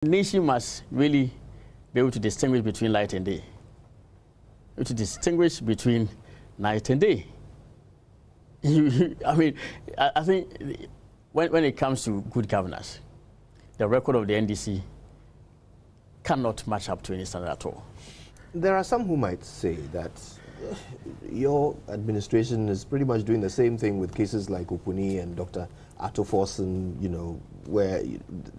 The nation must really be able to distinguish between light and day. To distinguish between night and day. I mean, I think when it comes to good governance, the record of the NDC cannot match up to any standard at all. There are some who might say that your administration is pretty much doing the same thing with cases like Opuni and Dr. Atoforsen, you know, where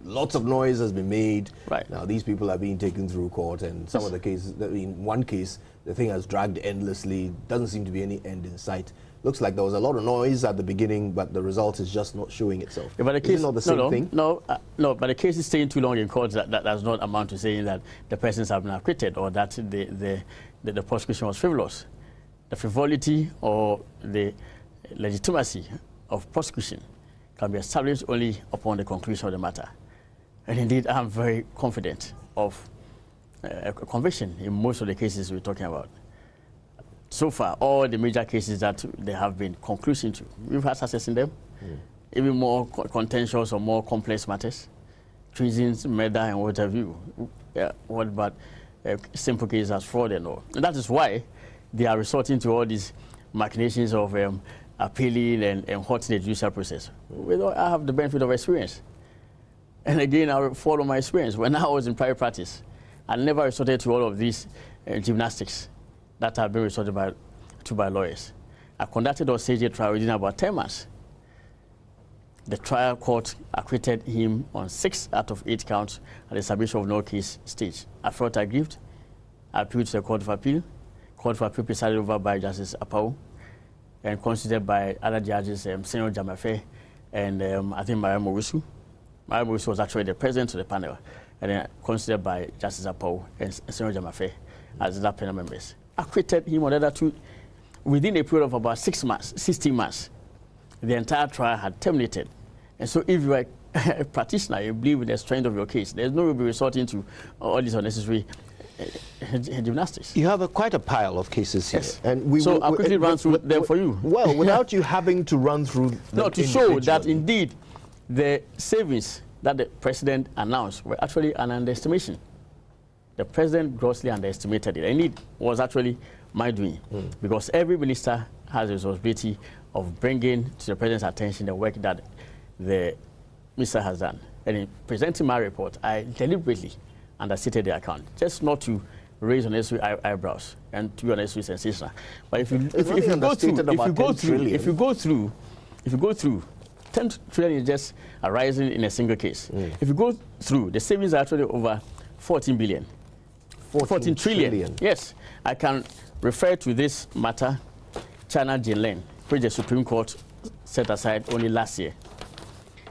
lots of noise has been made. Right. Now these people are being taken through court, and some of the cases, in one case, the thing has dragged endlessly, doesn't seem to be any end in sight. Looks like there was a lot of noise at the beginning, but the result is just not showing itself. Yeah, but the case, is it not the same thing? No, but the case is staying too long in court. That does not amount to saying that the persons have been acquitted or that the prosecution was frivolous. The frivolity or the legitimacy of prosecution can be established only upon the conclusion of the matter. And indeed, I'm very confident of a conviction in most of the cases we're talking about. So far, all the major cases that they have been conclusion to, we've had success in them. Even more contentious or more complex matters, treasons, murder, and what have you. What about simple cases as fraud and all. And that is why they are resorting to all these machinations of appealing and halting the judicial process. I have the benefit of experience. And again, I will follow my experience. When I was in private practice, I never resorted to all of these gymnastics that have been resorted to by lawyers. I conducted a CJ trial within about 10 months. The trial court acquitted him on 6 out of 8 counts at the submission of no case stage. I felt aggrieved. I appealed to the Court of Appeal. Court of Appeal presided over by Justice Apau and considered by other judges, Senor Jamafe and I think Mariam Owusu. Mariam Owusu was actually the president of the panel, and then considered by Justice Apau and Senor Jamafe as the panel members. Acquitted him on the other 2 within a period of about 6 months, 16 months. The entire trial had terminated. And so if you are a practitioner, you believe in the strength of your case, there's no way to be resorting to all these unnecessary gymnastics. You have quite a pile of cases here. Yes. And so I'll quickly run through them for you. Well, without you having to run through them. No, to show that indeed the savings that the president announced were actually an underestimation. The president grossly underestimated it. And it was actually my doing, because every minister has a responsibility of bringing to the president's attention the work that the minister has done. And in presenting my report, I deliberately understated the account, just not to raise unnecessary eyebrows and to be unnecessary sensational. But if you go through, 10 trillion is just arising in a single case. If you go through, the savings are actually over 14 billion. 14 trillion. Yes, I can refer to this matter, China Jinleng, which the Supreme Court set aside only last year.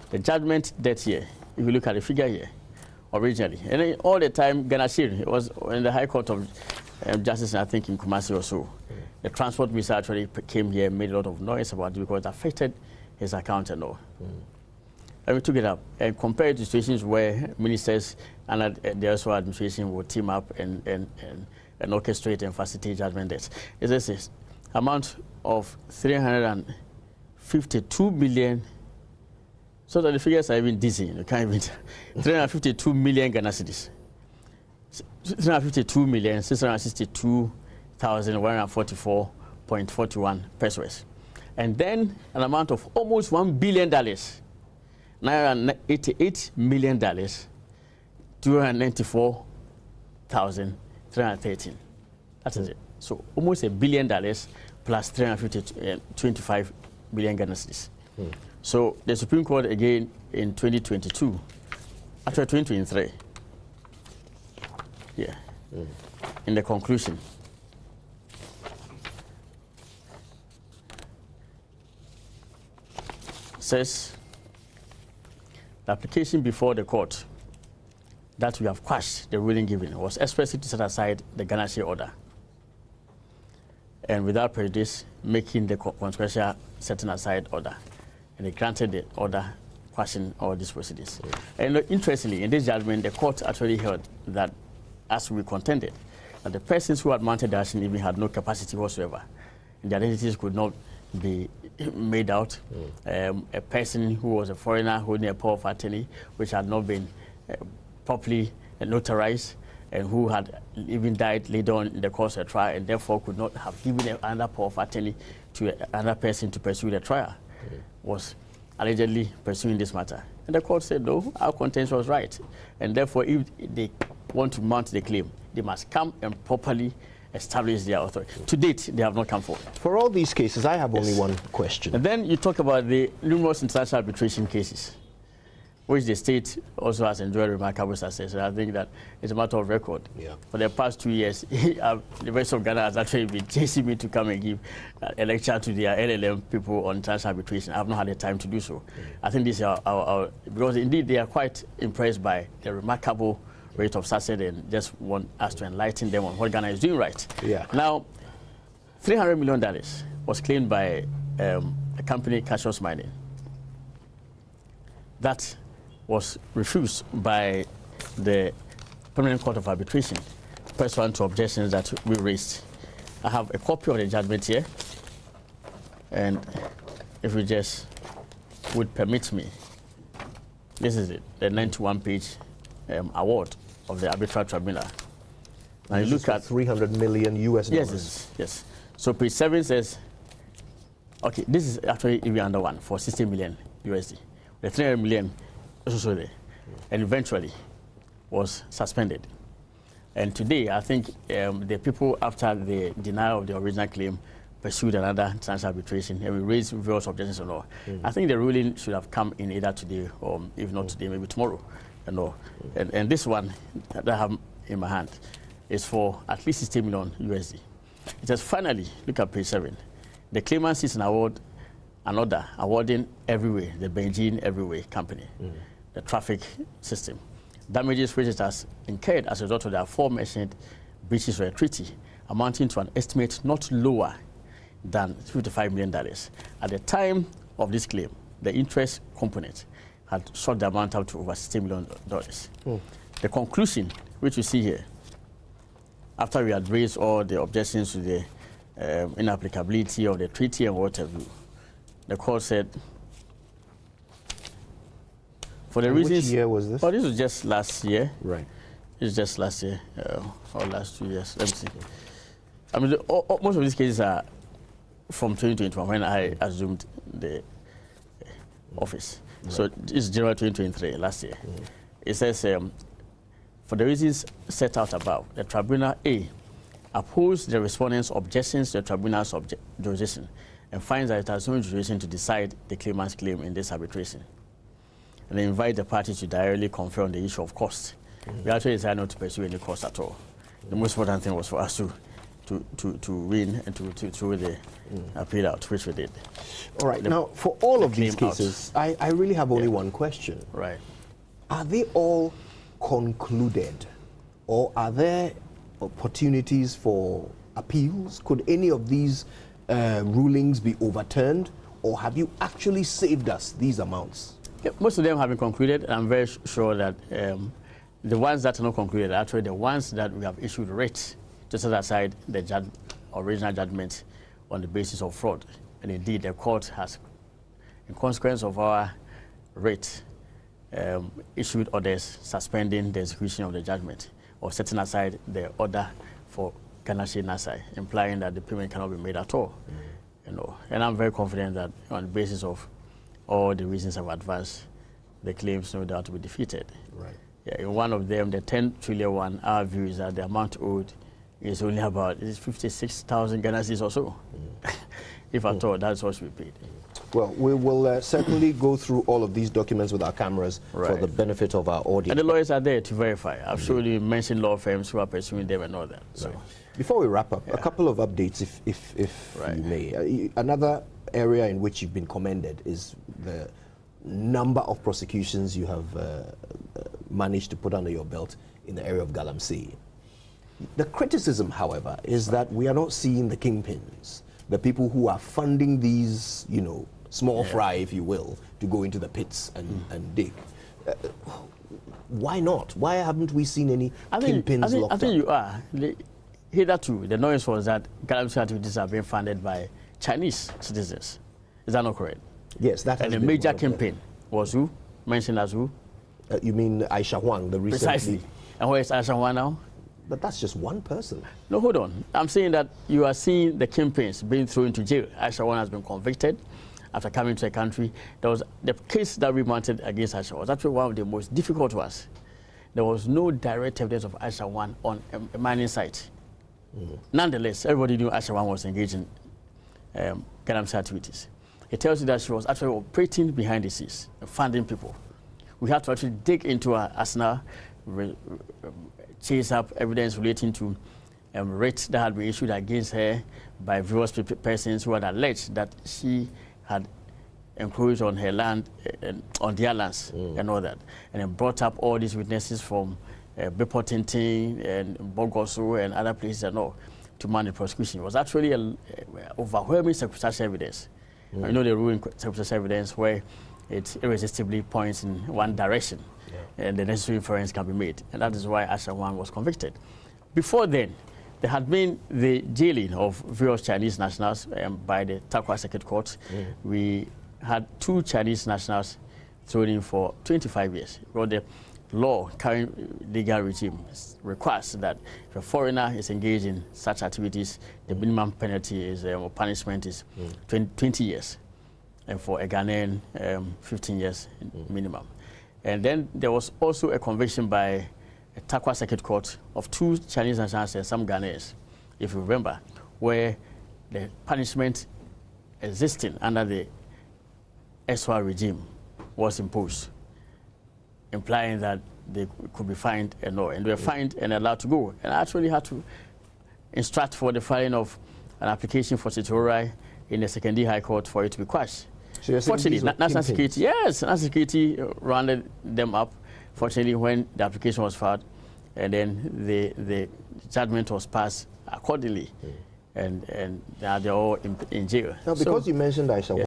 The judgment that year, if you look at the figure here, originally, and then all the time, Ganashir was in the High Court of Justice, I think in Kumasi or so. The transport minister actually came here and made a lot of noise about it because it affected his account and all. And we took it up and compared to situations where ministers and the also administration would team up and orchestrate and facilitate judgment debts. It's this amount of 352 million. So that the figures are even dizzy. You can't even 352 million Ghana cedis. 352,662,144.41 pesos. And then an amount of almost $1 billion. $988 million, 294,313. That is it. So almost $1 billion plus 325 million Ghana cedis. So the Supreme Court again in 2022, actually 2023, in the conclusion, says the application before the court that we have quashed the ruling given was expressly to set aside the Ghana share order and without prejudice making the controversial setting aside order. And they granted the order quashing all these proceedings. And interestingly, in this judgment, the court actually held that, as we contended, that the persons who had mounted the action even had no capacity whatsoever. The identities could not be made out. A person who was a foreigner holding a power of attorney, which had not been properly notarized, and who had even died later on in the course of the trial, and therefore could not have given another power of attorney to another person to pursue the trial, was allegedly pursuing this matter. And the court said, no, our contention was right. And therefore, if they want to mount the claim, they must come and properly establish their authority. To date, they have not come forward. For all these cases, I have only one question. And then you talk about the numerous international arbitration cases, which the state also has enjoyed remarkable success. And I think that it's a matter of record. Yeah. For the past 2 years, the rest of Ghana has actually been chasing me to come and give a lecture to their LLM people on international arbitration. I have not had the time to do so. I think this is because indeed they are quite impressed by the remarkable rate of success and just want us to enlighten them on what Ghana is doing right. Yeah. Now, $300 million was claimed by a company, Cassius Mining. That was refused by the Permanent Court of Arbitration pursuant to objections that we raised. I have a copy of the judgment here, and if you just would permit me, this is it, the 91-page award of the arbitral tribunal. Now you look at 300 million US dollars. Yes, yes. So page 7 says, okay, this is actually even under one for 60 million USD. The 300 million is also there, and eventually was suspended. And today, I think the people, after the denial of the original claim, pursued another international arbitration, and we raised various objections and all. I think the ruling should have come in either today or, if not today, maybe tomorrow. And all. And this one that I have in my hand is for at least 60 million USD. It says, finally, look at page 7. The claimant seeks an order awarding Everyway, the Beijing Everyway company, the traffic system, damages which it has incurred as a result of the aforementioned breaches of a treaty, amounting to an estimate not lower than $55 million. At the time of this claim, the interest component had shot the amount out to over $60 million. The conclusion, which you see here, after we had raised all the objections to the inapplicability of the treaty and what have you, the court said, for the reasons... Which year was this? Oh, this was just last year. Right. It's just last year, or last 2 years. Let me see. I mean, most of these cases are from 2021, when I assumed the office. Right. So it's January 2023, last year. It says, for the reasons set out above, the Tribunal A opposed the respondent's objections to the Tribunal's jurisdiction and finds that it has no jurisdiction to decide the claimant's claim in this arbitration. And they invite the parties to directly confer on the issue of cost. We actually decided not to pursue any cost at all. The most important thing was for us to win and to throw the appeal out, which we did. All right. Now, for all of these cases, I really have only one question. Right. Are they all concluded, or are there opportunities for appeals? Could any of these rulings be overturned, or have you actually saved us these amounts? Yeah, most of them have been concluded, and I'm very sure that the ones that are not concluded are actually the ones that we have issued writ to set aside the original judgment on the basis of fraud. And indeed, the court has, in consequence of our writ, issued orders suspending the execution of the judgment or setting aside the order for Ganache Nasai, implying that the payment cannot be made at all. You know, and I'm very confident that on the basis of all the reasons I've advanced, the claims no doubt to be defeated. Right. Yeah, in one of them, the 10 trillion one, our view is that the amount owed is only about 56,000 Ghana cedis or so. If at all, that's what should be paid. Well, we will certainly go through all of these documents with our cameras for the benefit of our audience. And the lawyers are there to verify. I've showed you mentioned law firms who are pursuing them and all that. So, right. Before we wrap up, a couple of updates, if you may. Another area in which you've been commended is the number of prosecutions you have managed to put under your belt in the area of Galamsey. The criticism, however, is that we are not seeing the kingpins, the people who are funding these, you know, small fry, if you will, to go into the pits and dig. Why not? Why haven't we seen any kingpins locked up? I think you are. Hitherto, the noise was that Galamsey activities are being funded by Chinese citizens. Is that not correct? Yes, that has been. And the major campaign was who? Mentioned as who? You mean Aisha Huang, the recently? Precisely. And where is Aisha Huang now? But that's just one person. No, hold on. I'm saying that you are seeing the kingpins being thrown into jail. Aisha Huang has been convicted after coming to the country. There was the case that we mounted against Aisha was actually one of the most difficult ones. There was no direct evidence of Aisha Huang on a mining site. Nonetheless, everybody knew Aisha Huang was engaged in galamsey activities. It tells you that she was actually operating behind the scenes, funding people. We had to actually dig into her arsenal, chase up evidence relating to writs that had been issued against her by various persons who had alleged that she had encroached on her land, on their lands and all that. And then brought up all these witnesses from Bepo Tintin and Bogoso and other places and all to mount the prosecution. It was actually an overwhelming circumstantial evidence. You know the rule in circumstantial evidence where it irresistibly points in one direction and the necessary inference can be made. And that is why Aisha Huang was convicted. Before then, there had been the jailing of various Chinese nationals by the Takwa Circuit Court. We had 2 Chinese nationals thrown in for 25 years. Well, the law, current legal regime requires that if a foreigner is engaged in such activities, the minimum penalty is or punishment is 20 years. And for a Ghanaian, 15 years minimum. And then there was also a conviction by a Takwa Circuit Court of 2 Chinese nationals and some Ghanaians, if you remember, where the punishment existing under the SWA regime was imposed, implying that they could be fined and all. And they were fined and allowed to go. And I actually had to instruct for the filing of an application for certiorari in the Secondary High Court for it to be quashed. So fortunately, National Security, National Security rounded them up, fortunately, when the application was filed, and then the judgment was passed accordingly, and now they're all in jail. Now, because you mentioned Aisha,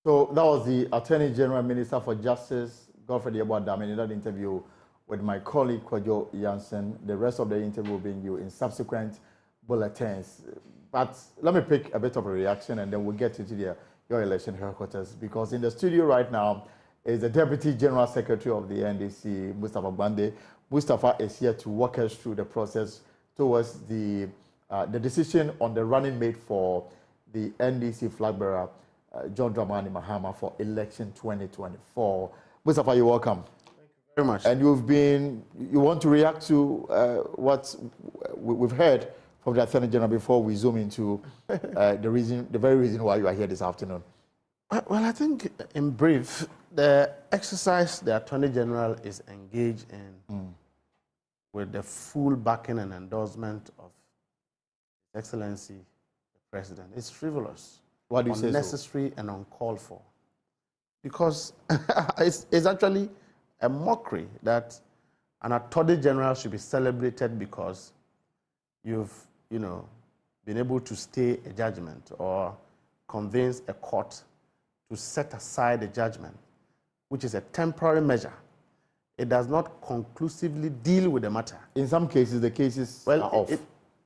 So that was the Attorney General Minister for Justice, Godfrey Yeboah-Dame, in that interview with my colleague, Kwadwo Jansen. The rest of the interview will be you in subsequent bulletins. But let me pick a bit of a reaction and then we'll get into your election headquarters, because in the studio right now is the Deputy General Secretary of the NDC, Mustapha Gbande. Mustapha is here to walk us through the process towards the decision on the running mate for the NDC flag bearer, John Dramani Mahama, for election 2024. Mustapha, you're welcome. Thank you very much. And you want to react to what we've heard from the Attorney General before we zoom into the very reason why you are here this afternoon. Well, I think in brief, the exercise the Attorney General is engaged in with the full backing and endorsement of His Excellency the President is frivolous. Why do you say so? Unnecessary and uncalled for. Because it's actually a mockery that an Attorney General should be celebrated because you've, been able to stay a judgment or convince a court to set aside a judgment, which is a temporary measure. It does not conclusively deal with the matter. In some cases, the cases are off.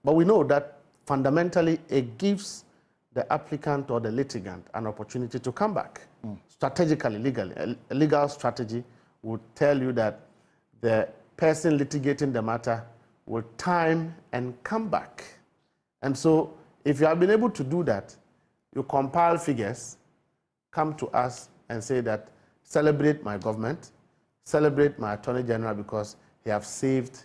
But we know that fundamentally it gives the applicant or the litigant an opportunity to come back. Strategically, legally. A legal strategy would tell you that the person litigating the matter will time and come back. And so if you have been able to do that, you compile figures, come to us and say that celebrate my government, celebrate my Attorney General because he have saved,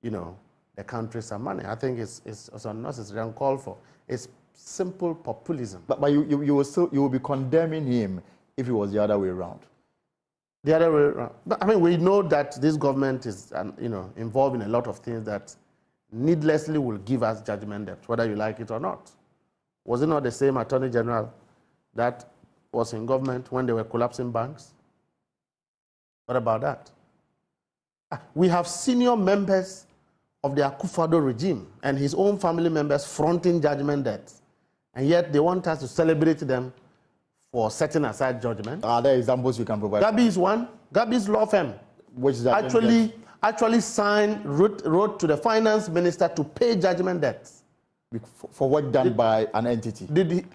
the country some money. I think it's unnecessary and uncalled for. It's simple populism. But you will be condemning him if it was the other way around. The other way around. But I mean, we know that this government is, involved in a lot of things that needlessly will give us judgment depth, whether you like it or not. Was it not the same Attorney General that was in government when they were collapsing banks? What about that? We have senior members of the Akufo-Addo regime and his own family members fronting judgment debts, and yet they want us to celebrate them for setting aside judgment. Are there examples you can provide? Gabi is one. Gabi's law firm actually wrote to the finance minister to pay judgment debts. For work done by an entity.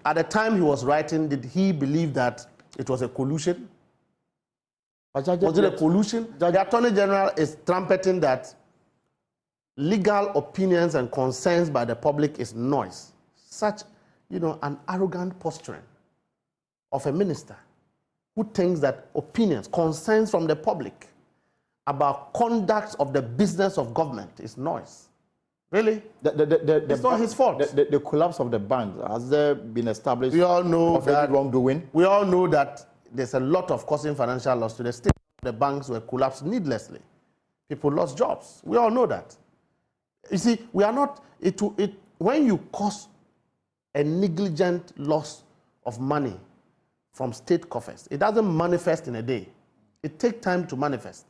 At the time he was writing, did he believe that it was a collusion? Was it a collusion? The Attorney General is trumpeting that legal opinions and concerns by the public is noise. Such, an arrogant posturing of a minister who thinks that opinions, concerns from the public about conduct of the business of government is noise. Really? It's not his fault. The collapse of the bank, has there been established? We all know that wrongdoing. We all know that there's a lot of causing financial loss to the state. The banks were collapsed needlessly. People lost jobs. We all know that. You see, we are not, when you cause a negligent loss of money from state coffers, it doesn't manifest in a day. It takes time to manifest.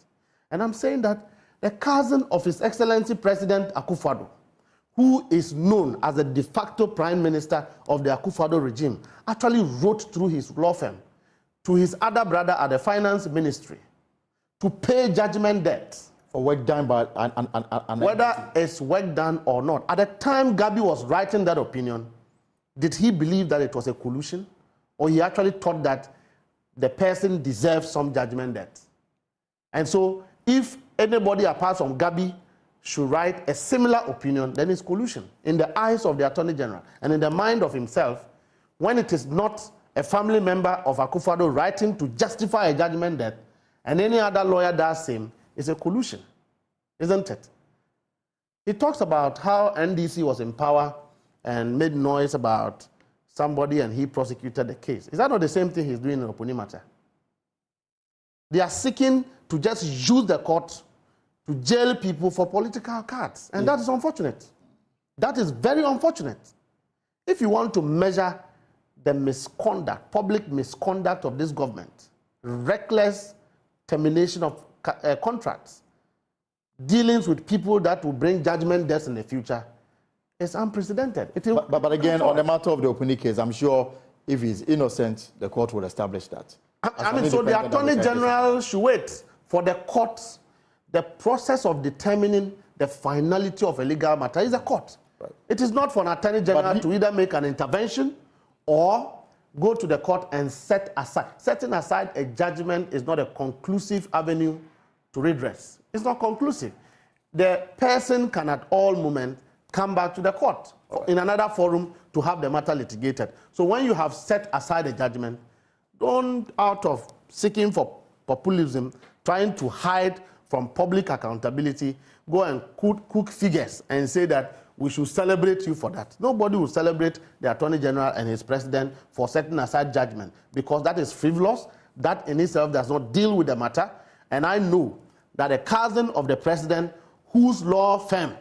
And I'm saying that the cousin of His Excellency President Akufo-Addo, who is known as the de facto prime minister of the Akufo-Addo regime, actually wrote through his law firm to his other brother at the finance ministry to pay judgment debts. For work done by whether it's work done or not. At the time Gabi was writing that opinion, did he believe that it was a collusion? Or he actually thought that the person deserved some judgment debt? And so if anybody apart from Gabi should write a similar opinion, then it's collusion in the eyes of the Attorney General and in the mind of himself, when it is not a family member of Akufo-Addo writing to justify a judgment debt and any other lawyer does same, it's a collusion, isn't it? He talks about how NDC was in power and made noise about somebody and he prosecuted the case. Is that not the same thing he's doing in the Opuni matter? They are seeking to just use the court to jail people for political cards. And that is unfortunate. That is very unfortunate. If you want to measure the misconduct, public misconduct of this government, reckless termination of contracts, dealings with people that will bring judgment debts in the future, it's unprecedented. But again, on the matter of the Opuni case, I'm sure if he's innocent, the court will establish that. So the Attorney General should wait for the courts. The process of determining the finality of a legal matter is a court. Right. It is not for an Attorney General to either make an intervention or go to the court and set aside. Setting aside a judgment is not a conclusive avenue to redress. It's not conclusive. The person can at all moments come back to the court in another forum to have the matter litigated. So when you have set aside a judgment, don't, out of seeking for populism, trying to hide from public accountability, go and cook figures and say that we should celebrate you for that. Nobody will celebrate the Attorney General and his president for setting aside judgment, because that is frivolous. That in itself does not deal with the matter. And I know that a cousin of the president, whose law firm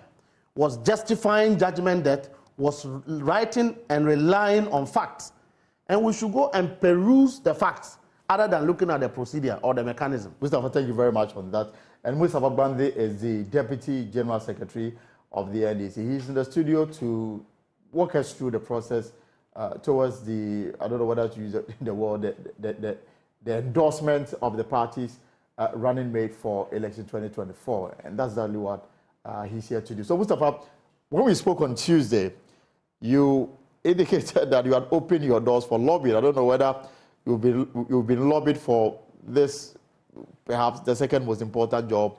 was justifying judgment debt, was writing and relying on facts. And we should go and peruse the facts other than looking at the procedure or the mechanism. Mustafa, thank you very much on that. And Mustafa Bande is the Deputy General Secretary of the NDC. He's in the studio to walk us through the process towards the, I don't know whether to use the word, the endorsement of the party's running mate for election 2024. And that's exactly what he's here to do. So Mustafa, when we spoke on Tuesday, you indicated that you had opened your doors for lobbying. I don't know whether you've been lobbied for this, perhaps the second most important job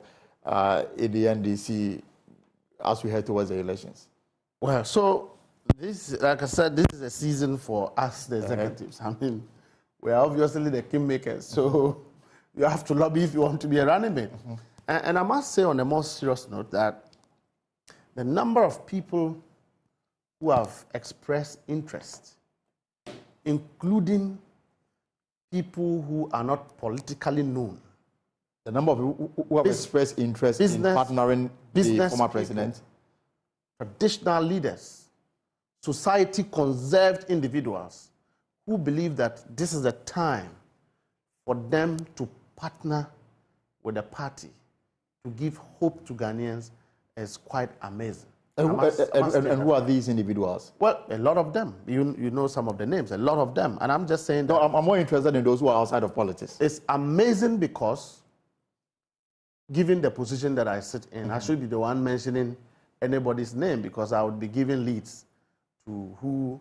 in the NDC as we head towards the elections. Well, so this, like I said, this is a season for us, the executives. I mean, we are obviously the kingmakers, so you have to lobby if you want to be a running mate. And I must say, on a more serious note, that the number of people who have expressed interest, including people who are not politically known. The number of people who have expressed interest in partnering the former president. Traditional leaders, society-conserved individuals who believe that this is the time for them to partner with the party to give hope to Ghanaians is quite amazing. And who are these individuals? Well, a lot of them. You know some of the names, a lot of them. And I'm just saying that... No, I'm more interested in those who are outside of politics. It's amazing because, given the position that I sit in, I should be the one mentioning anybody's name because I would be giving leads to who...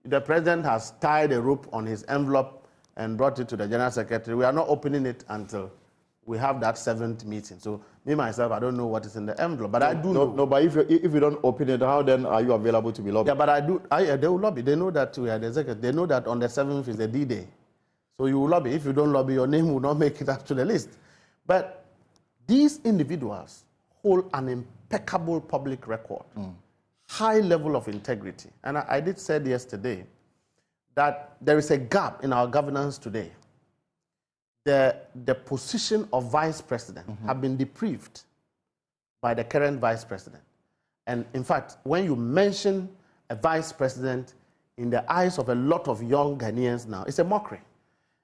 The president has tied a rope on his envelope and brought it to the General Secretary. We are not opening it until we have that 7th meeting. So me, myself, I don't know what is in the envelope, but I do know. No, but if you don't open it, how then are you available to be lobbied? Yeah, but they will lobby. They know that we are the executive. They know that on the 7th is the D-Day. So you will lobby. If you don't lobby, your name will not make it up to the list. But these individuals hold an impeccable public record, high level of integrity. And I did say yesterday that there is a gap in our governance today. The position of vice president have been deprived by the current vice president. And in fact, when you mention a vice president in the eyes of a lot of young Ghanaians now, it's a mockery.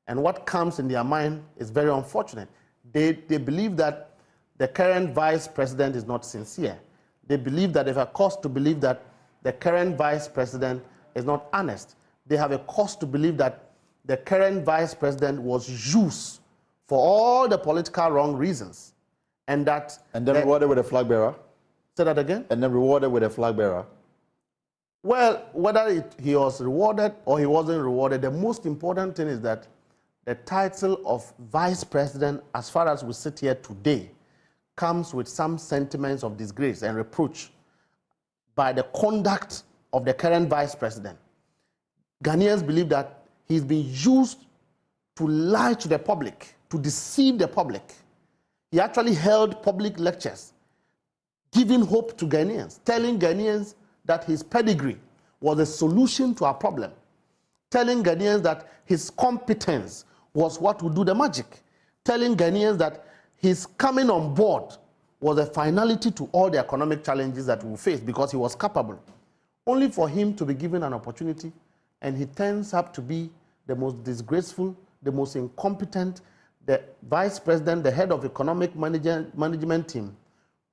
And what comes in their mind is very unfortunate. They believe that the current vice president is not sincere. They believe that they have a cause to believe that the current vice president is not honest. They have a cause to believe that the current vice president was used for all the political wrong reasons. And then rewarded with a flag bearer? Say that again? And then rewarded with a flag bearer? Well, whether he was rewarded or he wasn't rewarded, the most important thing is that the title of vice president, as far as we sit here today, comes with some sentiments of disgrace and reproach by the conduct of the current vice president. Ghanaians believe that he's been used to lie to the public, to deceive the public. He actually held public lectures, giving hope to Ghanaians, telling Ghanaians that his pedigree was a solution to our problem, telling Ghanaians that his competence was what would do the magic, telling Ghanaians that his coming on board was a finality to all the economic challenges that we face because he was capable. Only for him to be given an opportunity, and he turns up to be the most disgraceful, the most incompetent, the vice president, the head of economic management team,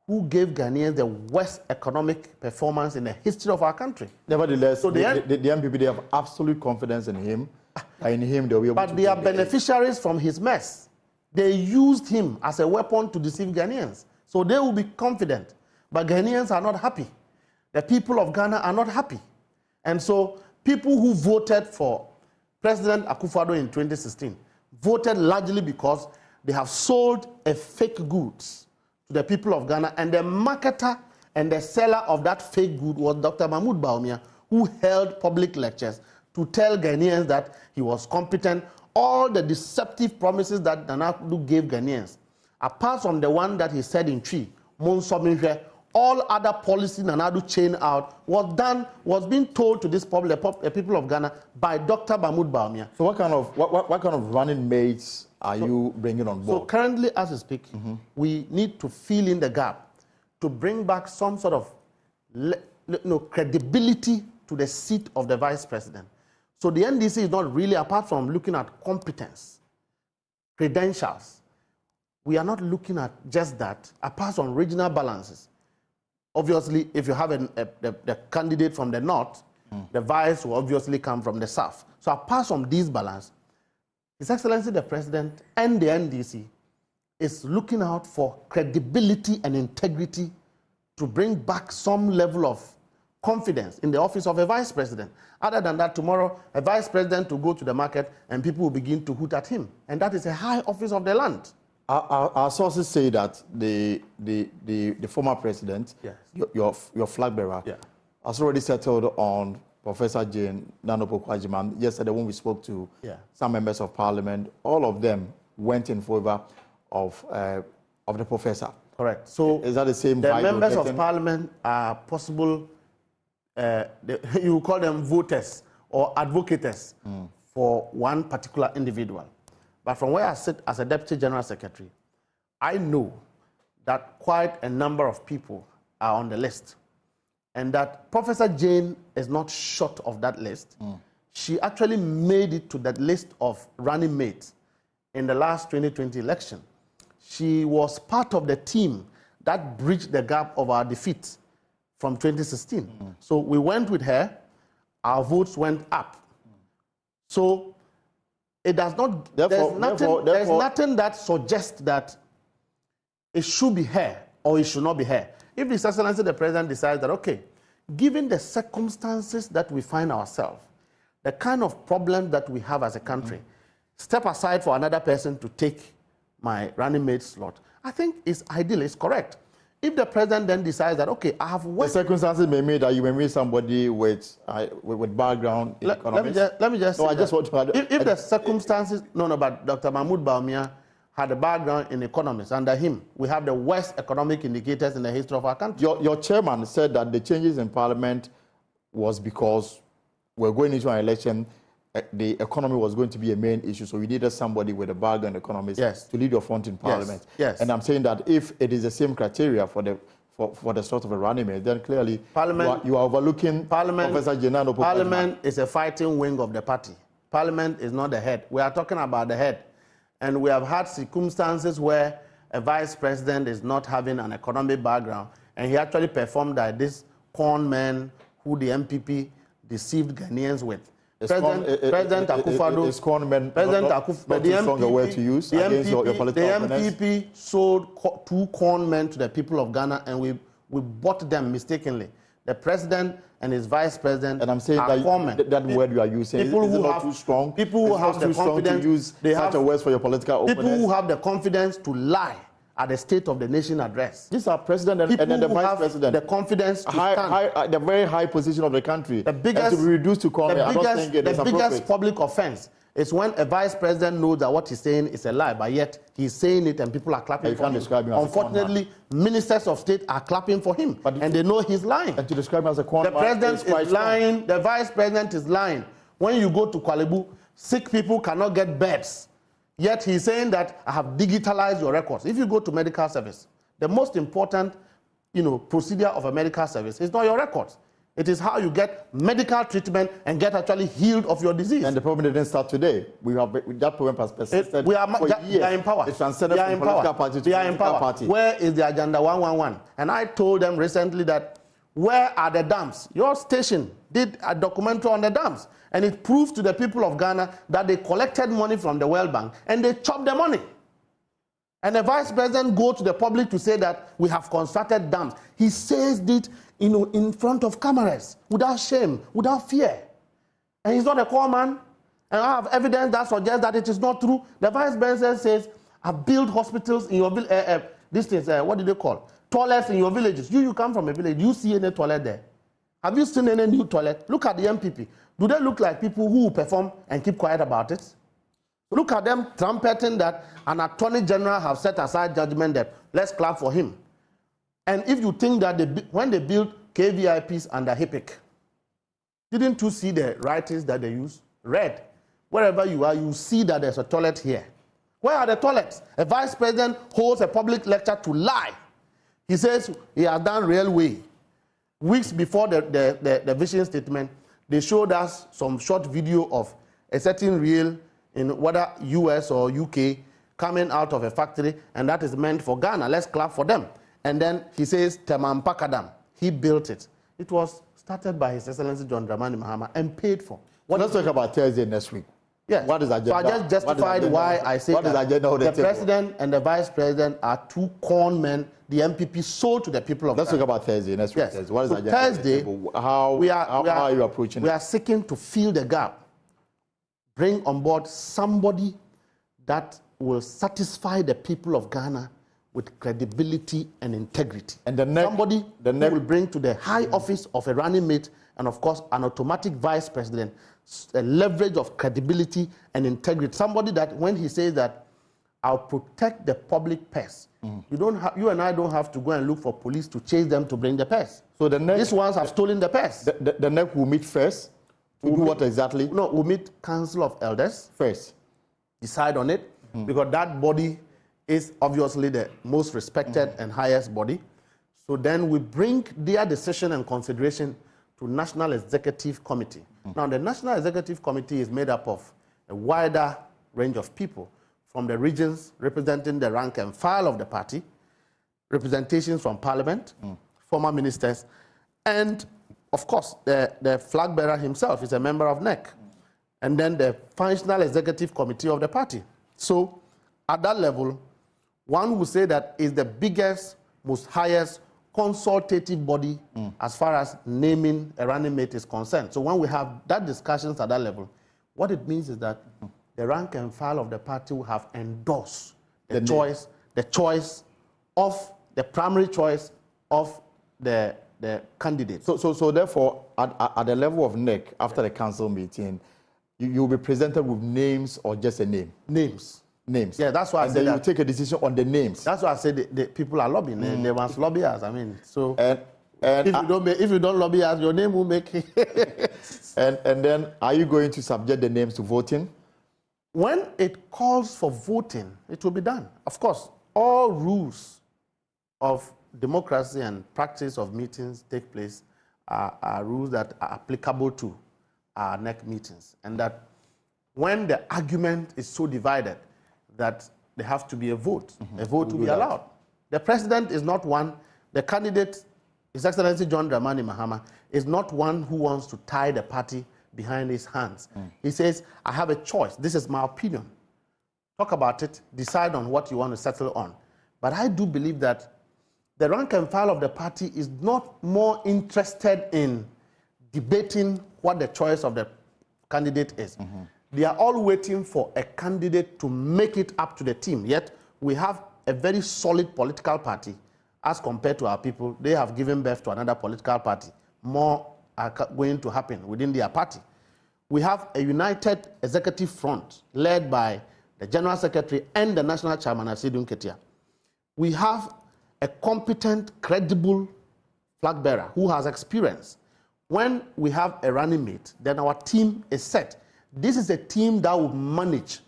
who gave Ghanaians the worst economic performance in the history of our country. Nevertheless, so the MPP, they have absolute confidence in him. They'll be able to... But they are beneficiaries from his mess. They used him as a weapon to deceive Ghanaians. So they will be confident. But Ghanaians are not happy. The people of Ghana are not happy. And so people who voted for President Akufo-Addo in 2016 voted largely because they have sold a fake goods to the people of Ghana, and the marketer and the seller of that fake good was Dr. Mahmoud Bawumia, who held public lectures to tell Ghanaians that he was competent. All the deceptive promises that Nana Akufo-Addo gave Ghanaians, apart from the one that he said in Tree, all other policies Nana Akufo-Addo chained out was being told to this public, the people of Ghana, by Dr. Mahmoud Bawumia. So what kind of running mates are you bringing on board? So currently, as I speak, we need to fill in the gap to bring back some sort of credibility to the seat of the vice president. So the NDC is not really, apart from looking at competence, credentials, we are not looking at just that, apart from regional balances. Obviously, if you have the candidate from the north, the vice will obviously come from the south. So apart from these balance, His Excellency the President and the NDC is looking out for credibility and integrity to bring back some level of confidence in the office of a vice president. Other than that, tomorrow, a vice president will go to the market and people will begin to hoot at him. And that is a high office of the land. Our sources say that the former president, yes, your flag bearer, yeah, has already settled on Professor Jane Nanopo-Kwajiman. Yesterday when we spoke to some members of parliament, all of them went in favor of the professor. Correct. So is that the same? The members of parliament are possible, you call them voters or advocates for one particular individual. But from where I sit as a Deputy General Secretary, I know that quite a number of people are on the list, and that Professor Jane is not short of that list. She actually made it to that list of running mates in the last 2020 election. She was part of the team that bridged the gap of our defeat from 2016. So we went with her, our votes went up. So it does not, there's nothing that suggests that it should be her or it should not be her. If His Excellency the President decides that, okay, given the circumstances that we find ourselves, the kind of problem that we have as a country, step aside for another person to take my running mate slot, I think it's ideal, it's correct. If the president then decides that, okay, I have worked... The circumstances may mean that you may meet somebody with background in economics. Let me just no, I just want to... If the circumstances... No, but Dr. Mahmoud Bawumia had a background in economics. Under him, we have the worst economic indicators in the history of our country. Your chairman said that the changes in parliament was because we're going into an election, the economy was going to be a main issue, so we needed somebody with a background in economics to lead your front in parliament. Yes. And I'm saying that if it is the same criteria for the sort of a running mate, then clearly you are overlooking Professor Jenano. Parliament is a fighting wing of the party. Parliament is not the head. We are talking about the head. And we have had circumstances where a vice president is not having an economic background, and he actually performed like this con man who the MPP deceived Ghanaians with. President Akufo-Addo, the MPP sold 2 con men to the people of Ghana, and we bought them mistakenly. The president and his vice president, and I'm saying that word you are using, people who have too strong. People who have the confidence to use such a words for your political opponents. People who have the confidence to lie at the State of the Nation address. These are president and then the vice president. The confidence to stand. The very high position of the country. The biggest, and to be reduced to comment. The biggest public offense is when a vice president knows that what he's saying is a lie, but yet he's saying it and people are clapping for him. Unfortunately, ministers of state are clapping for him, and they know he's lying. And to describe him as a con man, the president is lying. The vice president is lying. When you go to Kuala Lumpur, sick people cannot get beds. Yet he's saying that I have digitalized your records. If you go to medical service, the most important, procedure of a medical service is not your records. It is how you get medical treatment and get actually healed of your disease. And the problem didn't start today. That problem has persisted for years. They are in power. It's transcended from political party to political party. Where is the Agenda 111? And I told them recently that, where are the dams? Your station did a documentary on the dams, and it proved to the people of Ghana that they collected money from the World Bank and they chopped the money. And the vice president go to the public to say that we have constructed dams. He says it in front of cameras, without shame, without fear. And he's not a call man. And I have evidence that suggests that it is not true. The vice president says, I've built hospitals in your village. What do they call? Toilets in your villages. You come from a village. Do you see any toilet there? Have you seen any new toilet? Look at the MPP. Do they look like people who perform and keep quiet about it? Look at them trumpeting that an attorney general have set aside judgment that let's clap for him. And if you think that when they built KVIPs under HIPIC, didn't you see the writings that they use? Red. Wherever you are, you see that there's a toilet here. Where are the toilets? A vice president holds a public lecture to lie. He says he has done railway. Weeks before the vision statement, they showed us some short video of a certain rail in whether US or UK coming out of a factory, and that is meant for Ghana. Let's clap for them. And then he says, Temampaka Dam, he built it. It was started by His Excellency John Dramani Mahama and paid for. Let's talk about Thursday next week. Yes. What is the agenda? So I just justified why I say that the president and the vice president are 2 con men the MPP sold to the people of Ghana. Let's talk about Thursday next week. Yes. What is the agenda? Thursday, how are you approaching it? We are seeking to fill the gap. Bring on board somebody that will satisfy the people of Ghana with credibility and integrity. And somebody who will bring to the high office of a running mate and, of course, an automatic vice president, a leverage of credibility and integrity. Somebody that when he says that I'll protect the public purse, you and I don't have to go and look for police to chase them to bring the purse. So these ones have stolen the purse. The NEC will meet first. What exactly? No, we'll meet Council of Elders first. Decide on it, because that body is obviously the most respected and highest body. So then we bring their decision and consideration to National Executive Committee. Now, the National Executive Committee is made up of a wider range of people, from the regions representing the rank and file of the party, representations from Parliament, former ministers, and of course, the flag bearer himself is a member of NEC, and then the functional executive committee of the party. So at that level, one would say that is the biggest, most highest consultative body as far as naming a running mate is concerned. So when we have that discussions at that level, what it means is that the rank and file of the party will have endorsed the choice of the primary choice of the candidate. So therefore, at the level of NEC, after the council meeting, you will be presented with names or just a name? Names. Yeah, that's why I said then you take a decision on the names. That's why I said the people are lobbying. They want lobbyers. I mean, so and if you don't lobby us, your name will make. and then, are you going to subject the names to voting? When it calls for voting, it will be done. Of course, all rules of democracy and practice of meetings take place are rules that are applicable to our NEC meetings, and that when the argument is so divided that there has to be a vote, a vote will be allowed. The president is not one, the candidate, His Excellency John Dramani Mahama, is not one who wants to tie the party behind his hands. He says, I have a choice, this is my opinion. Talk about it, decide on what you want to settle on. But I do believe that the rank and file of the party is not more interested in debating what the choice of the candidate is. They are all waiting for a candidate to make it up to the team. Yet we have a very solid political party as compared to our people. They have given birth to another political party. More are going to happen within their party. We have a united executive front led by the General Secretary and the National Chairman, Asidun Ketia. We have a competent, credible flag bearer who has experience. When we have a running mate, then our team is set. This is a team that will manage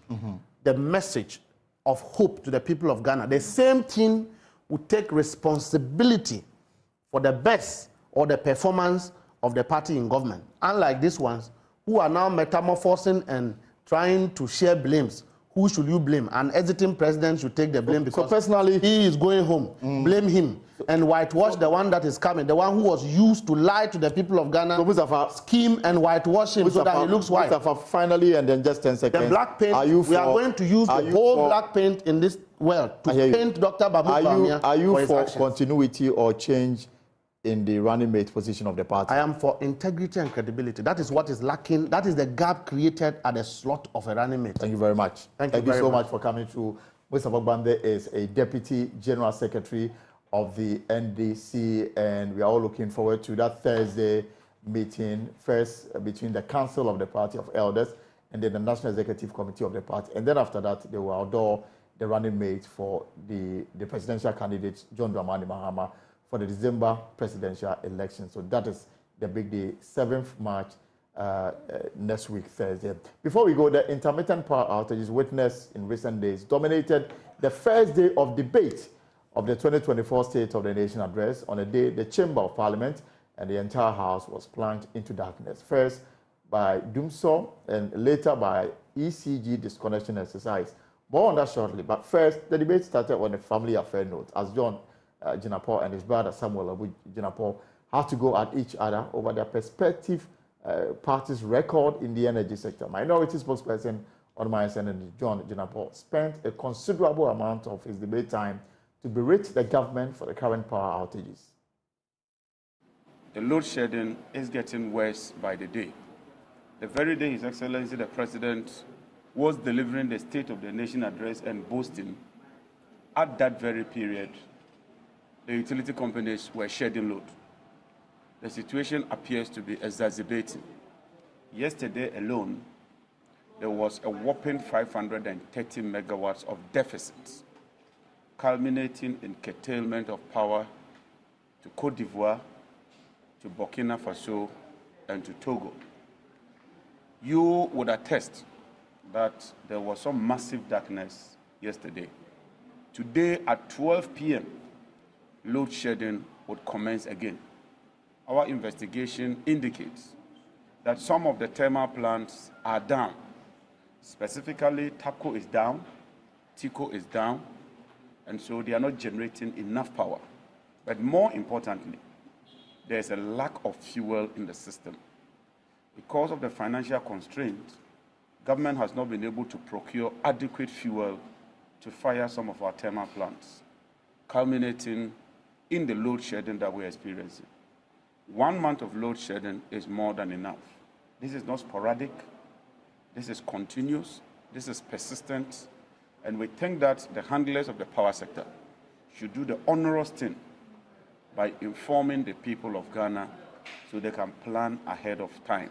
the message of hope to the people of Ghana. The same team will take responsibility for the best or the performance of the party in government. Unlike these ones who are now metamorphosing and trying to share blames. Who should you blame? An exiting president should take the blame because personally, he is going home. Blame him and whitewash the one that is coming, the one who was used to lie to the people of Ghana, scheme and whitewash him so that he looks white. Finally, and then just 10 seconds. The black paint, we are going to use the whole black paint in this world to paint Dr. Babu Bawumia. Are you for continuity or change in the running mate position of the party? I am for integrity and credibility. That is what is lacking. That is the gap created at the slot of a running mate. Thank you very much. Thank you so much for coming through. Mr. Bogbande is a Deputy General Secretary of the NDC, and we are all looking forward to that Thursday meeting, first between the Council of the Party of Elders and then the National Executive Committee of the party. And then after that, they will adore the running mate for the presidential candidate, John Dramani Mahama, for the December presidential election. So that is the big day, 7th March, next week, Thursday. Before we go, the intermittent power outages witnessed in recent days dominated the first day of debate of the 2024 State of the Nation address, on a day the Chamber of Parliament and the entire House was plunged into darkness. First by Doomsaw and later by ECG disconnection exercise. More on that shortly, but first, the debate started on a family affair note, as John Jinapor and his brother Samuel Abu Jinapor had to go at each other over their respective parties' record in the energy sector. Minority spokesperson on my and John Jinapor spent a considerable amount of his debate time to berate the government for the current power outages. The load shedding is getting worse by the day. The very day His Excellency the President was delivering the State of the Nation address and boasting, at that very period, the utility companies were shedding load. The situation appears to be exacerbating. Yesterday alone, there was a whopping 530 megawatts of deficits, culminating in curtailment of power to Côte d'Ivoire, to Burkina Faso, and to Togo. You would attest that there was some massive darkness yesterday. Today at 12 p.m., load shedding would commence again. Our investigation indicates that some of the thermal plants are down. Specifically, TAPCO is down, TICO is down, and so they are not generating enough power. But more importantly, there's a lack of fuel in the system. Because of the financial constraints, government has not been able to procure adequate fuel to fire some of our thermal plants, culminating in the load shedding that we're experiencing. 1 month of load shedding is more than enough. This is not sporadic, this is continuous, this is persistent, and we think that the handlers of the power sector should do the onerous thing by informing the people of Ghana so they can plan ahead of time.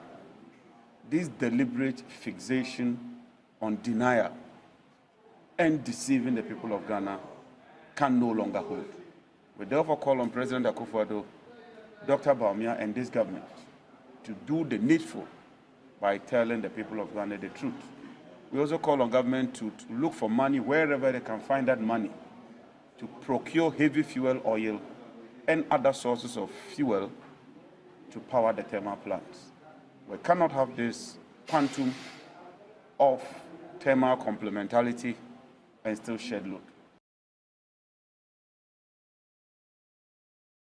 This deliberate fixation on denial and deceiving the people of Ghana can no longer hold. We therefore call on President Akufo-Addo, Dr. Bawumia, and this government to do the needful by telling the people of Ghana the truth. We also call on government to look for money wherever they can find that money to procure heavy fuel oil and other sources of fuel to power the thermal plants. We cannot have this quantum of thermal complementarity and still shed load.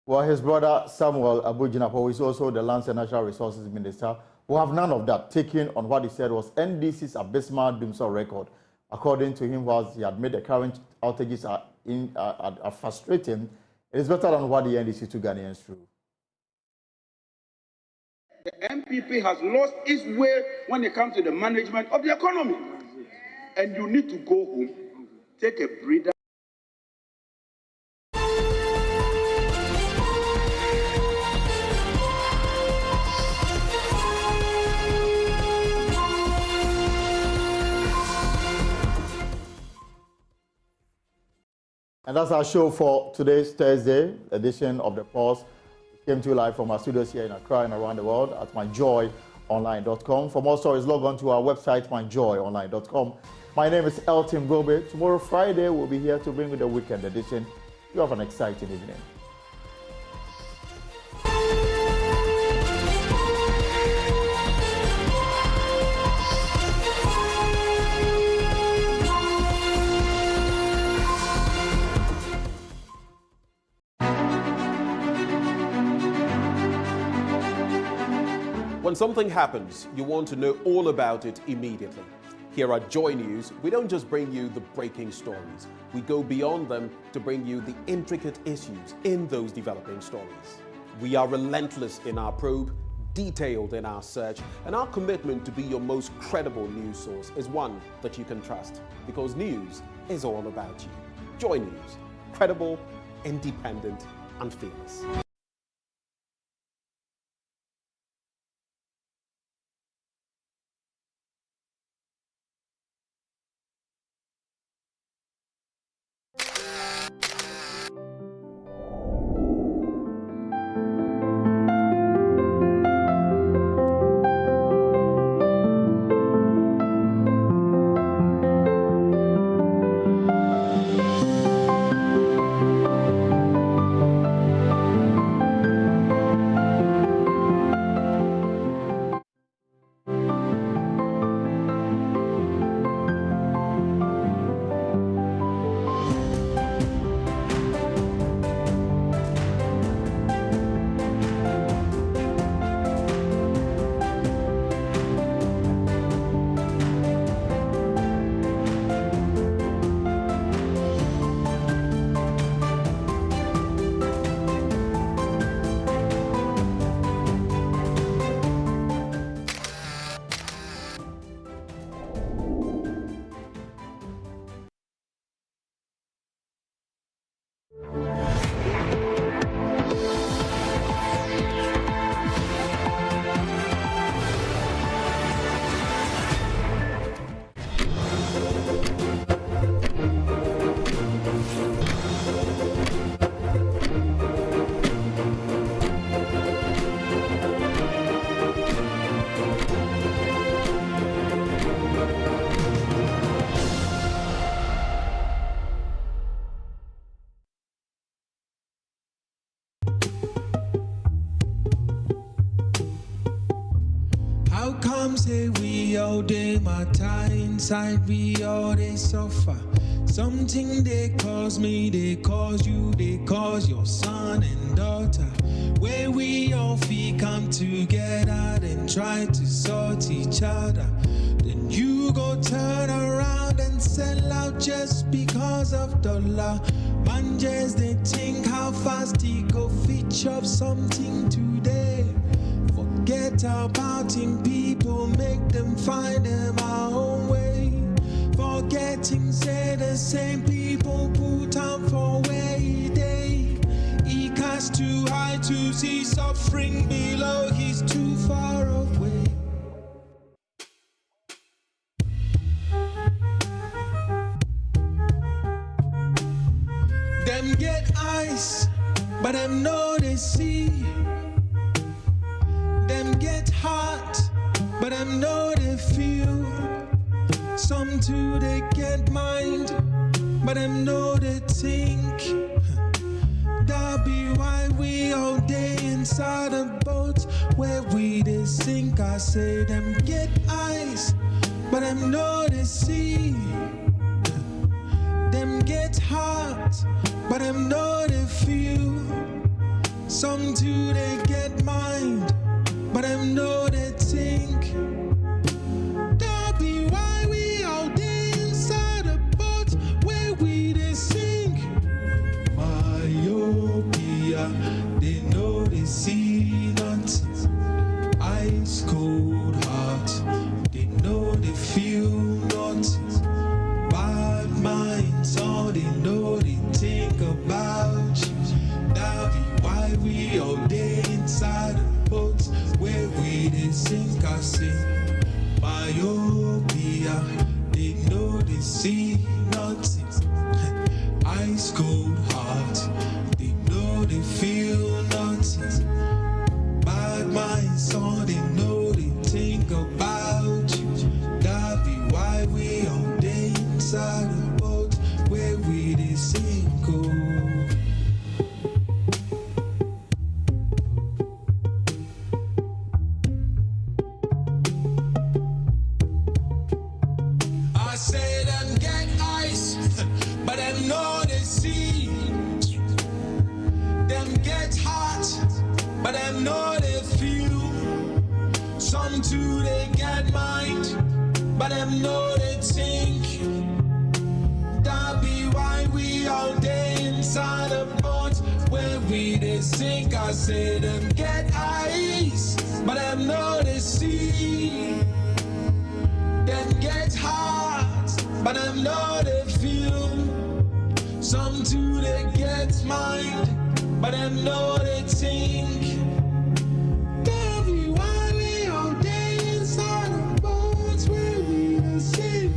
Well, his brother Samuel Abujinapo, who is also the Lands and Natural Resources Minister, will have none of that, taking on what he said was NDC's abysmal doomsday record. According to him, whilst he admitted the current outages are frustrating, it is better than what the NDC took Ghanaians through. The MPP has lost its way when it comes to the management of the economy. And you need to go home, take a breather. And that's our show for today's Thursday edition of The Pulse. We came to you live from our studios here in Accra and around the world at myjoyonline.com. For more stories, log on to our website, myjoyonline.com. My name is Elton Gobe. Tomorrow, Friday, we'll be here to bring you the weekend edition. You have an exciting evening. When something happens, you want to know all about it immediately. Here at Joy News, we don't just bring you the breaking stories. We go beyond them to bring you the intricate issues in those developing stories. We are relentless in our probe, detailed in our search, and our commitment to be your most credible news source is one that you can trust, because news is all about you. Joy News, credible, independent, and fearless. come say we all day my time inside, we all they suffer. Something they cause me, they cause you, they cause your son and daughter. Where we all feel come together and try to sort each other. Then you go turn around and sell out just because of dollar. Managers, they think how fast he go fetch up something today. Forget about him, people, make them find them our own way. Forgetting, say the same people put on for where he day. He cast too high to see suffering below, he's too far away. Them get eyes, but them know they see. Them get heart, but them know they feel. Some too they get mind, but them know they think. That be why we all day inside a boat where we they sink. I say them get eyes, but them know they see. Them get heart, but them know they feel. Some too they get mind, but them know they think. That be why we all day inside a boat where we they sink. Myopia, they know they see nothing. Ice cold heart, they know they feel nothing. Bad minds, all they know they think about you. That be why we all day inside a boat where we they sink. I say myopia, they know they see nothing. Ice cold heart, they know they feel nothing. Bad minds, all they know they think about you. That be why we all day inside a boat where we they sink. I say them get ice, but them know they see. Them get hot, but them know they feel. Some too they get mind, but them know they think. That be why we all day inside a boat where we they sink. I say them get ice, but them know they see. Them get hot, but them know they feel. Some too they get mind, but them know they think. That be why we all day inside a boat where we they sink.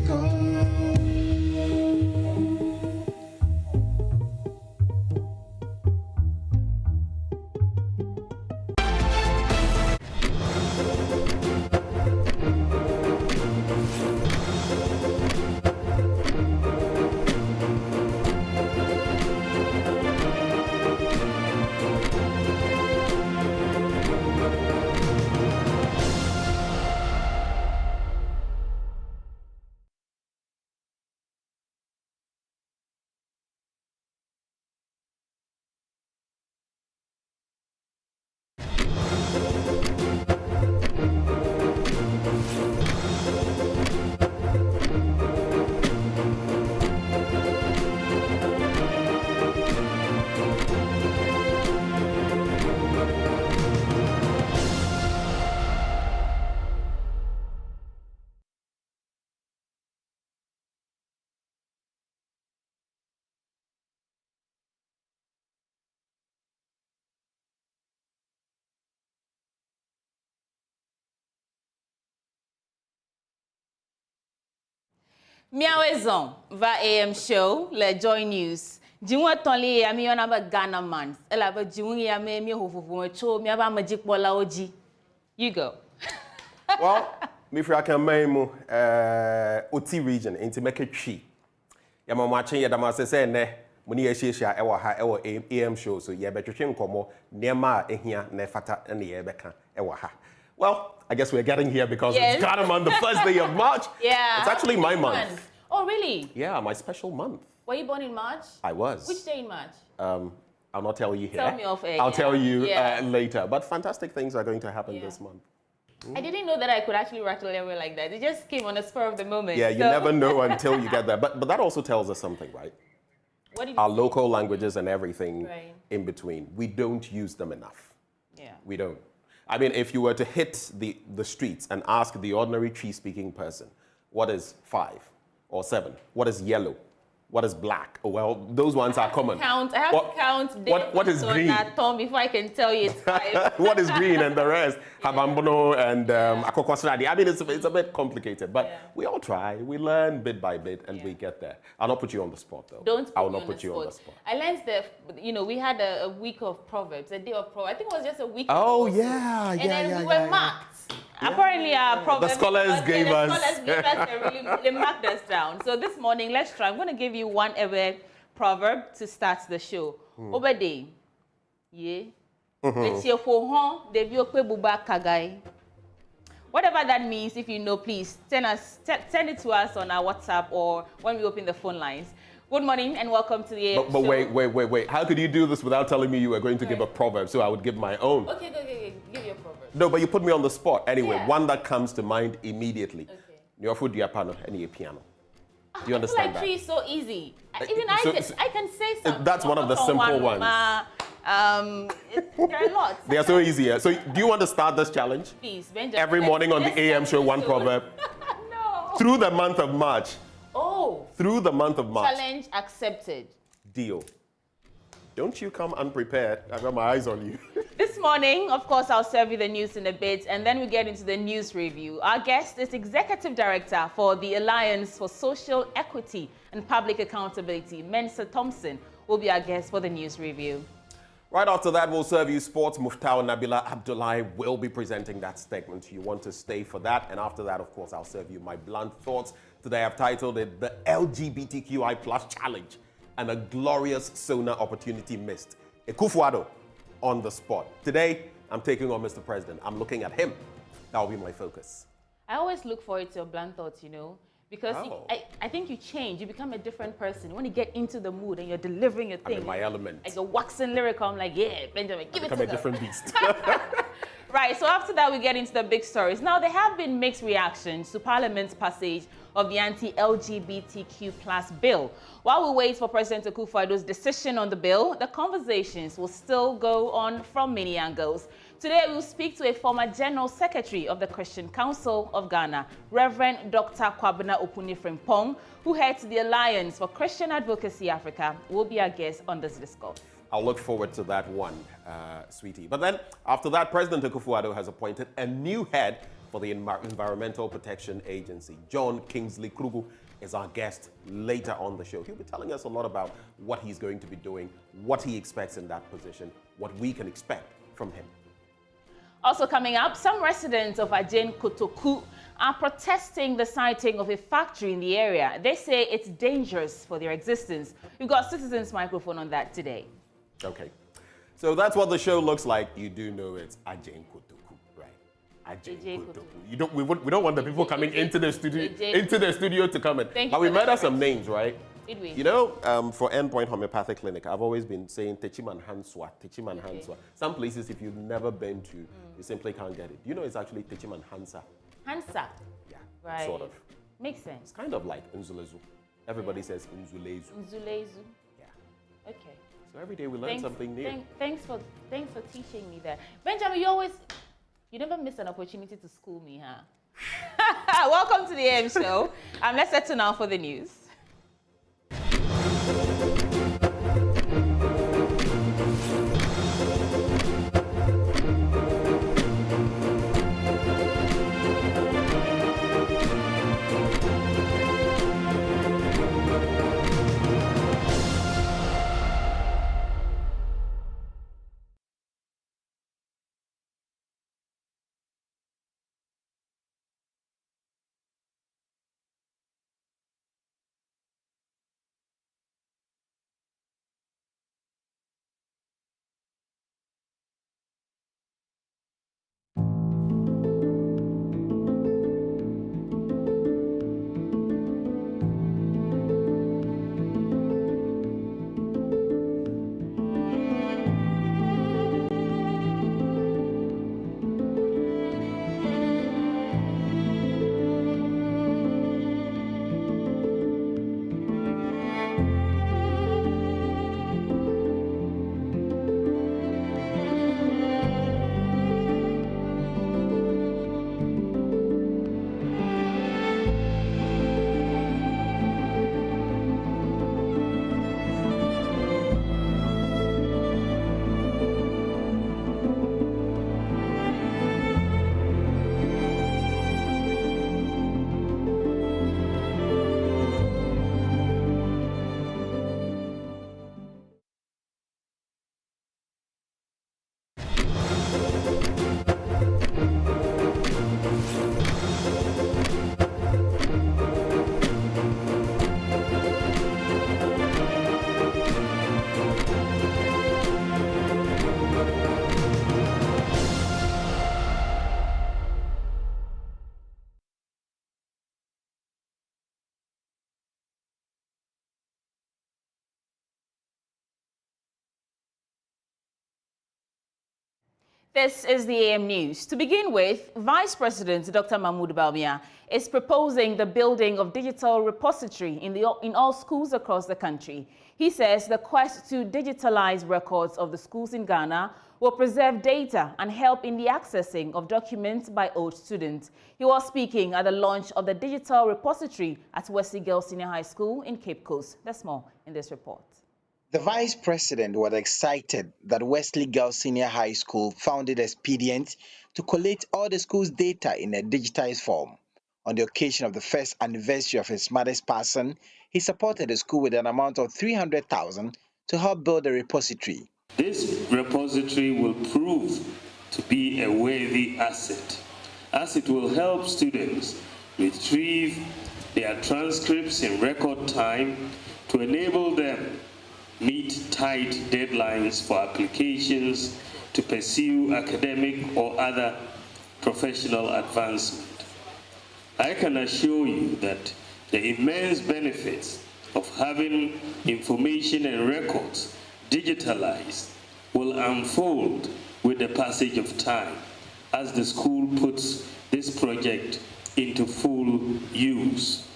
Miawezon va AM show le Joy News. Jiwa tonli ya mi yona ba Ghana man. Ela ba jiwa ya mi hofufu cho mi aba majikpola oji. You go. Well, me for I can memo OT region into make a tree. Ya mama watching ya da ma say ne muni ya shesha e wa ha e wa AM show so ya betwetwe nkomo nema ehia na fata na ye beka e wa ha. Well, I guess we're getting here because it's Ghana month, the first day of March. Yeah. It's actually my month. Oh, really? Yeah, my special month. Were you born in March? I was. Which day in March? I'll not tell you here. Tell me off air. I'll tell you later. But fantastic things are going to happen this month. I didn't know that I could actually rattle away like that. It just came on the spur of the moment. Yeah, you never know until you get there. But that also tells us something, right? What did Our local languages and everything Right. in between. We don't use them enough. Yeah. We don't. I mean, if you were to hit the streets and ask the ordinary tree-speaking person, what is 5 or 7? What is yellow? What is black? Oh, well, those ones are common. I have to count what is green? Tom before I can tell you it's 5. What is green and the rest? Habambono and akokosradi. I mean, it's a bit complicated, but we all try. We learn bit by bit and we get there. I'll not put you on the spot, though. I will not put you on the spot. I learned that, we had a week of Proverbs, a day of Proverbs. I think it was just a week. Oh, yeah. And then we were marked. Apparently, our Proverbs. The scholars gave us. They marked us down. So this morning, let's try. I'm going to give you one ever proverb to start the show. Obede. Yeah. Whatever that means, if you know, please send it to us on our WhatsApp or when we open the phone lines. Good morning and welcome to the AM But show. wait. How could you do this without telling me you were going to give a proverb? So I would give my own. Okay. Give your proverb. No, but you put me on the spot. Anyway, one that comes to mind immediately. Okay. Your food, your piano, and your piano. Do you I understand feel like tree is so easy. Even I can say something. That's one of the simple ones. There are lots. They are so easy. So do you want to start this challenge? Please, Benjamin. Every morning on the AM show, one proverb. No. Through the month of March. Oh. Through the month of March. Challenge accepted. Deal. Don't you come unprepared. I've got my eyes on you. This morning, of course, I'll serve you the news in a bit, and then we get into the news review. Our guest is Executive Director for the Alliance for Social Equity and Public Accountability, Mensa Thompson, will be our guest for the news review. Right after that, we'll serve you sports. Muftau Nabila Abdullahi will be presenting that segment. You want to stay for that. And after that, of course, I'll serve you my blunt thoughts. Today, I've titled it The LGBTQI+ Challenge and a Glorious Sona Opportunity Missed. Ekufuado on the spot. Today, I'm taking on Mr. President. I'm looking at him. That will be my focus. I always look forward to your blunt thoughts, because I think you change. You become a different person. When you get into the mood and you're delivering your thing. I'm in my element. Like a waxing lyrical, I'm like, yeah, Benjamin, give it to them. them. Become a different beast. Right, so after that, we get into the big stories. Now, there have been mixed reactions to Parliament's passage of the anti-LGBTQ+ bill. While we wait for President Akufo-Addo's decision on the bill, the conversations will still go on from many angles. Today, we'll speak to a former General Secretary of the Christian Council of Ghana, Reverend Dr. Kwabena Opuni-Frimpong, who heads the Alliance for Christian Advocacy Africa, will be our guest on this discourse. I'll look forward to that one, sweetie. But then, after that, President Akufo-Addo has appointed a new head for the Environmental Protection Agency. John Kingsley Krugu is our guest later on the show. He'll be telling us a lot about what he's going to be doing, what he expects in that position, what we can expect from him. Also coming up, some residents of Ajane Kotoku are protesting the siting of a factory in the area. They say it's dangerous for their existence. We've got Citizens Microphone on that today. Okay, so that's what the show looks like. You do know it's Ajane Kotoku, right? Ajane Kotoku. We don't want the people coming into the studio to come in. But we made us some names, right? Did we? You know, for Endpoint Homeopathic Clinic, I've always been saying Techiman Hanswa, Techiman Hanswa. Some places, if you've never been to, you simply can't get it. You know, it's actually Techiman Hansa. Hansa? Yeah, right. Sort of. Makes sense. It's kind of like Nzulezu. Everybody says Nzulezu. Nzulezu. Yeah. Okay. So every day we learn something new. Thanks for teaching me that. Benjamin, you never miss an opportunity to school me, huh? Welcome to the AM show. Let's settle now for the news. This is the AM News. To begin with, Vice President Dr. Mahmoud Bawumia is proposing the building of digital repository in all schools across the country. He says the quest to digitalize records of the schools in Ghana will preserve data and help in the accessing of documents by old students. He was speaking at the launch of the digital repository at Wesley Girls Senior High School in Cape Coast. There's more in this report. The Vice President was excited that Wesley Girls Senior High School found it expedient to collate all the school's data in a digitized form. On the occasion of the first anniversary of his mother's passing, he supported the school with an amount of 300,000 to help build a repository. This repository will prove to be a worthy asset, as it will help students retrieve their transcripts in record time to enable them meet tight deadlines for applications to pursue academic or other professional advancement. I can assure you that the immense benefits of having information and records digitalized will unfold with the passage of time as the school puts this project into full use.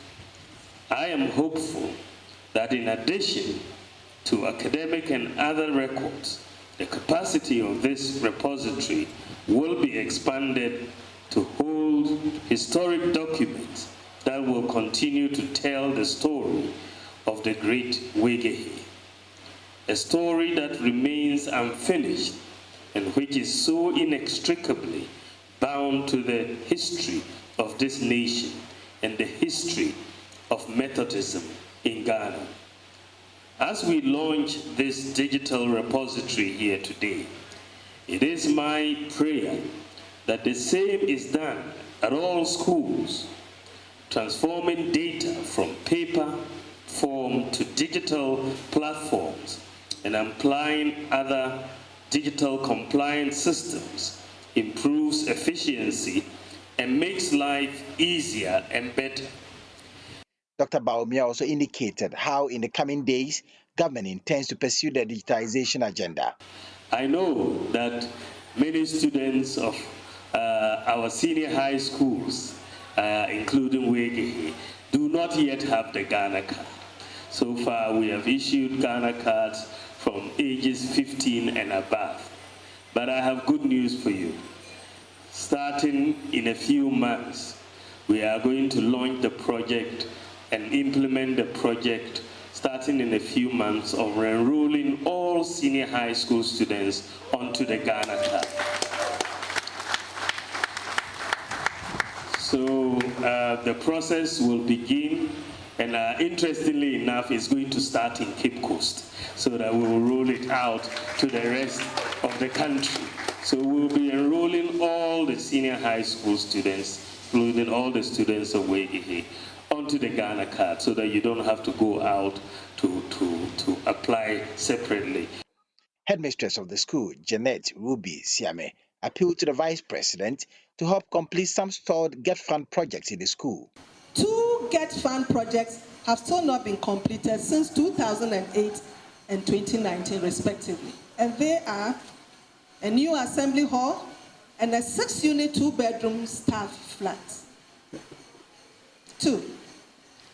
I am hopeful that in addition to academic and other records, the capacity of this repository will be expanded to hold historic documents that will continue to tell the story of the great Wegehe, a story that remains unfinished and which is so inextricably bound to the history of this nation and the history of Methodism in Ghana. As we launch this digital repository here today, it is my prayer that the same is done at all schools, transforming data from paper form to digital platforms and applying other digital compliance systems improves efficiency and makes life easier and better. Dr. Bawumia also indicated how in the coming days, government intends to pursue the digitization agenda. I know that many students of our senior high schools, including Wegehe, do not yet have the Ghana card. So far, we have issued Ghana cards from ages 15 and above. But I have good news for you. Starting in a few months, we are going to launch the project and implement the project starting in a few months of enrolling all senior high school students onto the Ghana card. So the process will begin, and interestingly enough, it's going to start in Cape Coast so that we will roll it out to the rest of the country. So we'll be enrolling all the senior high school students, including all the students of Wegehe, onto the Ghana card so that you don't have to go out to apply separately. Headmistress of the school, Jeanette Ruby Siame, appealed to the Vice President to help complete some stalled Get Fund projects in the school. 2 Get Fund projects have still not been completed since 2008 and 2019 respectively. And they are a new assembly hall and a 6-unit 2-bedroom staff flat. 2,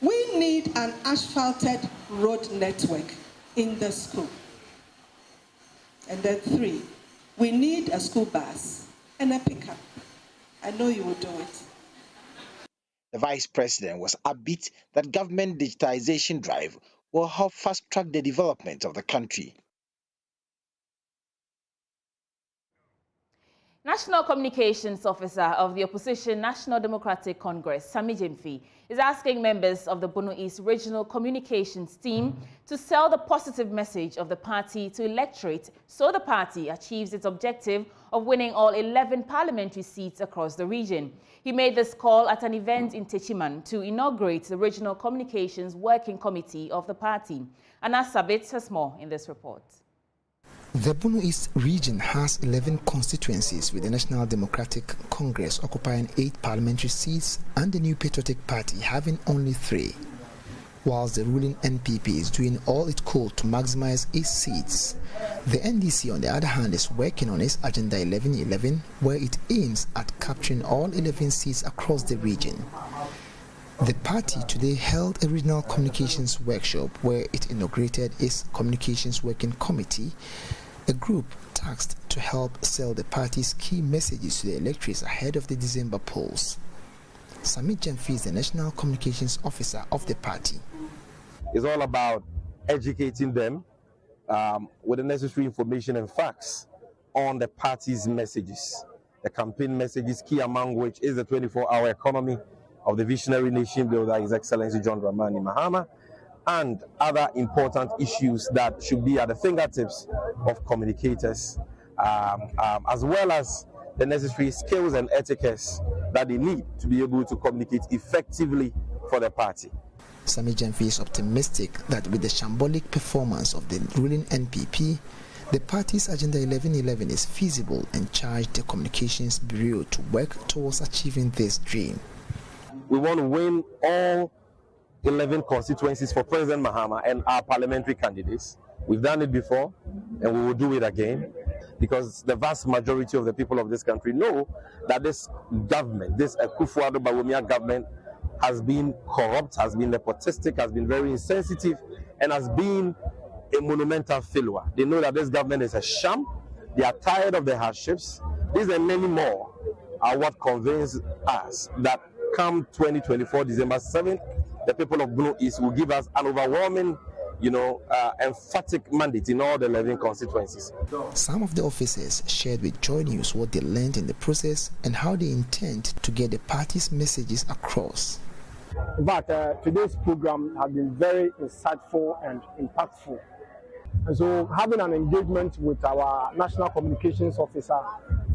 we need an asphalted road network in the school. And then 3, we need a school bus and a pickup. I know you will do it. The Vice President was upbeat that government digitization drive will help fast-track the development of the country. National Communications Officer of the Opposition National Democratic Congress, Sami Jemfi, is asking members of the Bono East Regional Communications team to sell the positive message of the party to electorate so the party achieves its objective of winning all 11 parliamentary seats across the region. He made this call at an event in Techiman to inaugurate the Regional Communications Working Committee of the party. Anna Sabit has more in this report. The Bono East region has 11 constituencies, with the National Democratic Congress occupying 8 parliamentary seats and the New Patriotic Party having only 3. whilst the ruling NPP is doing all it could to maximize its seats. The NDC, on the other hand, is working on its Agenda 1111, where it aims at capturing all 11 seats across the region. The party today held a regional communications workshop where it inaugurated its Communications Working Committee, a group tasked to help sell the party's key messages to the electorates ahead of the December polls. Samit Jamfi is the National Communications Officer of the party. It's all about educating them with the necessary information and facts on the party's messages, the campaign messages, key among which is the 24-hour economy of the visionary nation builder, His Excellency John Dramani Mahama, and other important issues that should be at the fingertips of communicators, as well as the necessary skills and etiquettes that they need to be able to communicate effectively for the party. Sami Jamfi is optimistic that with the shambolic performance of the ruling NPP, the party's Agenda 1111 is feasible and charged the Communications Bureau to work towards achieving this dream. We want to win all 11 constituencies for President Mahama and our parliamentary candidates. We've done it before and we will do it again, because the vast majority of the people of this country know that this government, this Akufo-Addo Bawumia government, has been corrupt, has been nepotistic, has been very insensitive, and has been a monumental failure. They know that this government is a sham. They are tired of the hardships. These and many more are what convince us that come 2024, December 7th, the people of Blue East will give us an overwhelming, emphatic mandate in all the 11 constituencies. Some of the officers shared with JoyNews what they learned in the process and how they intend to get the party's messages across. But today's program has been very insightful and impactful. And so having an engagement with our National Communications Officer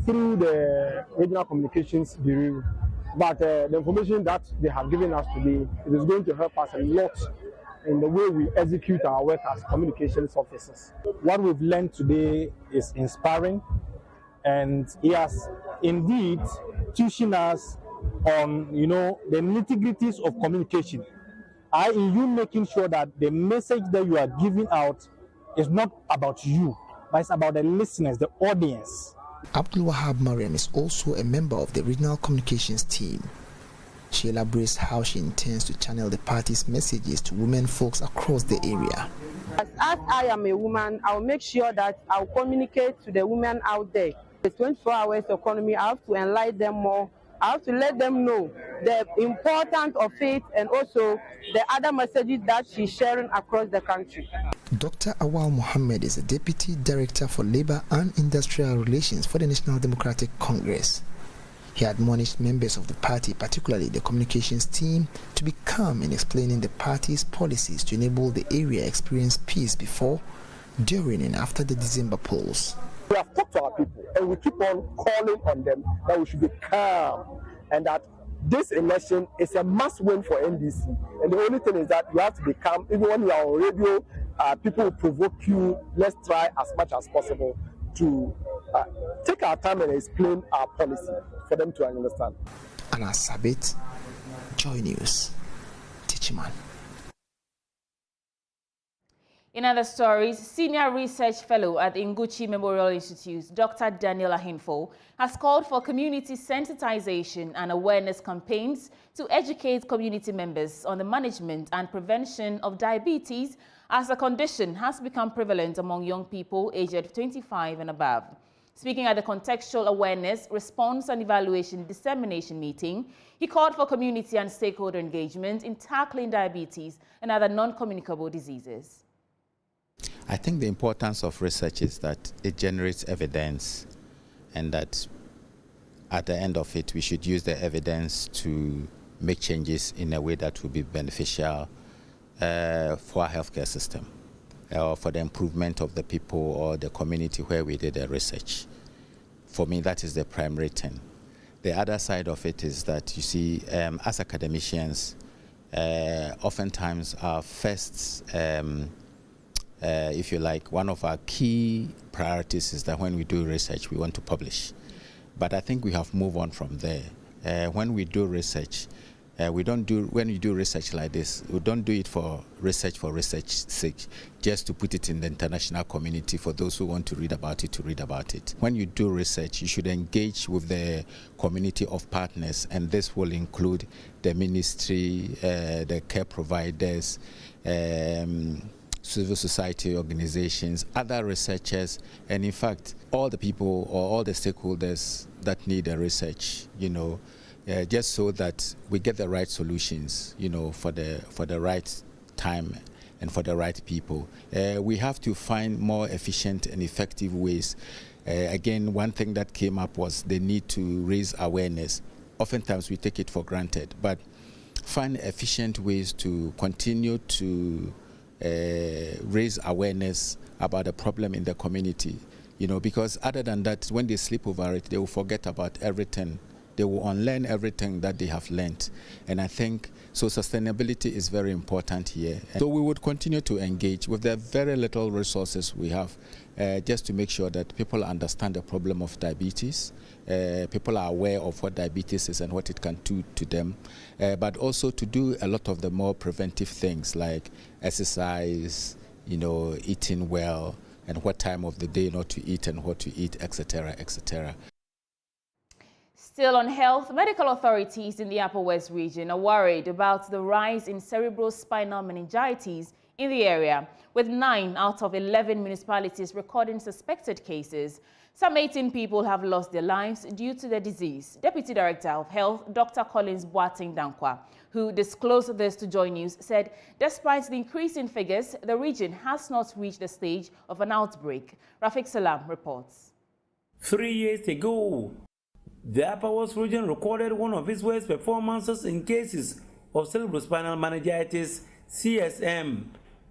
through the Regional Communications Bureau, but the information that they have given us today, it is going to help us a lot in the way we execute our work as communications officers. What we've learned today is inspiring, and he has indeed teaching us on, the nitty-gritties of communication. In you making sure that the message that you are giving out is not about you, but it's about the listeners, the audience. Abdul Wahab Mariam is also a member of the regional communications team. She elaborates how she intends to channel the party's messages to women folks across the area. As I am a woman, I'll make sure that I'll communicate to the women out there. The 24 hours economy, I have to enlighten them more. I have to let them know the importance of it and also the other messages that she's sharing across the country. Dr. Awal Mohammed is the Deputy Director for Labour and Industrial Relations for the National Democratic Congress. He admonished members of the party, particularly the communications team, to be calm in explaining the party's policies to enable the area experience peace before, during and after the December polls. We have talked to our people and we keep on calling on them that we should be calm and that this election is a must win for NDC. And the only thing is that you have to be calm. Even when you are on radio, people will provoke you. Let's try as much as possible to take our time and explain our policy for them to understand. Anna Sabit, JoyNews, Tichiman. In other stories, Senior Research Fellow at Nguchi Memorial Institute, Dr. Daniel Ahinfo, has called for community sensitization and awareness campaigns to educate community members on the management and prevention of diabetes, as the condition has become prevalent among young people aged 25 and above. Speaking at the Contextual Awareness, Response and Evaluation Dissemination meeting, he called for community and stakeholder engagement in tackling diabetes and other non-communicable diseases. I think the importance of research is that it generates evidence, and that at the end of it, we should use the evidence to make changes in a way that will be beneficial for our healthcare system, or for the improvement of the people or the community where we did the research. For me, that is the primary thing. The other side of it is that, you see, as academicians, oftentimes our first if you like, one of our key priorities is that when we do research, we want to publish. But I think we have moved on from there. When we do research, We don't do, when you do research like this, we don't do it for research sake, just to put it in the international community for those who want to read about it, to read about it. When you do research, you should engage with the community of partners, and this will include the ministry, the care providers, civil society organizations, other researchers, and in fact, all the people or all the stakeholders that need the research, just so that we get the right solutions, for the right time and for the right people. We have to find more efficient and effective ways. Again, one thing that came up was the need to raise awareness. Oftentimes we take it for granted, but find efficient ways to continue to raise awareness about the problem in the community, because other than that, when they sleep over it, they will forget about everything. They will unlearn everything that they have learned. And I think, so sustainability is very important here. So we would continue to engage with the very little resources we have, just to make sure that people understand the problem of diabetes, people are aware of what diabetes is and what it can do to them, but also to do a lot of the more preventive things like exercise, eating well, and what time of the day not to eat and what to eat, etc., etc. Still on health, medical authorities in the Upper West region are worried about the rise in cerebrospinal meningitis in the area, with 9 out of 11 municipalities recording suspected cases. Some 18 people have lost their lives due to the disease. Deputy Director of Health, Dr. Collins Boateng Dankwa, who disclosed this to JoyNews, said despite the increase in figures, the region has not reached the stage of an outbreak. Rafiq Salam reports. 3 years ago, the Upper West region recorded one of its worst performances in cases of cerebrospinal meningitis, CSM.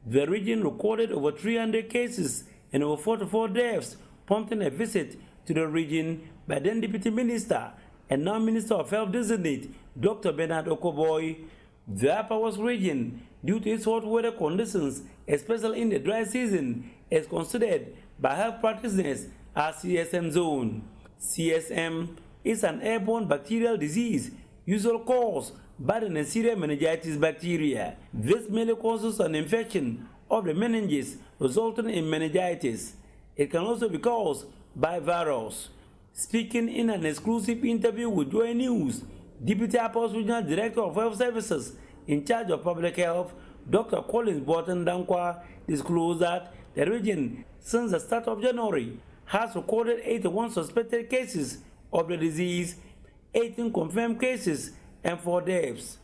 The region recorded over 300 cases and over 44 deaths, prompting a visit to the region by then Deputy Minister and now Minister of Health designate, Dr. Bernard Okoboy. The Upper West region, due to its hot weather conditions, especially in the dry season, is considered by health practitioners as CSM zone. CSM is an airborne bacterial disease, usually caused by the Neisseria meningitis bacteria. This mainly causes an infection of the meninges, resulting in meningitis. It can also be caused by virus. Speaking in an exclusive interview with JoyNews, Deputy Upper West Regional Director of Health Services in charge of public health, Dr. Collins Boateng Dankwa, disclosed that the region, since the start of January, has recorded 81 suspected cases of the disease, 18 confirmed cases, and 4 deaths.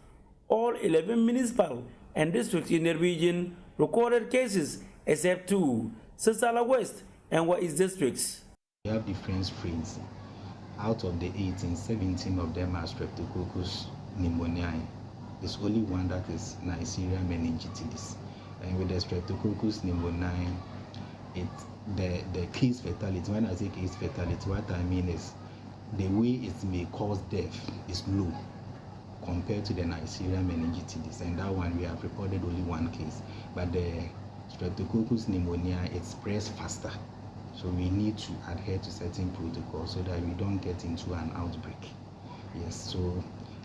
All 11 municipal and districts in the region recorded cases except 2, Sisala West and West districts. We have different strains. Out of the 18, 17 of them are Streptococcus pneumoniae. There's only one that is Neisseria meningitis. And with the Streptococcus pneumoniae, the case fatality, when I say case fatality, what I mean is the way it may cause death is low compared to the Neisseria meningitis, and that one we have reported only 1 case. But the Streptococcus pneumoniae, it spreads faster, so we need to adhere to certain protocols so that we don't get into an outbreak. Yes, so,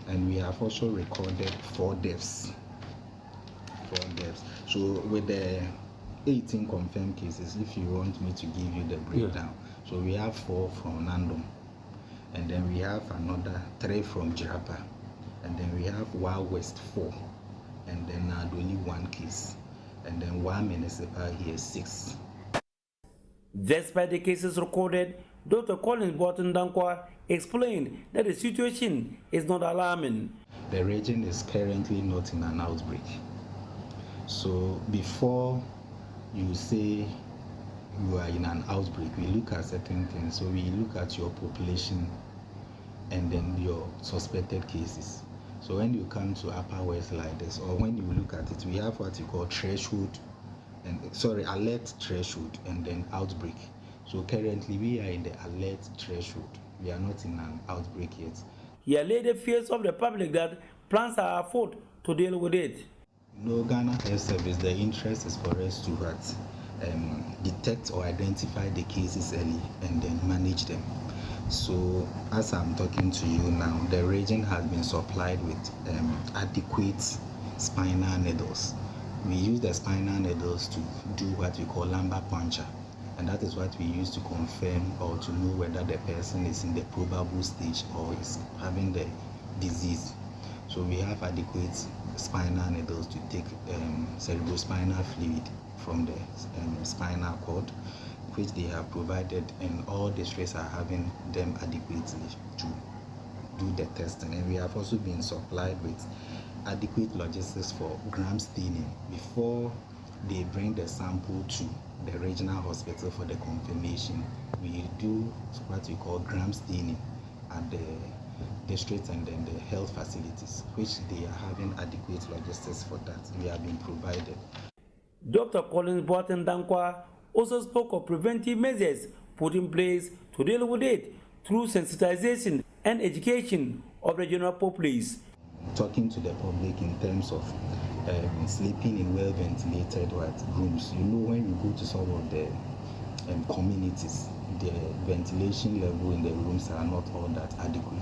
and we have also recorded 4 deaths. 4 deaths. So with the 18 confirmed cases, if you want me to give you the breakdown, so we have 4 from Nandom, and then we have another 3 from Jirapa, and then we have Wild West 4, and then only 1 case, and then 1 municipal here 6. Despite the cases recorded, Dr. Collins Boateng Dankwa explained that the situation is not alarming. The region is currently not in an outbreak. So before you say you are in an outbreak, we look at certain things. So we look at your population and then your suspected cases. So when you come to Upper West like this, or when you look at it, we have what you call threshold, alert threshold, and then outbreak. So currently we are in the alert threshold. We are not in an outbreak yet. He allayed the fears of the public that plans are afoot to deal with it. No, Ghana Health Service, the interest is for us to detect or identify the cases early and then manage them. So as I'm talking to you now, the region has been supplied with adequate spinal needles. We use the spinal needles to do what we call lumbar puncture, and that is what we use to confirm or to know whether the person is in the probable stage or is having the disease. So we have adequate spinal needles to take cerebrospinal fluid from the spinal cord, which they have provided, and all districts are having them adequately to do the testing. And we have also been supplied with adequate logistics for gram staining before they bring the sample to the regional hospital for the confirmation. We do what we call gram staining at the district and then the health facilities, which they are having adequate logistics for that. We have been provided. Dr. Collins Boateng Dankwa also spoke of preventive measures put in place to deal with it through sensitization and education of the general populace. Talking to the public in terms of sleeping in well-ventilated rooms. You know, when you go to some of the communities, the ventilation level in the rooms are not all that adequate.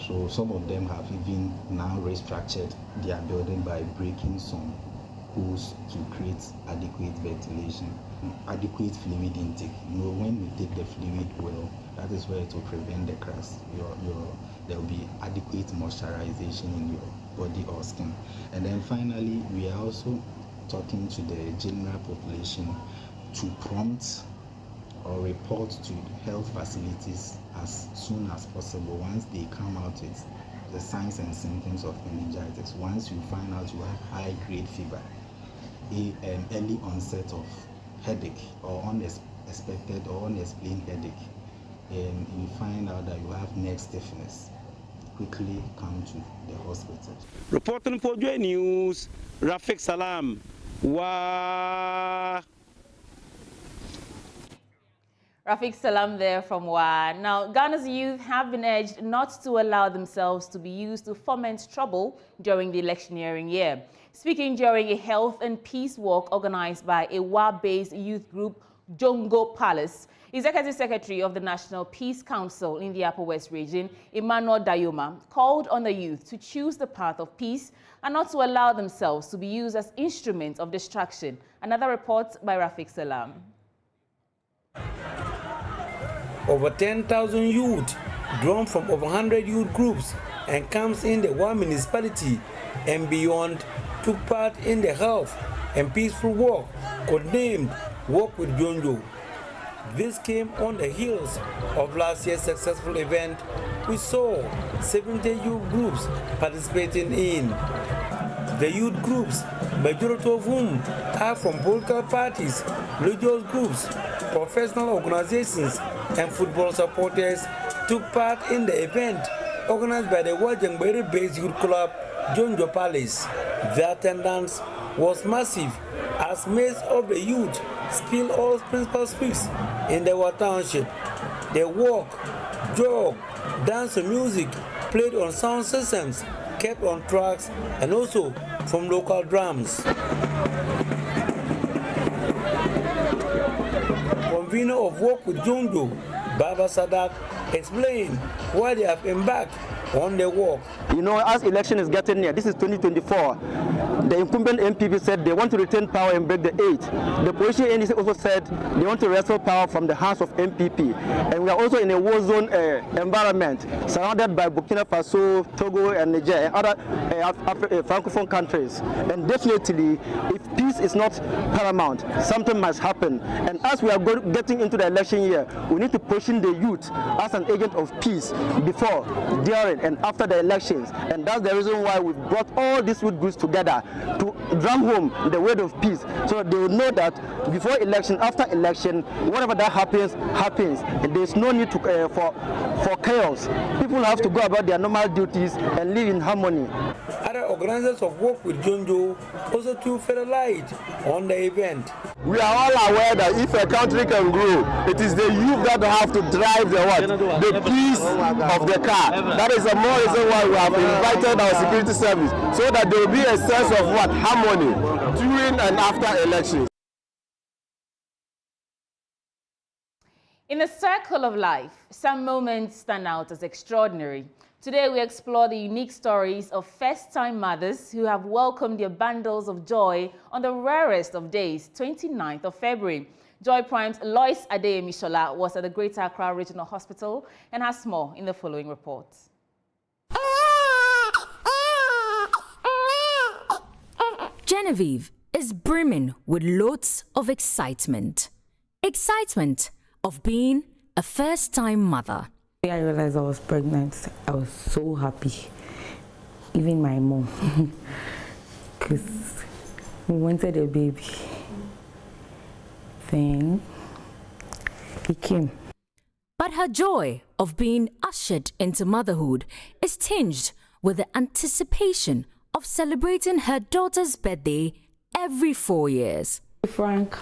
So some of them have even now restructured their building by breaking some holes to create adequate ventilation, adequate fluid intake. You know, when you take the fluid well, that is where it will prevent the cracks. There will be adequate moisturization in your body or skin. And then finally, we are also talking to the general population to prompt or report to health facilities as soon as possible once they come out with the signs and symptoms of meningitis. Once you find out you have high-grade fever, an early onset of headache or unexpected or unexplained headache, and you find out that you have neck stiffness, quickly come to the hospital. Reporting for JoyNews, Rafiq Salam. Rafiq Salam there from Wa. Now, Ghana's youth have been urged not to allow themselves to be used to foment trouble during the electioneering year. Speaking during a health and peace walk organized by a Wa-based youth group, Jongo Palace, Executive Secretary of the National Peace Council in the Upper West region, Emmanuel Dayoma, called on the youth to choose the path of peace and not to allow themselves to be used as instruments of distraction. Another report by Rafiq Salam. Over 10,000 youth, drawn from over 100 youth groups and camps in the Wa municipality and beyond, took part in the health and peaceful walk codenamed Walk with Jonjo. This came on the heels of last year's successful event, which saw 70 youth groups participating in. The youth groups, majority of whom are from political parties, religious groups, professional organizations, and football supporters, took part in the event organized by the Wajangberi-based youth club, Jonjo Palace. The attendance was massive as most of the youth spilled all principal streets in the Wa township. They walk, jog, dance and music played on sound systems, kept on tracks, and also from local drums. Convener of Walk with Jonjo, Baba Sadat, explained why they have embarked on the walk. You know, as election is getting near, this is 2024, the incumbent MPP said they want to retain power and break the 8. The opposition NDC also said they want to wrestle power from the hands of MPP. And we are also in a war zone environment, surrounded by Burkina Faso, Togo, and Niger, and other Francophone countries. And definitely, if peace is not paramount, something must happen. And as we are getting into the election year, we need to position the youth as an agent of peace before, during, and after the elections. And that's the reason why we brought all these youth groups together to drum home the word of peace, so they will know that before election, after election, whatever that happens, happens. And there's no need to, for chaos. People have to go about their normal duties and live in harmony. Other organizers of Walk with Jonjo also too fed a light on the event. We are all aware that if a country can grow, it is the youth that have to drive the peace of the car. That is the more reason why we have invited our security service, so that there will be a sense of harmony during and after elections. In the circle of life, some moments stand out as extraordinary. Today, we explore the unique stories of first-time mothers who have welcomed their bundles of joy on the rarest of days, 29th of February. Joy Prime's Lois Adeyemi-Shola was at the Greater Accra Regional Hospital and has more in the following report. Genevieve is brimming with loads of excitement. Excitement of being a first-time mother. When I realized I was pregnant, I was so happy. Even my mom, because we wanted a baby. Then he came. But her joy of being ushered into motherhood is tinged with the anticipation of celebrating her daughter's birthday every 4 years. Frank,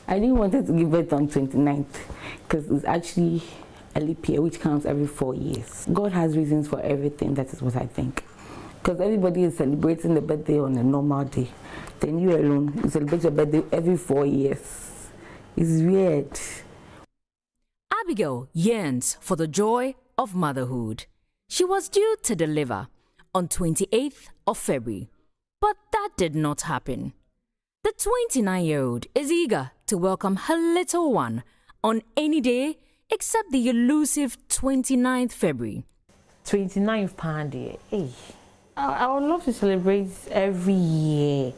I didn't want her to give birth on 29th because it's actually a leap year which comes every 4 years. God has reasons for everything, that is what I think. Because everybody is celebrating the birthday on a normal day. Then you alone, you celebrate your birthday every 4 years. It's weird. Abigail yearns for the joy of motherhood. She was due to deliver on 28th of February, but that did not happen. The 29-year-old is eager to welcome her little one on any day except the elusive 29th February. 29th Pandy. Hey, I would love to celebrate every year,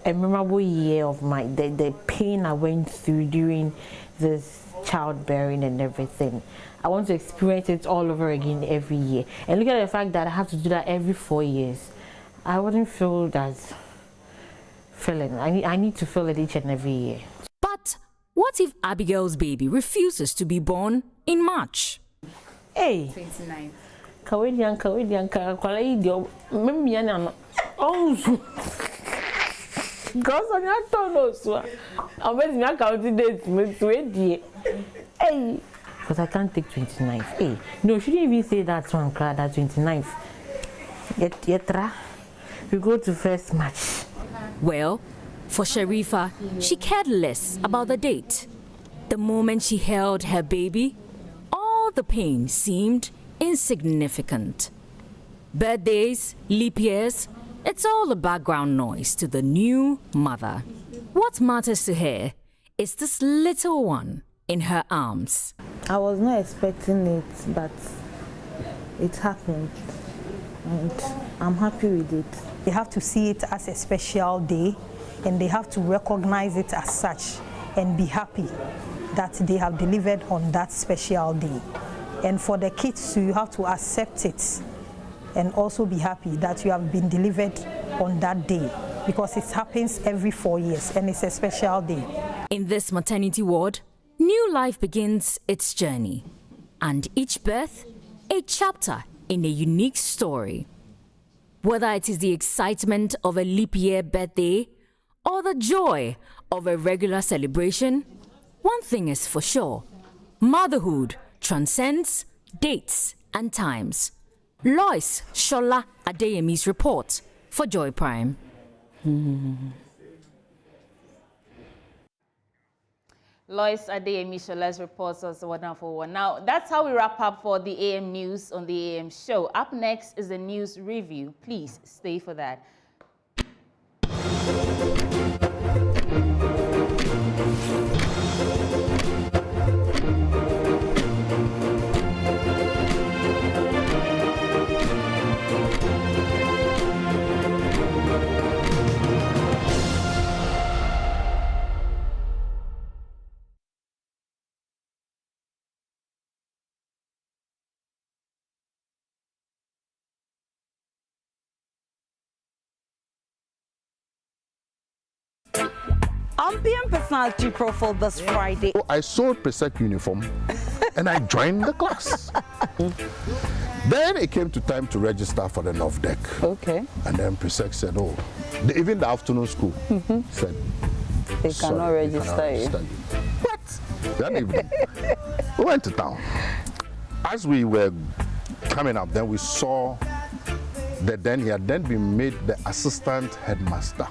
a memorable year of the pain I went through during this childbearing and everything. I want to experience it all over again every year. And look at the fact that I have to do that every 4 years. I wouldn't feel that feeling. I need to feel it each and every year. But what if Abigail's baby refuses to be born in March? Hey! 29. Because I'm not told I'm not counting days. Hey! Because I can't take 29th. Hey! No, she didn't even say that one, that 29th. Yetra, we go to first match. Well, for Sharifa, she cared less about the date. The moment she held her baby, all the pain seemed insignificant. Birthdays, leap years, it's all a background noise to the new mother. What matters to her is this little one in her arms. I was not expecting it, but it happened. And I'm happy with it. They have to see it as a special day, and they have to recognize it as such and be happy that they have delivered on that special day. And for the kids too, you have to accept it and also be happy that you have been delivered on that day, because it happens every 4 years and it's a special day. In this maternity ward, new life begins its journey, and each birth, a chapter in a unique story. Whether it is the excitement of a leap year birthday or the joy of a regular celebration, one thing is for sure: motherhood transcends dates and times. Lois Shola Adeyemi's report for Joy Prime. Lois Adeyemi-Shola's report was a wonderful one. Now, that's how we wrap up for the AM News on the AM Show. Up next is the news review. Please stay for that. I'm personality profile this Friday. I sold Presec uniform and I joined the class. Then it came to time to register for the North Deck. Okay. And then Presec said, oh, even the afternoon school said, they cannot register you. What? That evening, we went to town. As we were coming up, then we saw that then he had then been made the assistant headmaster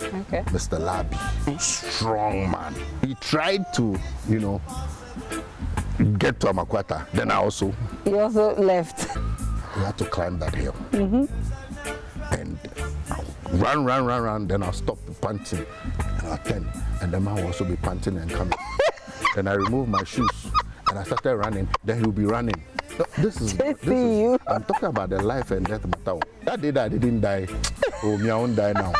Okay. Mr. Labi, strong man. He tried to, get to Amakwata. Then He also left. We had to climb that hill. And run. Then I'll stop panting. And I'll turn. And the man will also be panting and coming. Then I remove my shoes and I started running. Then he'll be running. This is I'm talking about the life and death matter. That day that I didn't die, oh, me I won't die now.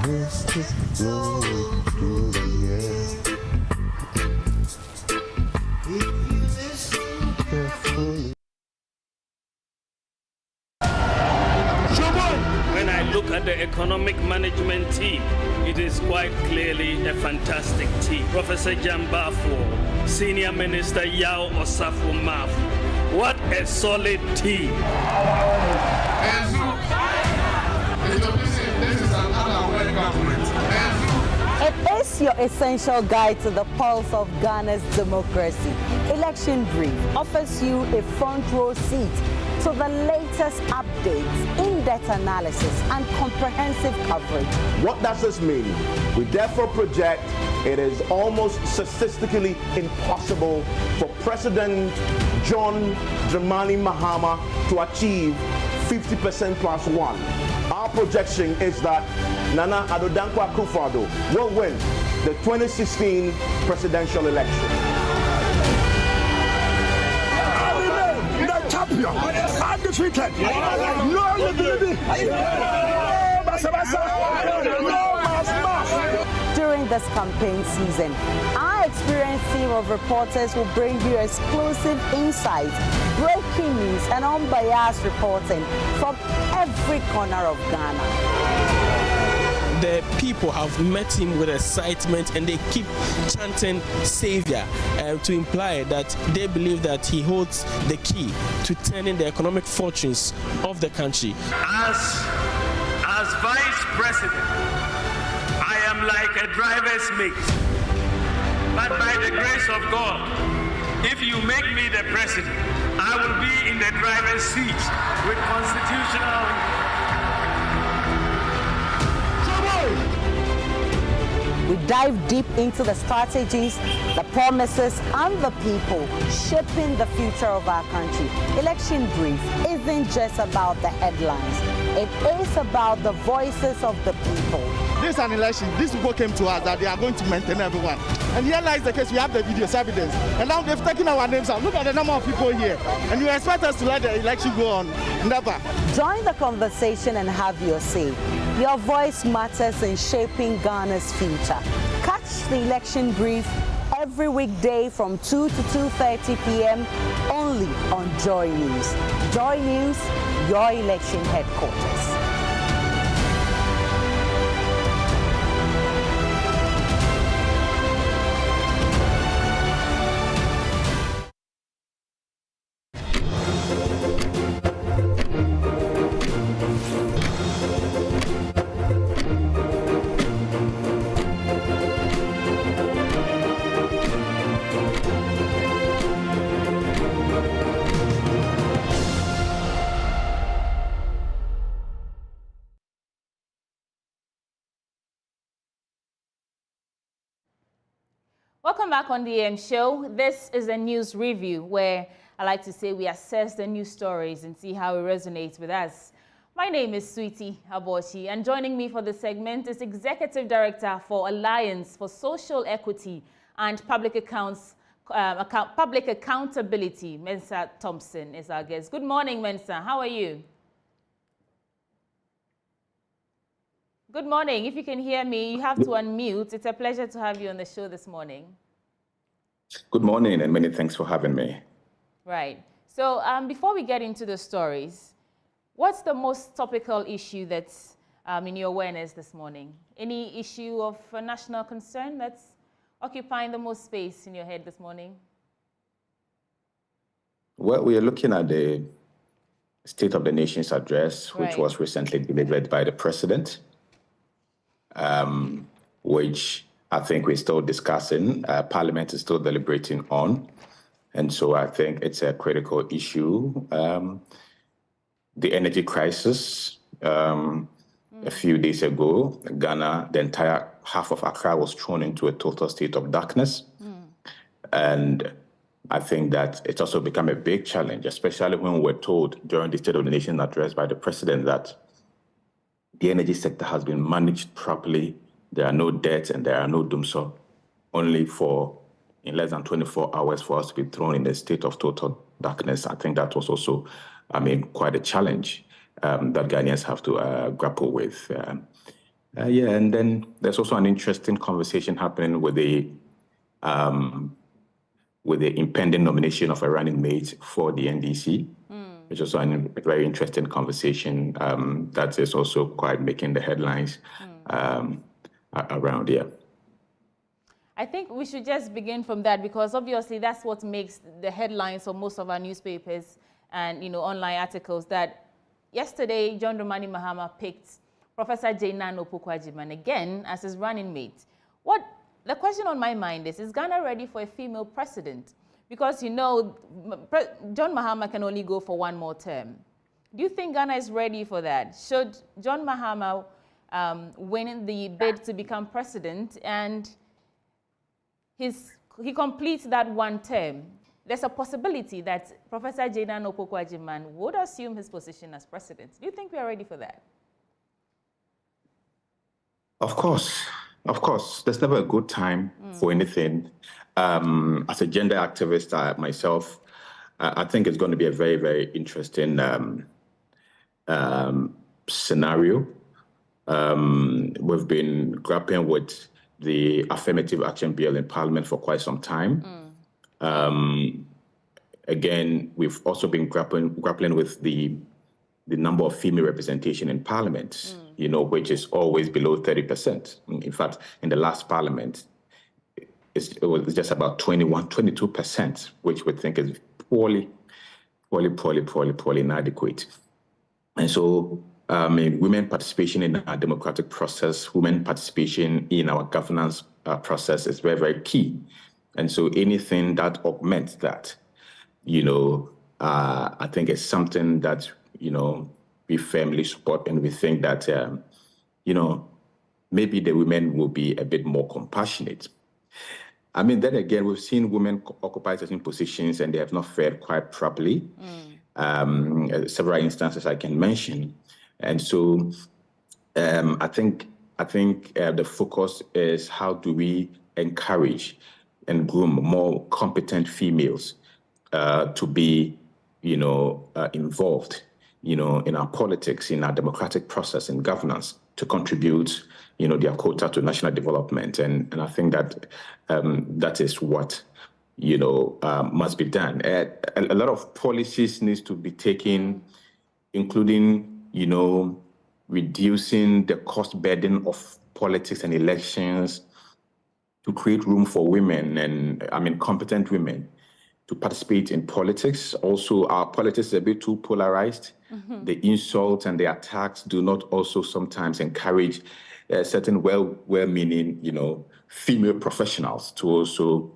This is flowing through the air. When I look at the economic management team, it is quite clearly a fantastic team. Professor Jambafo, Senior Minister Yao Osafo Maf. What a solid team. This is an unaware government. It is your essential guide to the pulse of Ghana's democracy. Election Brief offers you a front row seat to the latest updates, in-depth analysis, and comprehensive coverage. What does this mean? We therefore project it is almost statistically impossible for President John Dramani Mahama to achieve 50% plus one. Our projection is that Nana Addo Dankwa Akufo-Addo will win the 2016 presidential election. The champion, undefeated. During this campaign season, our experienced team of reporters will bring you exclusive insights, breaking news, and unbiased reporting from every corner of Ghana. The people have met him with excitement and they keep chanting Savior to imply that they believe that he holds the key to turning the economic fortunes of the country. As Vice President, I am like a driver's mate. But by the grace of God, if you make me the president, I will be in the driver's seat with constitutional. We dive deep into the strategies, the promises, and the people shaping the future of our country. Election Brief isn't just about the headlines. It is about the voices of the people. This is an election. These people came to us that they are going to maintain everyone. And here lies the case. We have the videos, evidence. And now they've taken our names out. Look at the number of people here. And you expect us to let the election go on. Never. Join the conversation and have your say. Your voice matters in shaping Ghana's future. Catch the Election Brief every weekday from 2 to 2:30 p.m. only on Joy News. Joy News, your election headquarters. Welcome back on the AM show. This is a news review where I like to say we assess the news stories and see how it resonates with us. My name is Sweetie Aboshi, and joining me for this segment is Executive Director for Alliance for Social Equity and Public Accounts, Public Accountability, Mensa Thompson is our guest. Good morning, Mensa. How are you? Good morning. If you can hear me, you have to unmute. It's a pleasure to have you on the show this morning. Good morning, and many thanks for having me. Right. So before we get into the stories, what's the most topical issue that's in your awareness this morning? Any issue of national concern that's occupying the most space in your head this morning? Well, we are looking at the State of the Nation's address, which was recently delivered by the President. Which I think we're still discussing. Parliament is still deliberating on. And so I think it's a critical issue. The energy crisis, a few days ago. Ghana, the entire half of Accra was thrown into a total state of darkness. And I think that it's also become a big challenge, especially when we're told during the State of the Nation address by the president that the energy sector has been managed properly. There are no debts and there are no doomsor, only for in less than 24 hours for us to be thrown in a state of total darkness. I think that was also, quite a challenge that Ghanaians have to grapple with. And then there's also an interesting conversation happening with the impending nomination of a running mate for the NDC, which is also a very interesting conversation that is also quite making the headlines around here. I think we should just begin from that, because obviously that's what makes the headlines of most of our newspapers and online articles. That yesterday John Dramani Mahama picked Professor J.N. Opoku-Agyeman again as his running mate. The question on my mind is Ghana ready for a female president? Because John Mahama can only go for one more term. Do you think Ghana is ready for that? Should John Mahama win the bid to become president and he completes that one term, there's a possibility that Professor J.N. Opoku-Agyeman would assume his position as president. Do you think we are ready for that? Of course. There's never a good time for anything. As a gender activist myself, I think it's going to be a very, very interesting scenario. We've been grappling with the affirmative action bill in Parliament for quite some time. Again, we've also been grappling with the number of female representation in Parliament, which is always below 30%. In fact, in the last Parliament, it was just about 22%, which we think is poorly inadequate. And so, women participation in our democratic process, women participation in our governance process is very, very key. And so anything that augments that, I think is something that, we firmly support, and we think that, maybe the women will be a bit more compassionate. Then again, we've seen women occupy certain positions and they have not fared quite properly. Several instances I can mention. And so I think the focus is how do we encourage and groom more competent females to be, involved, in our politics, in our democratic process, in governance, to contribute, their quota to national development. And I think that that is what, must be done. A lot of policies needs to be taken, including, reducing the cost burden of politics and elections, to create room for women and, competent women to participate in politics. Also, our politics is a bit too polarized. The insults and the attacks do not also sometimes encourage certain well-meaning, female professionals to also,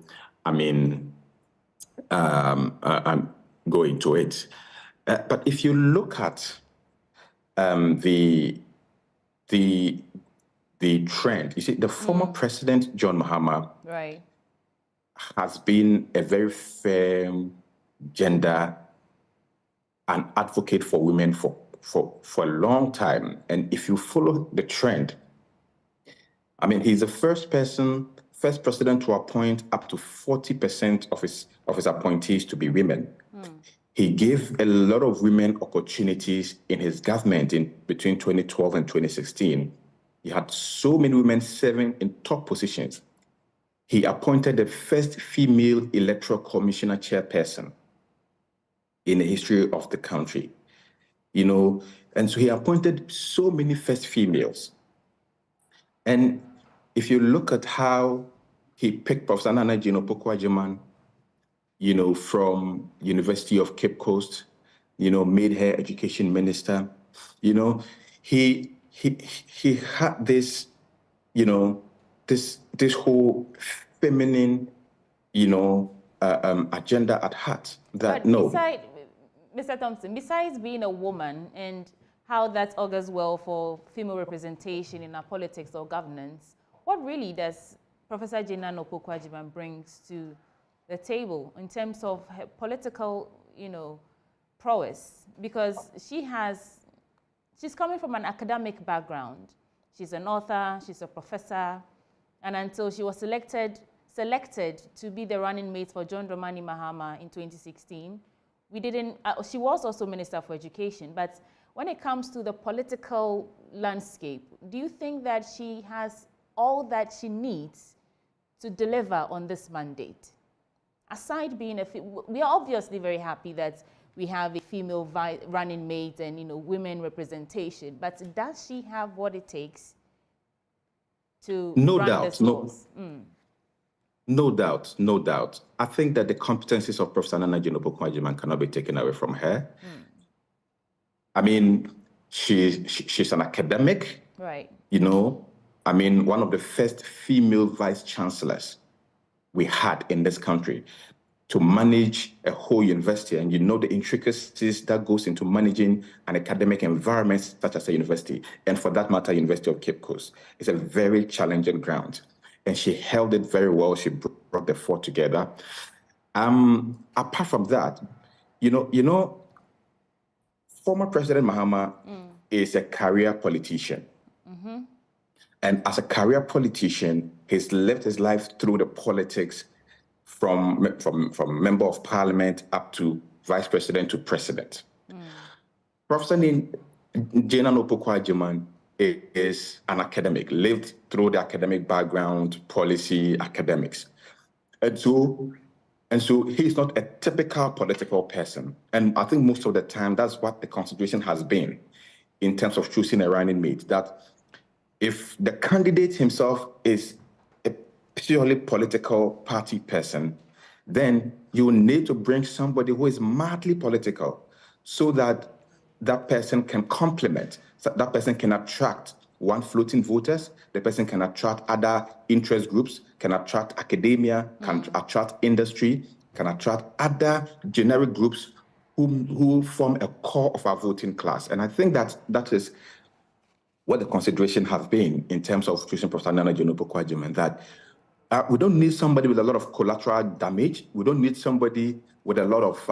go into it. But if you look at the trend, you see, the former president, John Mahama, has been a very firm gender and advocate for women for a long time. And if you follow the trend, he's the first president to appoint up to 40% of his appointees to be women. He gave a lot of women opportunities in his government between 2012 and 2016. He had so many women serving in top positions. He appointed the first female electoral commissioner chairperson in the history of the country, and so he appointed so many first females. And if you look at how he picked Professor Nana Jane Opoku-Agyeman, from University of Cape Coast, made her education minister, he had this, this whole feminine, agenda at heart. That but Mr. Thompson, besides being a woman and how that augurs well for female representation in our politics or governance, what really does Professor Jane Opoku-Agyeman brings to the table in terms of her political, prowess? Because she's coming from an academic background. She's an author, she's a professor, and until she was selected to be the running mate for John Dramani Mahama in 2016, she was also Minister for Education, but when it comes to the political landscape, do you think that she has all that she needs to deliver on this mandate? Aside being we are obviously very happy that we have a female running mate and women representation, but does she have what it takes to run this course? No doubt, no doubt. I think that the competencies of Professor Nana Jane Opoku-Agyeman cannot be taken away from her. I mean, she's an academic, right? I mean, one of the first female vice chancellors we had in this country to manage a whole university, and the intricacies that goes into managing an academic environment such as a university, and for that matter, University of Cape Coast. It's a very challenging ground, and she held it very well. She brought the four together. Apart from that, former President Mahama is a career politician. And as a career politician, he's lived his life through the politics from member of parliament up to vice president to president. Professor Jane Opoku-Agyeman is an academic, lived through the academic background, policy, academics. And so he's not a typical political person. And I think most of the time, that's what the consideration has been in terms of choosing a running mate, that if the candidate himself is a purely political party person, then you need to bring somebody who is madly political so that that person can complement, so that person can attract floating voters, the person can attract other interest groups, can attract academia, can attract industry, can attract other generic groups who form a core of our voting class. And I think that is what the consideration has been in terms of choosing Professor Nana Jane Opoku-Agyeman, that we don't need somebody with a lot of collateral damage. We don't need somebody with a lot of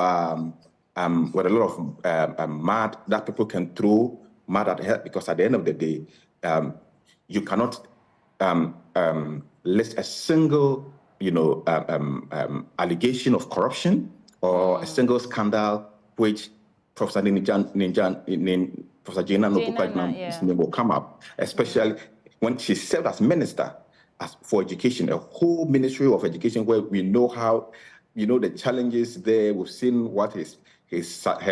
mud that people can throw mud at her, because at the end of the day, you cannot list a single, allegation of corruption or a single scandal which Professor Jane Opoku-Agyeman's name will come up, especially when she served as minister for education, a whole ministry of education where we know how, the challenges there. We've seen what her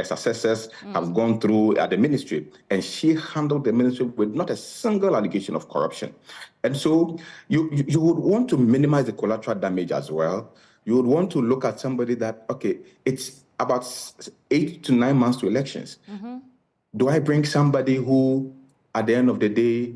successors have gone through at the ministry, and she handled the ministry with not a single allegation of corruption. And so you would want to minimize the collateral damage as well. You would want to look at somebody that, okay, it's about 8 to 9 months to elections. Do I bring somebody who, at the end of the day,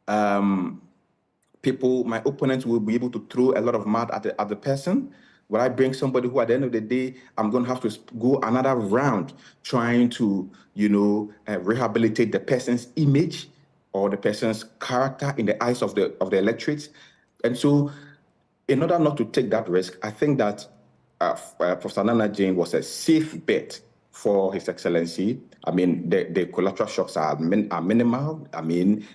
my opponents will be able to throw a lot of mud at the person? Will I bring somebody who, at the end of the day, I'm going to have to go another round trying to, rehabilitate the person's image or the person's character in the eyes of the electorate? And so, in order not to take that risk, I think that Professor Nana Jane was a safe bet for His Excellency. I mean, the collateral shocks are minimal. I mean,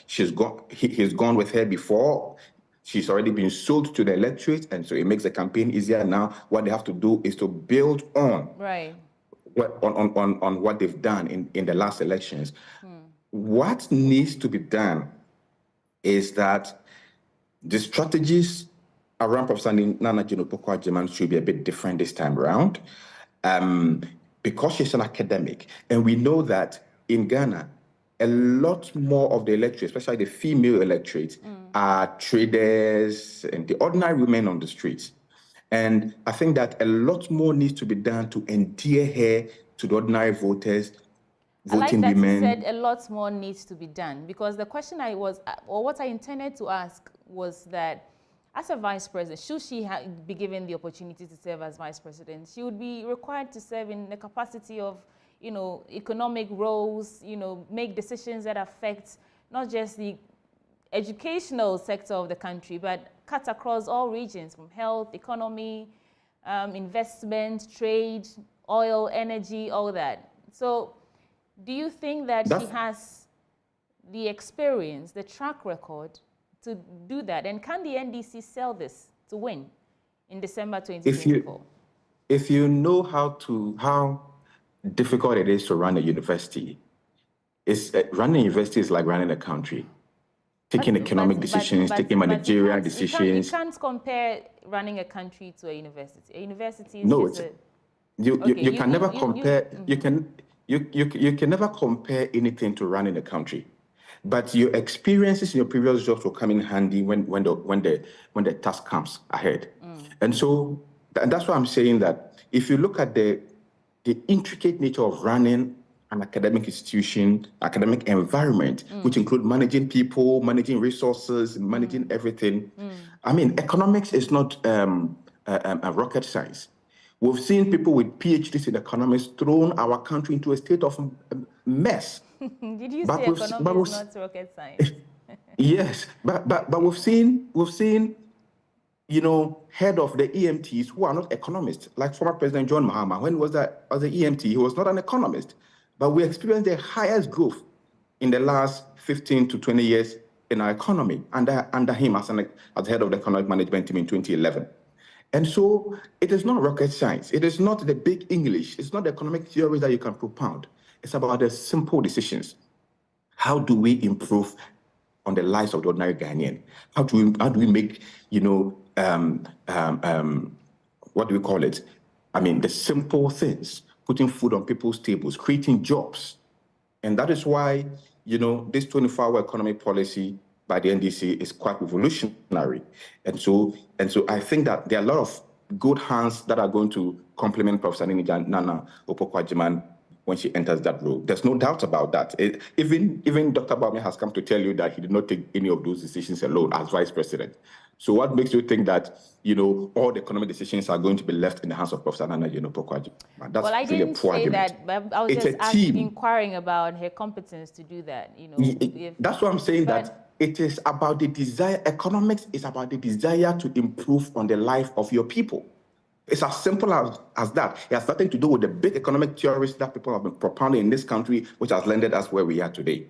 he's gone with her before. She's already been sold to the electorate, and so it makes the campaign easier. Now, what they have to do is to build on on what they've done in the last elections. What needs to be done is that the strategies around Professor Nana Jane Opoku-Agyeman should be a bit different this time around, because she's an academic, and we know that in Ghana, a lot more of the electorate, especially the female electorate, are traders and the ordinary women on the streets. And I think that a lot more needs to be done to endear her to the ordinary voters, voting women. I like that you said a lot more needs to be done, because the question what I intended to ask was that, as a vice president, should she be given the opportunity to serve as vice president, she would be required to serve in the capacity of you know, economic roles, you know, make decisions that affect not just the educational sector of the country, but cut across all regions, from health, economy, investment, trade, oil, energy, all that. So do you think that he has the experience, the track record to do that? And can the NDC sell this to win in December 2024? If you know how difficult it is to run a university, running a university is like running a country. Taking economic decisions, taking managerial decisions. You can't compare running a country to a university. A university is no, just you can never compare. You can never compare anything to running a country. But your experiences in your previous jobs will come in handy when the task comes ahead. And so that's why I'm saying that if you look at the intricate nature of running an academic institution, academic environment, which include managing people, managing resources, managing everything. I mean, economics is not a rocket science. We've seen people with PhDs in economics thrown our country into a state of mess. Did you say economics is not rocket science? Yes, but we've seen, you know, head of the EMTs who are not economists, like former President John Mahama. When was that as an EMT? He was not an economist. But we experienced the highest growth in the last 15 to 20 years in our economy under him as head of the economic management team in 2011. And so it is not rocket science. It is not the big English. It's not the economic theories that you can propound. It's about the simple decisions. How do we improve on the lives of the ordinary Ghanaian? How do we make, you know, what do we call it? I mean, the simple things. Putting food on people's tables, creating jobs. And that is why, you know, this 24-hour economic policy by the NDC is quite revolutionary. And so I think that there are a lot of good hands that are going to complement Professor Nana Opoku-Agyeman when she enters that role. There's no doubt about that. Even Dr. Bawumia has come to tell you that he did not take any of those decisions alone as vice president. So what makes you think that, you know, all the economic decisions are going to be left in the hands of Professor Nana Opoku-Agyeman? That's well, I really didn't a poor say argument. that, but I was just inquiring about her competence to do that. You know, that's why I'm saying that it is about the desire. Economics is about the desire to improve on the life of your people. It's as simple as that. It has nothing to do with the big economic theories that people have been propounding in this country, which has landed us where we are today.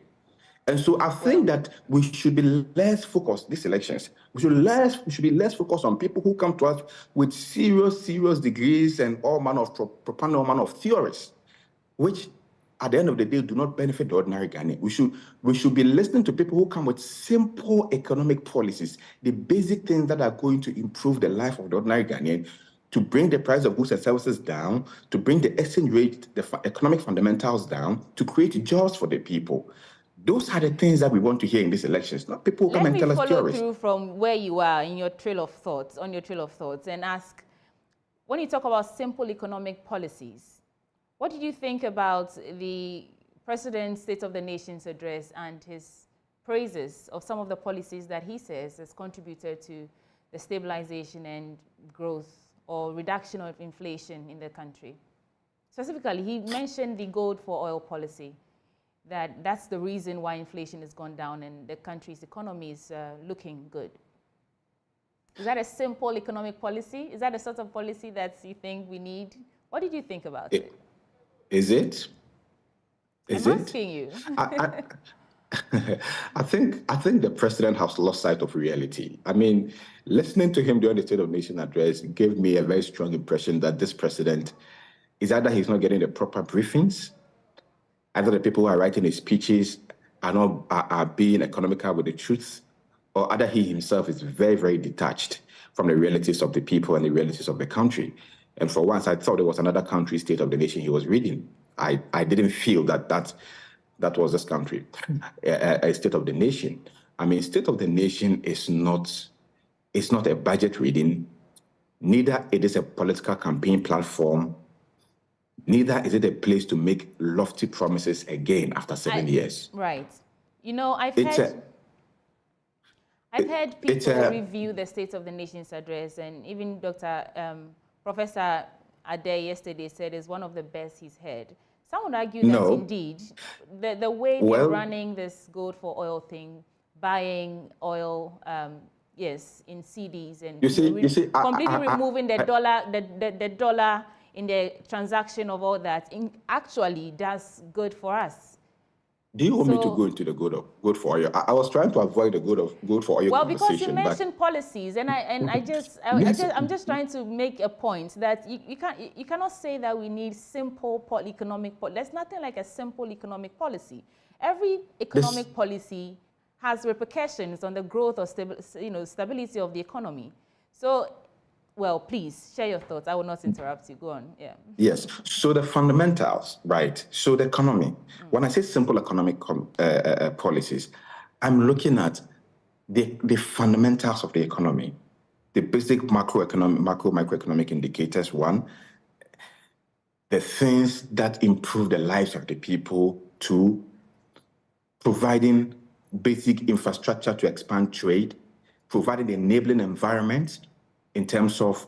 And so I think that we should be less focused, these elections, we should be less focused on people who come to us with serious degrees and all manner of propounding all manner of theories, which at the end of the day do not benefit the ordinary Ghanaian. We should be listening to people who come with simple economic policies, the basic things that are going to improve the life of the ordinary Ghanaian, to bring the price of goods and services down, to bring the exchange rate, the economic fundamentals down, to create jobs for the people. Those are the things that we want to hear in these elections, not people who come and tell us theories. Let me follow through from where you are in your trail of thoughts, and ask, when you talk about simple economic policies, what did you think about the President's State of the Nation's address and his praises of some of the policies that he says has contributed to the stabilization and growth or reduction of inflation in the country? Specifically, he mentioned the gold for oil policy, that's the reason why inflation has gone down and the country's economy is looking good. Is that a simple economic policy? Is that the sort of policy that you think we need? What did you think about it? Is it? I'm asking you. I think the president has lost sight of reality. I mean, listening to him during the State of the Nation address gave me a very strong impression that this president is either he's not getting the proper briefings, either the people who are writing his speeches are being economical with the truth, or either he himself is very, very detached from the realities of the people and the realities of the country. And for once, I thought it was another country's State of the Nation he was reading. I didn't feel that was this country, a State of the Nation. I mean, State of the Nation is not a budget reading, neither it is a political campaign platform, neither is it a place to make lofty promises again after 7 years. Right. You know, I've heard people review the State of the Nation's address, and even Professor Ade yesterday said it's one of the best he's heard Some would argue No. that indeed, the way they're running this gold for oil thing, buying oil, yes, in CDs and completely removing the dollar in the transaction of all that, actually that's good for us. Do you want me to go into the good for oil? I was trying to avoid the good for oil conversation. Well, because you mentioned policies, and I'm just trying to make a point that you cannot say that we need simple economic policy. There's nothing like a simple economic policy. Every economic policy has repercussions on the growth or stability of the economy. So, well, please share your thoughts. I will not interrupt you. Go on. Yeah. Yes. So the fundamentals, right? So the economy. When I say simple economic policies, I'm looking at the fundamentals of the economy, the basic microeconomic indicators. One, the things that improve the lives of the people. Two, providing basic infrastructure to expand trade, providing the enabling environment in terms of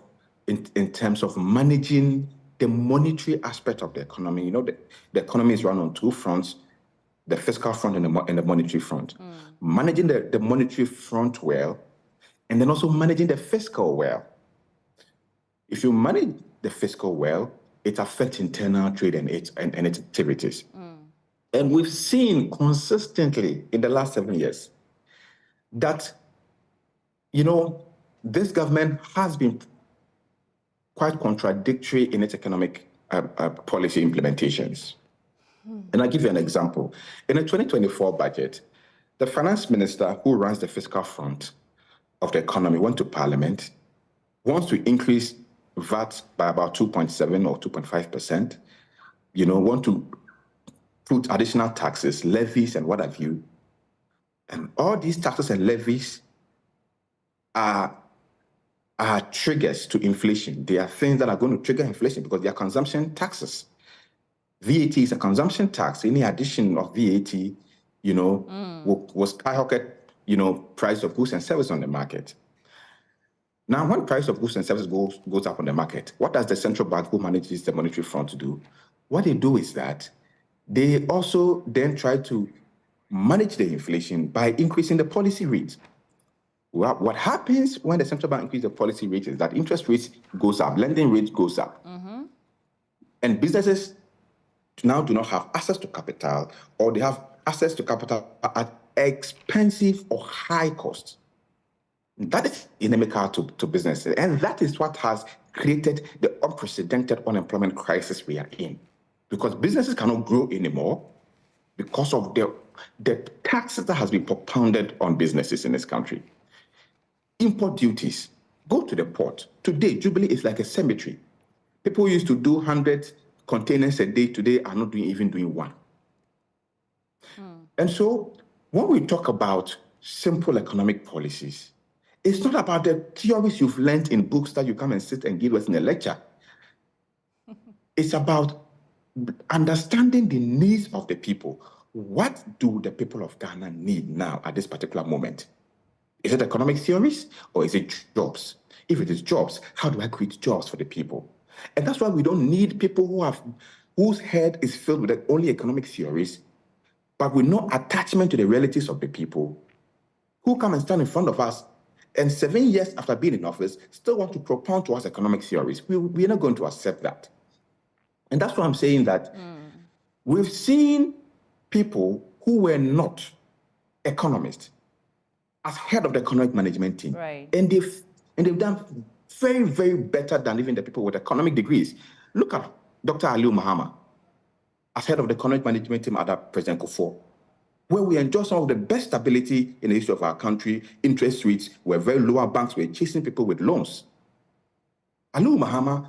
managing the monetary aspect of the economy. You know, the economy is run on two fronts, the fiscal front and the monetary front. Managing the monetary front well, and then also managing the fiscal well. If you manage the fiscal well, it affects internal trade and its activities. And we've seen consistently in the last 7 years that, you know, this government has been quite contradictory in its economic policy implementations. And I'll give you an example. In the 2024 budget, the finance minister who runs the fiscal front of the economy went to Parliament, wants to increase VAT by about 2.7 or 2.5%, you know, want to put additional taxes, levies, and what have you. And all these taxes and levies are triggers to inflation. They are things that are going to trigger inflation because they are consumption taxes. VAT is a consumption tax. Any addition of VAT, you know, will skyrocket, you know, price of goods and services on the market. Now, when price of goods and services goes up on the market, what does the central bank who manages the monetary front do? What they do is that they also then try to manage the inflation by increasing the policy rate. Well, what happens when the central bank increases the policy rate is that interest rates goes up, lending rates goes up. And businesses now do not have access to capital, or they have access to capital at expensive or high cost. That is inimical to businesses. And that is what has created the unprecedented unemployment crisis we are in. Because businesses cannot grow anymore because of the taxes that has been propounded on businesses in this country. Import duties. Go to the port. Today, Jubilee is like a cemetery. People used to do 100 containers a day. Today are not even doing one. And so when we talk about simple economic policies, it's not about the theories you've learned in books that you come and sit and give us in a lecture. It's about understanding the needs of the people. What do the people of Ghana need now at this particular moment? Is it economic theories or is it jobs? If it is jobs, how do I create jobs for the people? And that's why we don't need people whose head is filled with only economic theories, but with no attachment to the realities of the people, who come and stand in front of us and 7 years after being in office still want to propound to us economic theories. We are not going to accept that. And that's why I'm saying that we've seen people who were not economists as head of the economic management team. Right. And they've done very, very better than even the people with economic degrees. Look at Dr. Aliu Mahama as head of the economic management team under President Kufuor, where we enjoy some of the best stability in the history of our country. Interest rates were very low. Our banks were chasing people with loans. Aliu Mahama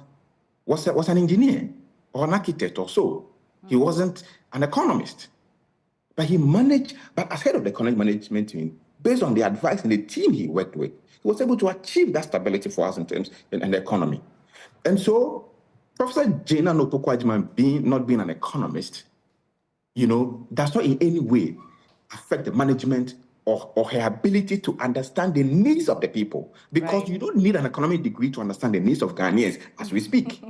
was an engineer or an architect or so. He wasn't an economist. But he managed, but as head of the economic management team, based on the advice and the team he worked with, he was able to achieve that stability for us in terms of the economy. And so, Professor Jana Nopoko-Agyemang not being an economist, you know, does not in any way affect the management or her ability to understand the needs of the people. Because you don't need an economic degree to understand the needs of Ghanaians as we speak.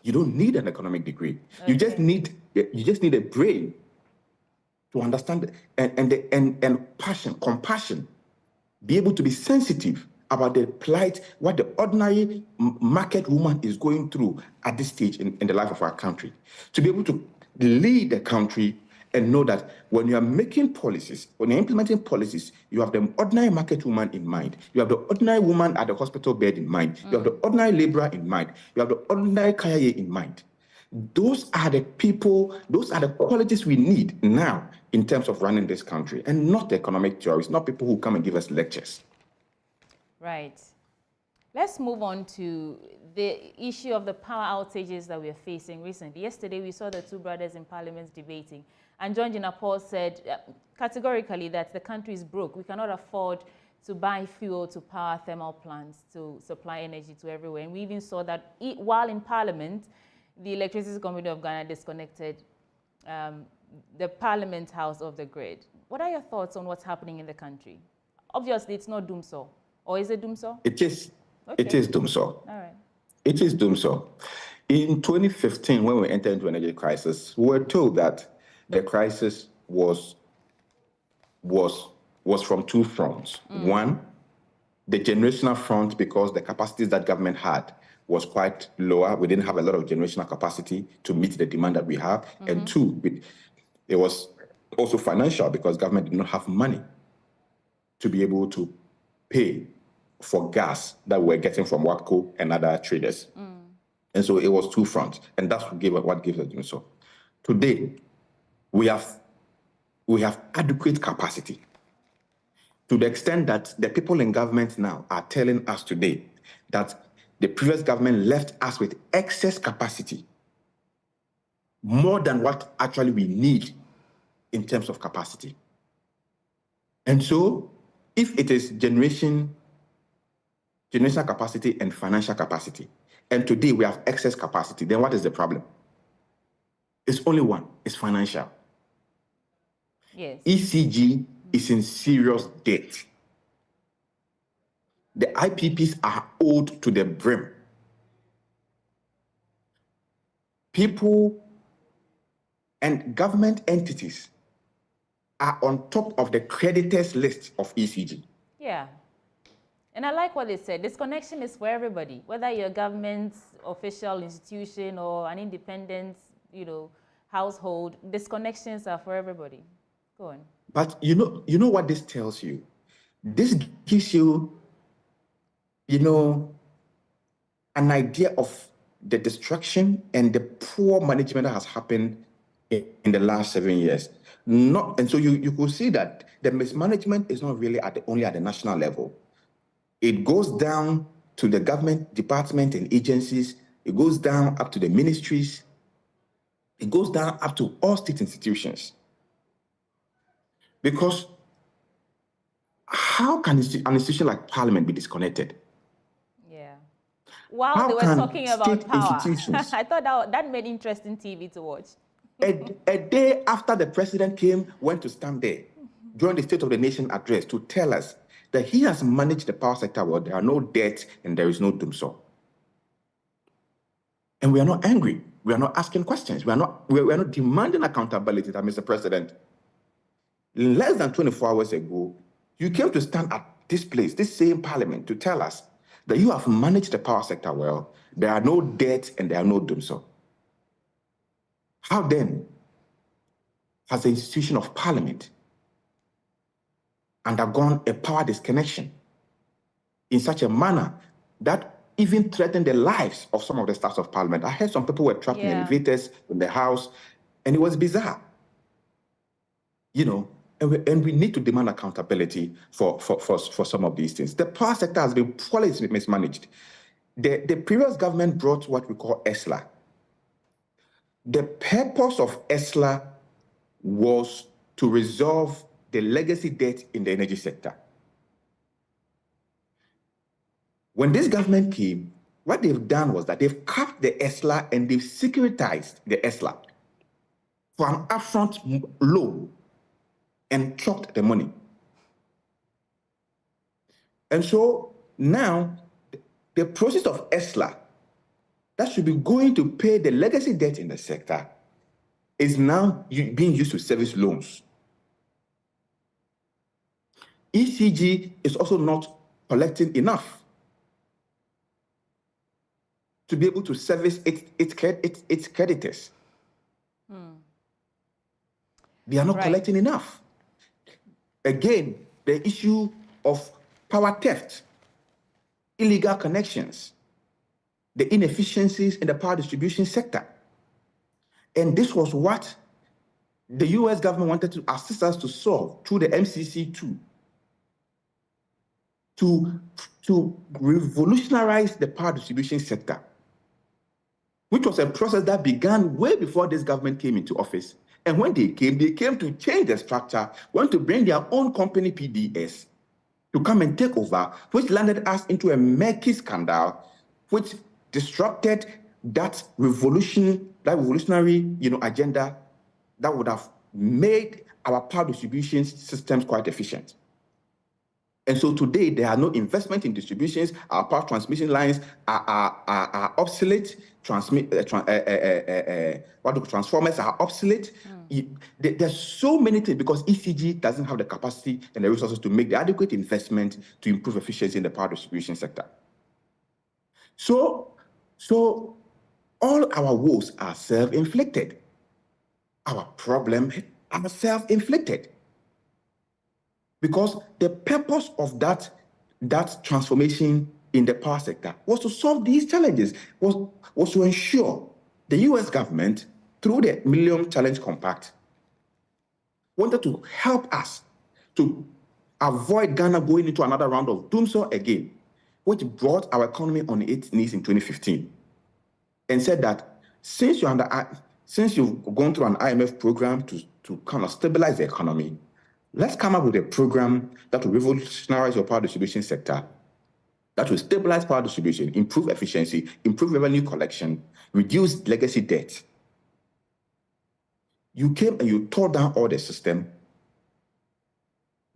You don't need an economic degree. Okay. You just need a brain to understand and passion, compassion, be able to be sensitive about the plight, what the ordinary market woman is going through at this stage in the life of our country. To be able to lead the country and know that when you are making policies, when you're implementing policies, you have the ordinary market woman in mind. You have the ordinary woman at the hospital bed in mind. You have the ordinary laborer in mind. You have the ordinary kayaye in mind. Those are the people, those are the qualities we need now in terms of running this country, and not the economic theorists, not people who come and give us lectures. Right. Let's move on to the issue of the power outages that we are facing recently. Yesterday, we saw the two brothers in Parliament debating, and John Jinapor said categorically that the country is broke. We cannot afford to buy fuel to power thermal plants to supply energy to everywhere. And we even saw that while in Parliament, the Electricity Company of Ghana disconnected the Parliament House of the grid. What are your thoughts on what's happening in the country? Obviously, it's not doomsday. Or is it doomsday? It is. Okay. It is doomsday. All right. It is doomsday. In 2015, when we entered into an energy crisis, we were told that the crisis was from two fronts. One, the generational front, because the capacities that government had was quite lower. We didn't have a lot of generational capacity to meet the demand that we have. And two, it was also financial, because government did not have money to be able to pay for gas that we're getting from WAPCO and other traders. And so it was two fronts, and that's what gave us doing so. Today, we have adequate capacity, to the extent that the people in government now are telling us today that the previous government left us with excess capacity, more than what actually we need in terms of capacity. And so, if it is generational capacity and financial capacity, and today we have excess capacity, then what is the problem? It's only one, it's financial. Yes. ECG is in serious debt. The IPPs are owed to the brim. People and government entities are on top of the creditors list of ECG. Yeah. And I like what they said. This connection is for everybody, whether you're a government, official institution, or an independent, household. These connections are for everybody. Go on. But you know what this tells you? This gives you, an idea of the destruction and the poor management that has happened in the last 7 years. And so you could see that the mismanagement is not really only at the national level. It goes down to the government department and agencies. It goes down up to the ministries. It goes down up to all state institutions. Because how can an institution like Parliament be disconnected? Yeah. While they were talking about power, I thought that made interesting TV to watch. A day after the president went to stand there during the State of the Nation address to tell us that he has managed the power sector well, there are no debts and there is no doomsday. And we are not angry. We are not asking questions. We are not demanding accountability, that Mr. President. Less than 24 hours ago, you came to stand at this place, this same Parliament, to tell us that you have managed the power sector well, there are no debts and there are no doomsday. How then has the institution of Parliament undergone a power disconnection in such a manner that even threatened the lives of some of the staffs of Parliament? I heard some people were trapped in elevators in the House, and it was bizarre. And we need to demand accountability for some of these things. The power sector has been poorly mismanaged. The previous government brought what we call ESLA. The purpose of ESLA was to resolve the legacy debt in the energy sector. When this government came, what they've done was that they've capped the ESLA and they've securitized the ESLA for an upfront loan and chopped the money. And so now the process of ESLA that should be going to pay the legacy debt in the sector is now being used to service loans. ECG is also not collecting enough to be able to service its creditors. They are not collecting enough. Again, the issue of power theft, illegal connections, the inefficiencies in the power distribution sector. And this was what the US government wanted to assist us to solve through the MCC2, to revolutionize the power distribution sector, which was a process that began way before this government came into office. And when they came to change the structure, want to bring their own company, PDS, to come and take over, which landed us into a murky scandal, which disrupted that revolutionary, agenda that would have made our power distribution systems quite efficient. And so today, there are no investment in distributions. Our power transmission lines are obsolete. Transformers are obsolete. There's so many things because ECG doesn't have the capacity and the resources to make the adequate investment to improve efficiency in the power distribution sector. So all our woes are self-inflicted. Our problems are self-inflicted. Because the purpose of that transformation in the power sector was to solve these challenges, was to ensure the US government, through the Millennium Challenge Compact, wanted to help us to avoid Ghana going into another round of doomsday again, which brought our economy on its knees in 2015, and said that since you've gone through an IMF program to kind of stabilize the economy, let's come up with a program that will revolutionize your power distribution sector, that will stabilize power distribution, improve efficiency, improve revenue collection, reduce legacy debt. You came and you tore down all the system,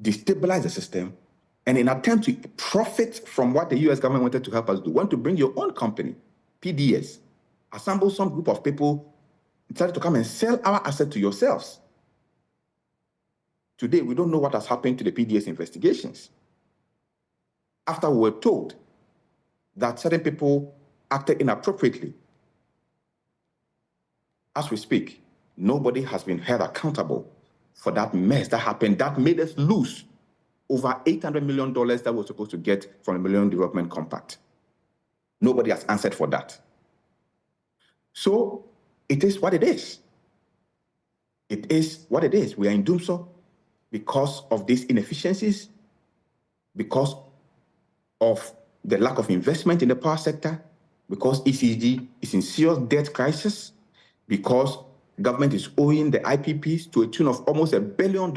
destabilize the system, and in an attempt to profit from what the US government wanted to help us do, want to bring your own company, PDS, assemble some group of people, decided to come and sell our asset to yourselves. Today, we don't know what has happened to the PDS investigations. After we were told that certain people acted inappropriately, as we speak, nobody has been held accountable for that mess that happened that made us lose over $800 million that we were supposed to get from the Millennium Development Compact. Nobody has answered for that. So it is what it is. It is what it is. We are in doomsday because of these inefficiencies, because of the lack of investment in the power sector, because ECG is in serious debt crisis, because government is owing the IPPs to a tune of almost $1 billion,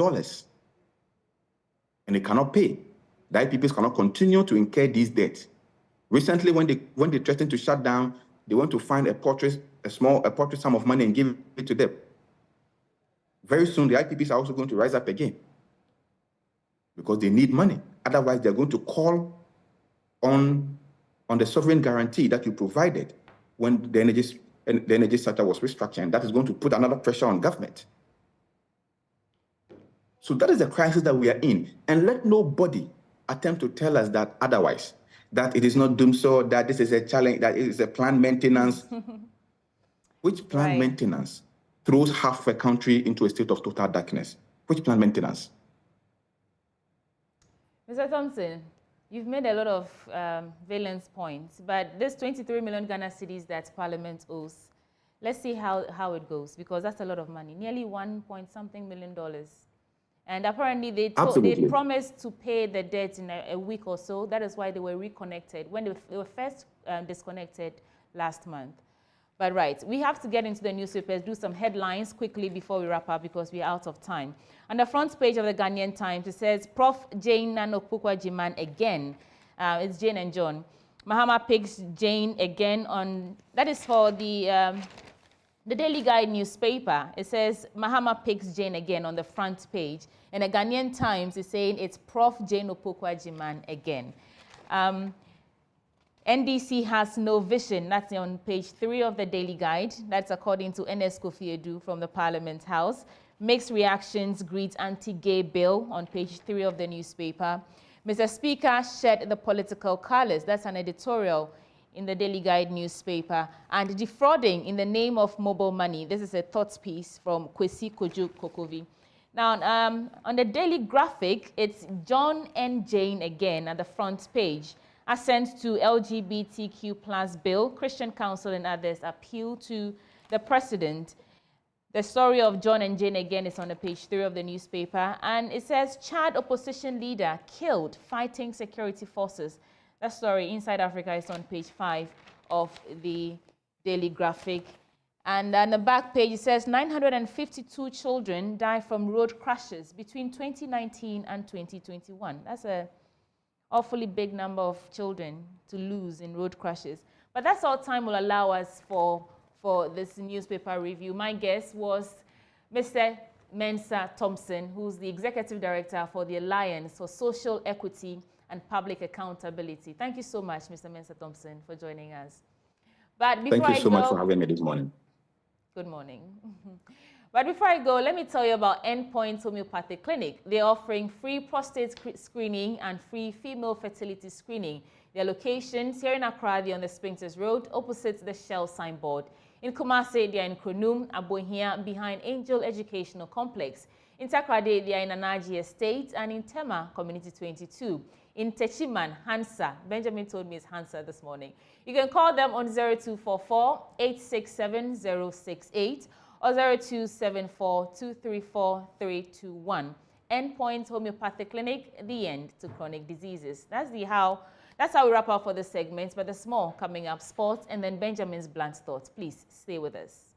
and they cannot pay. The IPPs cannot continue to incur these debts. Recently, when they threatened to shut down, they want to find a paltry sum of money and give it to them. Very soon, the IPPs are also going to rise up again because they need money. Otherwise, they're going to call on the sovereign guarantee that you provided when the energy sector was restructured, and that is going to put another pressure on government. So that is the crisis that we are in. And let nobody attempt to tell us that otherwise, that it is not doomsday, that this is a challenge, that it is a planned maintenance. Which planned maintenance throws half a country into a state of total darkness? Which planned maintenance? Mr. Thompson, you've made a lot of valence points, but this 23 million Ghana cedis that Parliament owes, let's see how it goes, because that's a lot of money, nearly $1.something million. And apparently they promised to pay the debt in a week or so. That is why they were reconnected when they were first disconnected last month. But right, we have to get into the newspapers, do some headlines quickly before we wrap up because we're out of time. On the front page of the Ghanaian Times, it says, Prof. Jane Nanopukwa-Jiman again. It's Jane and John. Mahama picks Jane again on, that is for the Daily Guide newspaper. It says, Mahama picks Jane again on the front page. And the Ghanaian Times is saying it's Prof. Jane Opokwa-Jiman again. NDC has no vision. That's on page 3 of the Daily Guide. That's according to NS Kofi Edu from the Parliament House. Mixed reactions greet anti-gay bill on page 3 of the newspaper. Mr. Speaker shed the political colors. That's an editorial in the Daily Guide newspaper. And defrauding in the name of mobile money. This is a thoughts piece from Kwesi Kojo Kokovi. Now, on the Daily Graphic, it's John and Jane again at the front page. Assent to LGBTQ plus bill, Christian Council and others appeal to the president. The story of John and Jane again is on the page 3 of the newspaper. And it says, Chad opposition leader killed fighting security forces. That story, Inside Africa, is on page 5 of the Daily Graphic. And on the back page, it says 952 children die from road crashes between 2019 and 2021. That's a awfully big number of children to lose in road crashes. But that's all time will allow us for this newspaper review. My guest was Mr. Mensa Thompson, who's the Executive Director for the Alliance for Social Equity and Public Accountability. Thank you so much, Mr. Mensa Thompson, for joining us. But before Thank you so much for having me this morning. Good morning. But before I go, let me tell you about Endpoint Homeopathic Clinic. They're offering free prostate screening and free female fertility screening. Their locations here in Accra, they're on the Spintex Road, opposite the Shell signboard. In Kumasi, they are in Kronum, Abohia, behind Angel Educational Complex. In Takrade, they are in Anaji Estate, and in Tema, Community 22. In Techiman, Hansa. Benjamin told me it's Hansa this morning. You can call them on 0244-867-068 or 0274-234-321. Endpoint Homeopathic Clinic, the end to chronic diseases. That's how we wrap up for this segment, but there's more coming up, sports, and then Benjamin's blunt thoughts. Please stay with us.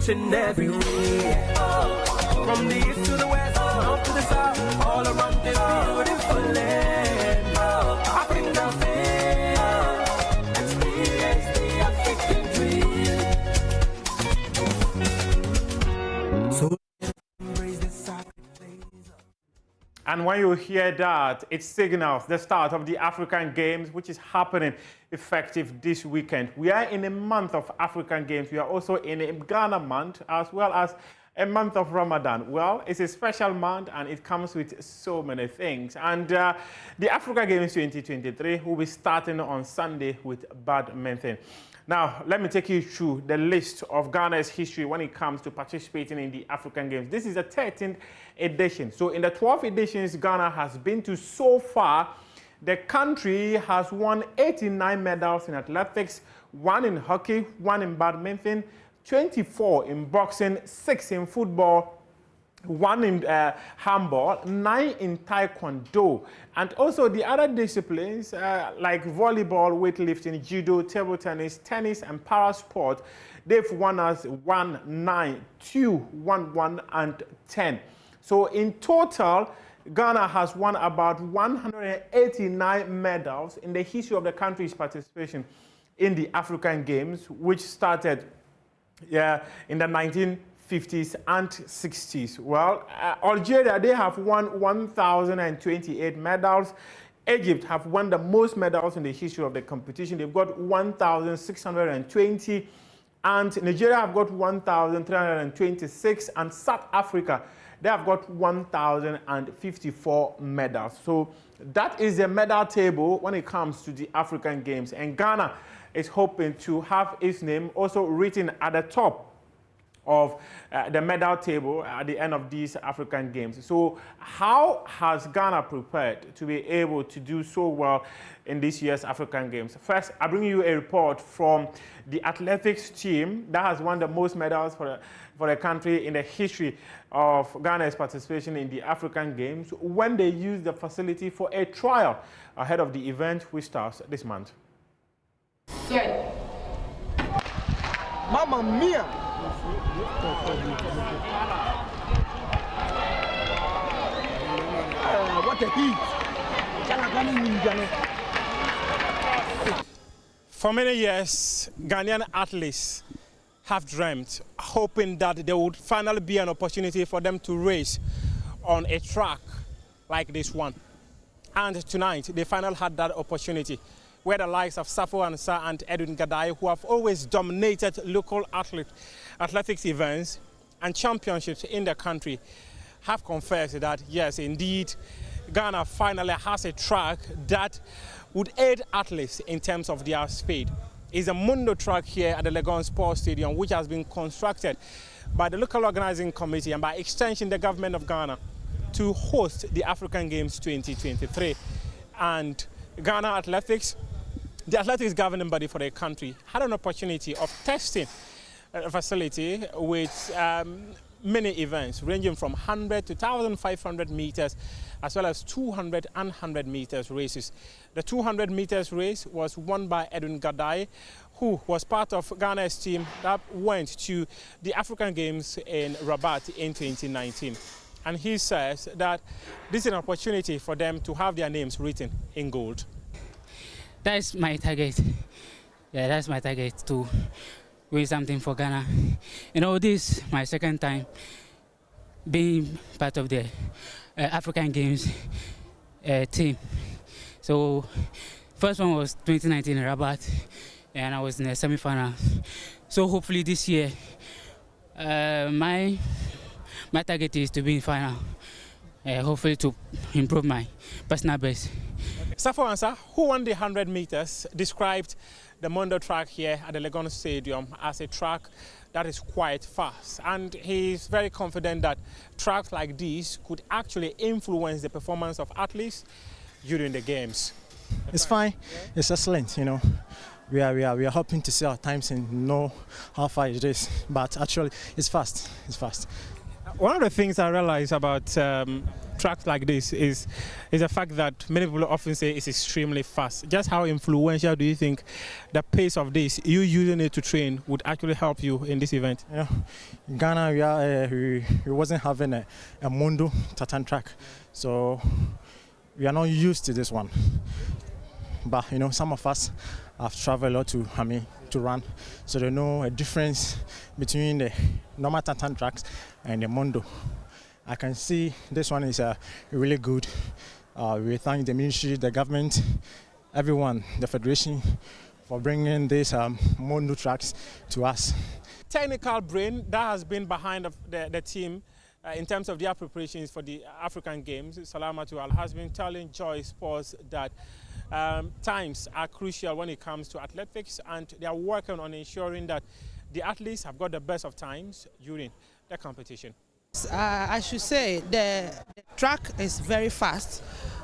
touching everywhere. From the east to the west, north to the south, all around this beautiful land. Africa fair, experience the African dream. So embrace the sacred days. And when you hear that, it signals the start of the African Games, which is happening effective this weekend. We are in a month of African Games. We are also in a Ghana month, as well as a month of Ramadan. Well, it's a special month, and it comes with so many things. And the Africa Games 2023 will be starting on Sunday with badminton. Now, let me take you through the list of Ghana's history when it comes to participating in the African Games. This is the 13th edition. So in the 12 editions Ghana has been to so far, the country has won 89 medals in athletics, 1 in hockey, 1 in badminton, 24 in boxing, 6 in football, 1 in handball, 9 in taekwondo, and also the other disciplines like volleyball, weightlifting, judo, table tennis, tennis, and para sport. They've won us 1, 9, 2, 1, 1, and 10. So in total, Ghana has won about 189 medals in the history of the country's participation in the African Games, which started in the 1950s and 60s. Well, Algeria, they have won 1,028 medals. Egypt have won the most medals in the history of the competition. They've got 1,620. And Nigeria have got 1,326. And South Africa, they have got 1,054 medals. So that is the medal table when it comes to the African Games. And Ghana is hoping to have its name also written at the top of the medal table at the end of these African Games. So how has Ghana prepared to be able to do so well in this year's African Games? First, I bring you a report from the athletics team that has won the most medals for the country in the history of Ghana's participation in the African Games when they used the facility for a trial ahead of the event, which starts this month. Good. Mamma mia! What a heat! For many years, Ghanaian athletes have dreamt, hoping that there would finally be an opportunity for them to race on a track like this one. And tonight, they finally had that opportunity, where the likes of Safo Ansah and Edwin Gadai, who have always dominated local athletics events and championships in the country, have confessed that, yes, indeed, Ghana finally has a track that would aid athletes in terms of their speed. It's a Mundo track here at the Legon Sports Stadium, which has been constructed by the local organizing committee and by extension the government of Ghana to host the African Games 2023. And Ghana Athletics, the athletics governing body for the country, had an opportunity of testing a facility with many events ranging from 100 to 1,500 meters, as well as 200 and 100 meters races. The 200 meters race was won by Edwin Gadai, who was part of Ghana's team that went to the African Games in Rabat in 2019. And he says that this is an opportunity for them to have their names written in gold. That's my target. Yeah, that's my target, to win something for Ghana. You know, this is my second time being part of the African Games team. So, first one was 2019 in Rabat, and I was in the semi-final. So hopefully this year, my target is to be in final. Hopefully to improve my personal best. Safo Ansah, who won the 100 meters, described the Mondo track here at the Legon Stadium as a track that is quite fast. And he's very confident that tracks like these could actually influence the performance of athletes during the games. It's fine. It's excellent, you know. We are hoping to see our times and know how far it is. But actually, it's fast. It's fast. One of the things I realize about tracks like this is the fact that many people often say it's extremely fast. Just how influential do you think the pace of this, you using it to train, would actually help you in this event? Yeah, in Ghana, we wasn't having a Mondo tartan track, so we are not used to this one. But you know, some of us have traveled a lot to run, so they know a difference between the normal tartan tracks and the Mondo. I can see this one is really good. We thank the ministry, the government, everyone, the federation, for bringing these Mondo tracks to us. Technical brain that has been behind the team in terms of their preparations for the African Games, Salamatu Al, has been telling Joy Sports that times are crucial when it comes to athletics, and they are working on ensuring that the athletes have got the best of times during the competition. I should say the track is very fast.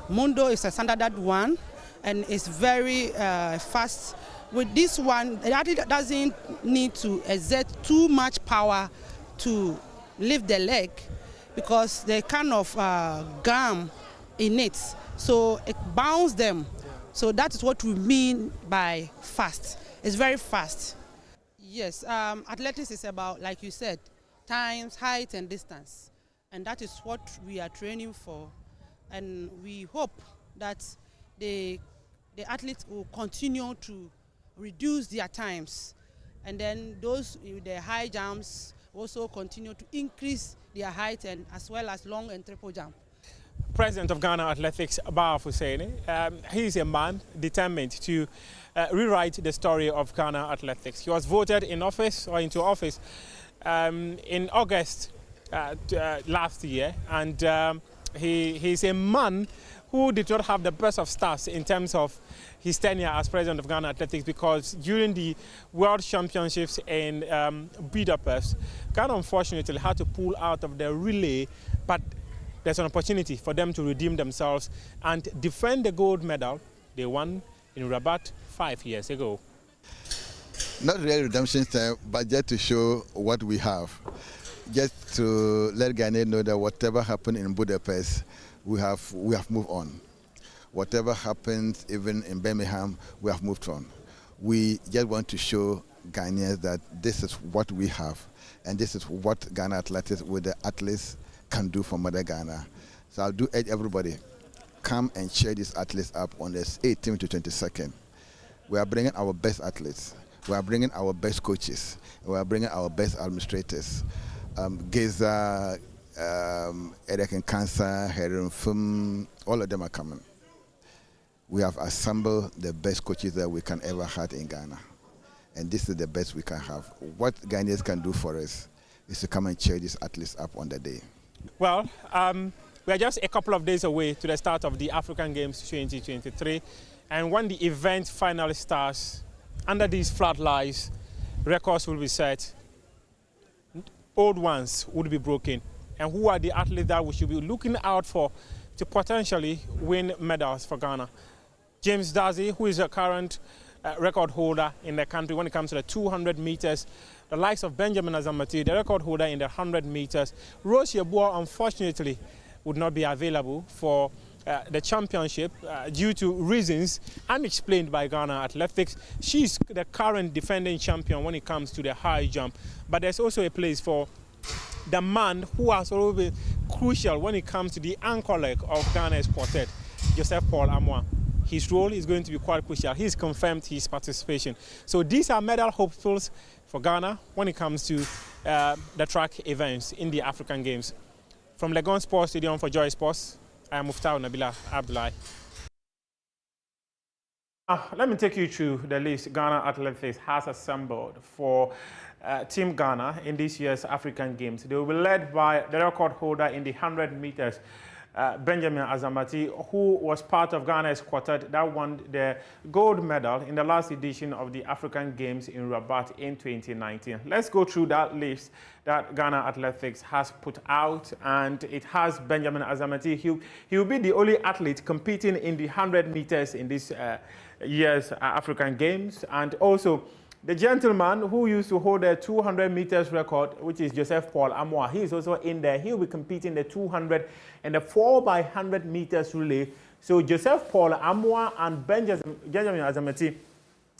Mondo is a standard one and it's very fast. With this one, the athlete doesn't need to exert too much power to lift the leg because they kind of gum in it, so it bounces them. So that is what we mean by fast. It's very fast. Yes, athletics is about, like you said, times, height and distance, and that is what we are training for, and we hope that the athletes will continue to reduce their times, and then those with the high jumps also continue to increase their height, and as well as long and triple jump. President of Ghana Athletics, Abba Husseini, he is a man determined to rewrite the story of Ghana Athletics. He was voted into office in August last year, and he's a man who did not have the best of starts in terms of his tenure as president of Ghana Athletics, because during the World Championships in Budapest, Ghana unfortunately had to pull out of the relay, but there's an opportunity for them to redeem themselves and defend the gold medal they won in Rabat 5 years ago. Not really redemption time, but just to show what we have. Just to let Ghanaians know that whatever happened in Budapest, we have moved on. Whatever happens even in Birmingham, we have moved on. We just want to show Ghanaians that this is what we have, and this is what Ghana Athletics with the athletes can do for Mother Ghana. So I'll do urge everybody, come and cheer these athletes up on the 18th to 22nd. We are bringing our best athletes. We are bringing our best coaches. We are bringing our best administrators. Geza, Eric and Cancer, Heron Fum, all of them are coming. We have assembled the best coaches that we can ever have in Ghana. And this is the best we can have. What Ghanaians can do for us is to come and cheer these athletes up on the day. Well, we are just a couple of days away to the start of the African Games 2023. And when the event finally starts, under these floodlights, records will be set, old ones would be broken. And who are the athletes that we should be looking out for to potentially win medals for Ghana? James Darcy, who is a current record holder in the country when it comes to the 200 meters. The likes of Benjamin Azamati, the record holder in the 100 meters. Rose Yeboah, unfortunately, would not be available for the championship due to reasons unexplained by Ghana Athletics. She's the current defending champion when it comes to the high jump. But there's also a place for the man who has always been crucial when it comes to the anchor leg of Ghana's quartet, Joseph Paul Amoah. His role is going to be quite crucial. He's confirmed his participation. So these are medal hopefuls for Ghana when it comes to the track events in the African Games. From Legon Sports Stadium for Joy Sports, I am Muftau Nabila Abdullahi. Let me take you through the list Ghana Athletics has assembled for Team Ghana in this year's African Games. They will be led by the record holder in the 100 meters, Benjamin Azamati, who was part of Ghana's quartet that won the gold medal in the last edition of the African Games in Rabat in 2019. Let's go through that list that Ghana Athletics has put out, and it has Benjamin Azamati. He will be the only athlete competing in the 100 meters in this year's African Games, and also The gentleman who used to hold the 200 meters record, which is Joseph Paul Amoah, he is also in there. He will be competing the 200 and the 4x100 meters relay. So Joseph Paul Amoah and Benjamin Azamati,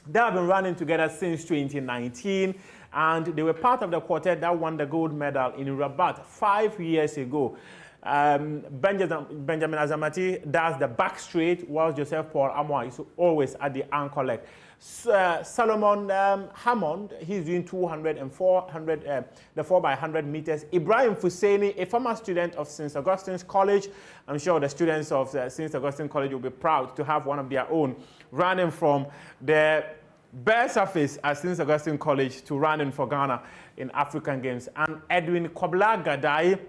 they have been running together since 2019, and they were part of the quartet that won the gold medal in Rabat 5 years ago. Benjamin Azamati does the back straight, while Joseph Paul Amoah is always at the anchor leg. Solomon Hammond, he's doing 200 and 400, the 4x100 meters. Ibrahim Fuseni, a former student of St. Augustine's College. I'm sure the students of St. Augustine College will be proud to have one of their own running from the bare surface at St. Augustine College to running for Ghana in African Games. And Edwin Kobla Gadai,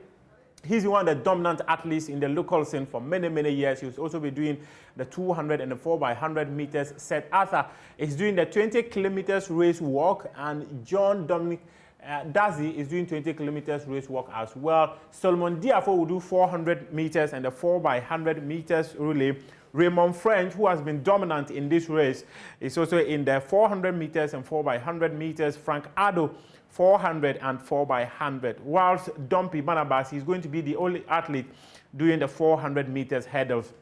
he's one of the dominant athletes in the local scene for many, many years. He'll also be doing the 200 and the 4x100 meters. Seth Arthur is doing the 20 kilometers race walk, and John Dominic Dazi is doing 20 kilometers race walk as well. Solomon Diafo will do 400 meters and the 4x100 meters relay. Raymond French, who has been dominant in this race, is also in the 400 meters and 4x100 meters. Frank Addo, 400 and 4x100. Whilst Dumpy Barnabas is going to be the only athlete doing the 400 meters hurdles.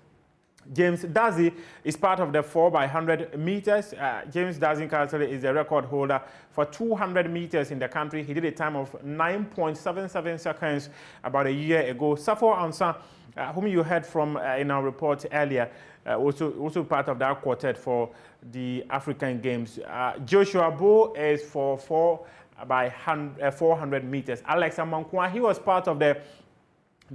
James Dazi is part of the 4x100 meters. James Dazi currently is the record holder for 200 meters in the country. He did a time of 9.77 seconds about a year ago. Safo Ansa, whom you heard from in our report earlier, also part of that quartet for the African Games. Joshua Bo is for 400 meters. Alex Amankwa, he was part of the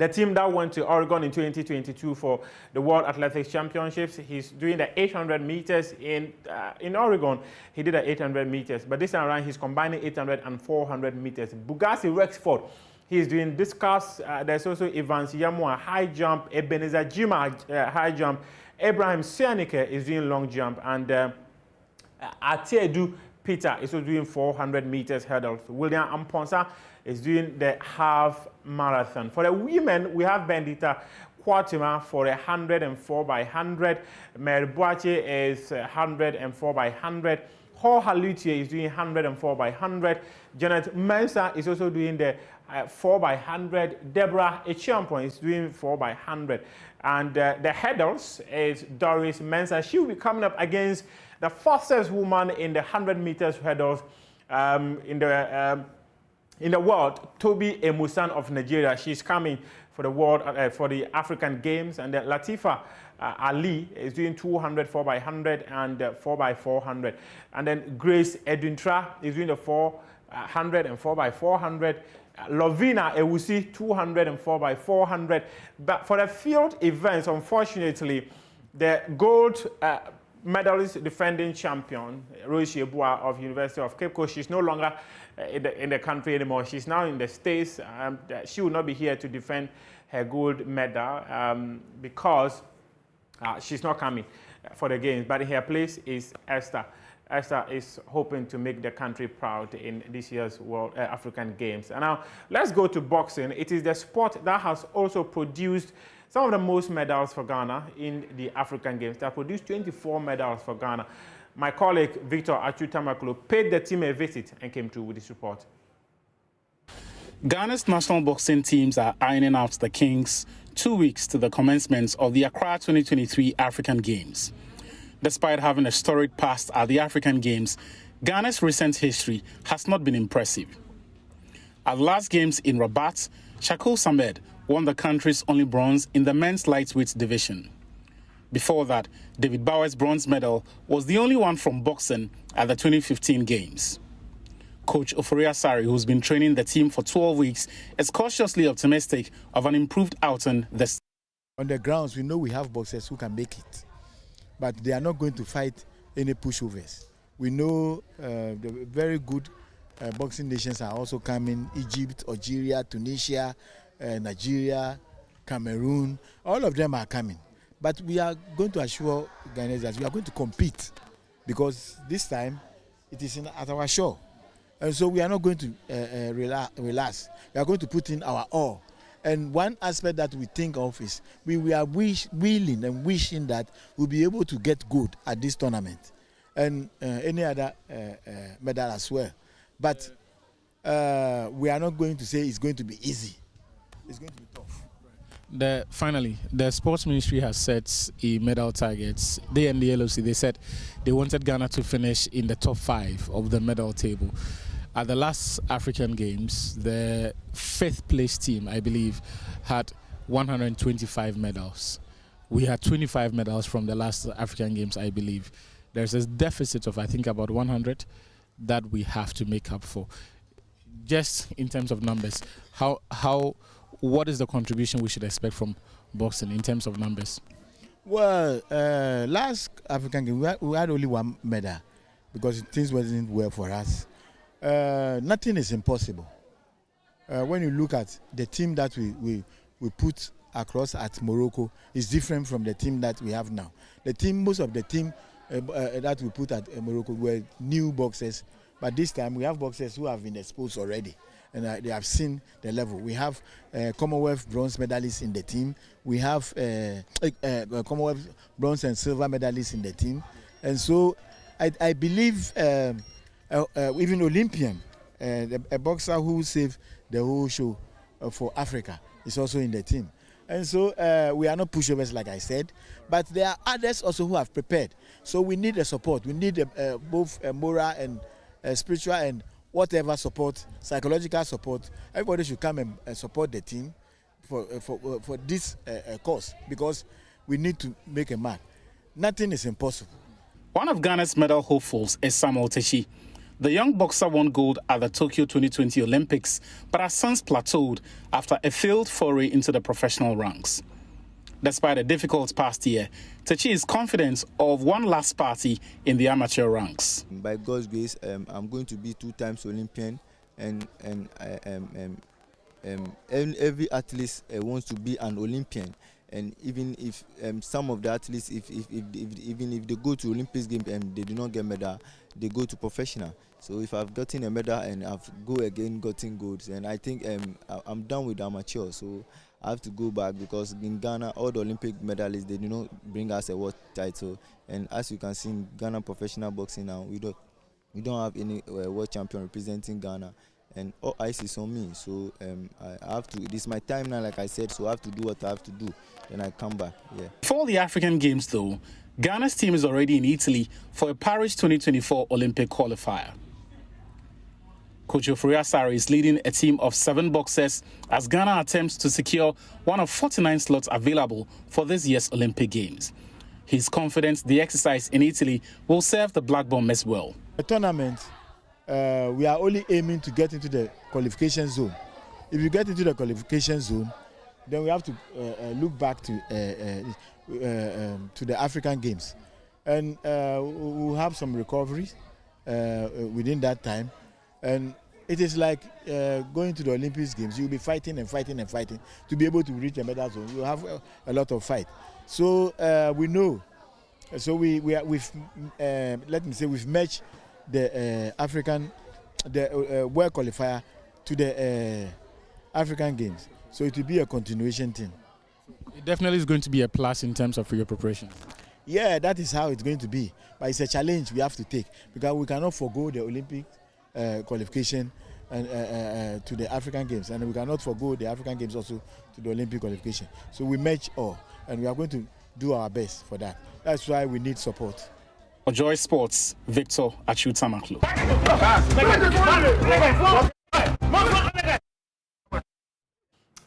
team that went to Oregon in 2022 for the World Athletics Championships. He's doing the 800 meters in Oregon. He did the 800 meters, but this time around he's combining 800 and 400 meters. Bugasi Rexford, he's doing discus. There's also Evans Yamua, high jump. Ebenezer Jima, high jump. Abraham Sianike is doing long jump, and Atiedu Peter is also doing 400 meters hurdles. William Amponsa is doing the half marathon. For the women, we have Bendita Kwatima for the 100 and 4x100. Mary Boache is 100 and 4x100. Ho Halutie is doing 100 and 4x100. Janet Mensah is also doing the 4x100. Deborah Echiampon is doing 4x100. And the hurdles is Doris Mensah. She will be coming up against the fastest woman in the 100 meters hurdles in the world, Toby Emusan of Nigeria. She's coming for the world for the African Games, and Latifa Ali is doing 200 4x100 and 4x400, and then Grace Edwintra is doing the 400 and 4x400. Lovina Ewusi 200 and 4x400. But for the field events, unfortunately, the gold medalist defending champion, Rosie Ebua of University of Cape Coast, she's no longer in the country anymore. She's now in the States. She will not be here to defend her gold medal because she's not coming for the games. But in her place is Esther. Esther is hoping to make the country proud in this year's World African Games. And now let's go to boxing. It is the sport that has also produced some of the most medals for Ghana in the African Games. That produced 24 medals for Ghana. My colleague Victor Achutamaklo paid the team a visit and came through with this report. Ghana's national boxing teams are ironing out the kinks 2 weeks to the commencement of the Accra 2023 African Games. Despite having a storied past at the African Games, Ghana's recent history has not been impressive. At the last Games in Rabat, Shakul Samed won the country's only bronze in the men's lightweight division. Before that, David Bower's bronze medal was the only one from boxing at the 2015 Games. Coach Oforia Sari, who's been training the team for 12 weeks, is cautiously optimistic of an improved outing this. On the grounds, we know we have boxers who can make it, but they are not going to fight any pushovers. We know the very good boxing nations are also coming: Egypt, Algeria, Tunisia, Nigeria, Cameroon. All of them are coming. But we are going to assure Ghanaians that we are going to compete, because this time it is at our shore. And so we are not going to relax. We are going to put in our all. And one aspect that we think of is we are willing and wishing that we'll be able to get good at this tournament. and any other medal as well. But we are not going to say it's going to be easy. It's going to be tough. Finally, the sports ministry has set a medal targets. They and the LOC, they said they wanted Ghana to finish in the top 5 of the medal table. At the last African Games, the 5th place team, I believe, had 125 medals. We had 25 medals from the last African Games, I believe. There's a deficit of, I think, about 100 that we have to make up for. Just in terms of numbers, what is the contribution we should expect from boxing in terms of numbers? Well, last African Games, we had only 1 medal because things wasn't well for us. Nothing is impossible. When you look at the team that we put across at Morocco, is different from the team that we have now. Most of the team that we put at Morocco were new boxers, but this time we have boxers who have been exposed already, and they have seen the level. We have Commonwealth bronze medalists in the team. We have Commonwealth bronze and silver medalists in the team, and so I believe even Olympian, a boxer who saved the whole show for Africa, is also in the team. And so we are not pushovers, like I said, but there are others also who have prepared. So we need the support. We need both moral and spiritual and whatever support, psychological support. Everybody should come and support the team for this cause, because we need to make a mark. Nothing is impossible. One of Ghana's medal hopefuls is Samuel Techi. The young boxer won gold at the Tokyo 2020 Olympics, but has since plateaued after a failed foray into the professional ranks. Despite a difficult past year, Techi is confident of one last party in the amateur ranks. By God's grace, I'm going to be 2 times Olympian, and every athlete wants to be an Olympian. And even if some of the athletes, even if they go to Olympics games and they do not get medal, they go to professional. So if I've gotten a medal and I've gotten golds, and I think I'm done with amateur, so I have to go back, because in Ghana, all the Olympic medalists, they do not bring us a world title. And as you can see in Ghana professional boxing now, we don't have any world champion representing Ghana. And all eyes is on me, so I have to. It is my time now, like I said, so I have to do what I have to do. Then I come back. Yeah. For the African Games, though, Ghana's team is already in Italy for a Paris 2024 Olympic qualifier. Coach Ofori Asare is leading a team of 7 boxers as Ghana attempts to secure one of 49 slots available for this year's Olympic Games. He's confident the exercise in Italy will serve the Black Bombers well. The tournament, we are only aiming to get into the qualification zone. If you get into the qualification zone, then we have to look back to the African Games, and we'll have some recovery within that time. And it is like going to the Olympics Games. You'll be fighting and fighting and fighting to be able to reach the medal zone. You have a lot of fight. So we know. So we've let me say we've matched the world qualifier to the African Games. So it will be a continuation thing. It definitely is going to be a plus in terms of your preparation. Yeah, that is how it's going to be. But it's a challenge we have to take, because we cannot forgo the Olympic qualification and to the African Games, and we cannot forgo the African Games also to the Olympic qualification. So we match all, and we are going to do our best for that. That's why we need support. For Joy Sports, Victor Achutamaklo.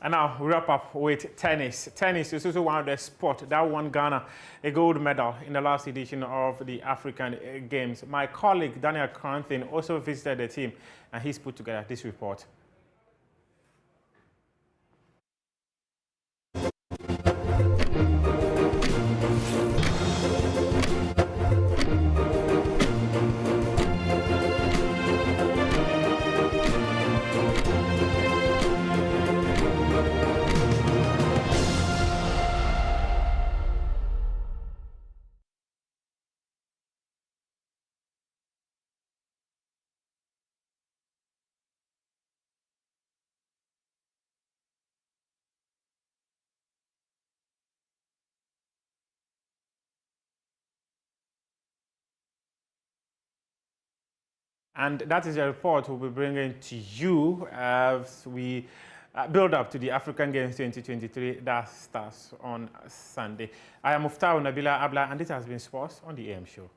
And now we wrap up with tennis. Tennis is also one of the sports that won Ghana a gold medal in the last edition of the African Games. My colleague Daniel Cranthing also visited the team, and he's put together this report. And that is a report we'll be bringing to you as we build up to the African Games 2023 that starts on Sunday. I am Muftau Nabila Abla, and this has been Sports on the AM Show.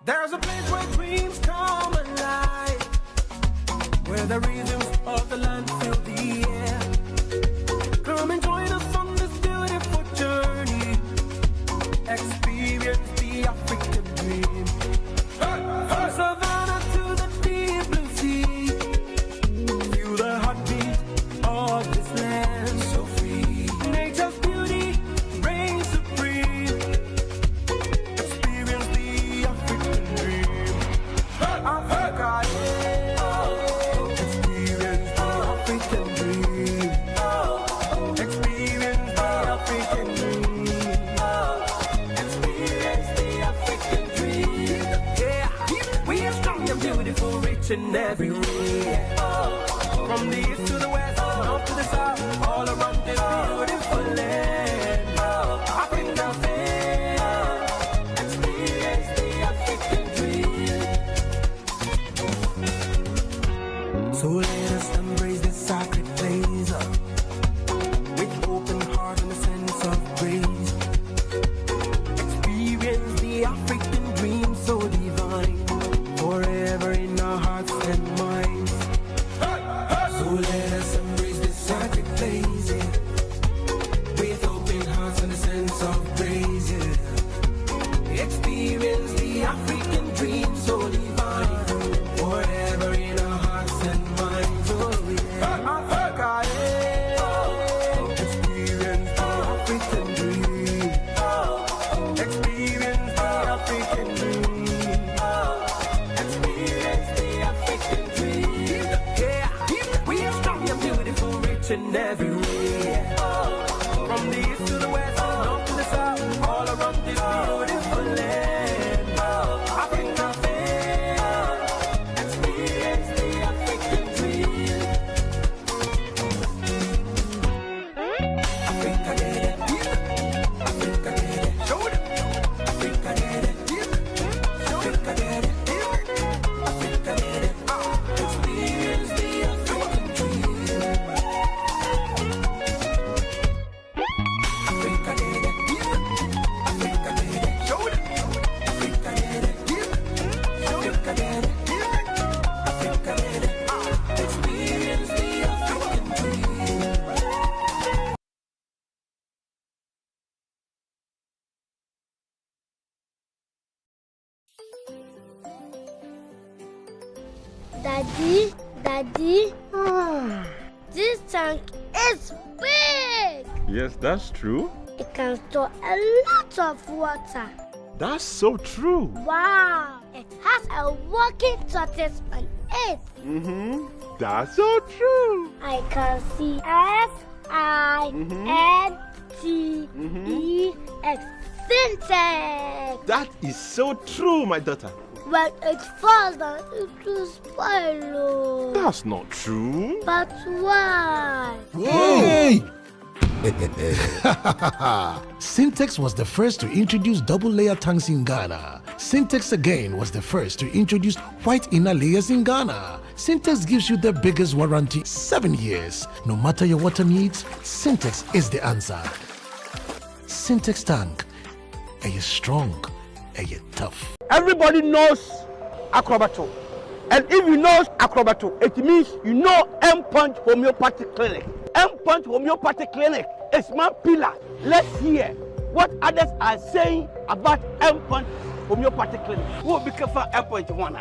There's a place where dreams come alive, where the rhythms of the land fill the air. Come and join us on this beautiful journey. Experience the African dream. From savannah to the deep blue sea, feel the heartbeat of this land so free. Nature's beauty reigns supreme. Experience the African dream. Africa, yeah. Experience the African dream. Experience the African dream. Experience the African dream. Yeah, we are strong and beautiful, rich in every way. From the east to the west, north to the south, all around this beautiful land. Africa, experience the African dream. So let us embrace this sacred place with open heart and a sense of grace. Experience the African dream so divine, forever in our hearts and minds. So let us embrace this sacred place with open hearts and a sense of grace. Experience the African dream so divine, forever in our hearts and minds. Oh yeah, Africa, yeah. Experience the African dream. Experience the African dream. Experience the African dream. Yeah, we are strong and beautiful, rich in every way. From the east to the west, north to the south, all around this beautiful land. Africa, experience the African dream. Africa, Africa, show them. Africa, Africa, experience the African dream. Africa, Africa, show them. Africa, Africa, experience the African dream. Daddy, this tank is big. Yes, that's true. It can store a lot of water. That's so true. Wow, it has a working tortoise on it. That's so true. I can see Sintex. Sintex. That is so true, my daughter. When it falls down, it will spoil. That's not true. But why? Hey! Sintex was the first to introduce double-layer tanks in Ghana. Sintex again was the first to introduce white inner layers in Ghana. Sintex gives you the biggest warranty, 7 years. No matter your water needs, Sintex is the answer. Sintex tank. Are you strong? Are you tough? Everybody knows Acrobato. And if you know Acrobato, it means you know M-Punch Homeopathy Clinic. M-Punch Homeopathy Clinic is my pillar. Let's hear what others are saying about M-Punch Homeopathy Clinic. Who will be careful M-Punch one?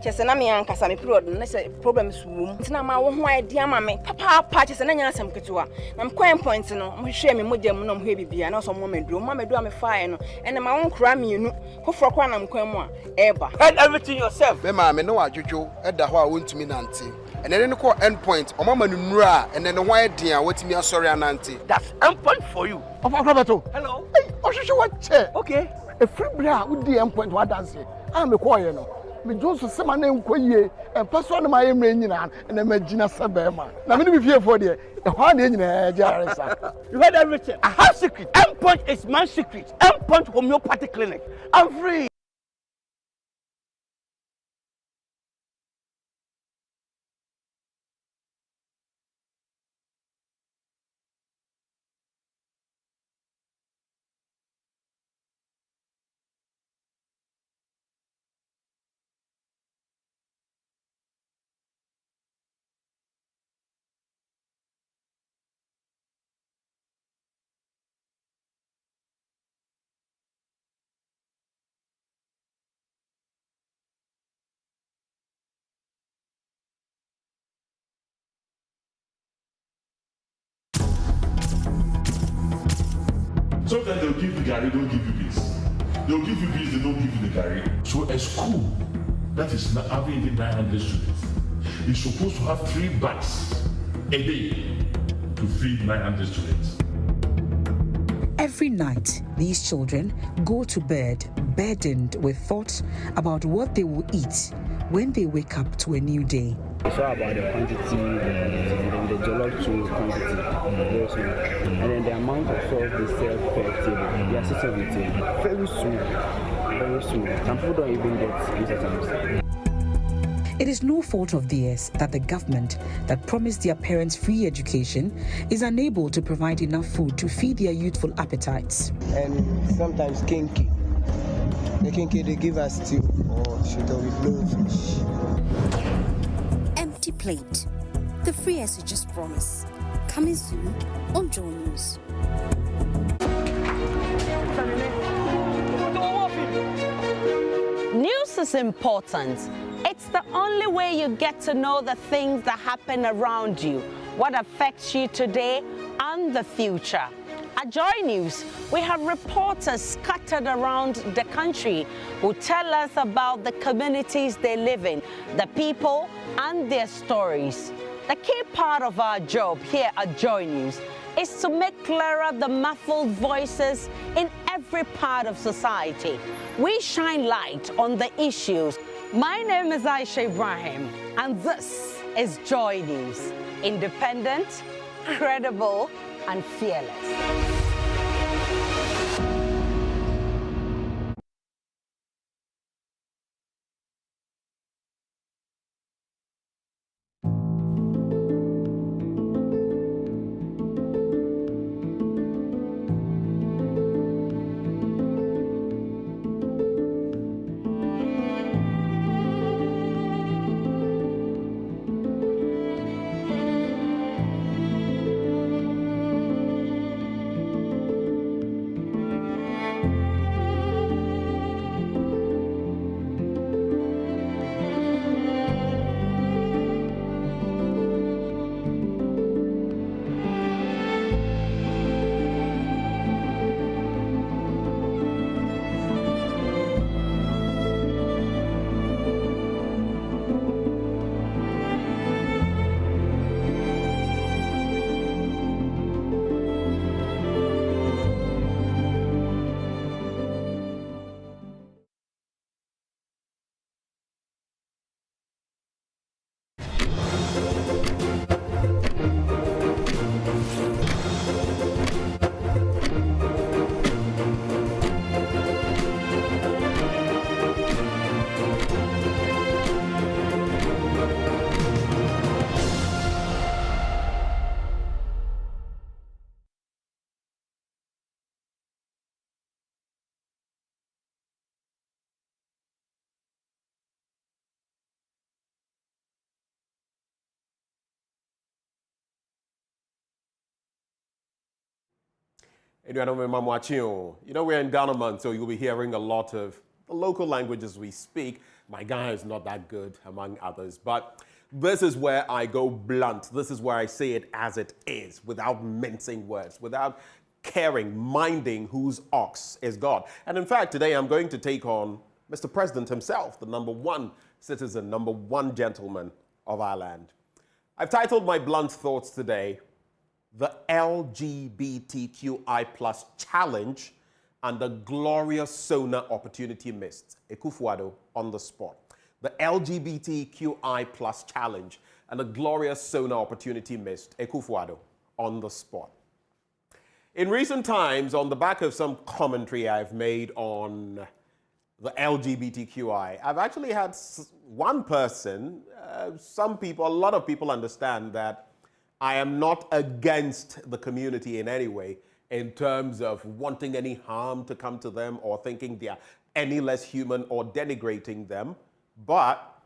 Chesena me ankasa me period na say problems wom ntina ma wo ho idea ma me papa chesena nya asem ketewa na me coin point no mo hwe me modem no mo hwe bibia na so mo meduro me fire no ene ma won kra mienu foforo kwa na me coin mu a eba and everything yourself me ma me no adwodwo eda ho a wontumi nante and then call endpoint. Omama numra, and then the white dear, what me sorry ananti. That's endpoint for you. Of Akrobato. Hello. Hey, Oshisho what chair? Okay. A free bra with the endpoint what dance. I'm a choir no. Me Johnson say my name Koye and pass one of my rain and then Magina Sabema. Now me be here for the one in Jarisa. You heard everything. I have secret. Endpoint is my secret. Endpoint homeopathy clinic. I'm free. Sometimes they'll give you Gary, don't give you this. They'll give you this, they don't give you the Gary. So a school that is not having even 900 students is supposed to have 3 bags a day to feed 900 students. Every night, these children go to bed burdened with thoughts about what they will eat when they wake up to a new day. It's all about the quantity, the jollof to quantity, very small. And then the amount of sauce they serve per table, they are sitting with it. Very small, very small. Some people don't even get it sometimes. It is no fault of theirs that the government that promised their parents free education is unable to provide enough food to feed their youthful appetites. And sometimes kinky. The kinky they give us stew or shit with blowfish. Empty plate. The free SHS promise. Coming soon on JoyNews. News is important. It's the only way you get to know the things that happen around you, what affects you today and the future. At JoyNews, we have reporters scattered around the country who tell us about the communities they live in, the people and their stories. The key part of our job here at JoyNews is to make clearer the muffled voices in every part of society. We shine light on the issues. My name is Aisha Ibrahim, and this is JoyNews. Independent, credible, and fearless. You know, we're in Ghana month, so you'll be hearing a lot of the local languages we speak. My Ghana is not that good, among others, but this is where I go blunt. This is where I say it as it is, without mincing words, without caring, minding whose ox is God. And in fact, today I'm going to take on Mr. President himself, the #1 citizen, #1 gentleman of our land. I've titled my blunt thoughts today, The LGBTQI Plus Challenge and the Glorious Sona Opportunity Missed. Ekufuado on the spot. The LGBTQI Plus Challenge and the Glorious Sona Opportunity Missed. Ekufuado on the spot. In recent times, on the back of some commentary I've made on the LGBTQI, I've actually had one person, some people, a lot of people understand that I am not against the community in any way in terms of wanting any harm to come to them or thinking they are any less human or denigrating them. But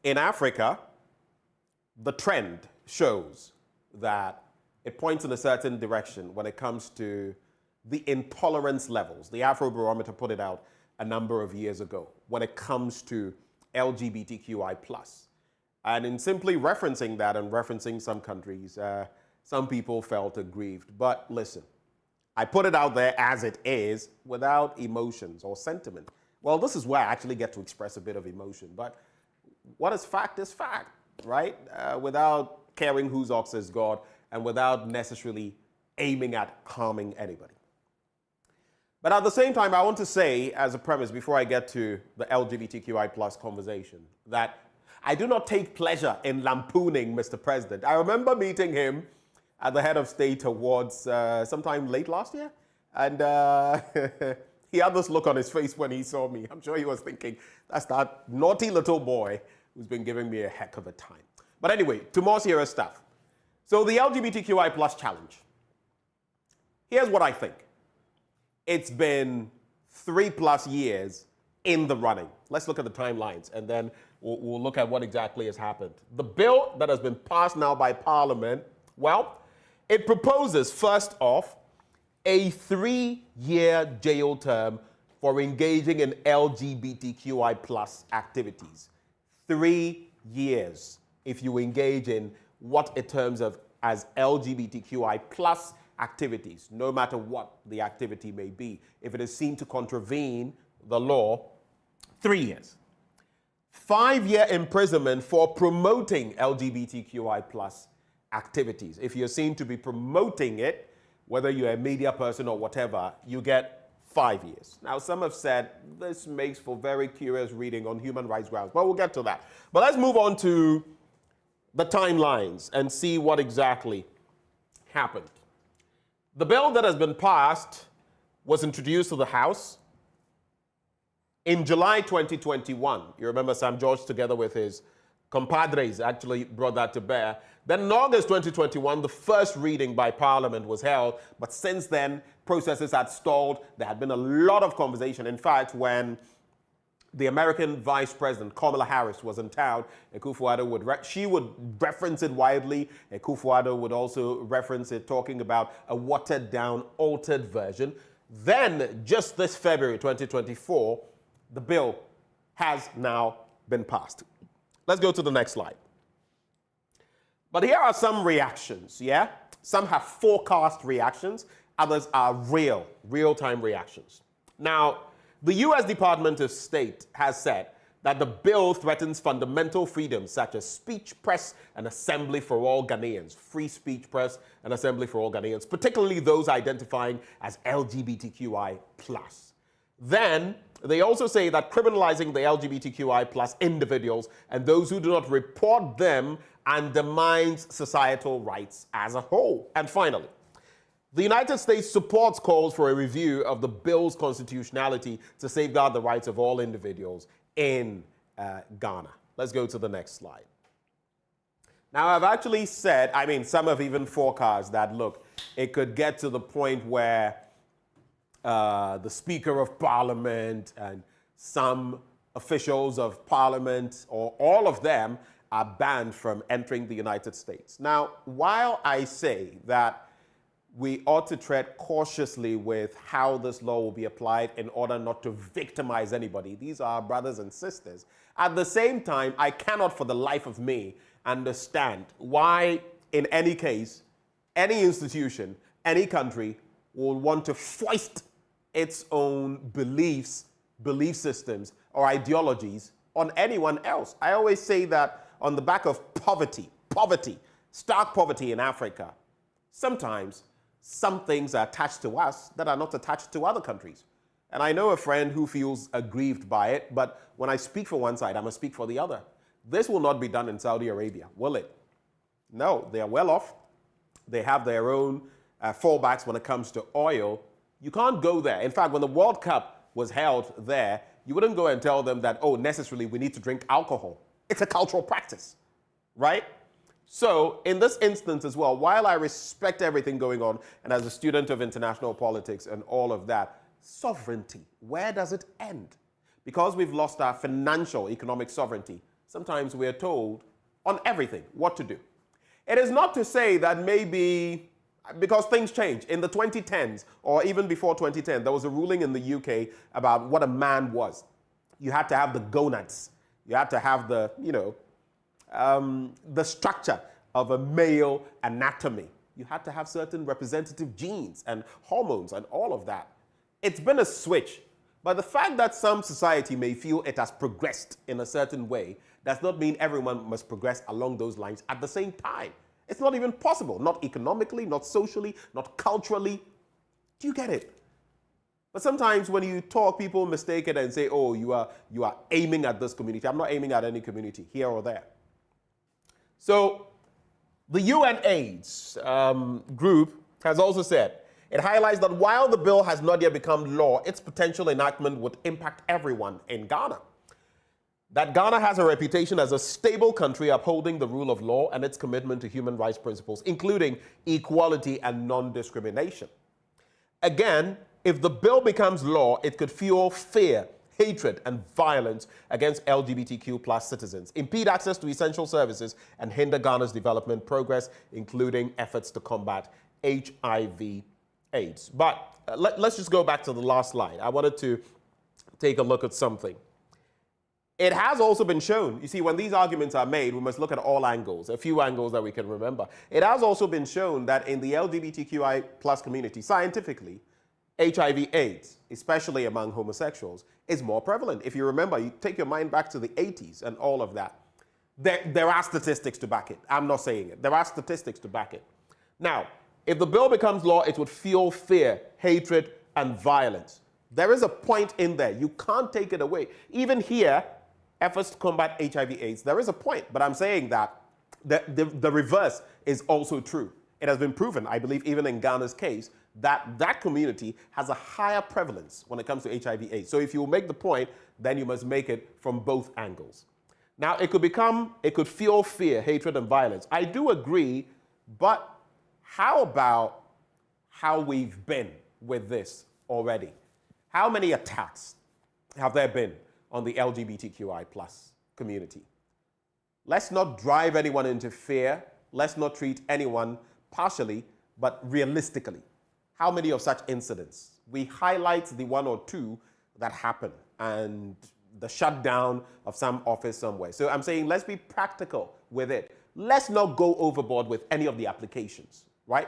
in Africa, the trend shows that it points in a certain direction when it comes to the intolerance levels. The Afrobarometer put it out a number of years ago when it comes to LGBTQI+. And in simply referencing that and referencing some countries, some people felt aggrieved. But listen, I put it out there as it is without emotions or sentiment. Well, this is where I actually get to express a bit of emotion. But what is fact, right? Without caring whose ox is God and without necessarily aiming at harming anybody. But at the same time, I want to say, as a premise, before I get to the LGBTQI+ conversation, that I do not take pleasure in lampooning Mr. President. I remember meeting him at the Head of State Awards sometime late last year, and he had this look on his face when he saw me. I'm sure he was thinking, that's that naughty little boy who's been giving me a heck of a time. But anyway, to more serious stuff. So the LGBTQI+ challenge. Here's what I think. It's been 3+ years in the running. Let's look at the timelines, and then we'll look at what exactly has happened. The bill that has been passed now by Parliament, well, it proposes, first off, a 3-year jail term for engaging in LGBTQI+ activities. 3 years if you engage in what it terms of as LGBTQI+ activities, no matter what the activity may be. If it is seen to contravene the law, 3 years. 5-year imprisonment for promoting LGBTQI+ activities. If you're seen to be promoting it, whether you're a media person or whatever, you get 5 years. Now, some have said this makes for very curious reading on human rights grounds, but we'll get to that. But let's move on to the timelines and see what exactly happened. The bill that has been passed was introduced to the House in July 2021. You remember Sam George, together with his compadres, actually brought that to bear. Then in August 2021, the first reading by Parliament was held, but since then, processes had stalled. There had been a lot of conversation. In fact, when the American Vice President, Kamala Harris, was in town, Ekufuado would reference it widely. Ekufuado would also reference it, talking about a watered-down, altered version. Then, just this February 2024, the bill has now been passed. Let's go to the next slide. But here are some reactions, yeah? Some have forecast reactions, others are real-time reactions. Now, the U.S. Department of State has said that the bill threatens fundamental freedoms such as speech, press, and assembly for all Ghanaians. Free speech, press, and assembly for all Ghanaians, particularly those identifying as LGBTQI+. Then, they also say that criminalizing the LGBTQI+ individuals and those who do not report them undermines societal rights as a whole. And finally, the United States supports calls for a review of the bill's constitutionality to safeguard the rights of all individuals in Ghana. Let's go to the next slide. Now, I've actually said, some have even forecast that, look, it could get to the point where the Speaker of Parliament and some officials of Parliament, or all of them, are banned from entering the United States. Now, while I say that we ought to tread cautiously with how this law will be applied in order not to victimize anybody, these are our brothers and sisters, at the same time, I cannot for the life of me understand why, in any case, any institution, any country will want to foist its own beliefs, belief systems, or ideologies on anyone else. I always say that on the back of poverty poverty, stark poverty in Africa, sometimes some things are attached to us that are not attached to other countries. And I know a friend who feels aggrieved by it, but when I speak for one side, I must speak for the other. This will not be done in Saudi Arabia, will it? No, they are well off. They have their own fallbacks when it comes to oil. You can't go there. In fact, when the World Cup was held there, you wouldn't go and tell them that, oh, necessarily we need to drink alcohol. It's a cultural practice, right? So in this instance as well, while I respect everything going on, and as a student of international politics and all of that, sovereignty, where does it end? Because we've lost our financial, economic sovereignty, sometimes we're told on everything what to do. It is not to say that maybe, because things change. In the 2010s, or even before 2010, there was a ruling in the UK about what a man was. You had to have the gonads. You had to have the, the structure of a male anatomy. You had to have certain representative genes and hormones and all of that. It's been a switch. But the fact that some society may feel it has progressed in a certain way does not mean everyone must progress along those lines at the same time. It's not even possible, not economically, not socially, not culturally. Do you get it? But sometimes when you talk, people mistake it and say, oh, you are aiming at this community. I'm not aiming at any community, here or there. So the UNAIDS group has also said, it highlights that while the bill has not yet become law, its potential enactment would impact everyone in Ghana. That Ghana has a reputation as a stable country upholding the rule of law and its commitment to human rights principles, including equality and non-discrimination. Again, if the bill becomes law, it could fuel fear, hatred, and violence against LGBTQ+ citizens, impede access to essential services, and hinder Ghana's development progress, including efforts to combat HIV/AIDS. But let's just go back to the last slide. I wanted to take a look at something. It has also been shown, you see, when these arguments are made, we must look at all angles, a few angles that we can remember. It has also been shown that in the LGBTQI+ community, scientifically, HIV/AIDS, especially among homosexuals, is more prevalent. If you remember, you take your mind back to the 80s and all of that. There are statistics to back it. I'm not saying it. There are statistics to back it. Now, if the bill becomes law, it would fuel fear, hatred, and violence. There is a point in there. You can't take it away. Even here, efforts to combat HIV/AIDS, there is a point. But I'm saying that the reverse is also true. It has been proven, I believe, even in Ghana's case, that that community has a higher prevalence when it comes to HIV/AIDS. So if you make the point, then you must make it from both angles. Now, it could fuel fear, hatred, and violence. I do agree, but how about how we've been with this already? How many attacks have there been on the LGBTQI+ community? Let's not drive anyone into fear. Let's not treat anyone partially, but realistically. How many of such incidents? We highlight the one or two that happen and the shutdown of some office somewhere. So I'm saying let's be practical with it. Let's not go overboard with any of the applications, right?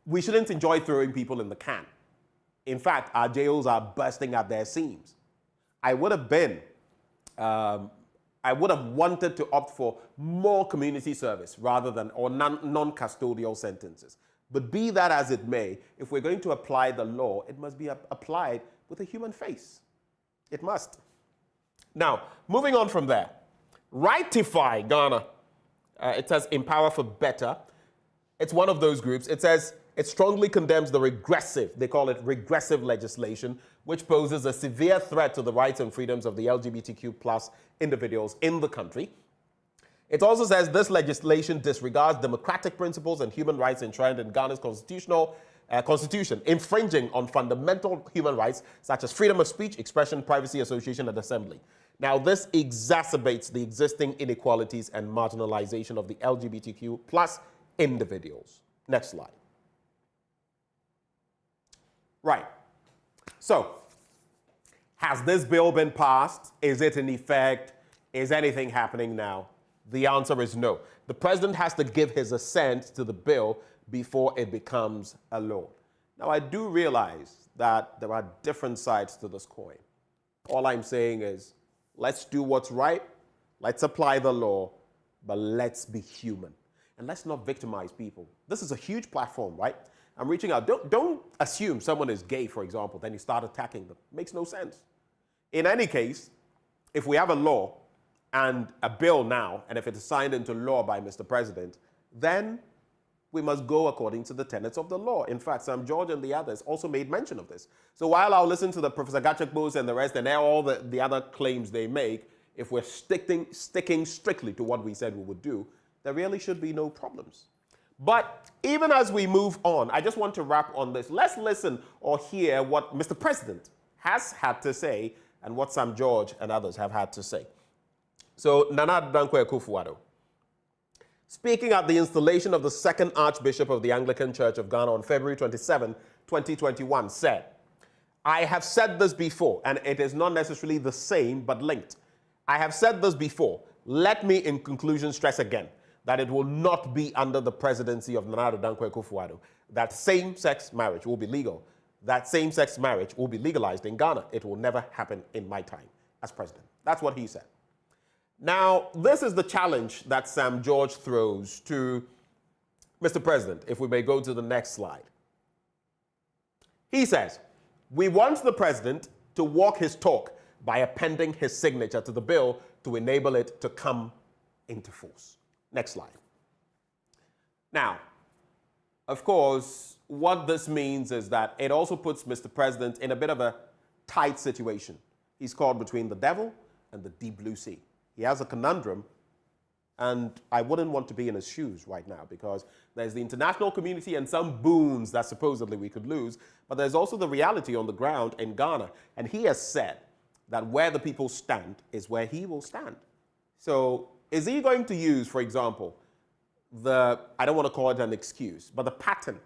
We shouldn't enjoy throwing people in the can. In fact, our jails are bursting at their seams. I would have wanted to opt for more community service rather than or non-custodial sentences. But be that as it may, if we're going to apply the law, it must be applied with a human face. It must. Now, moving on from there, Rightify Ghana. It says Empower for Better. It's one of those groups. It says it strongly condemns the regressive, they call it regressive legislation, which poses a severe threat to the rights and freedoms of the LGBTQ+ individuals in the country. It also says this legislation disregards democratic principles and human rights enshrined in Ghana's constitution, infringing on fundamental human rights such as freedom of speech, expression, privacy, association, and assembly. Now, this exacerbates the existing inequalities and marginalization of the LGBTQ+ individuals. Next slide. Right. So, has this bill been passed? Is it in effect? Is anything happening now? The answer is no. The president has to give his assent to the bill before it becomes a law. Now, I do realize that there are different sides to this coin. All I'm saying is, let's do what's right, let's apply the law, but let's be human. and let's not victimize people. This is a huge platform, right? I'm reaching out. Don't assume someone is gay, for example, then you start attacking them. Makes no sense. In any case, if we have a law and a bill now, and if it is signed into law by Mr. President, then we must go according to the tenets of the law. In fact, Sam George and the others also made mention of this. So while I'll listen to the Professor Gachakbos and the rest and all the other claims they make, if we're sticking strictly to what we said we would do, there really should be no problems. But even as we move on, I just want to wrap on this. Let's listen or hear what Mr. President has had to say and what Sam George and others have had to say. So, Nana Dankwa Akufo-Addo, speaking at the installation of the second Archbishop of the Anglican Church of Ghana on February 27, 2021, said, I have said this before, and it is not necessarily the same, but linked. I have said this before. Let me, in conclusion, stress again that it will not be under the presidency of Nana Dankwa Akufo-Addo that same-sex marriage will be legal, that same-sex marriage will be legalized in Ghana. It will never happen in my time as president. That's what he said. Now, this is the challenge that Sam George throws to Mr. President, if we may go to the next slide. He says, we want the president to walk his talk by appending his signature to the bill to enable it to come into force. Next slide. Now, of course, what this means is that it also puts Mr. President in a bit of a tight situation. He's caught between the devil and the deep blue sea. He has a conundrum, and I wouldn't want to be in his shoes right now because there's the international community and some boons that supposedly we could lose, but there's also the reality on the ground in Ghana, and he has said that where the people stand is where he will stand. So is he going to use, for example, I don't want to call it an excuse, but the pattern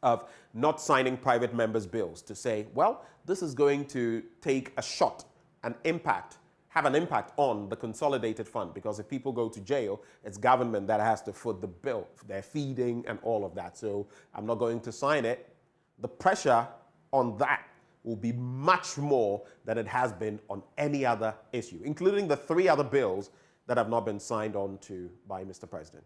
of not signing private members' bills to say, well, this is going to take a shot, have an impact on the consolidated fund, because if people go to jail, it's government that has to foot the bill, their feeding and all of that. So I'm not going to sign it. The pressure on that will be much more than it has been on any other issue, including the 3 other bills that have not been signed on to by Mr. President.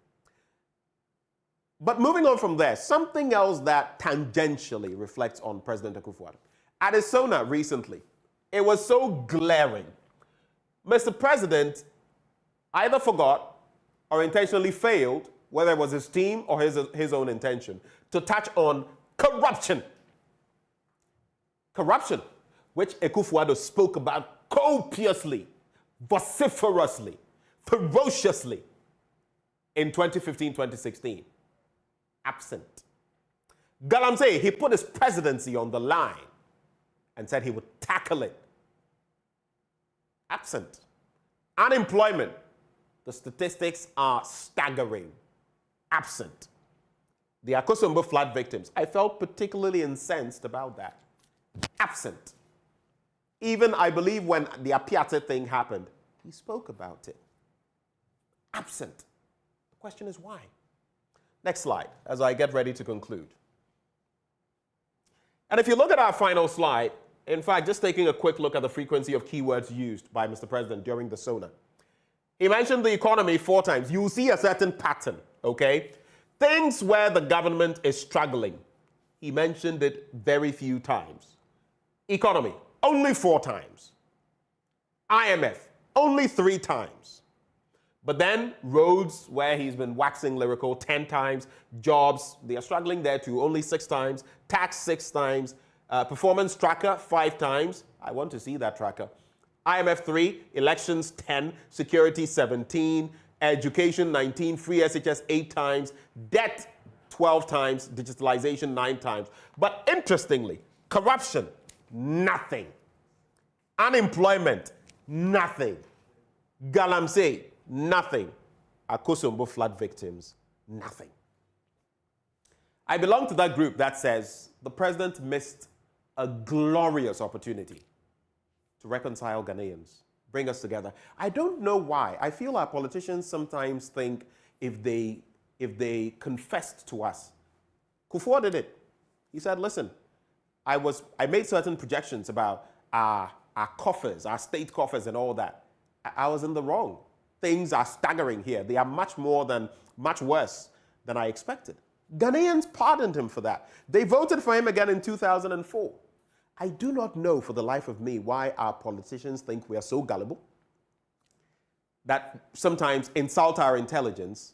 But moving on from there, something else that tangentially reflects on President Akufo-Addo. At his SONA recently, it was so glaring. Mr. President either forgot or intentionally failed, whether it was his team or his own intention, to touch on corruption. Corruption, which Akufo-Addo spoke about copiously, vociferously, ferociously in 2015-2016. Absent. Galamsey, he put his presidency on the line and said he would tackle it. Absent. Unemployment, the statistics are staggering. Absent. The Akosombo flood victims, I felt particularly incensed about that. Absent. Even, I believe, when the Apiate thing happened, he spoke about it. Absent. The question is why? Next slide, as I get ready to conclude. And if you look at our final slide, in fact, just taking a quick look at the frequency of keywords used by Mr. President during the SONA. He mentioned the economy 4 times. You will see a certain pattern, okay? Things where the government is struggling. He mentioned it very few times. Economy, only 4 times. IMF, only 3 times. But then roads, where he's been waxing lyrical, 10 times. Jobs, they are struggling there too, only 6 times. Tax, 6 times. Performance tracker, 5 times. I want to see that tracker. IMF 3, elections 10, security 17, education 19, free SHS 8 times, debt 12 times, digitalization 9 times. But interestingly, corruption, nothing. Unemployment, nothing. Galamsey, nothing. Akosombo flood victims, nothing. I belong to that group that says the president missed a glorious opportunity to reconcile Ghanaians, bring us together. I don't know why. I feel our politicians sometimes think if they confessed to us. Kufuor did it. He said, listen, I made certain projections about our coffers, our state coffers and all that. I was in the wrong. Things are staggering here. They are much worse than I expected. Ghanaians pardoned him for that. They voted for him again in 2004. I do not know for the life of me why our politicians think we are so gullible that sometimes insult our intelligence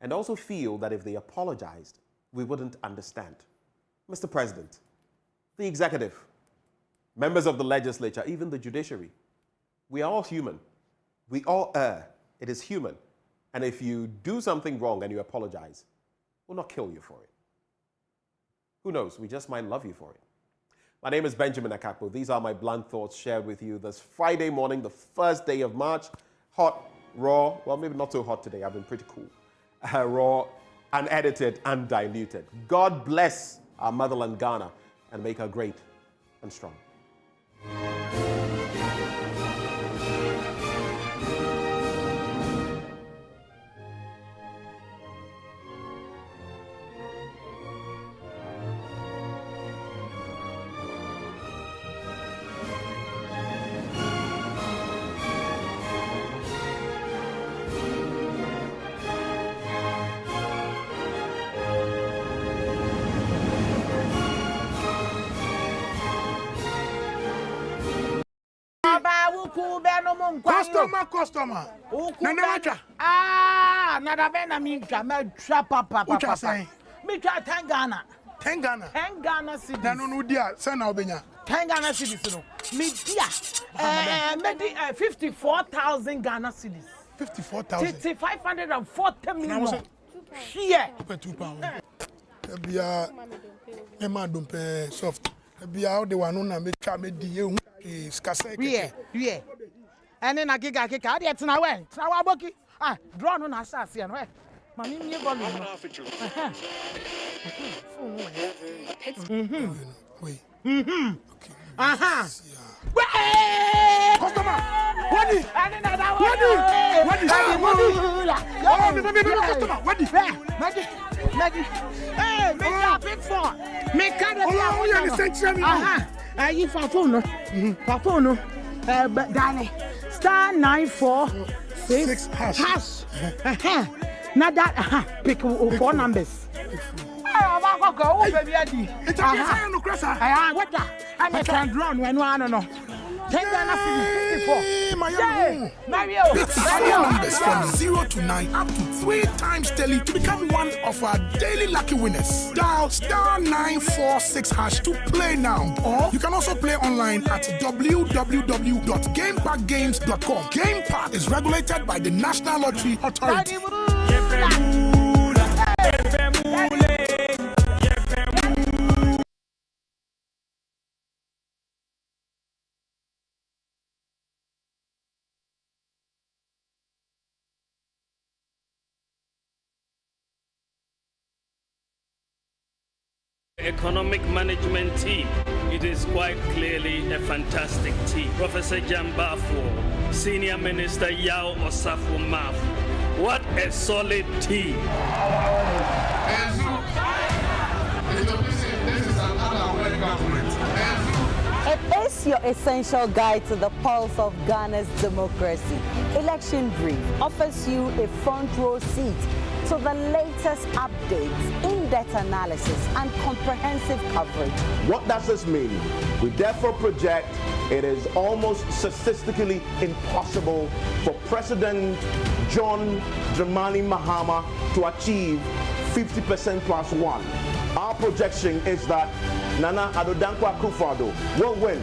and also feel that if they apologized, we wouldn't understand. Mr. President, the executive, members of the legislature, even the judiciary, we are all human. We all err. It is human. And if you do something wrong and you apologize, we'll not kill you for it. Who knows? We just might love you for it. My name is Benjamin Akakpo. These are my blunt thoughts shared with you this Friday morning, the first day of March. Hot, raw, well, maybe not so hot today. I've been pretty cool. Raw, unedited, undiluted. God bless our motherland, Ghana, and make her great and strong. Customer. Nada bena minka me twa papa. Me twa 10 Ghana. 10 Ghana. 10 Ghana cedis. Na no dia, say na obenya. 10 Ghana cedis no. Me dia. Me di 54,000 Ghana cedis. 54,000. 540 million. Here. Pay 2 pounds. Ebia e ma dompe soft. Ebia o de wanu na me twa me di ehun skasa keke. Yeah. Ene na giga keka ade tena we. Tena wa boki. Draw no na asase no we. Mami mi volume no. Wait. Okay. Customer. Wadi. Ene na da wa. Wadi. Hey, me ka big phone. Me ka de you for phone no. For phone no. Dale. Star 946 hash. Now that pick 4 numbers. It's a what that? I can draw when one no. 10 Ghana cedis 54. Mario. Numbers from 0 to 9 up to 3 times daily to become one of our daily lucky winners. Dial star 946 hash to play now. Or you can also play online at www.gamepackgames.com. Game Park is regulated by the National Lottery Authority. Economic management team. It is quite clearly a fantastic team. Professor Jambafo, Senior Minister Yao Osafo Maf. What a solid team. This is an unaware government. It is your essential guide to the pulse of Ghana's democracy. Election Brief offers you a front row seat to the latest updates, in-depth analysis, and comprehensive coverage. What does this mean? We therefore project it is almost statistically impossible for President John Dramani Mahama to achieve 50% plus 1. Our projection is that Nana Addo Dankwa Akufo-Addo will win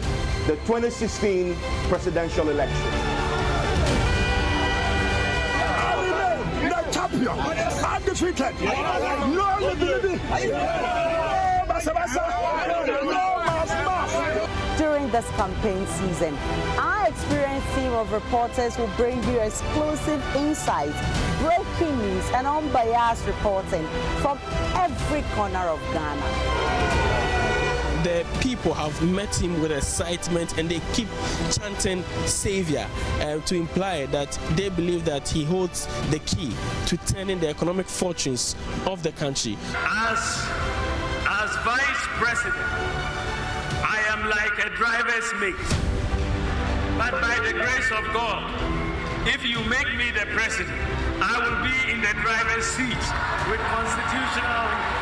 the 2016 presidential election. Champion, undefeated. During this campaign season, our experienced team of reporters will bring you exclusive insights, breaking news, and unbiased reporting from every corner of Ghana. The people have met him with excitement and they keep chanting Savior to imply that they believe that he holds the key to turning the economic fortunes of the country. As Vice President, I am like a driver's mate. But by the grace of God, If you make me the president, I will be in the driver's seat with constitutional.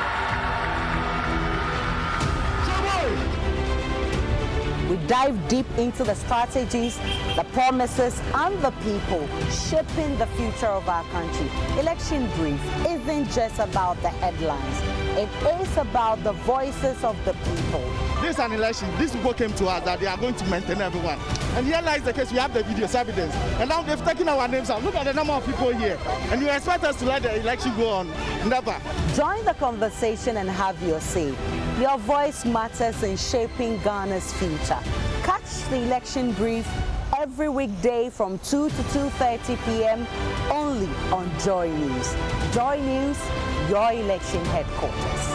We dive deep into the strategies, the promises, and the people shaping the future of our country. Election Brief isn't just about the headlines. It is about the voices of the people. This is an election. These people came to us that they are going to maintain everyone. And here lies the case. We have the videos, evidence. And now they've taken our names out. Look at the number of people here. And you expect us to let the election go on. Never. Join the conversation and have your say. Your voice matters in shaping Ghana's future. Catch the Election Brief every weekday from 2 to 2:30 p.m. only on Joy News. Joy News, your election headquarters.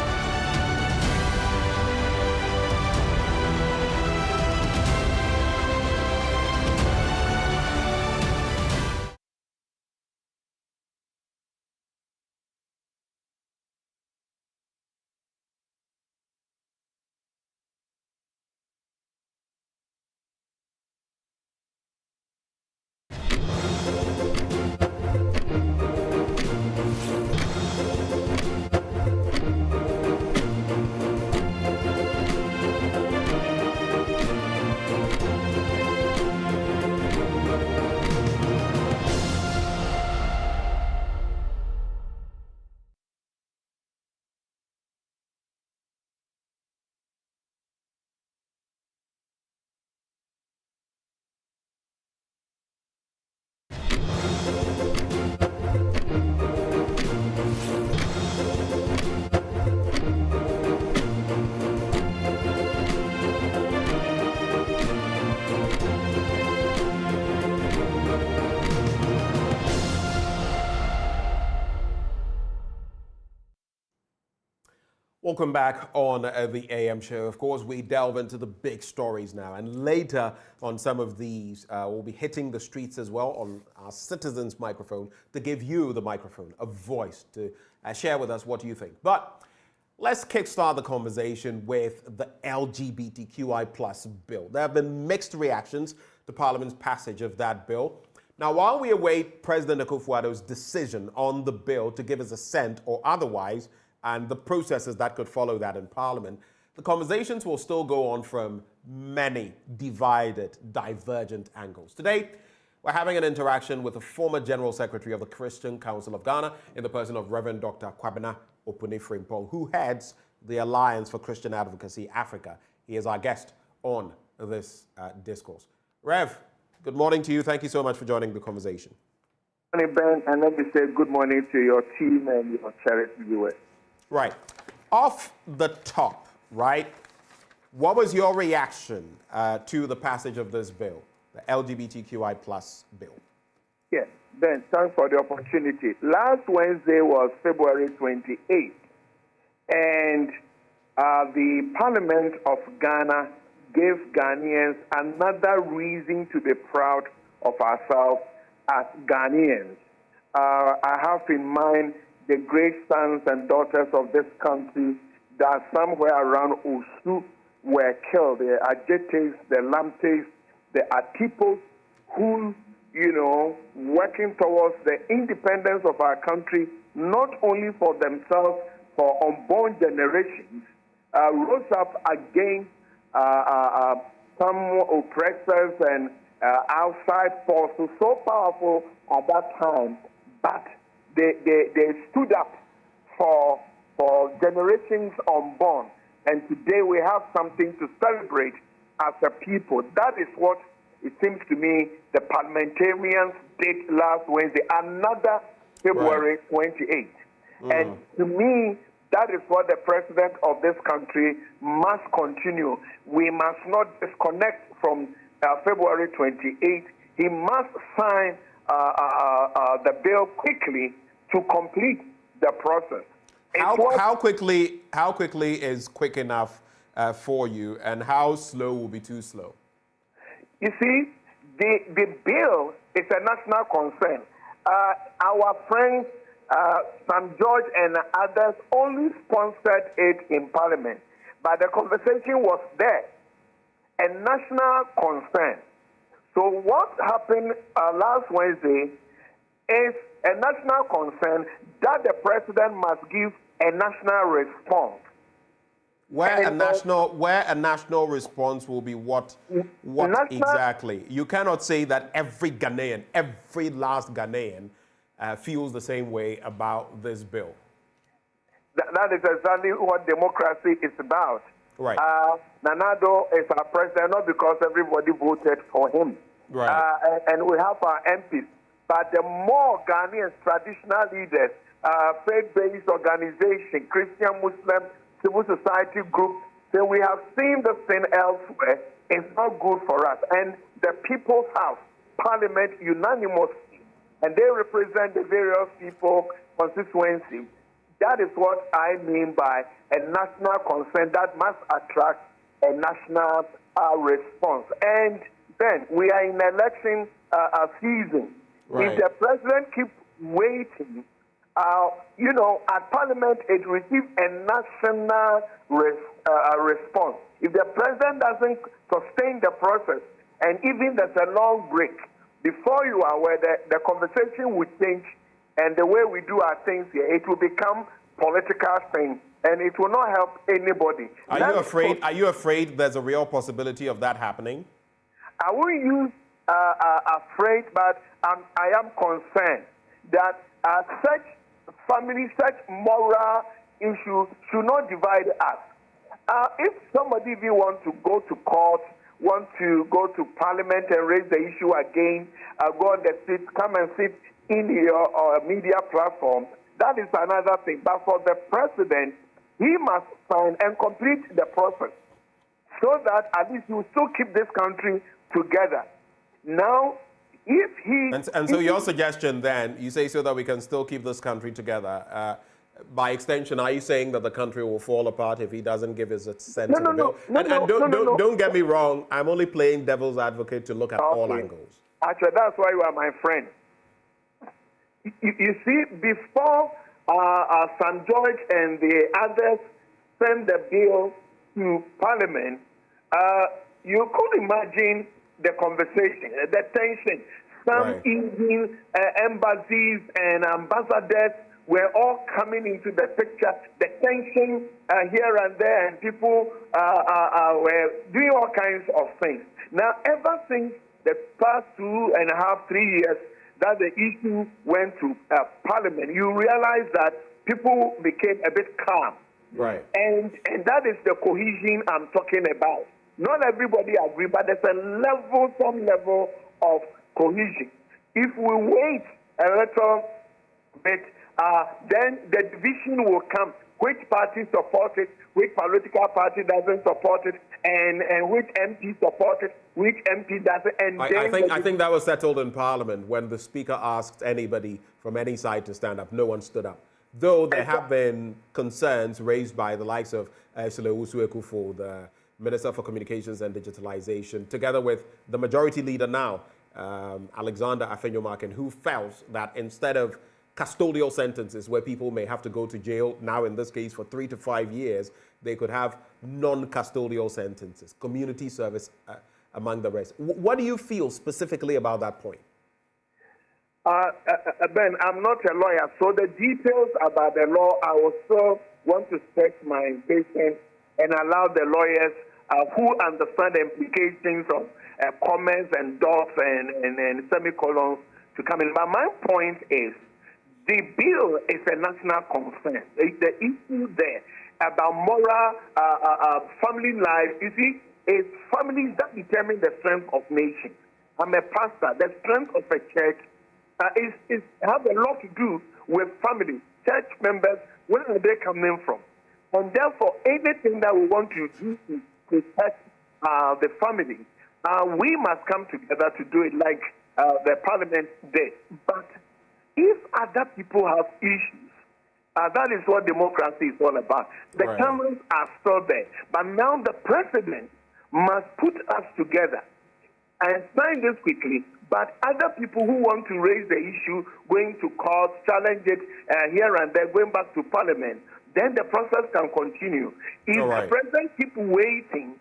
Welcome back on the AM show. Of course, we delve into the big stories now, and later on some of these, we'll be hitting the streets as well on our citizens' microphone to give you the microphone, a voice to share with us what you think. But let's kickstart the conversation with the LGBTQI plus bill. There have been mixed reactions to Parliament's passage of that bill. Now, while we await President Akufo-Addo's decision on the bill to give his assent or otherwise, and the processes that could follow that in Parliament, the conversations will still go on from many divided, divergent angles. Today, we're having an interaction with the former General Secretary of the Christian Council of Ghana in the person of Reverend Dr. Kwabena Opune-Frimpong, who heads the Alliance for Christian Advocacy Africa. He is our guest on this discourse. Rev, good morning to you. Thank you so much for joining the conversation. Good morning, Ben, and let me say good morning to your team and your charity viewers. Right. Off the top, right, what was your reaction to the passage of this bill, the LGBTQI plus bill? Yes, Ben, thanks for the opportunity. Last Wednesday was February 28th, and the Parliament of Ghana gave Ghanaians another reason to be proud of ourselves as Ghanaians. I have in mind the great sons and daughters of this country that somewhere around Osu were killed. The Ajetes, the Lamtes, the Atipos, who, working towards the independence of our country, not only for themselves, for unborn generations, rose up against some oppressors and outside forces so powerful at that time, but they stood up for generations unborn, and today we have something to celebrate as a people. That is what it seems to me the parliamentarians did last Wednesday, another February 28th. And to me, that is what the president of this country must continue. We must not disconnect from February 28th. He must sign the bill quickly to complete the process. How quickly is quick enough for you, and how slow will be too slow? You see, the bill is a national concern. Our friends, Sam George and others, only sponsored it in Parliament, but the conversation was there, a national concern. So what happened last Wednesday is a national concern that the president must give a national response. Where a national response will be what exactly? You cannot say that every Ghanaian, every last Ghanaian feels the same way about this bill. That is exactly what democracy is about. Right. Nanado is our president not because everybody voted for him. Right. And we have our MPs. But the more Ghanaians, traditional leaders, faith-based organizations, Christian, Muslim, civil society groups, then we have seen this thing elsewhere. It's not good for us. And the People's House, Parliament, unanimously, and they represent the various people constituencies. That is what I mean by a national concern that must attract a national response. And then we are in election season. Right. If the president keeps waiting, at Parliament, it receives a national response. If the president doesn't sustain the process, and even there's a long break, before you are aware, the conversation will change, and the way we do our things here, it will become political thing, and it will not help anybody. Are you afraid there's a real possibility of that happening? I won't use afraid, but I am concerned that such family, such moral issues should not divide us. If somebody even wants to go to court, want to go to Parliament and raise the issue again, go on the street, come and sit in your media platform, that is another thing. But for the president, he must sign and complete the process so that at least he will still keep this country together. Now, if he... And so your suggestion then, you say so that we can still keep this country together. By extension, are you saying that the country will fall apart if he doesn't give his assent to the bill? Don't get me wrong, I'm only playing devil's advocate to look at all angles. Actually, that's why you are my friend. You see, before St. George and the others sent the bill to Parliament, you could imagine the conversation, the tension. Some Indian embassies and ambassadors were all coming into the picture. The tension here and there, and people were doing all kinds of things. Now, ever since the past 2.5, 3 years that the issue went to Parliament, you realize that people became a bit calm. Right. And that is the cohesion I'm talking about. Not everybody agree, but there's some level of cohesion. If we wait a little bit, then the division will come. Which party supports it, which political party doesn't support it, and which MP supports it, which MP doesn't. And I think that was settled in Parliament when the Speaker asked anybody from any side to stand up. No one stood up. Though there have been concerns raised by the likes of Ursula Usuekufo, the Minister for Communications and Digitalization, together with the majority leader now, Alexander Afenyomarkin, who felt that instead of custodial sentences where people may have to go to jail, now in this case for 3 to 5 years, they could have non-custodial sentences, community service among the rest. What do you feel specifically about that point? Ben, I'm not a lawyer, so the details about the law, I also want to stretch my patience and allow the lawyers who understand the implications of comments and dots and semicolons to come in. But my point is, the bill is a national concern. The issue there about moral family life, you see, it's families that determine the strength of nations. I'm a pastor. The strength of a church have a lot to do with family, church members. Where are they coming from? And therefore, anything that we want to do to protect the family, we must come together to do it like the Parliament did. But if other people have issues, that is what democracy is all about. The cameras are still there. But now the president must put us together and sign this quickly. But other people who want to raise the issue, going to court, challenge it here and there, going back to Parliament, then the process can continue. If the president keeps waiting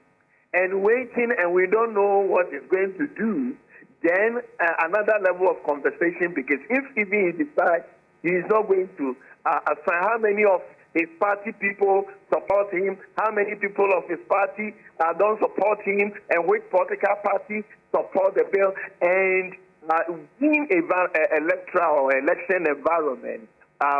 and we don't know what he's going to do, then another level of conversation begins. If even he decides he is not going to assign how many of his party people support him, how many people of his party don't support him, and which political party support the bill, and in electoral or election environment,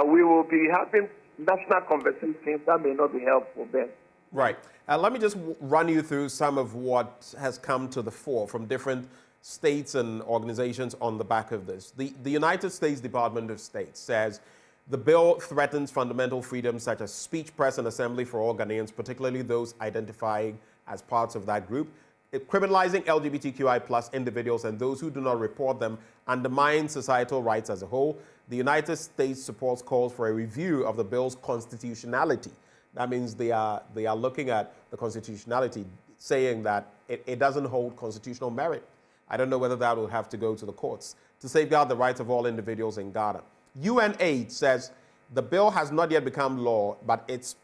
we will be having national conversations that may not be helpful then. Right. Let me just run you through some of what has come to the fore from different states and organizations on the back of this. The United States Department of State says the bill threatens fundamental freedoms such as speech, press, and assembly for all Ghanaians, particularly those identifying as parts of that group. Criminalizing LGBTQI plus individuals and those who do not report them undermines societal rights as a whole. The United States supports calls for a review of the bill's constitutionality. That means they are looking at the constitutionality, saying that it doesn't hold constitutional merit. I don't know whether that will have to go to the courts to safeguard the rights of all individuals in Ghana. UNAID says the bill has not yet become law, but its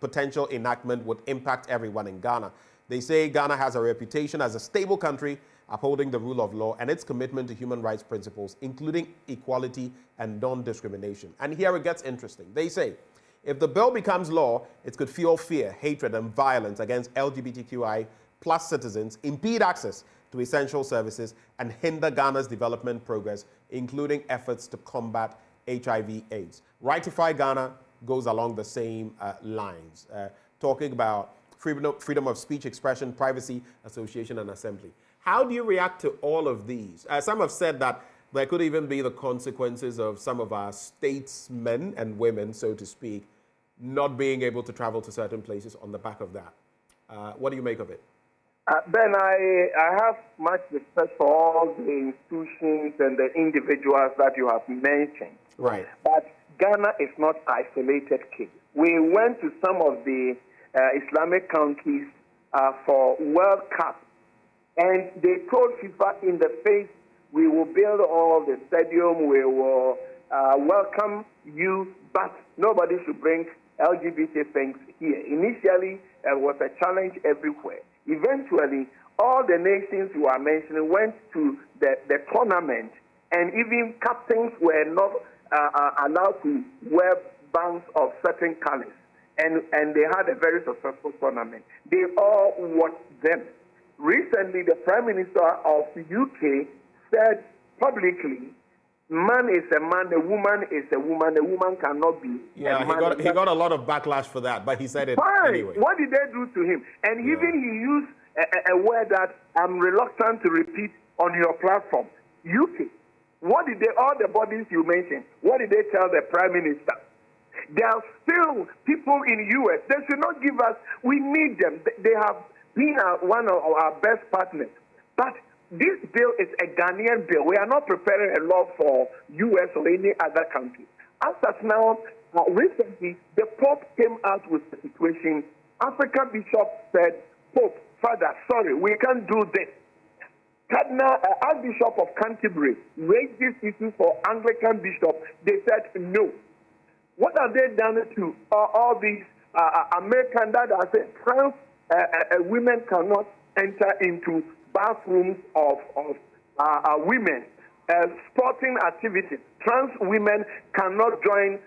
potential enactment would impact everyone in Ghana. They say Ghana has a reputation as a stable country upholding the rule of law and its commitment to human rights principles, including equality and non-discrimination. And here it gets interesting. They say, if the bill becomes law, it could fuel fear, hatred, and violence against LGBTQI plus citizens, impede access to essential services, and hinder Ghana's development progress, including efforts to combat HIV/AIDS. Rightify Ghana goes along the same lines, talking about freedom of speech, expression, privacy, association, and assembly. How do you react to all of these? Some have said that there could even be the consequences of some of our statesmen and women, so to speak, not being able to travel to certain places on the back of that. What do you make of it? Ben, I have much respect for all the institutions and the individuals that you have mentioned. Right. But Ghana is not an isolated case. We went to some of the Islamic countries for World Cup, and they told FIFA in the face, we will build all the stadium, we will welcome you, but nobody should bring LGBT things here. Initially, there was a challenge everywhere. Eventually, all the nations you are mentioning went to the tournament, and even captains were not allowed to wear bands of certain colors. And they had a very successful tournament. They all watched them. Recently, the Prime Minister of the UK said publicly, man is a man, a woman is a woman cannot be a man. He got a lot of backlash for that, but he said it anyway. What did they do to him? And even he used a word that I'm reluctant to repeat on your platform. UK. What did all the bodies you mentioned, what did they tell the Prime Minister? There are still people in the U.S. They should not give us, we need them. They have been one of our best partners. But this bill is a Ghanaian bill. We are not preparing a law for U.S. or any other country. As of now, recently, the Pope came out with the situation. African bishop said, Pope, Father, sorry, we can't do this. Cardinal Archbishop of Canterbury raised this issue for Anglican bishops. They said no. What have they done to all these Americans that are saying trans women cannot enter into bathrooms of women? Sporting activities. Trans women cannot join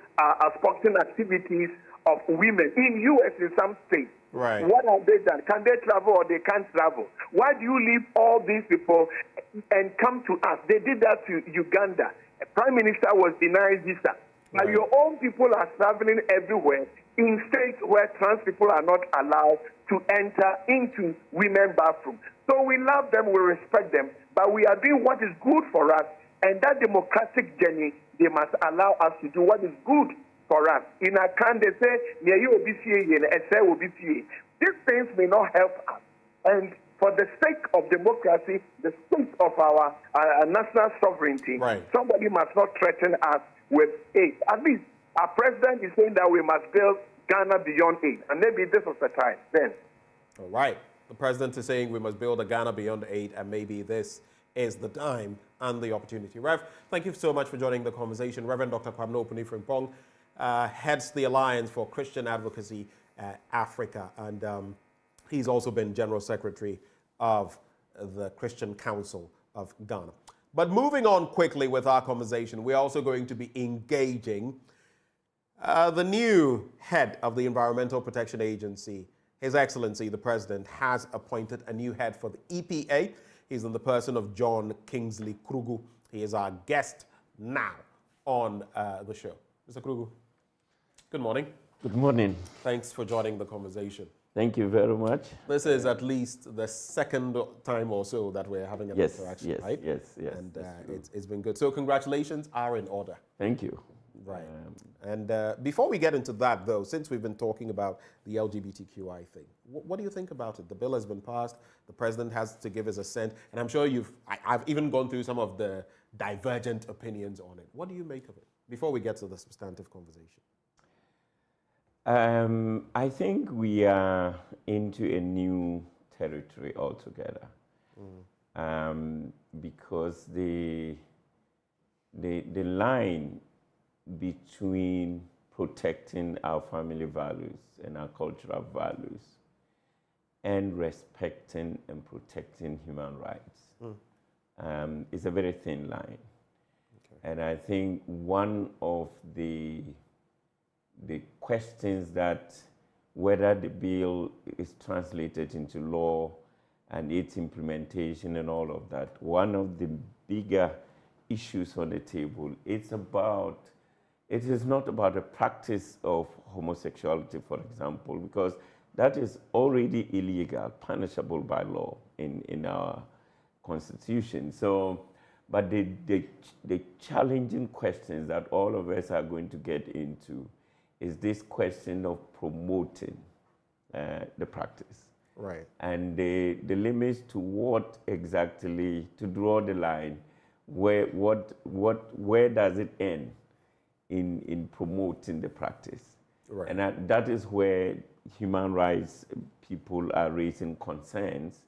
sporting activities of women. In U.S. in some states. Right. What have they done? Can they travel or they can't travel? Why do you leave all these people and come to us? They did that to Uganda. The Prime Minister was denied visa. But your own people are traveling everywhere in states where trans people are not allowed to enter into women's bathrooms. So we love them, we respect them, but we are doing what is good for us. And that democratic journey, they must allow us to do what is good for us. In our country, they say, these things may not help us. And for the sake of democracy, the sake of our national sovereignty, somebody must not threaten us with aid. At least our president is saying that we must build Ghana beyond aid. And maybe this was the time then. All right. The president is saying we must build a Ghana beyond aid, and maybe this is the time and the opportunity. Rev, thank you so much for joining the conversation. Reverend Dr. Kwabena Opuni-Frimpong heads the Alliance for Christian Advocacy Africa, and he's also been General Secretary of the Christian Council of Ghana. But moving on quickly with our conversation, we're also going to be engaging the new head of the Environmental Protection Agency. His Excellency, the President, has appointed a new head for the EPA. He's in the person of John Kingsley Krugu. He is our guest now on the show. Mr. Krugu, good morning. Good morning. Thanks for joining the conversation. Thank you very much. This is at least the second time or so that we're having an interaction, right? Yes. And it's been good. So congratulations are in order. Thank you. Right. And before we get into that, though, since we've been talking about the LGBTQI thing, what do you think about it? The bill has been passed. The president has to give his assent. And I'm sure I've even gone through some of the divergent opinions on it. What do you make of it before we get to the substantive conversation? I think we are into a new territory altogether, because the line between protecting our family values and our cultural values and respecting and protecting human rights is a very thin line. Okay. And I think one of the questions that whether the bill is translated into law and its implementation and all of that, one of the bigger issues on the table, it is not about the practice of homosexuality, for example, because that is already illegal, punishable by law in our constitution. So, but the challenging questions that all of us are going to get into is this question of promoting the practice. Right. And the limits to what exactly, to draw the line, where does it end in promoting the practice? Right. And that is where human rights people are raising concerns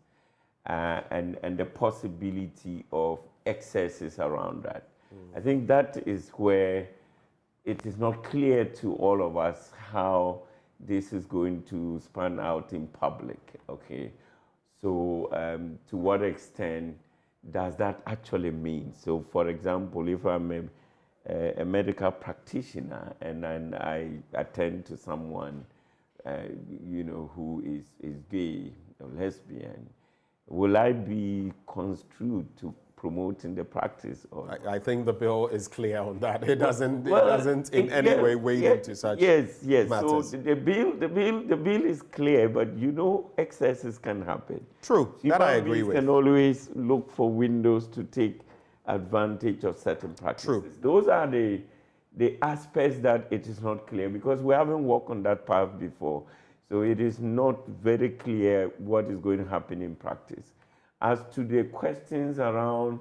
and the possibility of excesses around that. I think that is where it is not clear to all of us how this is going to span out in public, okay? So to what extent does that actually mean? So for example, if I'm a medical practitioner and I attend to someone who is gay or lesbian, will I be construed to promoting the practice? Or I think the bill is clear on that. It doesn't in any way wade into such yes. matters. So the bill is clear, but excesses can happen. True, that I agree with. Can always look for windows to take advantage of certain practices. True. Those are the aspects that it is not clear, because we haven't walked on that path before. So it is not very clear what is going to happen in practice. As to the questions around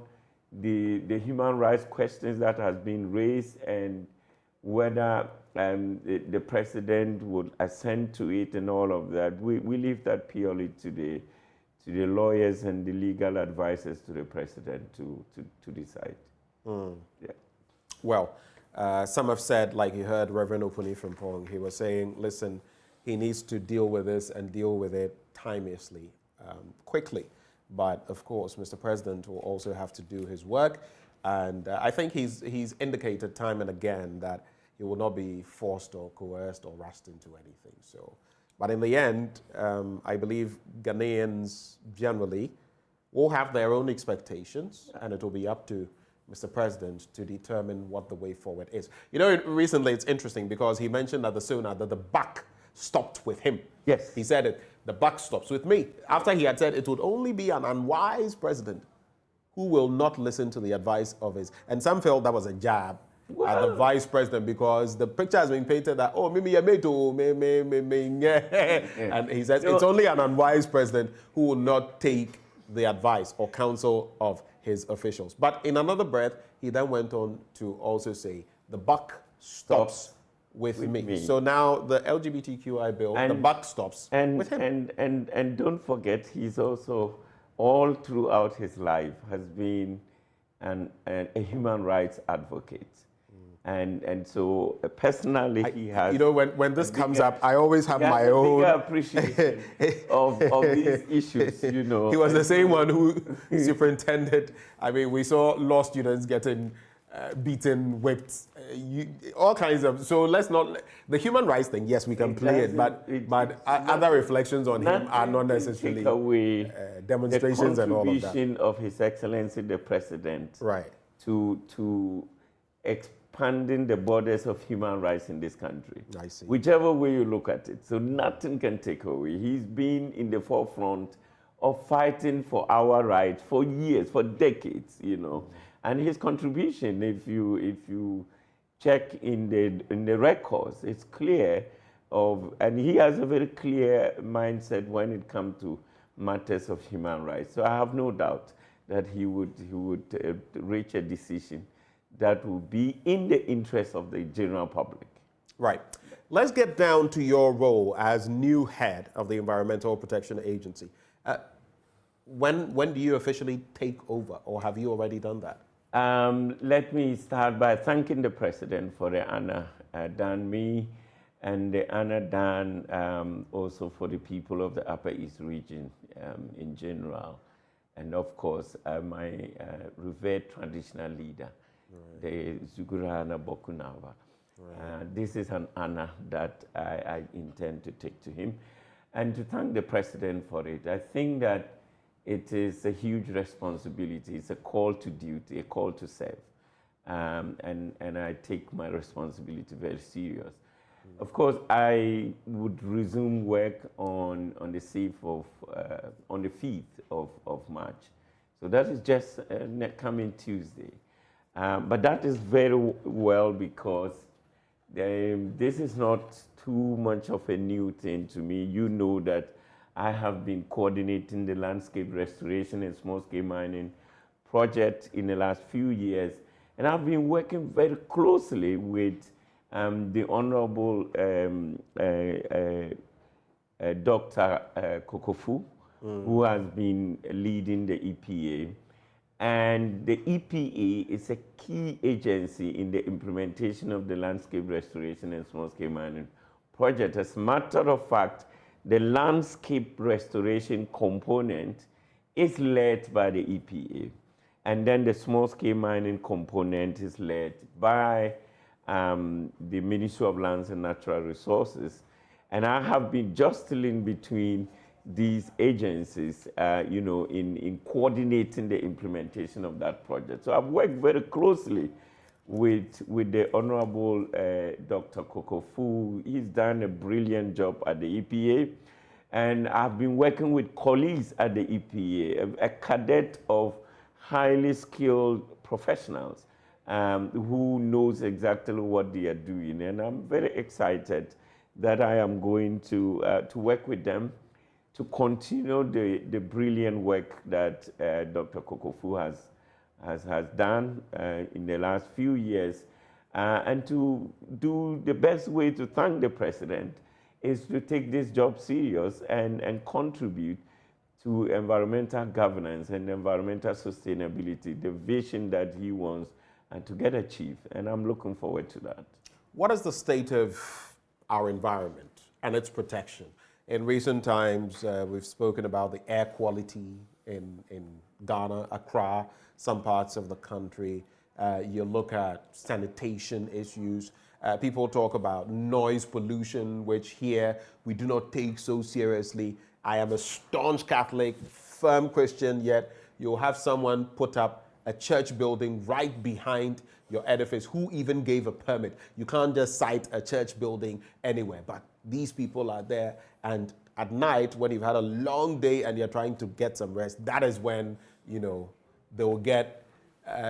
the human rights questions that has been raised and whether the president would assent to it and all of that, we leave that purely to the lawyers and the legal advisors to the president to decide. Yeah. Well, some have said, like you heard Reverend Opuni from Pong, he was saying, listen, he needs to deal with this and deal with it timeously, quickly. But of course, Mr. President will also have to do his work. And I think he's indicated time and again that he will not be forced or coerced or rushed into anything. So, but in the end, I believe Ghanaians generally will have their own expectations, and it will be up to Mr. President to determine what the way forward is. Recently it's interesting because he mentioned at the SONA that the buck stopped with him. Yes. He said it. The buck stops with me. After he had said it would only be an unwise president who will not listen to the advice of his. And some felt that was a jab at the vice president because the picture has been painted that, oh, me. And he says it's only an unwise president who will not take the advice or counsel of his officials. But in another breath, he then went on to also say, the buck stops with me. So now the LGBTQI bill, the buck stops with him. And don't forget, he's also, all throughout his life, has been a human rights advocate. And so personally, he has. You know, when this comes up, I always have my bigger own appreciation of these issues. You know, he was the same one who superintended. I mean, we saw law students getting beaten, whipped, all kinds of. So let's not the human rights thing. Yes, we can play it, but other reflections on him are not necessarily take away demonstrations and all of that. The contribution of His Excellency the President, right, to expanding the borders of human rights in this country. I see. Whichever way you look at it, so nothing can take away. He's been in the forefront of fighting for our rights for years, for decades, you know. And his contribution, if you check in the records, it's clear and he has a very clear mindset when it comes to matters of human rights. So I have no doubt that he would reach a decision that will be in the interest of the general public. Right. Let's get down to your role as new head of the Environmental Protection Agency. When do you officially take over, or have you already done that? Let me start by thanking the President for the honor done me, and the honor done also for the people of the Upper East region in general. And of course, my revered traditional leader, the Zugurana Bokunava. This is an honor that I intend to take to him. And to thank the President for it. I think that it is a huge responsibility. It's a call to duty, a call to serve. And I take my responsibility very serious. Of course, I would resume work on the 5th of March. So that is just coming Tuesday. But that is very well because this is not too much of a new thing to me. You know that I have been coordinating the landscape restoration and small-scale mining project in the last few years, and I've been working very closely with the Honorable Dr. Kokofu, who has been leading the EPA. And the EPA is a key agency in the implementation of the landscape restoration and small-scale mining project. As a matter of fact, the landscape restoration component is led by the EPA. And then the small-scale mining component is led by the Ministry of Lands and Natural Resources. And I have been jostling between these agencies, you know, in coordinating the implementation of that project. So I've worked very closely with the Honorable Dr. Kokofu. He's done a brilliant job at the EPA. And I've been working with colleagues at the EPA, a cadet of highly skilled professionals who knows exactly what they are doing. And I'm very excited that I am going to work with them to continue the brilliant work that Dr. Kokofu has done in the last few years, and to do the best way to thank the President is to take this job serious and contribute to environmental governance and environmental sustainability, the vision that he wants and to get achieved. And I'm looking forward to that. What is the state of our environment and its protection? In recent times, we've spoken about the air quality in Ghana, Accra, some parts of the country. You look at sanitation issues. People talk about noise pollution, which here we do not take so seriously. I am a staunch Catholic, firm Christian, yet you'll have someone put up a church building right behind your edifice. Who even gave a permit? You can't just cite a church building anywhere, but these people are there. And at night, when you've had a long day and you're trying to get some rest, that is when, you know, they will get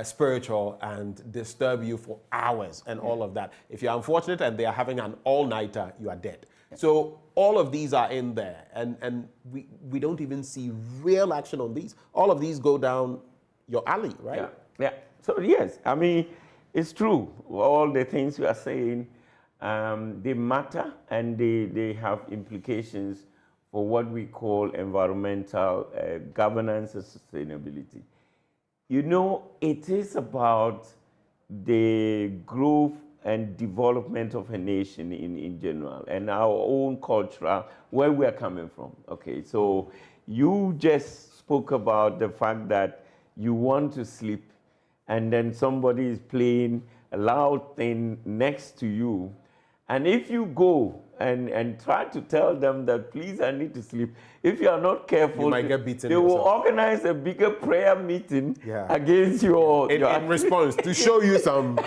spiritual and disturb you for hours and all of that. If you're unfortunate and they are having an all-nighter, you are dead. So all of these are in there, and we don't even see real action on these. All of these go down your alley, right? Yeah. So yes, I mean, it's true. All the things you are saying, they matter, and they have implications for what we call environmental governance and sustainability. You know, it is about the growth and development of a nation in general, and our own culture, where we are coming from. Okay, so you just spoke about the fact that you want to sleep, and then somebody is playing a loud thing next to you, and if you go and try to tell them that, please, I need to sleep, if you are not careful, you might get beaten. They will organize a bigger prayer meeting against your in response to show you some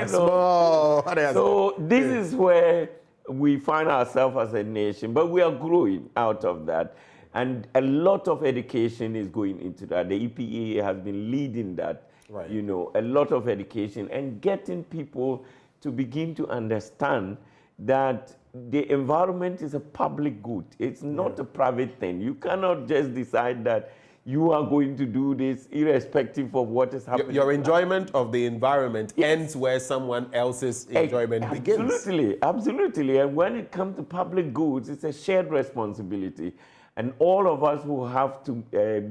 small. So this is where we find ourselves as a nation, but we are growing out of that. And a lot of education is going into that. The EPA has been leading that, you know, a lot of education and getting people to begin to understand that the environment is a public good. It's not a private thing. You cannot just decide that you are going to do this irrespective of what is happening. Your enjoyment of the environment ends where someone else's enjoyment begins. Absolutely, absolutely. And when it comes to public goods, it's a shared responsibility. And all of us will have to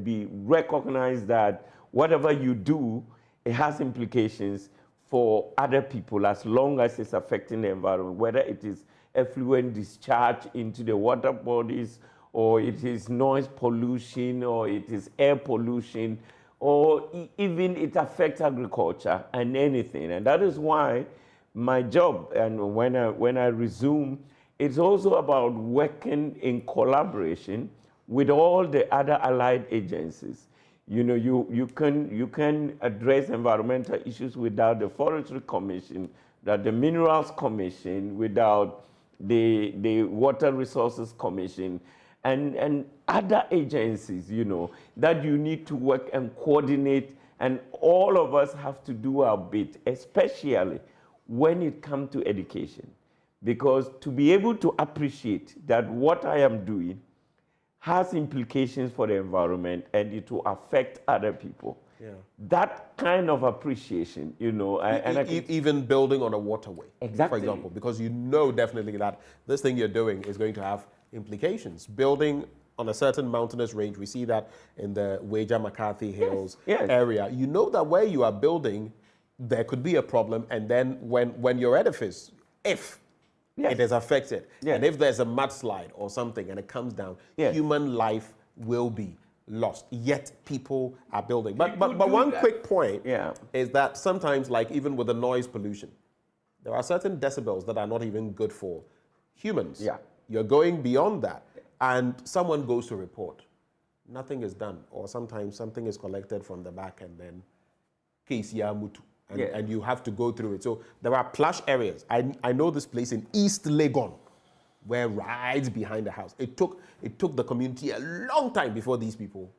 be recognized that whatever you do, it has implications for other people as long as it's affecting the environment, whether it is effluent discharge into the water bodies, or it is noise pollution, or it is air pollution, or even it affects agriculture and anything. And that is why my job, and when I resume, it's also about working in collaboration with all the other allied agencies. You know, you can address environmental issues without the Forestry Commission, without the Minerals Commission, without the Water Resources Commission, and other agencies, you know, that you need to work and coordinate, and all of us have to do our bit, especially when it comes to education. Because to be able to appreciate that what I am doing has implications for the environment and it will affect other people. Yeah. That kind of appreciation, you know. Even building on a waterway, exactly, for example, because you know definitely that this thing you're doing is going to have implications. Building on a certain mountainous range, we see that in the Wager McCarthy Hills area. You know that where you are building, there could be a problem, and then when your edifice, if it is affected, and if there's a mudslide or something and it comes down, human life will be lost. Yet people are building. But one quick point is that sometimes, like even with the noise pollution, there are certain decibels that are not even good for humans. Yeah. You're going beyond that, and someone goes to report. Nothing is done, or sometimes something is collected from the back and then case Yamutu. And you have to go through it. So there are plush areas. I know this place in East Legon, where right behind the house. It took the community a long time before these people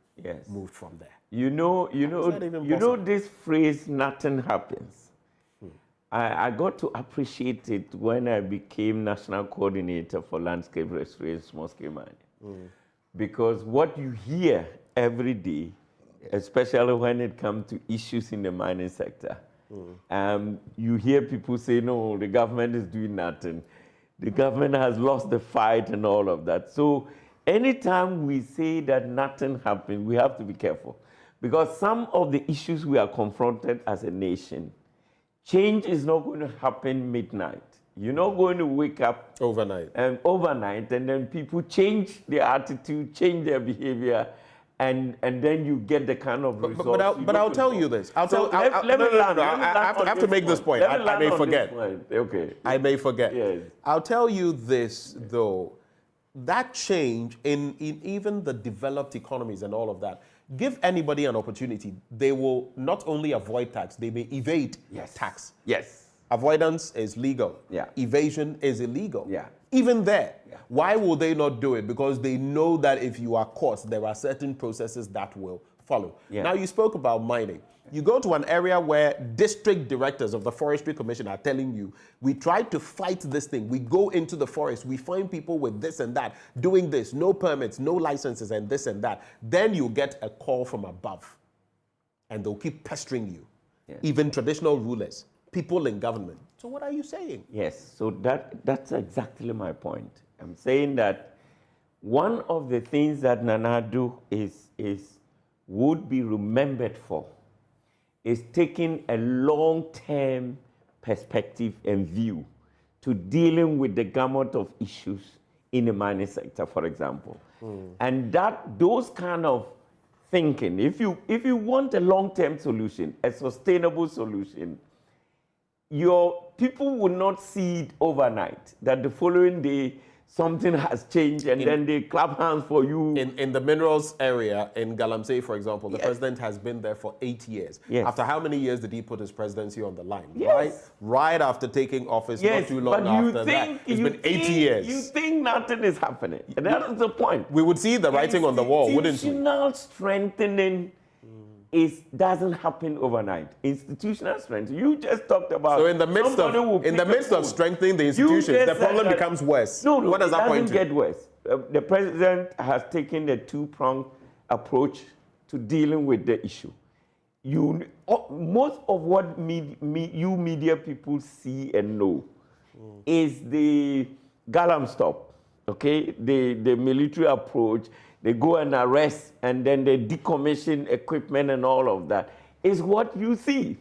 moved from there. You know this phrase, nothing happens. I got to appreciate it when I became national coordinator for landscape restoration, small scale mining. Because what you hear every day, especially when it comes to issues in the mining sector, you hear people say, no, the government is doing nothing. The government has lost the fight and all of that. So anytime we say that nothing happened, we have to be careful. Because some of the issues we are confronted as a nation, change is not going to happen midnight. You're not going to wake up overnight and then people change their attitude, change their behavior, and then you get the kind of results. But I'll tell you this. I have to make this point. I may forget. Okay. I may forget. Yes. I'll tell you this, though. That change in even the developed economies and all of that, give anybody an opportunity. They will not only avoid tax, they may evade tax. Yes. Avoidance is legal. Yeah. Evasion is illegal. Yeah. Even there. Yeah. Why will they not do it? Because they know that if you are caught, there are certain processes that will follow. Yeah. Now, you spoke about mining. You go to an area where district directors of the Forestry Commission are telling you, we tried to fight this thing. We go into the forest, we find people with this and that, doing this, no permits, no licenses, and this and that. Then you get a call from above, and they'll keep pestering you. Yeah. Even traditional rulers, people in government. So what are you saying? Yes, so that's exactly my point. I'm saying that one of the things that Nanadu would be remembered for is taking a long-term perspective and view to dealing with the gamut of issues in the mining sector, for example. And those kind of thinking, if you want a long-term solution, a sustainable solution, your people will not see it overnight, that the following day something has changed and then they clap hands for you. In the minerals area in Galamsey, for example, the president has been there for 8 years. After how many years did he put his presidency on the line? Right after taking office, not too long after that. It's been 8 years. You think nothing is happening. And that is the point. We would see the writing on the wall, wouldn't we? Institutional strengthening doesn't happen overnight. Institutional strength. You just talked about. So in the midst of strengthening the institutions, the problem becomes worse. No, what does that point to? It doesn't get worse. The president has taken a two-pronged approach to dealing with the issue. Most of what you media people see and know is the Galam stop, okay? The military approach. They go and arrest, and then they decommission equipment and all of that. Is what you see.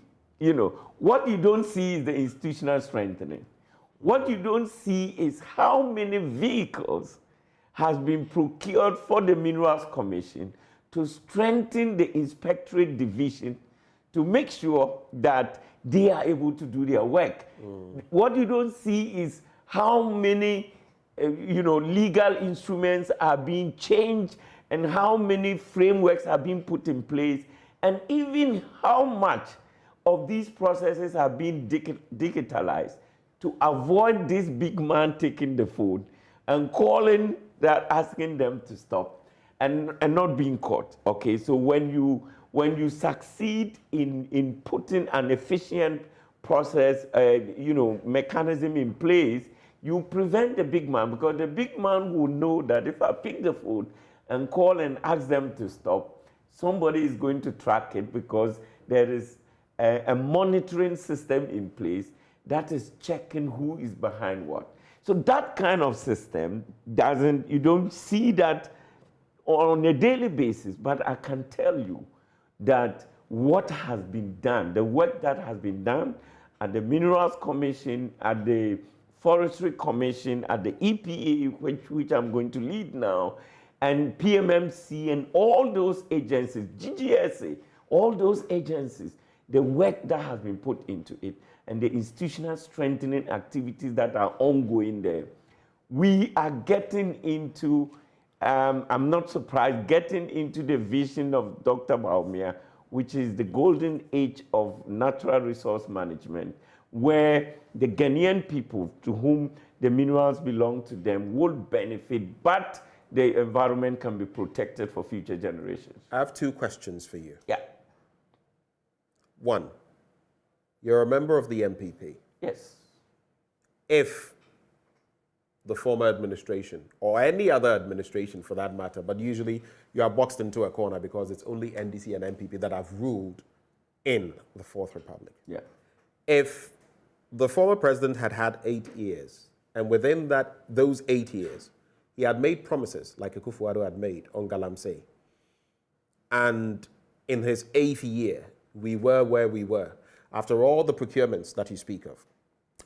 What you don't see is the institutional strengthening. What you don't see is how many vehicles has been procured for the Minerals Commission to strengthen the inspectorate division to make sure that they are able to do their work. What you don't see is how many legal instruments are being changed and how many frameworks are being put in place, and even how much of these processes are being digitalized to avoid this big man taking the phone and asking them to stop and not being caught. Okay, so when you succeed in putting an efficient process, mechanism in place, you prevent the big man, because the big man will know that if I pick the phone and call and ask them to stop, somebody is going to track it, because there is a monitoring system in place that is checking who is behind what. So that kind of system you don't see that on a daily basis, but I can tell you that what has been done, the work that has been done at the Minerals Commission, at the Forestry Commission, at the EPA, which I'm going to lead now, and PMMC and all those agencies, GGSA, all those agencies, the work that has been put into it, and the institutional strengthening activities that are ongoing there. We are getting into, I'm not surprised, getting into the vision of Dr. Bawumia, which is the golden age of natural resource management, where the Ghanaian people to whom the minerals belong to them will benefit, but the environment can be protected for future generations. I have two questions for you. Yeah. One, you're a member of the MPP. Yes. If the former administration, or any other administration for that matter, but usually you are boxed into a corner because it's only NDC and MPP that have ruled in the Fourth Republic. Yeah. If the former president had had 8 years, and within those 8 years, he had made promises like Akufo-Addo had made on Galamsey, and in his 8th year, we were where we were, after all the procurements that you speak of,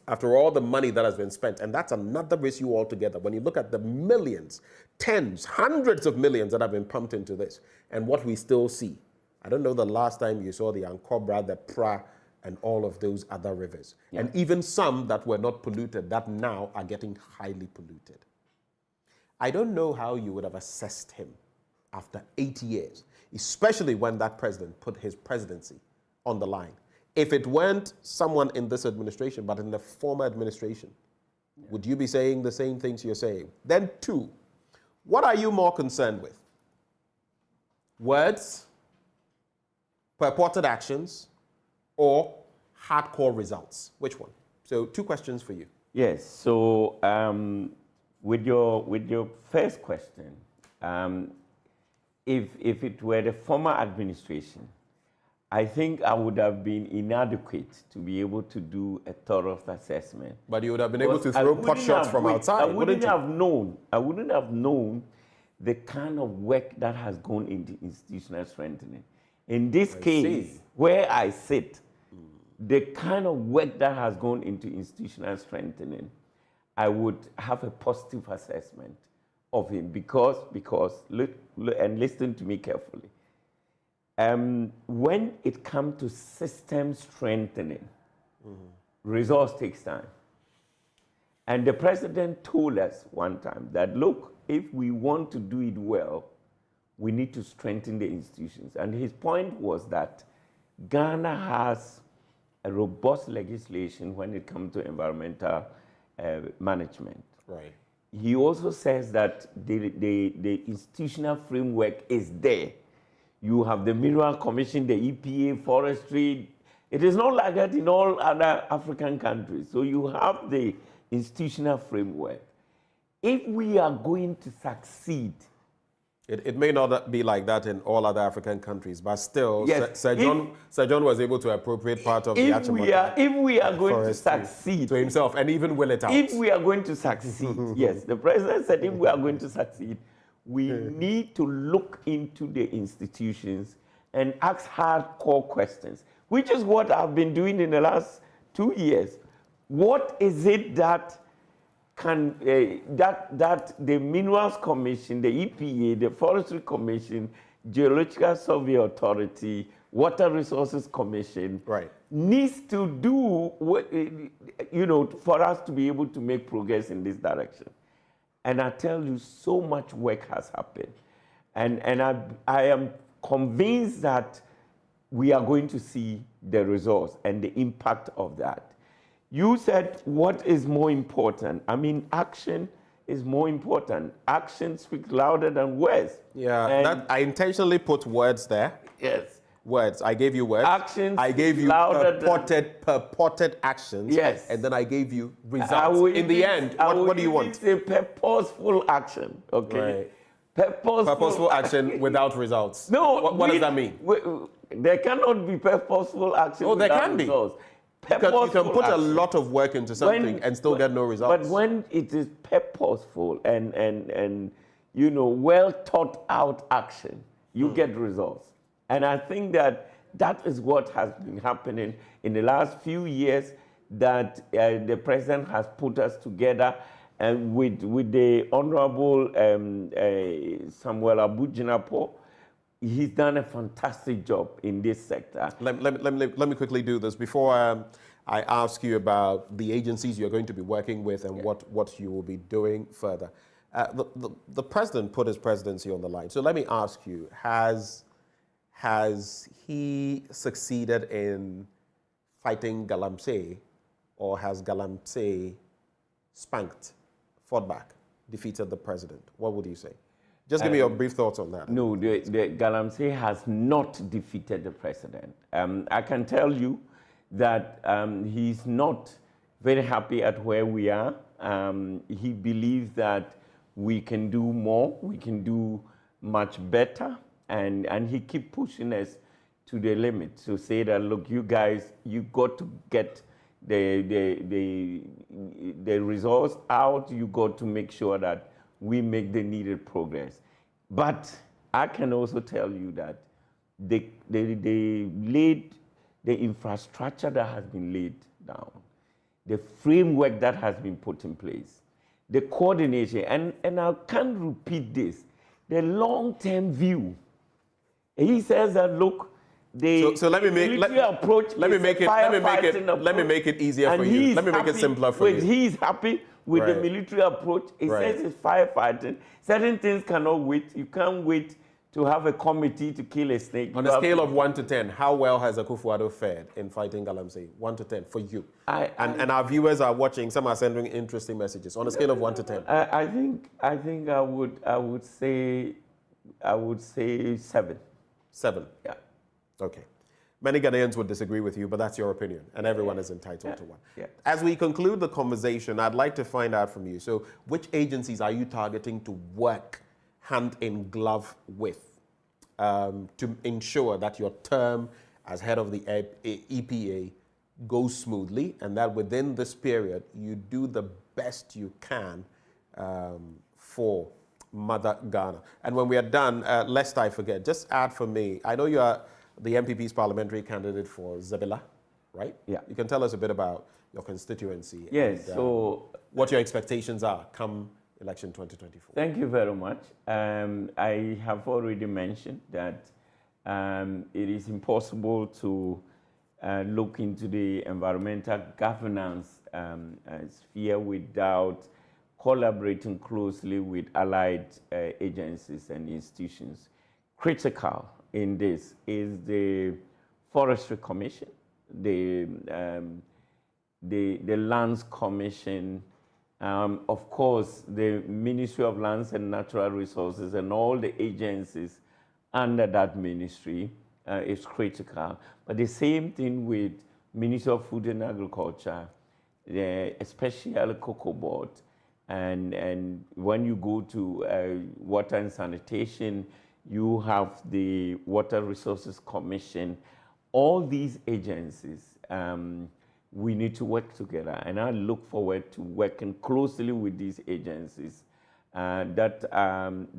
after all the money that has been spent, and that's another issue altogether. When you look at the millions, tens, hundreds of millions that have been pumped into this, and what we still see. I don't know the last time you saw the Ankobra, the Pra, and all of those other rivers. Yeah. And even some that were not polluted, that now are getting highly polluted. I don't know how you would have assessed him after 8 years, especially when that president put his presidency on the line. If it weren't someone in this administration, but in the former administration, would you be saying the same things you're saying? Then two, what are you more concerned with? Words, purported actions, or hardcore results? Which one? So 2 questions for you. Yes, so with your first question, if it were the former administration, I think I would have been inadequate to be able to do a thorough assessment. But you would have been able to throw pot shots from outside, I wouldn't have known the kind of work that has gone into institutional strengthening. In this case, where I sit, the kind of work that has gone into institutional strengthening, I would have a positive assessment of him because look, and listen to me carefully. When it comes to system strengthening, resource takes time. And the president told us one time that, look, if we want to do it well, we need to strengthen the institutions. And his point was that Ghana has a robust legislation when it comes to environmental management. Right. He also says that the institutional framework is there. You have the Mineral Commission, the EPA, forestry. It is not like that in all other African countries. So you have the institutional framework. If we are going to succeed, it may not be like that in all other African countries, but still, yes, Sir John was able to appropriate part of the Achimota. If we are going to succeed to himself and even will it out. If we are going to succeed, yes, the president said if we are going to succeed, we need to look into the institutions and ask hardcore questions, which is what I've been doing in the last 2 years. What is it that can that the Minerals Commission, the EPA, the Forestry Commission, Geological Survey Authority, Water Resources Commission needs to do, for us to be able to make progress in this direction? And I tell you, so much work has happened. And I am convinced that we are going to see the results and the impact of that. You said, what is more important? I mean, action is more important. Action speaks louder than words. Yeah, I intentionally put words there. Yes. Words. I gave you words. Actions. I gave you purported actions. Yes. And then I gave you results. In the end, what do you want? It's a purposeful action. Okay. Right. Purposeful action without results. No. What does that mean? There cannot be purposeful action without results. There can be. You can put a lot of work into something and still get no results. But when it is purposeful and well thought out action, you get results. And I think that is what has been happening in the last few years, that the president has put us together, and with the Honorable Samuel Abu-Jinapor. He's done a fantastic job in this sector. Let me quickly do this before I ask you about the agencies you're going to be working with and what you will be doing further. The president put his presidency on the line. So let me ask you, has he succeeded in fighting Galamsey, or has Galamsey fought back, defeated the president? What would you say? Just give me your brief thoughts on that. No, the Galamsey has not defeated the president. I can tell you that he's not very happy at where we are. He believes that we can do more, we can do much better, and he keeps pushing us to the limit to say that, look, you guys, you got to get the results out. You got to make sure that we make the needed progress. But I can also tell you that they laid the infrastructure that has been laid down, the framework that has been put in place, the coordination, and I can't repeat this, the long-term view. He says that, look, so let me make it easier for you. Let me make it simpler for you. He's happy with the military approach. He says it's firefighting. Certain things cannot wait. You can't wait to have a committee to kill a snake. On a scale of 1 to 10, how well has Akufo-Addo fared in fighting Galamsey? 1 to 10 for you. And our viewers are watching. Some are sending interesting messages. On a scale of 1 to 10. I think I would say 7. 7. Yeah. Okay. Many Ghanaians would disagree with you, but that's your opinion, and everyone is entitled to one. Yeah. As we conclude the conversation, I'd like to find out from you, so which agencies are you targeting to work hand in glove with to ensure that your term as head of the EPA goes smoothly, and that within this period, you do the best you can for Mother Ghana? And when we are done, lest I forget, just add for me, I know you are the MPP's parliamentary candidate for Zabila. right? Yeah. You can tell us a bit about your constituency. Yes, and, so... what your expectations are come election 2024. Thank you very much. I have already mentioned that it is impossible to look into the environmental governance sphere without collaborating closely with allied agencies and institutions. Critical in this is the Forestry Commission, the Lands Commission, of course, the Ministry of Lands and Natural Resources and all the agencies under that ministry is critical. But the same thing with Ministry of Food and Agriculture, especially Cocoa Board. And when you go to Water and Sanitation, you have the Water Resources Commission. All these agencies, we need to work together, and I look forward to working closely with these agencies that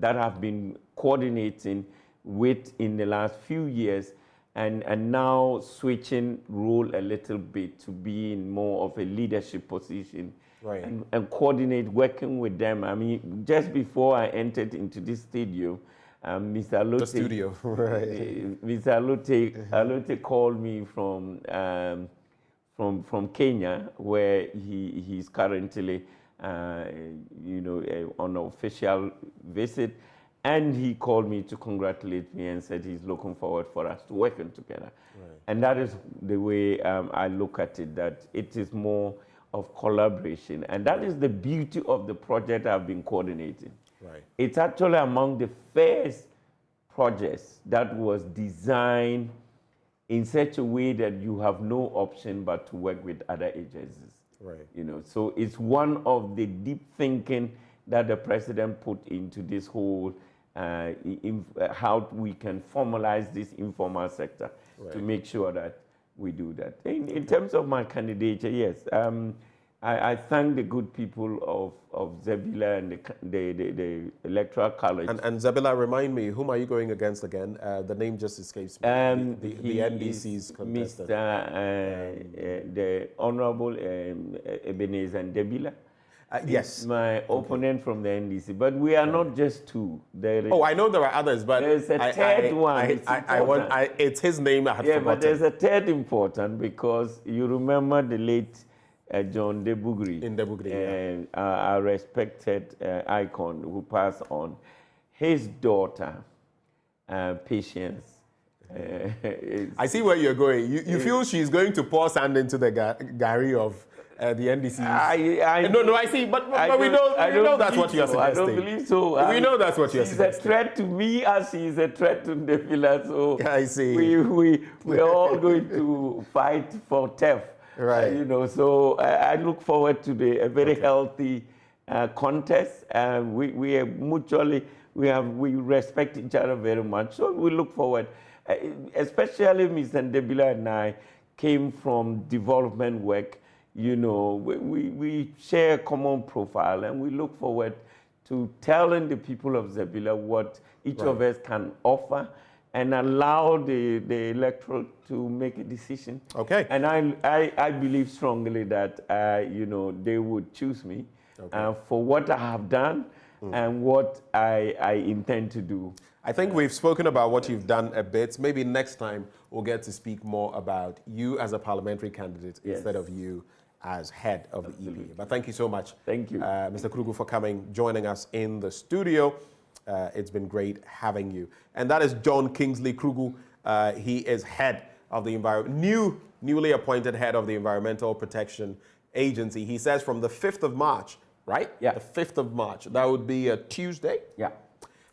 have been coordinating with in the last few years, and now switching role a little bit to be in more of a leadership position, right, and coordinate working with them. I mean, just before I entered into this studio, Mr. Alote, the studio, right? Mr. Alote called me from Kenya, where he's currently, on an official visit, and he called me to congratulate me and said he's looking forward for us to working together. Right. And that is the way I look at it, that it is more of collaboration, and that is the beauty of the project I've been coordinating. Right. It's actually among the first projects that was designed in such a way that you have no option but to work with other agencies. Right. So it's one of the deep thinking that the president put into this whole how we can formalize this informal sector, right, to make sure that we do that. In terms of my candidature, yes, I thank the good people of Zebila and the Electoral College. And Zebila, remind me, whom are you going against again? The name just escapes me. The NDC's contestant. The Honorable Ebenezer Ndebila. Yes. My opponent from the NDC. But we are not just two. I know there are others, but there's a third one. It's his name I had forgotten. But there's a third important, because you remember the late John Debugri. In Debugri, our respected icon who passed on. His daughter, Patience. I see where you're going. You feel she's going to pour sand into the Gary of the NDC. No, I see, but we know that's what you're suggesting. I don't believe so. We know that's what you're suggesting. She's a threat to me as she is a threat to Ndebila. So I see. We're all going to fight for TEF. Right. So I look forward to a very healthy contest. We are mutually, we respect each other very much. So we look forward, especially Mr. Ndebila and I came from development work. We share a common profile, and we look forward to telling the people of Zebila what each of us can offer, and allow the electorate to make a decision. Okay. And I believe strongly that they would choose me for what I have done and what I intend to do. I think we've spoken about what you've done a bit. Maybe next time we'll get to speak more about you as a parliamentary candidate instead of you as head of the EPA. But thank you so much. Thank you. Mr. Krugu, for joining us in the studio. It's been great having you. And that is John Kingsley Krugu. He is head of the newly appointed head of the Environmental Protection Agency. He says from the 5th of March, right? Yeah. The 5th of March. That would be a Tuesday. Yeah.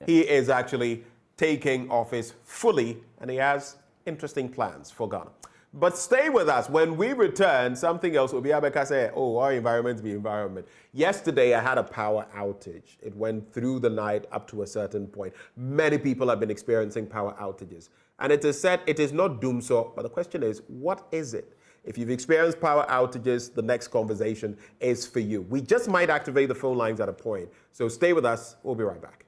He is actually taking office fully, and he has interesting plans for Ghana. But stay with us. When we return, something else will be Abeka say, our environment be environment. Yesterday, I had a power outage. It went through the night up to a certain point. Many people have been experiencing power outages. And it is said it is not doomsday, but the question is, what is it? If you've experienced power outages, the next conversation is for you. We just might activate the phone lines at a point. So stay with us. We'll be right back.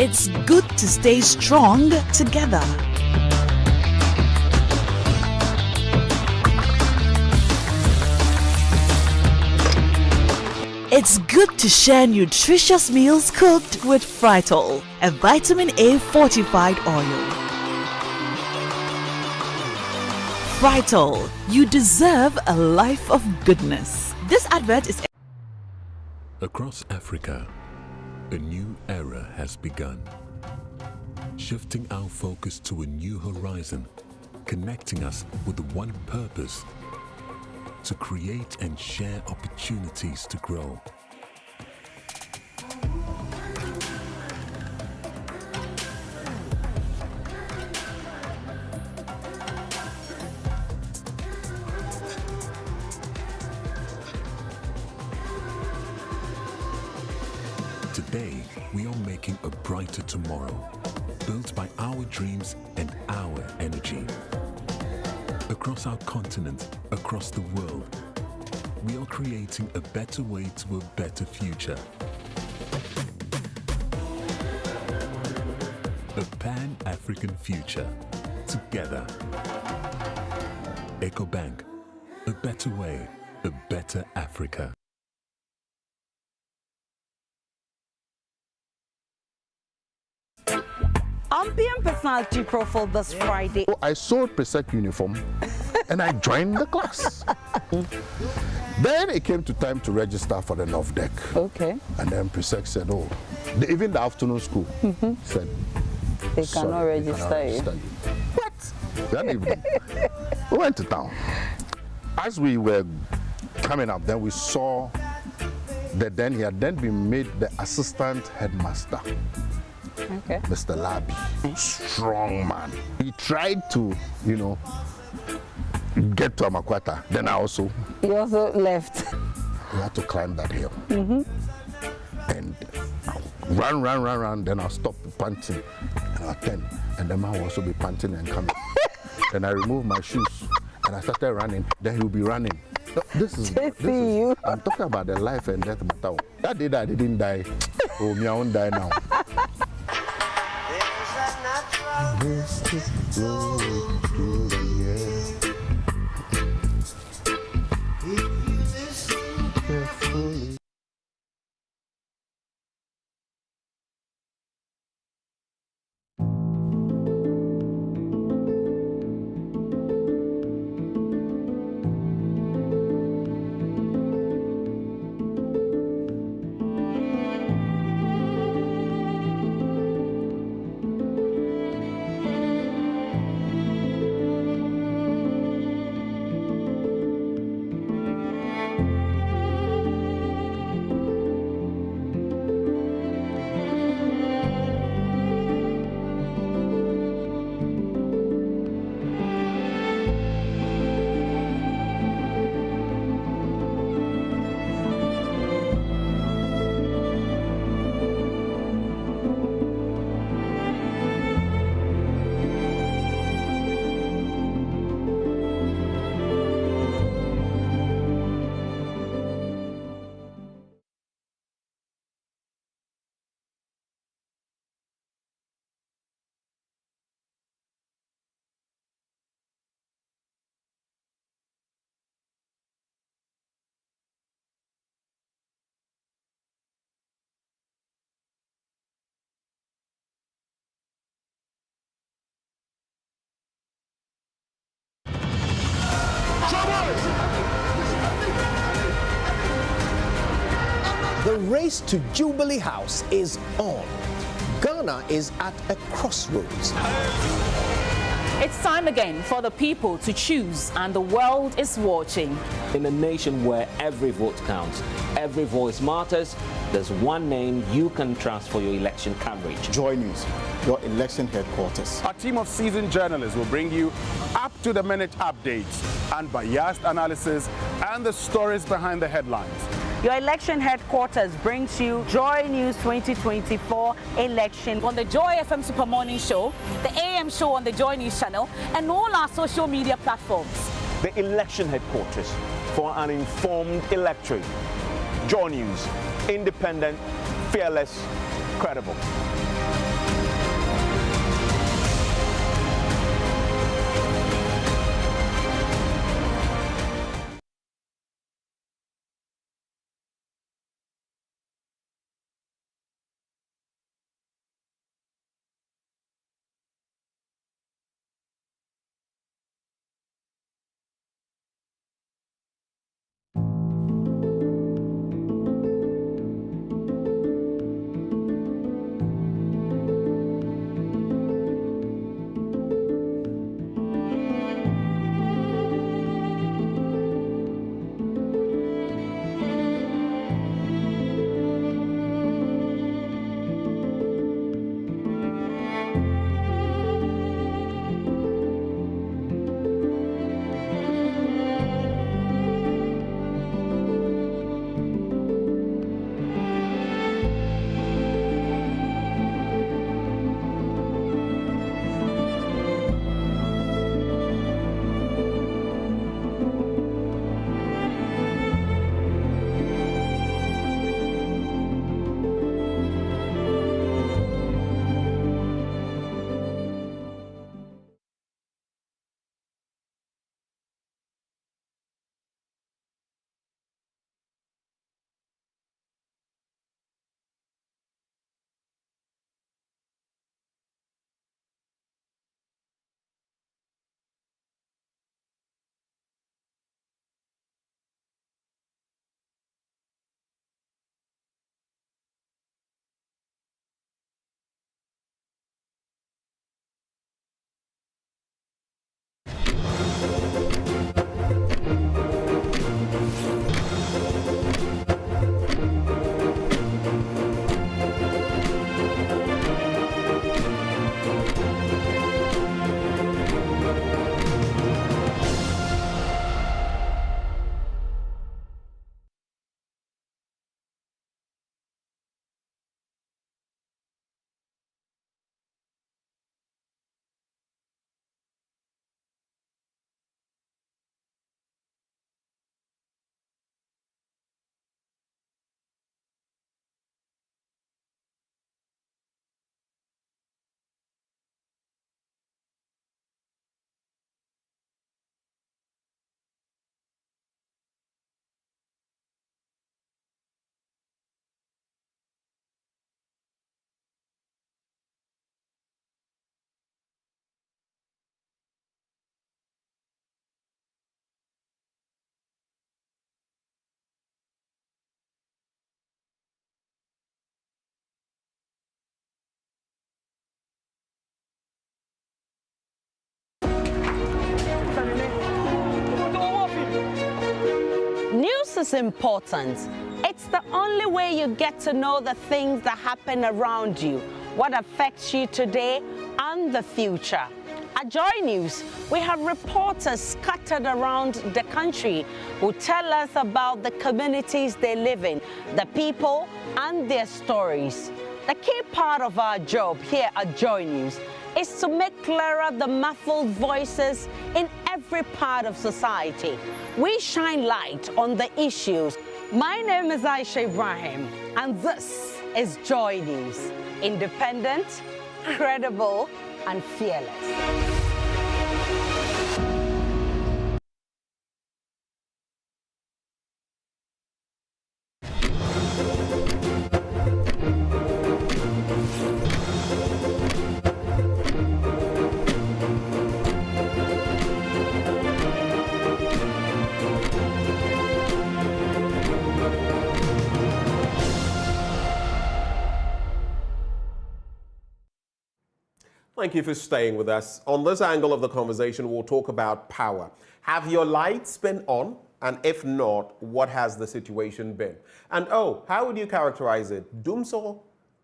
It's good to stay strong together. It's good to share nutritious meals cooked with Fritol, a vitamin A fortified oil. Fritol, you deserve a life of goodness. This advert is... Across Africa, a new era has begun. Shifting our focus to a new horizon, connecting us with one purpose: to create and share opportunities to grow. Today, we are making a brighter tomorrow, built by our dreams and our energy. Across our continent, across the world, we are creating a better way to a better future. A Pan-African future, together. EcoBank, a better way, a better Africa. Ambian personality profile this Friday. I sold Presec uniform and I joined the class. Then it came to time to register for the North Deck. Okay. And then Presec said, oh, even the afternoon school said, they cannot register you. What? That evening, we went to town. As we were coming up, then we saw that then he had then been made the assistant headmaster. Okay. Mr. Labi, strong man. He tried to, get to Amakwata. Then he also left. We had to climb that hill. And run. Then I'll stop panting. And I'll turn. And the man will also be panting and coming. Then I remove my shoes and I started running. Then he'll be running. This is you. I'm talking about the life and death matter. That day that I didn't die, oh, me, I won't die now. This is flowing through the air. If you listen carefully. The race to Jubilee House is on. Ghana is at a crossroads. It's time again for the people to choose, and the world is watching. In a nation where every vote counts, every voice matters, there's one name you can trust for your election coverage. JoyNews, your election headquarters. A team of seasoned journalists will bring you up-to-the-minute updates, unbiased analysis, and the stories behind the headlines. Your election headquarters brings you Joy News 2024 election on the Joy FM Super Morning Show, the AM show on the Joy News channel, and all our social media platforms. The election headquarters for an informed electorate. Joy News, independent, fearless, credible. is important. It's the only way you get to know the things that happen around you, what affects you today and the future. At Joy News, we have reporters scattered around the country who tell us about the communities they live in, the people and their stories. The key part of our job here at Joy News is to make clearer the muffled voices in every part of society. We shine light on the issues. My name is Aisha Ibrahim, and this is Joy News. Independent, credible, and fearless. Thank you for staying with us. On this angle of the conversation, we'll talk about power. Have your lights been on? And if not, what has the situation been? And how would you characterize it? Doomsday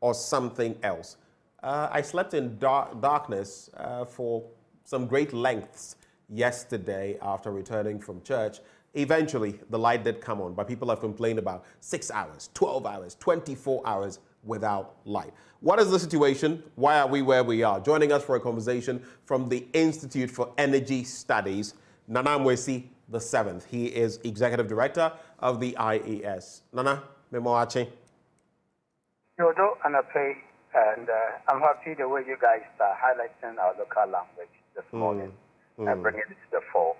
or something else? I slept in darkness for some great lengths yesterday after returning from church. Eventually, the light did come on, but people have complained about 6 hours, 12 hours, 24 hours without light. What is the situation? Why are we where we are? Joining us for a conversation from the Institute for Energy Studies, Nana Mwesi the 7th. He is Executive Director of the IES. Nana, memoache. Yodo Anape, and I'm happy the way you guys are highlighting our local language this morning and bringing it to the fore.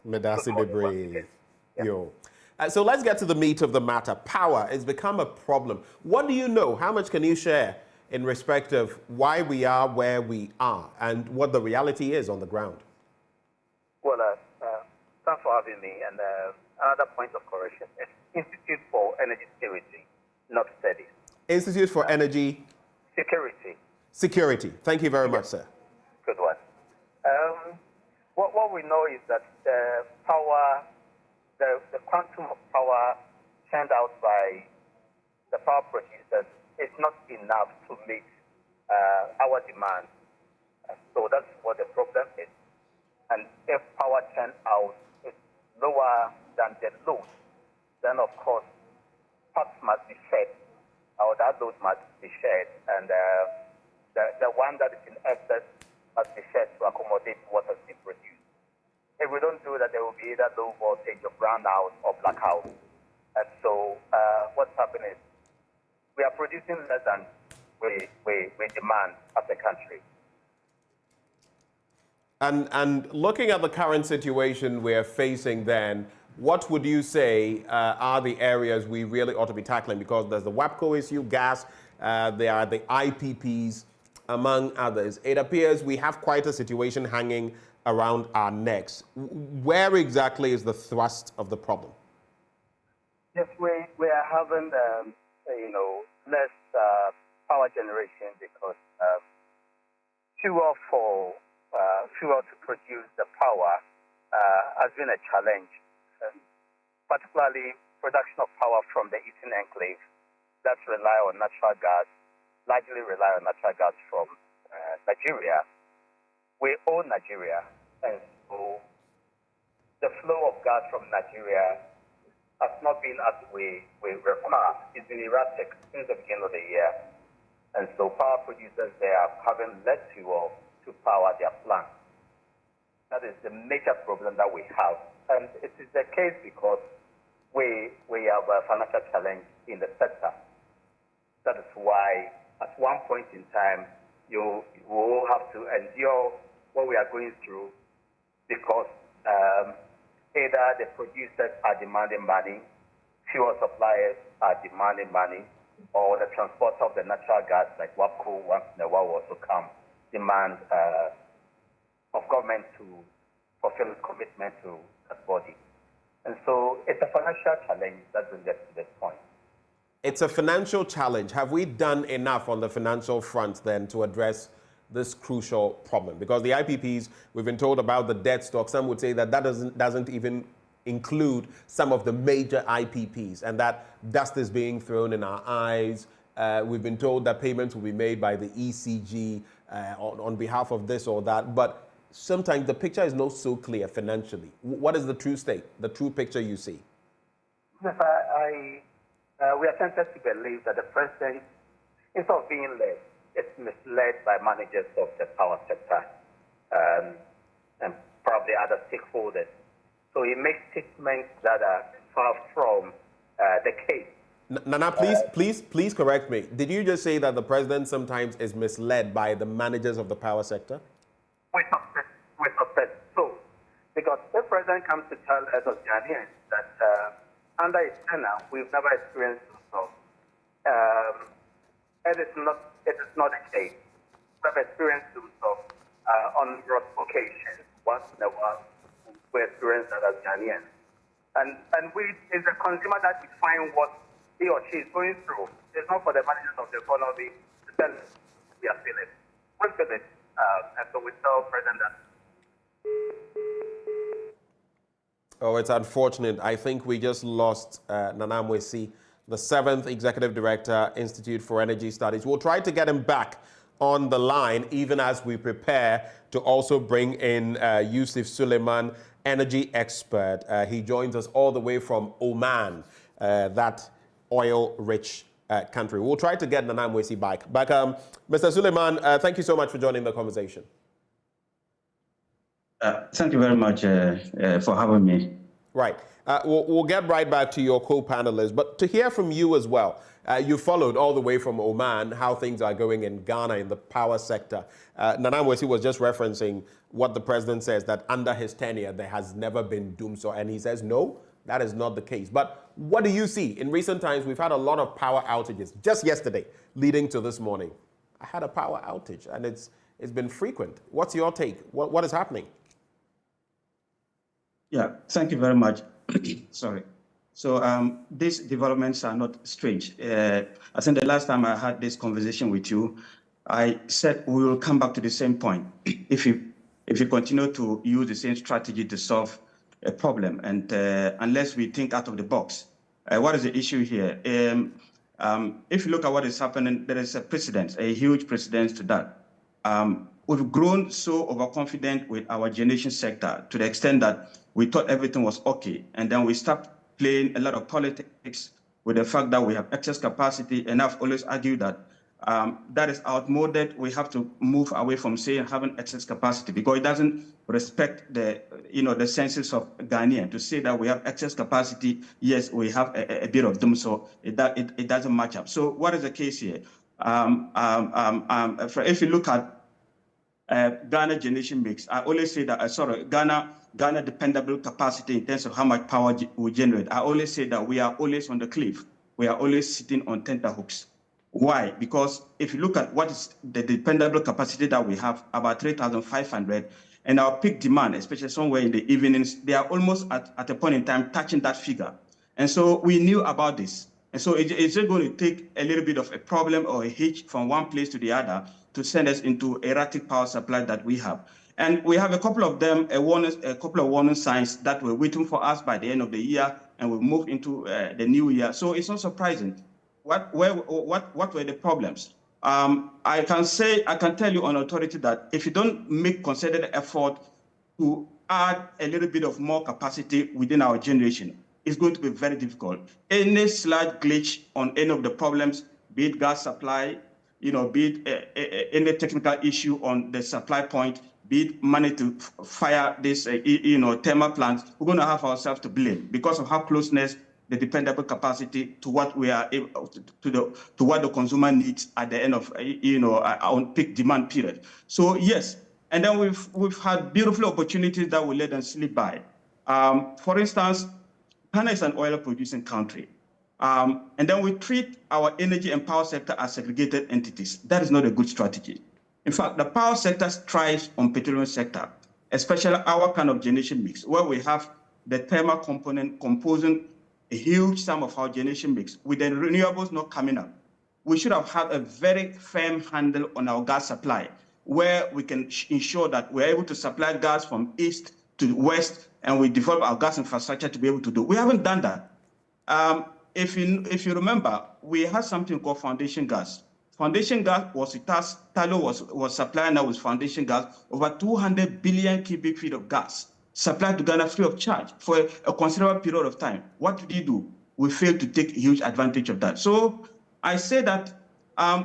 Medasi Bebre. Yo. So let's get to the meat of the matter. Power has become a problem. What do you know? How much can you share in respect of why we are where we are and what the reality is on the ground? Well, thanks for having me. And another point of correction is Institute for Energy Security, not Studies. Institute for Energy Security. Security. Thank you very much, sir. Good one. What we know is that the power, the quantum of power turned out by the power producers is not enough to meet our demand. So that's what the problem is. And if power turned out is lower than the load, then of course parts must be fed, or that load must be shared, and the one that is in excess must be shared to accommodate what has been produced. If we don't do that, there will be either low voltage or brownout or blackout. And so what's happening is we are producing less than we demand as a country. And looking at the current situation we're facing then, what would you say are the areas we really ought to be tackling? Because there's the WAPCO issue, gas, there are the IPPs, among others. It appears we have quite a situation hanging around our necks. Where exactly is the thrust of the problem? Yes, we are having, less power generation because fuel to produce the power has been a challenge, particularly production of power from the Eastern Enclave that rely on natural gas, largely rely on natural gas from Nigeria. We own Nigeria, and so the flow of gas from Nigeria has not been as we require. It's been erratic since the beginning of the year. And so power producers, they are having less fuel to power their plants. That is the major problem that we have. And it is the case because we have a financial challenge in the sector. That is why at one point in time, you will have to endure what we are going through because either the producers are demanding money, fuel suppliers are demanding money, or the transporter of the natural gas, like WAPCO, once in a while will also come, demand of government to fulfill its commitment to that body. And so it's a financial challenge that brings us to this point. It's a financial challenge. Have we done enough on the financial front then to address this crucial problem? Because the IPPs, we've been told about the debt stock. Some would say that doesn't even include some of the major IPPs, and that dust is being thrown in our eyes. We've been told that payments will be made by the ECG on behalf of this or that, but sometimes the picture is not so clear financially. What is the true state, the true picture you see? Yes, we are tempted to believe that the president, instead of being led, is misled by managers of the power sector and probably other stakeholders. So he makes statements that are far from the case. Nana, please correct me. Did you just say that the president sometimes is misled by the managers of the power sector? With suspect. So, because the president comes to tell us as Ghanaians that under his tenure, we've never experienced so. It is not the case. We've experienced so on road occasions. Once in a while, we experience that as Ghanaians. And it's the consumer that define what he or she is going through. It's not for the managers of the economy to tell us we are feeling. We feel it. And so we tell President that. Oh, it's unfortunate. I think we just lost Nana Mwesi, the 7th Executive Director, Institute for Energy Studies. We'll try to get him back on the line, even as we prepare to also bring in Yusuf Suleiman, energy expert. He joins us all the way from Oman, that oil-rich country. We'll try to get Nana Mwesi back. But Mr. Suleiman, thank you so much for joining the conversation. Thank you very much for having me. Right. We'll get right back to your co-panelists, but to hear from you as well. You followed all the way from Oman how things are going in Ghana in the power sector. Nana Mwesi was just referencing what the president says, that under his tenure there has never been doomsday, and he says no, that is not the case. But what do you see? In recent times, we've had a lot of power outages. Just yesterday, leading to this morning, I had a power outage, and it's been frequent. What's your take? What is happening? Yeah, thank you very much. Sorry. So these developments are not strange. I think the last time I had this conversation with you, I said we will come back to the same point if you continue to use the same strategy to solve a problem, and unless we think out of the box. What is the issue here? If you look at what is happening, there is a precedent, a huge precedent to that. We've grown so overconfident with our generation sector to the extent that we thought everything was okay, and then we stopped playing a lot of politics with the fact that we have excess capacity, and I've always argued that that is outmoded. We have to move away from saying having excess capacity, because it doesn't respect the senses of Ghanaian to say that we have excess capacity. Yes, we have a bit of them, so it doesn't match up. So what is the case here? If you look at Ghana generation mix, I always say that Ghana dependable capacity in terms of how much power we generate. I always say that we are always on the cliff. We are always sitting on tenterhooks. Why? Because if you look at what is the dependable capacity that we have, about 3,500, and our peak demand, especially somewhere in the evenings, they are almost at a point in time touching that figure. And so we knew about this. And so it's just going to take a little bit of a problem or a hitch from one place to the other to send us into erratic power supply that we have. And we have a couple of them, a couple of warning signs that were waiting for us by the end of the year, and we move into the new year. So it's not surprising. What were the problems? I can tell you on authority that if you don't make concerted effort to add a little bit of more capacity within our generation, it's going to be very difficult. Any slight glitch on any of the problems, be it gas supply, be it any technical issue on the supply point, be it money to fire this, thermal plants, we're going to have ourselves to blame because of how closeness the dependable capacity to what we are able to what the consumer needs at the end of on peak demand period. So yes, and then we've had beautiful opportunities that we let them slip by. For instance, Ghana is an oil producing country. And then we treat our energy and power sector as segregated entities. That is not a good strategy. In fact, the power sector thrives on petroleum sector, especially our kind of generation mix, where we have the thermal component composing a huge sum of our generation mix, with the renewables not coming up. We should have had a very firm handle on our gas supply, where we can ensure that we're able to supply gas from east to the west, and we develop our gas infrastructure to be able to do. We haven't done that. If you remember, we had something called foundation gas. Foundation gas was with us. Talo was supplying us with foundation gas, over 200 billion cubic feet of gas supplied to Ghana free of charge for a considerable period of time. What did we do? We failed to take huge advantage of that. So I say that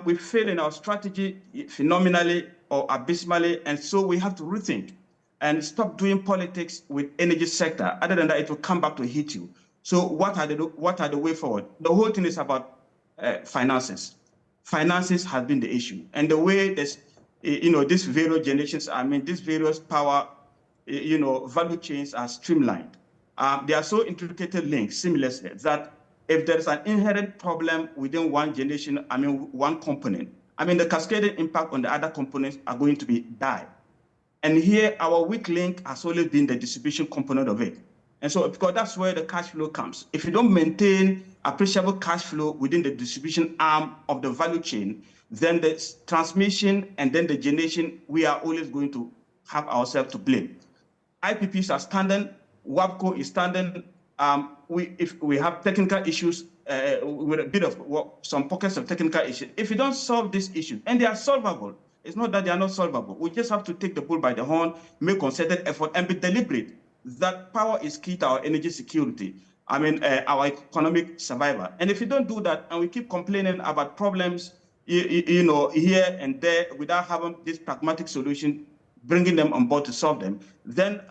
we failed in our strategy phenomenally or abysmally, and so we have to rethink and stop doing politics with energy sector. Other than that, it will come back to hit you. So what are the way forward? The whole thing is about finances. Finances has been the issue, and the way this, these various generations, these various power, value chains are streamlined. They are so intricately linked, seamlessly, that if there is an inherent problem within one generation, one component, the cascading impact on the other components are going to be dire. And here, our weak link has always been the distribution component of it. And so, because that's where the cash flow comes. If you don't maintain appreciable cash flow within the distribution arm of the value chain, then the transmission and then the generation, we are always going to have ourselves to blame. IPPs are standing, WAPCO is standing. If we have technical issues, with a bit of some pockets of technical issues, if you don't solve these issues, and they are solvable, it's not that they are not solvable. We just have to take the bull by the horn, make concerted effort, and be deliberate. That power is key to our energy security. Our economic survival. And if you don't do that, and we keep complaining about problems, here and there, without having this pragmatic solution, bringing them on board to solve them, then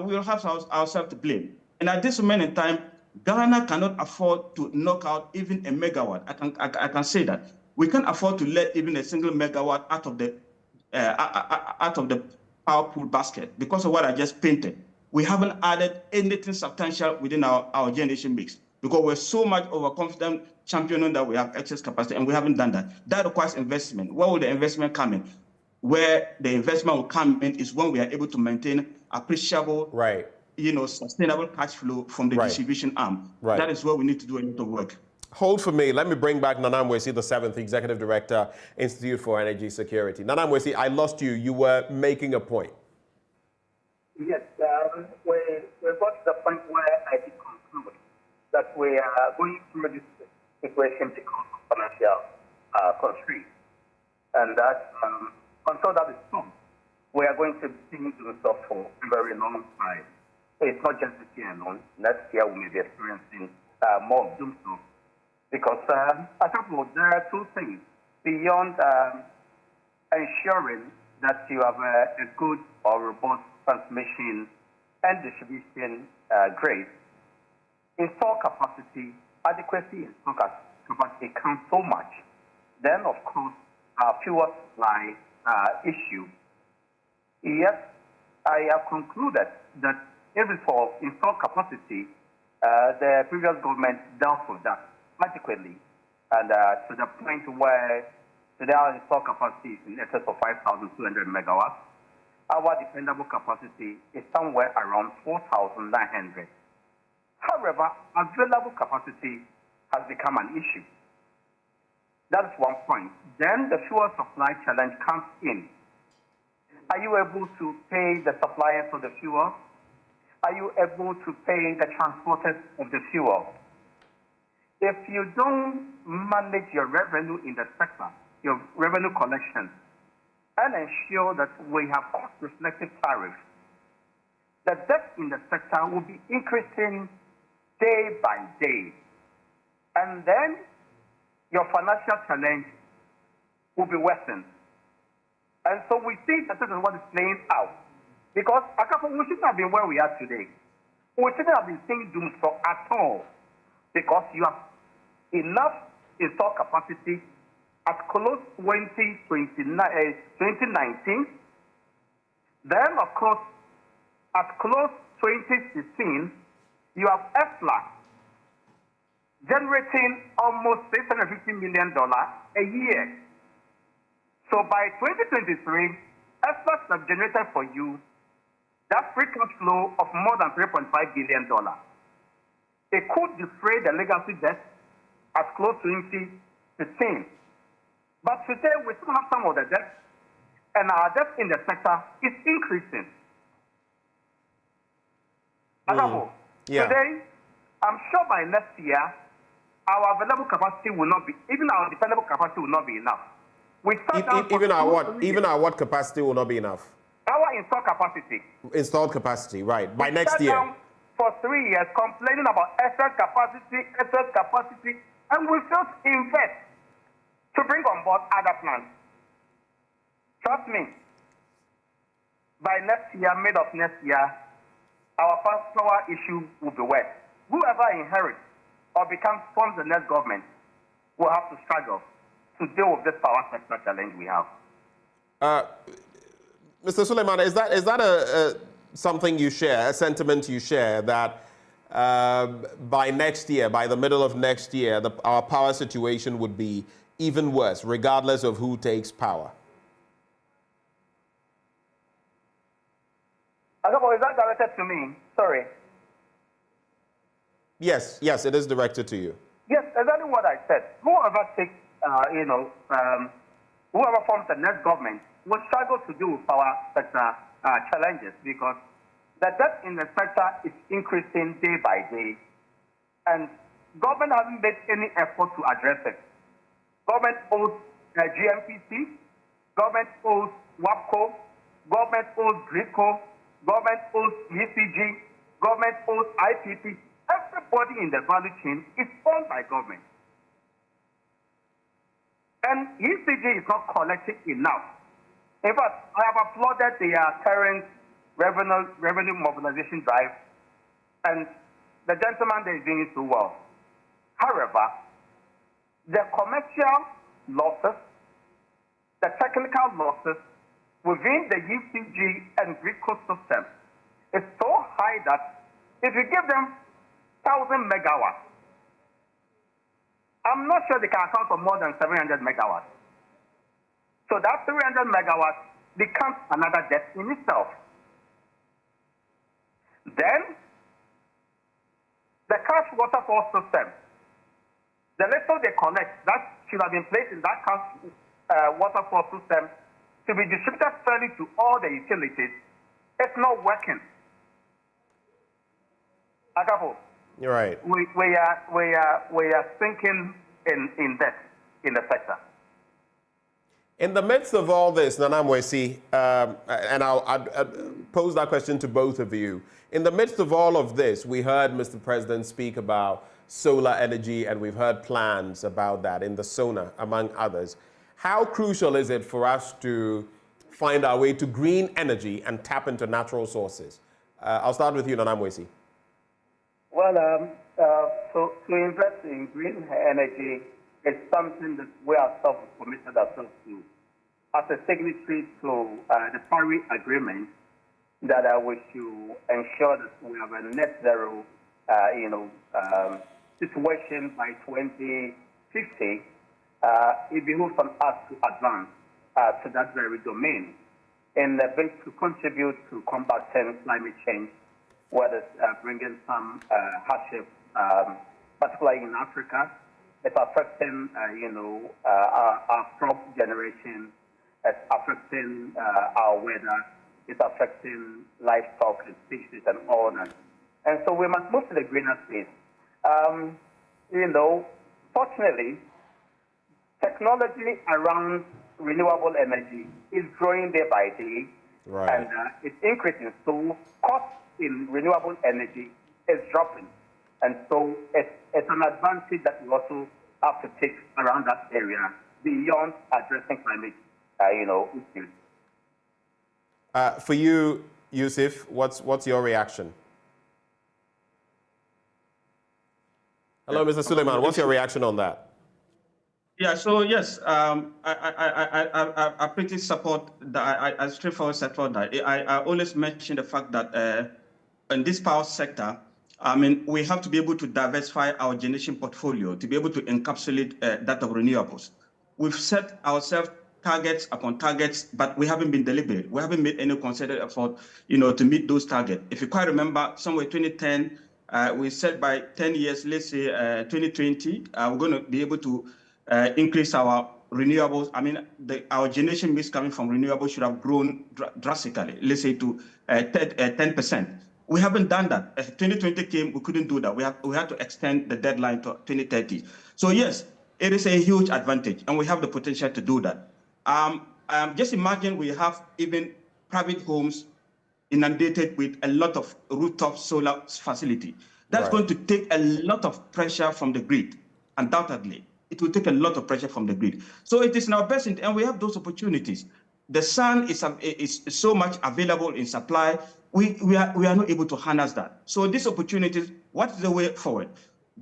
we will have ourselves to blame. And at this moment in time, Ghana cannot afford to knock out even a megawatt. I can say that. We can't afford to let even a single megawatt out of the power pool basket because of what I just painted. We haven't added anything substantial within our generation mix because we're so much overconfident championing that we have excess capacity, and we haven't done that. That requires investment. Where will the investment come in? Where the investment will come in is when we are able to maintain appreciable, sustainable cash flow from the distribution arm. That is where we need to do a lot of work. Hold for me. Let me bring back Nana Mwesi, the 7th Executive Director, Institute for Energy Security. Nana Mwesi, I lost you. You were making a point. Yes, we got to the point where I did conclude that we are going through this situation because of financial constraints, and that until that is solved, we are going to continue to do so for a very long time. It's not just this year alone. Next year we may be experiencing more of doomsday, because there are two things beyond ensuring that you have a good or robust transmission and distribution grid. Install capacity, adequacy in install capacity counts so much. Then, of course, fuel supply issue. Yes, I have concluded that even for install capacity, the previous government dealt with that adequately, and to the point where today our install capacity is in excess of 5,200 megawatts. Our dependable capacity is somewhere around 4,900. However, available capacity has become an issue. That's one point. Then the fuel supply challenge comes in. Are you able to pay the suppliers for the fuel? Are you able to pay the transporters of the fuel? If you don't manage your revenue in the sector, your revenue collection, and ensure that we have cost-reflective tariffs, the debt in the sector will be increasing day by day. And then your financial challenge will be worsened. And so we see that this is what is playing out. Because we shouldn't have been where we are today. We shouldn't have been seeing doomsday at all. Because you have enough installed capacity at close 2019. Then, of course, at close 2016, you have EFLA generating almost $650 million a year. So by 2023, EFLA have generated for you that free cash flow of more than $3.5 billion. It could defray the legacy debt at close to 2015. But today, we still have some of the debt, and our debt in the sector is increasing. Yeah. Today, I'm sure by next year, our available capacity will not be, even our dependable capacity will not be enough. We Even our what capacity will not be enough? Our installed capacity. Installed capacity, right, by we next year. Down for 3 years complaining about excess capacity, and we still invest to bring on board other plants. Trust me, by next year, mid of next year, our power issue will be worse. Whoever inherits or forms the next government will have to struggle to deal with this power sector challenge we have. Mr. Suleiman, is that something you share, a sentiment you share, that by next year, by the middle of next year, our power situation would be even worse, regardless of who takes power? Is that directed to me? Sorry. Yes, it is directed to you. Yes, exactly what I said. Whoever takes, whoever forms the next government will struggle to deal with power sector challenges, because the debt in the sector is increasing day by day, and government hasn't made any effort to address it. Government owes GMPC, government owes WAPCO, government owes GRICO, government owes ECG, government owes IPP. Everybody in the value chain is owned by government. And ECG is not collecting enough. In fact, I have applauded their current revenue mobilization drive, and the gentleman there is doing it so well. However, the commercial losses, the technical losses within the ECG and GRICO system is so high that if you give them 1,000 megawatts, I'm not sure they can account for more than 700 megawatts. So that 300 megawatts becomes another debt in itself. Then, the cash waterfall system, the little they collect, that should have been placed in that cash waterfall system to be distributed fairly to all the utilities, it's not working. Agabo, you're right. We are sinking in debt in the sector. In the midst of all this, Nana Mwesi, and I'll pose that question to both of you. In the midst of all of this, we heard Mr. President speak about solar energy, and we've heard plans about that in the SONA, among others. How crucial is it for us to find our way to green energy and tap into natural sources? I'll start with you, Nana Mwesi. Well, so to invest in green energy is something that we ourselves committed ourselves to as a signatory to the Paris Agreement, that we should ensure that we have a net zero, situation by 2050. It behooves on us to advance to that very domain in the bid to contribute to combating climate change, whether it's bringing some hardship, particularly in Africa. It's affecting, our crop generation. It's affecting our weather. It's affecting livestock and species and all that. And so we must move to the greener space. Fortunately, technology around renewable energy is growing day by day, right, and it's increasing. So cost in renewable energy is dropping, and so it's an advantage that we also have to take around that area beyond addressing climate, issues. For you, Yusuf, what's your reaction? Hello, Mr. Suleiman. What's your reaction on that? Yeah, so yes, I pretty support that. I straightforward support that. I always mention the fact that in this power sector, we have to be able to diversify our generation portfolio to be able to encapsulate that of renewables. We've set ourselves targets upon targets, but we haven't been deliberate. We haven't made any concerted effort, to meet those targets. If you quite remember, somewhere 2010, we said by 10 years, let's say 2020, we're going to be able to increase our renewables. Our generation mix coming from renewables should have grown drastically, let's say to 10%. We haven't done that. 2020 came, we couldn't do that. We had to extend the deadline to 2030. So yes, it is a huge advantage, and we have the potential to do that. Just imagine we have even private homes inundated with a lot of rooftop solar facility. That's going to take a lot of pressure from the grid, undoubtedly. It will take a lot of pressure from the grid. So it is in our best interest, and we have those opportunities. The sun is so much available in supply. We are not able to harness that. So these opportunities, what is the way forward?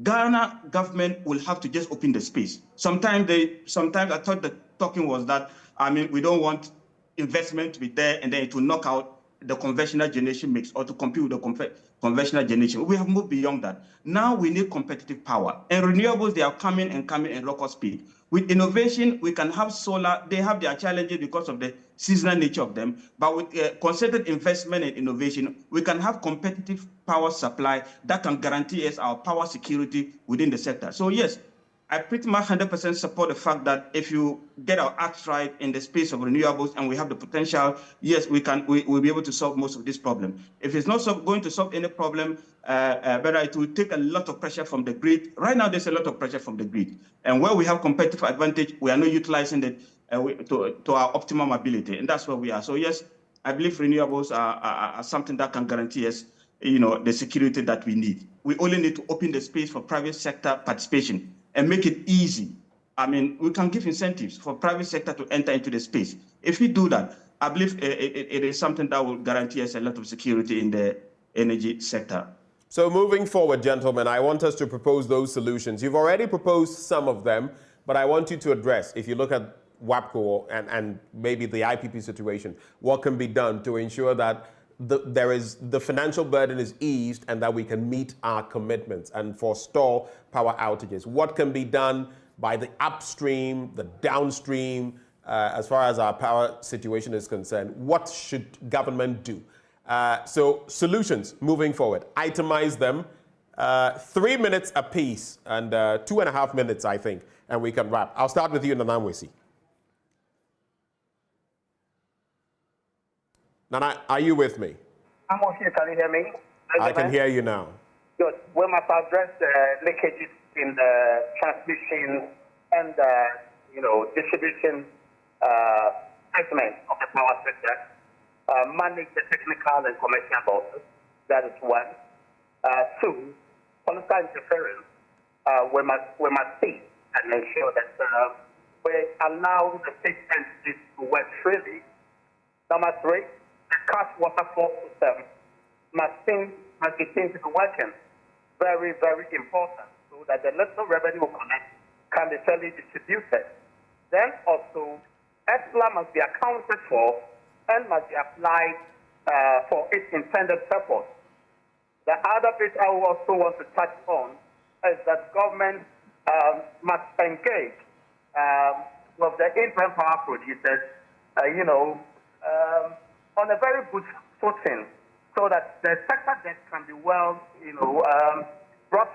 Ghana government will have to just open the space. Sometimes I thought the talking was that, we don't want investment to be there and then it will knock out the conventional generation mix or to compete with the conventional generation. We have moved beyond that. Now we need competitive power. And renewables, they are coming in record speed. With innovation, we can have solar. They have their challenges because of the seasonal nature of them. But with concerted investment and innovation, we can have competitive power supply that can guarantee us our power security within the sector. So yes, I pretty much 100% support the fact that if you get our acts right in the space of renewables and we have the potential, yes, we'll be able to solve most of this problem. If it's not going to solve any problem, but it will take a lot of pressure from the grid. Right now, there's a lot of pressure from the grid. And where we have competitive advantage, we are not utilizing it to our optimum ability. And that's where we are. So yes, I believe renewables are something that can guarantee us, the security that we need. We only need to open the space for private sector participation and make it easy. We can give incentives for private sector to enter into the space. If we do that, I believe it is something that will guarantee us a lot of security in the energy sector. So moving forward, gentlemen, I want us to propose those solutions. You've already proposed some of them, but I want you to address, if you look at WAPCO and maybe the IPP situation, what can be done to ensure that the financial burden is eased and that we can meet our commitments and forestall power outages. What can be done by the upstream, the downstream, as far as our power situation is concerned? What should government do? So solutions moving forward, itemize them, 3 minutes apiece and 2.5 minutes, I think, and we can wrap. I'll start with you, Nana Mwesi. Nana, are you with me? I'm here. Can you hear me? I can hear you now. Good. We must address leakages in the transmission and distribution segment of the power sector. Manage the technical and commercial losses. That is one. Two, political interference. We must see and ensure that we allow the state entities to work freely. Number three, the cash waterfall system must be seen to be working. Very, very important, so that the little revenue collect can be fairly distributed. Then also, ESLA must be accounted for and must be applied for its intended purpose. The other bit I also want to touch on is that government must engage with the interim power producers, on a very good footing, so that the sector debt can be brought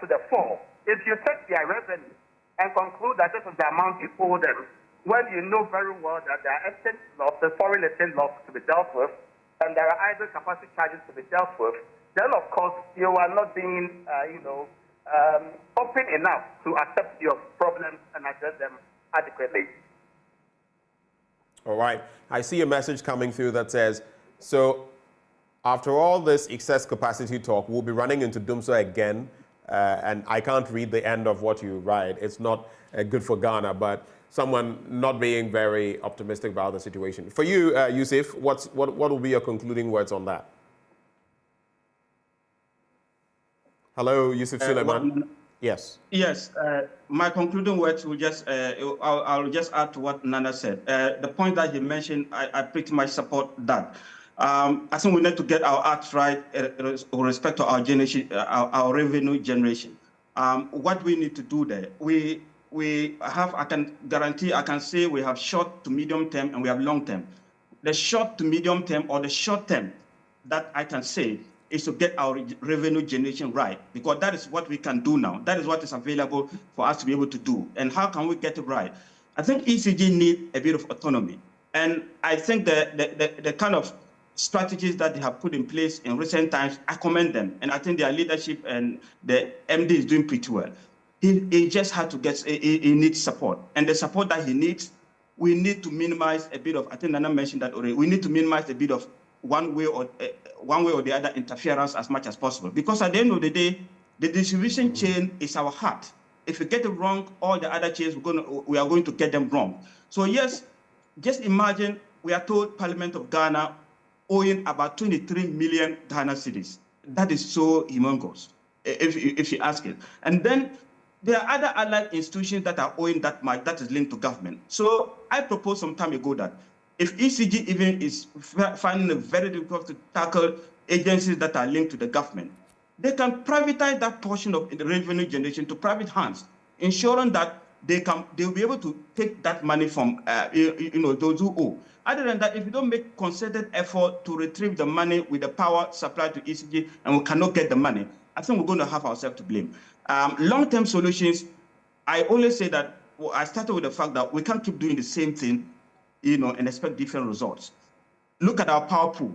to the fore. If you take their revenue and conclude that this is the amount you owe them, when you know very well that there are exchange losses, foreign exchange losses to be dealt with, and there are idle capacity charges to be dealt with, then of course you are not being, open enough to accept your problems and address them adequately. All right. I see a message coming through that says, so after all this excess capacity talk, we'll be running into Dumso again. And I can't read the end of what you write. It's not good for Ghana, but someone not being very optimistic about the situation. For you, Yusuf, what will be your concluding words on that? Hello, Yusuf Suleiman. Yes. Yes. My concluding words will I'll just add to what Nana said. The point that he mentioned, I pretty much support that. I think we need to get our acts right with respect to our generation, our revenue generation. What we need to do there, we have, I can say we have short to medium term and we have long term. The short to medium term or the short term that I can say is to get our revenue generation right, because that is what we can do now. That is what is available for us to be able to do. And how can we get it right? I think ECG needs a bit of autonomy. And I think the kind of strategies that they have put in place in recent times. I commend them, and I think their leadership and the MD is doing pretty well. He just had to get, he needs support, and the support that he needs, we need to minimize a bit of, I think Nana mentioned that already, we need to minimize a bit of one way or the other interference as much as possible. Because at the end of the day, the distribution chain is our heart. If we get it wrong, all the other chains, we are going to get them wrong. So yes, just imagine we are told Parliament of Ghana owing about 23 million Ghana cedis. That is so humongous, if you ask it. And then there are other allied institutions that are owing that much, that is linked to government. So I proposed some time ago that if ECG even is finding it very difficult to tackle agencies that are linked to the government, they can privatize that portion of the revenue generation to private hands, ensuring that they'll be able to take that money from those who owe. Other than that, if you don't make concerted effort to retrieve the money with the power supplied to ECG and we cannot get the money, I think we're going to have ourselves to blame. Long-term solutions, I always say that, well, I started with the fact that we can't keep doing the same thing, and expect different results. Look at our power pool.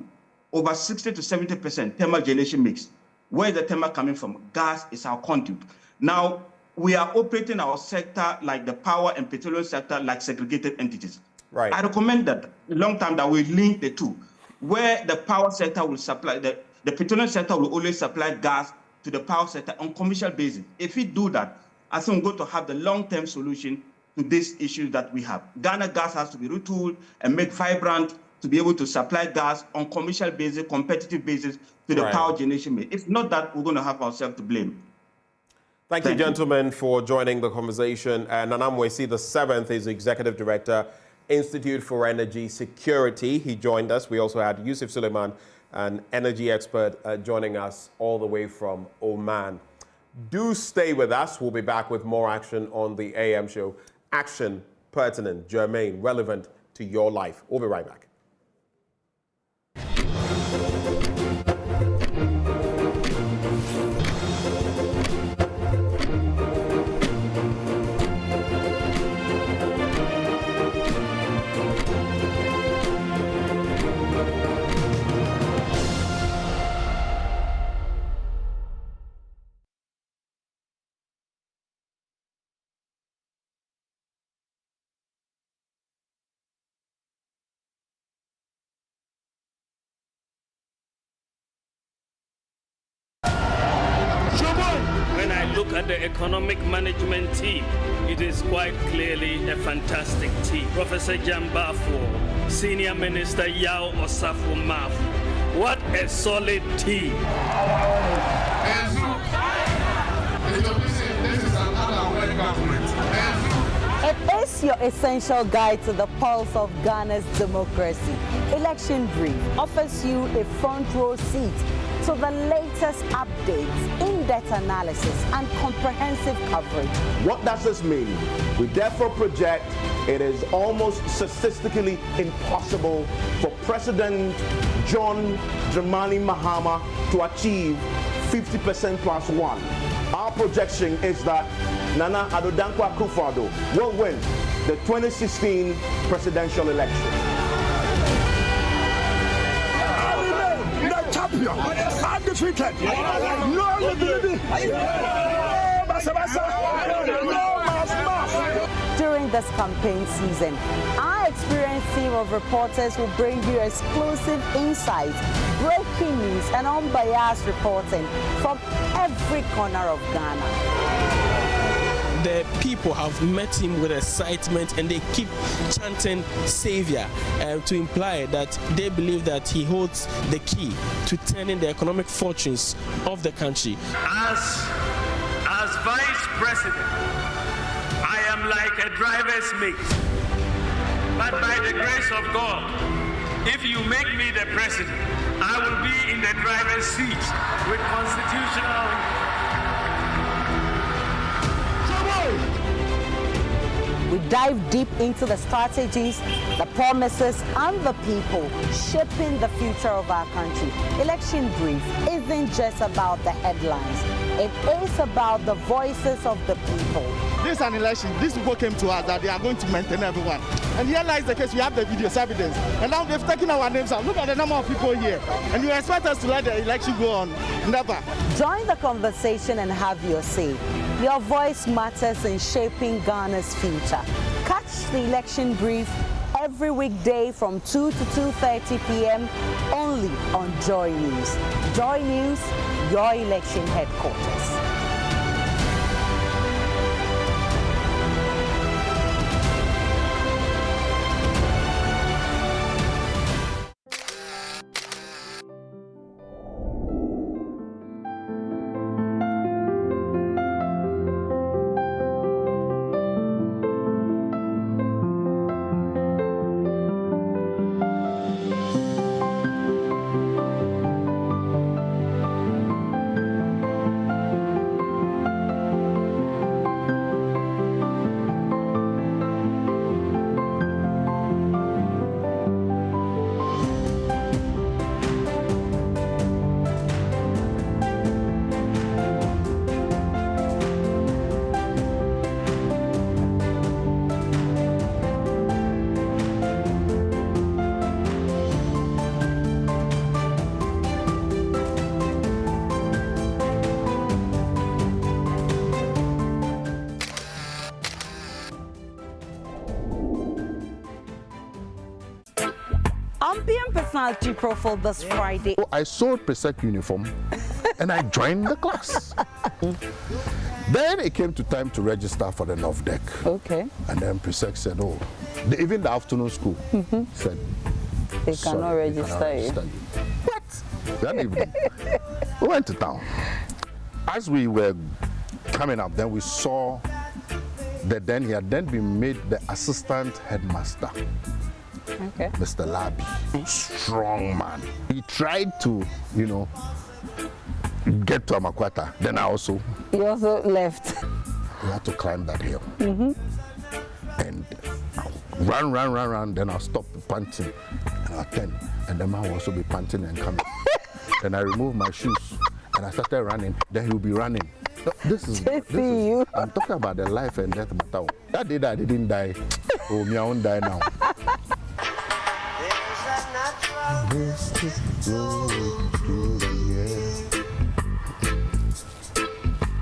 Over 60 to 70% thermal generation mix. Where is the thermal coming from? Gas is our conduit. Now, we are operating our sector like the power and petroleum sector like segregated entities. Right. I recommend that a long time that we link the two, where the power sector will supply, the petroleum sector will always supply gas to the power sector on commercial basis. If we do that, I think we're going to have the long-term solution to these issues that we have. Ghana gas has to be retooled and made vibrant to be able to supply gas on commercial basis, competitive basis to the power generation mix. If not that, we're going to have ourselves to blame. Thank you, gentlemen, for joining the conversation. Nana Mwesi the 7th is Executive Director, Institute for Energy Security. He joined us. We also had Yusuf Suleiman, an energy expert, joining us all the way from Oman. Do stay with us. We'll be back with more action on the AM show. Action, pertinent, germane, relevant to your life. We'll be right back. When I look at the economic management team, it is quite clearly a fantastic team. Professor Jambafo, Senior Minister Yao Osafo Maf. What a solid team. This is an unaware government. It is your essential guide to the pulse of Ghana's democracy. Election Brief offers you a front row seat to the latest updates, in-depth analysis, and comprehensive coverage. What does this mean? We therefore project it is almost statistically impossible for President John Dramani Mahama to achieve 50% plus one. Our projection is that Nana Addo Dankwa Akufo-Addo will win the 2016 presidential election. Champion, undefeated. During this campaign season, our experienced team of reporters will bring you exclusive insights, breaking news, and unbiased reporting from every corner of Ghana. The people have met him with excitement and they keep chanting savior to imply that they believe that he holds the key to turning the economic fortunes of the country. As vice president, I am like a driver's mate. But by the grace of God, if you make me the president, I will be in the driver's seat with constitutional. We dive deep into the strategies, the promises, and the people shaping the future of our country. Election Brief isn't just about the headlines. It is about the voices of the people. this is an election. These people came to us that they are going to maintain everyone. And here lies the case. We have the videos, evidence. And now they've taken our names out. Look at the number of people here. And you expect us to let the election go on? Never. Join the conversation and have your say. Your voice matters in shaping Ghana's future. Catch the election brief every weekday from 2 to 2:30 p.m. only on Joy News. Joy News, your election headquarters. Ambient personality profile this Friday. So I sold Presec uniform and I joined the class. Then it came to time to register for the North Deck. Okay. And then Presec said, oh, even the afternoon school said, they cannot register you. What? That evening, we went to town. As we were coming up, then we saw that then he had then been made the assistant headmaster. Okay. Mr. Labi, strong man. He tried to, get to Amakwata. Then he also left. We had to climb that hill. And run. Then I'll stop panting. And I'll turn. And the man will also be panting and coming. Then I remove my shoes. And I started running. Then he'll be running. This is you. I'm talking about the life and death matter. That day that I didn't die. Oh, me, I won't die now. This is going through the air.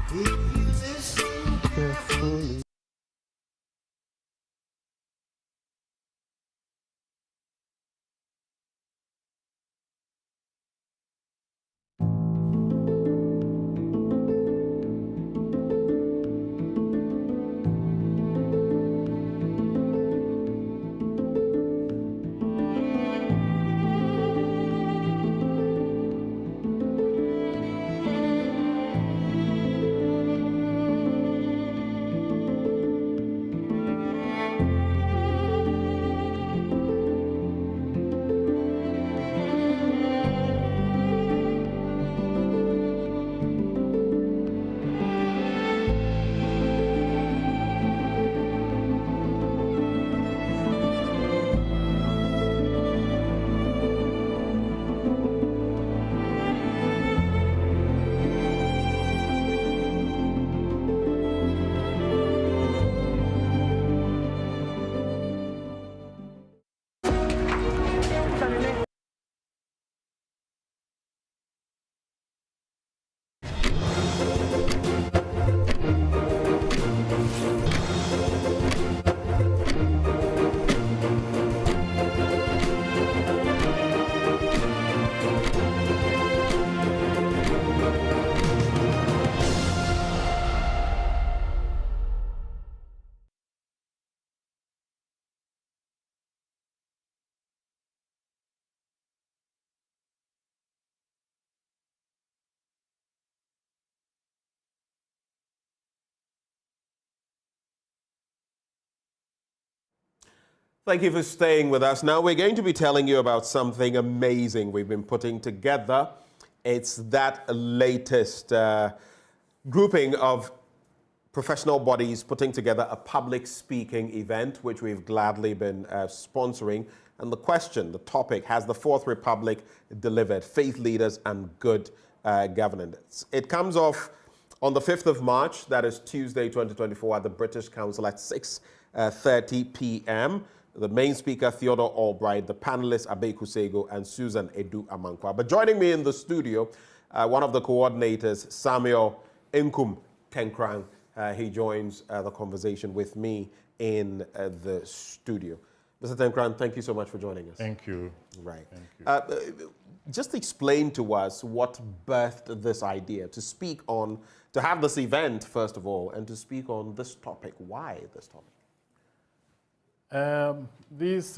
If you listen carefully. Thank you for staying with us. Now we're going to be telling you about something amazing we've been putting together. It's that latest grouping of professional bodies putting together a public speaking event, which we've gladly been sponsoring. And the topic, has the Fourth Republic delivered? Faith leaders and good governance. It comes off on the 5th of March, that is Tuesday 2024, at the British Council at 6:30 p.m. The main speaker, Theodore Albright, the panelists, Abe Kusego and Susan Edu Amankwa. But joining me in the studio, one of the coordinators, Samuel Nkum Tenkrang. He joins the conversation with me in the studio. Mr. Tenkrang, thank you so much for joining us. Thank you. Right. Thank you. Just explain to us what birthed this idea to speak on, to have this event, first of all, and to speak on this topic. Why this topic? This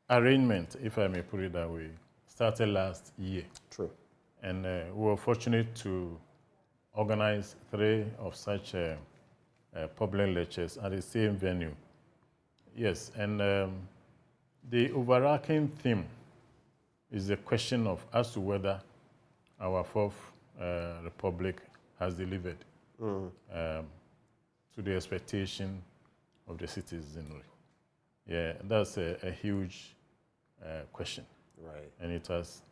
arrangement, if I may put it that way, started last year. True. And we were fortunate to organize 3 of such public lectures at the same venue. Yes, and the overarching theme is the question of as to whether our 4th Republic has delivered to the expectation of the citizenry. Yeah, that's a huge question. Right. And it has,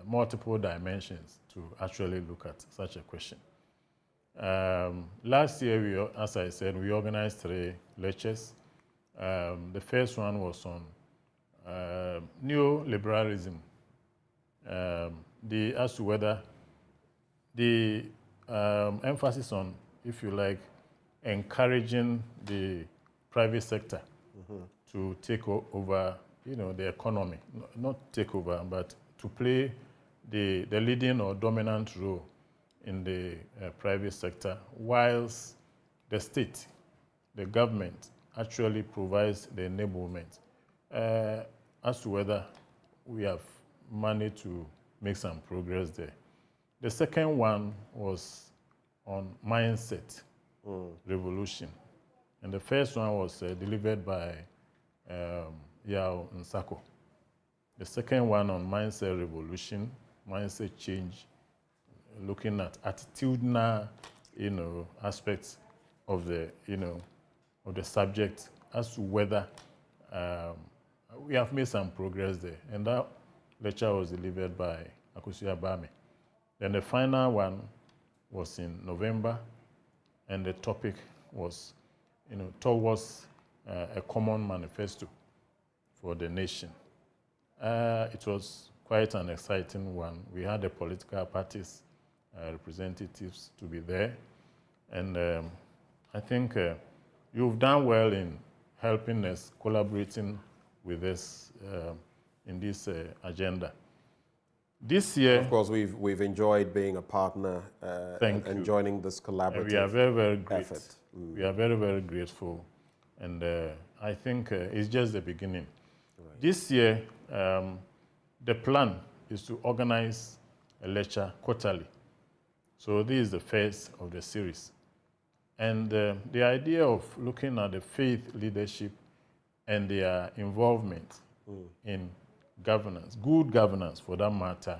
multiple dimensions to actually look at such a question. Last year, as I said, we organized 3 lectures. The first one was on neoliberalism, as to whether the emphasis on, if you like, encouraging the private sector to take over, the economy, not take over, but to play the leading or dominant role in the private sector, whilst the state, the government, actually provides the enablement, as to whether we have managed to make some progress there. The second one was on mindset revolution. And the first one was delivered by Yao Nsako. The second one on mindset revolution, mindset change, looking at attitudinal, aspects of the, of the subject as to whether we have made some progress there. And that lecture was delivered by Akusi Abame. Then the final one was in November, and the topic was, towards a common manifesto for the nation. It was quite an exciting one. We had the political parties representatives to be there, and I think you've done well in helping us, collaborating with us in this agenda. This year, of course, we've enjoyed being a partner and joining this collaborative we are very, very grateful. effort. We are very, very grateful, and I think it's just the beginning. Right. This year, the plan is to organize a lecture quarterly. So this is the first of the series. And the idea of looking at the faith leadership and their involvement in governance, good governance for that matter,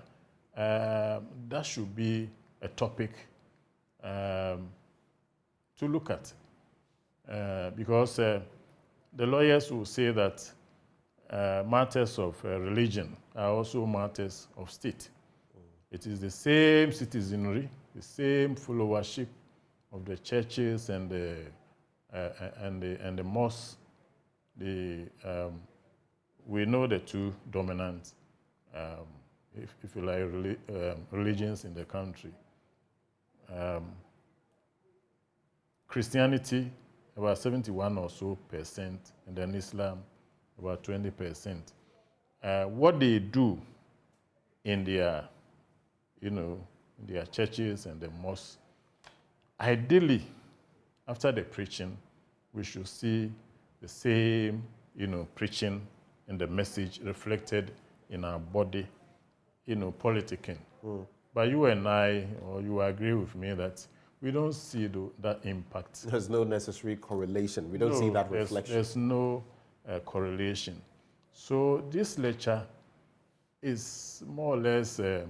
that should be a topic to look at. Because the lawyers will say that matters of religion are also matters of state. It is the same citizenry, the same followership of the churches and the mosques. We know the 2 dominant, if you like, religions in the country. Christianity, about 71% or so, and then Islam, about 20%. What they do in their, their churches and the mosques, ideally, after the preaching, we should see the same, preaching and the message reflected in our body, politicking. But you and I, or you agree with me that we don't see that impact. There's no necessary correlation. We don't see that reflection. There's no correlation. So this lecture is more or less to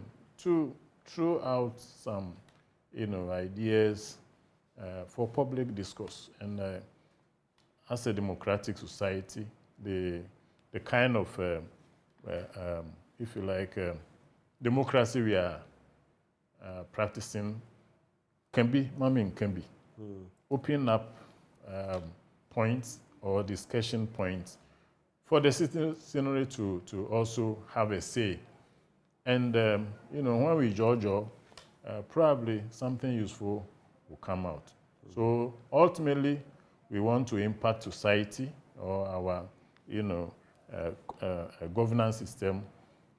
throw out some, ideas for public discourse. And as a democratic society, the kind of, if you like, democracy we are practicing Kembi. Open up points or discussion points for the citizenry to also have a say. And, when we judge, probably something useful will come out. So ultimately, we want to impact society or our, governance system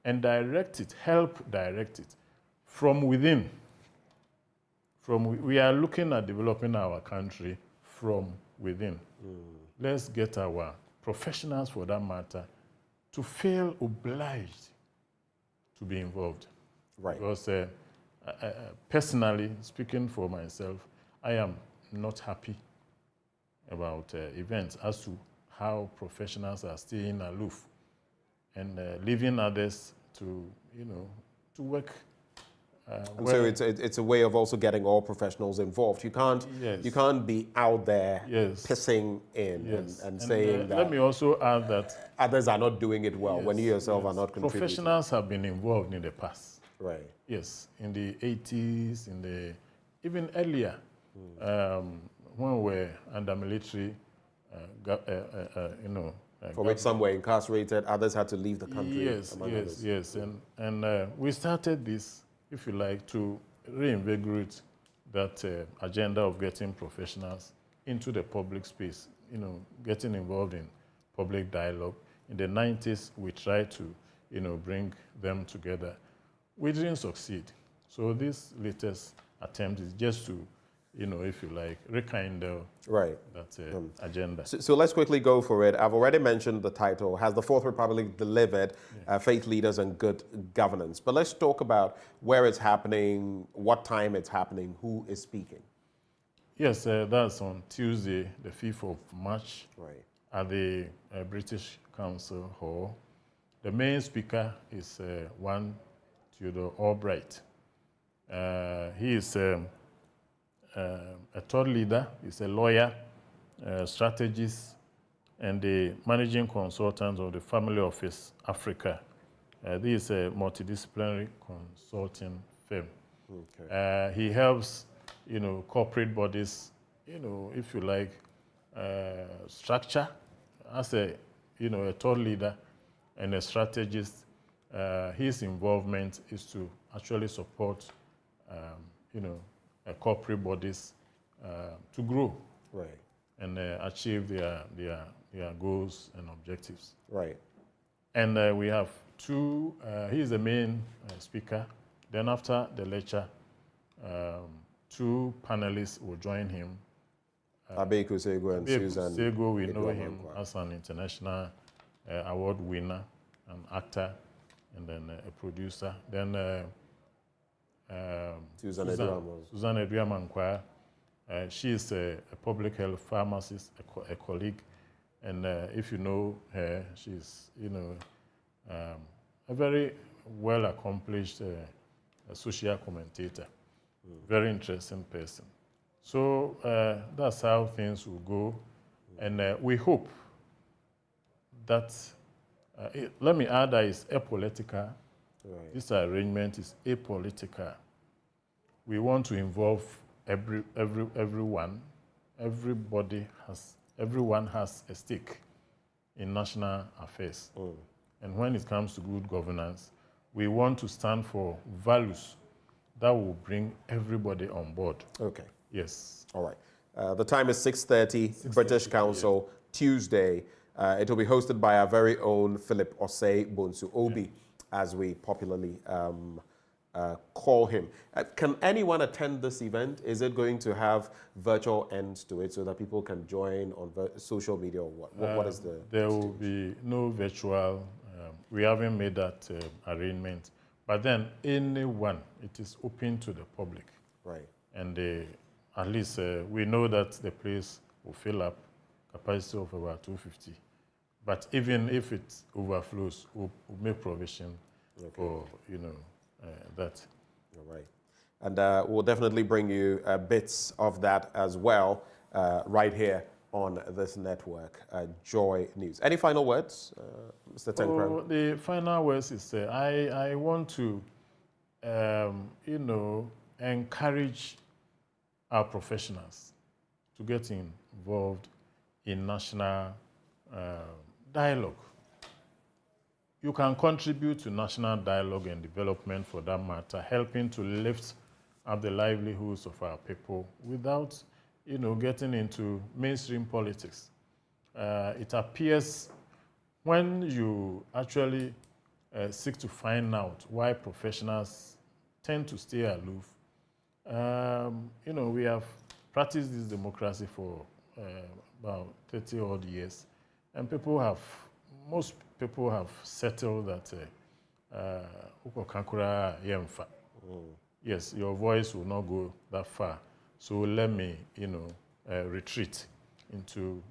and help direct it from within. We are looking at developing our country from within. Let's get our professionals, for that matter, to feel obliged to be involved. Right. Because personally, speaking for myself, I am not happy about events as to how professionals are staying aloof and leaving others to work. And so it's a way of also getting all professionals involved. You can't be out there pissing in and saying that. Let me also add that others are not doing it well when you yourself are not contributing. Professionals have been involved in the past. Right. Yes, in the 80s, even earlier, when we were under military, for which some were incarcerated, others had to leave the country. Yes. And we started this, if you like, to reinvigorate that agenda of getting professionals into the public space, getting involved in public dialogue. In the 90s, we tried to, bring them together. We didn't succeed. So this latest attempt is just to, if you like, rekindle that agenda. So let's quickly go for it. I've already mentioned the title, Has the Fourth Republic Delivered? Faith Leaders and Good Governance. But let's talk about where it's happening, what time it's happening, who is speaking. Yes, that's on Tuesday, the 5th of March, at the British Council Hall. The main speaker is one Theodore Albright. He is a thought leader, he's a lawyer, strategist, and the managing consultant of the Family Office Africa. This is a multidisciplinary consulting firm. Okay. He helps, corporate bodies, if you like, structure as a thought leader and a strategist. His involvement is to actually support, corporate bodies to grow and achieve their goals and objectives. Right. And we have two, he's the main speaker. Then after the lecture, two panelists will join him. Abeku Sego and Susan. Sego, we know him as an international award winner, an actor, and then a producer. Then Susan Edriamankwa. She is a public health pharmacist, a colleague, and if you know her, she's a very well accomplished social commentator, very interesting person. So that's how things will go, and we hope that. Let me add that it's apolitical. This arrangement is apolitical. We want to involve everyone. Everyone has a stake in national affairs. And when it comes to good governance, we want to stand for values that will bring everybody on board. Okay. Yes. All right. The time is 6:30, British Council, Tuesday. It will be hosted by our very own Philip Osei Bonsu Obi, as we popularly call him. Can anyone attend this event? Is it going to have virtual ends to it so that people can join on social media or what? What is the... There will be no virtual. We haven't made that arrangement. But then anyone, it is open to the public. Right. And at least we know that the place will fill up, capacity of about 250. But even if it overflows, we'll make provision for, that. All right. And we'll definitely bring you bits of that as well right here on this network, Joy News. Any final words, Mr. Tenkran? The final words is I want to encourage our professionals to get involved in national dialogue. You can contribute to national dialogue and development for that matter, helping to lift up the livelihoods of our people without, getting into mainstream politics. It appears when you actually seek to find out why professionals tend to stay aloof. We have practiced this democracy for about 30 odd years, and most people have settled that yes, your voice will not go that far. So let me, retreat into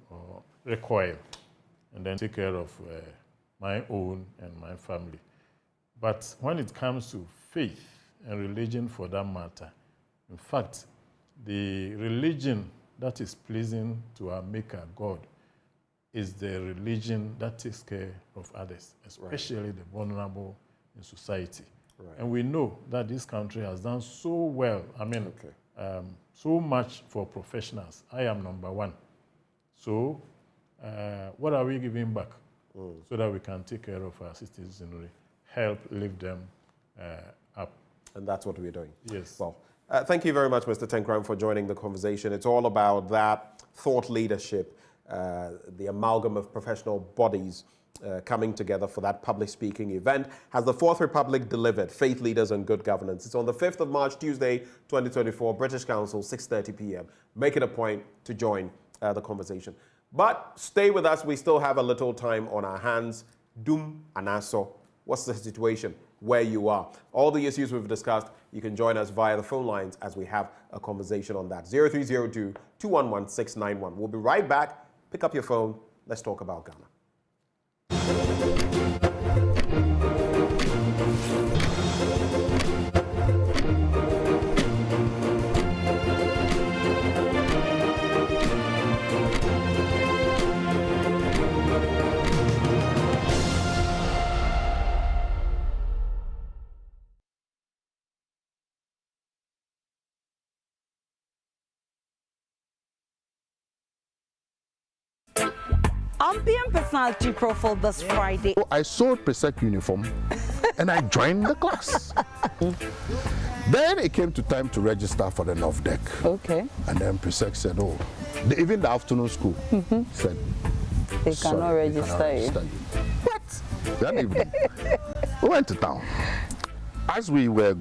recoil and then take care of my own and my family. But when it comes to faith and religion for that matter, in fact, the religion that is pleasing to our Maker God is the religion that takes care of others, especially the vulnerable in society. Right. And we know that this country has done so well, so much for professionals. I am number one. So what are we giving back so that we can take care of our citizenry, help lift them up? And that's what we're doing. Yes. Well, thank you very much, Mr. Tenkram, for joining the conversation. It's all about that thought leadership, the amalgam of professional bodies coming together for that public speaking event. Has the Fourth Republic delivered? Faith leaders and good governance. It's on the 5th of March, Tuesday, 2024, British Council, 6:30 p.m. Make it a point to join the conversation. But stay with us. We still have a little time on our hands. Dum Anaso. What's the situation where you are? All the issues we've discussed, you can join us via the phone lines as we have a conversation on that. 0302-211-691. We'll be right back. Pick up your phone. Let's talk about Ghana. Ambient personality profile this Friday. So I sold Presec uniform and I joined the class. Then it came to time to register for the North Deck. Okay. And then Presec said, even the afternoon school said, they cannot register you. What? That evening, we went to town. As we were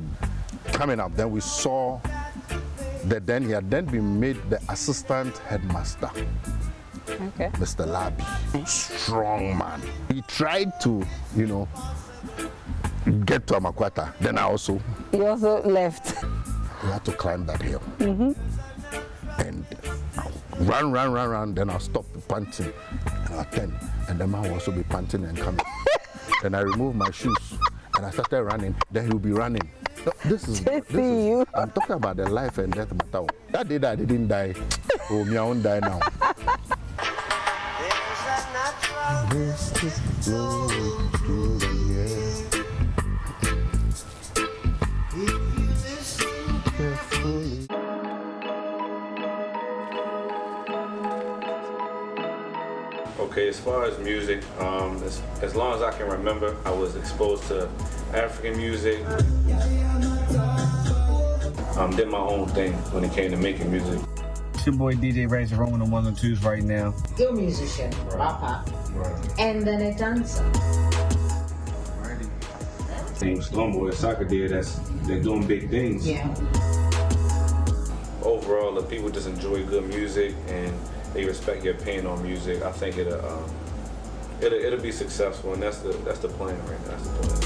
coming up, then we saw that then he had then been made the assistant headmaster. Okay. Mr. Labi, strong man. He tried to, get to Amakwata. Then he also left. We had to climb that hill. And run. Then I'll stop panting. And I'll turn. And the man will also be panting and coming. Then I removed my shoes and I started running. Then he'll be running. This is I'm talking about the life and death matter. That day that I didn't die, me I won't die now. This is flowing through the air. If you listen carefully. Okay, as far as music, as long as I can remember, I was exposed to African music. Did my own thing when it came to making music. It's your boy DJ Razor on the 1 and 2s right now. Still musician, rapper, and then a dancer. Same Slumboy Soccer did, they're doing big things. Yeah. Overall, if people just enjoy good music and they respect your opinion on music, I think it'll be successful, and that's the plan right now. That's the plan.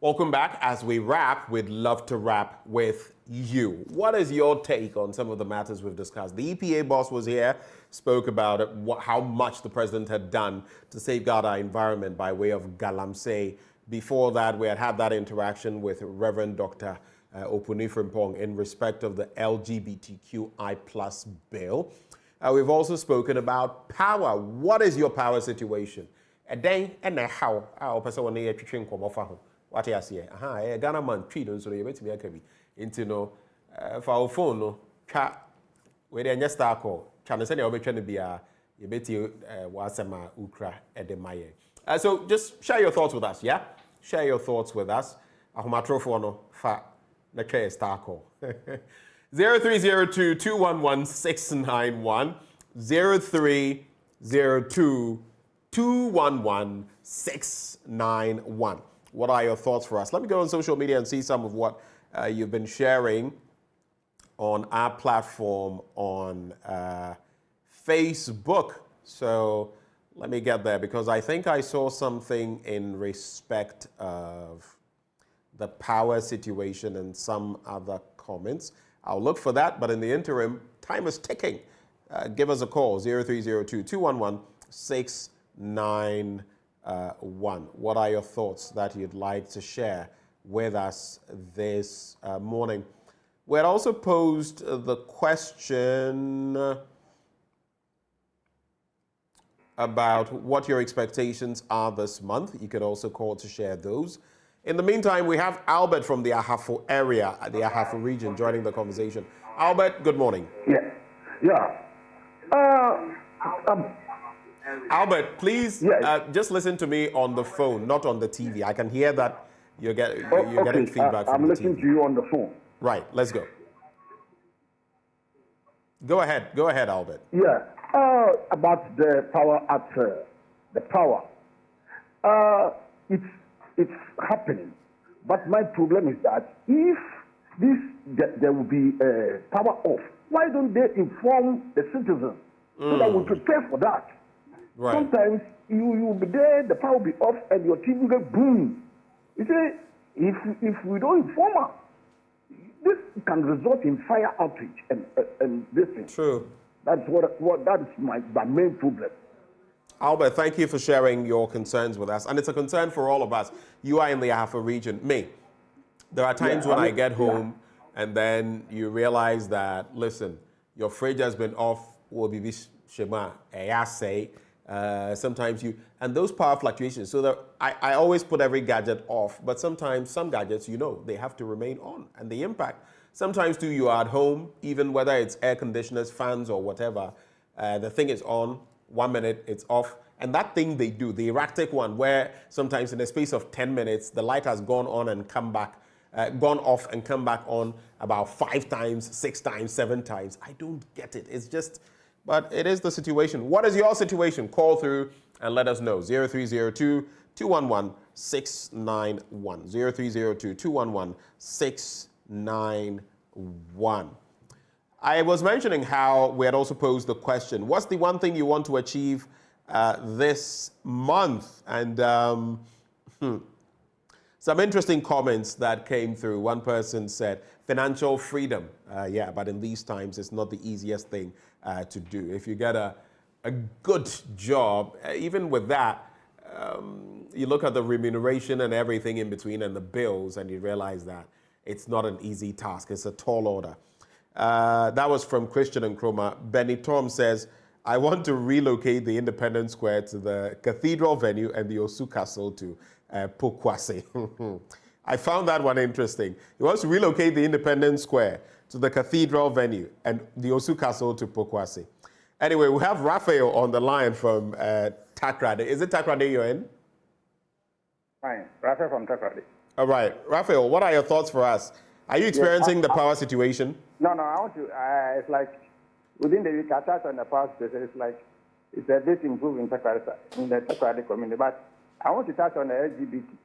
Welcome back. As we wrap, we'd love to wrap with you. What is your take on some of the matters we've discussed? The EPA boss was here, spoke about it, how much the president had done to safeguard our environment by way of Galamsey. Before that, we had that interaction with Reverend Dr. Opuni Frimpong in respect of the LGBTQI+ bill. We've also spoken about power. What is your power situation? And then, how? What I say? Ghana man treat on so you bet me akabi. Into no for our phone no twa we dey just start call. Twa no say na obetwa no bia you bet you wasema ukra edemaye. So just share your thoughts with us, yeah? Share your thoughts with us. Ahomatrofo no fa na twa start call. 0302 211 691 0302 211 691. What are your thoughts for us? Let me go on social media and see some of what you've been sharing on our platform on Facebook. So let me get there because I think I saw something in respect of the power situation and some other comments. I'll look for that, but in the interim, time is ticking. Give us a call, 0302 211 691. What are your thoughts that you'd like to share with us this morning? We had also posed the question about what your expectations are this month. You could also call to share those. In the meantime, we have Albert from the Ahafo area, the Ahafo region, joining the conversation. Albert, good morning. Albert, please just listen to me on the phone, not on the TV. I can hear that you're getting feedback from the TV. I'm listening to you on the phone. Right, let's go. Go ahead, Albert. About the power at the power. It's happening, but my problem is that if there will be power off, why don't they inform the citizens so that we prepare for that? Right. Sometimes you will be there, the power will be off, and your TV will get boom. You see, if we don't inform us, this can result in fire outage and this thing. True. That's that is my main problem. Albert, thank you for sharing your concerns with us, and it's a concern for all of us. You are in the Ahafo region. Me, there are times when I get home, and then you realize that listen, your fridge has been off. Will be shema say. Sometimes and those power fluctuations, so that I always put every gadget off, but sometimes some gadgets, they have to remain on, and the impact. Sometimes too, you are at home, even whether it's air conditioners, fans, or whatever, the thing is on, 1 minute, it's off. And that thing they do, the erratic one, where sometimes in the space of 10 minutes, the light has gone on and come back, gone off and come back on about 5 times, 6 times, 7 times. I don't get it. It's just... But it is the situation. What is your situation? Call through and let us know. 0302 211 691. 0302 211 691. I was mentioning how we had also posed the question, what's the one thing you want to achieve this month? And some interesting comments that came through. One person said, financial freedom. But in these times, it's not the easiest thing to do. If you get a good job, even with that, you look at the remuneration and everything in between and the bills, and you realize that it's not an easy task. It's a tall order. That was from Christian and Chroma. Benny Tom says, I want to relocate the Independence Square to the Cathedral venue and the Osu Castle to Pokwase. I found that one interesting. He wants to relocate the Independence Square to the Cathedral venue and the Osu Castle to Pokwase. Anyway, we have Raphael on the line from Takrade. Is it Takrade you're in? Fine, Raphael from Takrade. All right. Raphael, what are your thoughts for us? Are you experiencing the power situation? No, I want to, it's like, within the week, I touched on the power situation. It's like, it's a bit improved in the Takrade community, but I want to touch on the LGBT.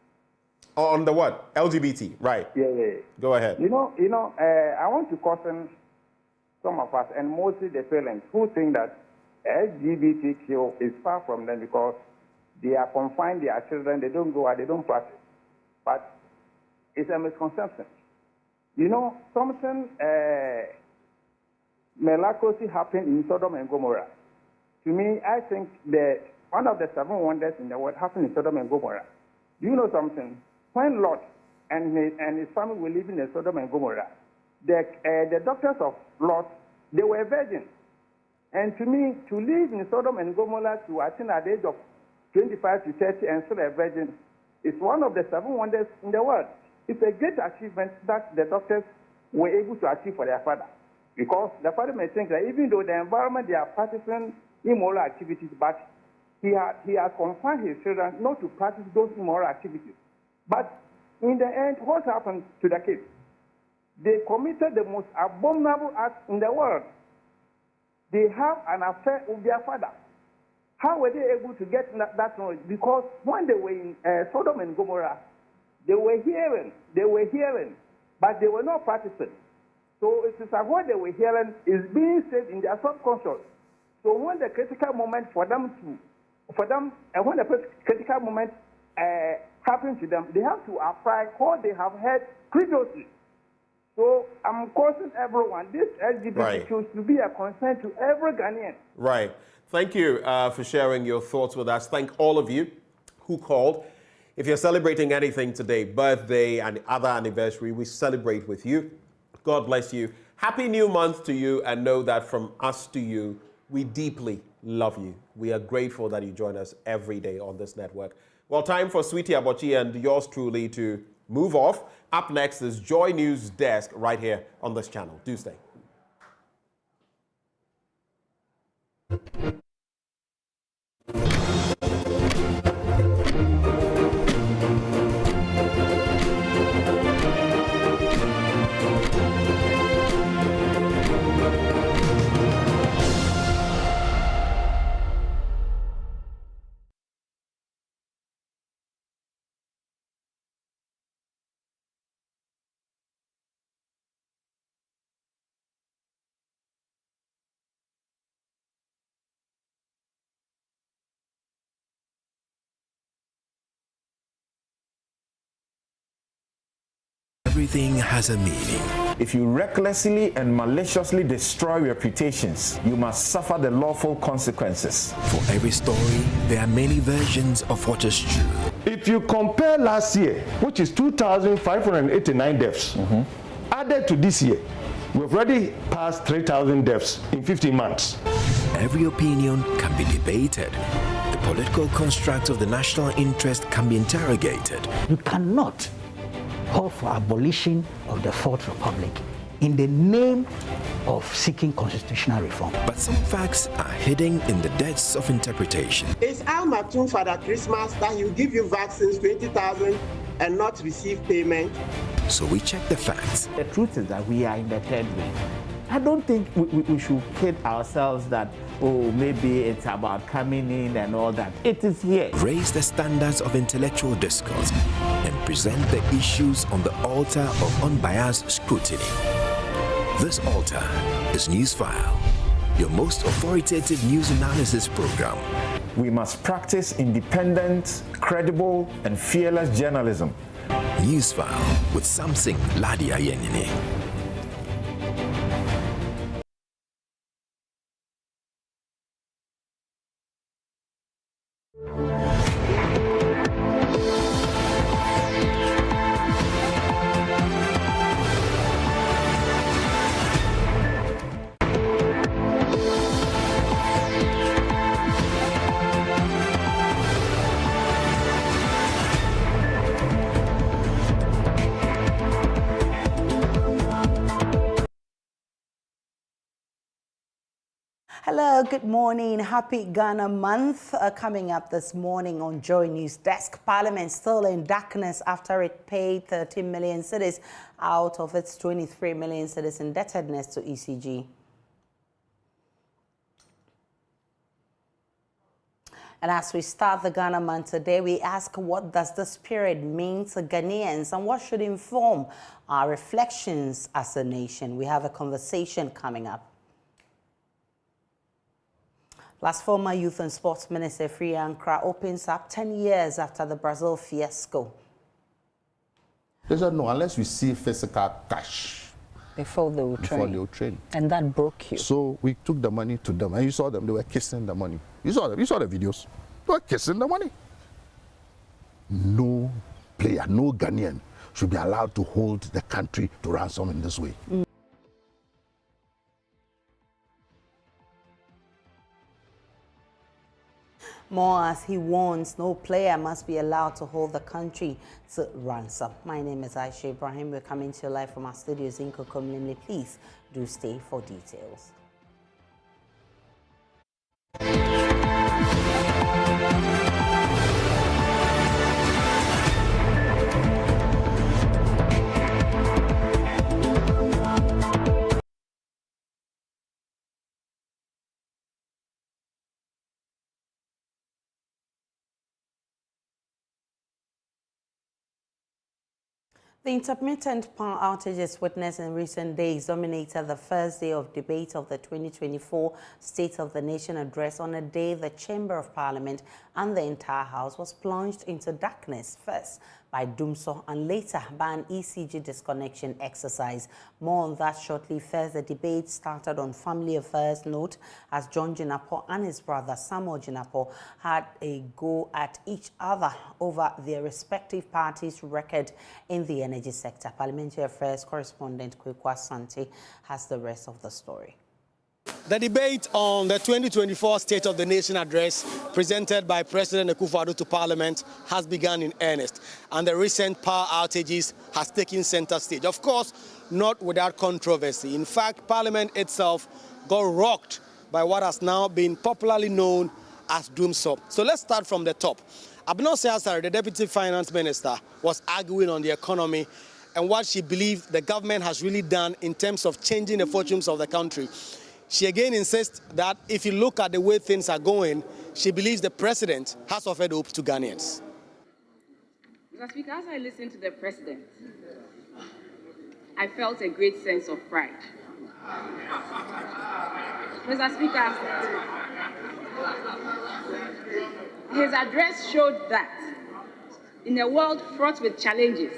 On the what? LGBT, right. Yeah. Go ahead. I want to caution some of us, and mostly the parents, who think that LGBTQ is far from them because they are confined their children, they don't go out, they don't practice. But is a misconception. You know, something miraculously happened in Sodom and Gomorrah. To me, I think that one of the 7 wonders in the world happened in Sodom and Gomorrah. Do you know something? When Lot and his family were living in Sodom and Gomorrah, the daughters of Lot, they were virgins. And to me, to live in Sodom and Gomorrah to attain at the age of 25 to 30 and still a virgin is one of the 7 wonders in the world. It's a great achievement that the doctors were able to achieve for their father. Because the father may think that even though the environment, they are practicing immoral activities, but he has confined his children not to practice those immoral activities. But in the end, what happened to the kids? They committed the most abominable act in the world. They have an affair with their father. How were they able to get that knowledge? Because when they were in Sodom and Gomorrah, they were hearing, but they were not practicing. So it is like what they were hearing is being said in their subconscious. So when the critical moment when the critical moment happens to them, they have to apply what they have heard previously. So I'm causing everyone, this LGBT should be a concern to every Ghanaian. Right. Thank you for sharing your thoughts with us. Thank all of you who called. If you're celebrating anything today, birthday and other anniversary, we celebrate with you. God bless you. Happy new month to you, and know that from us to you, we deeply love you. We are grateful that you join us every day on this network. Well, time for Sweetie Abochi and yours truly to move off. Up next is Joy News Desk right here on this channel. Do stay. Everything has a meaning. If you recklessly and maliciously destroy reputations, you must suffer the lawful consequences. For every story, there are many versions of what is true. If you compare last year, which is 2,589 deaths, added to this year, we've already passed 3,000 deaths in 15 months. Every opinion can be debated. The political construct of the national interest can be interrogated. You cannot call for abolition of the Fourth Republic in the name of seeking constitutional reform. But some facts are hidden in the depths of interpretation. It's Al Maktoum Father Christmas that he'll give you vaccines 20,000 and not receive payment. So we check the facts. The truth is that we are in the third wave. I don't think we should kid ourselves that, oh, maybe it's about coming in and all that. It is here. Raise the standards of intellectual discourse and present the issues on the altar of unbiased scrutiny. This altar is Newsfile, your most authoritative news analysis program. We must practice independent, credible, and fearless journalism. Newsfile with Samson Ladi Ayenini. Hello, good morning. Happy Ghana month. Coming up this morning on Joy News Desk. Parliament still in darkness after it paid 13 million cedis out of its 23 million cedis indebtedness to ECG. And as we start the Ghana month today, we ask, what does this period mean to Ghanaians and what should inform our reflections as a nation? We have a conversation coming up. Last former Youth and Sports Minister Free Ankra opens up 10 years after the Brazil fiasco. They said, no, unless we see physical cash. Before they will train. Before they will train. And that broke you. So we took the money to them, and you saw them, they were kissing the money. You saw them, you saw the videos. They were kissing the money. No player, no Ghanaian should be allowed to hold the country to ransom in this way. More as he warns no player must be allowed to hold the country to ransom. My name is Aisha Ibrahim. We're coming to you live from our studios in Kokomlimle. Please do stay for details. The intermittent power outages witnessed in recent days dominated the first day of debate of the 2024 State of the Nation address on a day the Chamber of Parliament and the entire House was plunged into darkness, first by Dumso and later by an ECG disconnection exercise. More on that shortly. First, the debate started on family affairs note as John Jinapo and his brother Samuel Jinapo had a go at each other over their respective parties' record in the energy sector. Parliamentary Affairs correspondent Kwekwa Sante has the rest of the story. The debate on the 2024 State of the Nation address presented by President Akufo-Addo to Parliament has begun in earnest, and the recent power outages has taken center stage. Of course, not without controversy. In fact, Parliament itself got rocked by what has now been popularly known as Dumso. So let's start from the top. Abno Seasare, the Deputy Finance Minister, was arguing on the economy and what she believed the government has really done in terms of changing the fortunes of the country. She again insists that if you look at the way things are going, she believes the president has offered hope to Ghanaians. Mr. Speaker, as I listened to the president, I felt a great sense of pride. Mr. Speaker, his address showed that in a world fraught with challenges,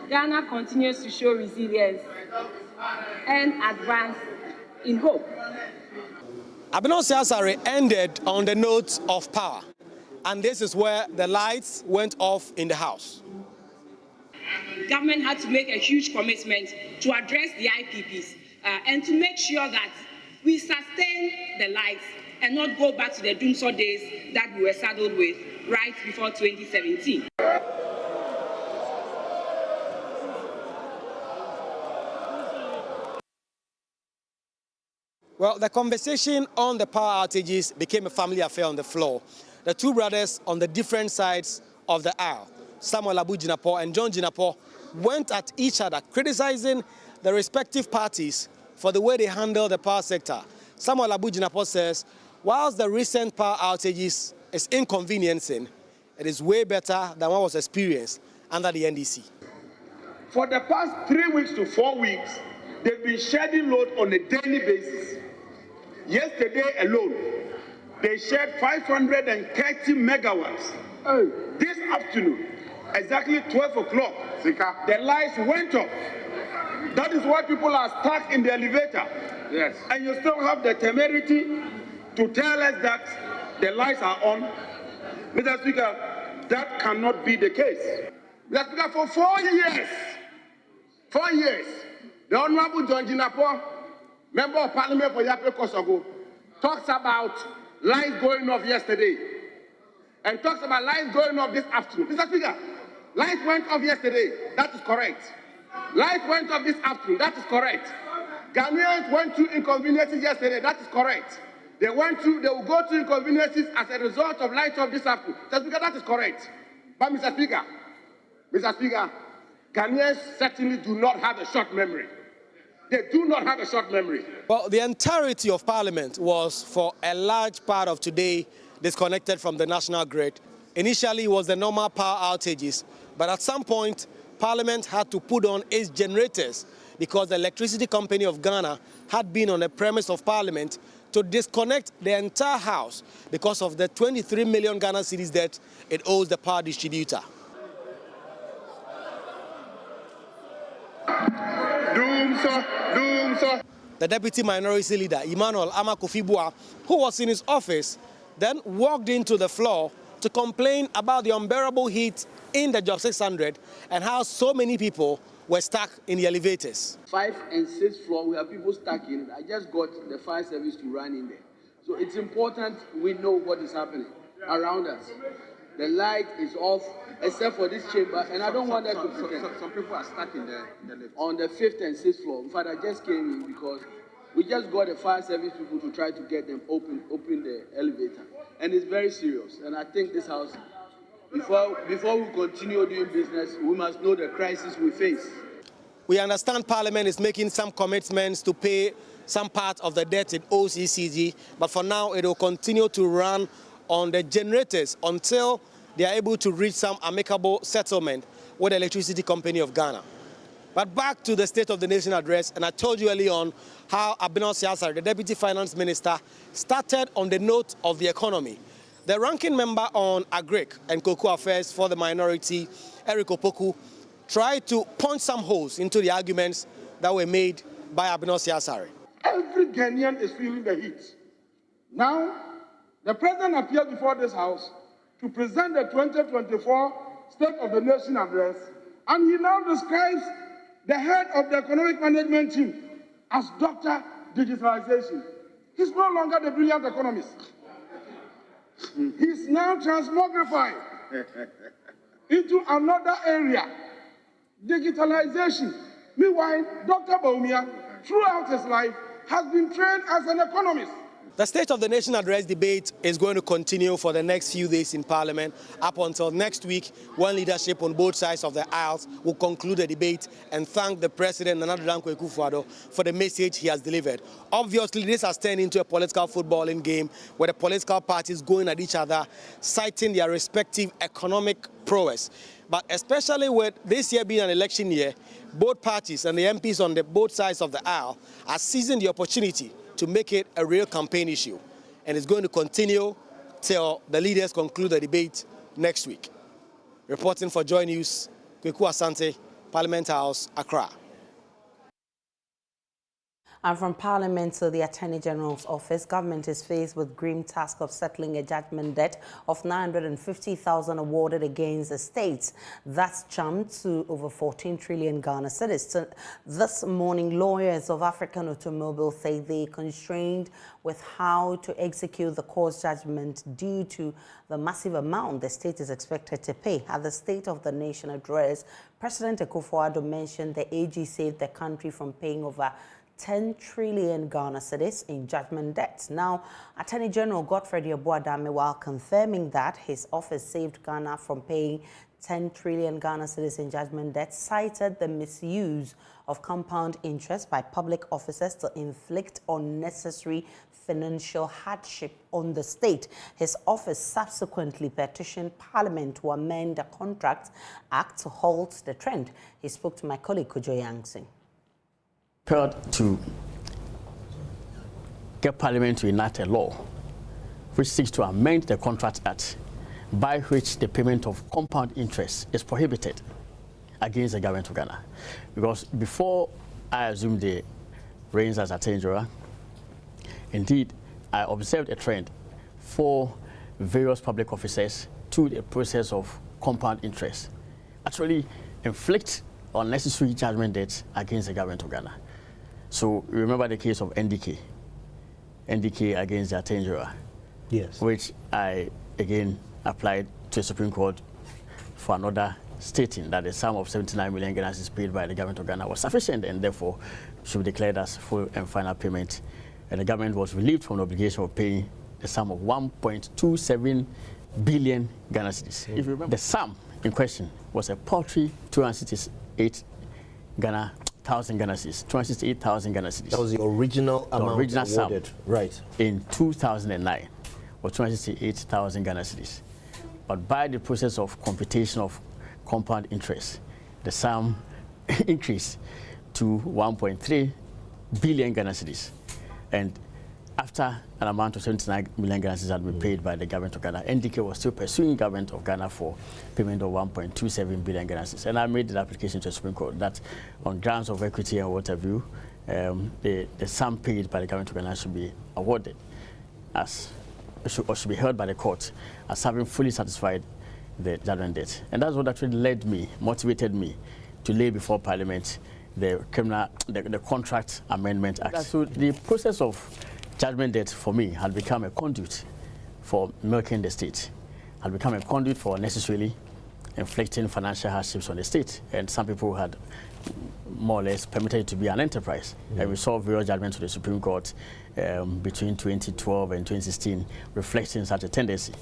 Ghana continues to show resilience and advance in hope. Abno Seasare ended on the note of power, and this is where the lights went off in the House. Government had to make a huge commitment to address the IPPs and to make sure that we sustain the lights and not go back to the Dumso days that we were saddled with right before 2017. Well, the conversation on the power outages became a family affair on the floor. The two brothers on the different sides of the aisle, Samuel Abu Jinapo and John Jinapo, went at each other, criticizing the respective parties for the way they handle the power sector. Samuel Abu Jinapo says, whilst the recent power outages is inconveniencing, it is way better than what was experienced under the NDC. For the past 3 weeks to 4 weeks, they've been shedding load on a daily basis. Yesterday alone, they shed 530 megawatts. This afternoon, exactly 12 o'clock, the lights went off. That is why people are stuck in the elevator. Yes. And you still have the temerity to tell us that the lights are on. Mr. Speaker, that cannot be the case. Mr. Speaker, for 4 years, the Honorable John Jinapo, Member of Parliament for Yape Kosogo, talks about lights going off yesterday and talks about lights going off this afternoon. Mr. Speaker, lights went off yesterday. That is correct. Lights went off this afternoon. That is correct. Ghanaians went through inconveniences yesterday. That is correct. They will go through inconveniences as a result of lights off this afternoon. Mr. Speaker, that is correct. But Mr. Speaker, Ghanaians certainly do not have a short memory. They do not have a short memory. Well, the entirety of Parliament was, for a large part of today, disconnected from the national grid. Initially, it was the normal power outages, but at some point, Parliament had to put on its generators because the Electricity Company of Ghana had been on the premise of Parliament to disconnect the entire house because of the 23 million Ghana cedis debt it owes the power distributor. The deputy minority leader, Emmanuel Amakufibua, who was in his office, then walked into the floor to complain about the unbearable heat in the Job 600 and how so many people were stuck in the elevators. 5th and 6th floor, we have people stuck in it. I just got the fire service to run in there. So it's important we know what is happening around us. The light is off, except for this chamber, and I don't want that to pretend. Some people are stuck in the lift. On the 5th and 6th floor. In fact, I just came in because we just got the fire service people to try to get them open the elevator. And it's very serious. And I think this house, before we continue doing business, we must know the crisis we face. We understand Parliament is making some commitments to pay some part of the debt in OCCG, but for now it will continue to run on the generators until they are able to reach some amicable settlement with the Electricity Company of Ghana. But back to the State of the Nation address, and I told you early on how Abena Siasare, the Deputy Finance Minister, started on the note of the economy. The ranking member on Agric and Cocoa Affairs for the minority, Eric Opoku, tried to punch some holes into the arguments that were made by Abena Siasare. Every Ghanaian is feeling the heat. Now, the President appeared before this House to present the 2024 State of the Nation address, and he now describes the head of the economic management team as Dr. Digitalization. He's no longer the brilliant economist. He's now transmogrified into another area, digitalization. Meanwhile, Dr. Baumia, throughout his life, has been trained as an economist. The State of the Nation address debate is going to continue for the next few days in Parliament up until next week, when leadership on both sides of the aisles will conclude the debate and thank the President, Nana Dankwa Akufo-Addo, for the message he has delivered. Obviously, this has turned into a political footballing game where the political parties going at each other, citing their respective economic prowess. But especially with this year being an election year, both parties and the MPs on both sides of the aisle are seizing the opportunity to make it a real campaign issue. And it's going to continue till the leaders conclude the debate next week. Reporting for Joy News, Kweku Asante, Parliament House, Accra. And from Parliament to the Attorney General's office, government is faced with grim task of settling a judgment debt of 950,000 awarded against the states. That's jumped to over 14 trillion Ghana cedis. So this morning, lawyers of African Automobile say they constrained with how to execute the court's judgment due to the massive amount the state is expected to pay. At the State of the Nation address, President Akufo-Addo mentioned the AG saved the country from paying over 10 trillion Ghana cedis in judgment debts. Now, Attorney General Godfrey Yeboah-Dame, while confirming that his office saved Ghana from paying 10 trillion Ghana cedis in judgment debts, cited the misuse of compound interest by public officers to inflict unnecessary financial hardship on the state. His office subsequently petitioned Parliament to amend the Contracts Act to halt the trend. He spoke to my colleague Kojo Yangsing. To get Parliament to enact a law which seeks to amend the Contracts Act by which the payment of compound interest is prohibited against the government of Ghana. Because before I assumed the reins as Attorney General, indeed, I observed a trend for various public officers to the process of compound interest actually inflict unnecessary judgment debts against the government of Ghana. So remember the case of NDK against the Attorney General, yes, which I again applied to the Supreme Court for another, stating that the sum of 79 million Ghana cedis paid by the government of Ghana was sufficient and therefore should be declared as full and final payment. And the government was relieved from the obligation of paying the sum of 1.27 billion Ghana cedis. If you remember, the sum in question was a paltry 268,000 Ghana cedis, 268,000 Ghana cedis. That was the original amount awarded, sum, right? In 2009, was 268,000 Ghana cedis. But by the process of computation of compound interest, the sum increased to 1.3 billion Ghana cedis. And after an amount of 79 million Ghana cedis had been paid by the government of Ghana, NDK was still pursuing government of Ghana for payment of 1.27 billion Ghana cedis. And I made the application to the Supreme Court that on grounds of equity and what have you, the sum paid by the government of Ghana should be awarded as should be held by the court as having fully satisfied the judgment debt. And that's what actually motivated me to lay before Parliament the Contract Amendment Act. So the process of judgment debt for me had become a conduit for milking the state, had become a conduit for necessarily inflicting financial hardships on the state. And some people had more or less permitted it to be an enterprise. And we saw various judgments of the Supreme Court between 2012 and 2016 reflecting such a tendency.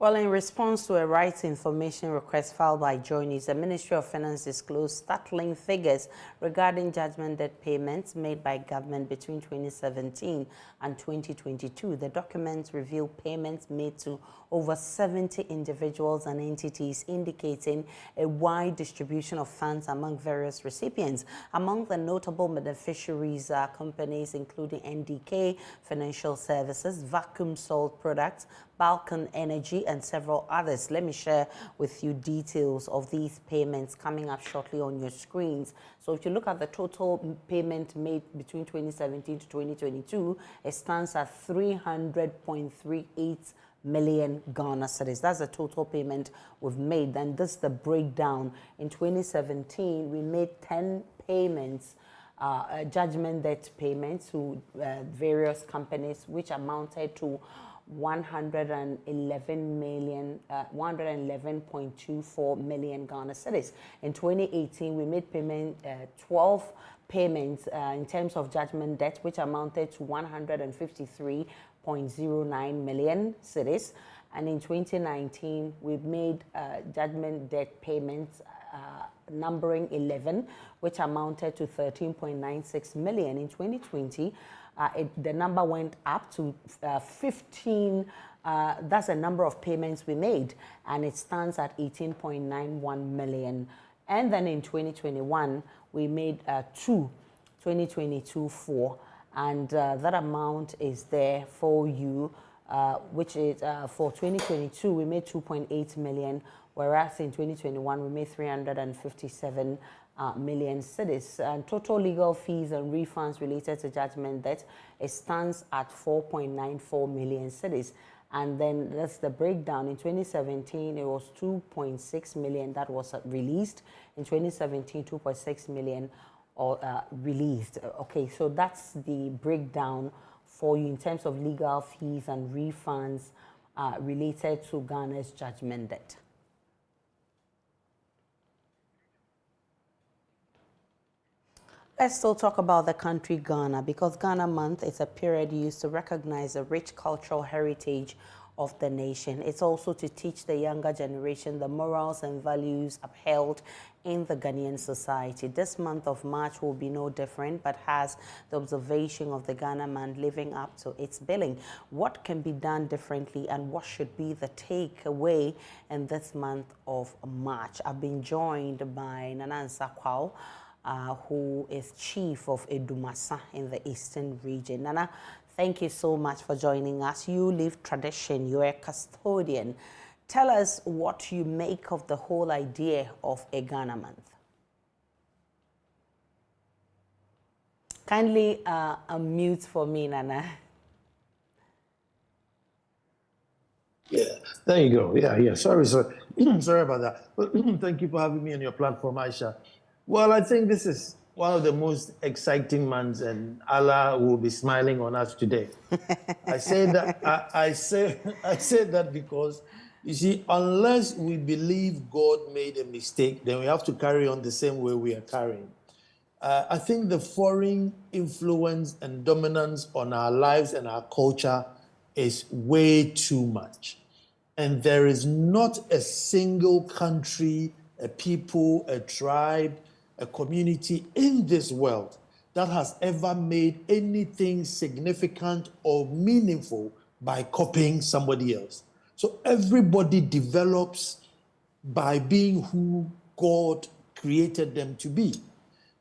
Well, in response to a rights information request filed by JoyNews, the Ministry of Finance disclosed startling figures regarding judgment debt payments made by government between 2017 and 2022. The documents reveal payments made to over 70 individuals and entities, indicating a wide distribution of funds among various recipients. Among the notable beneficiaries are companies including NDK, Financial Services, Vacuum Salt Products, Balkan Energy, and several others. Let me share with you details of these payments coming up shortly on your screens. So if you look at the total payment made between 2017 to 2022, it stands at 300.38 million Ghana cedis. That's the total payment we've made. And this is the breakdown. In 2017, we made 10 payments, judgment debt payments to various companies, which amounted to 111.24 million Ghana cedis. In 2018, we made 12 payments in terms of judgment debt, which amounted to 153.09 million cedis. And in 2019, we made judgment debt payments numbering 11, which amounted to 13.96 million. In 2020, the number went up to 15. That's the number of payments we made, and it stands at 18.91 million. And then in 2021, we made 2022 4, and that amount is there for you, which is for 2022, we made 2.8 million, whereas in 2021, we made 357 million cedis. And total legal fees and refunds related to judgment debt, it stands at 4.94 million cedis. And then that's the breakdown. In 2017, it was 2.6 million that was released. In 2017, 2.6 million released. Okay, so that's the breakdown for you in terms of legal fees and refunds related to Ghana's judgment debt. Let's still talk about the country Ghana, because Ghana Month is a period used to recognize the rich cultural heritage of the nation. It's also to teach the younger generation the morals and values upheld in the Ghanaian society. This month of March will be no different, but has the observation of the Ghana Month living up to its billing. What can be done differently, and what should be the takeaway in this month of March? I've been joined by Nana Nsakwao, who is chief of Edumasa in the Eastern region. Nana, thank you so much for joining us. You live tradition, you're a custodian. Tell us what you make of the whole idea of a Ghana Month. Kindly unmute for me, Nana. Yeah, there you go. Yeah. Sorry about that. But thank you for having me on your platform, Aisha. Well, I think this is one of the most exciting months, and Allah will be smiling on us today. I say that I say that because, you see, unless we believe God made a mistake, then we have to carry on the same way we are carrying. I think the foreign influence and dominance on our lives and our culture is way too much. And there is not a single country, a people, a tribe, a community in this world that has ever made anything significant or meaningful by copying somebody else. So everybody develops by being who God created them to be.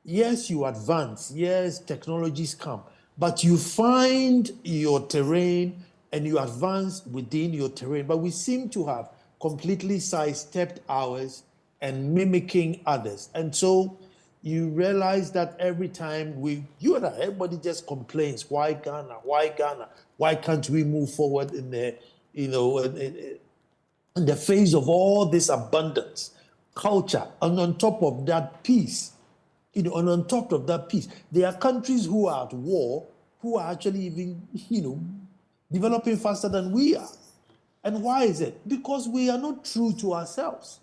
yes, you advance, yes, technologies come, but you find your terrain and you advance within your terrain. But we seem to have completely sidestepped ours and mimicking others. And so you realize that every time you and I, everybody just complains, why Ghana? Why Ghana? Why can't we move forward in the, in the face of all this abundance, culture, and on top of that, peace? And on top of that peace, there are countries who are at war who are actually even, developing faster than we are. And why is it? Because we are not true to ourselves.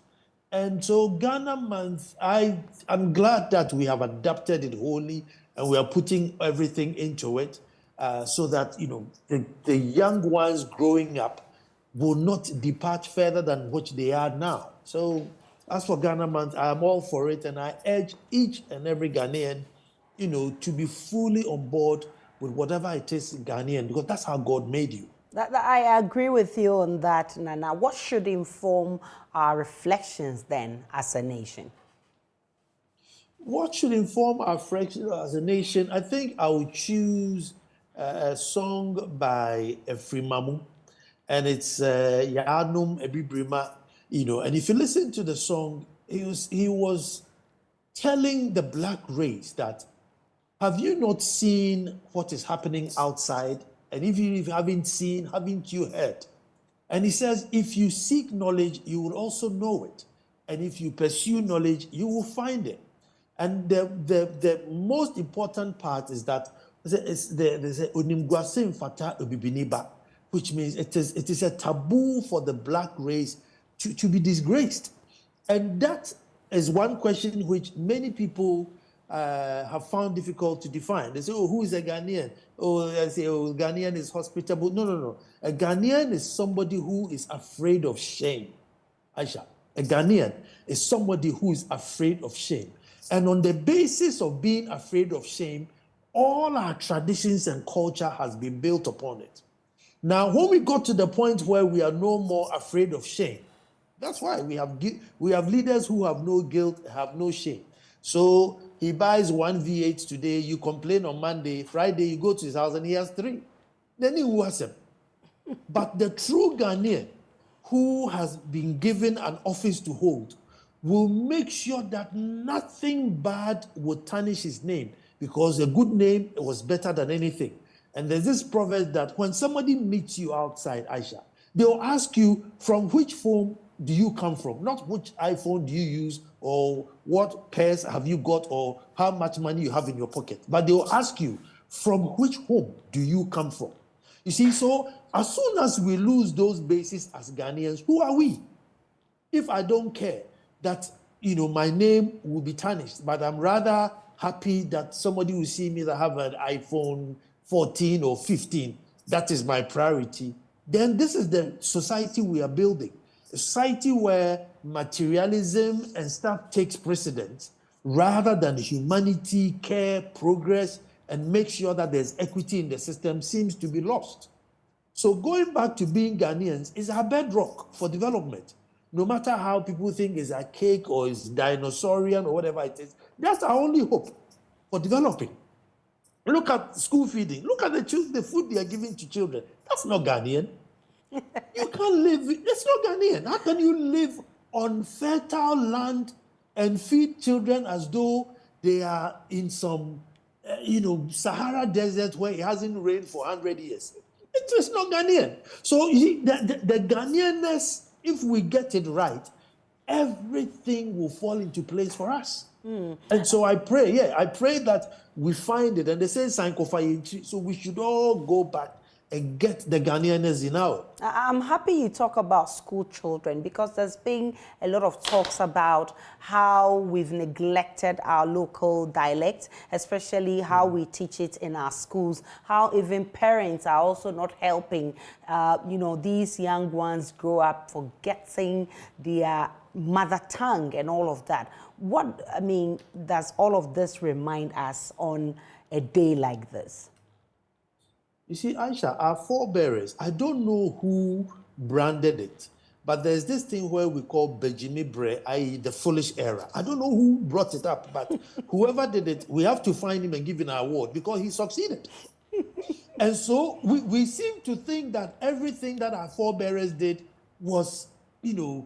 And so Ghana Month, I'm glad that we have adapted it wholly and we are putting everything into it so that, the young ones growing up will not depart further than what they are now. So as for Ghana Month, I'm all for it, and I urge each and every Ghanaian, to be fully on board with whatever it is Ghanaian, because that's how God made you. I agree with you on that, Nana. What should inform our reflections then as a nation? What should inform our reflections as a nation? I think I would choose a song by Efrimamu, and it's Yaanum Ebibrima. And if you listen to the song, he was telling the black race that, have you not seen what is happening outside? And if you haven't seen, haven't you heard? And he says, if you seek knowledge, you will also know it. And if you pursue knowledge, you will find it. And the most important part is that there's a onimguase mfata obibiniba, which means it is a taboo for the black race to be disgraced. And that is one question which many people have found difficult to define. They say, who is a Ghanaian? I say, Ghanaian is hospitable. No. A Ghanaian is somebody who is afraid of shame. Aisha, a Ghanaian is somebody who is afraid of shame. And on the basis of being afraid of shame, all our traditions and culture has been built upon it. Now, when we got to the point where we are no more afraid of shame, that's why we have leaders who have no guilt, have no shame. So he buys one V8 today, you complain on Monday, Friday you go to his house and he has 3. Then he was him. But the true Ghanaian who has been given an office to hold will make sure that nothing bad will tarnish his name, because a good name was better than anything. And there's this proverb that when somebody meets you outside, Aisha, they'll ask you, from which phone do you come from? Not which iPhone do you use, or what pairs have you got, or how much money you have in your pocket. But they'll ask you, from which home do you come from? You see, so as soon as we lose those bases as Ghanaians, who are we? If I don't care that, my name will be tarnished, but I'm rather happy that somebody will see me that have an iPhone 14 or 15, that is my priority, then this is the society we are building. A society where materialism and stuff takes precedence rather than humanity, care, progress, and make sure that there's equity in the system seems to be lost. So going back to being Ghanaians is our bedrock for development. No matter how people think it's archaic or it's dinosaurian or whatever it is, that's our only hope for developing. Look at school feeding. Look at the food they are giving to children. That's not Ghanaian. You can't live, it's not Ghanaian. How can you live on fertile land and feed children as though they are in some, Sahara desert where it hasn't rained for 100 years? It's not Ghanaian. So the Ghanaianness, if we get it right, everything will fall into place for us. And so I pray that we find it. And they say Sankofa, so we should all go back and get the Ghanaianness in our. I'm happy you talk about school children, because there's been a lot of talks about how we've neglected our local dialect, especially how we teach it in our schools, how even parents are also not helping, these young ones grow up forgetting their mother tongue and all of that. What, does all of this remind us on a day like this? You see, Aisha, our forebearers, I don't know who branded it, But there's this thing where we call Bejimi Bre, i.e. the foolish error. I don't know who brought it up, but whoever did it, we have to find him and give him an award because he succeeded. And so we seem to think that everything that our forebears did was,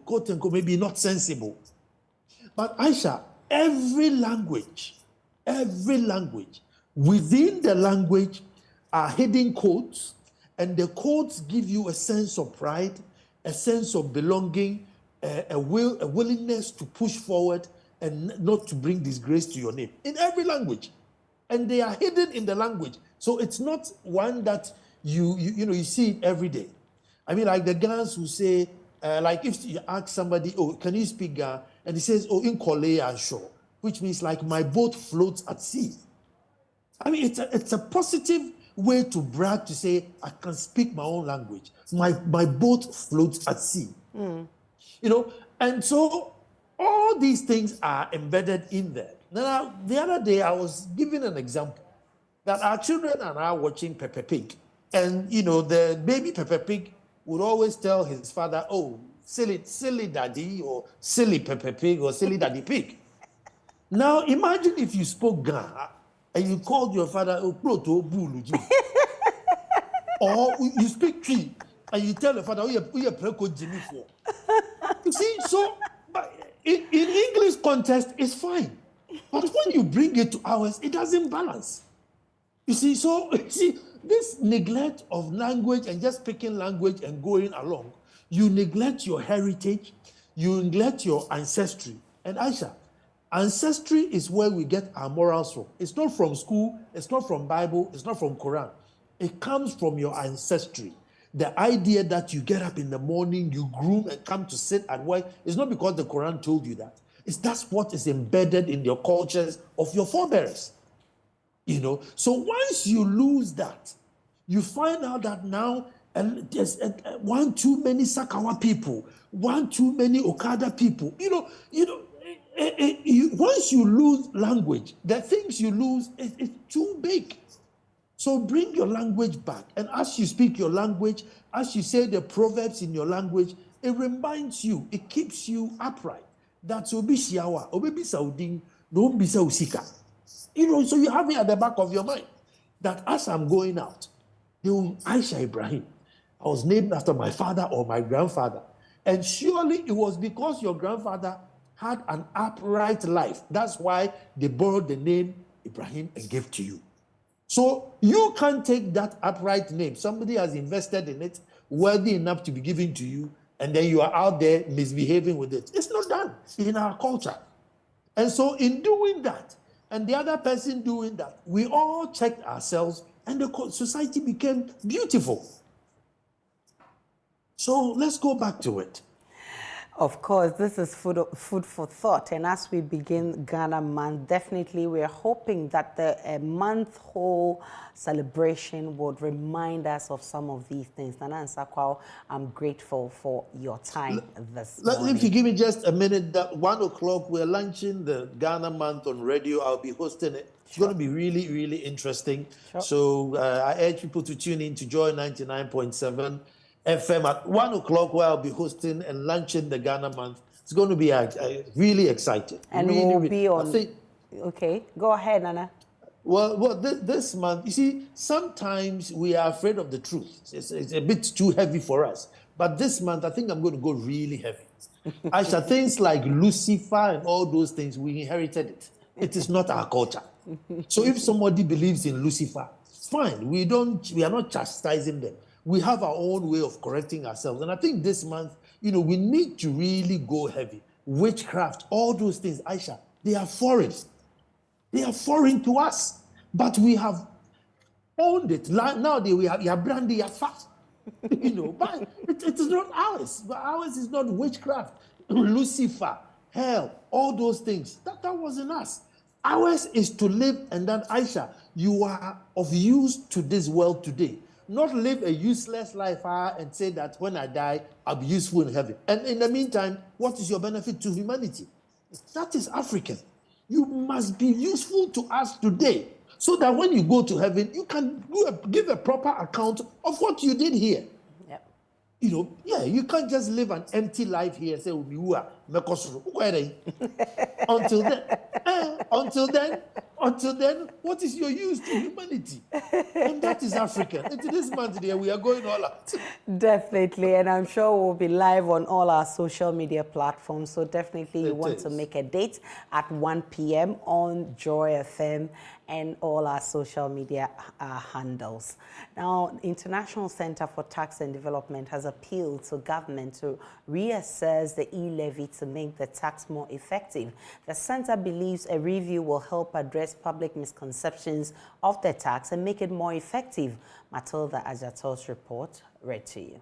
quote unquote, maybe not sensible. But Aisha, every language, within the language are hidden codes, and the codes give you a sense of pride, a sense of belonging, a willingness to push forward and not to bring disgrace to your name in every language. And they are hidden in the language. So it's not one that you see it every day. I mean, like the Ghanaians who say, like if you ask somebody, oh, can you speak Ga? And he says, oh, in Kole and shore, which means like my boat floats at sea. I mean, it's a positive way to brag, to say, I can speak my own language. My boat floats at sea. And so all these things are embedded in there. Now, the other day, I was giving an example that our children are now watching Peppa Pig. And, the baby Peppa Pig would always tell his father, oh, silly daddy, or silly Peppa Pig, or silly daddy pig. Now, imagine if you spoke Ga and you called your father, oh, Proto Buluji. Or you speak Tree and you tell your father, oh, you're Preko Jimmy for. You see, so but in English context, it's fine. But when you bring it to ours, it doesn't balance. You see, this neglect of language and just picking language and going along, you neglect your heritage, you neglect your ancestry. And Aisha, ancestry is where we get our morals from. It's not from school, it's not from Bible, it's not from Quran. It comes from your ancestry. The idea that you get up in the morning, you groom and come to sit at work, is not because the Quran told you that. That's what is embedded in your cultures of your forebears. So once you lose that, you find out that now there's one too many Sakawa people, one too many Okada people. Once you lose language, the things you lose is too big. So bring your language back. And as you speak your language, as you say the proverbs in your language, it reminds you, it keeps you upright. That's Obi Shiawa, Obi Saudin, no Obi Sausika. So you have it at the back of your mind that as I'm going out, Aisha Ibrahim, I was named after my father or my grandfather. And surely it was because your grandfather had an upright life. That's why they borrowed the name Ibrahim and gave to you. So you can't take that upright name. Somebody has invested in it, worthy enough to be given to you, and then you are out there misbehaving with it. It's not done in our culture. And so in doing that, and the other person doing that, we all checked ourselves, and the society became beautiful. So let's go back to it. Of course, this is food for thought. And as we begin Ghana Month, definitely we're hoping that the month whole celebration would remind us of some of these things. Nana and Sakwao, I'm grateful for your time this morning. If you give me just a minute, that 1 o'clock, we're launching the Ghana Month on radio. I'll be hosting it. It's going to be really, really interesting. Sure. So I urge people to tune in to Joy 99.7. FM at 1 o'clock, where I'll be hosting and launching the Ghana Month. It's going to be really exciting. And really, we'll be on. Okay, go ahead, Nana. Well, this month, you see, sometimes we are afraid of the truth. It's a bit too heavy for us. But this month, I think I'm going to go really heavy. Aisha, things like Lucifer and all those things, we inherited it. It is not our culture. So if somebody believes in Lucifer, fine. We are not chastising them. We have our own way of correcting ourselves. And I think this month, we need to really go heavy. Witchcraft, all those things, Aisha, they are foreign. They are foreign to us. But we have owned it. Nowadays, we have brandy, fat. But it is not ours. Ours is not witchcraft. Lucifer, hell, all those things. That wasn't us. Ours is to live, and then, Aisha, you are of use to this world today. Not live a useless life and say that when I die, I'll be useful in heaven. And in the meantime, what is your benefit to humanity? That is African. You must be useful to us today so that when you go to heaven, you can give a proper account of what you did here. Yep. You know, yeah, you can't just live an empty life here and say, until then, what is your use to humanity? And that is African. Into this month here, we are going all out. Definitely, and I'm sure we'll be live on all our social media platforms. So definitely you want to make a date at 1 p.m. on Joy FM and all our social media handles. Now, International Center for Tax and Development has appealed to government to reassess the e-levy to make the tax more effective. The center believes a review will help address public misconceptions of the tax and make it more effective. Matilda Ajato's report read to you.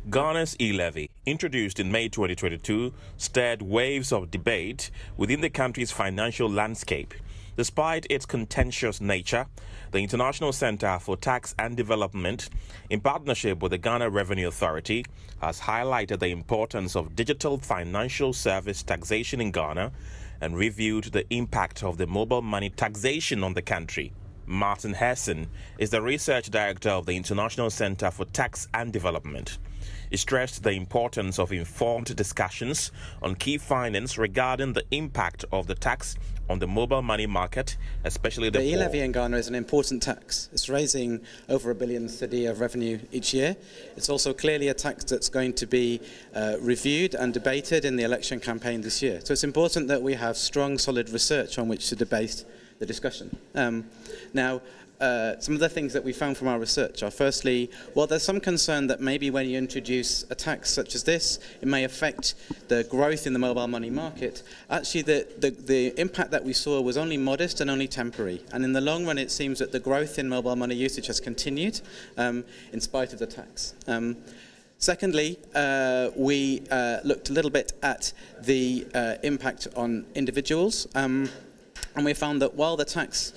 Ghana's e-levy, introduced in May 2022, stirred waves of debate within the country's financial landscape. Despite its contentious nature, the International Center for Tax and Development, in partnership with the Ghana Revenue Authority, has highlighted the importance of digital financial service taxation in Ghana and reviewed the impact of the mobile money taxation on the country. Martin Hessen is the Research Director of the International Center for Tax and Development. He stressed the importance of informed discussions on key findings regarding the impact of the tax on the mobile money market, especially the e-levy in Ghana is an important tax. It's raising over 1 billion cedi of revenue each year. It's also clearly a tax that's going to be reviewed and debated in the election campaign this year. So it's important that we have strong, solid research on which to debate the discussion. Some of the things that we found from our research are, firstly, well, there's some concern that maybe when you introduce a tax such as this, it may affect the growth in the mobile money market. Actually, the impact that we saw was only modest and only temporary. And in the long run, it seems that the growth in mobile money usage has continued in spite of the tax. Secondly, we looked a little bit at the impact on individuals. And we found that while the tax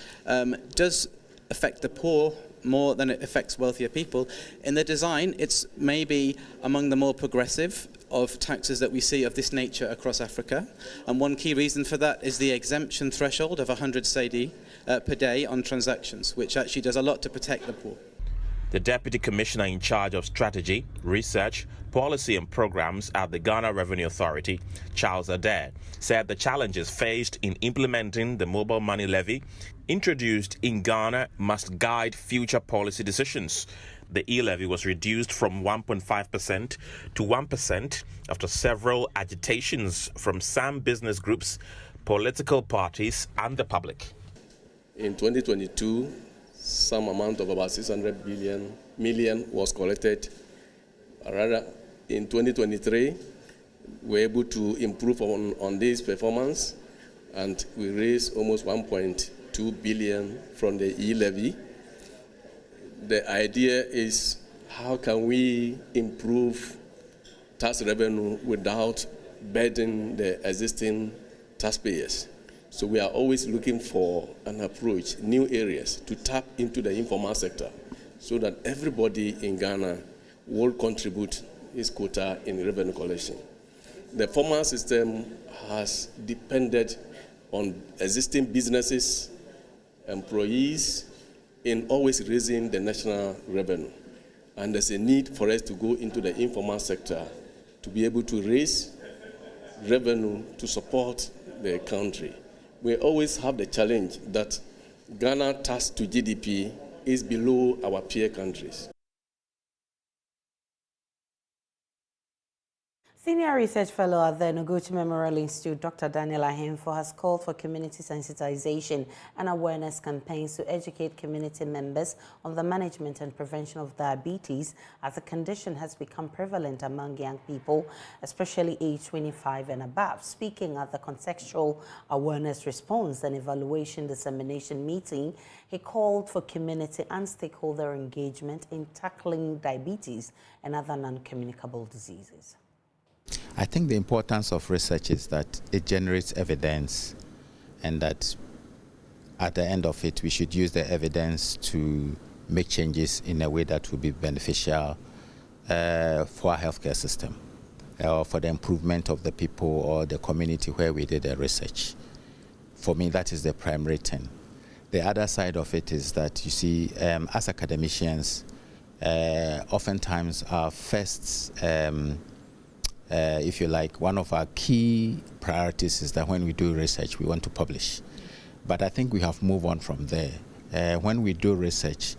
does affect the poor more than it affects wealthier people, in the design, it's maybe among the more progressive of taxes that we see of this nature across Africa. And one key reason for that is the exemption threshold of 100 cedi per day on transactions, which actually does a lot to protect the poor. The Deputy Commissioner in charge of Strategy, Research, Policy and Programs at the Ghana Revenue Authority, Charles Adair, said the challenges faced in implementing the mobile money levy introduced in Ghana must guide future policy decisions. The e-levy was reduced from 1.5% to 1% after several agitations from some business groups, political parties and the public. In 2022, some amount of about 600 million was collected. Rather, in 2023, we were able to improve on this performance, and we raised almost 1.2 billion from the e-levy. The idea is, how can we improve tax revenue without burdening the existing taxpayers? So we are always looking for an approach, new areas to tap into the informal sector so that everybody in Ghana will contribute his quota in revenue collection. The formal system has depended on existing businesses, employees, in always raising the national revenue. And there's a need for us to go into the informal sector to be able to raise revenue to support the country. We always have the challenge that Ghana tax to GDP is below our peer countries. Senior Research Fellow at the Noguchi Memorial Institute, Dr. Daniel Ahemfo, has called for community sensitization and awareness campaigns to educate community members on the management and prevention of diabetes, as the condition has become prevalent among young people, especially age 25 and above. Speaking at the Contextual Awareness Response and Evaluation Dissemination meeting, he called for community and stakeholder engagement in tackling diabetes and other non-communicable diseases. I think the importance of research is that it generates evidence, and that at the end of it, we should use the evidence to make changes in a way that will be beneficial for our healthcare system, or for the improvement of the people or the community where we did the research. For me, that is the primary thing. The other side of it is that, you see, as academicians, oftentimes our first, if you like, one of our key priorities is that when we do research, we want to publish. But I think we have moved on from there. When we do research,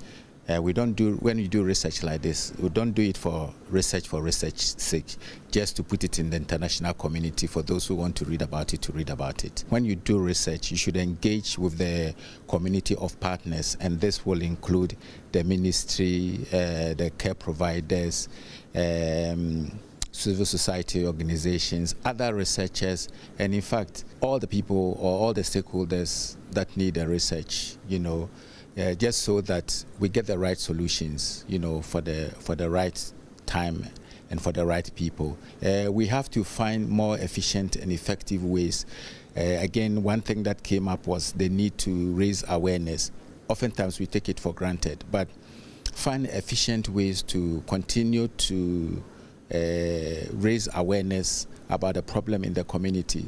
when you do research like this, we don't do it for research sake, just to put it in the international community for those who want to read about it to read about it. When you do research, you should engage with the community of partners, and this will include the ministry, the care providers, civil society organizations, other researchers, and in fact, all the people or all the stakeholders that need the research, just so that we get the right solutions, for the right time and for the right people. We have to find more efficient and effective ways. Again, one thing that came up was the need to raise awareness. Oftentimes we take it for granted, but find efficient ways to continue to raise awareness about the problem in the community,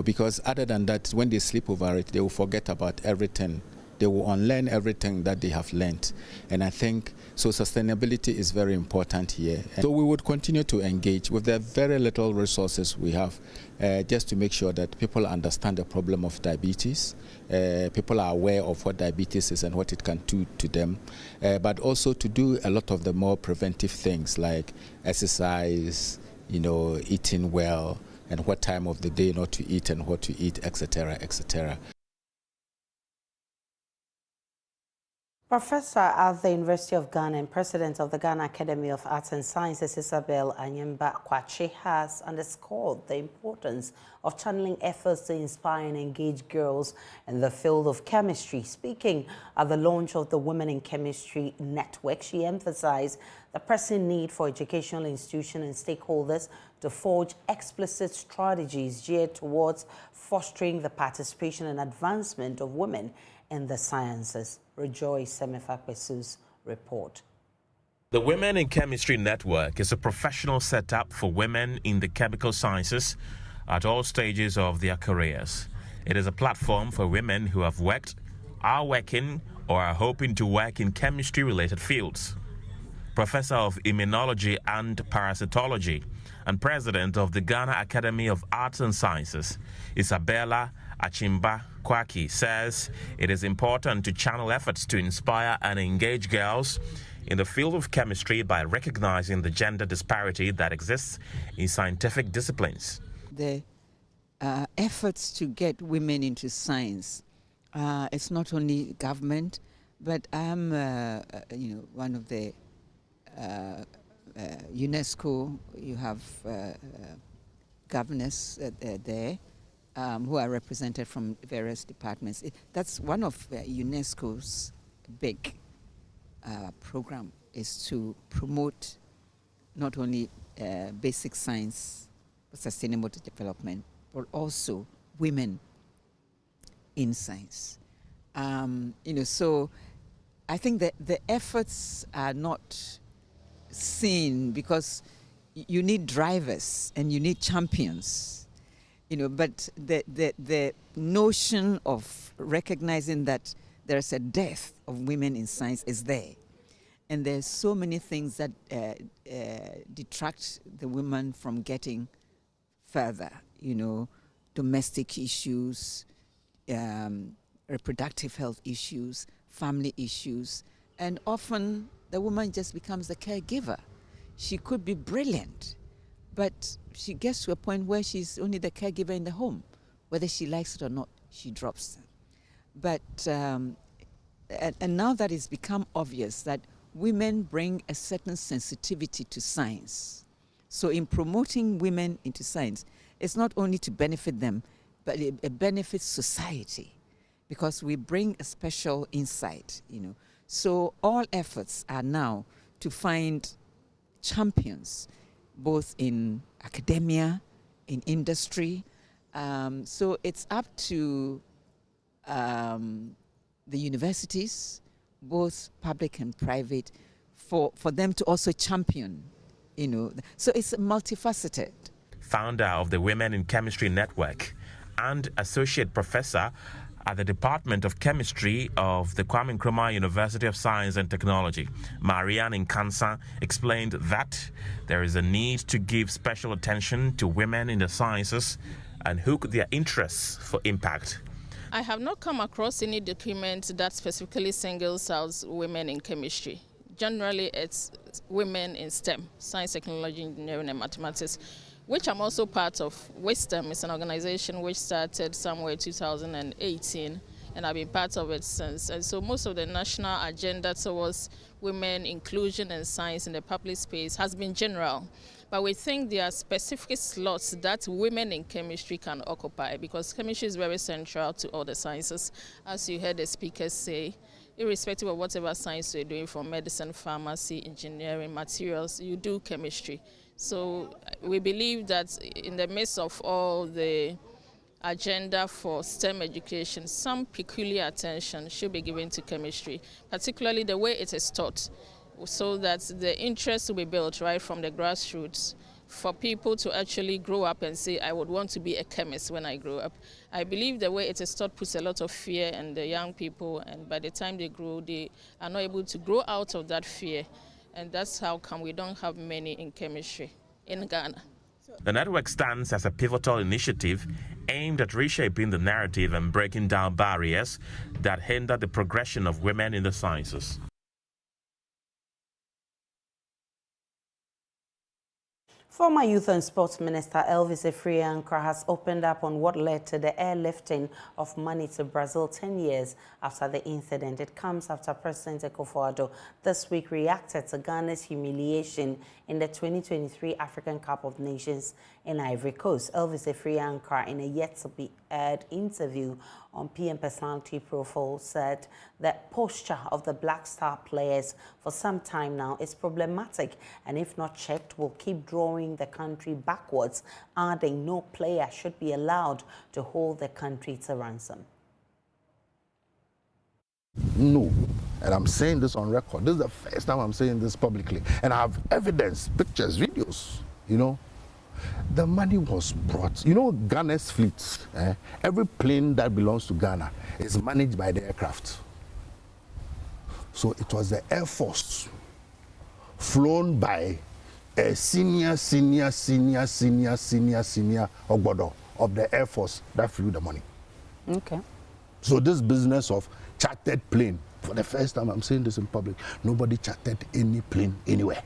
because other than that, when they sleep over it, they will forget about everything. They will unlearn everything that they have learned. And I think, so sustainability is very important here. And so we would continue to engage with the very little resources we have, just to make sure that people understand the problem of diabetes. People are aware of what diabetes is and what it can do to them, but also to do a lot of the more preventive things like exercise, eating well, and what time of the day not to eat and what to eat, etc., etc. Professor at the University of Ghana and President of the Ghana Academy of Arts and Sciences, Isabel Anyemba Kwachi, has underscored the importance of channeling efforts to inspire and engage girls in the field of chemistry. Speaking at the launch of the Women in Chemistry Network, she emphasized the pressing need for educational institutions and stakeholders to forge explicit strategies geared towards fostering the participation and advancement of women in the sciences. Rejoice Semifakpesu's report. The Women in Chemistry Network is a professional setup for women in the chemical sciences at all stages of their careers. It is a platform for women who have worked, are working, or are hoping to work in chemistry-related fields. Professor of Immunology and Parasitology and President of the Ghana Academy of Arts and Sciences, Isabella Anyemba Kwachi, says it is important to channel efforts to inspire and engage girls in the field of chemistry by recognizing the gender disparity that exists in scientific disciplines. The efforts to get women into science, it's not only government, but I'm one of the UNESCO, you have governors there who are represented from various departments. That's one of UNESCO's big program, is to promote not only basic science, sustainable development, but also women in science. So I think that the efforts are not seen because you need drivers and you need champions. But the notion of recognizing that there's a dearth of women in science is there. And there's so many things that detract the women from getting further, domestic issues, reproductive health issues, family issues, and often the woman just becomes the caregiver. She could be brilliant, but she gets to a point where she's only the caregiver in the home. Whether she likes it or not, she drops them. But, and now that it's become obvious that women bring a certain sensitivity to science. So in promoting women into science, it's not only to benefit them, but it benefits society because we bring a special insight, So all efforts are now to find champions, both in academia, in industry. So it's up to the universities, both public and private, for them to also champion, So it's multifaceted. Founder of the Women in Chemistry Network and Associate Professor at the Department of Chemistry of the Kwame Nkrumah University of Science and Technology, Marianne Nkansa, explained that there is a need to give special attention to women in the sciences and hook their interests for impact. I have not come across any document that specifically singles out women in chemistry. Generally, it's women in STEM, science, technology, engineering, and mathematics, which I'm also part of. Wisdom is an organization which started somewhere in 2018, and I've been part of it since. And so most of the national agenda towards women inclusion and science in the public space has been general. But we think there are specific slots that women in chemistry can occupy, because chemistry is very central to all the sciences. As you heard the speakers say, irrespective of whatever science you're doing, from medicine, pharmacy, engineering, materials, you do chemistry. So we believe that in the midst of all the agenda for STEM education, some peculiar attention should be given to chemistry, particularly the way it is taught, so that the interest will be built right from the grassroots for people to actually grow up and say, I would want to be a chemist when I grow up. I believe the way it is taught puts a lot of fear in the young people, and by the time they grow, they are not able to grow out of that fear. And that's how come we don't have many in chemistry in Ghana. The network stands as a pivotal initiative aimed at reshaping the narrative and breaking down barriers that hinder the progression of women in the sciences. Former Youth and Sports Minister Elvis Afriyie-Ankrah has opened up on what led to the airlifting of money to Brazil 10 years after the incident. It comes after President Akufo-Addo this week reacted to Ghana's humiliation in the 2023 African Cup of Nations in Ivory Coast. Elvis Afriyie-Ankrah, in a yet-to-be-aired interview on PM Personality Profile, said the posture of the Black Star players for some time now is problematic, and if not checked, will keep drawing the country backwards, adding no player should be allowed to hold the country to ransom. No, and I'm saying this on record. This is the first time I'm saying this publicly, and I have evidence, pictures, videos, you know. The money was brought. You know, Ghana's fleet, every plane that belongs to Ghana is managed by the aircraft. So it was the Air Force, flown by a senior Ogbodo of the Air Force that flew the money. Okay. So this business of chartered plane, for the first time I'm saying this in public, nobody chartered any plane anywhere.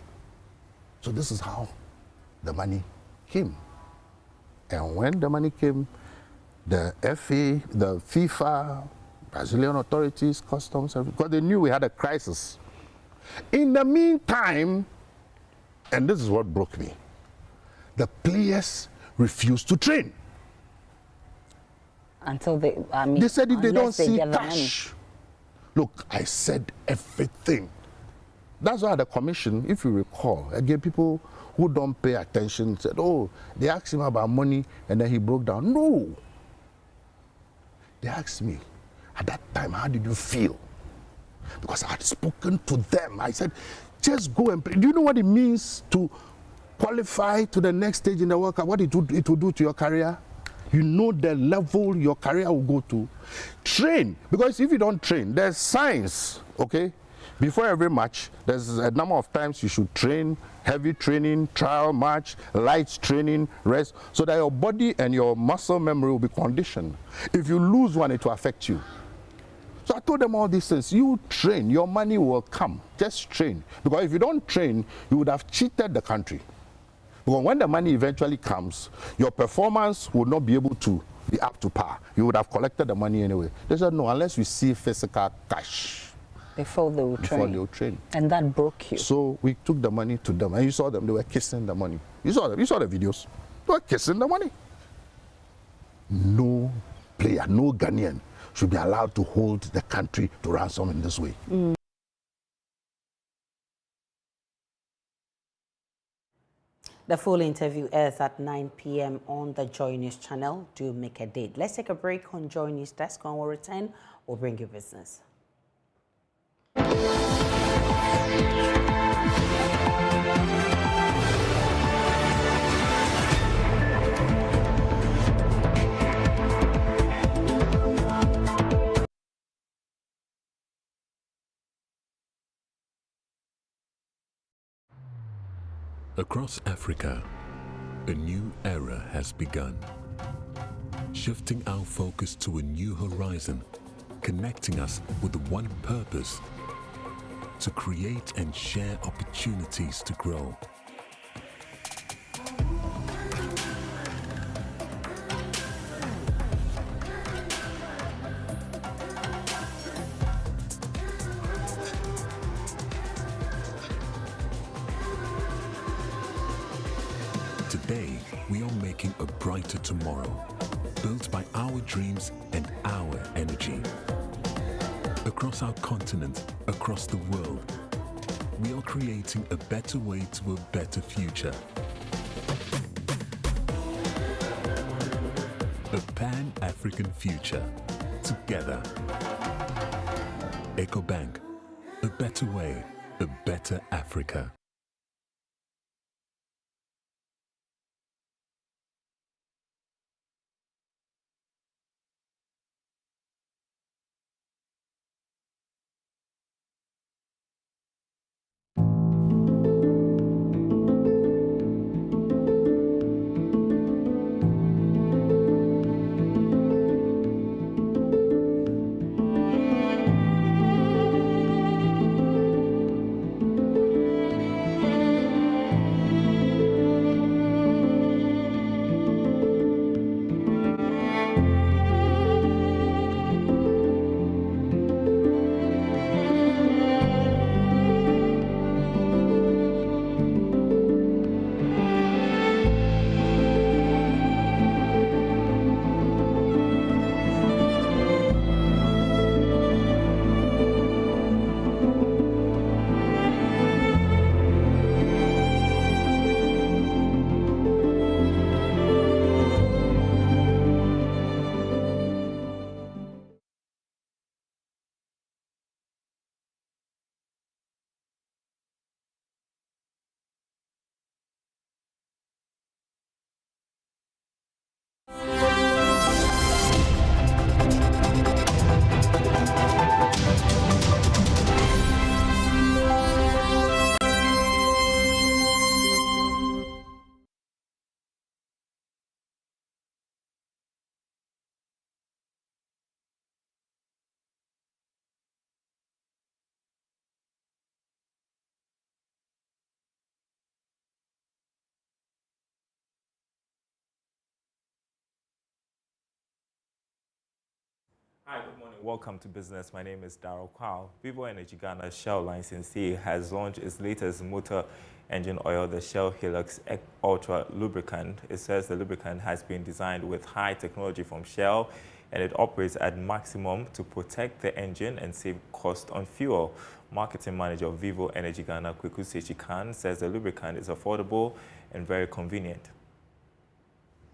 So this is how the money came. And when the money came, the FA, the FIFA, Brazilian authorities, customs, because they knew we had a crisis. In the meantime, and this is what broke me, the players refused to train. Until they, they said if they don't see cash. Look, I said everything. That's why the commission, if you recall, again, people who don't pay attention said, oh, they asked him about money and then he broke down. No. They asked me, at that time, how did you feel? Because I had spoken to them. I said, just go and play. Do you know what it means to qualify to the next stage in the World Cup? What it will do to your career? You know the level your career will go to. Train, because if you don't train, there's science, okay? Before every match, there's a number of times you should train, heavy training, trial match, light training, rest, so that your body and your muscle memory will be conditioned. If you lose one, it will affect you. So I told them all these things. You train, your money will come. Just train. Because if you don't train, you would have cheated the country. Because when the money eventually comes, your performance will not be able to be up to par. You would have collected the money anyway. They said, no, unless we see physical cash. Before they would train. And that broke you. So we took the money to them. And you saw them, they were kissing the money. You saw them, you saw the videos. They were kissing the money. No player, no Ghanaian should be allowed to hold the country to ransom in this way. The full interview airs at 9 p.m. on the JoyNews channel. Do make a date. Let's take a break on JoyNews desk. When we return, we'll bring you business. Across Africa, a new era has begun, shifting our focus to a new horizon, connecting us with one purpose: to create and share opportunities to grow. Today, we are making a brighter tomorrow, built by our dreams and our energy. Across our continent, across the world, we are creating a better way to a better future. A Pan-African future, together. EcoBank, a better way, a better Africa. Hi, good morning. Welcome to Business. My name is Darryl Kwao. Vivo Energy Ghana's Shell licensee has launched its latest motor engine oil, the Shell Helix Ultra Lubricant. It says the lubricant has been designed with high technology from Shell, and it operates at maximum to protect the engine and save cost on fuel. Marketing manager of Vivo Energy Ghana, Kweku Sechikan, says the lubricant is affordable and very convenient.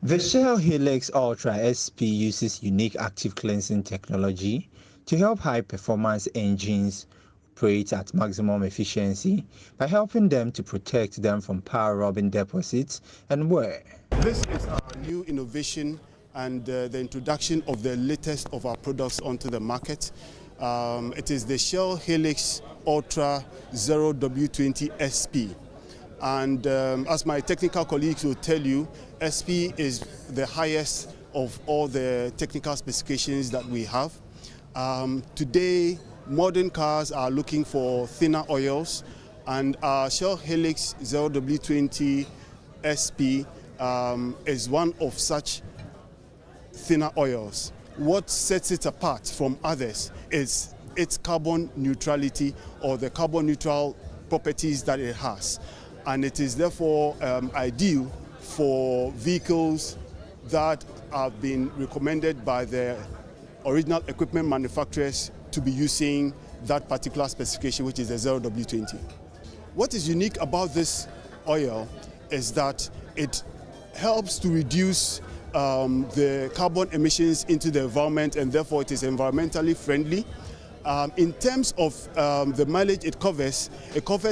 The Shell Helix Ultra SP uses unique active cleansing technology to help high-performance engines operate at maximum efficiency by helping them to protect them from power-robbing deposits and wear. This is our new innovation and the introduction of the latest of our products onto the market. It is the Shell Helix Ultra 0W20 SP. And as my technical colleagues will tell you, SP is the highest of all the technical specifications that we have. Today, modern cars are looking for thinner oils, and our Shell Helix 0W20 SP is one of such thinner oils. What sets it apart from others is its carbon neutrality, or the carbon neutral properties that it has. And it is therefore ideal for vehicles that have been recommended by the original equipment manufacturers to be using that particular specification, which is the 0W20. What is unique about this oil is that it helps to reduce the carbon emissions into the environment, and therefore it is environmentally friendly. In terms of the mileage it covers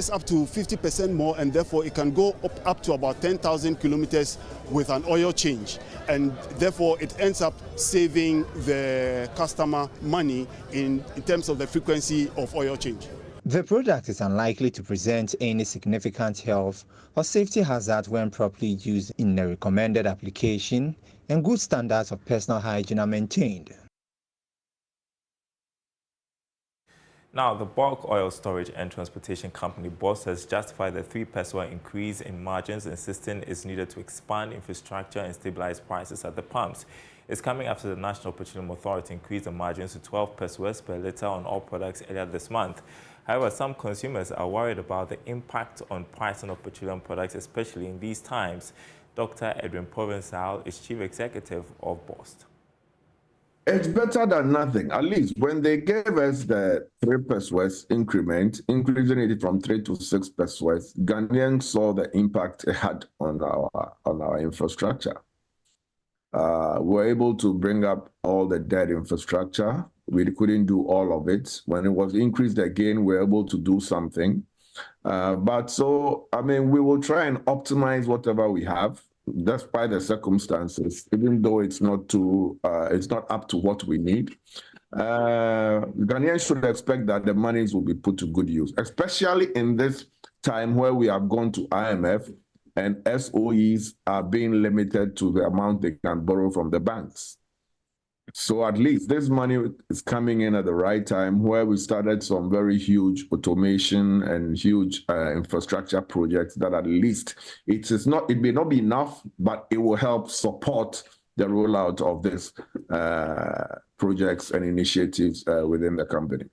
up to 50% more, and therefore it can go up to about 10,000 kilometers with an oil change. And therefore it ends up saving the customer money in terms of the frequency of oil change. The product is unlikely to present any significant health or safety hazard when properly used in a recommended application, and good standards of personal hygiene are maintained. Now, the bulk oil storage and transportation company BOSS has justified the 3% increase in margins, insisting it's needed to expand infrastructure and stabilize prices at the pumps. It's coming after the National Petroleum Authority increased the margins to 12 pesos per litre on all products earlier this month. However, some consumers are worried about the impact on pricing of petroleum products, especially in these times. Dr. Edwin Provençal is Chief Executive of BOSS. It's better than nothing. At least when they gave us the 3 pesos increment, increasing it from 3 to 6 pesos, Ghanaians saw the impact it had on our infrastructure. We're able to bring up all the dead infrastructure. We couldn't do all of it. When it was increased again, we were able to do something. We will try and optimize whatever we have, despite the circumstances, even though it's not up to what we need. Ghanaians should expect that the monies will be put to good use, especially in this time where we have gone to IMF and SOEs are being limited to the amount they can borrow from the banks. So at least this money is coming in at the right time, where we started some very huge automation and huge infrastructure projects that at least it may not be enough, but it will help support the rollout of these projects and initiatives within the company.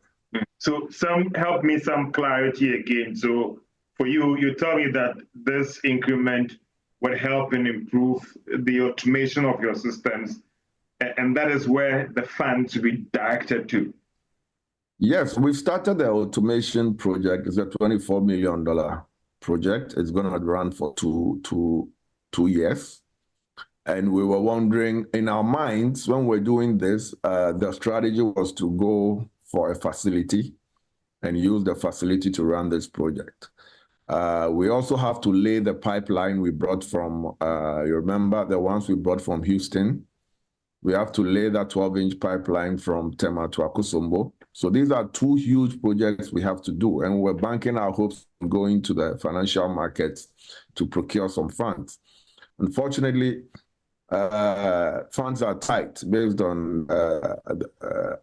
So help me some clarity again. So for you tell me that this increment would help and improve the automation of your systems, and that is where the funds will be directed to. Yes, we started the automation project. It's a $24 million project. It's going to run for two years. And we were wondering in our minds when we're doing this, the strategy was to go for a facility and use the facility to run this project. We also have to lay the pipeline we brought from, you remember the ones we brought from Houston. We have to lay that 12-inch pipeline from Tema to Akosombo. So these are 2 huge projects we have to do, and we're banking our hopes on going to the financial markets to procure some funds. Unfortunately, funds are tight based on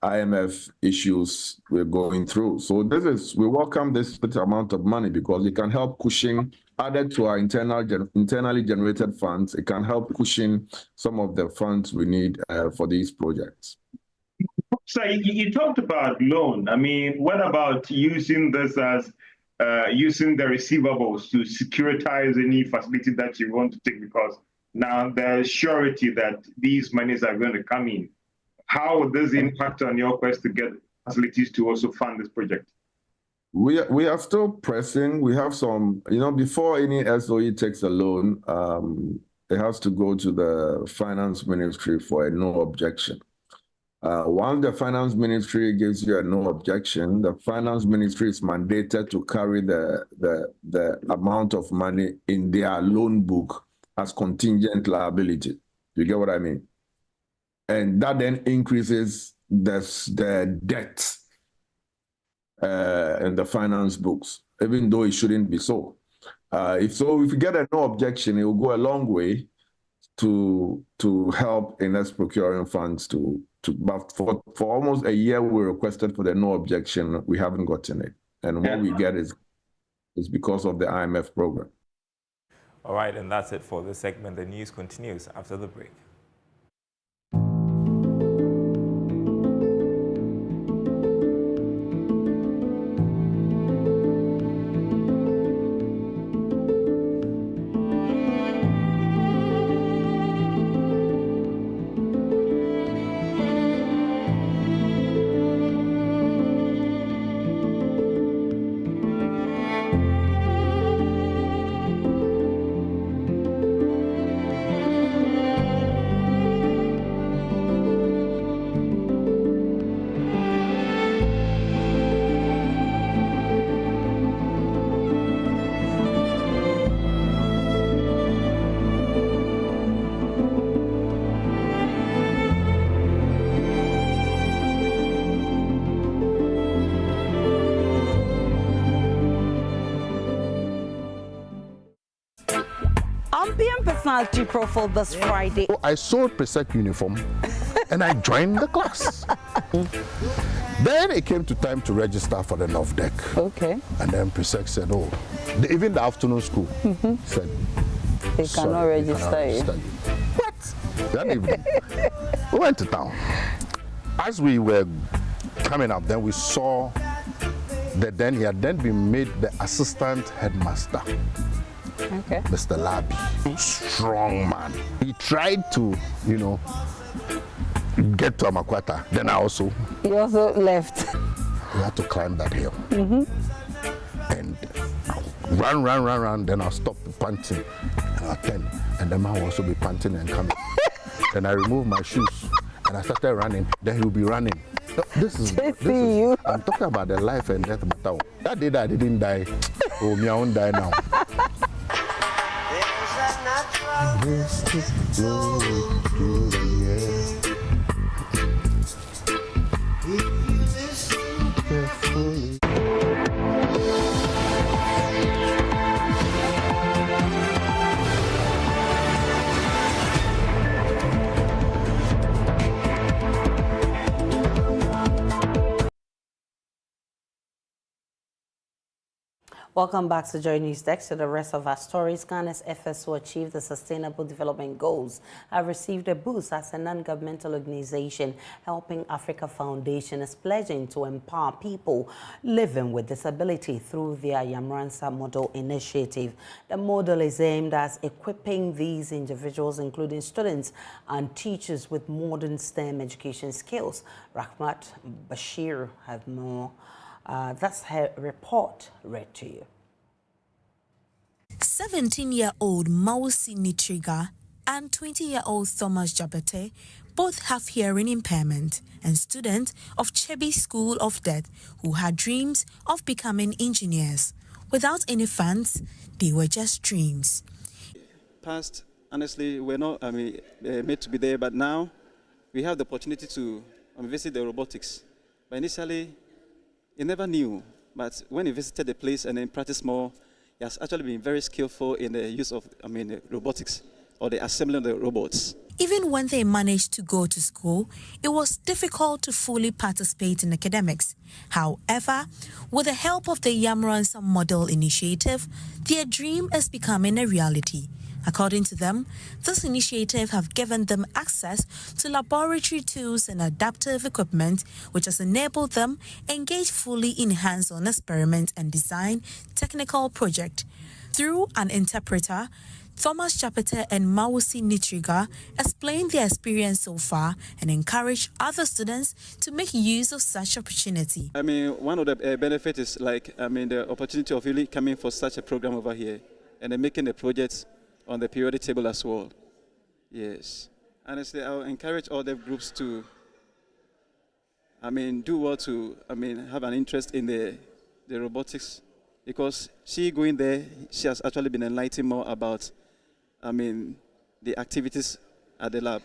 IMF issues we're going through. So we welcome this amount of money because it can help cushion, added to our internally generated funds, it can help cushion some of the funds we need for these projects. So you talked about loan. I mean, what about using this as using the receivables to securitize any facility that you want to take? Because now there's surety that these monies are going to come in. How would this impact on your quest to get facilities to also fund this project? We are still pressing. We have some, before any SOE takes a loan, it has to go to the finance ministry for a no objection. Once the finance ministry gives you a no objection, the finance ministry is mandated to carry the amount of money in their loan book as contingent liability. You get what I mean? And that then increases the debt in the finance books, even though it shouldn't be so. If you get a no objection, it will go a long way to help in us procuring funds but for almost a year we requested for the no objection. We haven't gotten it. And what we get is because of the IMF program. All right, and that's it for this segment. The news continues after the break. personality profile this Friday. So I sold Presec uniform and I joined the class. Then it came to time to register for the North Deck. Okay. And then Presec said, oh, even the afternoon school said, they cannot register you. What? That evening, we went to town. As we were coming up, then we saw that then he had then been made the assistant headmaster. Okay. Mr. Labi, strong man. He tried to, get to Amakwata. Then he also left. We had to climb that hill. And run. Then I'll stop panting. And I'll turn. And the man will also be panting and coming. Then I remove my shoes and I started running. Then he will be running. No, this is I'm talking about the life and death matter. That day that I didn't die, oh, me I won't die now. This is glory to the air. If you listen carefully. Welcome back to JoyNews Desk. To the rest of our stories, Ghana's efforts to achieve the Sustainable Development Goals have received a boost as a non-governmental organization helping Africa Foundation is pledging to empower people living with disability through their Yamransa Model initiative. The model is aimed at equipping these individuals, including students and teachers, with modern STEM education skills. Rahmat Bashir has more. That's her report read to you. 17-year-old Mausi Nitriga and 20-year-old Thomas Jabete both have hearing impairment and students of Chebi School of Death who had dreams of becoming engineers. Without any funds, they were just dreams. Past, honestly, we're not made to be there, but now we have the opportunity to visit the robotics. But initially, he never knew, but when he visited the place and then practiced more, he has actually been very skillful in the use of, robotics or the assembly of the robots. Even when they managed to go to school, it was difficult to fully participate in academics. However, with the help of the Yamransa Model initiative, their dream is becoming a reality. According to them, this initiative have given them access to laboratory tools and adaptive equipment, which has enabled them engage fully in hands-on experiment and design technical project. Through an interpreter, Thomas Chapete and Mausi Nitriga explained their experience so far and encourage other students to make use of such opportunity. One of the benefits is the opportunity of really coming for such a program over here and then making the projects on the periodic table as well. Yes. Honestly, I'll encourage all the groups to, do well to, have an interest in the robotics, because she going there, she has actually been enlightened more about, the activities at the lab.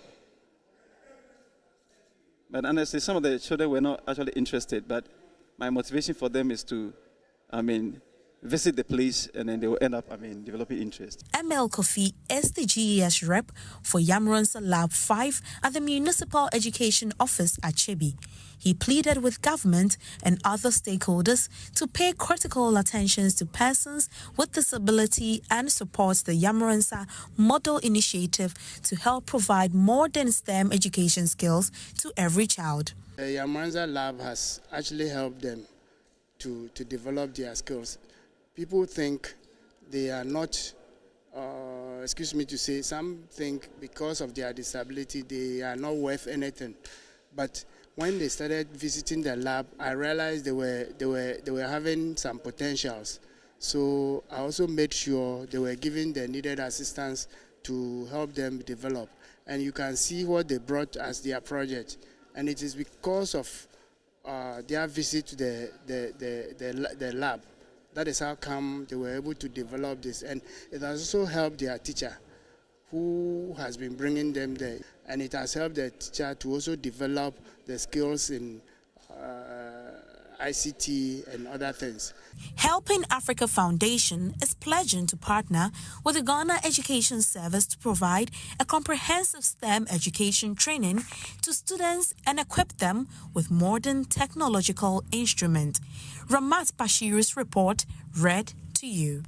But honestly, some of the children were not actually interested, but my motivation for them is to, visit the place, and then they will end up, developing interest. ML Kofi is the GES rep for Yamransa Lab 5 at the Municipal Education Office at Chebi. He pleaded with government and other stakeholders to pay critical attention to persons with disability and support the Yamransa Model initiative to help provide modern STEM education skills to every child. The Yamransa Lab has actually helped them to develop their skills. People think they are not, excuse me to say, some think because of their disability they are not worth anything. But when they started visiting the lab, I realized they were having some potentials. So I also made sure they were given the needed assistance to help them develop. And you can see what they brought as their project. And it is because of their visit to the lab. That is how come they were able to develop this. And it has also helped their teacher, who has been bringing them there. And it has helped the teacher to also develop the skills in ICT and other things. Helping Africa Foundation is pledging to partner with the Ghana Education Service to provide a comprehensive STEM education training to students and equip them with modern technological instruments. Ramat Bashiru's report read to you.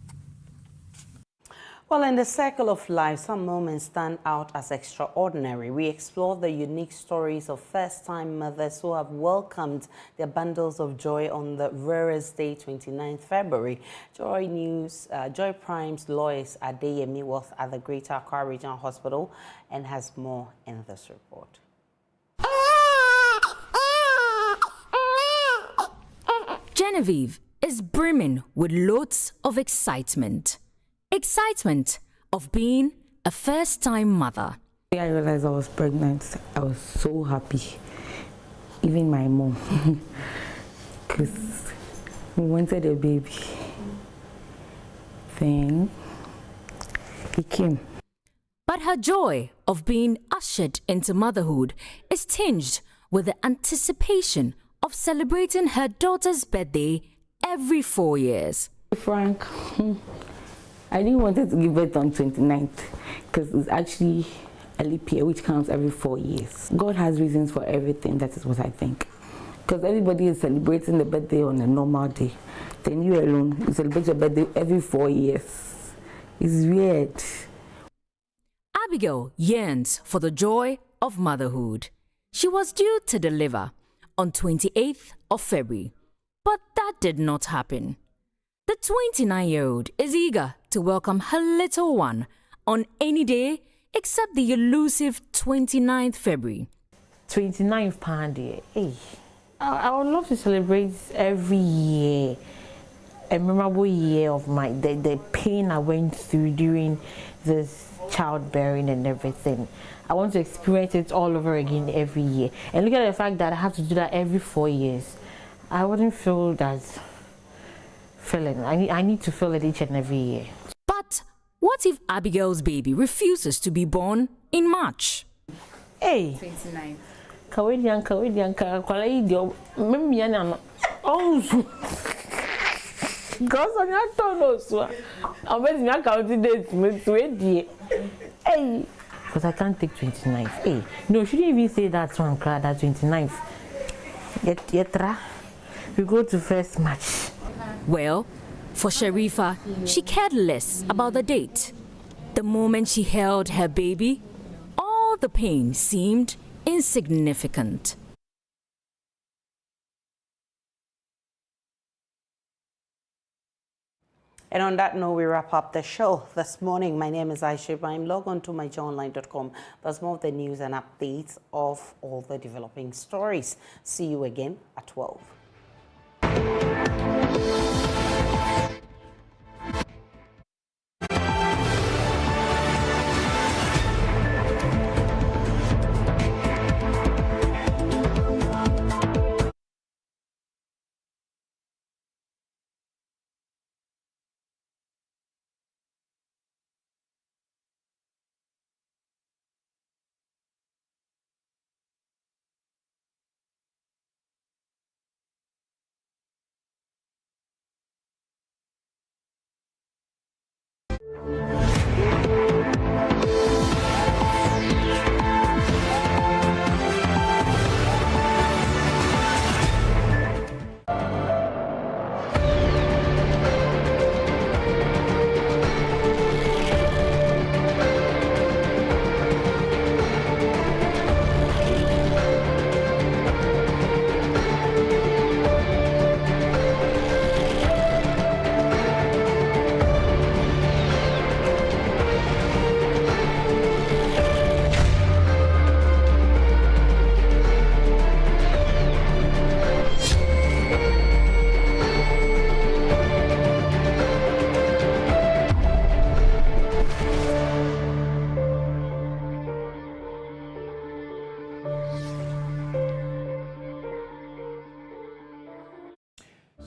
Well, in the circle of life, some moments stand out as extraordinary. We explore the unique stories of first-time mothers who have welcomed their bundles of joy on the rarest day, 29th February. Joy News, Joy Prime's Lois Adeyemi was at the Greater Accra Regional Hospital and has more in this report. Genevieve is brimming with loads of excitement. Excitement of being a first-time mother. I realized I was pregnant. I was so happy. Even my mom. Because we wanted a baby. Then he came. But her joy of being ushered into motherhood is tinged with the anticipation of celebrating her daughter's birthday every 4 years. Frank, I didn't want to give birth on 29th because it's actually a leap year which comes every 4 years. God has reasons for everything, that is what I think. Because everybody is celebrating the birthday on a normal day. Then you alone, you celebrate your birthday every 4 years. It's weird. Abigail yearns for the joy of motherhood. She was due to deliver on 28th of February, but that did not happen. The 29-year-old is eager to welcome her little one on any day except the elusive 29th February. 29th Pandy. Hey, I would love to celebrate every year, a memorable year of the pain I went through during this childbearing and everything. I want to experience it all over again every year. And look at the fact that I have to do that every 4 years. I wouldn't feel that feeling. I need to feel it each and every year. But what if Abigail's baby refuses to be born in March? Hey. 29. Because I'm not told so. I'm waiting to count the dates with 20. Hey. Because I can't take 29th. Hey. No, shouldn't even say that one, that 29th. Yetra. We go to first match. Well, for Sharifa, she cared less about the date. The moment she held her baby, all the pain seemed insignificant. And on that note, we wrap up the show this morning. My name is Aisha Ibrahim. Log on to myjoyonline.com. There's more of the news and updates of all the developing stories. See you again at 12.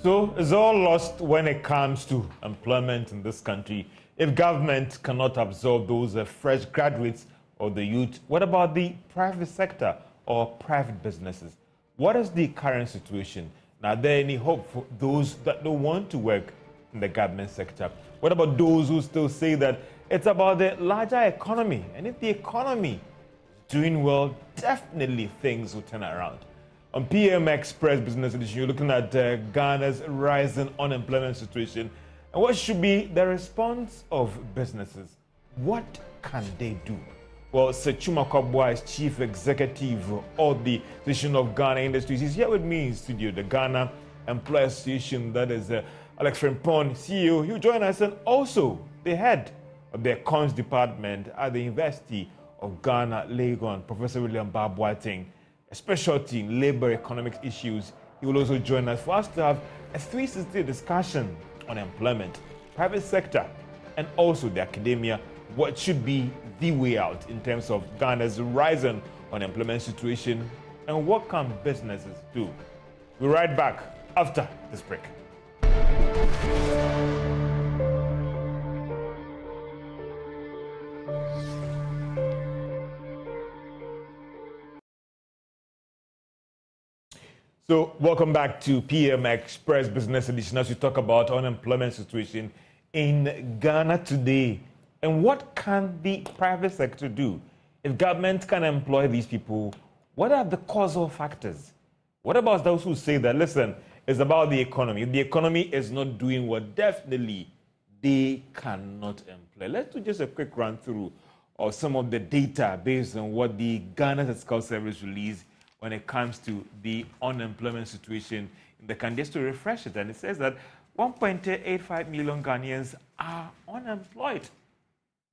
So it's all lost when it comes to employment in this country. If government cannot absorb those fresh graduates or the youth, what about the private sector or private businesses? What is the current situation? Now, are there any hope for those that don't want to work in the government sector? What about those who still say that it's about the larger economy? And if the economy is doing well, definitely things will turn around. On PM Express Business Edition, you're looking at Ghana's rising unemployment situation and what should be the response of businesses. What can they do? Well, Sechuma Kwabwa is Chief Executive of the Association of Ghana Industries. He's here with me in studio, the Ghana Employers Association. That is Alex Frimpong, CEO. He'll join us, and also the head of the Econs Department at the University of Ghana, Legon, Professor William Boateng, a specialty in labor economics issues. He will also join us for us to have a 360 discussion on employment, private sector, and also the academia. What should be the way out in terms of Ghana's rising unemployment situation, and what can businesses do? We'll be right back after this break. So, welcome back to PM Express Business Edition as we talk about unemployment situation in Ghana today. And what can the private sector do? If government can employ these people, what are the causal factors? What about those who say that, listen, it's about the economy? If the economy is not doing well, definitely they cannot employ. Let's do just a quick run through of some of the data based on what the Ghana Statistical Service released when it comes to the unemployment situation in the country. Just to refresh it, and it says that 1.85 million Ghanaians are unemployed.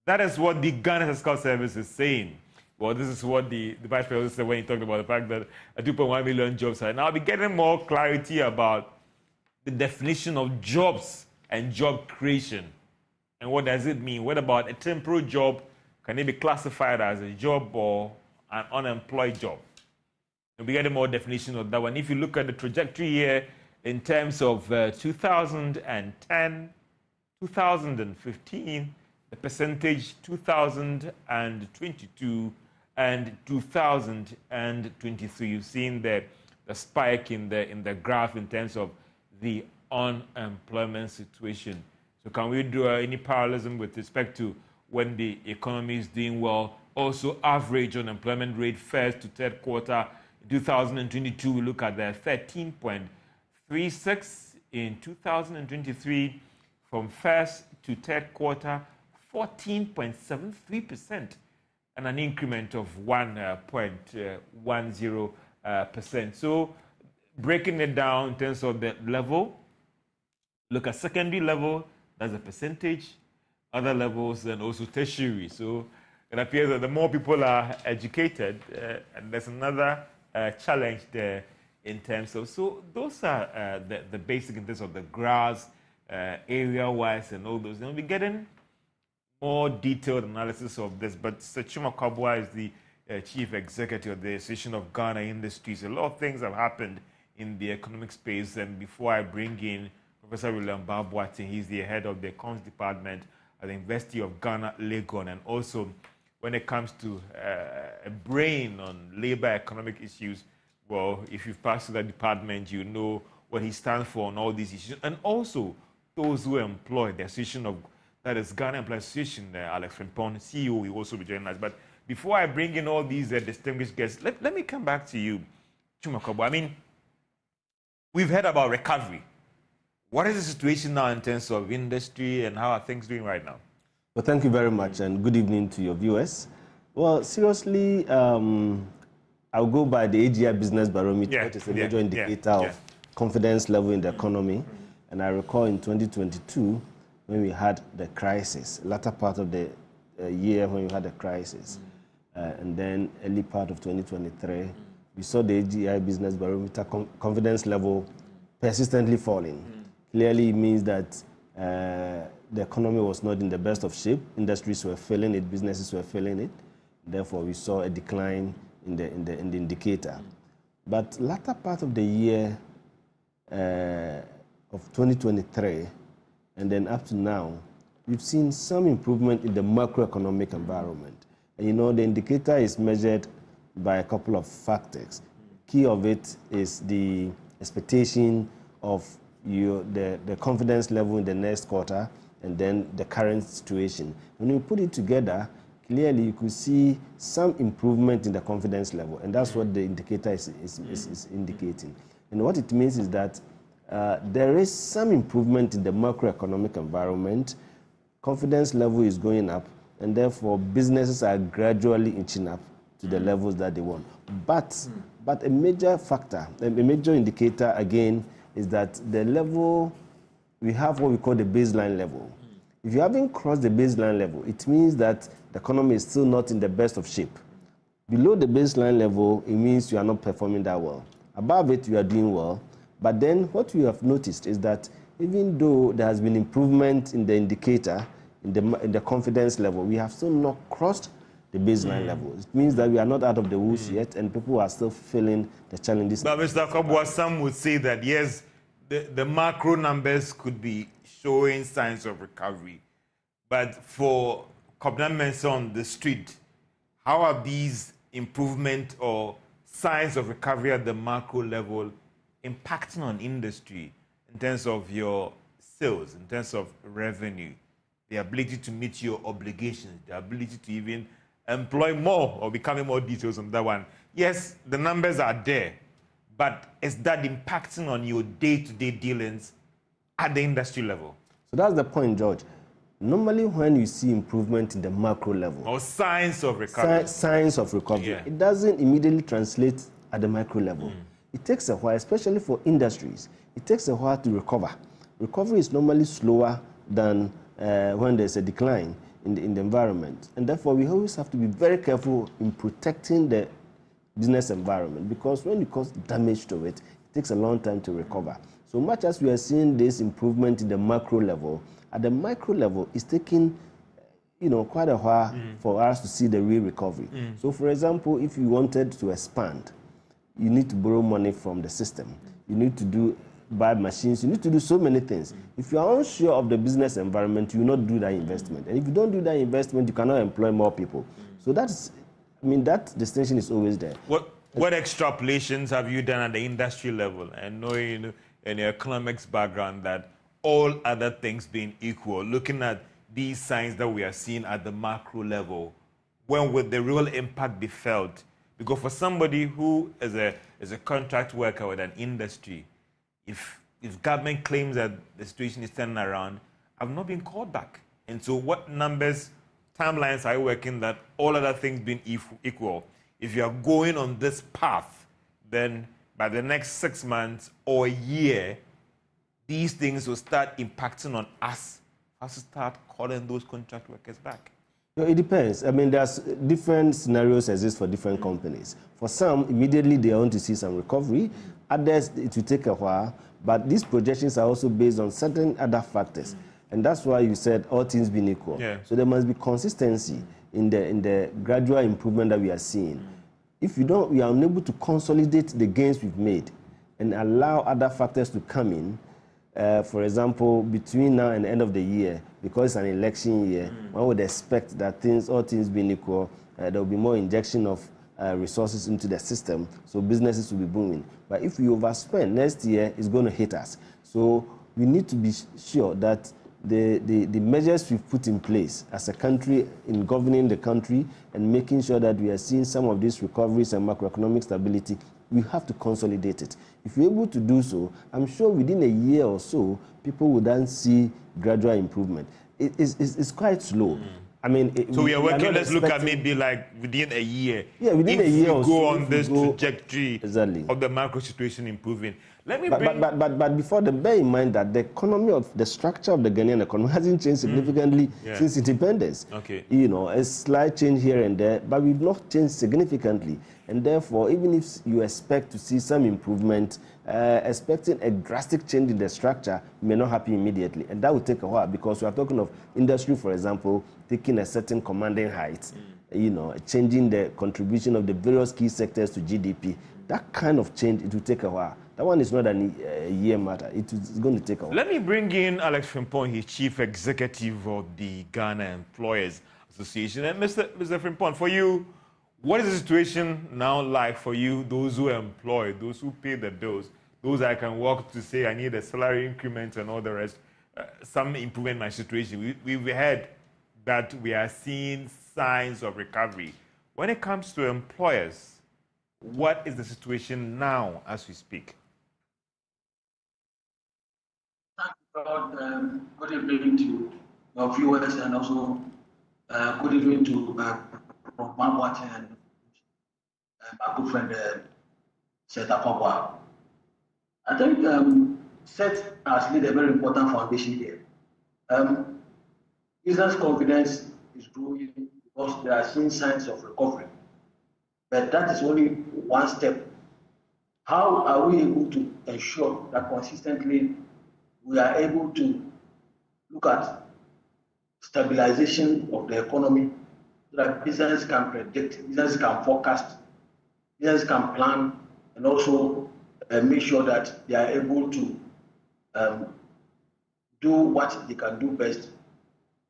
That is what the Ghana Statistical Service is saying. Well, this is what the Vice President said when he talked about the fact that 2.1 million jobs are. Now, I'll be getting more clarity about the definition of jobs and job creation. And what does it mean? What about a temporary job? Can it be classified as a job or an unemployed job? We'll be getting more definition of that one. If you look at the trajectory here in terms of 2010, 2015, the percentage 2022 and 2023. You've seen the spike in the graph in terms of the unemployment situation. So can we do any parallelism with respect to when the economy is doing well? Also, average unemployment rate first to third quarter. In 2022, we look at the 13.36. In 2023, from first to third quarter, 14.73%, and an increment of 1.10%. So breaking it down in terms of the level, look at secondary level, that's a percentage, other levels, and also tertiary. So it appears that the more people are educated, and there's another challenge there in terms of, so those are the basic in terms of the graphs, area-wise and all those. And we'll be getting more detailed analysis of this, but Sechuma Kwabwa is the Chief Executive of the Association of Ghana Industries. A lot of things have happened in the economic space, and before I bring in Professor William Boateng, he's the head of the Econs Department at the University of Ghana, Legon, and also when it comes to a brain on labor economic issues, well, if you've passed through that department, you know what he stands for on all these issues, and also those who employ the Association of, that is Ghana Employers Association, Alex Frimpong, CEO, will also be joining us. But before I bring in all these distinguished guests, let me come back to you, Sechuma Kwabwa. I mean, we've heard about recovery. What is the situation now in terms of industry, and how are things doing right now? Well, thank you very much, and good evening to your viewers. Well, seriously, I'll go by the AGI Business Barometer, which is a major indicator of confidence level in the economy. And I recall in 2022, when we had the crisis, latter part of the year when we had the crisis, and then early part of 2023, we saw the AGI Business Barometer confidence level persistently falling. Clearly, it means that the economy was not in the best of shape. Industries were failing it, businesses were failing it. Therefore, we saw a decline in the indicator. But latter part of the year of 2023, and then up to now, we've seen some improvement in the macroeconomic environment. And you know, the indicator is measured by a couple of factors. Key of it is the expectation of the confidence level in the next quarter and then the current situation. When you put it together, clearly you could see some improvement in the confidence level, and that's what the indicator is indicating. And what it means is that there is some improvement in the macroeconomic environment, confidence level is going up, and therefore businesses are gradually inching up to the levels that they want. But a major factor, a major indicator again, is that the level, we have what we call the baseline level. If you haven't crossed the baseline level, it means that the economy is still not in the best of shape. Below the baseline level, it means you are not performing that well. Above it, you are doing well. But then what we have noticed is that even though there has been improvement in the indicator, in the confidence level, we have still not crossed the baseline level. It means that we are not out of the woods yet, and people are still feeling the challenges. But Mr. Kobwa, some would say that, yes, the macro numbers could be showing signs of recovery. But for governments on the street, how are these improvement or signs of recovery at the macro level impacting on industry in terms of your sales, in terms of revenue, the ability to meet your obligations, the ability to even employ more, or becoming more details on that one? Yes, the numbers are there, but is that impacting on your day-to-day dealings at the industry level? So that's the point, George. Normally when you see improvement in the macro level, or signs of recovery, signs of recovery, it doesn't immediately translate at the micro level. It takes a while, especially for industries. It takes a while to recover. Recovery is normally slower than when there's a decline in the environment. And therefore, we always have to be very careful in protecting the business environment, because when you cause damage to it, it takes a long time to recover. So much as we are seeing this improvement in the macro level, at the micro level, it's taking quite a while for us to see the real recovery. So for example, if you wanted to expand, you need to borrow money from the system. You need to buy machines. You need to do so many things. If you are unsure of the business environment, you will not do that investment. And if you don't do that investment, you cannot employ more people. So that distinction is always there. What extrapolations have you done at the industry level, and knowing in your economics background that all other things being equal, looking at these signs that we are seeing at the macro level, when will the real impact be felt? Because for somebody who is a contract worker with an industry, if government claims that the situation is turning around, I've not been called back. And so what numbers, timelines are you working that all other things being equal? If you are going on this path, then by the next 6 months or a year, these things will start impacting on us as to start calling those contract workers back. It depends. I mean, there's different scenarios exist for different companies. For some, immediately they want to see some recovery. Others, it will take a while. But these projections are also based on certain other factors. And that's why you said all things being equal. Yeah. So there must be consistency in the gradual improvement that we are seeing. If we are unable to consolidate the gains we've made and allow other factors to come in, for example, between now and the end of the year, because it's an election year, one would expect that all things being equal, there will be more injection of resources into the system, so businesses will be booming. But if we overspend, next year it's going to hit us. So we need to be sure that the measures we've put in place as a country in governing the country and making sure that we are seeing some of these recoveries and macroeconomic stability, we have to consolidate it. If we're able to do so, I'm sure within a year or so, people will then see gradual improvement. It's quite slow. I mean, so we are working, let's look at maybe like within a year. Yeah, within a year or so. If we go on this trajectory of the macro situation improving. But before then, bear in mind that the economy of the structure of the Ghanaian economy hasn't changed significantly since independence. Okay. A slight change here and there, but we've not changed significantly. And therefore, even if you expect to see some improvement, expecting a drastic change in the structure may not happen immediately. And that will take a while, because we are talking of industry, for example, taking a certain commanding height, changing the contribution of the various key sectors to GDP. That kind of change, it will take a while. That one is not a year matter. It's going to take a while. Let me bring in Alex Frimpong, he's Chief Executive of the Ghana Employers Association. And Mr. Frimpong, for you, what is the situation now like for you, those who employ, those who pay the bills, those I can walk to say I need a salary increment and all the rest, some improvement in my situation. We've heard that we are seeing signs of recovery. When it comes to employers, what is the situation now as we speak? Thank you, God. Good evening to your viewers, and also good evening to Prof. Mabwat and my good friend Seth Akogwa. I think Seth has laid a very important foundation here. Business confidence is growing because they are seeing signs of recovery. But that is only one step. How are we able to ensure that consistently we are able to look at stabilization of the economy so that business can predict, business can forecast, business can plan, and also make sure that they are able to do what they can do best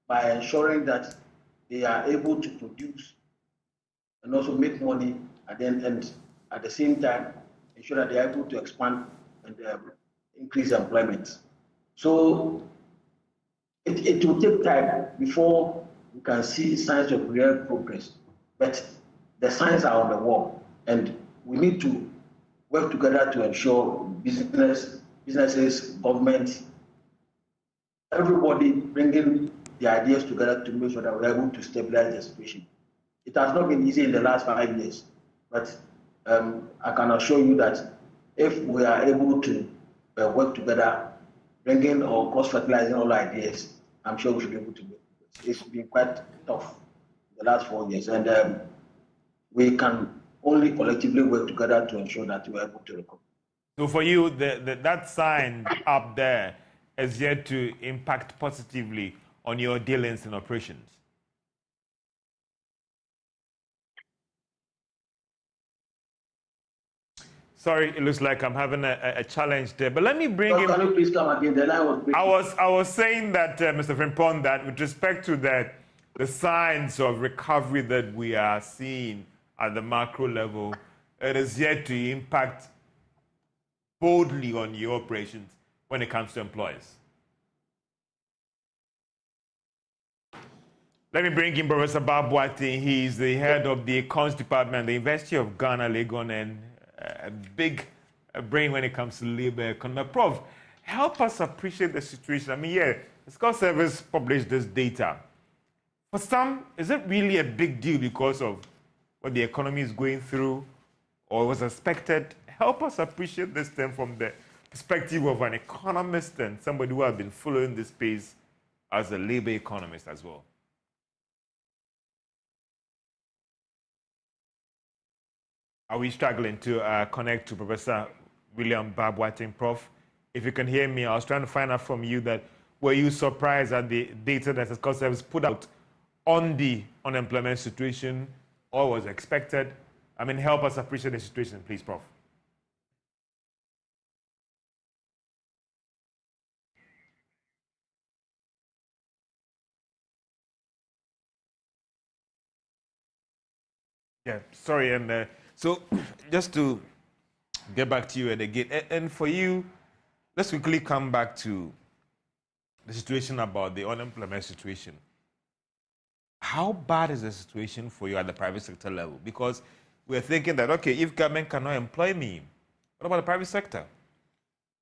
by ensuring that they are able to produce and also make money at the end, and at the same time ensure that they are able to expand and increase employment. So it will take time before we can see signs of real progress, but the signs are on the wall, and we need to work together to ensure businesses, government, everybody bringing the ideas together to make sure that we're able to stabilize the situation. It has not been easy in the last 5 years, but I can assure you that if we are able to work together, bringing or cross-fertilizing all ideas, I'm sure we should be able to make it. It's been quite tough in the last 4 years, and we can only collectively work together to ensure that we're able to recover. So for you, that sign up there is yet to impact positively on your dealings and operations? Sorry, it looks like I'm having a challenge there. But let me bring in... Can you please come again? The line was breaking. I was saying that, Mr. Frimpong, that with respect to the signs of recovery that we are seeing at the macro level, it is yet to impact boldly on your operations when it comes to employers. Let me bring in Professor Babwati. He's the head of the Econs Department at the University of Ghana, Legon, and a big brain when it comes to labor economy. Prof, help us appreciate the situation. I mean, yeah, the Scott Service published this data. For some, is it really a big deal because of what the economy is going through or was expected? Help us appreciate this thing from the perspective of an economist and somebody who has been following this space as a labor economist as well. Are we struggling to connect to Professor William Babwati, Prof? If you can hear me, I was trying to find out from you that were you surprised at the data that the Scott Service put out on the unemployment situation, or was expected? I mean, help us appreciate the situation, please, Prof. Yeah, sorry, and so just to get back to you again, and for you, let's quickly come back to the situation about the unemployment situation. How bad is the situation for you at the private sector level? Because we're thinking that, okay, if government cannot employ me, what about the private sector?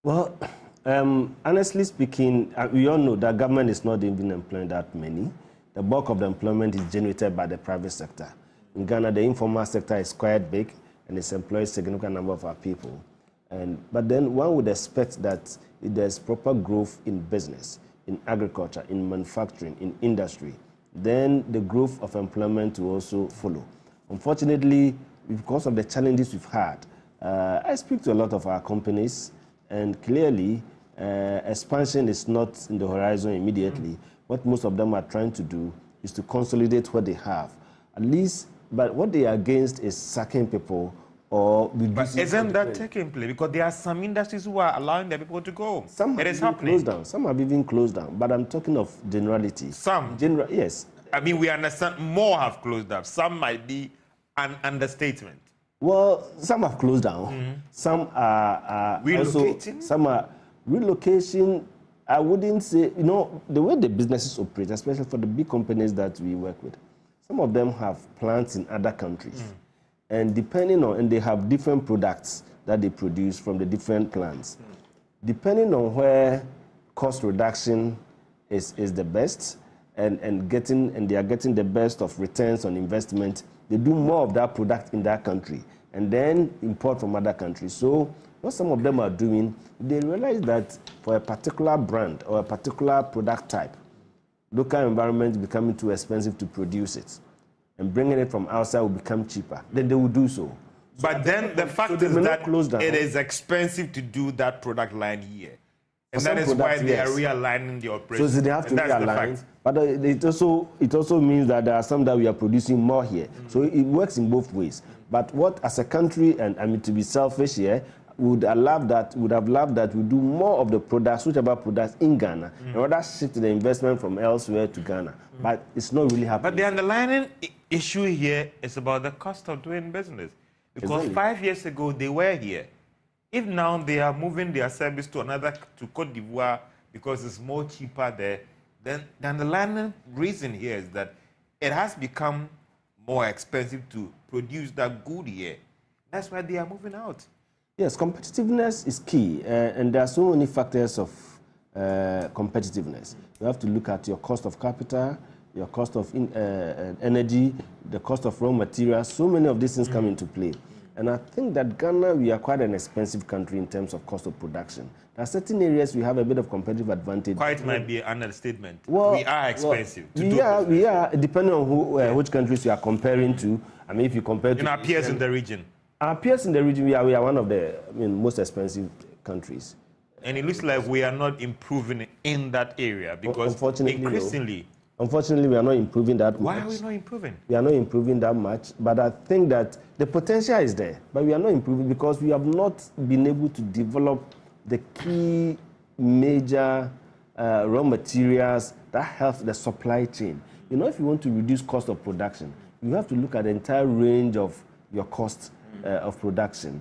Well, honestly speaking, we all know that government is not even employing that many. The bulk of the employment is generated by the private sector. In Ghana, the informal sector is quite big and it employs a significant number of our people. But then one would expect that if there's proper growth in business, in agriculture, in manufacturing, in industry, then the growth of employment will also follow. Unfortunately, because of the challenges we've had, I speak to a lot of our companies, and clearly expansion is not in the horizon immediately. What most of them are trying to do is to consolidate what they have, at least. But what they are against is sacking people or reducing. But isn't that taking place? Because there are some industries who are allowing their people to go. Some it have is even happening. Closed down. Some have even closed down. But I'm talking of generality. Some. Yes. I mean, we understand more have closed down. Some might be an understatement. Well, some have closed down. Some are relocating. Some are relocation. I wouldn't say, the way the businesses operate, especially for the big companies that we work with, some of them have plants in other countries. And and they have different products that they produce from the different plants. Depending on where cost reduction is the best and they are getting the best of returns on investment, they do more of that product in that country and then import from other countries. So what some of them are doing, they realize that for a particular brand or a particular product type, local environment is becoming too expensive to produce it, and bringing it from outside will become cheaper. Then they will do so. But then the fact is that it is expensive to do that product line here. And that is why they are realigning the operation. So they have to realign. But it also means that there are some that we are producing more here. So it works in both ways. But what, as a country, and I mean to be selfish here, would have loved that we do more of the products, whichever products in Ghana, and rather shift the investment from elsewhere to Ghana. But it's not really happening. But the underlying issue here is about the cost of doing business. Because 5 years ago, they were here. If now they are moving their service to Côte d'Ivoire because it's more cheaper there, then the underlying reason here is that it has become more expensive to produce that good here. That's why they are moving out. Yes, competitiveness is key, and there are so many factors of competitiveness. You have to look at your cost of capital, your cost of energy, the cost of raw materials. So many of these things come into play. And I think that Ghana, we are quite an expensive country in terms of cost of production. There are certain areas we have a bit of competitive advantage. Quite might be an understatement. We are expensive. We are, depending on which countries you are comparing to. I mean, if you compare to our peers in the region. Our peers in the region, we are one of the most expensive countries. And it looks like we are not improving in that area because increasingly... Unfortunately, we are not improving that much. Why are we not improving? We are not improving that much, but I think that the potential is there. But we are not improving because we have not been able to develop the key major raw materials that help the supply chain. If you want to reduce cost of production, you have to look at the entire range of your cost of production.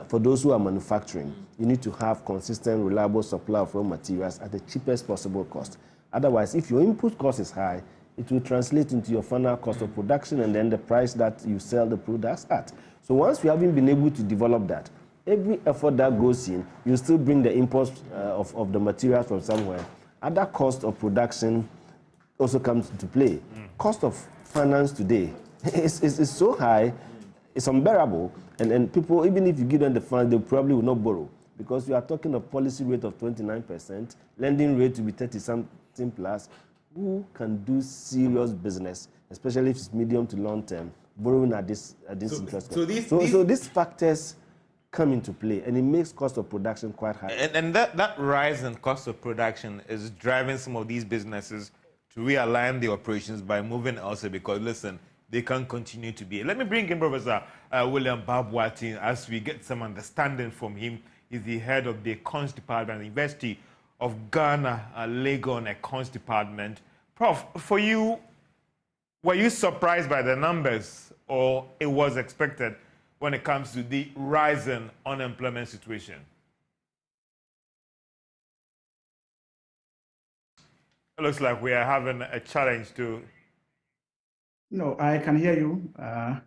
For those who are manufacturing, you need to have consistent, reliable supply of raw materials at the cheapest possible cost. Otherwise, if your input cost is high, it will translate into your final cost of production and then the price that you sell the products at. So once we haven't been able to develop that, every effort that goes in, you still bring the imports of the materials from somewhere. Other cost of production also comes into play. Cost of finance today is so high, it's unbearable. And people, even if you give them the funds, they probably will not borrow. Because we are talking of policy rate of 29%, lending rate to be 30-something plus. Who can do serious business, especially if it's medium to long term, borrowing at this interest rate? So these factors come into play, and it makes cost of production quite high. And that rise in cost of production is driving some of these businesses to realign their operations by moving elsewhere because, listen, they can't continue to be. Let me bring in Professor William Babwati as we get some understanding from him. He's the head of the Econs Department, the University of Ghana, Legon Econs Department. Prof, for you, were you surprised by the numbers or it was expected when it comes to the rising unemployment situation? It looks like we are having a challenge to... No, I can hear you. Prof,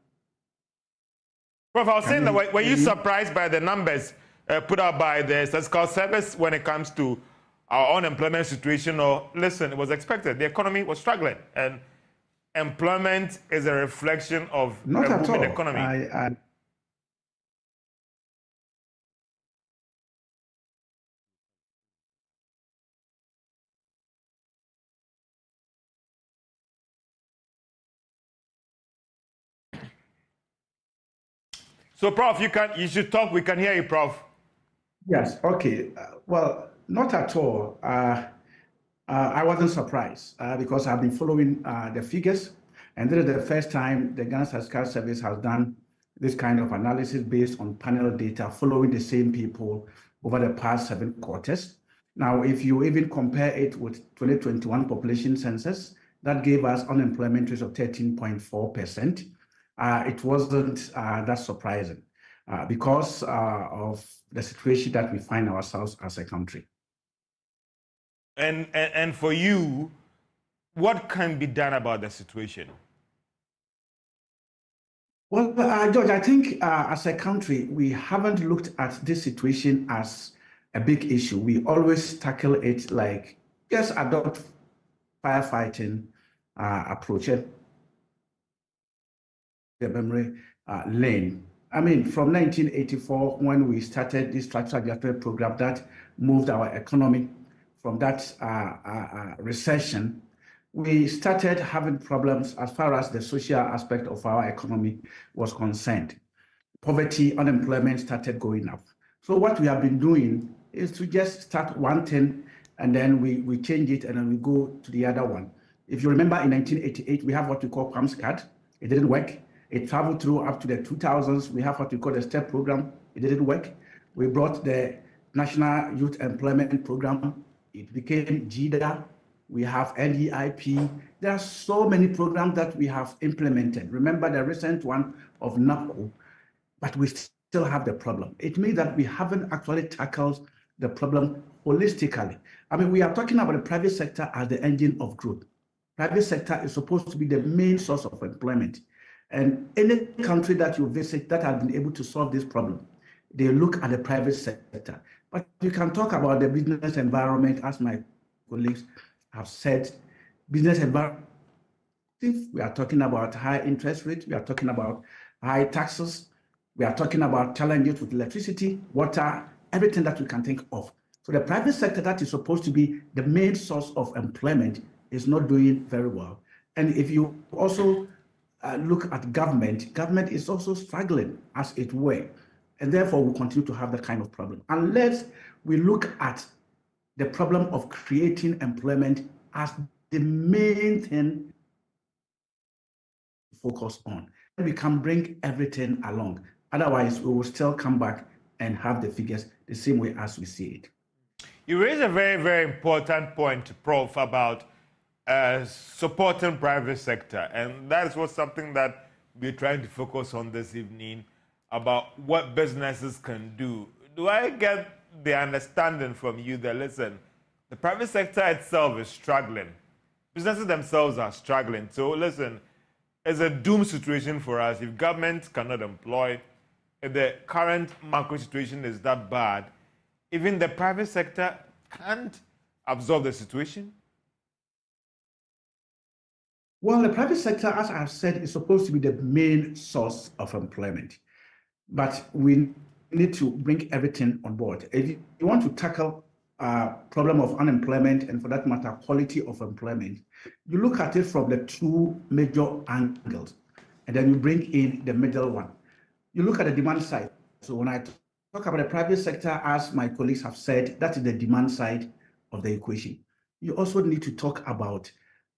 I was saying that were you surprised by the numbers put out by the Statistical Service when it comes to our unemployment situation? Or, listen, it was expected. The economy was struggling, and employment is a reflection of a moving economy. So, Prof, you should talk. We can hear you, Prof. Yes. Okay. Well, not at all. I wasn't surprised because I've been following the figures, and this is the first time the Ghana Statistical Service has done this kind of analysis based on panel data, following the same people over the past 7 quarters. Now, if you even compare it with 2021 population census, that gave us unemployment rate of 13.4%. it wasn't that surprising because of the situation that we find ourselves as a country. And for you, what can be done about the situation? Well, George, I think as a country, we haven't looked at this situation as a big issue. We always tackle it like just adopt firefighting approach, the memory lane. I mean, from 1984, when we started this structural adjustment program that moved our economy from that recession, we started having problems as far as the social aspect of our economy was concerned. Poverty, unemployment started going up. So what we have been doing is to just start one thing and then we change it and then we go to the other one. If you remember in 1988, we have what we call PAMS card. It didn't work. It traveled through up to the 2000s. We have what we call the STEP program. It didn't work. We brought the National Youth Employment Program. It became GIDA. We have NEIP. There are so many programs that we have implemented. Remember the recent one of NAPO, but we still have the problem. It means that we haven't actually tackled the problem holistically. I mean, we are talking about the private sector as the engine of growth. Private sector is supposed to be the main source of employment. And any country that you visit that has been able to solve this problem, they look at the private sector. But you can talk about the business environment, as my colleagues have said, business environment. We are talking about high interest rates. We are talking about high taxes. We are talking about challenges with electricity, water, everything that we can think of. So the private sector that is supposed to be the main source of employment is not doing very well. And if you also look at government, government is also struggling as it were. And therefore, we continue to have that kind of problem. Unless we look at the problem of creating employment as the main thing to focus on, we can bring everything along. Otherwise, we will still come back and have the figures the same way as we see it. You raise a very, very important point, Prof, about supporting private sector. And that is what something that we're trying to focus on this evening, about what businesses can do. Do I get the understanding from you that, listen, the private sector itself is struggling. Businesses themselves are struggling. So listen, it's a doomed situation for us. If government cannot employ, if the current macro situation is that bad, even the private sector can't absorb the situation? Well, the private sector, as I've said, is supposed to be the main source of employment. But we need to bring everything on board. If you want to tackle problem of unemployment and, for that matter, quality of employment, you look at it from the two major angles, and then you bring in the middle one. You look at the demand side. So when I talk about the private sector, as my colleagues have said, that is the demand side of the equation. You also need to talk about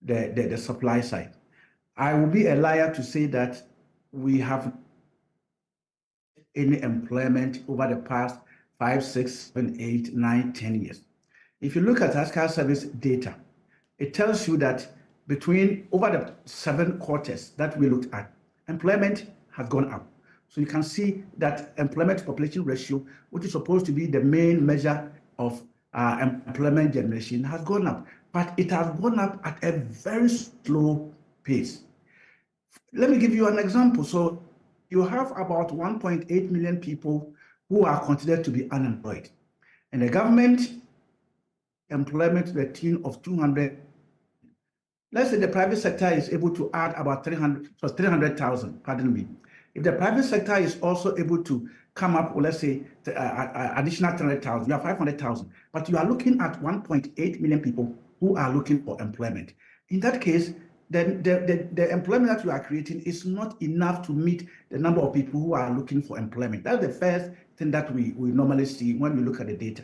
the supply side. I will be a liar to say that we have any employment over the past 5, 6, 7, 8, 9, 10 years. If you look at Tasker Service data, it tells you that between over the 7 quarters that we looked at, employment has gone up. So you can see that employment to population ratio, which is supposed to be the main measure of employment generation, has gone up. But it has gone up at a very slow pace. Let me give you an example. So you have about 1.8 million people who are considered to be unemployed. And the government employment to the tune of 200. Let's say the private sector is able to add about 300,000, pardon me. If the private sector is also able to come up with, let's say, additional 300,000, you have 500,000. But you are looking at 1.8 million people who are looking for employment. In that case, then the employment that you are creating is not enough to meet the number of people who are looking for employment. That's the first thing that we normally see when we look at the data.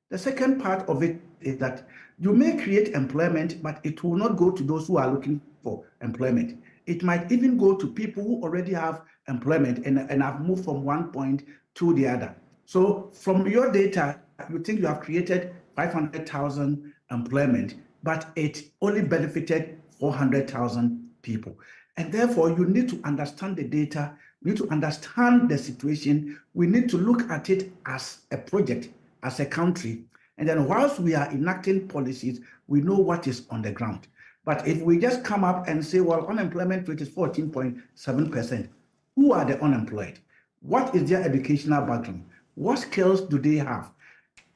The second part of it is that you may create employment, but it will not go to those who are looking for employment. It might even go to people who already have employment and have moved from one point to the other. So from your data, you think you have created 500,000 employment, but it only benefited 400,000 people. And therefore, you need to understand the data, you need to understand the situation. We need to look at it as a project, as a country. And then whilst we are enacting policies, we know what is on the ground. But if we just come up and say, well, unemployment rate is 14.7%, who are the unemployed? What is their educational background? What skills do they have?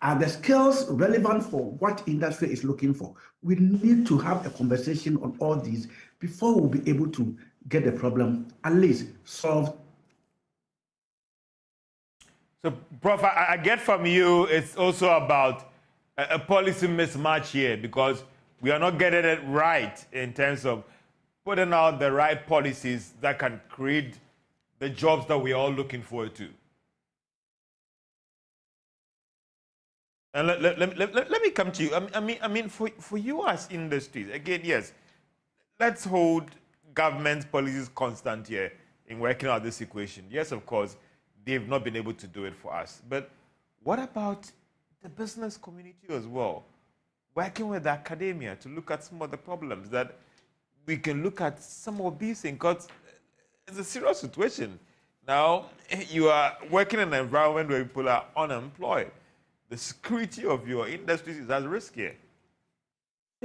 Are the skills relevant for what industry is looking for? We need to have a conversation on all these before we'll be able to get the problem at least solved. So, Prof, I get from you it's also about a policy mismatch here, because we are not getting it right in terms of putting out the right policies that can create the jobs that we are all looking forward to. And let me come to you. I mean, for you as industries, again, yes, let's hold government policies constant here in working out this equation. Yes, of course, they've not been able to do it for us. But what about the business community as well? Working with academia to look at some of the problems that we can look at some of these things, because it's a serious situation. Now, you are working in an environment where people are unemployed. The security of your industries is at risk here.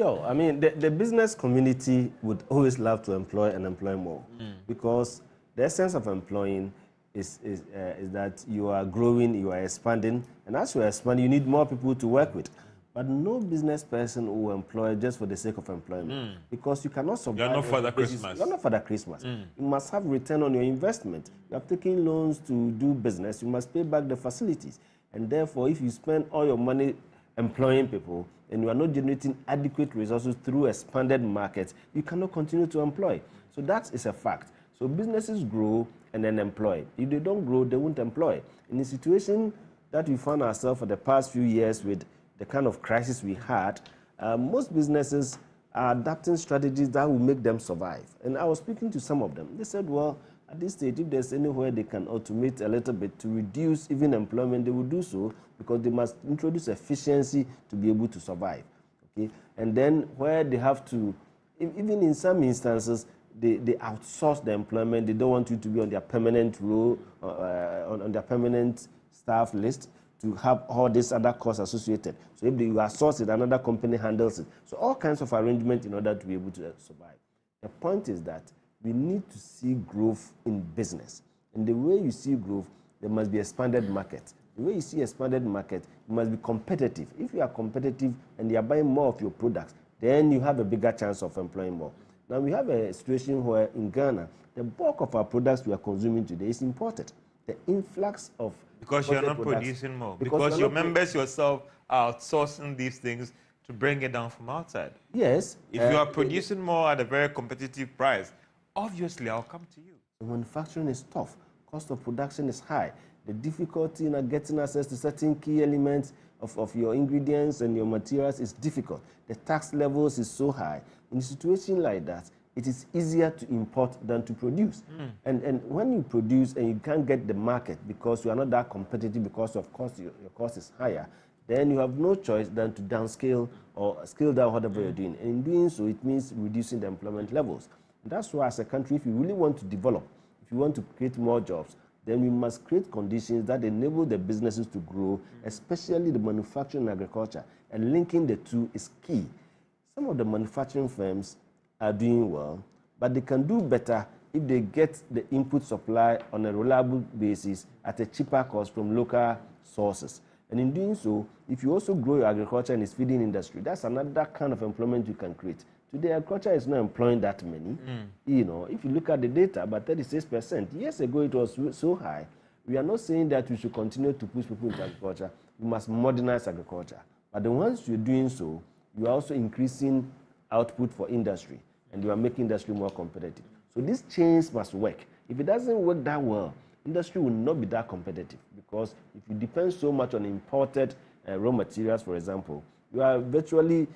I mean, the business community would always love to employ and employ more, because the essence of employing is that you are growing, you are expanding, and as you are expanding, you need more people to work with. But no business person will employ just for the sake of employment, because you cannot survive. You're not for the Christmas. You're not for the Christmas. You must have return on your investment. You have taken loans to do business. You must pay back the facilities. And therefore, if you spend all your money employing people and you are not generating adequate resources through expanded markets, you cannot continue to employ. So that is a fact. So businesses grow and then employ. If they don't grow, they won't employ. In the situation that we found ourselves for the past few years with the kind of crisis we had, most businesses are adapting strategies that will make them survive. And I was speaking to some of them. They said, well, at this stage, if there's anywhere they can automate a little bit to reduce even employment, they will do so, because they must introduce efficiency to be able to survive. Okay? And then where they have to, even in some instances, they outsource the employment. They don't want you to be on their permanent role, on their permanent staff list, to have all these other costs associated. So if you outsource it, another company handles it. So all kinds of arrangements in order to be able to survive. The point is that we need to see growth in business. And the way you see growth, there must be expanded market. The way you see expanded market, you must be competitive. If you are competitive and they are buying more of your products, then you have a bigger chance of employing more. Now, we have a situation where in Ghana, the bulk of our products we are consuming today is imported. The influx of... Because you're not producing more. Because your members yourself are outsourcing these things to bring it down from outside. Yes. If you are producing more at a very competitive price, obviously I'll come to you. The manufacturing is tough. Cost of production is high. The difficulty in getting access to certain key elements of your ingredients and your materials is difficult. The tax levels is so high. In a situation like that, it is easier to import than to produce. And when you produce and you can't get the market because you are not that competitive because of cost, your cost is higher, then you have no choice than to downscale or scale down whatever you're doing. And in doing so, it means reducing the employment levels. And that's why as a country, if you really want to develop, if you want to create more jobs, then we must create conditions that enable the businesses to grow, especially the manufacturing and agriculture. And linking the two is key. Some of the manufacturing firms are doing well, but they can do better if they get the input supply on a reliable basis at a cheaper cost from local sources. And in doing so, if you also grow your agriculture and its feeding industry, that's another kind of employment you can create. Today, agriculture is not employing that many. You know, if you look at the data, about 36%. Years ago, it was so high. We are not saying that we should continue to push people into agriculture. We must modernize agriculture. But the once you're doing so, you are also increasing output for industry, and you are making industry more competitive. So these chains must work. If it doesn't work that well, industry will not be that competitive, because if you depend so much on imported raw materials, for example, you are virtually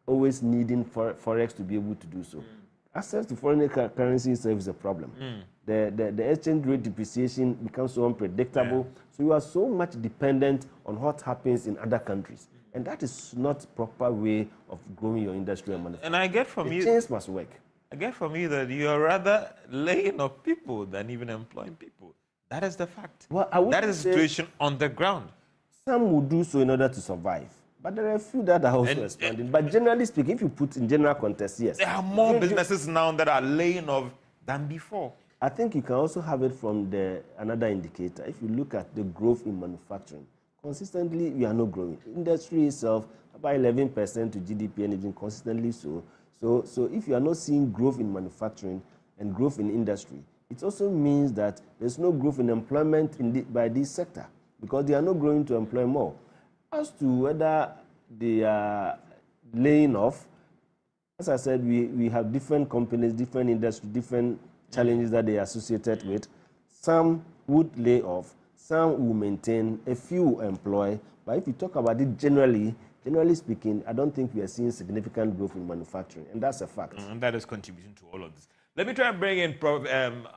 always needing forex to be able to do so. Access to foreign currency itself is a problem. The exchange rate depreciation becomes so unpredictable. So you are so much dependent on what happens in other countries. And that is not proper way of growing your industry and manufacturing. And I get from the chains must work. I get from you that you are rather laying off people than even employing people. That is the fact. Well, that is the situation on the ground. Some will do so in order to survive. But there are a few that are also expanding. But generally speaking, if you put in general context, yes. There are more businesses now that are laying off than before. I think you can also have it from another indicator. If you look at the growth in manufacturing, consistently we are not growing. Industry itself, about 11% to GDP and even consistently so. So if you are not seeing growth in manufacturing and growth in industry, it also means that there's no growth in employment by this sector because they are not growing to employ more. As to whether they are laying off, as I said, we have different companies, different industries, different challenges that they are associated with. Some would lay off, some will maintain, a few will employ. But if you talk about it generally speaking, I don't think we are seeing significant growth in manufacturing, and that's a fact. And that is contributing to all of this. Let me try and bring in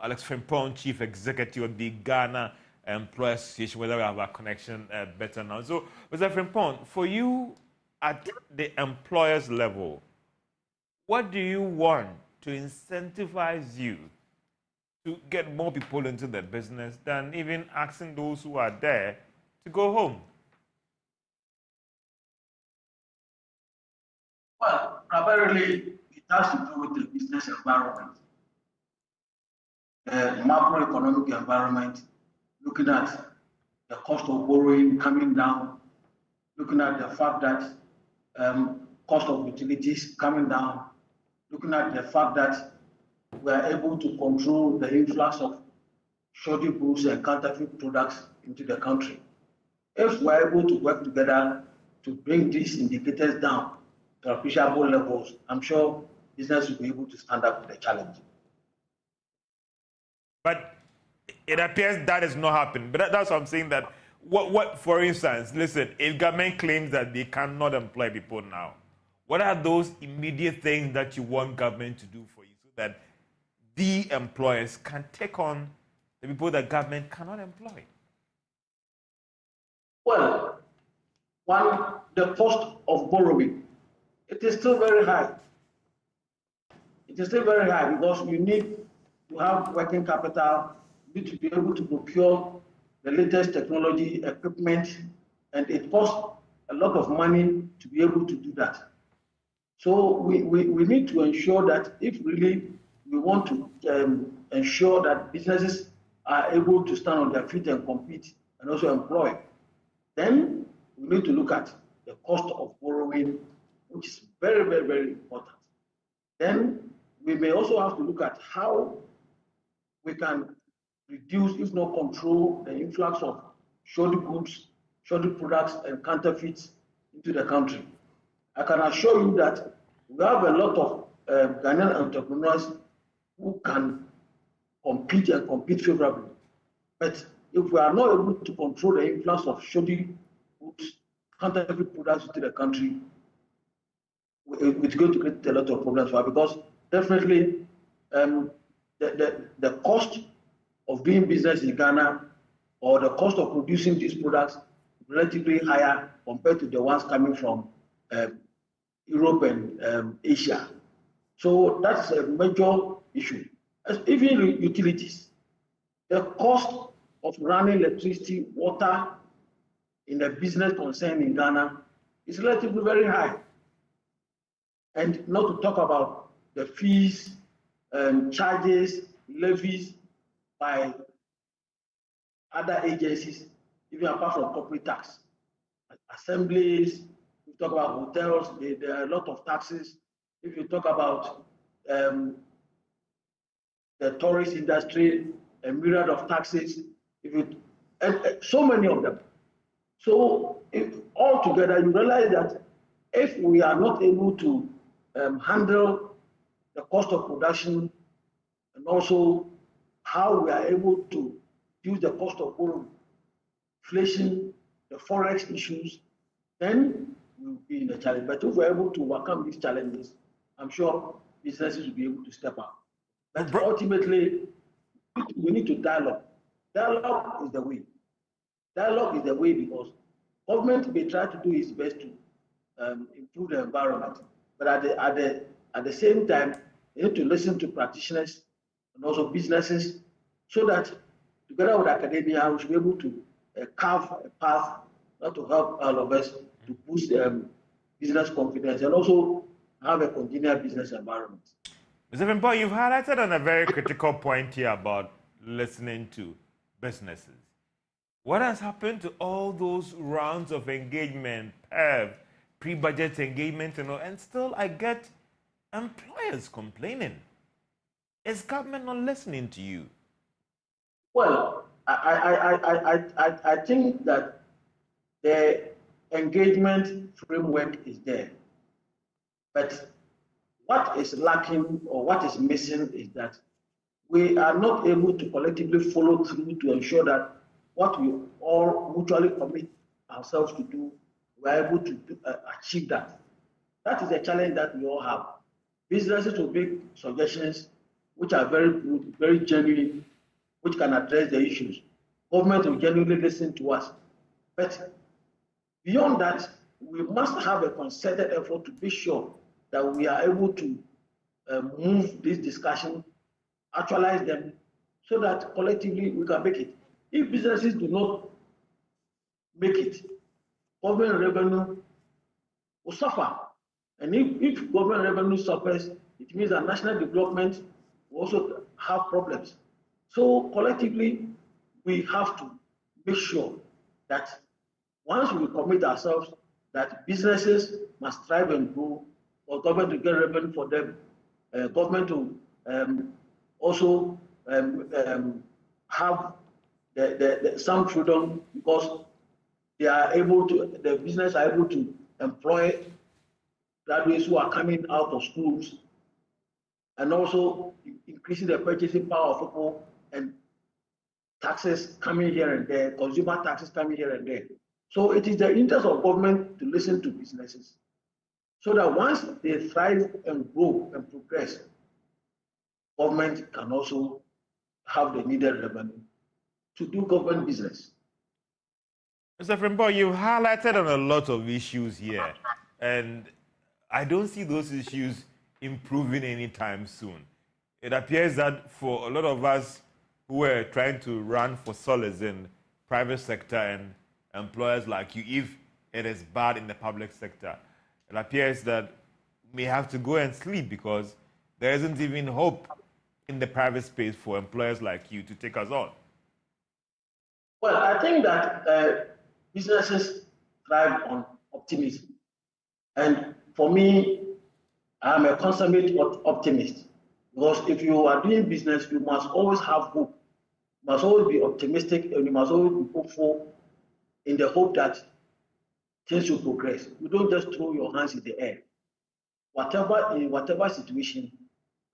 Alex Frimpong, Chief Executive of the Ghana Employers Association, whether we have our connection better now. So, Mr. Frimpong, for you at the employers level, what do you want to incentivize you to get more people into the business than even asking those who are there to go home? Well, primarily it has to do with the business environment, the macroeconomic environment, looking at the cost of borrowing coming down, looking at the fact that cost of utilities coming down, looking at the fact that we are able to control the influx of shoddy goods and counterfeit products into the country. If we are able to work together to bring these indicators down to appreciable levels, I'm sure business will be able to stand up to the challenge. But it appears that is not happening. But that's what I'm saying, that what for instance, listen, if government claims that they cannot employ people now, what are those immediate things that you want government to do for you so that the employers can take on the people that government cannot employ? Well, one, the cost of borrowing, it is still very high. It is still very high because you need to have working capital, you need to be able to procure the latest technology, equipment, and it costs a lot of money to be able to do that. So we need to ensure that if really we want to ensure that businesses are able to stand on their feet and compete and also employ, then we need to look at the cost of borrowing, which is very, very, very important. Then we may also have to look at how we can reduce, if not control, the influx of shoddy goods, shoddy products, and counterfeits into the country. I can assure you that we have a lot of Ghanaian entrepreneurs who can compete and compete favorably. But if we are not able to control the influx of shoddy goods, counterfeit products into the country, it's going to create a lot of problems for us, because definitely the cost of doing business in Ghana or the cost of producing these products is relatively higher compared to the ones coming from Europe and Asia. So that's a major issue. Even utilities, the cost of running electricity, water in a business concern in Ghana is relatively very high. And not to talk about the fees, charges, levies by other agencies, even apart from corporate tax. Assemblies, we talk about hotels, there are a lot of taxes. If you talk about the tourist industry, a myriad of taxes, and so many of them. So altogether, you realize that if we are not able to handle the cost of production and also how we are able to use the cost of borrowing, inflation, the forex issues, then we'll be in a challenge. But if we're able to overcome these challenges, I'm sure businesses will be able to step up. But ultimately, we need to dialogue. Dialogue is the way. Dialogue is the way because government may try to do its best to improve the environment, but at the same time, they need to listen to practitioners and also businesses, so that together with academia, we should be able to carve a path that to help all of us to boost business confidence and also have a congenial business environment. Mr. Fimpo, you've highlighted on a very critical point here about listening to businesses. What has happened to all those rounds of engagement, pre-budget engagement, and still I get employers complaining? Is government not listening to you? Well, I think that the engagement framework is there. But what is lacking or what is missing is that we are not able to collectively follow through to ensure that what we all mutually commit ourselves to do, we are able to achieve that. That is a challenge that we all have. Businesses will make suggestions which are very good, very genuine, which can address the issues. Government will genuinely listen to us. But beyond that, we must have a concerted effort to be sure that we are able to move this discussion, actualize them, so that collectively we can make it. If businesses do not make it, government revenue will suffer. And if government revenue suffers, it means that national development will also have problems. So collectively, we have to make sure that once we commit ourselves that businesses must thrive and grow, for government to get revenue for them, government to also have some freedom, because they are able to, the business are able to employ graduates who are coming out of schools, and also increasing the purchasing power of people, and taxes coming here and there, consumer taxes coming here and there. So it is the interest of government to listen to businesses, so that once they thrive and grow and progress, government can also have the needed revenue to do government business. Mr. Fimpo, you've highlighted on a lot of issues here, and I don't see those issues improving anytime soon. It appears that for a lot of us who are trying to run for solace in private sector and employers like you, if it is bad in the public sector, it appears that we have to go and sleep, because there isn't even hope in the private space for employers like you to take us on. Well, I think that businesses thrive on optimism. And for me, I'm a consummate optimist, because if you are doing business, you must always have hope. You must always be optimistic, and you must always be hopeful, in the hope that things will progress. You don't just throw your hands in the air. In whatever situation,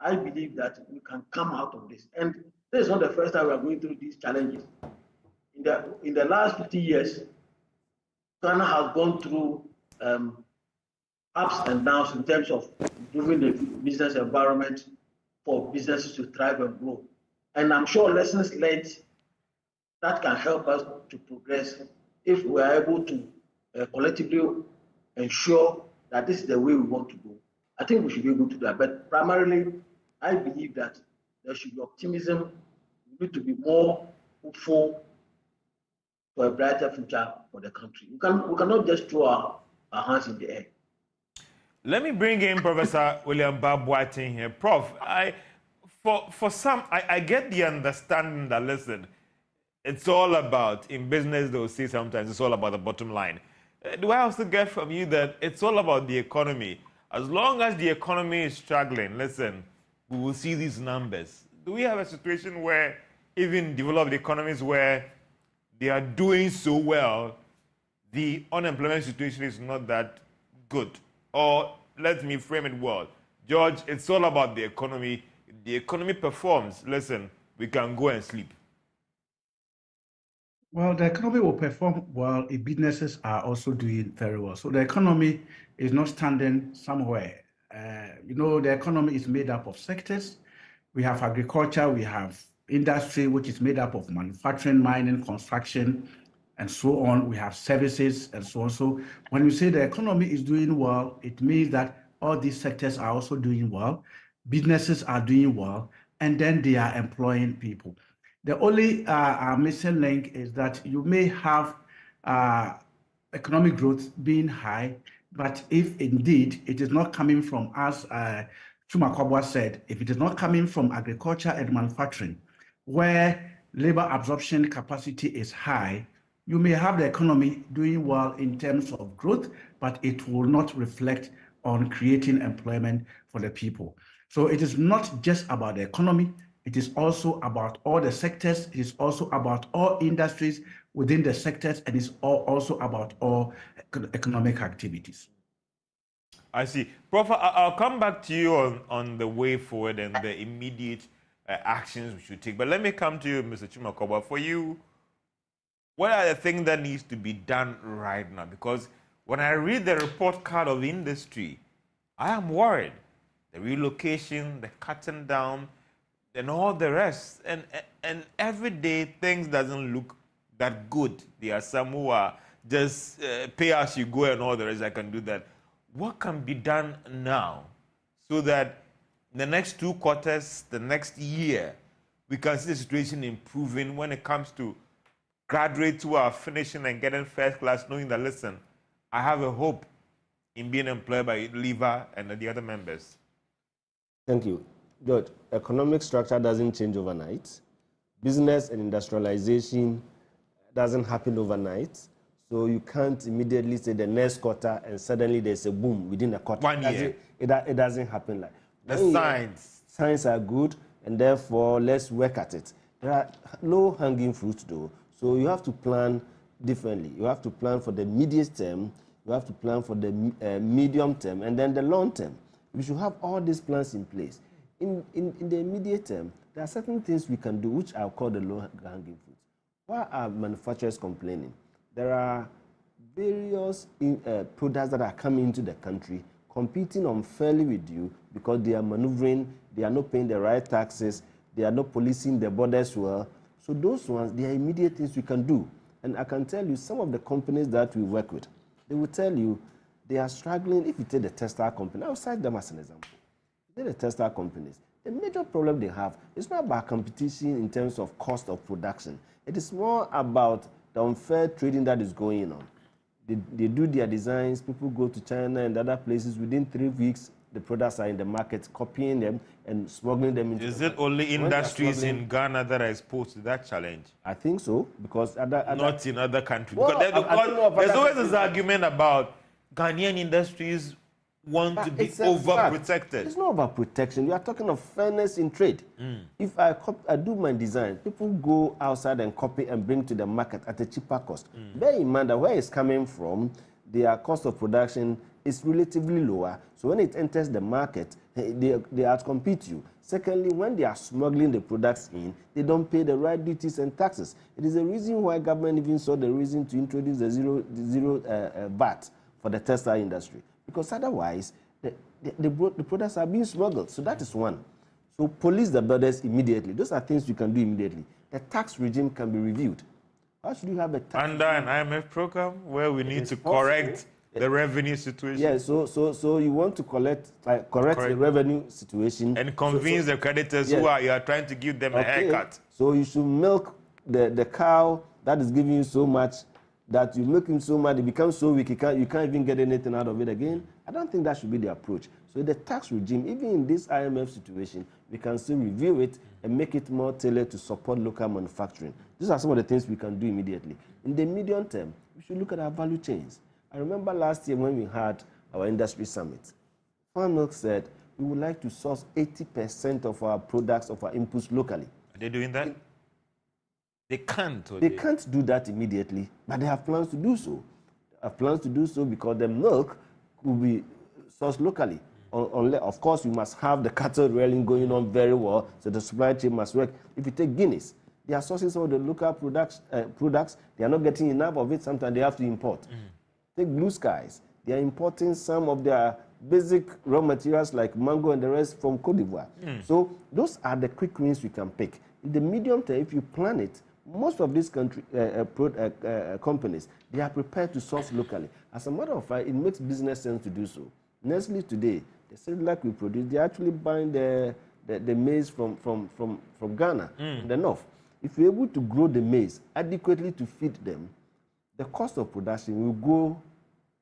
I believe that we can come out of this. And this is not the first time we are going through these challenges. In the last 50 years, Ghana has gone through ups and downs in terms of improving the business environment for businesses to thrive and grow. And I'm sure lessons learned that can help us to progress if we are able to collectively ensure that this is the way we want to go. I think we should be able to do that. But primarily, I believe that there should be optimism. We need to be more hopeful for a brighter future for the country. We cannot just throw our hands in the air. Let me bring in Professor William Babwatin here. Prof, for some, I get the understanding that, listen, it's all about, in business they'll say sometimes it's all about the bottom line. Do I also get from you that it's all about the economy? As long as the economy is struggling, listen, we will see these numbers. Do we have a situation where even developed economies where they are doing so well, the unemployment situation is not that good? Or let me frame it well. George, it's all about the economy. If the economy performs, listen, we can go and sleep. Well, the economy will perform well if businesses are also doing very well. So the economy is not standing somewhere. The economy is made up of sectors. We have agriculture, we have industry, which is made up of manufacturing, mining, construction, and so on. We have services and so on. So when you say the economy is doing well, it means that all these sectors are also doing well. businesses are doing well, and then they are employing people. The only missing link is that you may have economic growth being high, but if indeed it is not coming from, as Chuma Kwabwa said, if it is not coming from agriculture and manufacturing, where labor absorption capacity is high, you may have the economy doing well in terms of growth, but it will not reflect on creating employment for the people. So it is not just about the economy, it is also about all the sectors, it is also about all industries within the sectors, and it's also about all economic activities. I see. Prof, I'll come back to you on the way forward and the immediate actions we should take. But let me come to you, Mr. Chuma Kwabwa. For you, what are the things that needs to be done right now? Because when I read the report card of industry, I am worried. The relocation, the cutting down, and all the rest. And every day things doesn't look that good. There are some who are just pay as you go and all the rest. I can do that. What can be done now so that in the next 2 quarters, the next year, we can see the situation improving when it comes to graduates who are finishing and getting first class, knowing that, listen, I have a hope in being employed by Lever and the other members? Thank you. George, economic structure doesn't change overnight. Business and industrialization doesn't happen overnight. So you can't immediately say the next quarter and suddenly there's a boom within a quarter. 1 year. It doesn't happen like that. The signs. Signs are good, and therefore let's work at it. There are low-hanging fruits though. So you have to plan differently. You have to plan for the immediate term, you have to plan for the medium term, and then the long term. We should have all these plans in place. In the immediate term, there are certain things we can do, which I'll call the low-hanging fruits. Why are manufacturers complaining? There are various products that are coming into the country competing unfairly with you because they are maneuvering, they are not paying the right taxes, they are not policing the borders well. So those ones, they are immediate things we can do. And I can tell you, some of the companies that we work with, they will tell you they are struggling. If you take the textile company, I'll cite them as an example. If you take the textile companies, the major problem they have is not about competition in terms of cost of production. It is more about the unfair trading that is going on. They do their designs, people go to China and other places, within 3 weeks, the products are in the market, copying them and smuggling them into Is it only industries in Ghana that are exposed to that challenge? I think so, because not in other countries. Well, because there's always this argument about Ghanaian industries want to be overprotected. It's not about protection. You are talking of fairness in trade. If I do my design, people go outside and copy and bring to the market at a cheaper cost. Bear in mind that where it's coming from, their cost of production is relatively lower. So when it enters the market, they outcompete you. Secondly, when they are smuggling the products in, they don't pay the right duties and taxes. It is a reason why government even saw the reason to introduce the zero VAT for the textile industry. Because otherwise, the products are being smuggled. So that is one. So police the borders immediately. Those are things you can do immediately. The tax regime can be reviewed. Why should you have a tax under an IMF program where we need to correct the revenue situation? Yeah, so you want to correct the revenue situation. And convince the creditors who you are trying to give them a haircut. So you should milk the cow that is giving you so much, that you make him so mad, it becomes so weak, you can't even get anything out of it again. I don't think that should be the approach. So the tax regime, even in this IMF situation, we can still review it and make it more tailored to support local manufacturing. These are some of the things we can do immediately. In the medium term, we should look at our value chains. I remember last year when we had our industry summit, Farm Milk said we would like to source 80% of our products, of our inputs locally. Are they doing that? They can't. They can't do that immediately, but they have plans to do so. They have plans to do so because the milk will be sourced locally. Of course, we must have the cattle rearing going on very well, so the supply chain must work. If you take Guinness, they are sourcing some of the local products. They are not getting enough of it. Sometimes they have to import. Take Blue Skies. They are importing some of their basic raw materials like mango and the rest from Cote d'Ivoire. So those are the quick wins we can pick. In the medium term, if you plan it, most of these companies, they are prepared to source locally. As a matter of fact, it makes business sense to do so. Nestle today, the Cerelac we produce, they're actually buying the maize from Ghana, from the north. If you're able to grow the maize adequately to feed them, the cost of production will go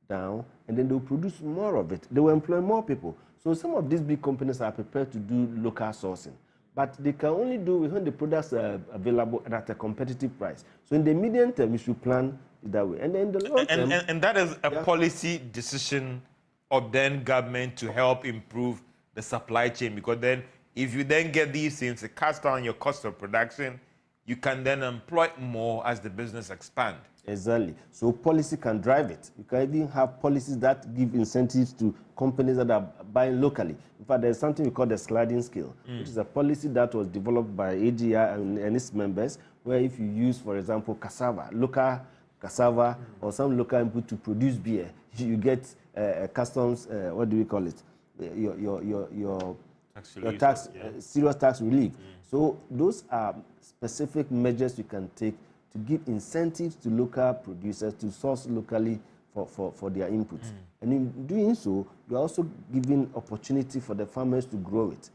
down, and then they'll produce more of it. They will employ more people. So some of these big companies are prepared to do local sourcing, but they can only do it when the products are available and at a competitive price. So in the medium term, we should plan it that way. And then in the long term... And that is a policy decision of then government to help improve the supply chain, because then if you then get these things, it cuts down your cost of production, you can then employ more as the business expands. Exactly. So policy can drive it. You can even have policies that give incentives to companies that are buying locally. In fact, there's something we call the sliding scale, which is a policy that was developed by AGI and its members, where if you use, for example, cassava, local cassava, or some local input to produce beer, you get customs, what do we call it? Your tax, serious tax relief. So those are specific measures you can take to give incentives to local producers to source locally for their inputs. And in doing so, you're also giving opportunity for the farmers to grow it.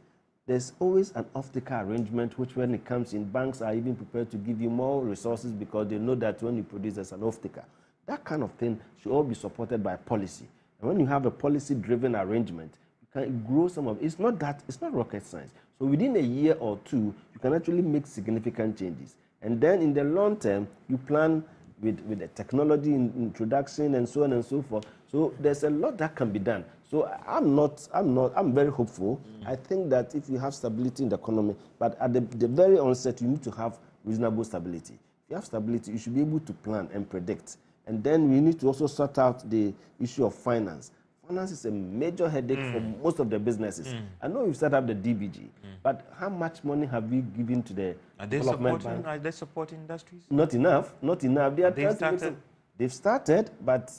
There's always an off-taker arrangement, which when it comes in, banks are even prepared to give you more resources because they know that when you produce, there's an off-taker. That kind of thing should all be supported by policy. And when you have a policy-driven arrangement, you can grow some of it. It's not rocket science. So within a year or two, you can actually make significant changes. And then in the long term, you plan with the technology introduction and so on and so forth. So there's a lot that can be done. So I'm very hopeful. I think that if you have stability in the economy, but at the very onset, you need to have reasonable stability. If you have stability, you should be able to plan and predict. And then we need to also sort out the issue of finance. Finance is a major headache for most of the businesses. I know you set up the DBG, but how much money have we given to the development bank? Are they supporting industries? Not enough. Not enough. They've started, but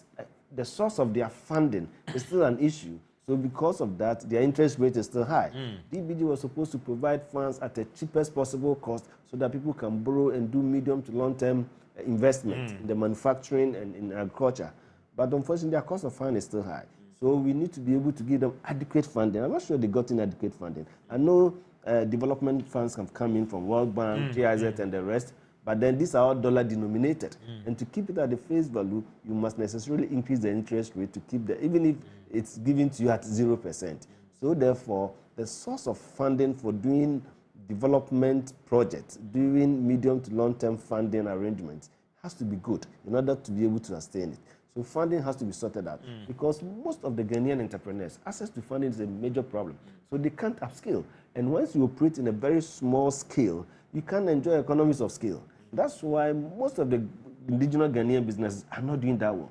the source of their funding is still an issue. So because of that, their interest rate is still high. DBG was supposed to provide funds at the cheapest possible cost so that people can borrow and do medium to long-term investment in the manufacturing and in agriculture. But unfortunately, their cost of funding is still high. So we need to be able to give them adequate funding. I'm not sure they got in adequate funding. I know development funds have come in from World Bank, GIZ, and the rest, but then these are all dollar denominated. And to keep it at the face value, you must necessarily increase the interest rate to keep even if it's given to you at 0%. So therefore, the source of funding for doing development projects, doing medium to long-term funding arrangements has to be good in order to be able to sustain it. So funding has to be sorted out because most of the Ghanaian entrepreneurs, access to funding is a major problem. So they can't upskill. And once you operate in a very small scale, you can't enjoy economies of scale. That's why most of the indigenous Ghanaian businesses are not doing that well.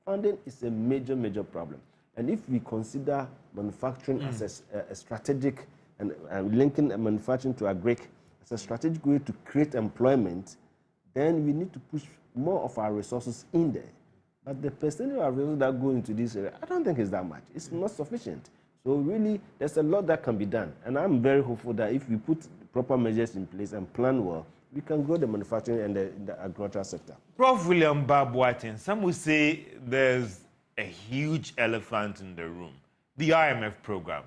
Funding is a major, major problem. And if we consider manufacturing as a strategic and linking manufacturing to agric as a strategic way to create employment, then we need to push more of our resources in there. But the percentage of resources that go into this area, I don't think it's that much. It's not sufficient. So really, there's a lot that can be done. And I'm very hopeful that if we put proper measures in place and plan well, we can grow the manufacturing and the agricultural sector. Prof. William Babwatin, some would say there's a huge elephant in the room, the IMF program,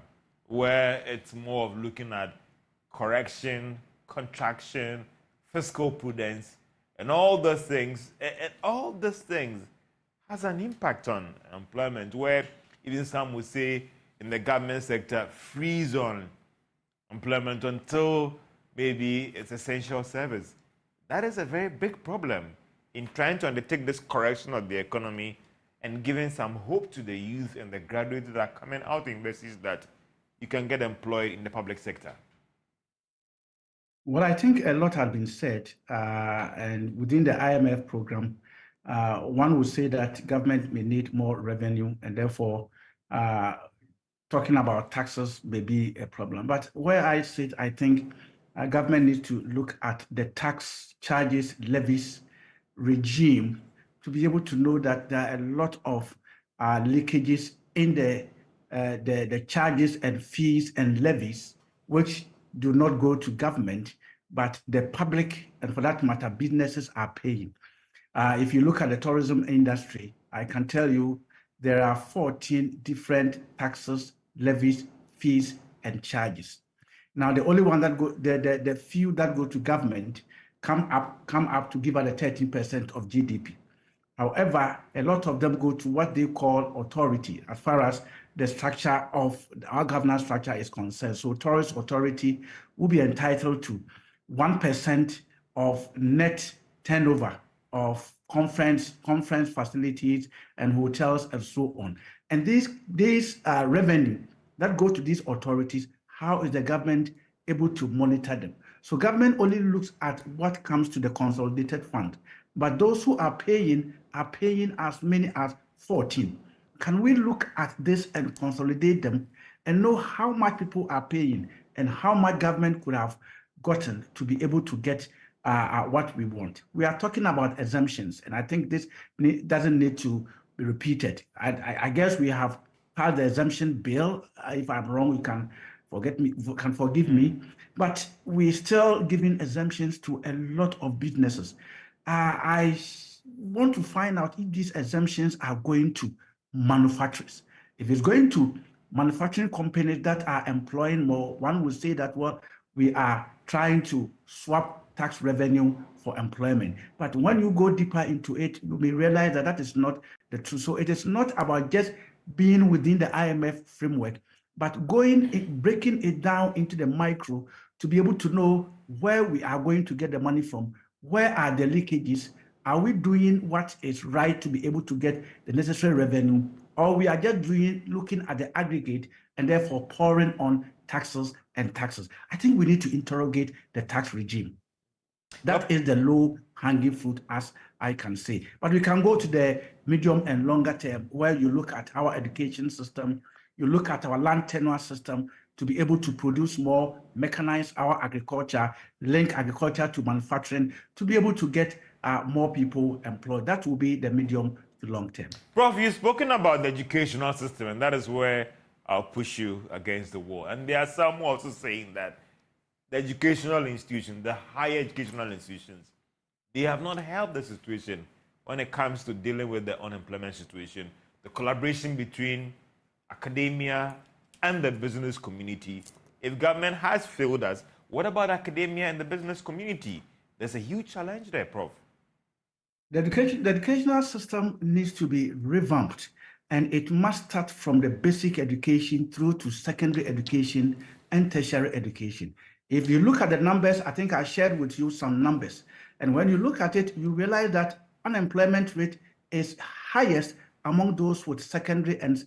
where it's more of looking at correction, contraction, fiscal prudence, and all those things. And all those things has an impact on employment, where even some would say in the government sector, freeze on employment until maybe it's essential service. That is a very big problem in trying to undertake this correction of the economy and giving some hope to the youth and the graduates that are coming out of universities that you can get employed in the public sector. Well, I think a lot has been said, and within the IMF program, one would say that government may need more revenue, and therefore talking about taxes may be a problem. But where I sit, I think government needs to look at the tax charges, levies regime to be able to know that there are a lot of leakages in the charges and fees and levies, which do not go to government, but the public, and for that matter, businesses are paying. If you look at the tourism industry, I can tell you there are 14 different taxes, levies, fees, and charges. Now, the only one that go, the few that go to government come up to give out a 13% of GDP. However, a lot of them go to what they call authority, as far as the structure of our governance structure is concerned. So tourist authority will be entitled to 1% of net turnover of conference facilities and hotels and so on. And these revenue that go to these authorities, how is the government able to monitor them? So government only looks at what comes to the consolidated fund, but those who are paying as many as 14. Can we look at this and consolidate them and know how much people are paying and how much government could have gotten to be able to get what we want? We are talking about exemptions, and I think this doesn't need to be repeated. I guess we have passed the exemption bill. If I'm wrong, you can forgive me, but we're still giving exemptions to a lot of businesses. I want to find out if these exemptions are going to manufacturers. If it's going to manufacturing companies that are employing more, one would say that, well, we are trying to swap tax revenue for employment. But when you go deeper into it, you may realize that that is not the truth. So it is not about just being within the IMF framework, but breaking it down into the micro to be able to know where we are going to get the money from, where are the leakages, are we doing what is right to be able to get the necessary revenue, or we are just looking at the aggregate and therefore pouring on taxes and taxes. I think we need to interrogate the tax regime. That is the low-hanging fruit, as I can say. But we can go to the medium and longer term, where you look at our education system, you look at our land tenure system to be able to produce more, mechanize our agriculture, link agriculture to manufacturing, to be able to get more people employed. That will be the medium to long term. Prof, you've spoken about the educational system, and that is where I'll push you against the wall. And there are some also saying that the educational institutions, the higher educational institutions, they have not helped the situation when it comes to dealing with the unemployment situation, the collaboration between academia and the business community. If government has failed us, what about academia and the business community? There's a huge challenge there, Prof. The educational system needs to be revamped, and it must start from the basic education through to secondary education and tertiary education. If you look at the numbers, I think I shared with you some numbers, and when you look at it, you realize that unemployment rate is highest among those with secondary and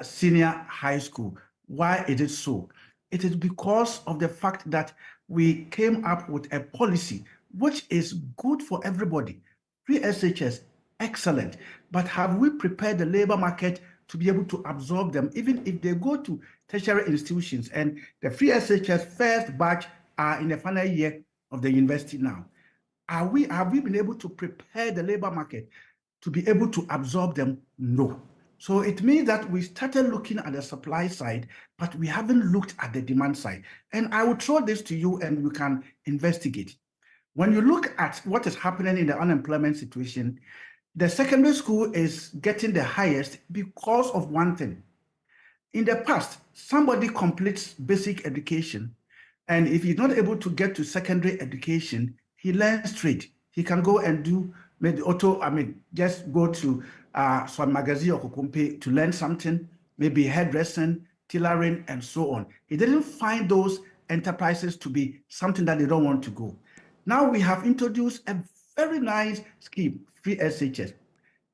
senior high school. Why is it so? It is because of the fact that we came up with a policy which is good for everybody. Free SHS, excellent. But have we prepared the labor market to be able to absorb them, even if they go to tertiary institutions and the free SHS first batch are in the final year of the university now? Have we been able to prepare the labor market to be able to absorb them? No. So it means that we started looking at the supply side, but we haven't looked at the demand side. And I will throw this to you and you can investigate. When you look at what is happening in the unemployment situation, the secondary school is getting the highest because of one thing. In the past, somebody completes basic education, and if he's not able to get to secondary education, he learns trade. He can go and do maybe just go to some magazine or Kukumpe to learn something, maybe hairdressing, tailoring, and so on. He didn't find those enterprises to be something that they don't want to go. Now we have introduced a very nice scheme, free SHS.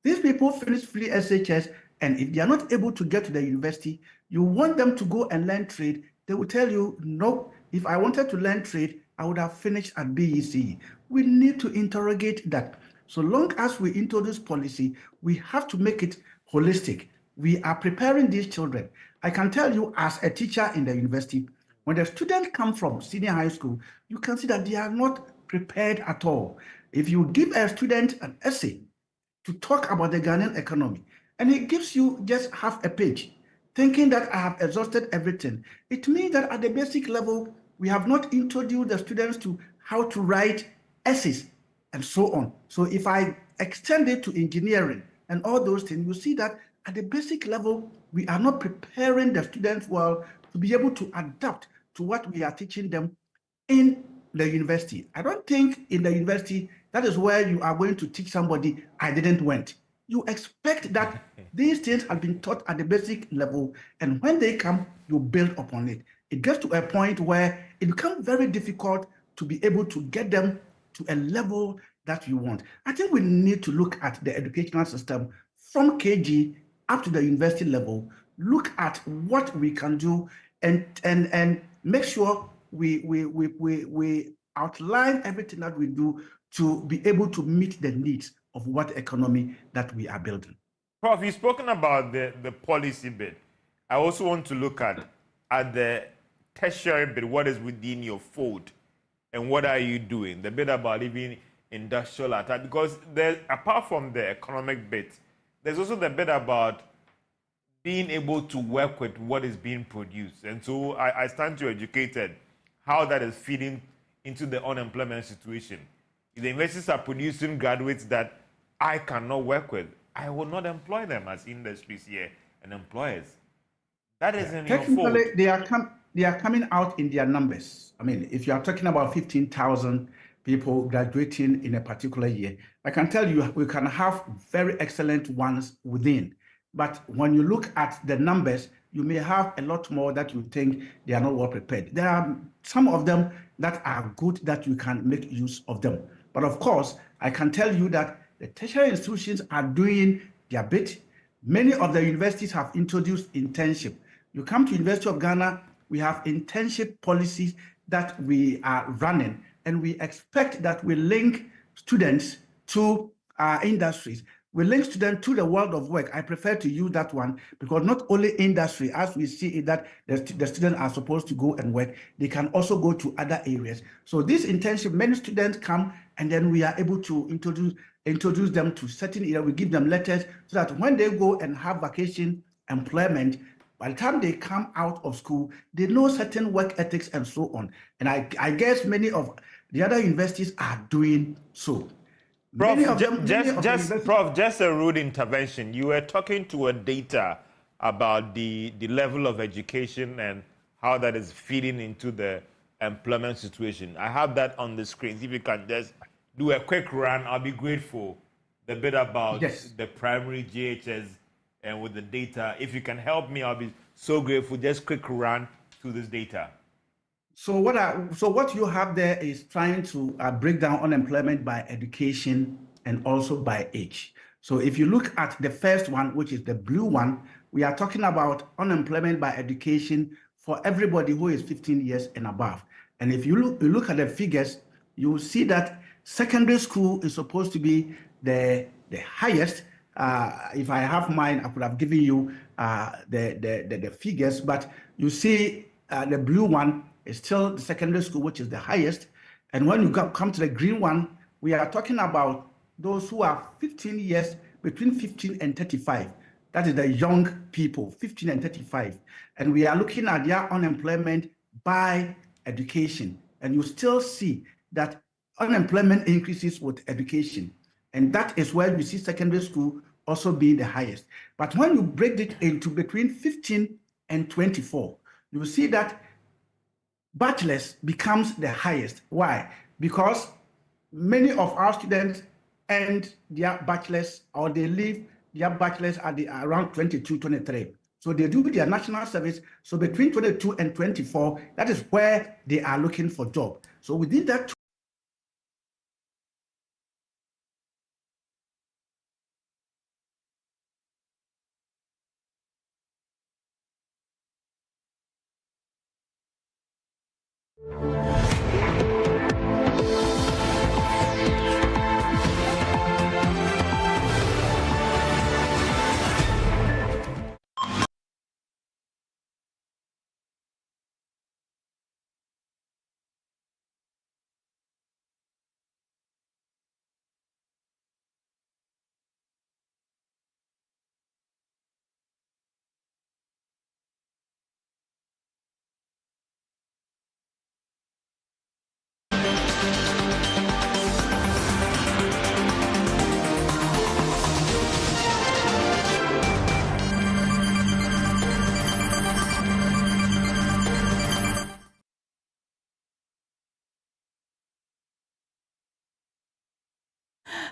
These people finish free SHS, and if they are not able to get to the university, you want them to go and learn trade, they will tell you, no, if I wanted to learn trade, I would have finished at BEC. We need to interrogate that. So long as we introduce policy, we have to make it holistic. We are preparing these children. I can tell you as a teacher in the university, when the students come from senior high school, you can see that they are not prepared at all. If you give a student an essay to talk about the Ghanaian economy, and he gives you just half a page, thinking that I have exhausted everything, it means that at the basic level, we have not introduced the students to how to write essays and so on. So if I extend it to engineering and all those things, you see that at the basic level, we are not preparing the students well to be able to adapt to what we are teaching them in the university. I don't think in the university, that is where you are going to teach somebody, I didn't went. You expect that these things have been taught at the basic level, and when they come, you build upon it. It gets to a point where it becomes very difficult to be able to get them to a level that you want. I think we need to look at the educational system from KG up to the university level, look at what we can do, and make sure we outline everything that we do to be able to meet the needs of what economy that we are building. Prof, you've spoken about the policy bit. I also want to look at the tertiary bit, what is within your fold, and what are you doing? The bit about even industrial attack, because apart from the economic bit, there's also the bit about being able to work with what is being produced. And so I stand to educated how that is feeding into the unemployment situation. If the universities are producing graduates that I cannot work with, I will not employ them as industries here and employers. That isn't your fault. Technically, they are coming out in their numbers. I mean, if you are talking about 15,000 people graduating in a particular year, I can tell you we can have very excellent ones within. But when you look at the numbers, you may have a lot more that you think they are not well prepared. There are some of them that are good that you can make use of them. But of course, I can tell you that the tertiary institutions are doing their bit. Many of the universities have introduced internship. You come to University of Ghana, we have internship policies that we are running, and we expect that we link students to industries. We link students to the world of work. I prefer to use that one because not only industry, as we see it, that the students are supposed to go and work, they can also go to other areas. So this internship, many students come, and then we are able to introduce them to certain areas. We give them letters so that when they go and have vacation employment, by the time they come out of school, they know certain work ethics and so on. And I guess many of the other universities are doing so. Prof, just a rude intervention. You were talking to a data about the level of education and how that is feeding into the employment situation. I have that on the screen. If you can just do a quick run, I'll be grateful. The bit about the primary JHS and with the data. If you can help me, I'll be so grateful. Just quick run through this data. So what you have there is trying to break down unemployment by education and also by age. So if you look at the first one, which is the blue one, we are talking about unemployment by education for everybody who is 15 years and above. And if you look at the figures, you will see that secondary school is supposed to be the highest. If I have mine, I could have given you the figures, but you see the blue one is still the secondary school, which is the highest. And when you come to the green one, we are talking about those who are 15 years, between 15 and 35. That is the young people, 15 and 35. And we are looking at their unemployment by education. And you still see that unemployment increases with education. And that is where we see secondary school also being the highest. But when you break it into between 15 and 24, you will see that bachelor's becomes the highest. Why? Because many of our students end their bachelor's or they leave their bachelor's at around 22, 23. So they do their national service. So between 22 and 24, that is where they are looking for job. So within that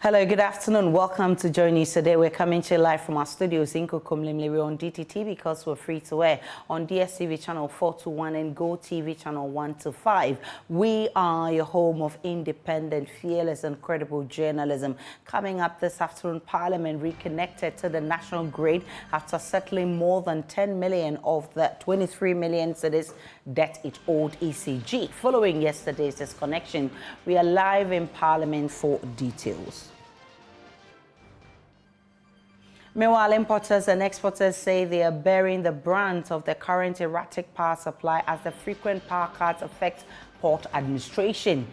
Hello, good afternoon. Welcome to JoyNews. Today we're coming to you live from our studios in Kokomlemle. We're on DTT because we're free to air on DSTV channel 421 and Go TV channel 125. We are your home of independent, fearless and credible journalism. Coming up this afternoon, Parliament reconnected to the national grid after settling more than 10 million of the 23 million cedis debt it owed ECG. Following yesterday's disconnection, we are live in Parliament for details. Meanwhile, importers and exporters say they are bearing the brunt of the current erratic power supply as the frequent power cuts affect port administration.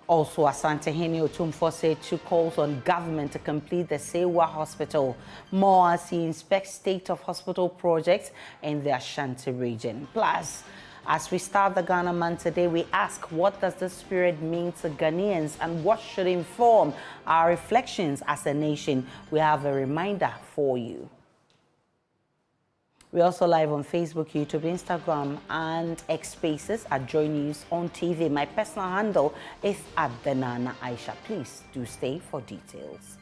Also, Asante Otumfo said two calls on government to complete the Sewa Hospital. More as he inspects state of hospital projects in the Ashanti region. Plus, as we start the Ghana Month today, we ask, what does this spirit mean to Ghanaians and what should inform our reflections as a nation? We have a reminder for you. We're also live on Facebook, YouTube, Instagram, and X Spaces at JoyNews on TV. My personal handle is @Denana Aisha. Please do stay for details.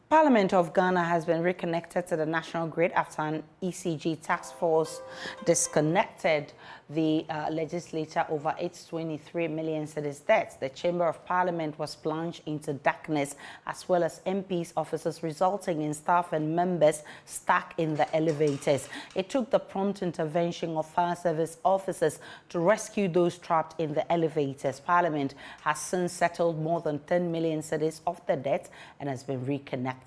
Parliament of Ghana has been reconnected to the national grid after an ECG task force disconnected the legislature over its 23 million cedis debts. The Chamber of Parliament was plunged into darkness, as well as MPs' offices, resulting in staff and members stuck in the elevators. It took the prompt intervention of fire service officers to rescue those trapped in the elevators. Parliament has since settled more than 10 million cedis of the debt and has been reconnected.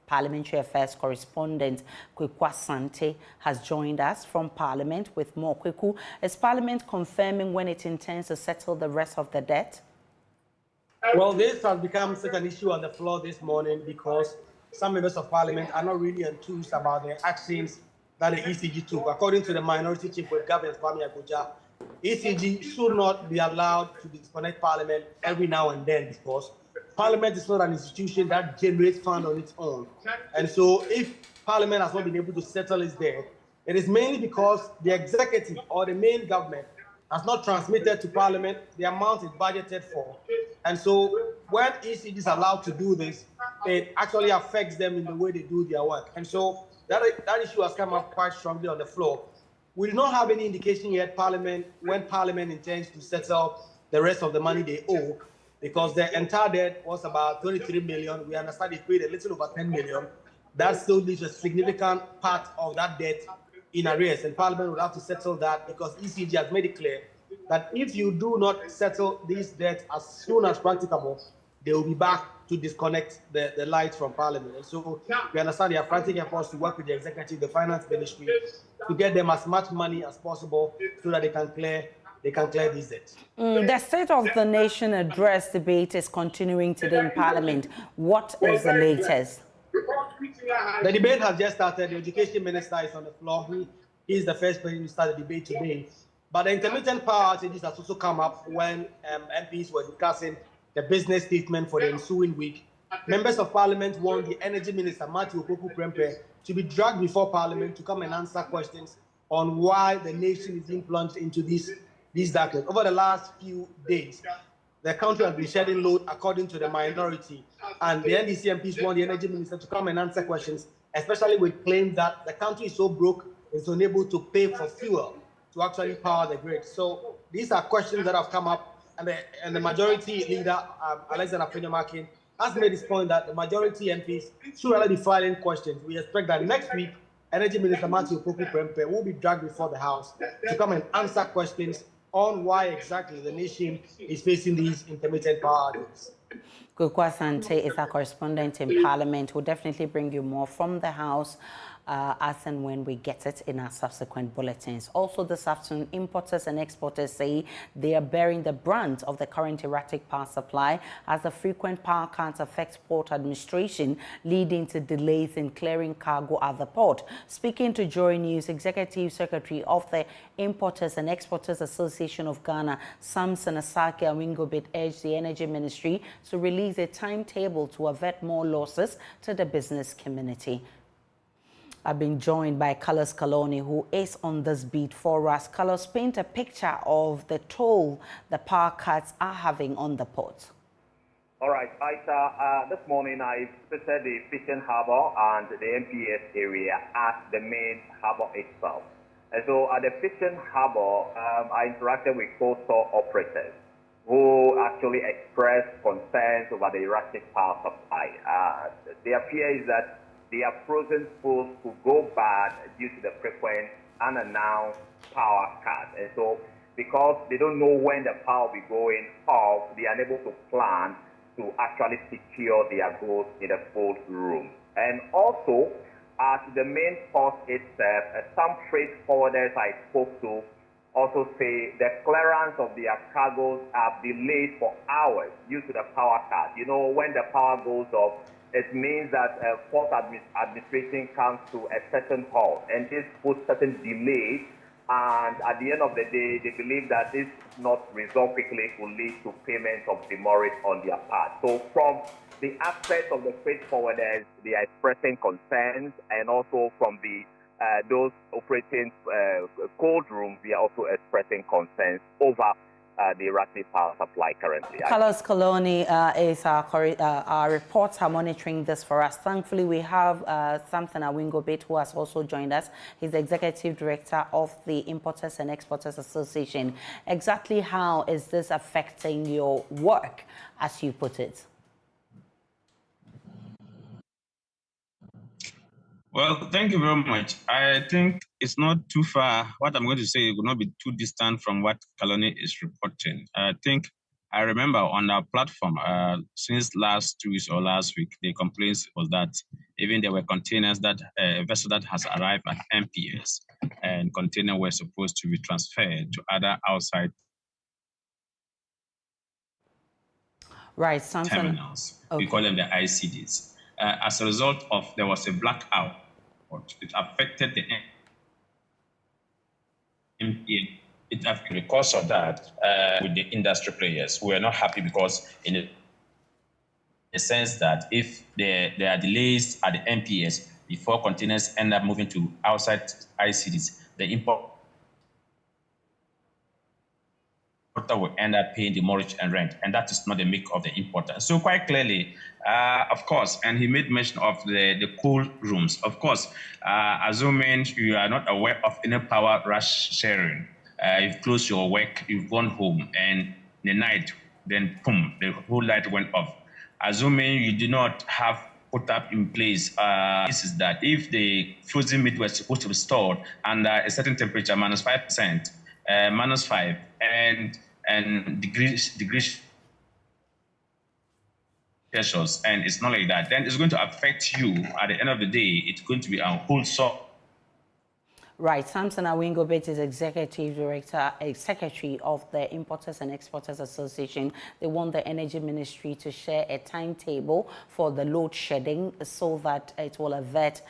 Parliamentary Affairs correspondent Kweku Asante has joined us from Parliament with more. Kweku, is Parliament confirming when it intends to settle the rest of the debt? Well, this has become such an issue on the floor this morning because some members of Parliament are not really enthused about the actions that the ECG took. According to the Minority Chief with Government Kwame Agbodza, ECG should not be allowed to disconnect Parliament every now and then because Parliament is not an institution that generates funds on its own. And so if Parliament has not been able to settle its debt, it is mainly because the executive or the main government has not transmitted to Parliament the amount it budgeted for. And so when ECG is allowed to do this, it actually affects them in the way they do their work. And so that issue has come up quite strongly on the floor. We do not have any indication yet when Parliament intends to settle the rest of the money they owe, because the entire debt was about 23 million. We understand they paid a little over 10 million. That still leaves a significant part of that debt in arrears, and Parliament will have to settle that because ECG has made it clear that if you do not settle these debts as soon as practicable, they will be back to disconnect the lights from Parliament. And so we understand they are frantic efforts to work with the executive, the finance ministry, to get them as much money as possible so that they can clear these debts. The State of the Nation address debate is continuing today in Parliament. What is the latest? The debate has just started. The Education Minister is on the floor. He is the first person to start the debate today. But the intermittent power outages has also come up when MPs were discussing the business statement for the ensuing week. Members of Parliament want the Energy Minister, Matthew Opoku Prempeh, to be dragged before Parliament to come and answer questions on why the nation is being plunged into these darkness. Over the last few days, the country has been shedding load according to the minority, and the NDC MPs want the Energy Minister to come and answer questions, especially with claims that the country is so broke it's unable to pay for fuel to actually power the grid. So these are questions that have come up, and the majority leader, Alexander Afenyomakin, has made this point that the majority MPs should already be filing questions. We expect that next week, Energy Minister Matthew Opoku Prempeh will be dragged before the House to come and answer questions on why exactly the nation is facing these intermittent power outages. Kweku Asante is our correspondent in Parliament. We'll definitely bring you more from the House as and when we get it in our subsequent bulletins. Also this afternoon, importers and exporters say they are bearing the brunt of the current erratic power supply as the frequent power cuts affect port administration, leading to delays in clearing cargo at the port. Speaking to JoyNews, Executive Secretary of the Importers and Exporters Association of Ghana, Samson Asake Awingobit, urged the Energy Ministry to release a timetable to avert more losses to the business community. I've been joined by Carlos Kaloni, who is on this beat for us. Carlos, paint a picture of the toll the power cuts are having on the port. All right, Aisha, this morning I visited the fishing harbour and the MPS area at the main harbour itself. And so at the fishing harbour, I interacted with coastal operators who actually expressed concerns over the erratic power supply. Their fear is that their frozen pools could go bad due to the frequent unannounced power cuts. And so because they don't know when the power will be going off, they are unable to plan to actually secure their goods in the cold room. And also, at the main port itself, some freight forwarders I spoke to also say the clearance of their cargoes are delayed for hours due to the power cut. You know, when the power goes off, it means that port administration comes to a certain halt, and this puts certain delays. And at the end of the day, they believe that this not resolved quickly will lead to payments of demurrage on their part. So from the aspect of the freight forwarders, they are expressing concerns, and also from the those operating cold rooms, we are also expressing concerns over the erratic power supply currently. Carlos Kaloni is our reporter monitoring this for us. Thankfully, we have Samson Awingobit, who has also joined us. He's the Executive Director of the Importers and Exporters Association. Exactly how is this affecting your work, as you put it? Well, thank you very much. I think it's not too far. What I'm going to say will not be too distant from what Kaloni is reporting. I think I remember on our platform, since last 2 weeks or last week, the complaints was that even there were containers that a vessel that has arrived at MPS and container were supposed to be transferred to other outside terminals. Okay. We call them the ICDs. As a result of, there was a blackout. It affected the MPA. Because of that, with the industry players, we are not happy because in the sense that if there are delays at the MPS before containers end up moving to outside ICDs, the importer will end up paying the mortgage and rent, and that is not the make of the importer. So quite clearly, of course, and he made mention of the cool rooms. Of course, assuming you are not aware of any power rush sharing, you've closed your work, you've gone home, and the night, then boom, the whole light went off. Assuming you do not have put up in place, this is that if the frozen meat was supposed to be stored under a certain temperature, -5%, -5, and degrees Celsius, and it's not like that, then it's going to affect you. At the end of the day, it's going to be unwholesome. Right, Samson Awingobit is Executive Director, Secretary of the Importers and Exporters Association. They want the Energy Ministry to share a timetable for the load shedding so that it will avert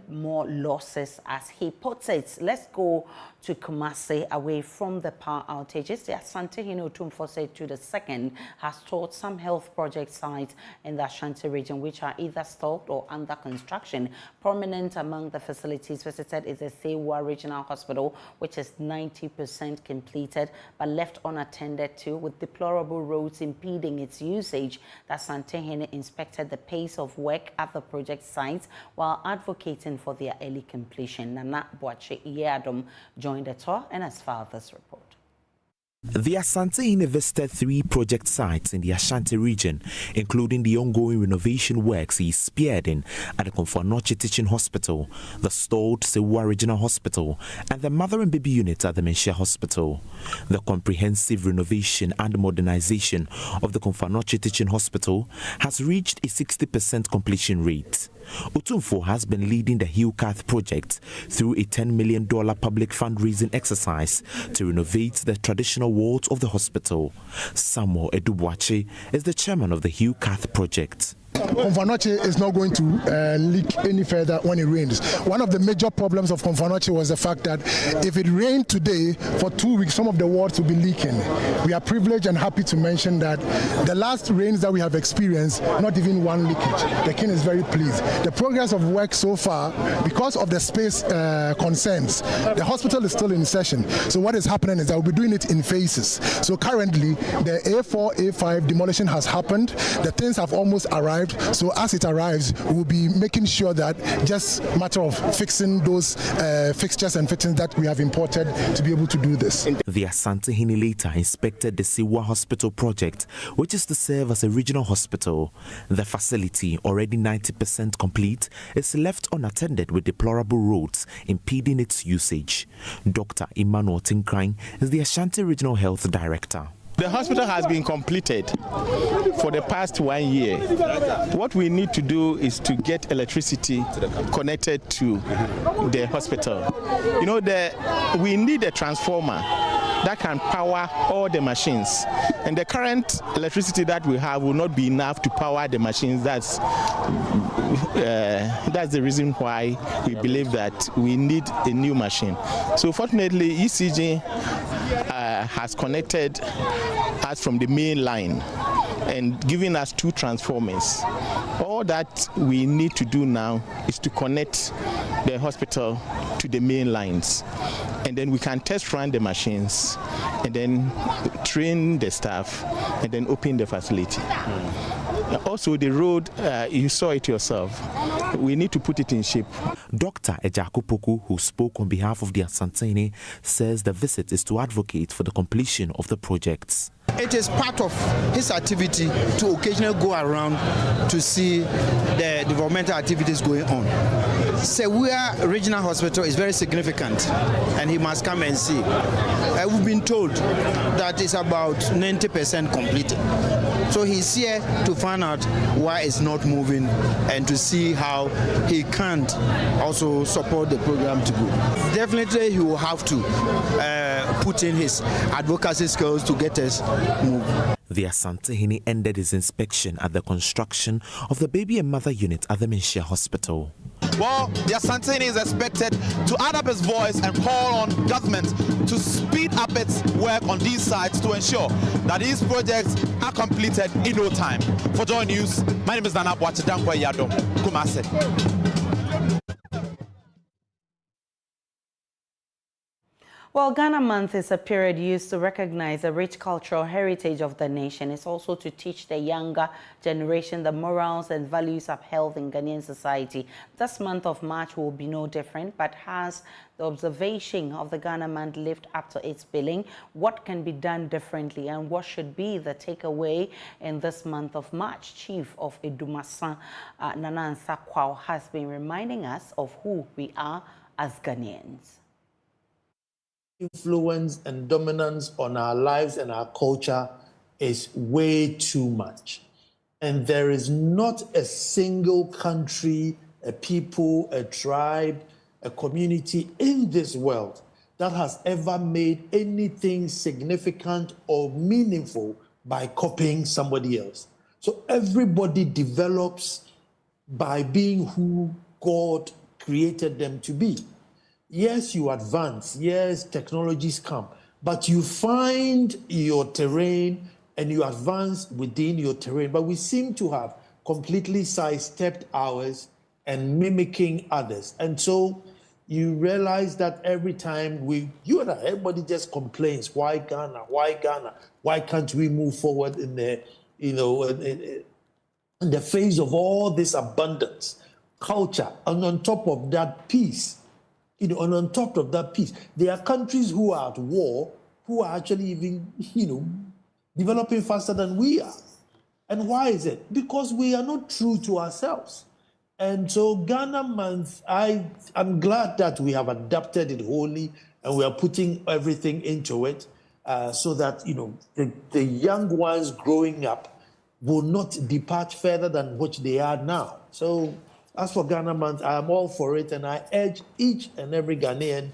more losses, as he puts it. Let's go to Kumasi, away from the power outages. The Asante Hino Tumfose II has toured some health project sites in the Ashanti region, which are either stalled or under construction. Prominent among the facilities visited is the Sewa Regional Hospital, which is 90% completed but left unattended to, with deplorable roads impeding its usage. The Asante Hino inspected the pace of work at the project sites while advocating for their early completion. Nana Boache Iadom joined the tour and has filed this report. The Asante Hine visited 3 project sites in the Ashanti region, including the ongoing renovation works he is spearheading at the Komfo-Anokye Teaching Hospital, the stalled Sewa Regional Hospital, and the Mother and Baby Unit at the Menchia Hospital. The comprehensive renovation and modernization of the Komfo-Anokye Teaching Hospital has reached a 60% completion rate. Otumfo has been leading the Hillcath project through a $10 million public fundraising exercise to renovate the traditional wards of the hospital. Samuel Edubuachi is the chairman of the Hillcath project. Komfo-Anokye is not going to leak any further when it rains. One of the major problems of Komfo-Anokye was the fact that if it rained today for 2 weeks, some of the wards will be leaking. We are privileged and happy to mention that the last rains that we have experienced, not even one leakage. The king is very pleased. The progress of work so far, because of the space concerns, the hospital is still in session. So what is happening is that we'll be doing it in phases. So currently, the A4, A5 demolition has happened. The things have almost arrived. So as it arrives, we'll be making sure that just a matter of fixing those fixtures and fittings that we have imported to be able to do this. The Asante later inspected the Siwa Hospital project, which is to serve as a regional hospital. The facility, already 90% complete, is left unattended with deplorable roads impeding its usage. Dr. Emmanuel Tinkrine is the Ashanti Regional Health Director. The hospital has been completed for the past 1 year. What we need to do is to get electricity connected to the hospital. You know, we need a transformer that can power all the machines. And the current electricity that we have will not be enough to power the machines. That's the reason why we believe that we need a new machine. So fortunately, ECG has connected us from the main line and giving us 2 transformers. All that we need to do now is to connect the hospital to the main lines, and then we can test run the machines and then train the staff and then open the facility. Also, the road, you saw it yourself. We need to put it in shape. Dr. Ejaku Poku, who spoke on behalf of the Asantene, says the visit is to advocate for the completion of the projects. It is part of his activity to occasionally go around to see the developmental activities going on. Sewia Regional Hospital is very significant, and he must come and see. We've been told that it's about 90% completed. So he's here to find out why it's not moving and to see how he can also support the program to go. Definitely he will have to put in his advocacy skills to get us moving. The Asantehene ended his inspection at the construction of the baby and mother unit at the Menchia Hospital. Well, the Asantehene is expected to add up his voice and call on government to speed up its work on these sites to ensure that these projects are completed in no time. For Joy News, my name is Nana Boachidankwa Yado, Kumase. Well, Ghana Month is a period used to recognize the rich cultural heritage of the nation. It's also to teach the younger generation the morals and values upheld in Ghanaian society. This month of March will be no different, but has the observation of the Ghana Month lived up to its billing? What can be done differently, and what should be the takeaway in this month of March? Chief of Edumasan, Nana Nsakwao, has been reminding us of who we are as Ghanaians. Influence and dominance on our lives and our culture is way too much. And there is not a single country, a people, a tribe, a community in this world that has ever made anything significant or meaningful by copying somebody else. So everybody develops by being who God created them to be. Yes, you advance. Yes, technologies come. But you find your terrain and you advance within your terrain. But we seem to have completely sidestepped ours and mimicking others. And so you realize that every time everybody just complains, why Ghana? Why Ghana? Why can't we move forward in the, in the face of all this abundance, culture, and on top of that, peace. And on top of that peace, there are countries who are at war who are actually even, developing faster than we are. And why is it? Because we are not true to ourselves. And so Ghana Month, I'm glad that we have adapted it wholly and we are putting everything into it so that, the young ones growing up will not depart further than what they are now. So as for Ghana Month, I am all for it, and I urge each and every Ghanaian,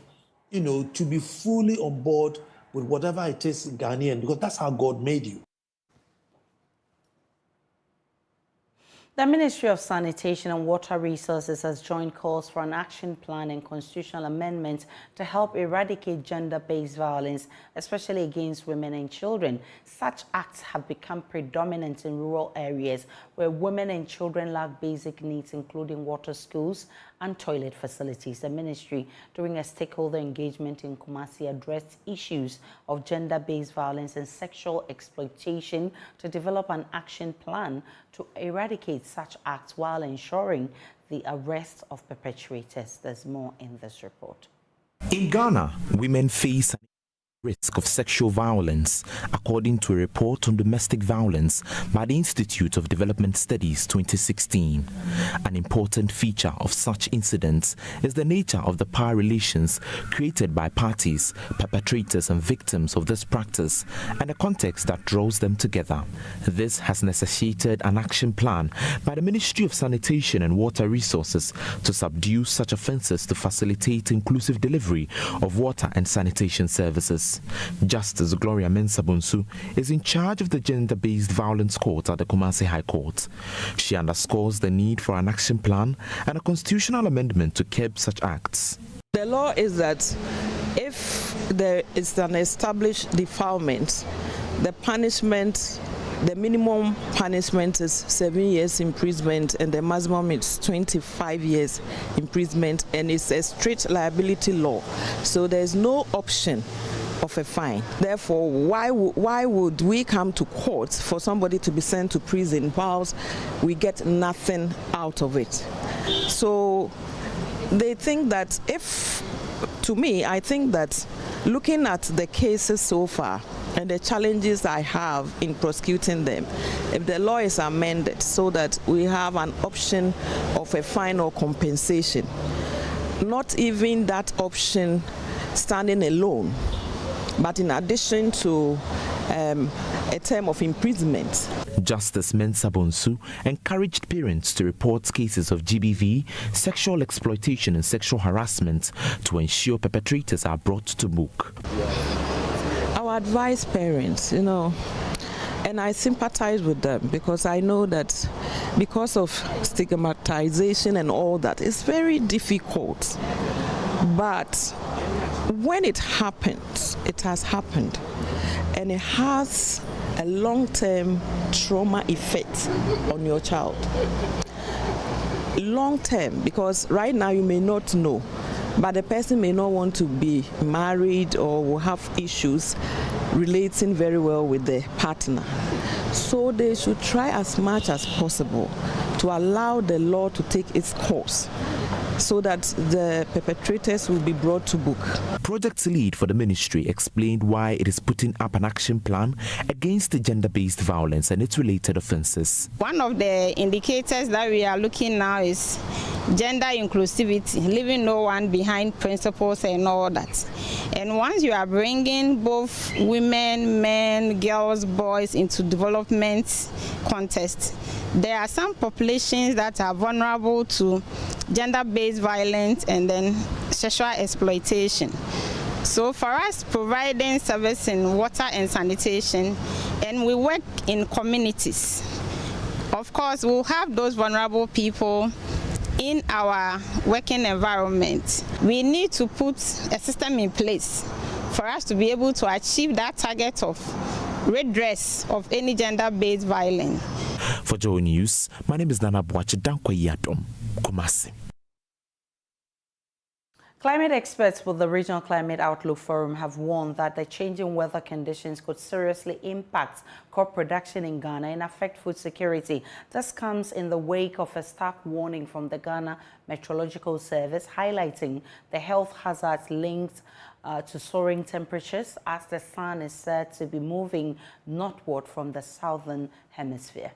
to be fully on board with whatever it is Ghanaian, because that's how God made you. The Ministry of Sanitation and Water Resources has joined calls for an action plan and constitutional amendment to help eradicate gender-based violence, especially against women and children. Such acts have become predominant in rural areas where women and children lack basic needs, including water, schools, and toilet facilities. The ministry, during a stakeholder engagement in Kumasi, addressed issues of gender-based violence and sexual exploitation to develop an action plan to eradicate such acts while ensuring the arrest of perpetrators. There's more in this report. In Ghana, women face risk of sexual violence, according to a report on domestic violence by the Institute of Development Studies 2016. An important feature of such incidents is the nature of the power relations created by parties, perpetrators and victims of this practice, and the context that draws them together. This has necessitated an action plan by the Ministry of Sanitation and Water Resources to subdue such offences to facilitate inclusive delivery of water and sanitation services. Justice Gloria Mensah-Bonsu is in charge of the Gender-Based Violence Court at the Kumasi High Court. She underscores the need for an action plan and a constitutional amendment to curb such acts. The law is that if there is an established defilement, the minimum punishment is 7 years imprisonment and the maximum is 25 years imprisonment, and it's a strict liability law. So there's no option of a fine. Therefore, why would we come to court for somebody to be sent to prison whilst we get nothing out of it? So they think that I think that looking at the cases so far and the challenges I have in prosecuting them, if the law is amended so that we have an option of a fine or compensation, not even that option standing alone, but in addition to a term of imprisonment. Justice Mensah-Bonsu encouraged parents to report cases of GBV, sexual exploitation and sexual harassment to ensure perpetrators are brought to book. I would advise parents, and I sympathize with them because I know that because of stigmatization and all that, it's very difficult. But when it happens, it has happened, and it has a long-term trauma effect on your child. Long-term, because right now you may not know, but the person may not want to be married or will have issues relating very well with the partner. So they should try as much as possible to allow the law to take its course, so that the perpetrators will be brought to book. Project lead for the ministry explained why it is putting up an action plan against the gender-based violence and its related offences. One of the indicators that we are looking now is gender inclusivity, leaving no one behind principles and all that. And once you are bringing both women, men, girls, boys into development context, there are some populations that are vulnerable to gender-based violence and then sexual exploitation. So for us, providing service in water and sanitation, and we work in communities. Of course, we'll have those vulnerable people in our working environment. We need to put a system in place for us to be able to achieve that target of redress of any gender-based violence. For JoyNews, my name is Nana Boache Dankwa Kumasi. Climate experts with the Regional Climate Outlook Forum have warned that the changing weather conditions could seriously impact crop production in Ghana and affect food security. This comes in the wake of a stark warning from the Ghana Meteorological Service highlighting the health hazards linked to soaring temperatures as the sun is said to be moving northward from the southern hemisphere.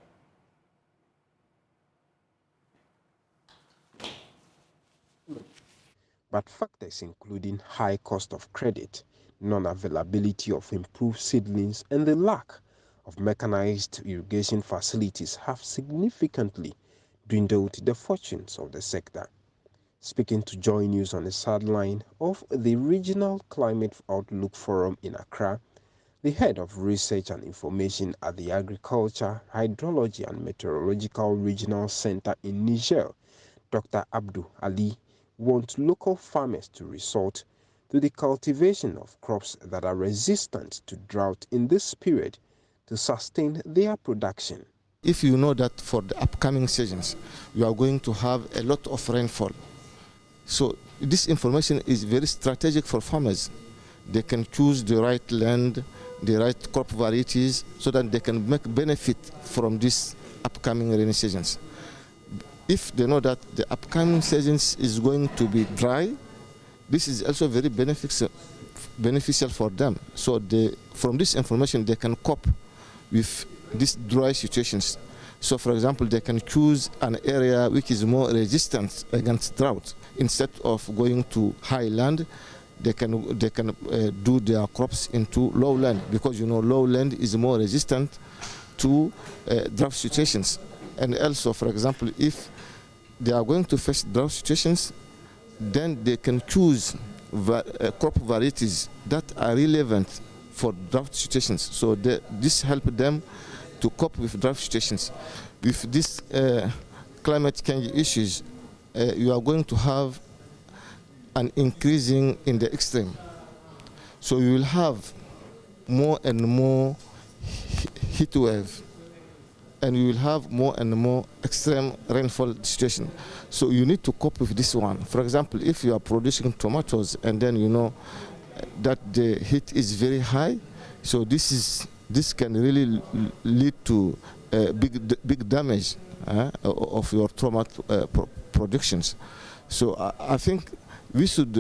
But factors including high cost of credit, non-availability of improved seedlings, and the lack of mechanized irrigation facilities have significantly dwindled the fortunes of the sector. Speaking to Joy News on the sideline of the Regional Climate Outlook Forum in Accra, the head of research and information at the Agriculture, Hydrology and Meteorological Regional Center in Niger, Dr. Abdul Ali, wants local farmers to resort to the cultivation of crops that are resistant to drought in this period to sustain their production. If you know that for the upcoming seasons, you are going to have a lot of rainfall, so this information is very strategic for farmers. They can choose the right land, the right crop varieties, so that they can make benefit from this upcoming rainy seasons. If they know that the upcoming seasons is going to be dry, this is also very beneficial for them. So from this information, they can cope with these dry situations. So for example, they can choose an area which is more resistant against drought. Instead of going to highland, they can do their crops into lowland, because lowland is more resistant to drought situations. And also, for example, if they are going to face drought situations, then they can choose crop varieties that are relevant for drought situations. So this helps them to cope with drought situations. With these climate change issues, you are going to have an increasing in the extreme. So you will have more and more heat wave, and you will have more and more extreme rainfall situation. So you need to cope with this one. For example, if you are producing tomatoes and then you know that the heat is very high, so this can really lead to big damage of your tomato productions. So I think we should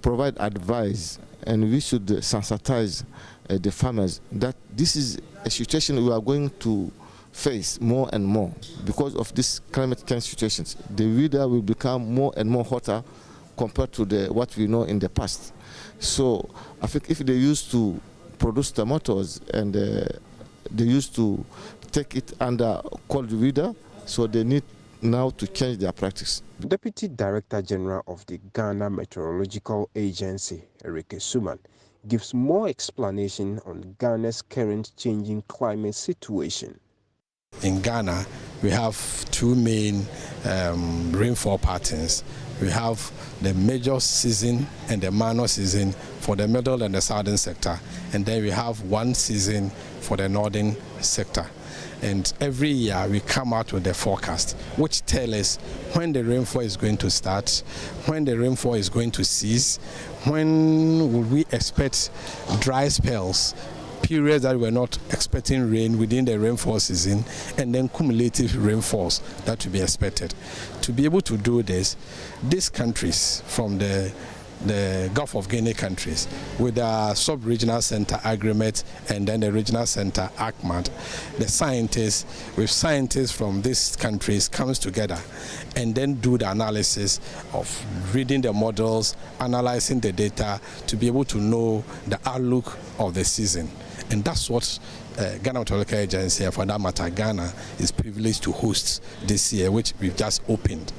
provide advice, and we should sensitize the farmers that this is a situation we are going to face more and more because of this climate change situations. The weather will become more and more hotter compared to what we know in the past. So I think if they used to produce tomatoes and they used to take it under cold weather, so they need now to change their practice. Deputy Director General of the Ghana Meteorological Agency, Eric Suman, gives more explanation on Ghana's current changing climate situation. In Ghana, we have two main rainfall patterns. We have the major season and the minor season for the middle and the southern sector, and then we have one season for the northern sector. And every year we come out with the forecast, which tells us when the rainfall is going to start, when the rainfall is going to cease, when will we expect dry spells, periods that we're not expecting rain within the rainfall season, and then cumulative rainfalls that will be expected. To be able to do this, these countries from the Gulf of Guinea countries, with the sub-regional center agreement and then the regional center ACMAD, the scientists from these countries comes together and then do the analysis of reading the models, analyzing the data to be able to know the outlook of the season. And that's what Ghana Meteorological Agency, and for that matter Ghana, is privileged to host this year, which we've just opened.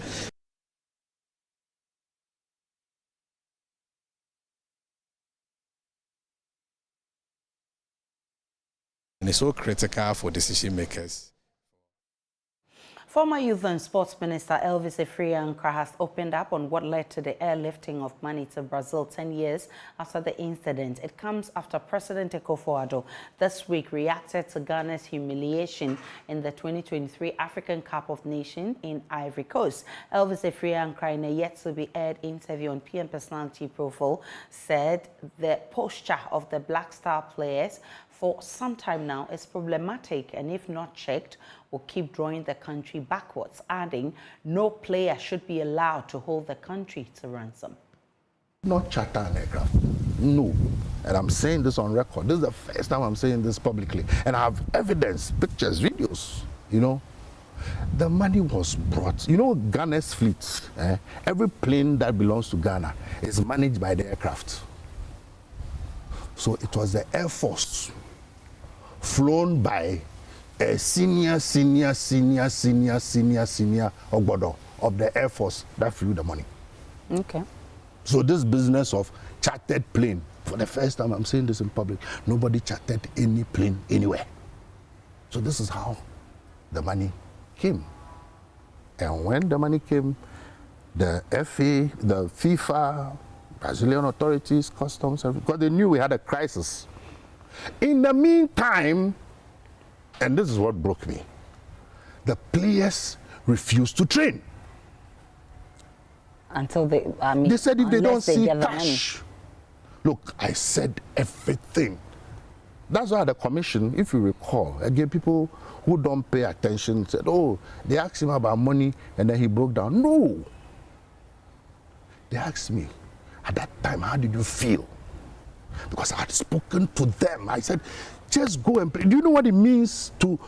And it's so critical for decision makers. Former Youth and Sports Minister Elvis Afriankra has opened up on what led to the airlifting of money to Brazil 10 years after the incident. It comes after President Akufo-Addo this week reacted to Ghana's humiliation in the 2023 African Cup of Nations in Ivory Coast. Elvis Afriankra, in a yet-to-be-aired interview on PM Personality Profile, said the posture of the Black Star players for some time now is problematic, and if not checked, will keep drawing the country backwards, adding no player should be allowed to hold the country to ransom. Not charter an aircraft, no. And I'm saying this on record. This is the first time I'm saying this publicly. And I have evidence, pictures, videos, you know. The money was brought. You know, Ghana's fleet, every plane that belongs to Ghana is managed by the aircraft. So it was the Air Force flown by a senior Ogbodo of the Air Force that flew the money. Okay. So this business of chartered plane, for the first time I'm saying this in public, nobody chartered any plane anywhere. So this is how the money came. And when the money came, the FA, the FIFA, Brazilian authorities, customs, because they knew we had a crisis. In the meantime, and this is what broke me, the players refused to train. Until they said if they don't see cash. Look, I said everything. That's why the commission, if you recall, again, people who don't pay attention said, oh, they asked him about money and then he broke down. No. They asked me, at that time, how did you feel? Because I had spoken to them. I said, just go and play. Do you know what it means to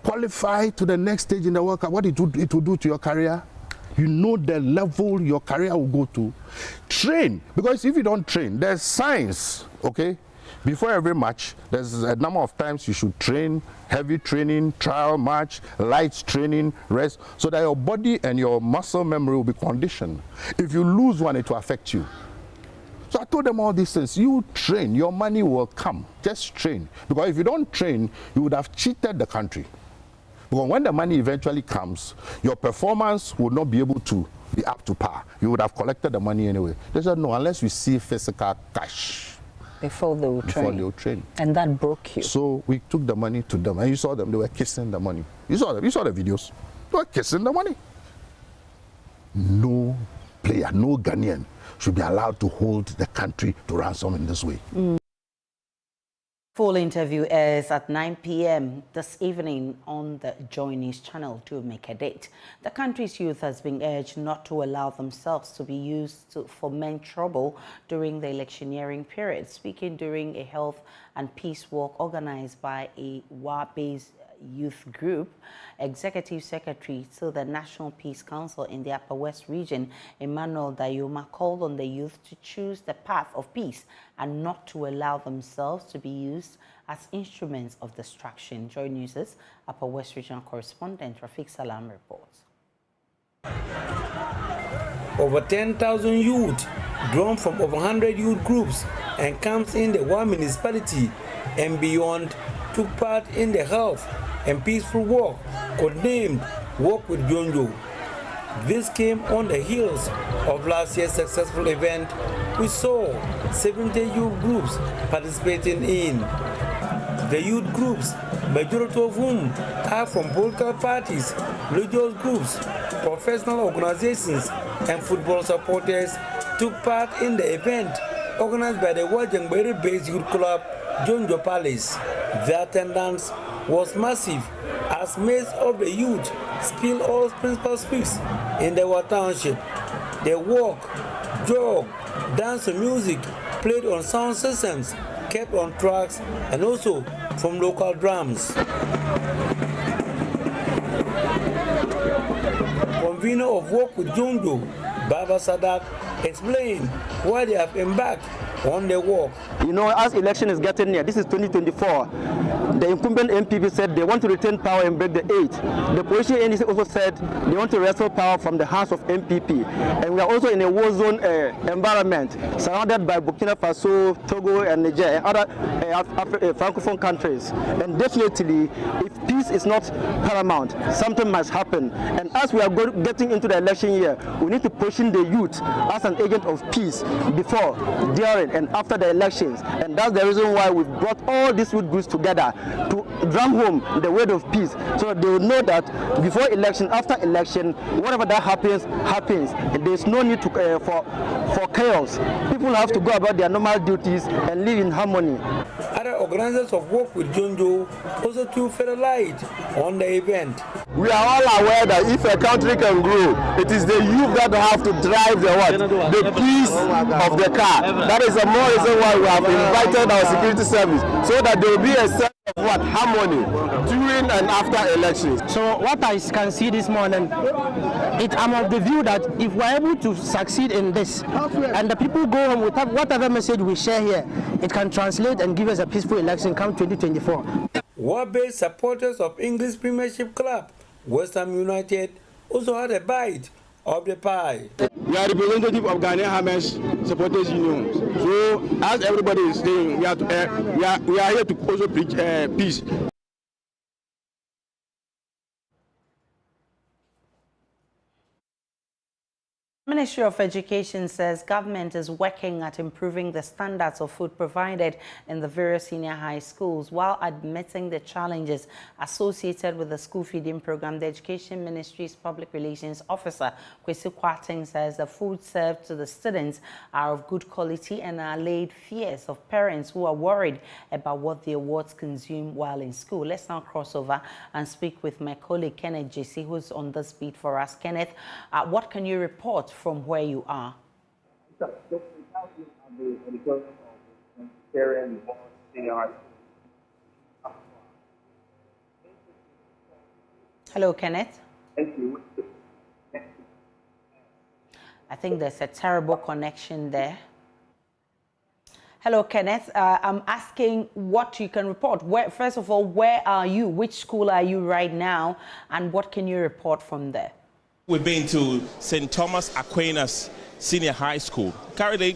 qualify to the next stage in the World Cup? What it will do to your career? You know the level your career will go to. Train, because if you don't train, there's science, okay? Before every match, there's a number of times you should train, heavy training, trial match, light training, rest, so that your body and your muscle memory will be conditioned. If you lose one, it will affect you. So I told them all these things. You train, your money will come. Just train. Because if you don't train, you would have cheated the country. Because when the money eventually comes, your performance will not be able to be up to par. You would have collected the money anyway. They said, no, unless we see physical cash. Before they would train. And that broke you. So we took the money to them. And you saw them, they were kissing the money. You saw them, you saw the videos. They were kissing the money. No player, no Ghanaian should be allowed to hold the country to ransom in this way. Full interview airs at 9 p.m. this evening on the JoyNews channel. Do make a date. The country's youth has been urged not to allow themselves to be used to foment trouble during the electioneering period. Speaking during a health and peace walk organized by a WA-based youth group, Executive Secretary to the National Peace Council in the Upper West region, Emmanuel Dayoma, called on the youth to choose the path of peace and not to allow themselves to be used as instruments of destruction. JoyNews' Upper West regional correspondent Rafiq Salam reports. Over 10,000 youth, drawn from over 100 youth groups and camps in the WA municipality and beyond, took part in the health and peaceful walk codenamed Walk with Jonjo. This came on the heels of last year's successful event, which saw 70 youth groups participating in. The youth groups, majority of whom are from political parties, religious groups, professional organizations, and football supporters, took part in the event organized by the Wajangberi-based youth club, Jonjo Palace. The attendance was massive as mates of the youth spilled all principal speaks in the Wa Township. The walk, jog, dance and music played on sound systems, kept on tracks, and also from local drums. Convener of Walk with Jonjo, Baba Sadat, explained why they have embarked on the walk. You know, as election is getting near, this is 2024, the incumbent MPP said they want to retain power and break the 8. The opposition NDC also said they want to wrestle power from the hands of MPP. And we are also in a war zone environment, surrounded by Burkina Faso, Togo, and Niger, and other Francophone countries. And definitely, if peace is not paramount, something must happen. And as we are getting into the election year, we need to position the youth as an agent of peace before, during, and after the elections. And that's the reason why we've brought all these youth groups together to drum home the word of peace, so that they will know that before election, after election, whatever that happens, happens. And there's no need to, for chaos. People have to go about their normal duties and live in harmony. Other organizers of Walk with Jonjo also threw further light on the event. We are all aware that if a country can grow, it is the youth that have to drive the peace of the car. That is the more reason why we have invited our security service, so that there will be a sense of harmony during and after elections. So what I can see this morning, I'm of the view that if we're able to succeed in this, and the people go home with whatever message we share here, it can translate and give us a peaceful election come 2024. War-based supporters of English Premiership club West Ham United also had a bite of the pie. We are representative of Ghanaian Hammers Supporters Union. So, as everybody is saying, we are here to also preach peace. Ministry of Education says government is working at improving the standards of food provided in the various senior high schools. While admitting the challenges associated with the school feeding program, the Education Ministry's Public Relations Officer, Kwesi Kwarteng, says the food served to the students are of good quality and allayed fears of parents who are worried about what their wards consume while in school. Let's now cross over and speak with my colleague Kenneth JC, who's on this beat for us. Kenneth, what can you report from where you are? Hello, Kenneth. I think there's a terrible connection there. Hello, Kenneth. I'm asking what you can report. First of all, where are you? Which school are you right now? And what can you report from there? We've been to St. Thomas Aquinas Senior High School. Currently,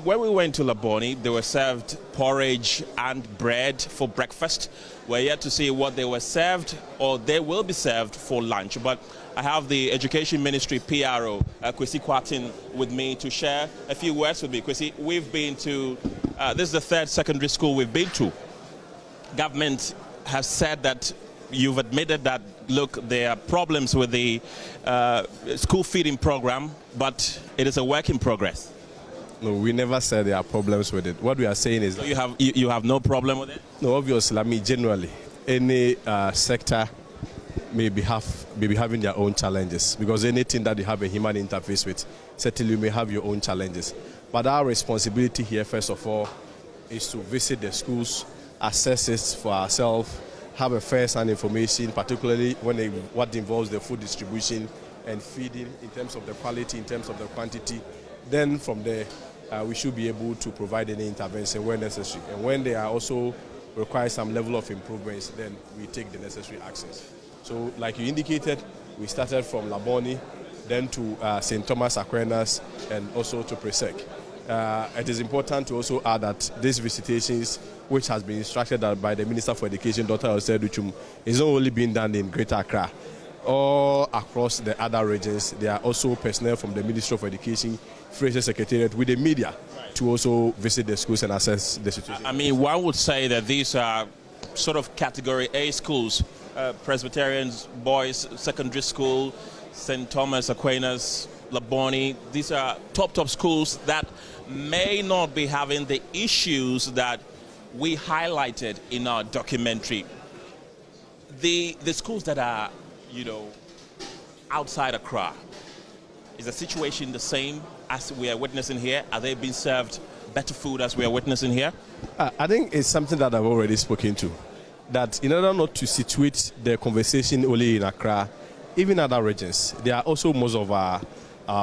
when we went to Laboni, they were served porridge and bread for breakfast. We're yet to see what they were served or they will be served for lunch. But I have the Education Ministry PRO, Kwesi Kwarteng, with me to share a few words with me. Kwesi, we've been to, this is the third secondary school we've been to. Government has said that you've admitted that, look, there are problems with the school feeding program, but it is a work in progress. No, we never said there are problems with it. What we are saying is that you have no problem with it? No, obviously, I mean, generally, any sector may be having their own challenges, because anything that you have a human interface with, certainly you may have your own challenges. But our responsibility here, first of all, is to visit the schools, assess it for ourselves, have a first-hand information, particularly what involves the food distribution and feeding in terms of the quality, in terms of the quantity. Then from there, we should be able to provide any intervention where necessary. And when they are also require some level of improvements, then we take the necessary actions. So like you indicated, we started from Laboni, then to St. Thomas Aquinas, and also to Presec. It is important to also add that these visitations, which has been instructed by the Minister for Education, Dr. Oseduchum, is not only being done in Greater Accra. All across the other regions, there are also personnel from the Ministry of Education, Free Secretariat, with the media to also visit the schools and assess the situation. I mean, one would say that these are sort of Category A schools, Presbyterian Boys Secondary School, St. Thomas Aquinas, Laboni. These are top schools that may not be having the issues that we highlighted in our documentary. The schools that are, outside Accra, is the situation the same as we are witnessing here? Are they being served better food as we are witnessing here? I think it's something that I've already spoken to. That in order not to situate the conversation only in Accra, even other regions, there are also most of our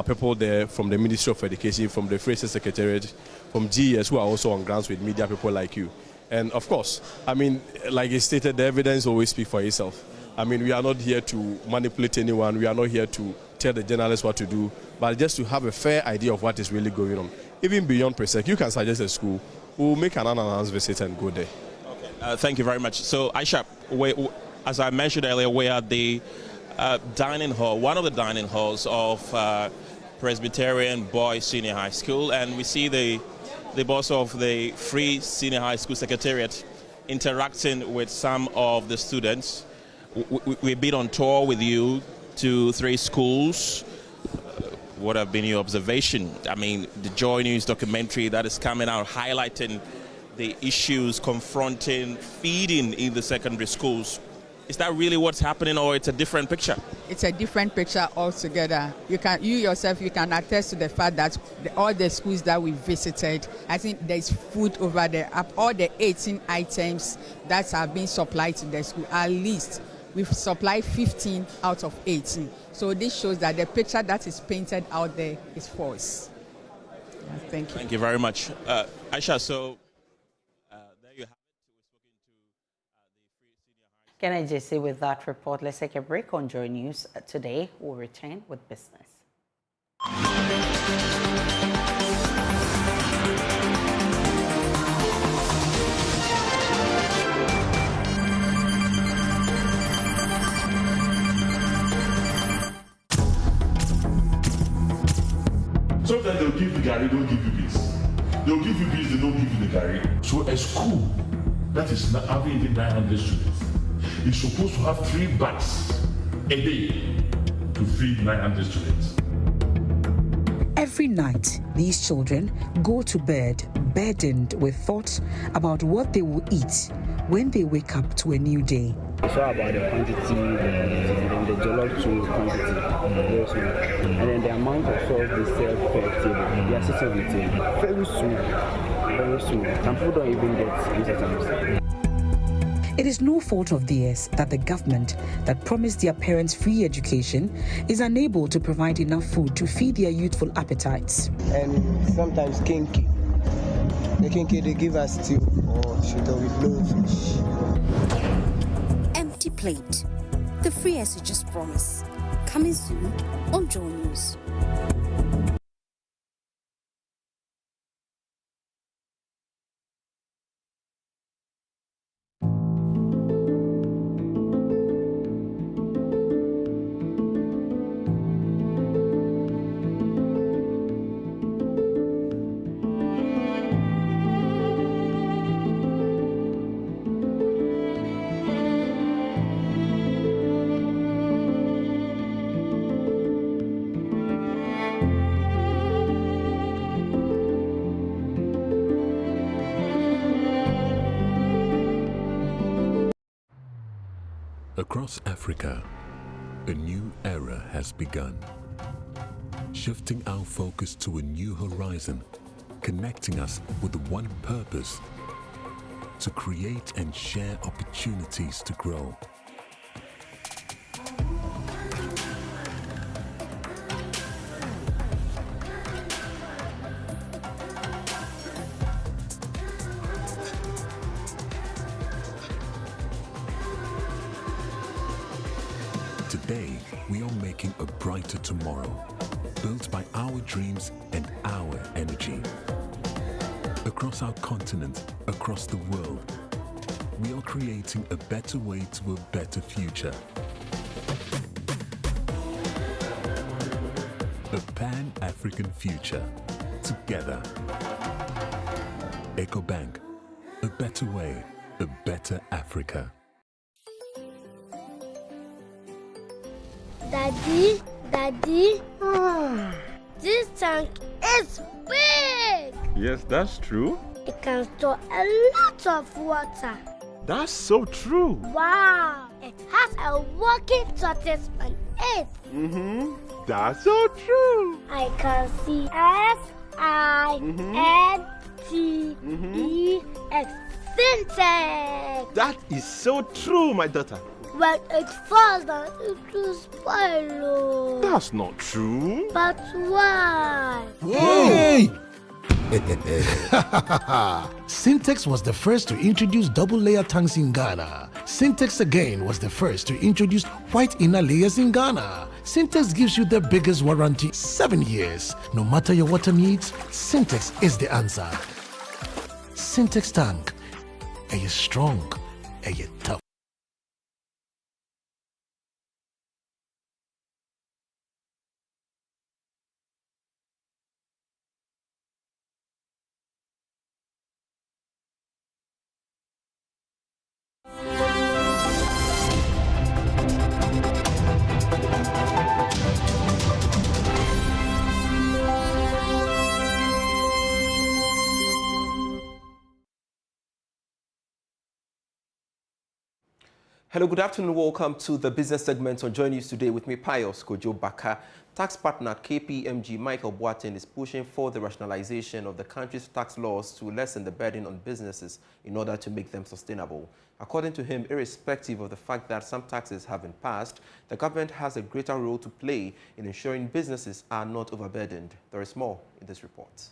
people there from the Ministry of Education, from the Free Secretariat, from GES, who are also on grounds with media people like you. And of course, I mean, like you stated, the evidence always speaks for itself. I mean, we are not here to manipulate anyone. We are not here to tell the journalists what to do, but just to have a fair idea of what is really going on. Even beyond Presec, you can suggest a school. We'll make an unannounced visit and go there. Okay. Thank you very much. So, Aisha, as I mentioned earlier, we are at the dining hall, one of the dining halls of Presbyterian Boys Senior High School, and we see the boss of the Free Senior High School Secretariat interacting with some of the students. We've been on tour with you to 3 schools. What have been your observation? I mean, the JoyNews documentary that is coming out highlighting the issues confronting feeding in the secondary schools. Is that really what's happening, or it's a different picture? It's a different picture altogether. You yourself can attest to the fact that all the schools that we visited, I think there's food over there. All the 18 items that have been supplied to the school, at least we've supplied 15 out of 18. So this shows that the picture that is painted out there is false. Yeah, thank you. Thank you very much. Aisha, so there you have it. We've spoken to the Can I just say with that report, let's take a break on Joy News. Today, we'll return with business. Sometimes they'll give you Gary, don't give you beans. They'll give you beans, they don't give you the Gary. So a school that is not having even 900 students is supposed to have 3 bags a day to feed 900 students. Every night, these children go to bed burdened with thoughts about what they will eat when they wake up to a new day. It's all about the quantity and the jollof too quantity, very small. And then the amount of sauce they serve per table, they are sitting on the table. Very small, very small. Some people don't even get used to it. It is no fault of theirs that the government that promised their parents free education is unable to provide enough food to feed their youthful appetites. And sometimes kinky. The kinky they give us stew or sugar with blowfish. Empty plate. The free as you just promised. Coming soon on JoyNews. Across Africa, a new era has begun, shifting our focus to a new horizon, connecting us with one purpose: to create and share opportunities to grow. Today, we are making a brighter tomorrow, built by our dreams and our energy. Across our continent, across the world, we are creating a better way to a better future. A Pan-African future, together. EcoBank, a better way, a better Africa. Daddy, this tank is big. Yes, that's true. It can store a lot of water. That's so true. Wow, it has a working tortoise on it. That's so true. I can see S-I-N-T-E-X. Syntax. That is so true, my daughter. When it falls down, it will spoil. That's not true. But why? Hey! Syntex was the first to introduce double-layer tanks in Ghana. Syntex again was the first to introduce white inner layers in Ghana. Syntex gives you the biggest warranty, 7 years. No matter your water needs, Syntex is the answer. Syntex tank. Are you strong? Are you tough? Hello, good afternoon. Welcome to the business segment on JoyNews today with me, Pius Kojo Baka. Tax partner KPMG Michael Boateng is pushing for the rationalization of the country's tax laws to lessen the burden on businesses in order to make them sustainable. According to him, irrespective of the fact that some taxes have been passed, the government has a greater role to play in ensuring businesses are not overburdened. There is more in this report.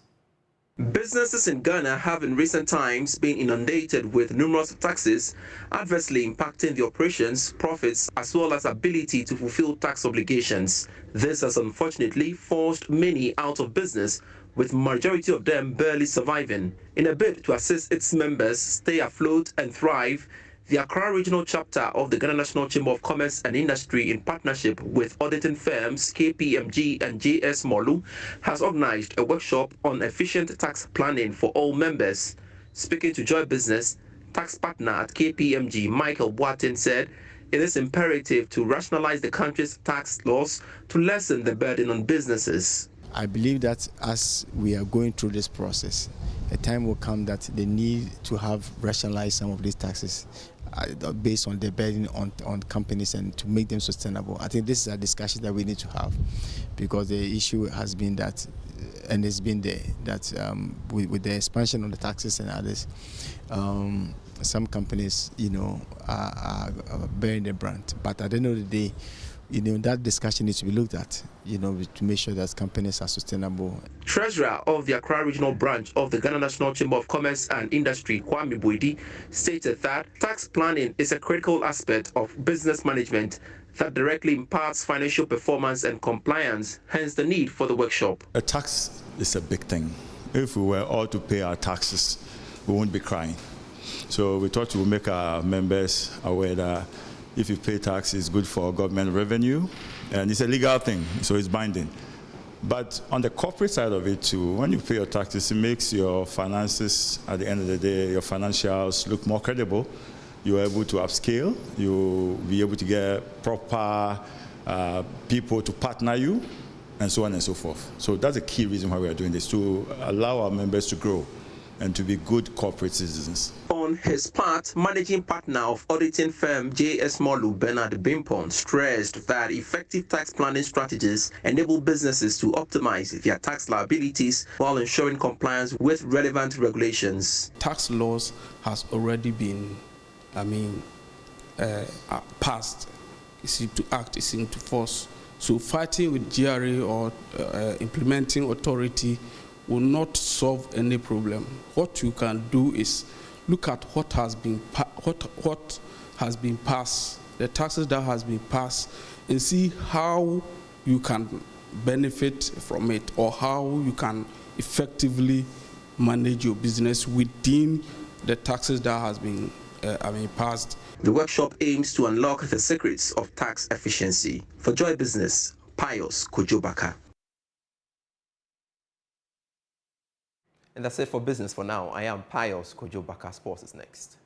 Businesses in Ghana have in recent times been inundated with numerous taxes, adversely impacting the operations, profits, as well as ability to fulfill tax obligations. This has unfortunately forced many out of business, with majority of them barely surviving. In a bid to assist its members stay afloat and thrive, the Accra Regional Chapter of the Ghana National Chamber of Commerce and Industry, in partnership with auditing firms KPMG and JS Molu, has organized a workshop on efficient tax planning for all members. Speaking to Joy Business, tax partner at KPMG, Michael Boateng, said it is imperative to rationalize the country's tax laws to lessen the burden on businesses. I believe that as we are going through this process, a time will come that they need to have rationalized some of these taxes based on the burden on companies and to make them sustainable. I think this is a discussion that we need to have, because the issue has been that, and it's been there, that with the expansion of the taxes and others, some companies, are bearing the brunt. But at the end of the day, that discussion needs to be looked at, to make sure that companies are sustainable. Treasurer of the Accra Regional Branch of the Ghana National Chamber of Commerce and Industry, Kwame Boidi, stated that tax planning is a critical aspect of business management that directly imparts financial performance and compliance, hence the need for the workshop. A tax is a big thing. If we were all to pay our taxes, we won't be crying. So we thought we'll make our members aware that if you pay tax, it's good for government revenue, and it's a legal thing, so it's binding. But on the corporate side of it too, when you pay your taxes, it makes your finances, at the end of the day, your financials look more credible. You're able to upscale, you'll be able to get proper people to partner you, and so on and so forth. So that's a key reason why we are doing this, to allow our members to grow and to be good corporate citizens. On his part, managing partner of auditing firm JS Molu, Bernard Bimpon, stressed that effective tax planning strategies enable businesses to optimize their tax liabilities while ensuring compliance with relevant regulations. Tax laws has already been, passed. It's into act, it's into force. So fighting with GRA or implementing authority will not solve any problem. What you can do is look at what has been passed, the taxes that has been passed, and see how you can benefit from it, or how you can effectively manage your business within the taxes that has been passed. The workshop aims to unlock the secrets of tax efficiency. For Joy Business, Pius Kojobaka. And that's it for business for now. I am Pius Kojobaka. Sports is next.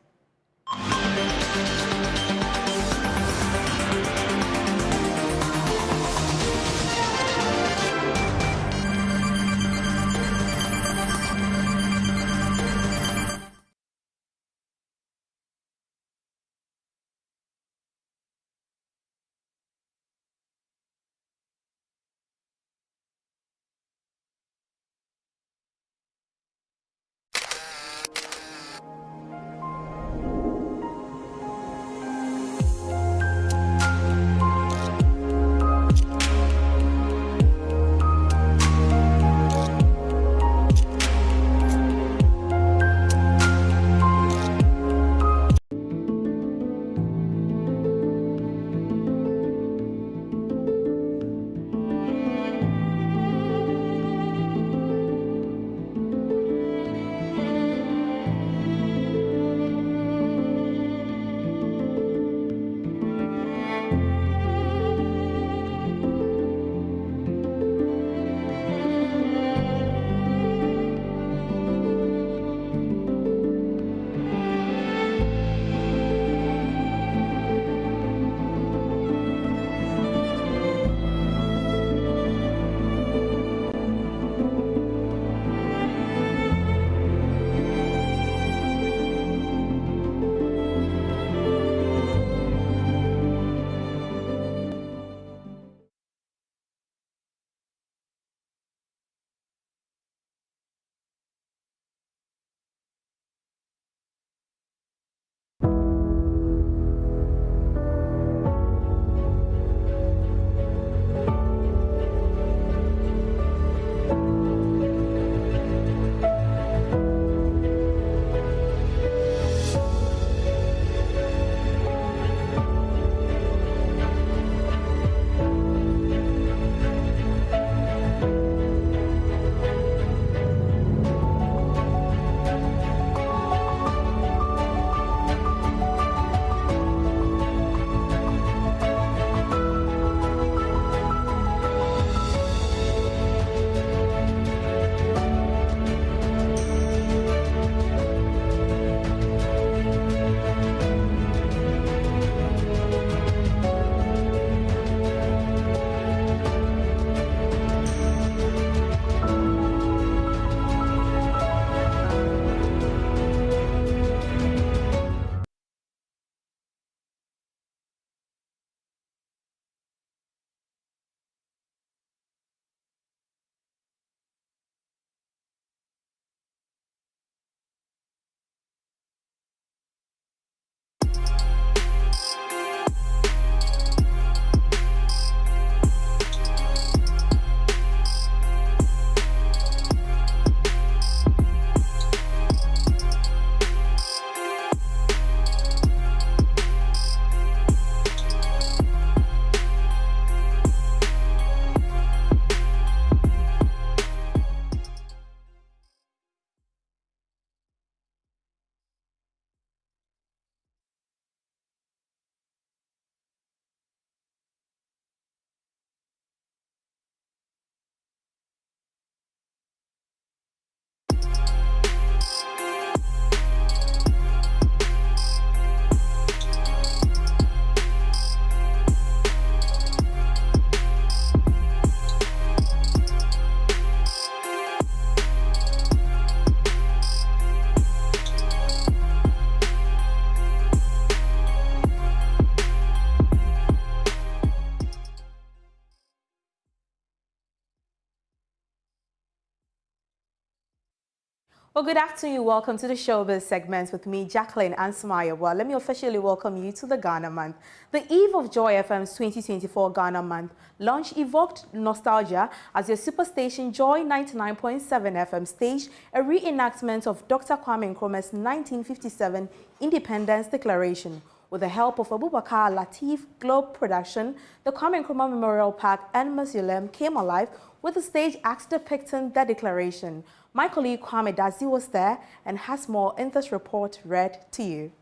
Well, good afternoon. Welcome to the Showbiz segment with me, Jacqueline Ansumaya. Well, let me officially welcome you to the Ghana Month. The eve of Joy FM's 2024 Ghana Month launch evoked nostalgia as your superstation Joy 99.7 FM staged a reenactment of Dr. Kwame Nkrumah's 1957 Independence Declaration. With the help of Abubakar Latif Globe Production, the Kwame Nkrumah Memorial Park and Mausoleum came alive with the stage acts depicting the declaration. My colleague Kwame Dazi was there and has more in this report read to you.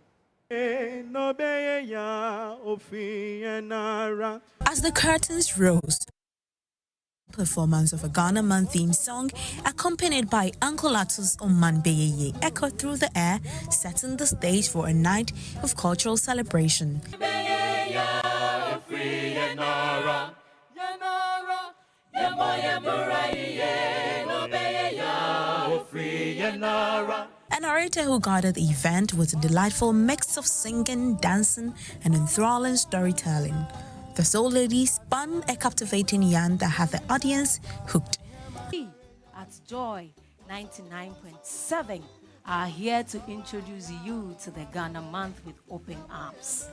As the curtains rose, performance of a Ghana Month theme song accompanied by Uncle Atu's Oman Beyeye echoed through the air, setting the stage for a night of cultural celebration. A narrator who guided the event with a delightful mix of singing, dancing, and enthralling storytelling. The Soul Lady spun a captivating yarn that had the audience hooked. At Joy 99.7 are here to introduce you to the Ghana Month with open arms.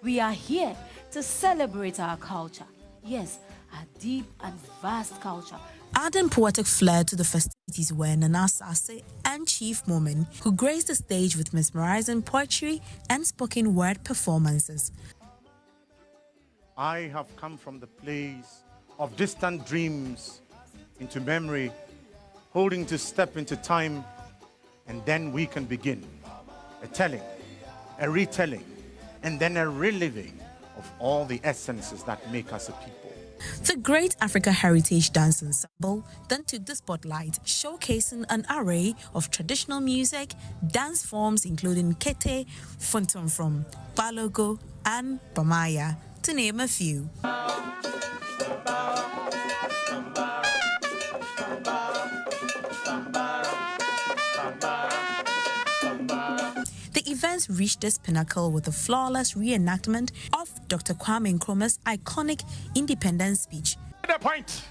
We are here to celebrate our culture. Yes, a deep and vast culture. Adding poetic flair to the festivities were Nana Sase and Chief Momin, who graced the stage with mesmerizing poetry and spoken word performances. I have come from the place of distant dreams into memory, holding to step into time, and then we can begin a telling, a retelling, and then a reliving of all the essences that make us a people. The Great Africa Heritage Dance Ensemble then took the spotlight, showcasing an array of traditional music, dance forms including Kete, Funtumfrom, Balogo, and Bamaya, to name a few. The events reached its pinnacle with a flawless reenactment of Dr. Kwame Nkrumah's iconic independence speech. The point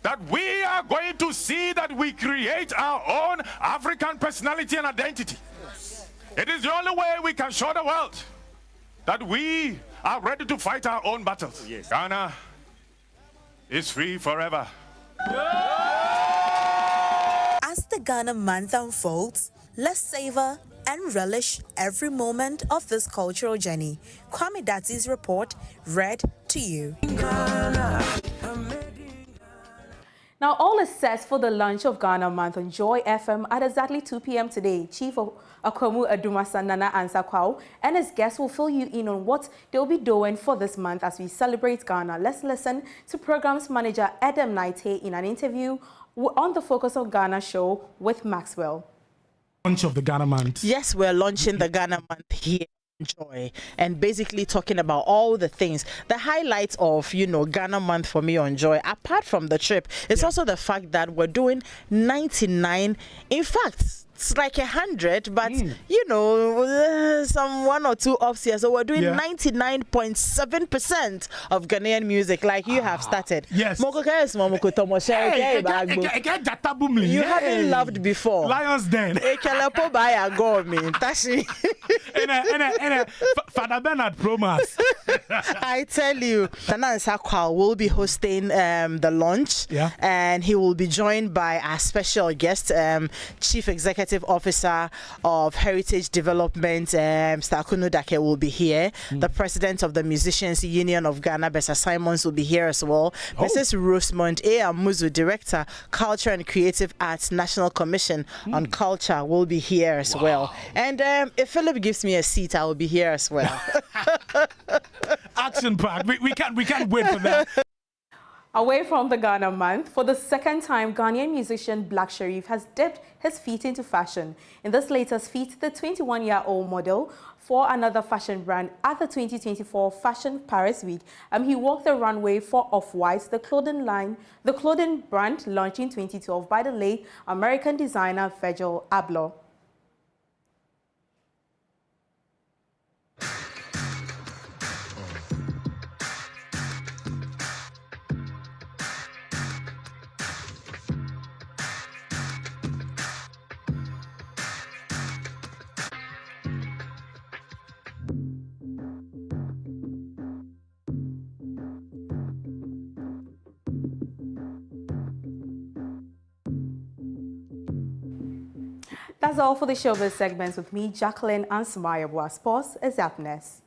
that we are going to see that we create our own African personality and identity. It is the only way we can show the world that we are ready to fight our own battles. Yes. Ghana is free forever. As the Ghana Month unfolds, let's savor and relish every moment of this cultural journey. Kwame Dadzi's report read to you. Now, all is set for the launch of Ghana Month on Joy FM at exactly 2 p.m. today. Chief of Akwamu Adumasa Nana Ansakwao and his guests will fill you in on what they'll be doing for this month as we celebrate Ghana. Let's listen to Programs Manager Adam Naite in an interview on the Focus on Ghana show with Maxwell. Launch of the Ghana Month. Yes, we're launching the Ghana Month here. Joy, and basically talking about all the things, the highlights of Ghana Month for me on Joy, apart from the trip, it's also the fact that we're doing 99, in fact it's like 100, but some 1 or 2 ups here, so we're doing 99.7% of Ghanaian music, like you have started. Yes. You haven't loved before. Lions Den. Father Bernard Promas. I tell you, Nana Nsakwao will be hosting the launch, and he will be joined by our special guest, Chief Executive Officer of Heritage Development, Stakunu Dake, will be here. The President of the Musicians Union of Ghana, Bessa Simons, will be here as well. Mrs. Rosemond A. Amuzu, Director, Culture and Creative Arts, National Commission on Culture, will be here as well. And if Philip gives me a seat, I will be here as well. Action packed. We can't wait for that. Away from the Ghana Month, for the second time, Ghanaian musician Black Sherif has dipped his feet into fashion. In this latest feat, the 21-year-old model for another fashion brand at the 2024 Fashion Paris Week. He walked the runway for Off-White, the clothing brand launched in 2012 by the late American designer Virgil Abloh. That's all for the showbiz segments with me, Jacqueline and Sumaya. Sports is up next.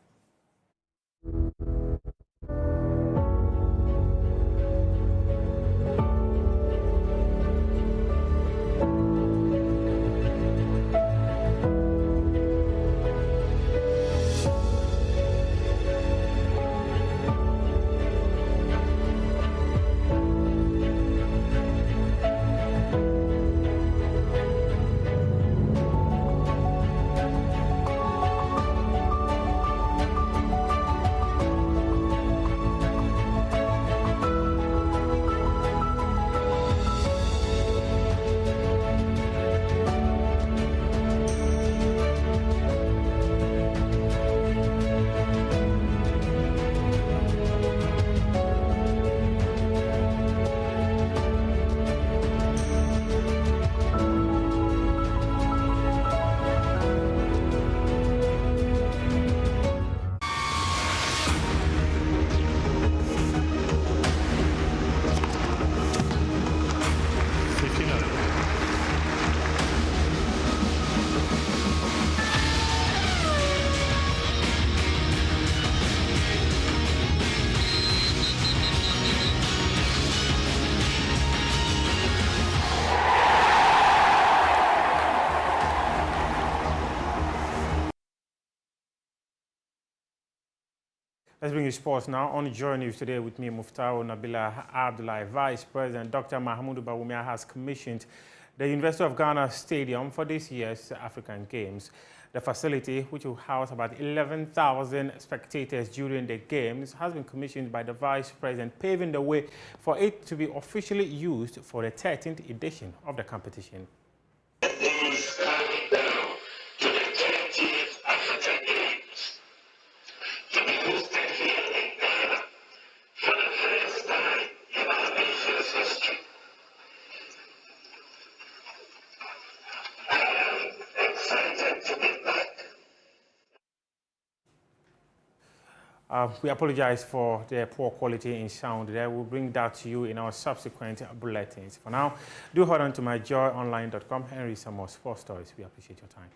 Let's bring you sports now on JoyNews today with me, Muftao Nabila Abdullahi. Vice President Dr. Mahamudu Bawumia has commissioned the University of Ghana Stadium for this year's African Games. The facility, which will house about 11,000 spectators during the Games, has been commissioned by the Vice President, paving the way for it to be officially used for the 13th edition of the competition. We apologize for the poor quality in sound there. We'll bring that to you in our subsequent bulletins. For now, do hold on to myjoyonline.com and read some more sports stories. We appreciate your time.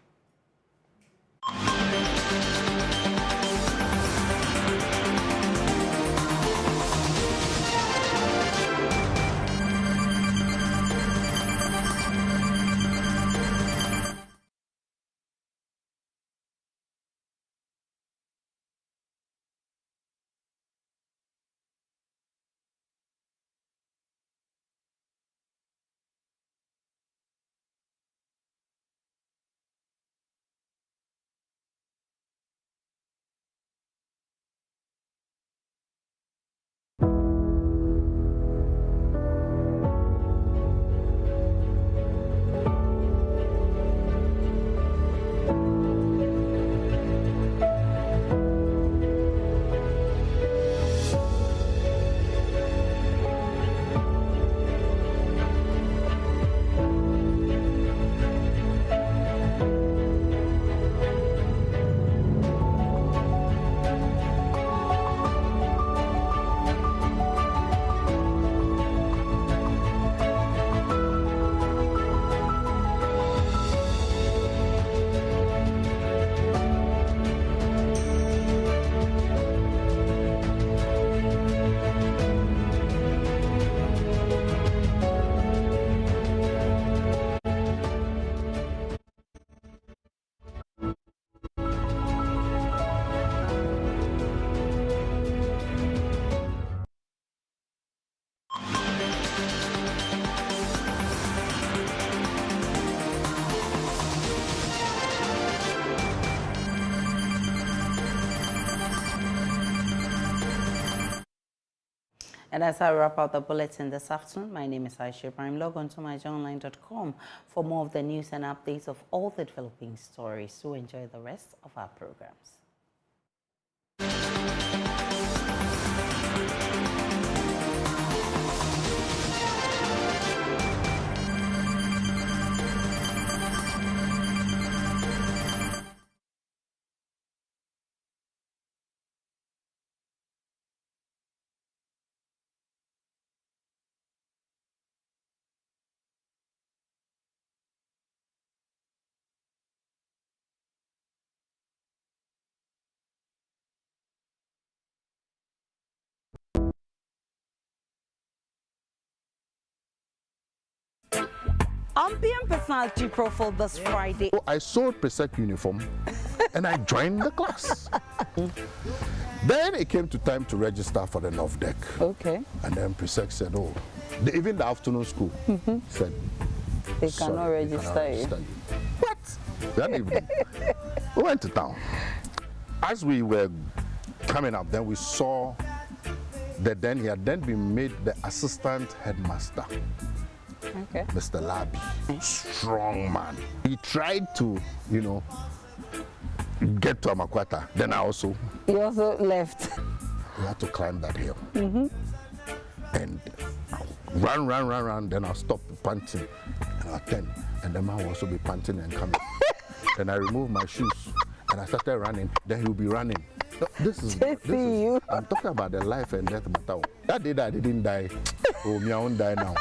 And as I wrap up the bulletin this afternoon, my name is Aisha Ibrahim. Log on to myjoyonline.com for more of the news and updates of all the developing stories. So enjoy the rest of our programs. Ambient personality profile this Friday. So I sold Presec uniform and I joined the class. Then it came to time to register for the North Deck. Okay. And then Presec said, oh, even the afternoon school said, they cannot register you. What? That evening, we went to town. As we were coming up, then we saw that then he had then been made the assistant headmaster. Okay. Mr. Labi, strong man. He tried to, get to Amakwata. Then You also left. We had to climb that hill. And run. Then I'll stop panting and I'll turn. And the man will also be panting and coming. Then I remove my shoes and I started running. Then he'll be running. This is you. I'm talking about the life and death matter. That day that I didn't die, oh, me I won't die now.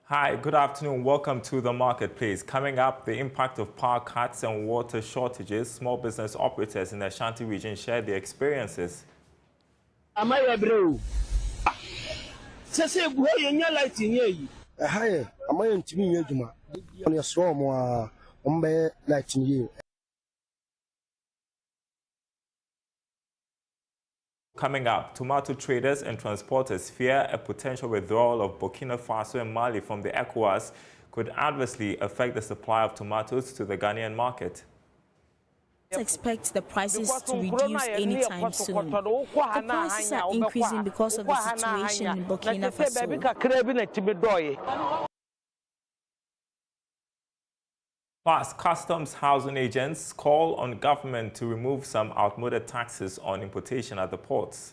Hi, good afternoon. Welcome to the marketplace. Coming up, the impact of power cuts and water shortages. Small business operators in the Ashanti region share their experiences. Am I bro? Say go yenya light in here. Hi, am I ntimi yeduma? On your storm ombe light in here. Coming up, tomato traders and transporters fear a potential withdrawal of Burkina Faso and Mali from the ECOWAS could adversely affect the supply of tomatoes to the Ghanaian market. Expect the prices to reduce anytime soon. The prices are increasing because of the situation in Burkina Faso. Plus, customs housing agents call on government to remove some outmoded taxes on importation at the ports.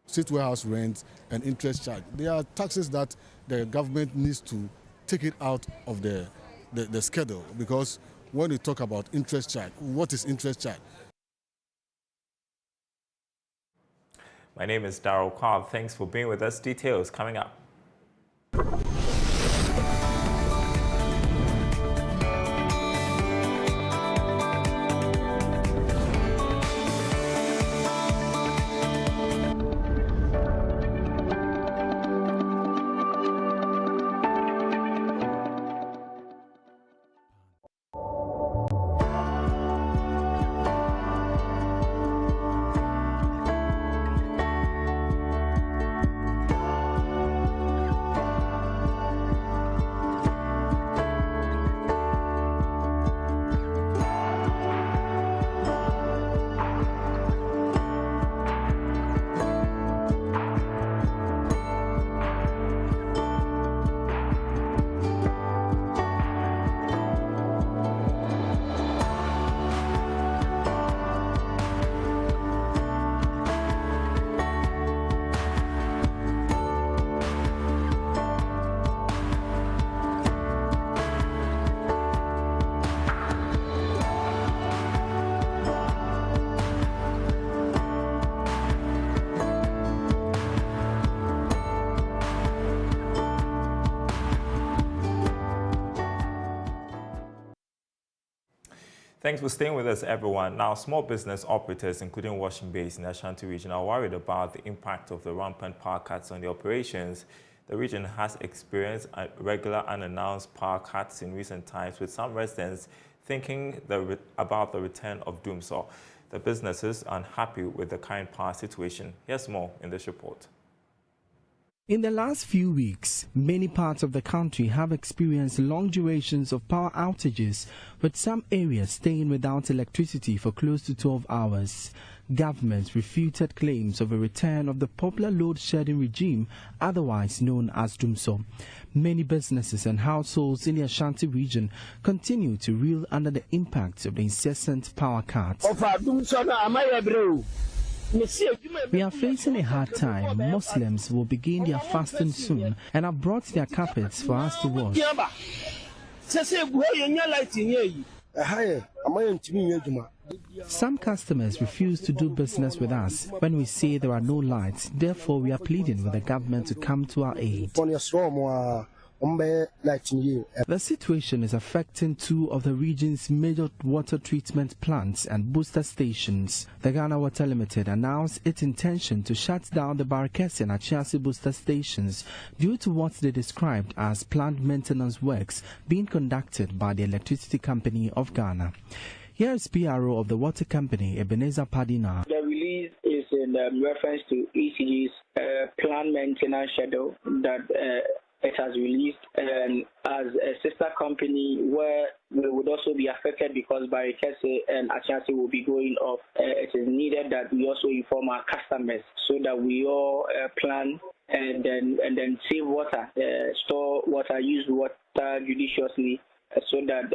State warehouse rent and interest charge. They are taxes that the government needs to take it out of the schedule, because when we talk about interest charge, what is interest charge? My name is Darryl Cobb. Thanks for being with us. Details coming up. Thanks for staying with us, everyone. Now, small business operators, including washing bays in the Ashanti region, are worried about the impact of the rampant power cuts on the operations. The region has experienced regular unannounced power cuts in recent times, with some residents thinking about the return of doomsday. The businesses are unhappy with the current power situation. Here's more in this report. In the last few weeks, many parts of the country have experienced long durations of power outages, with some areas staying without electricity for close to 12 hours. Government refuted claims of a return of the popular load-shedding regime, otherwise known as Dumso. Many businesses and households in the Ashanti region continue to reel under the impact of the incessant power cuts. We are facing a hard time. Muslims will begin their fasting soon and have brought their carpets for us to wash. Some customers refuse to do business with us when we say there are no lights. Therefore, we are pleading with the government to come to our aid. The situation is affecting two of the region's major water treatment plants and booster stations. The Ghana Water Limited announced its intention to shut down the Barakesi and Achiasi booster stations due to what they described as planned maintenance works being conducted by the Electricity Company of Ghana. Here is PRO of the water company, Ebenezer Padina. The release is in reference to ECG's planned maintenance schedule that it has released as a sister company where we would also be affected because Barakesi and Achiasi will be going off. It is needed that we also inform our customers so that we all plan and then save water, store water, use water judiciously, so that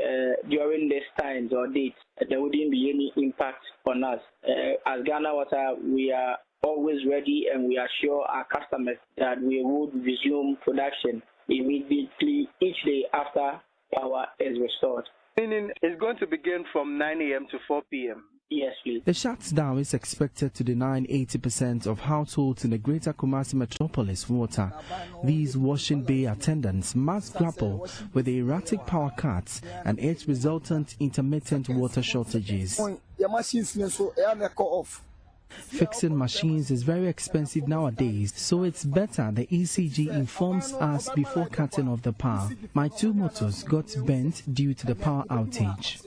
during these times or dates there wouldn't be any impact on us. As Ghana Water, we are always ready and we assure our customers that we would resume production immediately each day after power is restored. Meaning it's going to begin from 9 a.m. to 4 p.m. Yes, please. The shutdown is expected to deny 80% of households in the Greater Kumasi metropolis water. These washing bay attendants must grapple with the erratic power cuts and its resultant intermittent water shortages. Fixing machines is very expensive nowadays, so it's better the ECG informs us before cutting off the power. My two motors got bent due to the power outage.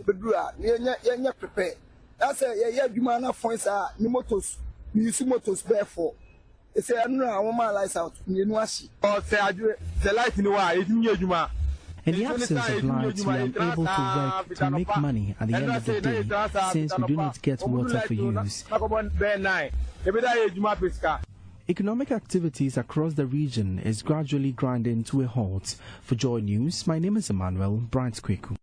In the absence of lights, we are unable to work to make money at the end of the day, since we do not get water for use. Economic activities across the region is gradually grinding to a halt. For Joy News, my name is Emmanuel Bright Kweku.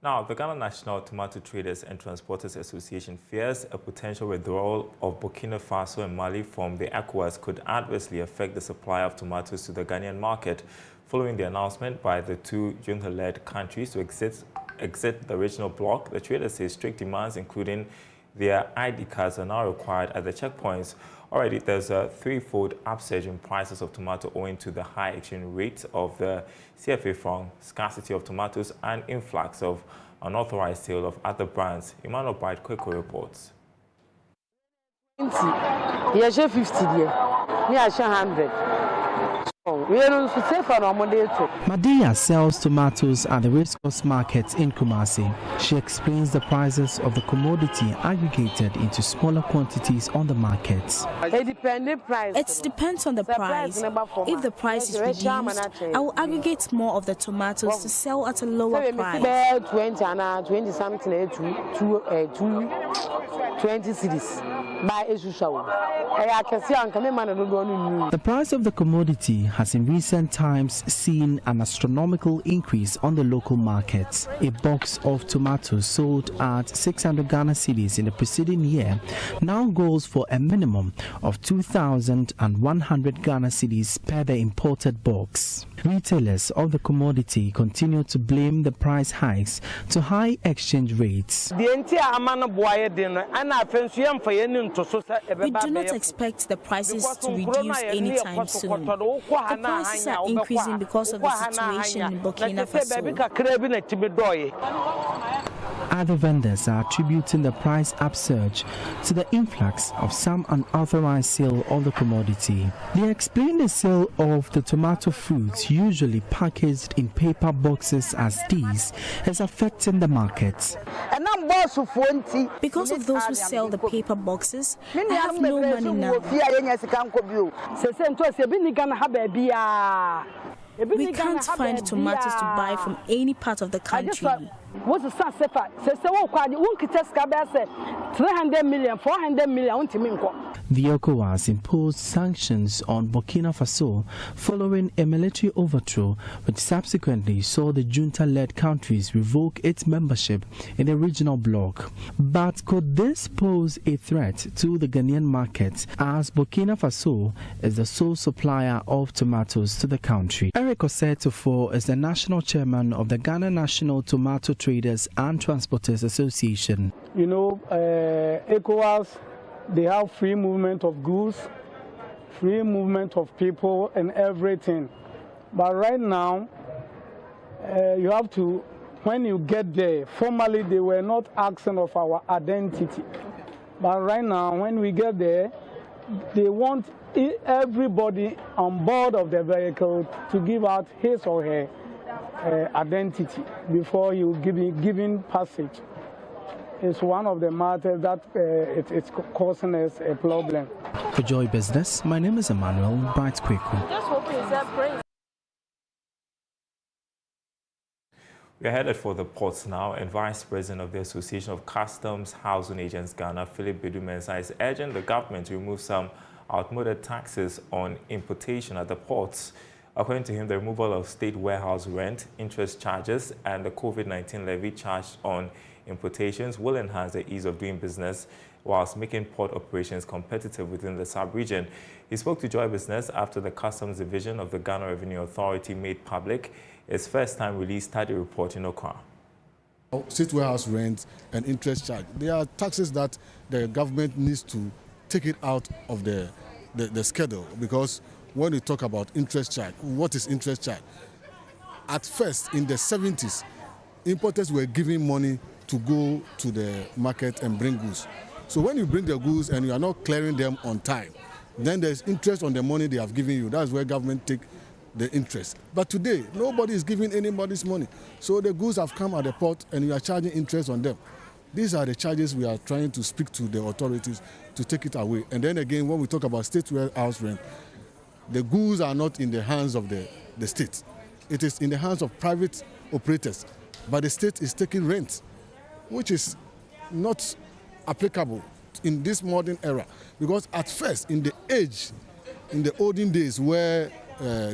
Now, the Ghana National Tomato Traders and Transporters Association fears a potential withdrawal of Burkina Faso and Mali from the ECOWAS could adversely affect the supply of tomatoes to the Ghanaian market, following the announcement by the two junta-led countries to exit the regional bloc. The traders say strict demands, including their ID cards, are now required at the checkpoints. Already, there's a threefold upsurge in prices of tomato owing to the high exchange rate of the CFA franc, scarcity of tomatoes, and influx of unauthorized sale of other brands. Emmanuel Bright Kweko reports. 50 100. Madia sells tomatoes at the racecourse market in Kumasi. She explains the prices of the commodity aggregated into smaller quantities on the markets. It depends on the price. If the price is reduced, I will aggregate more of the tomatoes to sell at a lower price. 20 something 20 cities. The price of the commodity has in recent times seen an astronomical increase on the local markets. A box of tomatoes sold at 600 Ghana cedis in the preceding year now goes for a minimum of 2,100 Ghana cedis per the imported box. Retailers of the commodity continue to blame the price hikes to high exchange rates. We do not expect the prices to reduce anytime soon. The prices are increasing because of the situation in Burkina Faso. Other vendors are attributing the price upsurge to the influx of some unauthorized sale of the commodity. They explain the sale of the tomato fruits, usually packaged in paper boxes as these, is affecting the market. Because of those who sell the paper boxes, I have no money now. We can't find tomatoes to buy from any part of the country. The ECOWAS imposed sanctions on Burkina Faso following a military overthrow, which subsequently saw the junta-led countries revoke its membership in the regional bloc. But could this pose a threat to the Ghanaian market, as Burkina Faso is the sole supplier of tomatoes to the country? Eric Osetofo is the national chairman of the Ghana National Tomato Traders and Transporters Association. You know, ECOWAS, they have free movement of goods, free movement of people and everything. But right now, you have to, when you get there, formally they were not asking of our identity. But right now, when we get there, they want everybody on board of the vehicle to give out his or her identity before you giving passage. It's one of the matters that it's causing us a problem. For Joy Business, my name is Emmanuel Bright Kweku. We are headed for the ports now, and Vice President of the Association of Customs Housing Agents Ghana, Philip Bedu-Mensah, is urging the government to remove some outmoded taxes on importation at the ports. According to him, the removal of state warehouse rent, interest charges, and the COVID-19 levy charged on importations will enhance the ease of doing business whilst making port operations competitive within the sub-region. He spoke to Joy Business after the Customs Division of the Ghana Revenue Authority made public its first-time released study report in Accra. State warehouse rent and interest charge, they are taxes that the government needs to take it out of the schedule, because when we talk about interest charge, what is interest charge? At first, in the 70s, importers were giving money to go to the market and bring goods. So when you bring the goods and you are not clearing them on time, then there's interest on the money they have given you. That's where government take the interest. But today, nobody is giving anybody's money. So the goods have come at the port and you are charging interest on them. These are the charges we are trying to speak to the authorities to take it away. And then again, when we talk about state warehouse rent, the goods are not in the hands of the state. It is in the hands of private operators. But the state is taking rent, which is not applicable in this modern era. Because at first, in the olden days where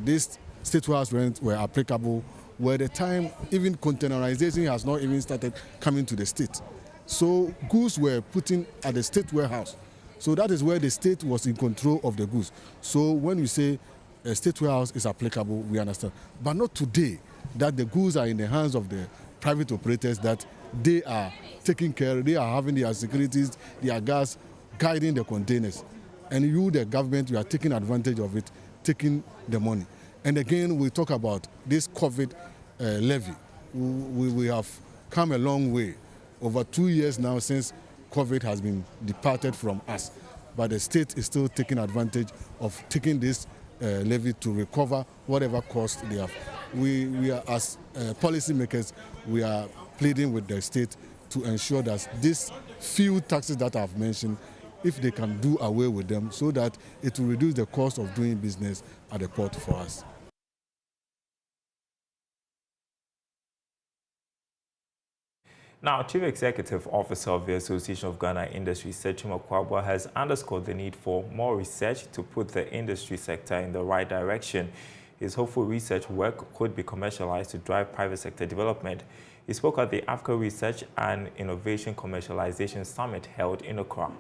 these state warehouse rents were applicable, where the time even containerization has not even started coming to the state. So goods were put in at the state warehouse. So that is where the state was in control of the goods. So when we say a state warehouse is applicable, we understand. But not today, that the goods are in the hands of the private operators, that they are taking care, they are having their securities, their guards guiding the containers. And you, the government, you are taking advantage of it, taking the money. And again, we talk about this COVID levy. We have come a long way. Over 2 years now since COVID has been departed from us. But the state is still taking advantage of taking this levy to recover whatever cost they have. We are, as policymakers, we are pleading with the state to ensure that these few taxes that I've mentioned, if they can do away with them, so that it will reduce the cost of doing business at the port for us. Now, Chief Executive Officer of the Association of Ghana Industry, Sechim Okwabwa, has underscored the need for more research to put the industry sector in the right direction. His hopeful research work could be commercialized to drive private sector development. He spoke at the Africa Research and Innovation Commercialization Summit held in Accra.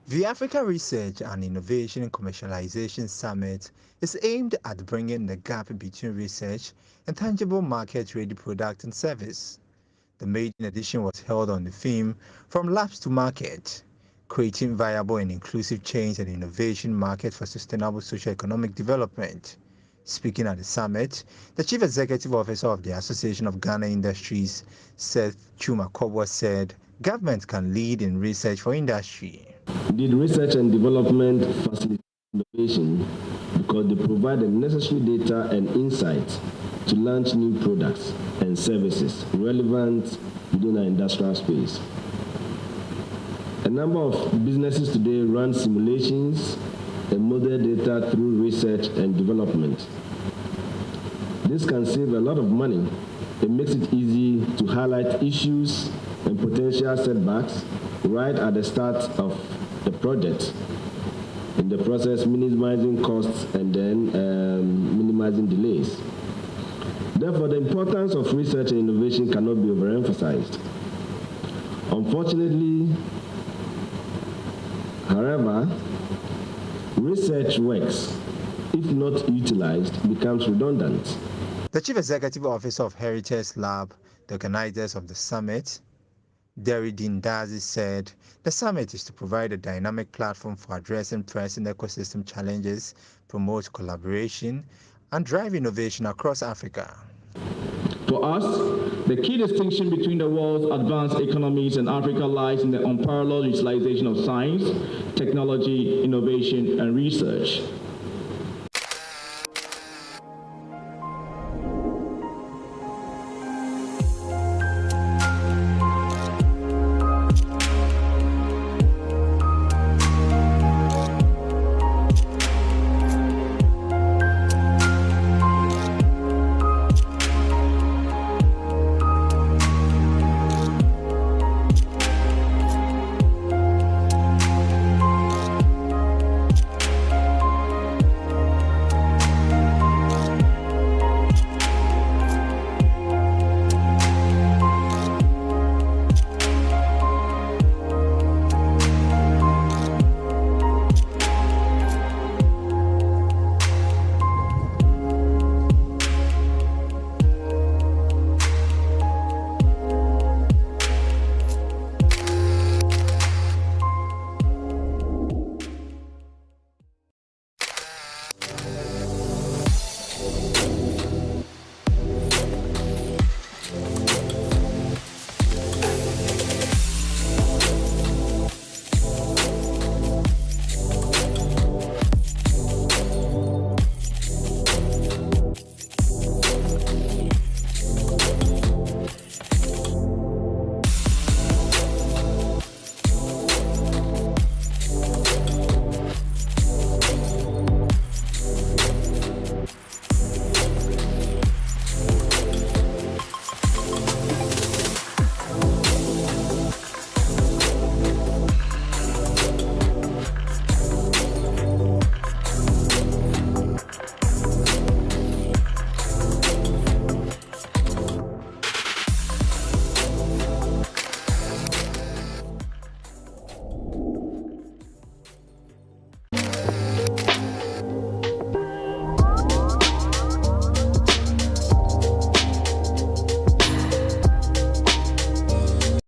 The Africa Research and Innovation Commercialization Summit is aimed at bringing the gap between research and tangible market-ready product and service. The maiden edition was held on the theme From Labs to Market, Creating Viable and Inclusive Change and Innovation Market for Sustainable Socio-Economic Development. Speaking at the summit, the Chief Executive Officer of the Association of Ghana Industries, Seth Chuma-Kobwa, said government can lead in research for industry. Did research and development facilitate innovation because they provide the necessary data and insights to launch new products and services relevant within our industrial space. A number of businesses today run simulations and model data through research and development. This can save a lot of money. It makes it easy to highlight issues and potential setbacks right at the start of the project. In the process, minimizing costs and then minimizing delays. Therefore, the importance of research and innovation cannot be overemphasized. Unfortunately, however, research works, if not utilized, becomes redundant. The Chief Executive Officer of Heritage Lab, the organizers of the summit, Deridin Dazi, said the summit is to provide a dynamic platform for addressing pressing ecosystem challenges, promote collaboration, and drive innovation across Africa. For us, the key distinction between the world's advanced economies and Africa lies in the unparalleled utilization of science, technology, innovation, and research.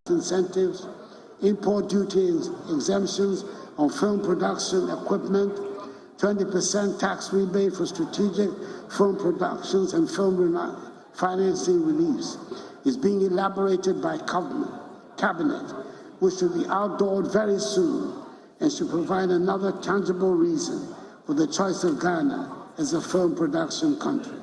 Incentives, import duties exemptions on film production equipment, 20% tax rebate for strategic film productions and film financing reliefs is being elaborated by cabinet, which will be outlawed very soon and should provide another tangible reason for the choice of Ghana as a film production country.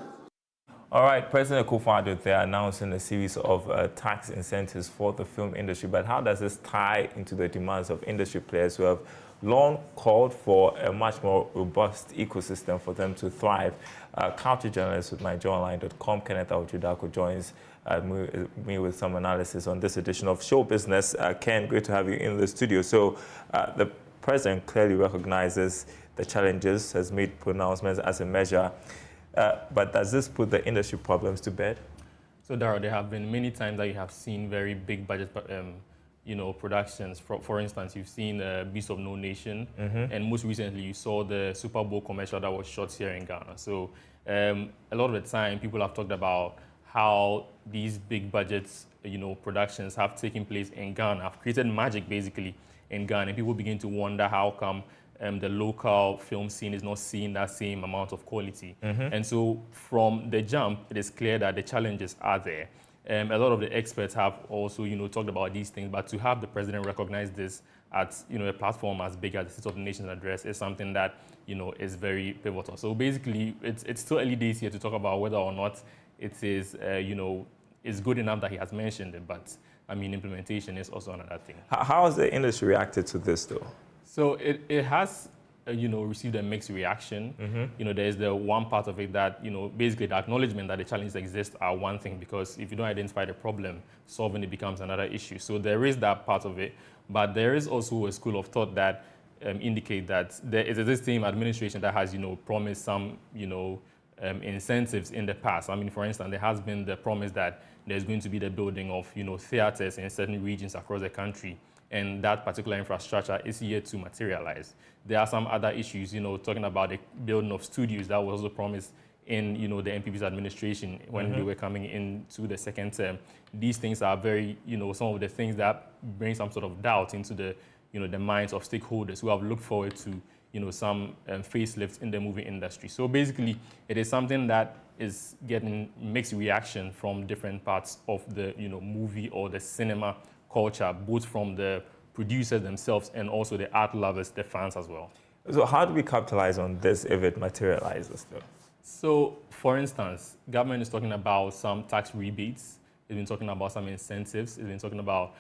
All right, President Akufo-Addo, they're announcing a series of tax incentives for the film industry, but how does this tie into the demands of industry players who have long called for a much more robust ecosystem for them to thrive? Country journalist with myjoyonline.com, Kenneth Aujudako, joins me with some analysis on this edition of Show Business. Ken, great to have you in the studio. So the president clearly recognizes the challenges, has made pronouncements as a measure. But does this put the industry problems to bed? So, Dara, there have been many times that you have seen very big budget, productions. For instance, you've seen Beast of No Nation, and most recently you saw the Super Bowl commercial that was shot here in Ghana. So, a lot of the time, people have talked about how these big budgets, productions have taken place in Ghana, have created magic basically in Ghana, and people begin to wonder how come the local film scene is not seeing that same amount of quality. And so from the jump, it is clear that the challenges are there. A lot of the experts have also, talked about these things, but to have the president recognize this at, a platform as big as the State of the Nation's address is something that, is very pivotal. So basically, it's still early days here to talk about whether or not it is, is good enough that he has mentioned it, but I mean, implementation is also another thing. How has the industry reacted to this, though? So it has, received a mixed reaction. There's the one part of it that, basically the acknowledgement that the challenges exist are one thing, because if you don't identify the problem, solving it becomes another issue. So there is that part of it, but there is also a school of thought that indicate that there is this same administration that has, promised some, incentives in the past. I mean, for instance, there has been the promise that there's going to be the building of, theaters in certain regions across the country, and that particular infrastructure is yet to materialize. There are some other issues, talking about the building of studios that was also promised in, the NPP's administration when they were coming into the second term. These things are very, some of the things that bring some sort of doubt into the, the minds of stakeholders who have looked forward to, some facelifts in the movie industry. So basically, it is something that is getting mixed reaction from different parts of the, movie or the cinema culture, both from the producers themselves and also the art lovers, the fans as well. So how do we capitalize on this if it materializes, though? So, for instance, government is talking about some tax rebates. It's been talking about some incentives. It's been talking about,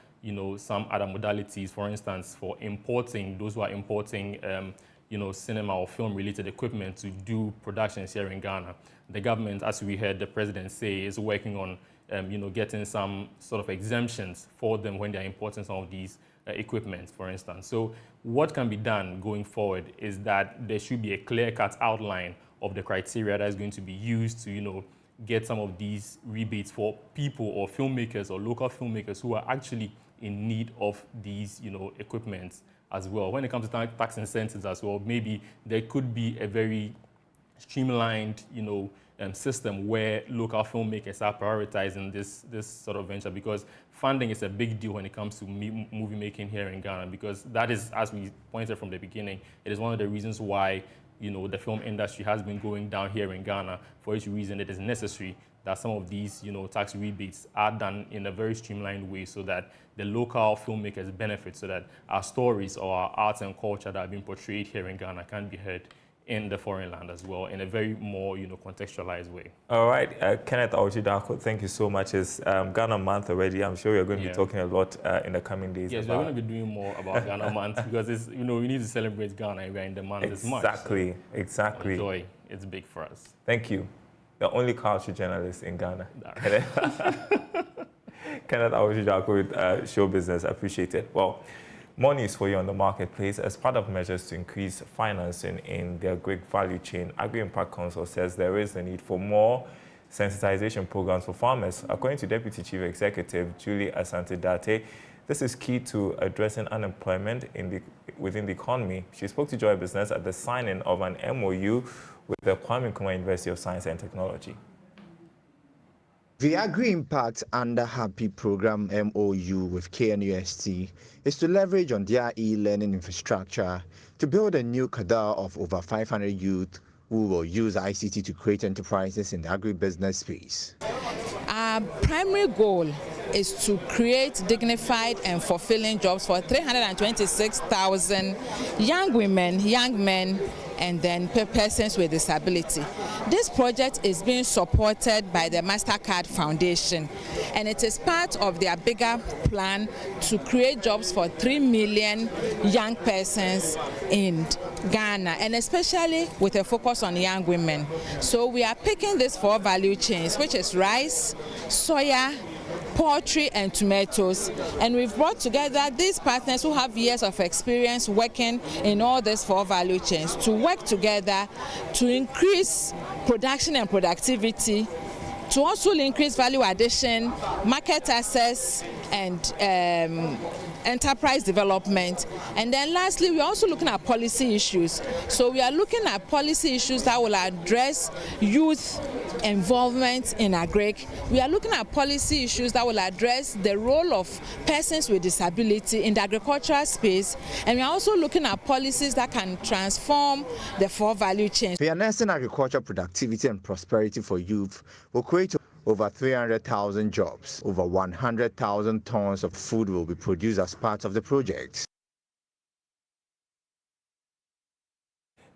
some other modalities. For instance, for importing, those who are importing, cinema or film-related equipment to do productions here in Ghana. The government, as we heard the president say, is working on, getting some sort of exemptions for them when they're importing some of these equipment, for instance. So what can be done going forward is that there should be a clear-cut outline of the criteria that is going to be used to, get some of these rebates for people or filmmakers or local filmmakers who are actually in need of these, equipment as well. When it comes to tax incentives as well, maybe there could be a very streamlined, system where local filmmakers are prioritizing this sort of venture, because funding is a big deal when it comes to movie making here in Ghana, because that is, as we pointed from the beginning, it is one of the reasons why the film industry has been going down here in Ghana. For which reason it is necessary that some of these tax rebates are done in a very streamlined way so that the local filmmakers benefit, so that our stories or our arts and culture that are being portrayed here in Ghana can be heard in the foreign land as well, in a very more, contextualized way. All right, Kenneth Awujidako, thank you so much. It's Ghana Month already. I'm sure you're going to be talking a lot in the coming days. Yes, we're going to be doing more about Ghana Month because it's, we need to celebrate Ghana, and we're in the month this month. Exactly, so exactly. Joy, it's big for us. Thank you. The only culture journalist in Ghana. Kenneth Awujidako with Show Business. I appreciate it. Well, more news for you on the marketplace. As part of measures to increase financing in their great value chain, Agri-Impact Council says there is a need for more sensitization programs for farmers. According to Deputy Chief Executive Julie Asante-Date, this is key to addressing unemployment within the economy. She spoke to Joy Business at the signing of an MOU with the Kwame Nkrumah University of Science and Technology. The Agri-Impact Under Happy Program MOU with KNUST is to leverage on their e-learning infrastructure to build a new cadre of over 500 youth who will use ICT to create enterprises in the agribusiness space. Our primary goal is to create dignified and fulfilling jobs for 326,000 young women, young men, and then persons with disability. This project is being supported by the MasterCard Foundation, and it is part of their bigger plan to create jobs for 3 million young persons in Ghana, and especially with a focus on young women. So we are picking these 4 value chains, which is rice, soya, poultry and tomatoes, and we've brought together these partners who have years of experience working in all these 4 value chains to work together to increase production and productivity, to also increase value addition, market access, and enterprise development. And then lastly, we're also looking at policy issues. So we are looking at policy issues that will address youth involvement in agric. We are looking at policy issues that will address the role of persons with disability in the agricultural space. And we are also looking at policies that can transform the four value chains. The harnessing agricultural productivity and prosperity for youth will create over 300,000 jobs. Over 100,000 tons of food will be produced as part of the project.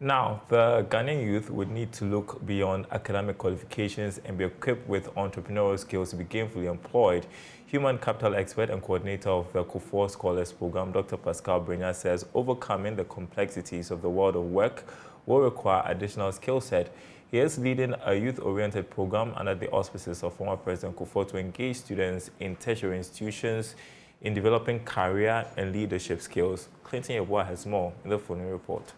Now, the Ghanaian youth would need to look beyond academic qualifications and be equipped with entrepreneurial skills to be gainfully employed. Human capital expert and coordinator of the Kufuor Scholars Program, Dr. Pascal Brenya, says overcoming the complexities of the world of work will require additional skill set. He is leading a youth-oriented program under the auspices of former President Kufuor to engage students in tertiary institutions in developing career and leadership skills. Clinton Yeboah has more in the following report.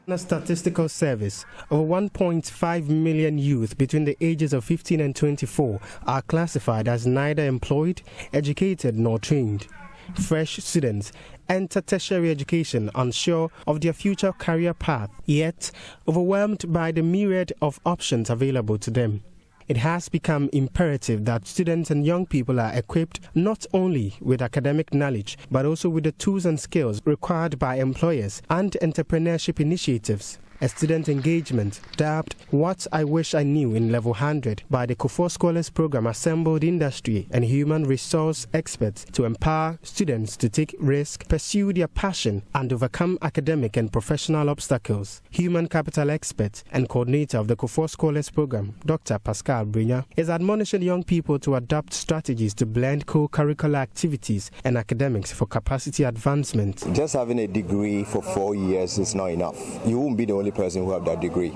The Statistical Service, over 1.5 million youth between the ages of 15 and 24 are classified as neither employed, educated nor trained. Fresh students enter tertiary education unsure of their future career path, yet overwhelmed by the myriad of options available to them. It has become imperative that students and young people are equipped not only with academic knowledge, but also with the tools and skills required by employers and entrepreneurship initiatives. A student engagement dubbed What I Wish I Knew in Level 100 by the Kufuor Scholars Program assembled industry and human resource experts to empower students to take risks, pursue their passion, and overcome academic and professional obstacles. Human capital expert and coordinator of the Kufuor Scholars Program, Dr. Pascal Brenya, is admonishing young people to adopt strategies to blend co-curricular activities and academics for capacity advancement. Just having a degree for 4 years is not enough. You won't be the only person who have that degree.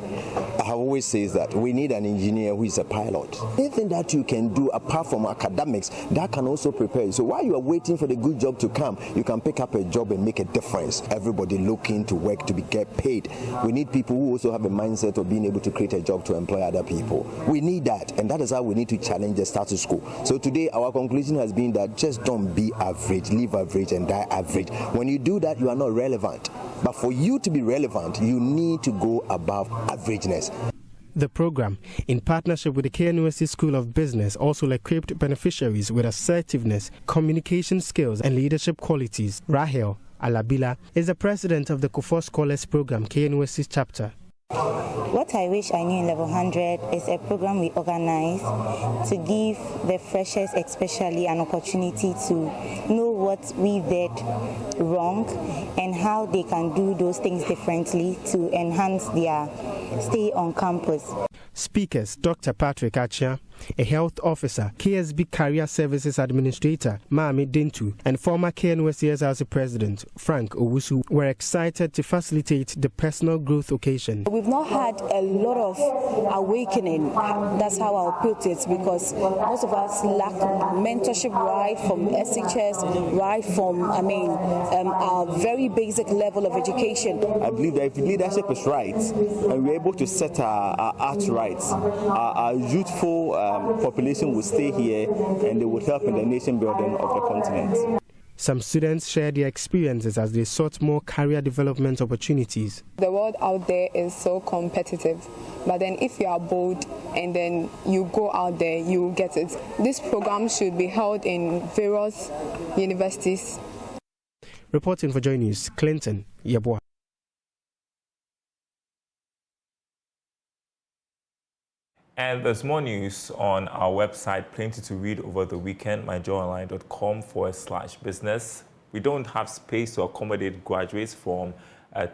I have always said that we need an engineer who is a pilot. Anything that you can do apart from academics that can also prepare you. So while you are waiting for the good job to come, you can pick up a job and make a difference. Everybody looking to work to get paid. We need people who also have a mindset of being able to create a job to employ other people. We need that, and that is how we need to challenge the status quo. So today our conclusion has been that just don't be average, live average and die average. When you do that, you are not relevant. But for you to be relevant, you need to go above averageness. The program, in partnership with the KNUST School of Business, also equipped beneficiaries with assertiveness, communication skills, and leadership qualities. Rahel Alabila is the president of the Kufuor Scholars Program, KNUST chapter. What I Wish I Knew in Level 100 is a program we organize to give the freshers especially an opportunity to know what we did wrong and how they can do those things differently to enhance their stay on campus. Speakers Dr. Patrick Achia, a health officer, KSB Career Services Administrator Mami Dintu, and former KNUST SRC President Frank Owusu were excited to facilitate the personal growth occasion. We've not had a lot of awakening, that's how I'll put it, because most of us lack mentorship right from SHS, right from, our very basic level of education. I believe that if leadership is right and we're able to set our art right, our youthful population will stay here and they would help in the nation building of the continent. Some students shared their experiences as they sought more career development opportunities. The world out there is so competitive, but then if you are bold and then you go out there, you will get it. This program should be held in various universities. Reporting for JoyNews, Clinton Yeboah. And there's more news on our website, plenty to read over the weekend, myjoyonline.com/business. We don't have space to accommodate graduates from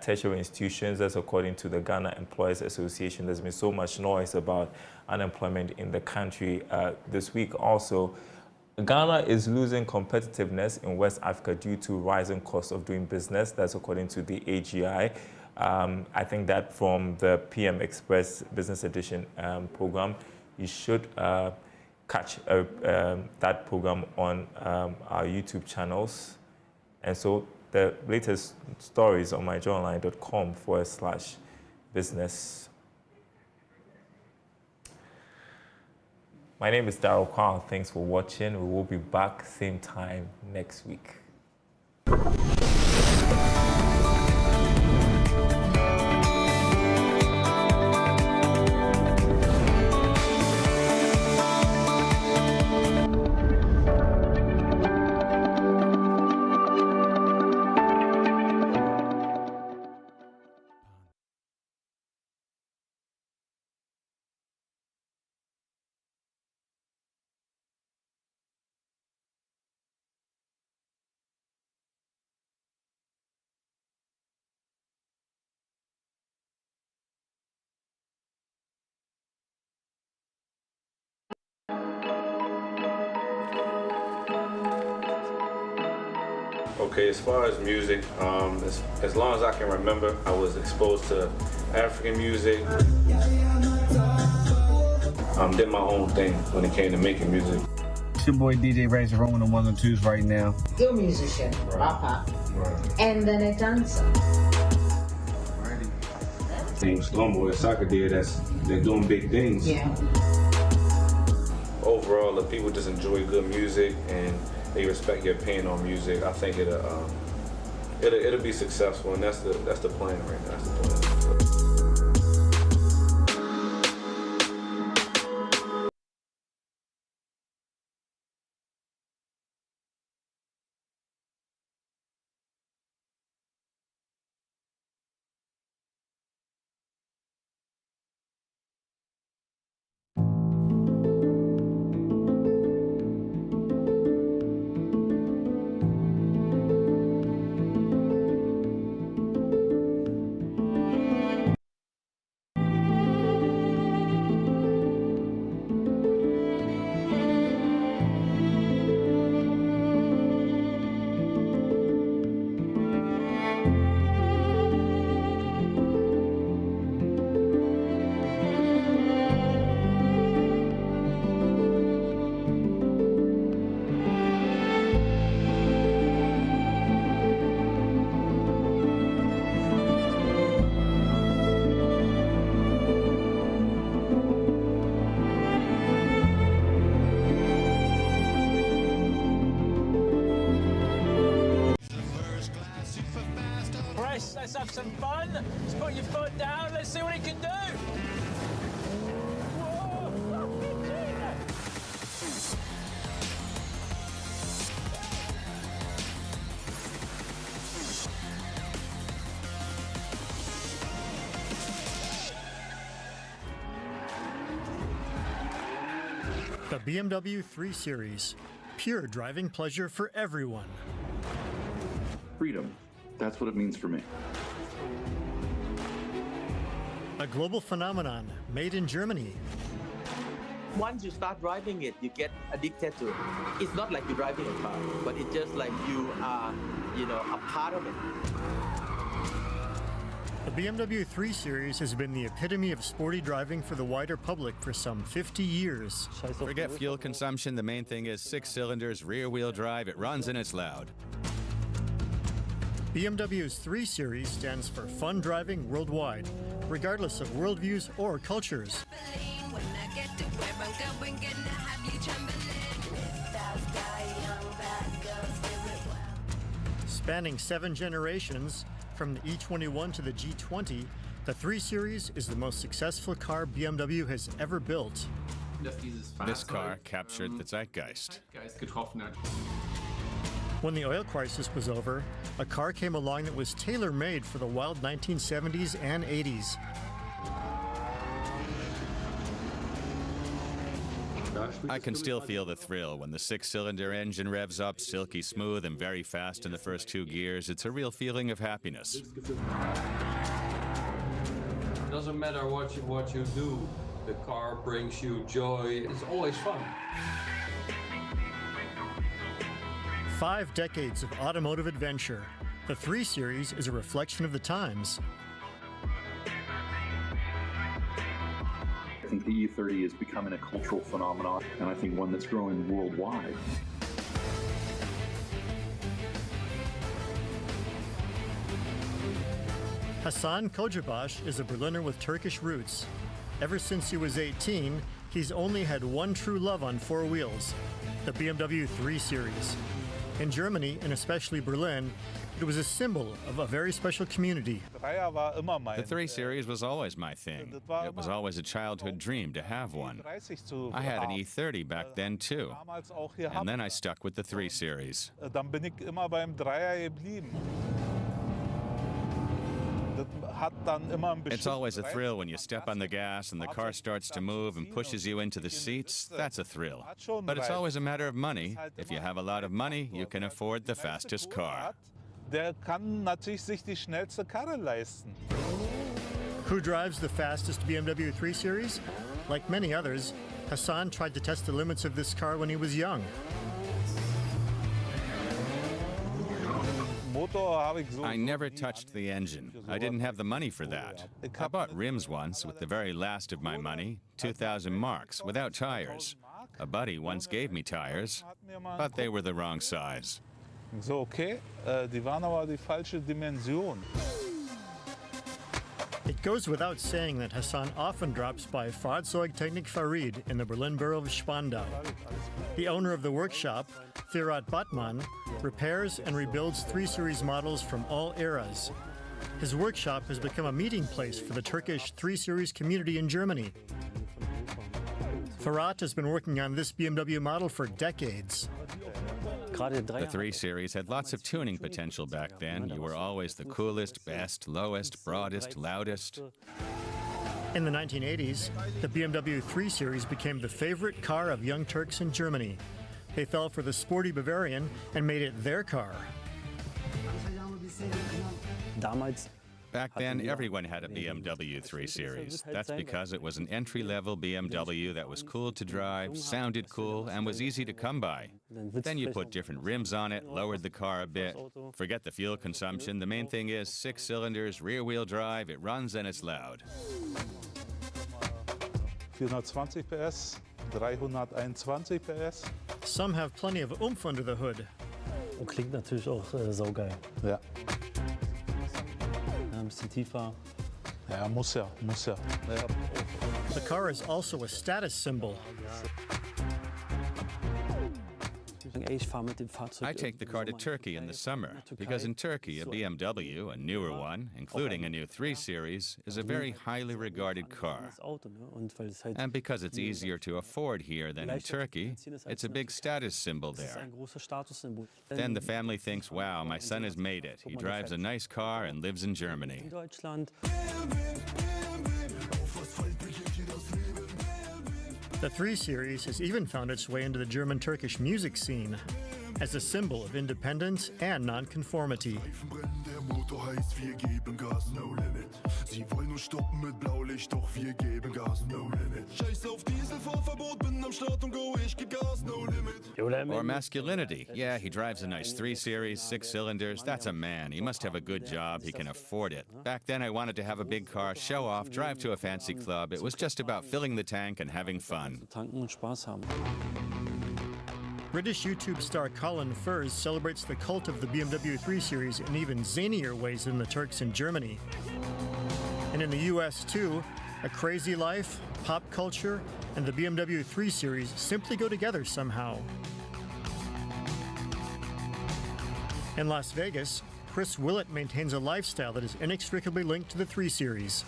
tertiary institutions. That's according to the Ghana Employers Association. There's been so much noise about unemployment in the country this week. Also, Ghana is losing competitiveness in West Africa due to rising costs of doing business. That's according to the AGI. I think that from the PM Express Business Edition program, you should catch that program on our YouTube channels. And so the latest stories on myjoyonline.com/business. My name is Darryl Kwang. Thanks for watching. We will be back same time next week. Okay, as far as music, as long as I can remember, I was exposed to African music. Did my own thing when it came to making music. It's your boy DJ Razor rolling on 1 and 2s right now. Still musician, rapper, and then a dancer. Stormboy soccer there, they're doing big things. Yeah. Overall, if people just enjoy good music and they respect your opinion on music, I think it'll be successful, and that's the plan right now. That's the plan. Let's have some fun. Let's put your foot down. Let's see what it can do. The BMW 3 Series. Pure driving pleasure for everyone. Freedom. That's what it means for me. A global phenomenon made in Germany. Once you start driving it, you get addicted to it. It's not like you're driving a car, but it's just like you are, a part of it. The BMW 3 Series has been the epitome of sporty driving for the wider public for some 50 years. Forget fuel consumption. The main thing is 6 cylinders, rear-wheel drive. It runs and it's loud. BMW's 3 Series stands for fun driving worldwide, regardless of worldviews or cultures. Spanning 7 generations, from the E21 to the G20, the 3 Series is the most successful car BMW has ever built. This car captured the zeitgeist. When the oil crisis was over, a car came along that was tailor-made for the wild 1970s and 80s. I can still feel the thrill when the 6-cylinder engine revs up, silky smooth and very fast in the first 2 gears. It's a real feeling of happiness. It doesn't matter what you do, the car brings you joy. It's always fun. 5 decades of automotive adventure. The 3 Series is a reflection of the times. I think the E30 is becoming a cultural phenomenon, and I think one that's growing worldwide. Hasan Kocabaş is a Berliner with Turkish roots. Ever since he was 18, he's only had one true love on 4 wheels, the BMW 3 Series. In Germany, and especially Berlin, it was a symbol of a very special community. The 3 Series was always my thing. It was always a childhood dream to have one. I had an E30 back then too. And then I stuck with the 3 Series. It's always a thrill when you step on the gas and the car starts to move and pushes you into the seats. That's a thrill. But it's always a matter of money. If you have a lot of money, you can afford the fastest car. Who drives the fastest BMW 3 Series? Like many others, Hassan tried to test the limits of this car when he was young. I never touched the engine. I didn't have the money for that. I bought rims once with the very last of my money, 2,000 marks, without tires. A buddy once gave me tires, but they were the wrong size. It goes without saying that Hassan often drops by Fahrzeugtechnik Farid in the Berlin borough of Spandau. The owner of the workshop, Firat Batman, repairs and rebuilds 3 Series models from all eras. His workshop has become a meeting place for the Turkish 3 Series community in Germany. Firat has been working on this BMW model for decades. The 3 Series had lots of tuning potential back then. You were always the coolest, best, lowest, broadest, loudest. In the 1980s, the BMW 3 Series became the favorite car of young Turks in Germany. They fell for the sporty Bavarian and made it their car. Back then, everyone had a BMW 3 Series. That's because it was an entry-level BMW that was cool to drive, sounded cool, and was easy to come by. Then you put different rims on it, lowered the car a bit. Forget the fuel consumption. The main thing is 6 cylinders, rear-wheel drive, it runs and it's loud. 420 PS, 321 PS. Some have plenty of oomph under the hood. Klingt natürlich auch saugeil. Ja. Ein bisschen tiefer. Ja, muss ja. The car is also a status symbol. I take the car to Turkey in the summer, because in Turkey, a BMW, a newer one, including a new 3 Series, is a very highly regarded car. And because it's easier to afford here than in Turkey, it's a big status symbol there. Then the family thinks, wow, my son has made it. He drives a nice car and lives in Germany. The 3 Series has even found its way into the German-Turkish music scene as a symbol of independence and nonconformity. Or masculinity. Yeah, he drives a nice 3 Series, 6 cylinders. That's a man. He must have a good job. He can afford it. Back then, I wanted to have a big car, show off, drive to a fancy club. It was just about filling the tank and having fun. British YouTube star Colin Furze celebrates the cult of the BMW 3 Series in even zanier ways than the Turks in Germany. And in the US too, a crazy life, pop culture, and the BMW 3 Series simply go together somehow. In Las Vegas, Chris Willett maintains a lifestyle that is inextricably linked to the 3 Series.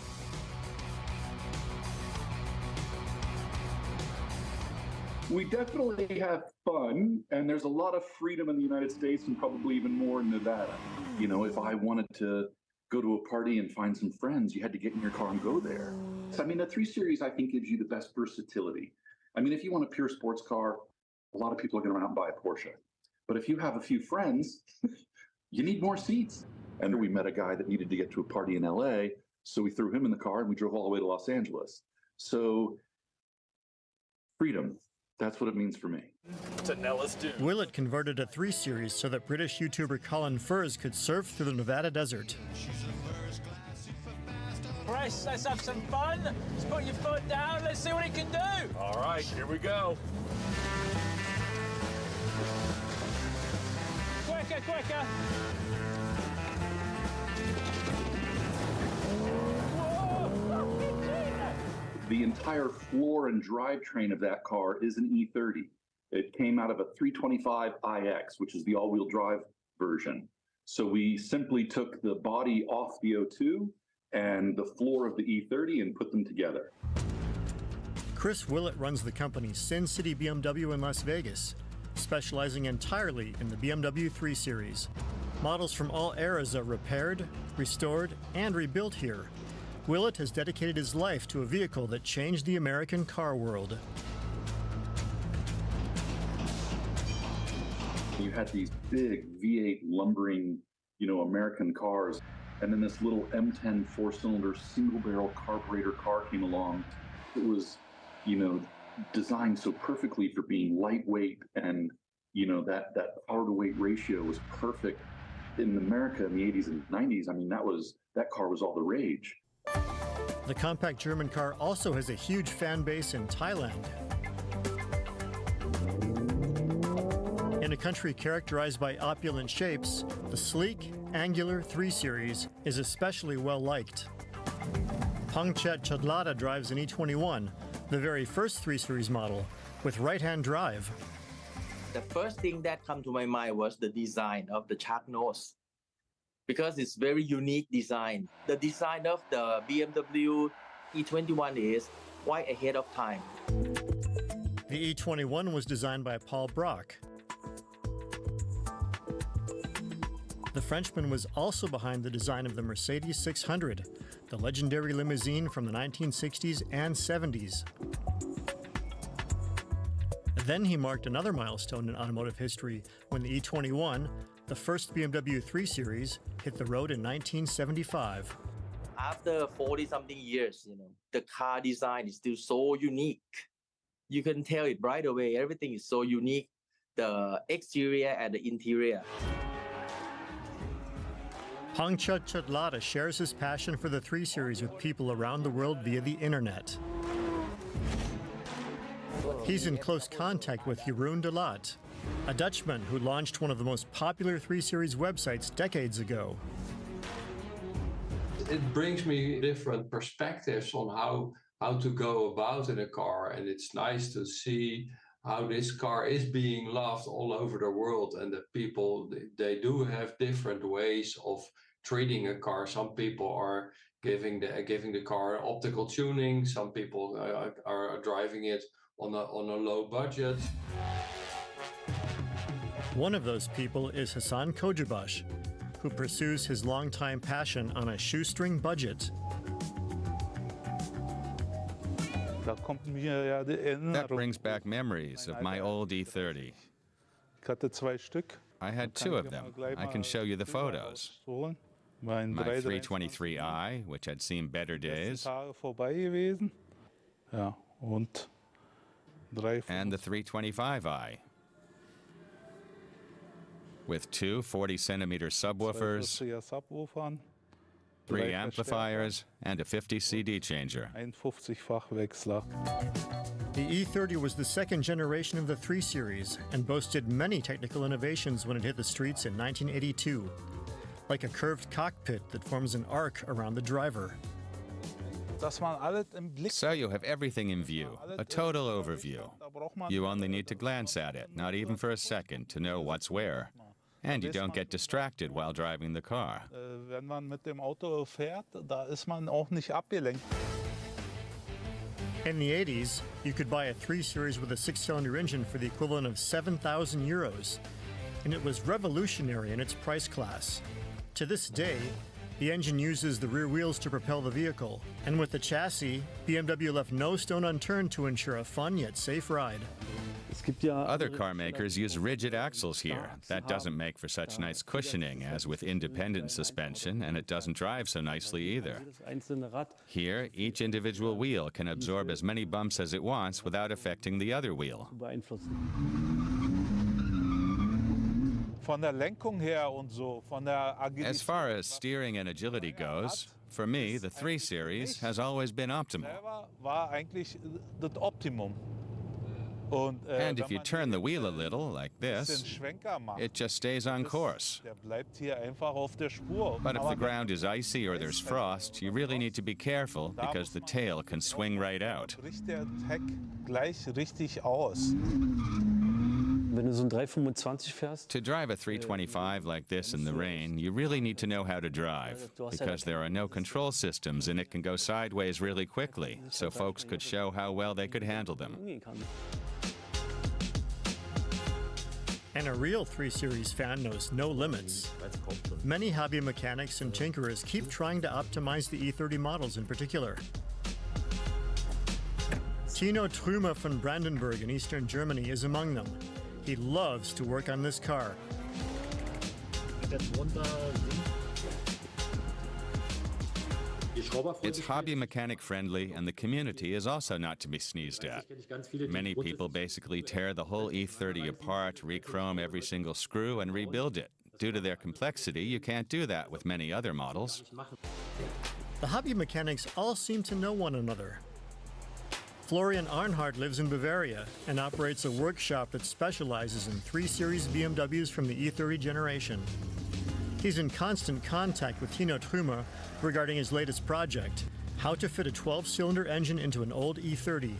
We definitely have fun, and there's a lot of freedom in the United States and probably even more in Nevada. You know, if I wanted to go to a party and find some friends, you had to get in your car and go there. So, I mean, the 3 Series, I think, gives you the best versatility. I mean, if you want a pure sports car, a lot of people are going to run out and buy a Porsche. But if you have a few friends, you need more seats. And we met a guy that needed to get to a party in LA, so we threw him in the car and we drove all the way to Los Angeles. So, freedom. That's what it means for me. Willett converted a 3 Series so that British YouTuber Colin Furze could surf through the Nevada desert. Chris, let's have some fun. Let's put your foot down. Let's see what it can do. All right, here we go. Quicker, quicker. The entire floor and drivetrain of that car is an E30. It came out of a 325iX, which is the all-wheel drive version. So we simply took the body off the O2 and the floor of the E30 and put them together. Chris Willett runs the company Sin City BMW in Las Vegas, specializing entirely in the BMW 3 Series. Models from all eras are repaired, restored, and rebuilt here. Willett has dedicated his life to a vehicle that changed the American car world. You had these big V8 lumbering, American cars. And then this little M10 four-cylinder single-barrel carburetor car came along. It was, designed so perfectly for being lightweight, and, that power-to-weight ratio was perfect. In America in the 80s and 90s, that car was all the rage. The compact German car also has a huge fan base in Thailand. In a country characterized by opulent shapes, the sleek, angular 3 Series is especially well-liked. Pongchet Chodlada drives an E21, the very first 3 Series model, with right-hand drive. The first thing that came to my mind was the design of the shark nose, because it's very unique design. The design of the BMW E21 is quite ahead of time. The E21 was designed by Paul Brock. The Frenchman was also behind the design of the Mercedes 600, the legendary limousine from the 1960s and 70s. Then he marked another milestone in automotive history when the E21, the first BMW 3 Series, hit the road in 1975. After 40-something years, the car design is still so unique. You can tell it right away. Everything is so unique, the exterior and the interior. Pongchet Chodlada shares his passion for the 3 Series with people around the world via the internet. He's in close contact with Jeroen de Laat, a Dutchman who launched one of the most popular 3 Series websites decades ago. It brings me different perspectives on how to go about in a car, and it's nice to see how this car is being loved all over the world, and that people, they do have different ways of treating a car. Some people are giving the car optical tuning. Some people are driving it on a low budget. One of those people is Hassan Kojabash, who pursues his longtime passion on a shoestring budget. That brings back memories of my old E30. I had 2 of them. I can show you the photos. My 323i, which had seen better days, and the 325i, with 2 40-centimeter subwoofers, 3 amplifiers, and a 50 CD changer. The E30 was the second generation of the 3 Series and boasted many technical innovations when it hit the streets in 1982, like a curved cockpit that forms an arc around the driver. So you have everything in view, a total overview. You only need to glance at it, not even for a second, to know what's where. And you don't get distracted while driving the car. In the 80s, you could buy a 3 Series with a 6-cylinder engine for the equivalent of 7,000 euros, and it was revolutionary in its price class. To this day, the engine uses the rear wheels to propel the vehicle, and with the chassis, BMW left no stone unturned to ensure a fun yet safe ride. Other car makers use rigid axles here. That doesn't make for such nice cushioning as with independent suspension, and it doesn't drive so nicely either. Here, each individual wheel can absorb as many bumps as it wants without affecting the other wheel. As far as steering and agility goes, for me, the 3 Series has always been optimal. And if you turn the wheel a little, like this, it just stays on course. But if the ground is icy or there's frost, you really need to be careful because the tail can swing right out. To drive a 325 like this in the rain, you really need to know how to drive, because there are no control systems and it can go sideways really quickly, so folks could show how well they could handle them. And a real 3 Series fan knows no limits. Many hobby mechanics and tinkerers keep trying to optimize the E30 models in particular. Tino Trümer from Brandenburg in eastern Germany is among them. He loves to work on this car. It's hobby mechanic friendly, and the community is also not to be sneezed at. Many people basically tear the whole E30 apart, rechrome every single screw, and rebuild it. Due to their complexity, you can't do that with many other models. The hobby mechanics all seem to know one another. Florian Arnhardt lives in Bavaria and operates a workshop that specializes in 3 Series BMWs from the E30 generation. He's in constant contact with Tino Trümer regarding his latest project, how to fit a 12-cylinder engine into an old E30.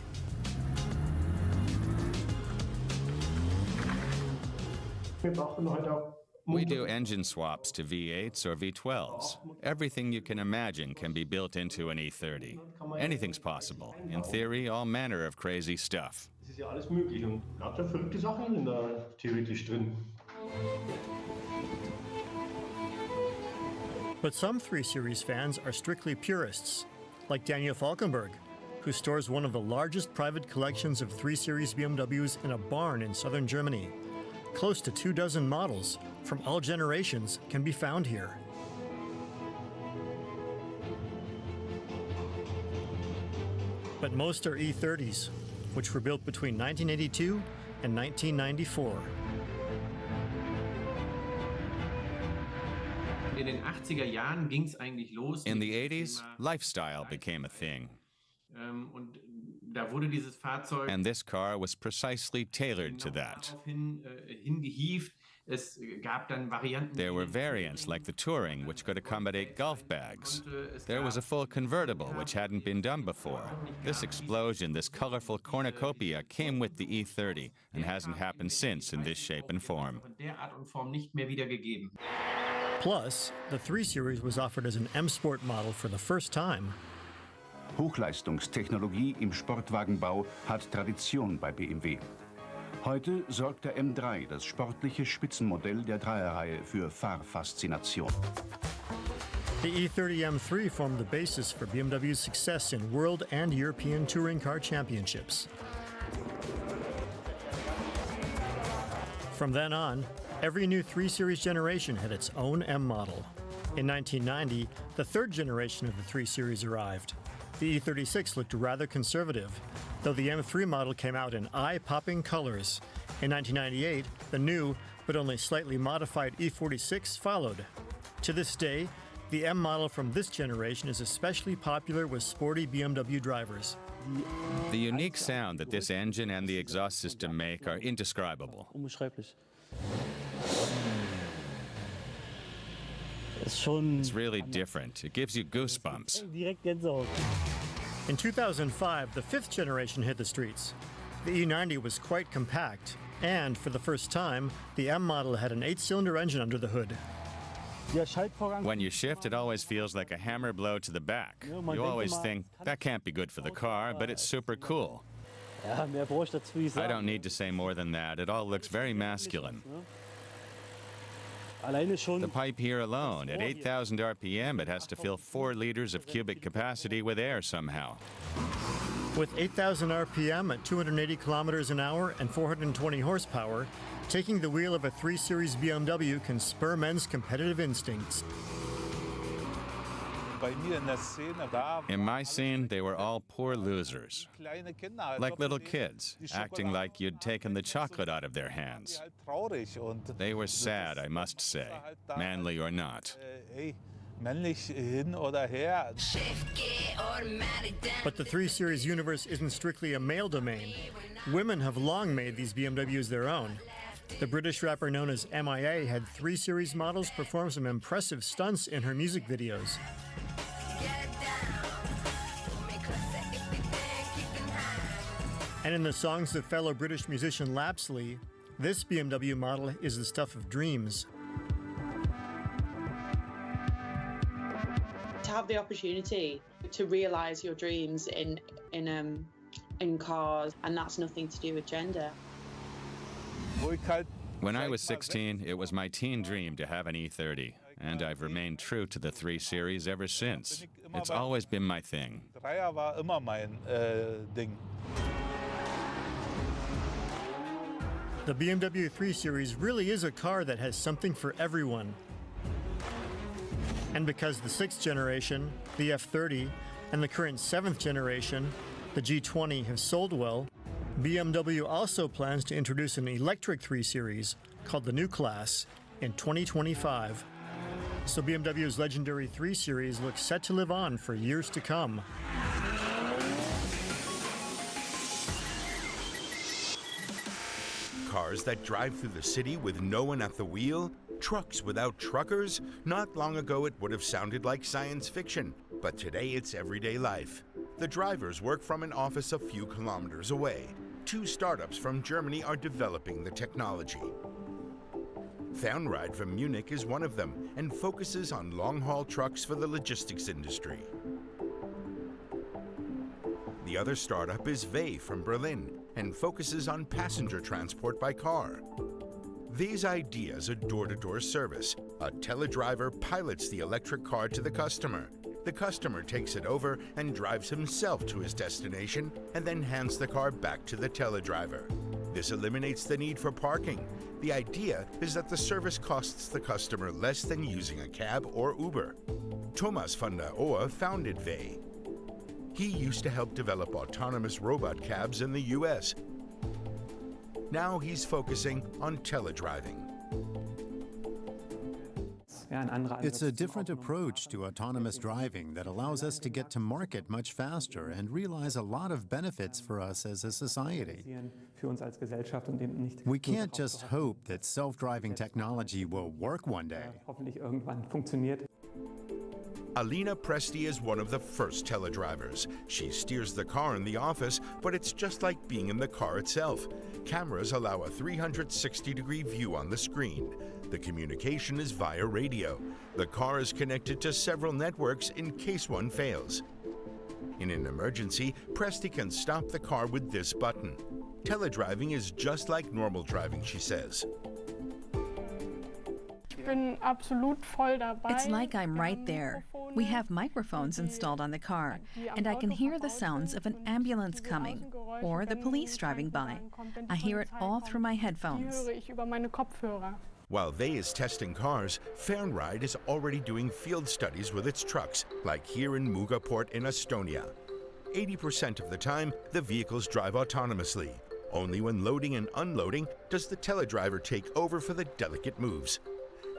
We do engine swaps to V8s or V12s. Everything you can imagine can be built into an E30. Anything's possible. In theory, all manner of crazy stuff. But some 3 Series fans are strictly purists, like Daniel Falkenberg, who stores one of the largest private collections of 3 Series BMWs in a barn in southern Germany. Close to 24 models from all generations can be found here. But most are E30s, which were built between 1982 and 1994. In the 80s, lifestyle became a thing. And this car was precisely tailored to that. There were variants like the Touring, which could accommodate golf bags. There was a full convertible, which hadn't been done before. This explosion, this colorful cornucopia, came with the E30 and hasn't happened since in this shape and form. Plus, the 3 Series was offered as an M-Sport model for the first time. Hochleistungstechnologie im Sportwagenbau hat Tradition bei BMW. Heute sorgt der M3, das sportliche Spitzenmodell der Dreierreihe, für Fahrfaszination. The E30 M3 formed the basis for BMW's success in world and European touring car championships. From then on, every new 3 Series generation had its own M model. In 1990, the third generation of the 3 Series arrived. The E36 looked rather conservative, though the M3 model came out in eye-popping colors. In 1998, the new, but only slightly modified E46 followed. To this day, the M model from this generation is especially popular with sporty BMW drivers. The unique sound that this engine and the exhaust system make are indescribable. It's really different. It gives you goosebumps. In 2005, the 5th generation hit the streets. The E90 was quite compact, and for the first time, the M model had an 8-cylinder engine under the hood. When you shift, it always feels like a hammer blow to the back. You always think, that can't be good for the car, but it's super cool. I don't need to say more than that. It all looks very masculine. The pipe here alone, at 8,000 RPM, it has to fill 4 liters of cubic capacity with air somehow. With 8,000 RPM at 280 kilometers an hour and 420 horsepower, taking the wheel of a 3 Series BMW can spur men's competitive instincts. In my scene, they were all poor losers. Like little kids, acting like you'd taken the chocolate out of their hands. They were sad, I must say, manly or not. But the 3 Series universe isn't strictly a male domain. Women have long made these BMWs their own. The British rapper known as MIA had 3 Series models perform some impressive stunts in her music videos. And in the songs of fellow British musician Lapsley, This BMW model is the stuff of dreams. To have the opportunity to realize your dreams in cars, and that's nothing to do with gender. When I was 16, it was my teen dream to have an E30, and I've remained true to the 3 Series ever since. It's always been my thing. The BMW 3 Series really is a car that has something for everyone. And because the 6th generation, the F30, and the current 7th generation, the G20, have sold well, BMW also plans to introduce an electric 3 Series called the New Class in 2025. So BMW's legendary 3 Series looks set to live on for years to come. Cars that drive through the city with no one at the wheel? Trucks without truckers? Not long ago it would have sounded like science fiction, but today it's everyday life. The drivers work from an office a few kilometers away. 2 startups from Germany are developing the technology. Fernride from Munich is one of them and focuses on long-haul trucks for the logistics industry. The other startup is Vey from Berlin and focuses on passenger transport by car. These ideas are door-to-door service. A teledriver pilots the electric car to the customer. The customer takes it over and drives himself to his destination and then hands the car back to the teledriver. This eliminates the need for parking. The idea is that the service costs the customer less than using a cab or Uber. Thomas van der Ohe founded Vey. He used to help develop autonomous robot cabs in the US. Now he's focusing on teledriving. It's a different approach to autonomous driving that allows us to get to market much faster and realize a lot of benefits for us as a society. We can't just hope that self-driving technology will work one day. Alina Presti is one of the first teledrivers. She steers the car in the office, but it's just like being in the car itself. Cameras allow a 360-degree view on the screen. The communication is via radio. The car is connected to several networks in case one fails. In an emergency, Presti can stop the car with this button. Teledriving is just like normal driving, she says. It's like I'm right there. We have microphones installed on the car, and I can hear the sounds of an ambulance coming or the police driving by. I hear it all through my headphones. While Vey is testing cars, Fernride is already doing field studies with its trucks, like here in Mugaport in Estonia. 80% of the time, the vehicles drive autonomously. Only when loading and unloading does the teledriver take over for the delicate moves.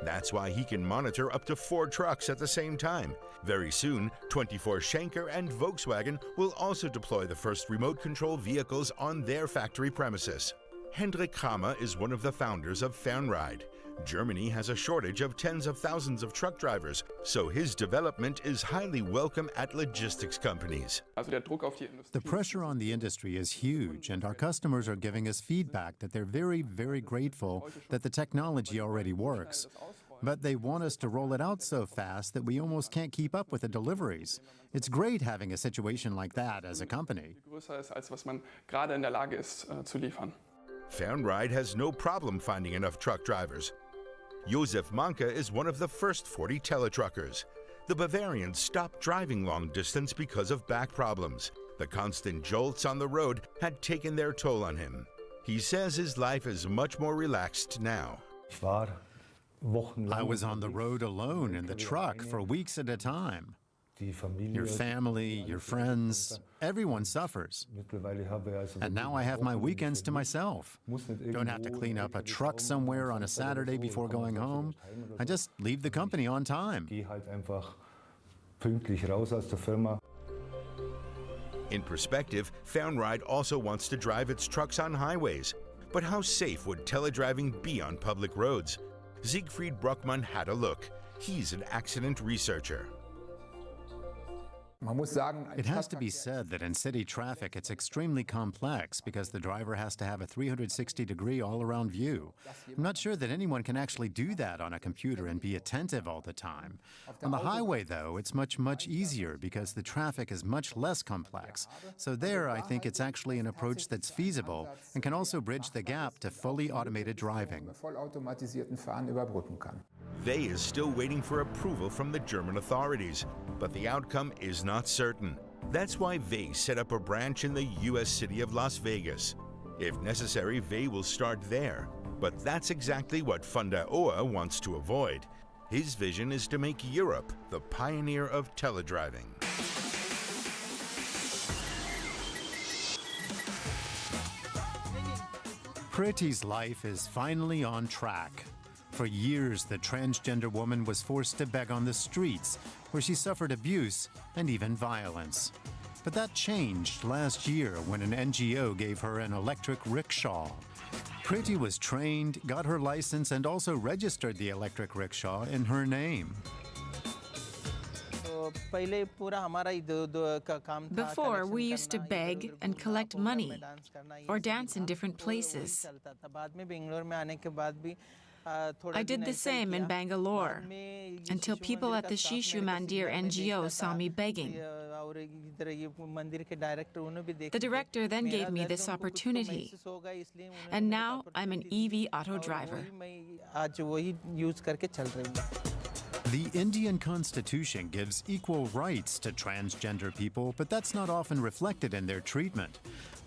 That's why he can monitor up to 4 trucks at the same time. Very soon, 24 Schenker and Volkswagen will also deploy the first remote control vehicles on their factory premises. Hendrik Kramer is one of the founders of Fernride. Germany has a shortage of tens of thousands of truck drivers, so his development is highly welcome at logistics companies. The pressure on the industry is huge, and our customers are giving us feedback that they're very, very grateful that the technology already works. But they want us to roll it out so fast that we almost can't keep up with the deliveries. It's great having a situation like that as a company. Fernride has no problem finding enough truck drivers. Josef Manke is one of the first 40 teletruckers. The Bavarians stopped driving long distance because of back problems. The constant jolts on the road had taken their toll on him. He says his life is much more relaxed now. I was on the road alone in the truck for weeks at a time. Your family, your friends, everyone suffers. And now I have my weekends to myself. Don't have to clean up a truck somewhere on a Saturday before going home. I just leave the company on time. In perspective, Fernride also wants to drive its trucks on highways. But how safe would teledriving be on public roads? Siegfried Bruckmann had a look. He's an accident researcher. It has to be said that in city traffic it's extremely complex because the driver has to have a 360-degree all-around view. I'm not sure that anyone can actually do that on a computer and be attentive all the time. On the highway, though, it's much easier because the traffic is much less complex. So there, I think it's actually an approach that's feasible and can also bridge the gap to fully automated driving. They is still waiting for approval from the German authorities, but the outcome is not certain. That's why Vey set up a branch in the U.S. city of Las Vegas. If necessary, Vey will start there, but that's exactly what Funda Oa wants to avoid. His vision is to make Europe the pioneer of teledriving. Priti's life is finally on track. For years, the transgender woman was forced to beg on the streets, where she suffered abuse and even violence. But that changed last year when an NGO gave her an electric rickshaw. Priti was trained, got her license, and also registered the electric rickshaw in her name. Before, we used to beg and collect money or dance in different places. I did the same in Bangalore until people at the Shishu Mandir NGO saw me begging. The director then gave me this opportunity, and now I'm an EV auto driver. The Indian Constitution gives equal rights to transgender people, but that's not often reflected in their treatment.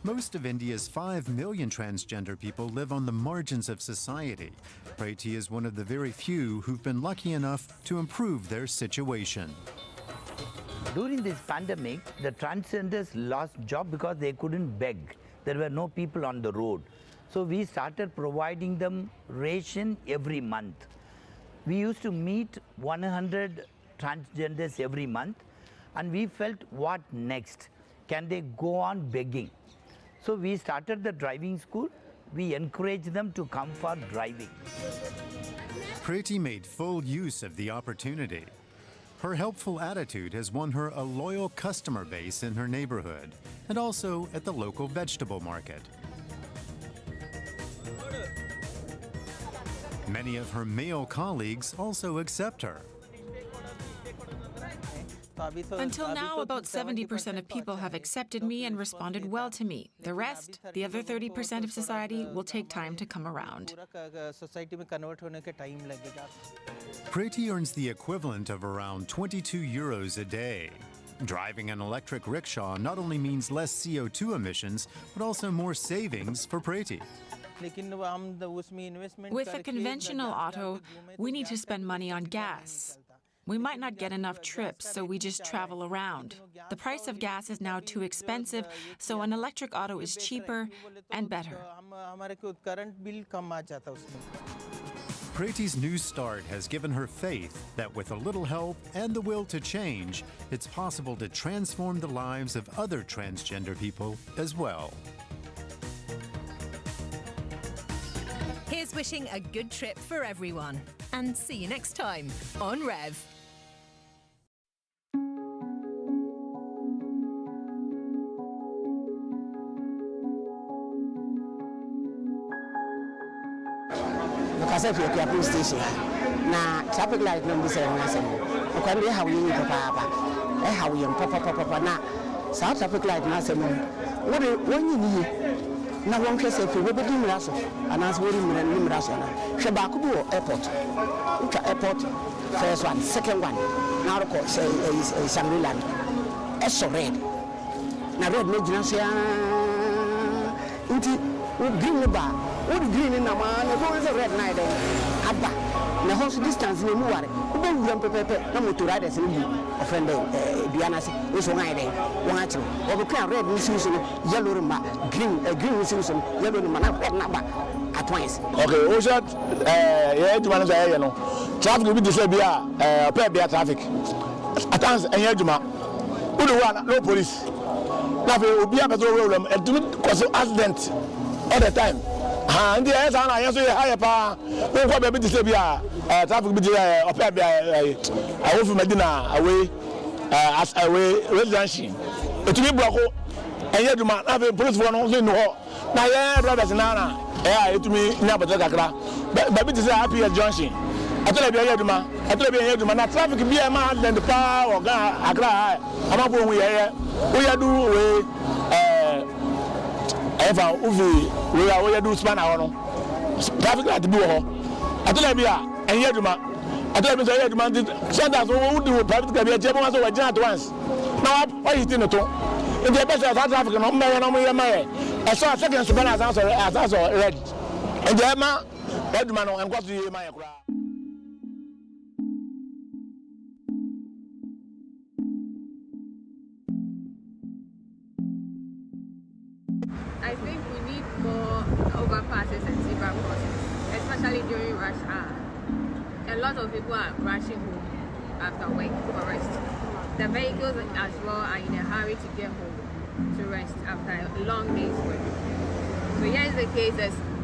Most of India's 5 million transgender people live on the margins of society. Priti is one of the very few who've been lucky enough to improve their situation. During this pandemic, the transgenders lost jobs because they couldn't beg. There were no people on the road. So we started providing them ration every month. We used to meet 100 transgenders every month, and we felt, what next? Can they go on begging? So we started the driving school. We encouraged them to come for driving. Priti made full use of the opportunity. Her helpful attitude has won her a loyal customer base in her neighborhood and also at the local vegetable market. Many of her male colleagues also accept her. Until now, about 70% of people have accepted me and responded well to me. The rest, the other 30% of society, will take time to come around. Priti earns the equivalent of around 22 euros a day. Driving an electric rickshaw not only means less CO2 emissions, but also more savings for Priti. With a conventional auto, we need to spend money on gas. We might not get enough trips, so we just travel around. The price of gas is now too expensive, so an electric auto is cheaper and better. Priti's new start has given her faith that with a little help and the will to change, it's possible to transform the lives of other transgender people as well. Here's wishing a good trip for everyone. And see you next time on Rev. Kasi kwa police station na traffic light no bi sere na semo o kwa ndi hawo yi papa hawo yi papa na sa traffic light na semo wo de wonyi ni na won hwese fe wo bedi mira so anas wo ri mira ni mira so na hwe ba ko bi wo airport uka airport first one second one na ro ko say Shangri-La so red na red no jina so ya nti wo green ba wo green na ma na go is red na dey aba na house distance ni mu ware wo be wuram pepepe na motor riders ni offend biana se wo so ngai dey wo ha chiro wo be kan red ni so yellow ma green green ni so yellow ni ma na red na ba at once. Okay, o shot yeah juma na say no traffic bi dey bia pay bia traffic at times enye juma wo do one no police na fe obi abeto problem e do cause accident all the time. And the answer na yes we higher pa we go be dey say bia traffic bi dey opia bia I go from Medina away as away residential etumi bloko enye duma na be police for no so no na ye drivers na etumi nya bota kakra ba bi say happy junction atele bi enye duma na traffic bi e ma land pa oga akra ama bo hu ye wo ya du we eva uvi wo ya du span awon traffic light bi wo ho atele bi a enye duma atele bi say enye duma senders wo do private car bi e je mo so we jam at once na why you think to in the best of traffic no me no me my e so second span as red and the ma red man no enko to ye my kura. I think we need more overpasses and zebra crossings, especially during rush hour. A lot of people are rushing home after work for rest. The vehicles as well are in a hurry to get home to rest after a long day's work. So here is the case: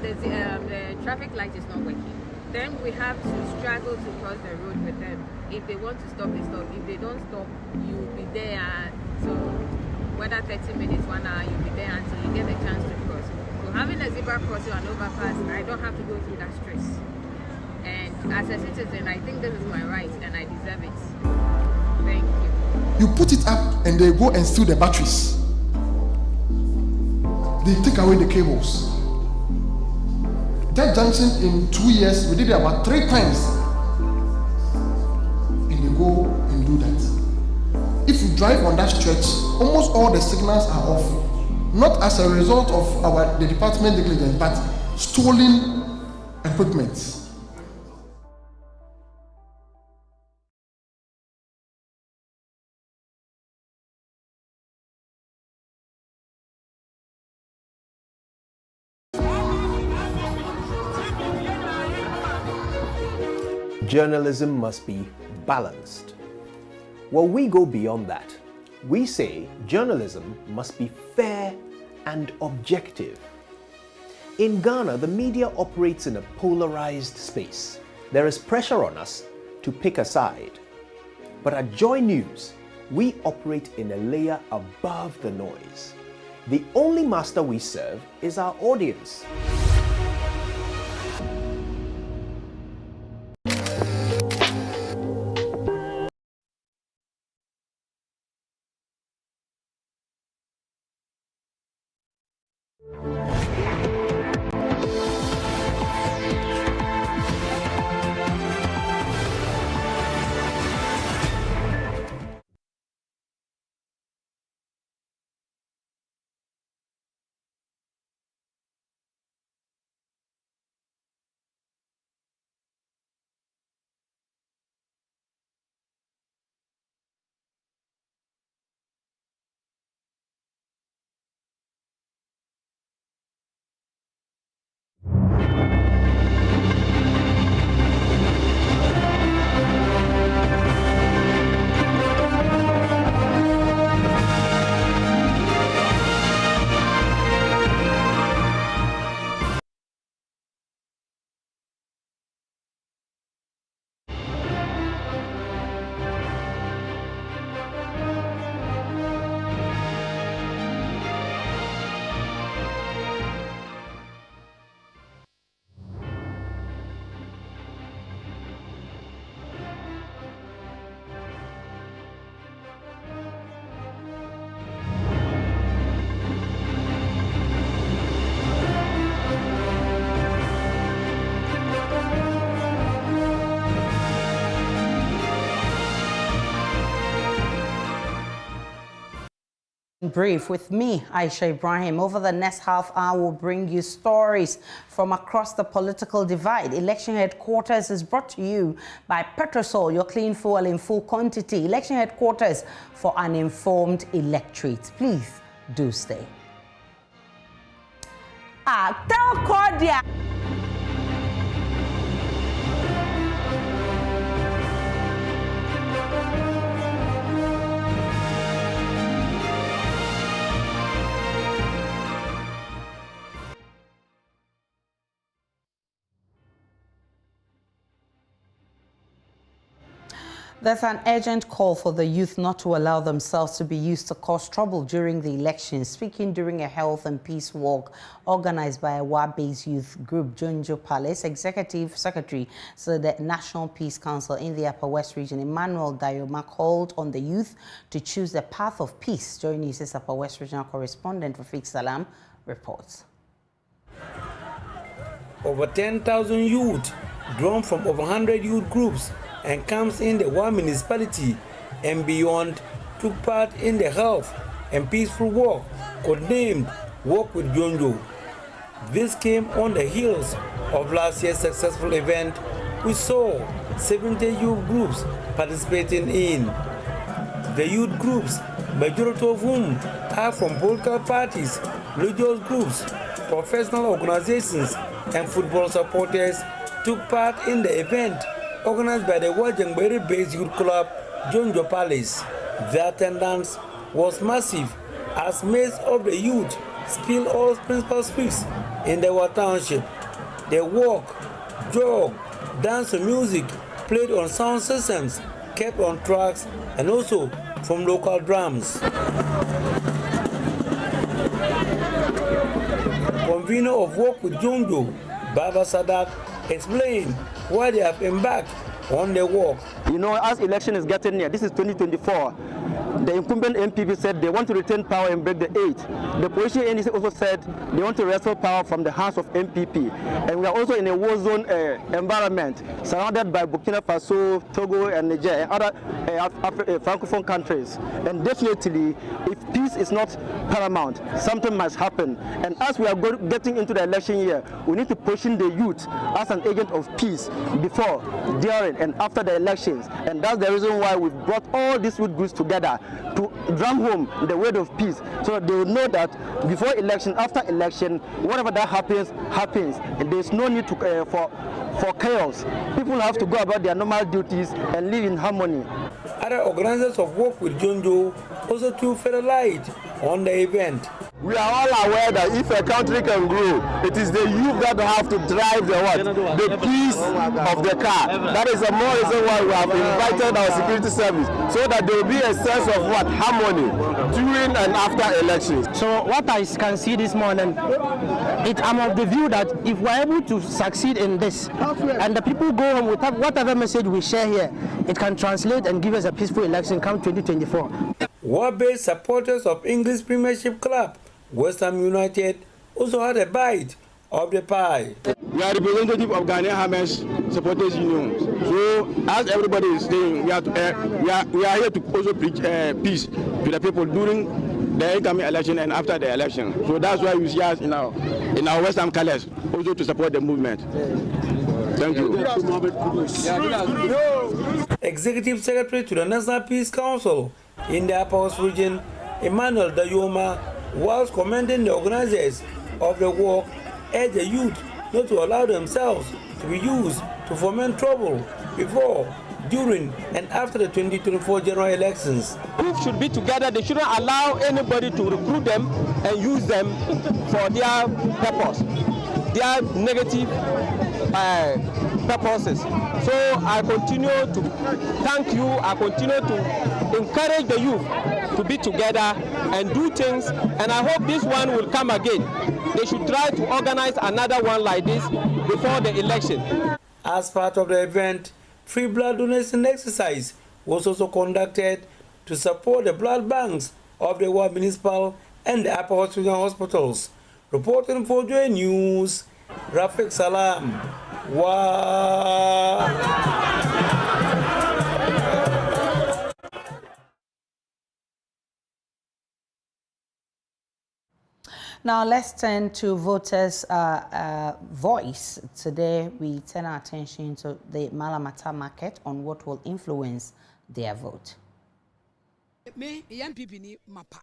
the traffic light is not working. Then we have to struggle to cross the road with them. If they want to stop, they stop. If they don't stop, you will be there. So whether 30 minutes, 1 hour, you'll be there until you get a chance to cross. So having a zebra crossing or an overpass, I don't have to go through that stress. And as a citizen, I think this is my right and I deserve it. Thank you. You put it up and they go and steal the batteries. They take away the cables. That junction in 2 years, we did it about 3 times. And they go and do that. If you drive on that stretch, almost all the signals are off. Not as a result of the department negligence, but stolen equipment. Journalism must be balanced. Well, we go beyond that. We say journalism must be fair and objective. In Ghana, the media operates in a polarized space. There is pressure on us to pick a side. But at JoyNews, we operate in a layer above the noise. The only master we serve is our audience. Brief with me, Aisha Ibrahim. Over the next half hour, we'll bring you stories from across the political divide. Election Headquarters is brought to you by Petrosol, your clean fuel in full quantity. Election Headquarters for an informed electorate. Please do stay. Tell Cordia. There's an urgent call for the youth not to allow themselves to be used to cause trouble during the elections. Speaking during a health and peace walk organized by a Wa-based youth group, JoyNews Palace, Executive Secretary to the National Peace Council in the Upper West Region, Emmanuel Dayoma, called on the youth to choose the path of peace. JoyNews' Upper West Regional correspondent Rafiq Salam reports. Over 10,000 youth, drawn from over 100 youth groups and camps in the Wa municipality and beyond, took part in the health and peaceful walk codenamed Walk with JoyNews. This came on the heels of last year's successful event, which saw 70 youth groups participating in. The youth groups, majority of whom are from political parties, religious groups, professional organizations, and football supporters, took part in the event organized by the Wajangberi-based youth club, JoyNews Palace. The attendance was massive as most of the youth spilled all principal streets in the Wa township. They walk, jog, dance and music played on sound systems, kept on tracks, and also from local drums. Convener of Walk with JoyNews, Baba Sadak, explained why they have embarked on the walk. You know, as election is getting near, this is 2024, the incumbent MPP said they want to retain power and break the 8. The opposition NDC also said they want to wrestle power from the hands of MPP. And we are also in a war zone environment, surrounded by Burkina Faso, Togo, and Niger, and other Francophone countries. And definitely, if peace is not paramount, something must happen. And as we are getting into the election year, we need to position the youth as an agent of peace before, during, and after the elections. And that's the reason why we brought all these youth groups together to drum home the word of peace, so that they will know that before election, after election, whatever that happens, happens. And there's no need to, for chaos. People have to go about their normal duties and live in harmony. Other organizers of Walk with JoyNews also took further light on the event. We are all aware that if a country can grow, it is the youth that have to drive the peace of the car. That is the more reason why we have invited our security service, so that there will be a sense of harmony during and after elections. So what I can see this morning, I'm of the view that if we're able to succeed in this, and the people go home with whatever message we share here, it can translate and give us a peaceful election come 2024. War-based supporters of English Premiership club West Ham United also had a bite of the pie. We are representative of Ghanaian Hammers Supporters Union. So, as everybody is saying, we are here to also preach peace to the people during the incoming election and after the election. So that's why we see us in our West Ham colours, also to support the movement. Thank you. Executive Secretary to the National Peace Council in the Upper West Region, Emmanuel Dayoma, whilst commending the organizers of the walk, urged the youth not to allow themselves to be used to foment trouble before, during, and after the 2024 general elections. Youth should be together. They shouldn't allow anybody to recruit them and use them for their purpose, their negative purposes. So I continue to thank you. I continue to encourage the youth to be together and do things, and I hope this one will come again. They should try to organize another one like this before the election. As part of the event, free blood donation exercise was also conducted to support the blood banks of the Wa Municipal and the Upper West Regional hospitals. Reporting for JoyNews, Rafiq Salam. Now let's turn to voters' voice. Today we turn our attention to the Malamata market on what will influence their vote. Me MPP ni mapa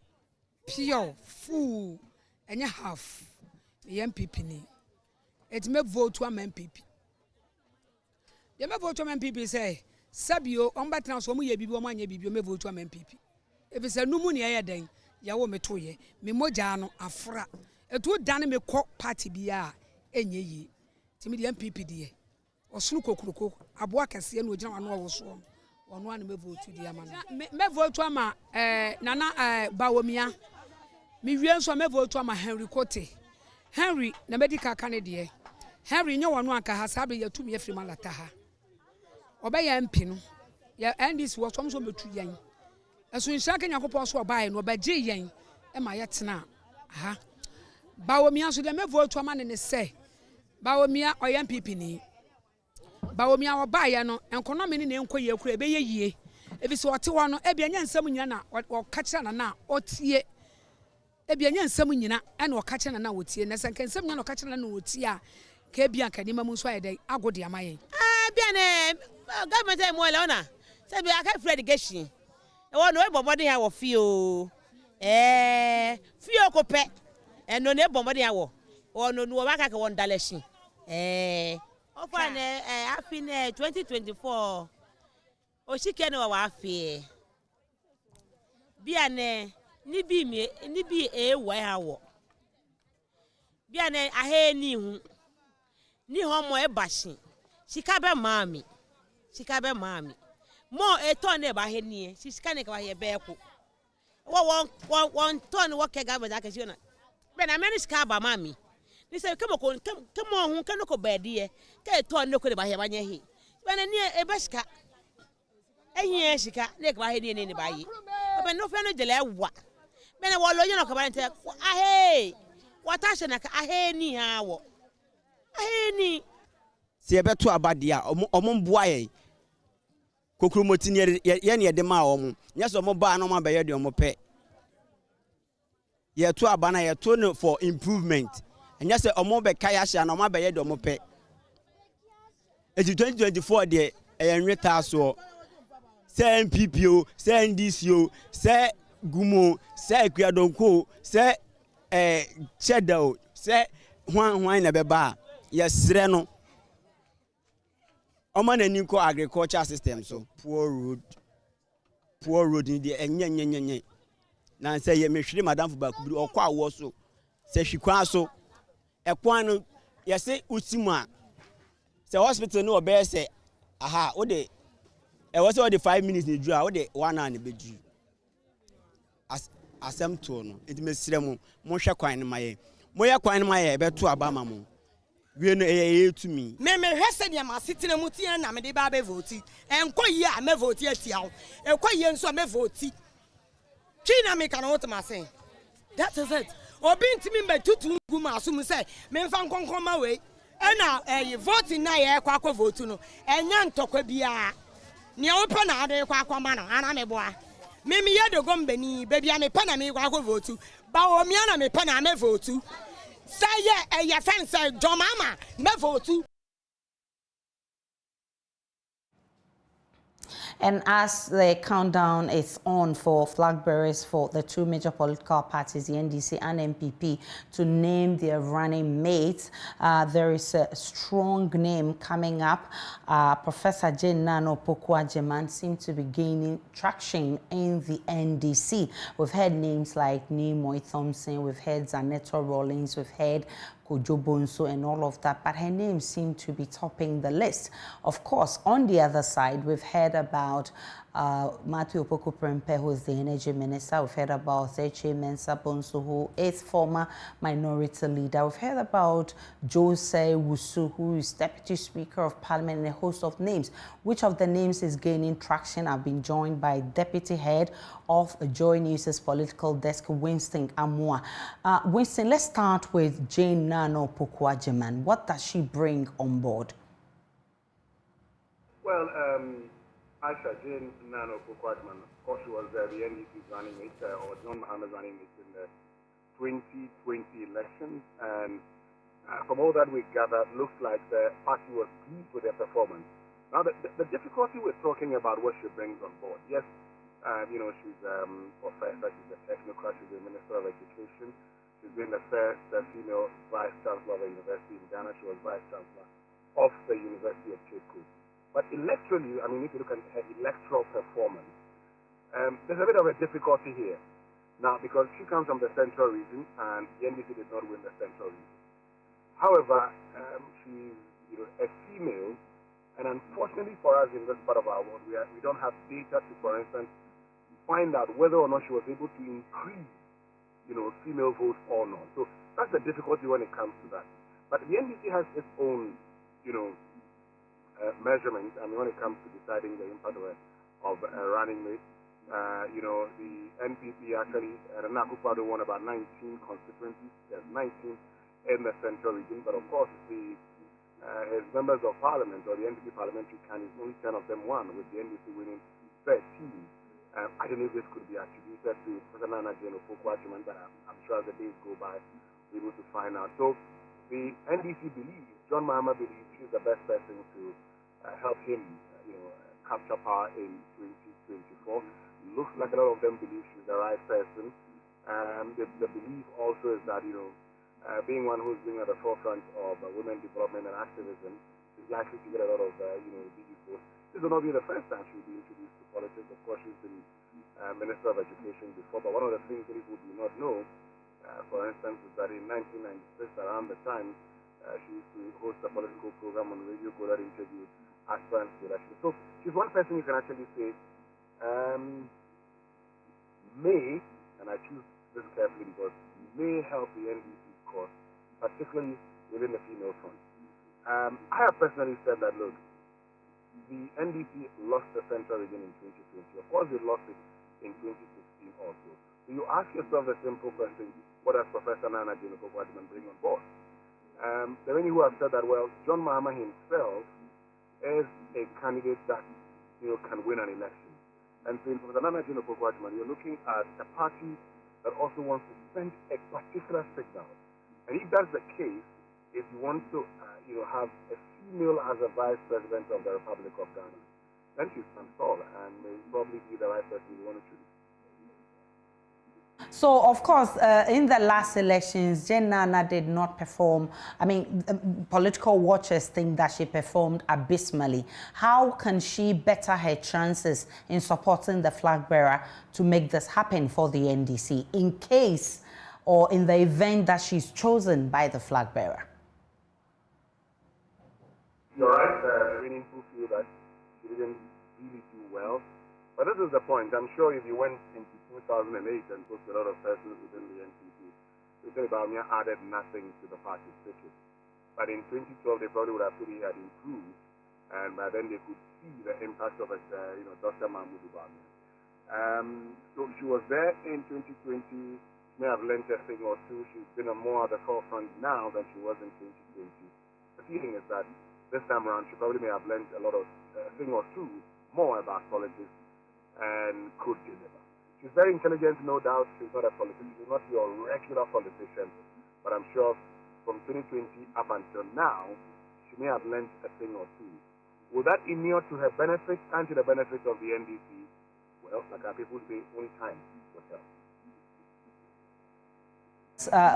pure full and half MPP ni it me vote to MPP. The me vote to MPP say Sabio on ba transform ye bibi o manye bibi me vote to MPP. If it's a numu ni aye den ya wo metoye me moja no afra etu dan me kɔ party bia enye yi ti me MPP die osunu kokuroko aboa kase na ogina wano wo so One one me vote to the amana. Me vote to ama Nana Bawomia. Me wian so me vote to ama Henry Kote. Henry na medical Canadian. Henry nyo wanu aka hasabe ya tumi afiri malata ha. Oba ya MP no. Ya NDC wo so betu yan. Aso nshira Kenya kopon so oba no oba je yan e ma yetena ha. Bawomia so de me vote to ama ne se. Bawomia oya MPP ni. Bawomia oba ya no enkonomi ni enkoye kura ebe ye yie. Ebi so ote ho no e bia nya nsam nyina na o ka kira na otie ebia nya nsam nyina ena o ka kira na wotie na sanka nsam nyina o ka kira na wotie a ka bia kanima mu so ayede agode amayen bia ne government e mo le ona se bia ka free education e wo no e bombodi ha wo fio fio ko pe eno ne bombodi ha wo no no wa ka ke won daleshi ofa ne afi ne 2024 o shike ne wa afi bia ne ni bi wa ha wo bia ne ahe ni hu ni homo e bashi shika be mami mo e ton e ba he ni shika ne ka he be ko one ton wo ke ga be da ka shi na be na many shika ba mami ni se kemo hu ke no ko be die ke ton ne ko de ba he ba nya he be na ni e ba shika ehie shika ne ka ba he ni ba yi be no fe no jele wa be na wo lo yo no ka ba nte ahe watashe na ka ahe ni ha wo ahe ni se ebeto abadia omomboa ye kokromoti ye ne de ma omo nyeso omo ba na omo abaye de omo pe ye to abana ye to no for improvement nyeso omo be kaya sha na omo abaye de omo pe eti 2024 de enweta so se MPP o se NDC o se gumo se ekwadonko se chedao se hwan na beba ye sre no oman eninko agriculture system so poor road in the enyenyenyenye na say ye mehwire madam fubaku bi okwa awo so se hwikwan so ekwan no ye se utimu a se hospital no obe se aha wo de e wo se wo de 5 minutes ni dru a wo de 1 hour na bedu asem to no enti mesire mo hwe kwan ne maye mo ye kwan ne maye beto abama mo we no to me me hwese de ma sitena mutia na me de ba be vote enko yi a me vote atia ho enko yi nso me vote twina me kana what ma say that is it obi ntimi mbe tutu nguma asum say me mfa nkonkon ma we ena vote na ye kwa vote no enya ntokwa bia ne opa na ade kwa ma no ana me boa me ye de gombani be bia me pa na me kwa vote ba o mi ana me pa na me vote say your friend say John Mama me vote. And as the countdown is on for flag bearers for the two major political parties, the NDC and MPP, to name their running mates, there is a strong name coming up. Professor Jane Nano Pokuajeman seems to be gaining traction in the NDC. We've heard names like Nimoy Thompson, we've heard Zanetta Rawlings, we've heard Bonso and all of that, but her name seemed to be topping the list. Of course, on the other side, we've heard about Matthew Opoku Prempeh, who is the energy minister. We've heard about Zeche Mensah Bonso, who is former minority leader. We've heard about Jose Wusu, who is deputy speaker of parliament, and a host of names. Which of the names is gaining traction? I've been joined by deputy head of JoyNews' political desk, Winston Amua. Winston, let's start with Jane Nano Pokuajeman. What does she bring on board? Well, Aisha Jane Nano Pokuajeman, of course, she was the NDC's running mate, or John Mahama's running mate in the 2020 elections. And from all that we gathered, looks like the party was pleased with their performance. Now, the difficulty we're talking about what she brings on board. Yes, she's a professor, she's a technocrat, she's a minister of education. She's been the first female vice chancellor of a university in Ghana. She was vice chancellor of the University of Cape Coast. But electorally, if you look at her electoral performance, there's a bit of a difficulty here. Now, because she comes from the central region, and the NDC did not win the central region. However, she's a female, And unfortunately for us in this part of our world, we don't have data to, for instance, find out whether or not she was able to increase, female votes or not. So that's the difficulty when it comes to that. But the NDC has its own, measurements. I mean, when it comes to deciding the impact of a running mate, the NPP actually, Nana Akufo-Addo won about 19 constituencies. There's 19 in the central region, but of course his members of parliament or the NPP parliamentary candidates, only 10 of them won, with the NDC winning 13. I don't know if this could be attributed to Professor Nana Jane Opoku-Agyeman, but I'm sure as the days go by, we'll be able to find out. So the NDC believes, John Mahama believes she's the best person to help him, capture power in 2024. Looks like a lot of them believe she's the right person. The belief also is that, being one who's been at the forefront of women development and activism, is likely to get a lot of, DG votes. This will not be the first time she'll be introduced to politics. Of course, she's been Minister of Education before, but one of the things that people do not know, for instance, is that in 1996, around the time, she used to host a political program on Radio Go that interviewed aspirants to election. So she's one person you can actually say may, and I choose this carefully because may help the NDC's cause, particularly within the female front. I have personally said that, look, the NDC lost the central region in 2020. Of course, they lost it in 2016 also. So you ask yourself the simple question, what does Professor Nana Jane Opoku-Agyeman bring on board? There are many who have said that, well, John Mahama himself is a candidate that, can win an election. And so in Professor Nana Jane Opoku-Agyeman, you're looking at a party that also wants to send a particular signal. And if that's the case, if you want to, have a female as a vice president of the Republic of Ghana, then she stands tall and may probably be the right person you want to choose. So, of course, in the last elections, Jane Nana did not perform. I mean, political watchers think that she performed abysmally. How can she better her chances in supporting the flag bearer to make this happen for the NDC in case or in the event that she's chosen by the flag bearer? You're right, many people feel that she didn't really do well. But this is the point. I'm sure if you went into 2008 and spoke to a lot of persons within the NPP, they say Bawumia added nothing to the party's ticket. But in 2012, they probably would have thought he had improved, and by then they could see the impact of Dr. Mahmoud Bawumia. So she was there in 2020. She may have learned a thing or two. She's been more at the forefront now than she was in 2020. The feeling is that this time around, she probably may have learned a lot of thing or two more about politics and could deliver. She's very intelligent, no doubt. She's not a politician. She's not your regular politician. But I'm sure from 2020 up until now, she may have learned a thing or two. Will that inure to her benefit and to the benefit of the NDC? Well, like our people say, only time will tell.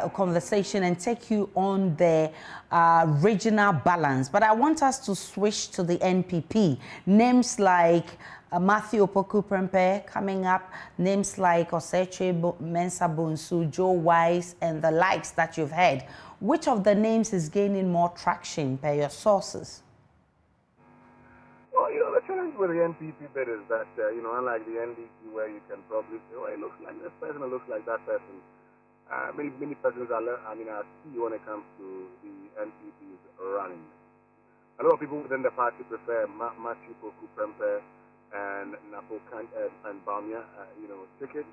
Conversation and take you on the regional balance, but I want us to switch to the NPP. Names like Matthew Opoku Prempeh coming up, names like Oseche Mensah Bonsu, Joe Wise, and the likes that you've heard. Which of the names is gaining more traction per your sources? Well, the challenge with the NPP bit is that, unlike the NDC where you can probably say, oh, it looks like this person, it looks like that person. Many persons are see when it comes to the NPP's running. A lot of people within the party prefer Matthew Opoku Prempeh and Napo and Bawumia, tickets.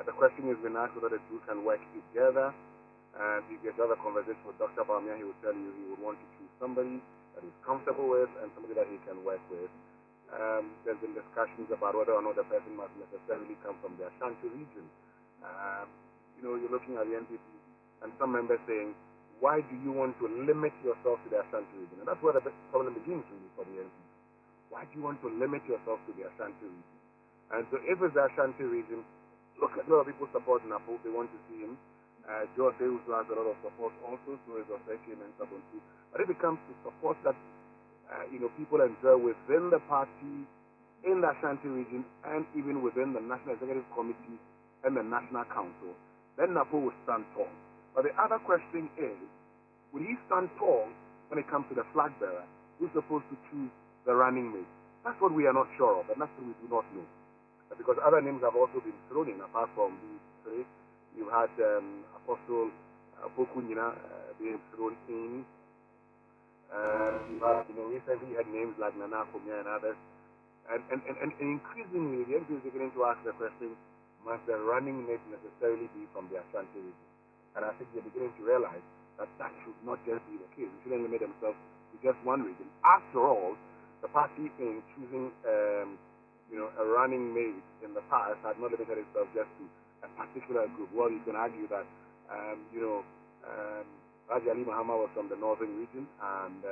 The question has been asked whether the two can work together. If you have a conversation with Dr. Bawumia, he will tell you he would want to choose somebody that he's comfortable with and somebody that he can work with. There's been discussions about whether or not the person must necessarily come from the Ashanti region. You're looking at the NPP and some members saying, why do you want to limit yourself to the Ashanti region? And that's where the problem begins really for the NPP. Why do you want to limit yourself to the Ashanti region? And so if it's the Ashanti region, look at a lot of people support Napo. They want to see him. Joe Deus has a lot of support also, so is Oseche Mensah Bonsu. But if it comes to support that people enjoy within the party, in the Ashanti region, and even within the National Executive Committee and the National Council, then Napo will stand tall. But the other question is, will he stand tall when it comes to the flag bearer? who's supposed to choose the running mate? That's what we are not sure of, and that's what we do not know. Because other names have also been thrown in, apart from these three. You've had Apostle Bokunyina being thrown in. You've had, recently you had names like Nana Kumia and others. And increasingly, the MP is beginning to ask the question, must the running mate necessarily be from the Ashanti region? And I think they're beginning to realize that that should not just be the case. They shouldn't limit themselves to just one region. After all, the party in choosing a running mate in the past had not limited itself just to a particular group. Well, you can argue that, Raja Ali Muhammad was from the northern region, and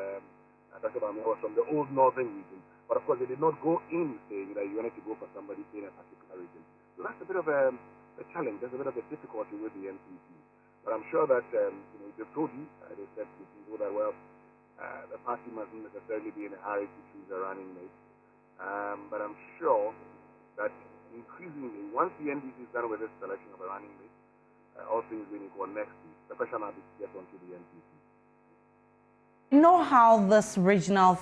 Dr. Bamia was from the old northern region. But of course, they did not go in saying that you wanted to go for somebody in a particular region. So that's a bit of a challenge. There's a bit of a difficulty with the NPP. But I'm sure that, they've told you, they said to people that, well, the party mustn't necessarily be in a hurry to choose a running mate. But I'm sure that increasingly, once the NDC is done with this selection of a running mate, all things being equal next week, the question will be to get onto the NPP. You know how this regional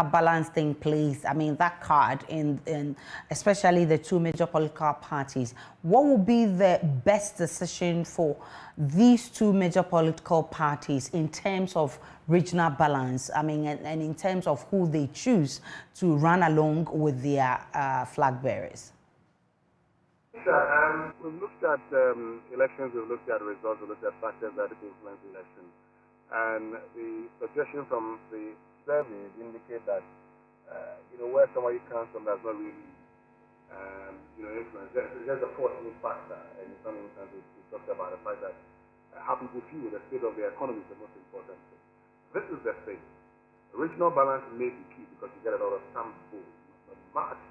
balance thing plays? I mean, that card in especially the two major political parties. What would be the best decision for these two major political parties in terms of regional balance? I mean, and in terms of who they choose to run along with their flag bearers. We've looked at elections, we've looked at results, we've looked at factors that influence elections. And the suggestion from the surveys indicate that, where somebody comes from does not really, influence. There's a 14th factor, and in some instances, we talked about the fact that how people feel the state of the economy is the most important thing. This is the thing. Regional balance may be key because you get a lot of stamp votes, marked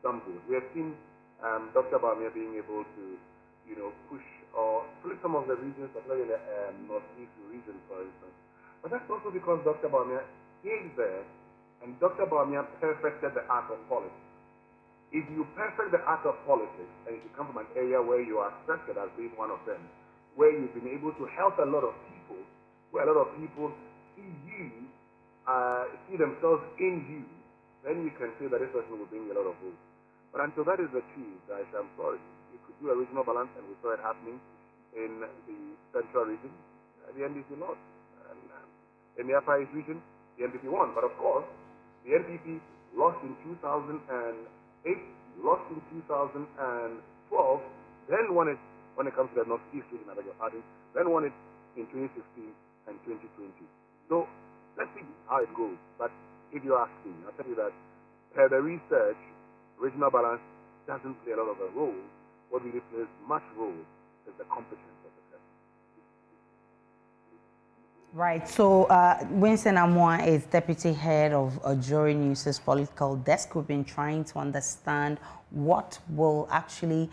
stamp votes. We have seen Dr. Bamia being able to, push or split some of the regions, particularly in the northeast region, for instance. But that's also because Dr. Bamia stayed there, and Dr. Bamia perfected the art of politics. If you perfect the art of politics, and if you come from an area where you are accepted as being one of them, where you've been able to help a lot of people, where a lot of people see you, see themselves in you, then you can say that this person will bring a lot of votes. But until that is achieved, I'm sorry, you could do a regional balance, and we saw it happening in the central region, the NDC lost. And in the Upper East region, the NPP won. But of course, the NPP lost in 2008, lost in 2012, then won it when it comes to the Northeast region, I beg your pardon, then won it in 2016 and 2020. So let's see how it goes. But if you ask me, I'll tell you that per the research, regional balance doesn't play a lot of a role. What really plays much role is the competence of the person. Right, so Winston Amwa is deputy head of JoyNews' political desk. We've been trying to understand what will actually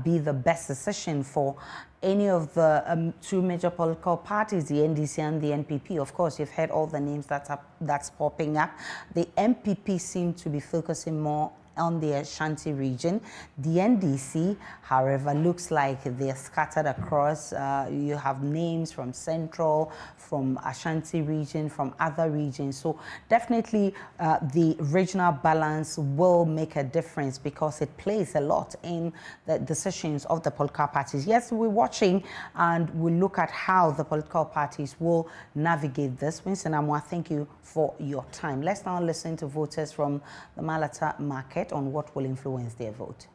be the best decision for any of the two major political parties, the NDC and the NPP. Of course, you've heard all the names that's popping up. The NPP seem to be focusing more on the Ashanti region. The NDC, however, looks like they're scattered across. You have names from Central, from Ashanti region, from other regions. So definitely the regional balance will make a difference because it plays a lot in the decisions of the political parties. Yes, we're watching and we'll look at how the political parties will navigate this. Winston Amwa, thank you for your time. Let's now listen to voters from the Malata market on what will influence their vote.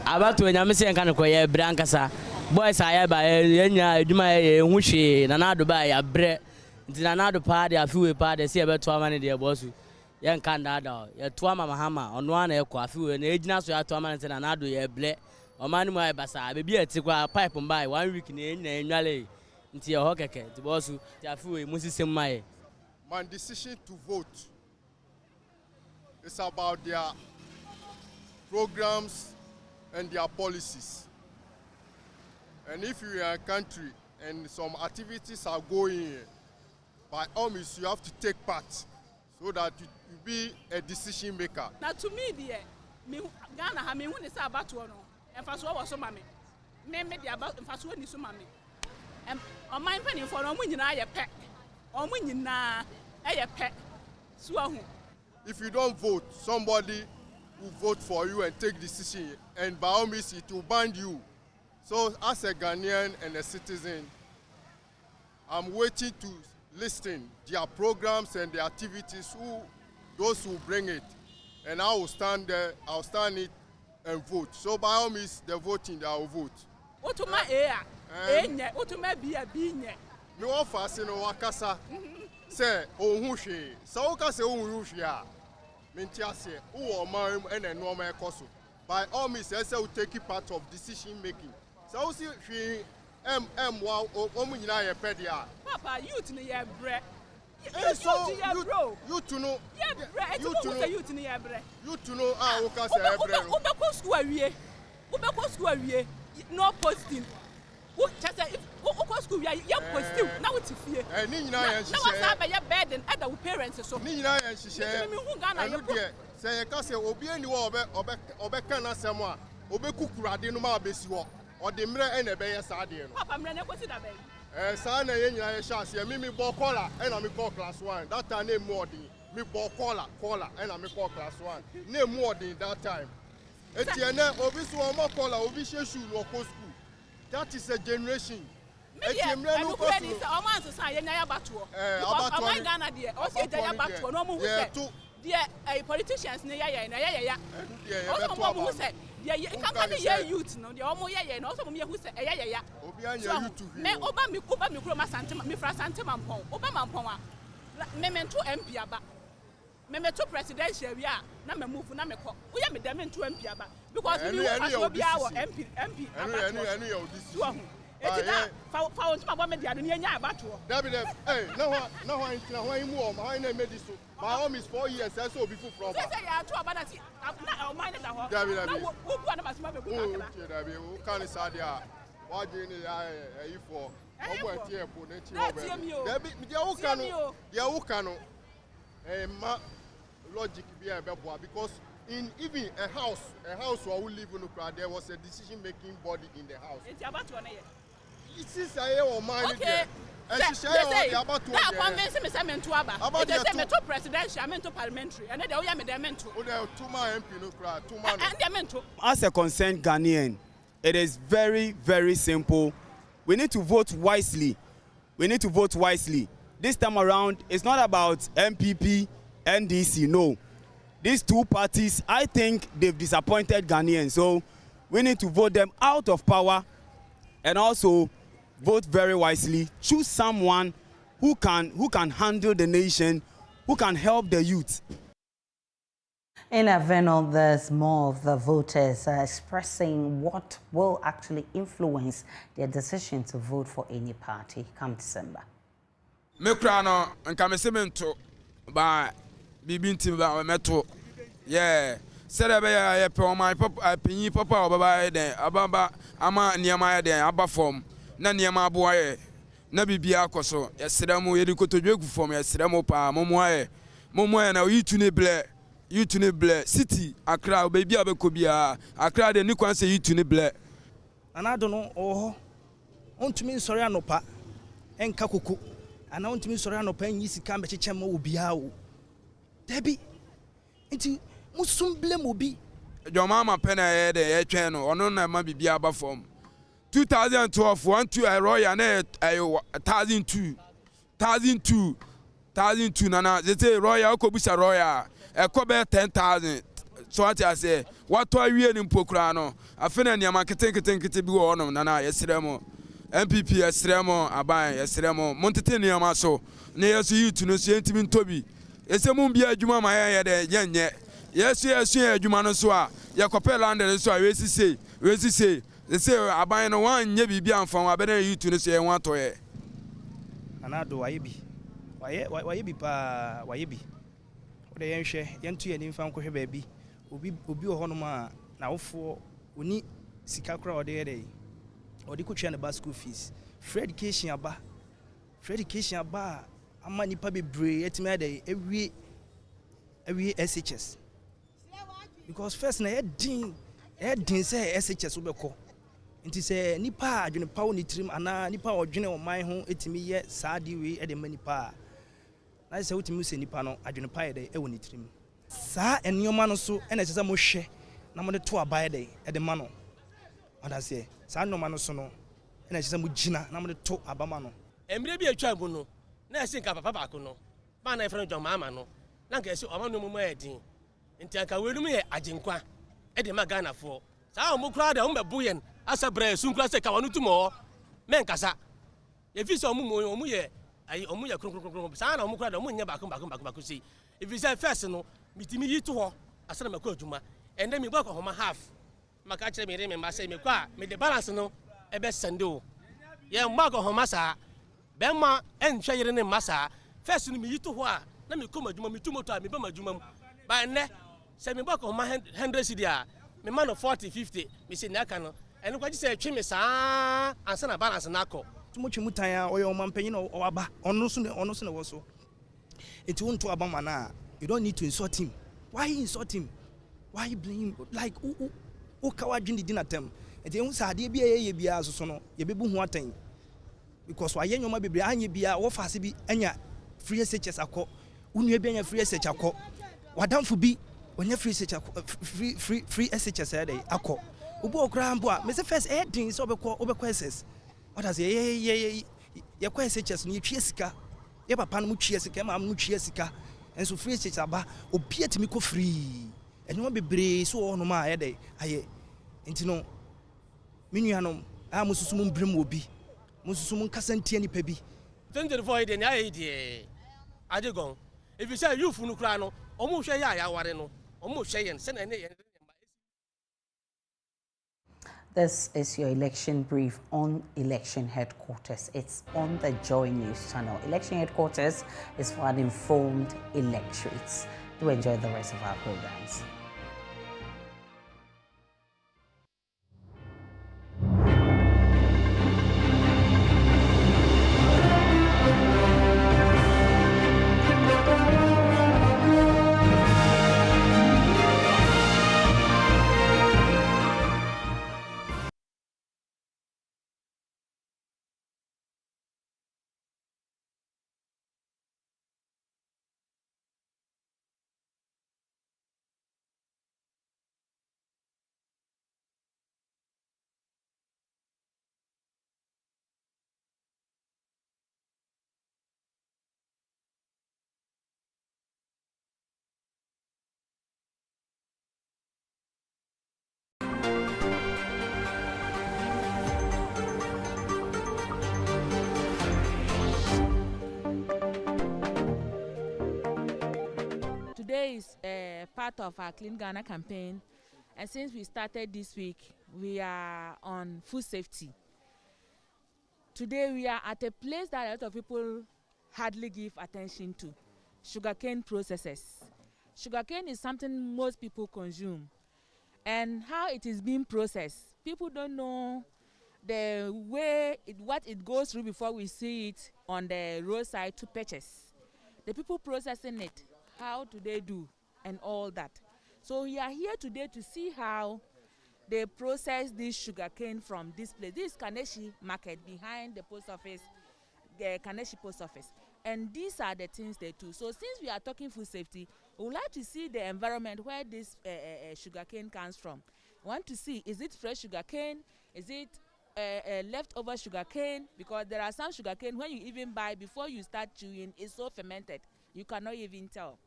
Abatu nyamese nkan ko ye brankasa boys aye ba yenya eduma ye huhwe na nado ba ya bre nti na nado pa de afiwe pa de se ye beto amane de bosu ye nkan dada ye to ama mahama ono ana ye ko afiwe na ejina so ya to amane nti na nado ye ble o manu mu aye basa bebi ati kwa pipe mbai 1 week na enwale nti ye ho keke nti bosu ti afiwe mu system mai. My decision to vote is about their programs and their policies. And if you are in a country and some activities are going, by all means you have to take part so that you be a decision maker. Now to me, Ghana ha me wuni sa about one. And for so was so mame. Me the about and for so ni so mame. And on my penny for no money na ye pet. On money na If you don't vote, somebody will vote for you and take decision, and by all means it will bind you. So as a Ghanaian and a citizen, I'm waiting to listen their programs and their activities, those who bring it, and I will stand there, I'll stand it and vote. So by all means, the voting, I will vote. What to my what to my be a being? No offer, say no wakasa. Say, oh, whooshy. So, say, oh, whooshy. Mintiase, who are and a normal coso. By all means, I will take it part of decision making. So, see, she wow, Omina pedia. Papa, you to the bread. So, you to know, you to know, you to know, I will say, no posting. What just school we are young still now it's fear. And now your bed and other parents so. Nina and she said, say a castle will be any or Becana Samoa, Obekukura Dinuma Besiwo, or the Mre and a Bay Sardian. Papa, what's it about? Sana Yenya Shassi, Mimi Bocola, and I'm call class 1. That time name more than me Bocola, and I'm call class 1. Name more than that time. Etienne, obviously, more cola, obviously, shoe or school. That is a generation. Politicians, youth, no, the almost yeah, also me who say, yeah, Obama, me fra Santa Obama Poma, Memento MP aba. Memento presidential, we are, na move, na me call. We are them into MP aba. Because we will be our MP. Found my woman, the other near battle. Hey, no one more. My name is so. My home is 4 years, I saw before from. I am 2 about it. I'm not minded. Who can Sadia? What do you for? Logic because in even a house where we live in Ukraine, there was a decision-making body in the house. It's about to it is a mind. Okay. And she said about to convince me some to about the presidential, I meant to parliamentary, and then they are meant to. As a concerned Ghanaian, it is very, very simple. We need to vote wisely. This time around, it's not about MPP, NDC, no. These two parties, I think they've disappointed Ghanaians. So we need to vote them out of power and also vote very wisely. Choose someone who can handle the nation, who can help the youth. In Avenel, there's more of the voters expressing what will actually influence their decision to vote for any party come December. Mekrano and Kamisimento by Bibinti Meto. Yeah. Serebe my papa pinyi papa baba den ababa ama niama den aba form na niama boaye na bibia akoso yesramo yedikotodwegu form yesramo pa momoaye na yitune ble city Accra baby abekobia Accra de ni kwanse yitune ble anado no oho ontumi nsori anopa enka koko ana ontumi nsori anopa nyi sika mbechechema obia o debi nti musum blame obi your mama pena de ye twen no ono na ma bibia aba form 2012 12 royal na 1002 nana they say royal ko busa royal e ko be 10,000 so what I say what to awie ni mpokura no afena ni amaketenkete bi wo no nana yesremo MPP yesremo aban yesremo montete ni ama so na yesu yitu no so entimi ntobi esemu bia adwuma ma ye de yenye yesu adwuma no so a yakopɛ landed so a wesi say they say aban no wan nye bibia amfan wa bena yitu no so ye wan toye anado wayebi pa wayebi ode yenhwe yentu ye nimfa nkohwe baabi obi ohono ma na wofo oni sika kra ode ye dey ode kotwa na school fees free education aba ama nipa bebre etime ade every SHS because first na edin say SHS obekọ nti say nipa adwene pawo ni trim ana nipa odwene o man ho etime ye saadi we e de manipa I say what you say nipa no adwene pa de e woni tirim saa enioma no so e na kyesa mo hwe na mo de to abaye de e de ma no oda say saa enioma no so no e na kyesa mo gina na mo de to abama no emre bi atwa bu no na ese nka papa ba ko no ba na efre John mama no na nka ese oma no mu edin nti aka wenum ye agenkwa e de ma Ghana fo saa mo kura de o mbebu yen asa bre sun kura se ka wonu tumo men kasa ye fi so omu ye ayi omu ye kronkronkron saa na omu kura de omu nya ba ko si if you say first no mitimi yi to ho asa na mako adwuma and then me go homa half maka kire me re me ma say me kwa me the balance no e be sende o ye mako homa saa be ma enhwe yire ne masa first no me yi to ho a na me koma adwuma me tu moto a me ba madwuma mu ba ne say me bako homa 100 cedi a me ma no 40 50 me say na ka no ene kwa ji say twe me saa ansa na balance na akọ tumochi mutan a oyo mampanyi no owaba ono so ne wo so enti wonto abama na you don't need to insult him. Why insult him? Why you blame him? Like o kawa dwindi dinatem enti ehun sa ade bia ye bia so no ye bebu hu atan because wa ye nyoma bebre anye bia wo fase bi anya free SHS akọ unu bia anya free SHS akọ wadamfo bi onya free SHS free SHS ade akọ obu okra mbo a me say first din so obekọ SS what has ye kwa SHS no ye twie sika ye papa no mu twie sika ma mu twie sika enso free SHS aba obi atimi ko free enyo bebre so ono ma ye dey aye enti no menuanom a mususu mu mbrem obi mususu mu kasantie ni pa bi 24 de na aye die adegon if you say you funu kra no omu hwe ya ware no omu hwe yen se na ne yen. This is your election brief on election headquarters. It's on the Joy News channel. Election headquarters is for an informed electorate. Do enjoy the rest of our programs. Today is part of our Clean Ghana campaign, and since we started this week, we are on food safety. Today we are at a place that a lot of people hardly give attention to, sugarcane processes. Sugarcane is something most people consume, and how it is being processed. People don't know the way what it goes through before we see it on the roadside to purchase. The people processing it, how do they do, and all that. So we are here today to see how they process this sugarcane from this place. This is Kaneshi market behind the post office, the Kaneshi post office. And these are the things they do. So since we are talking food safety, we would like to see the environment where this sugarcane comes from. We want to see, is it fresh sugarcane? Is it leftover sugarcane? Because there are some sugarcane, when you even buy, before you start chewing, it's so fermented. You cannot even tell.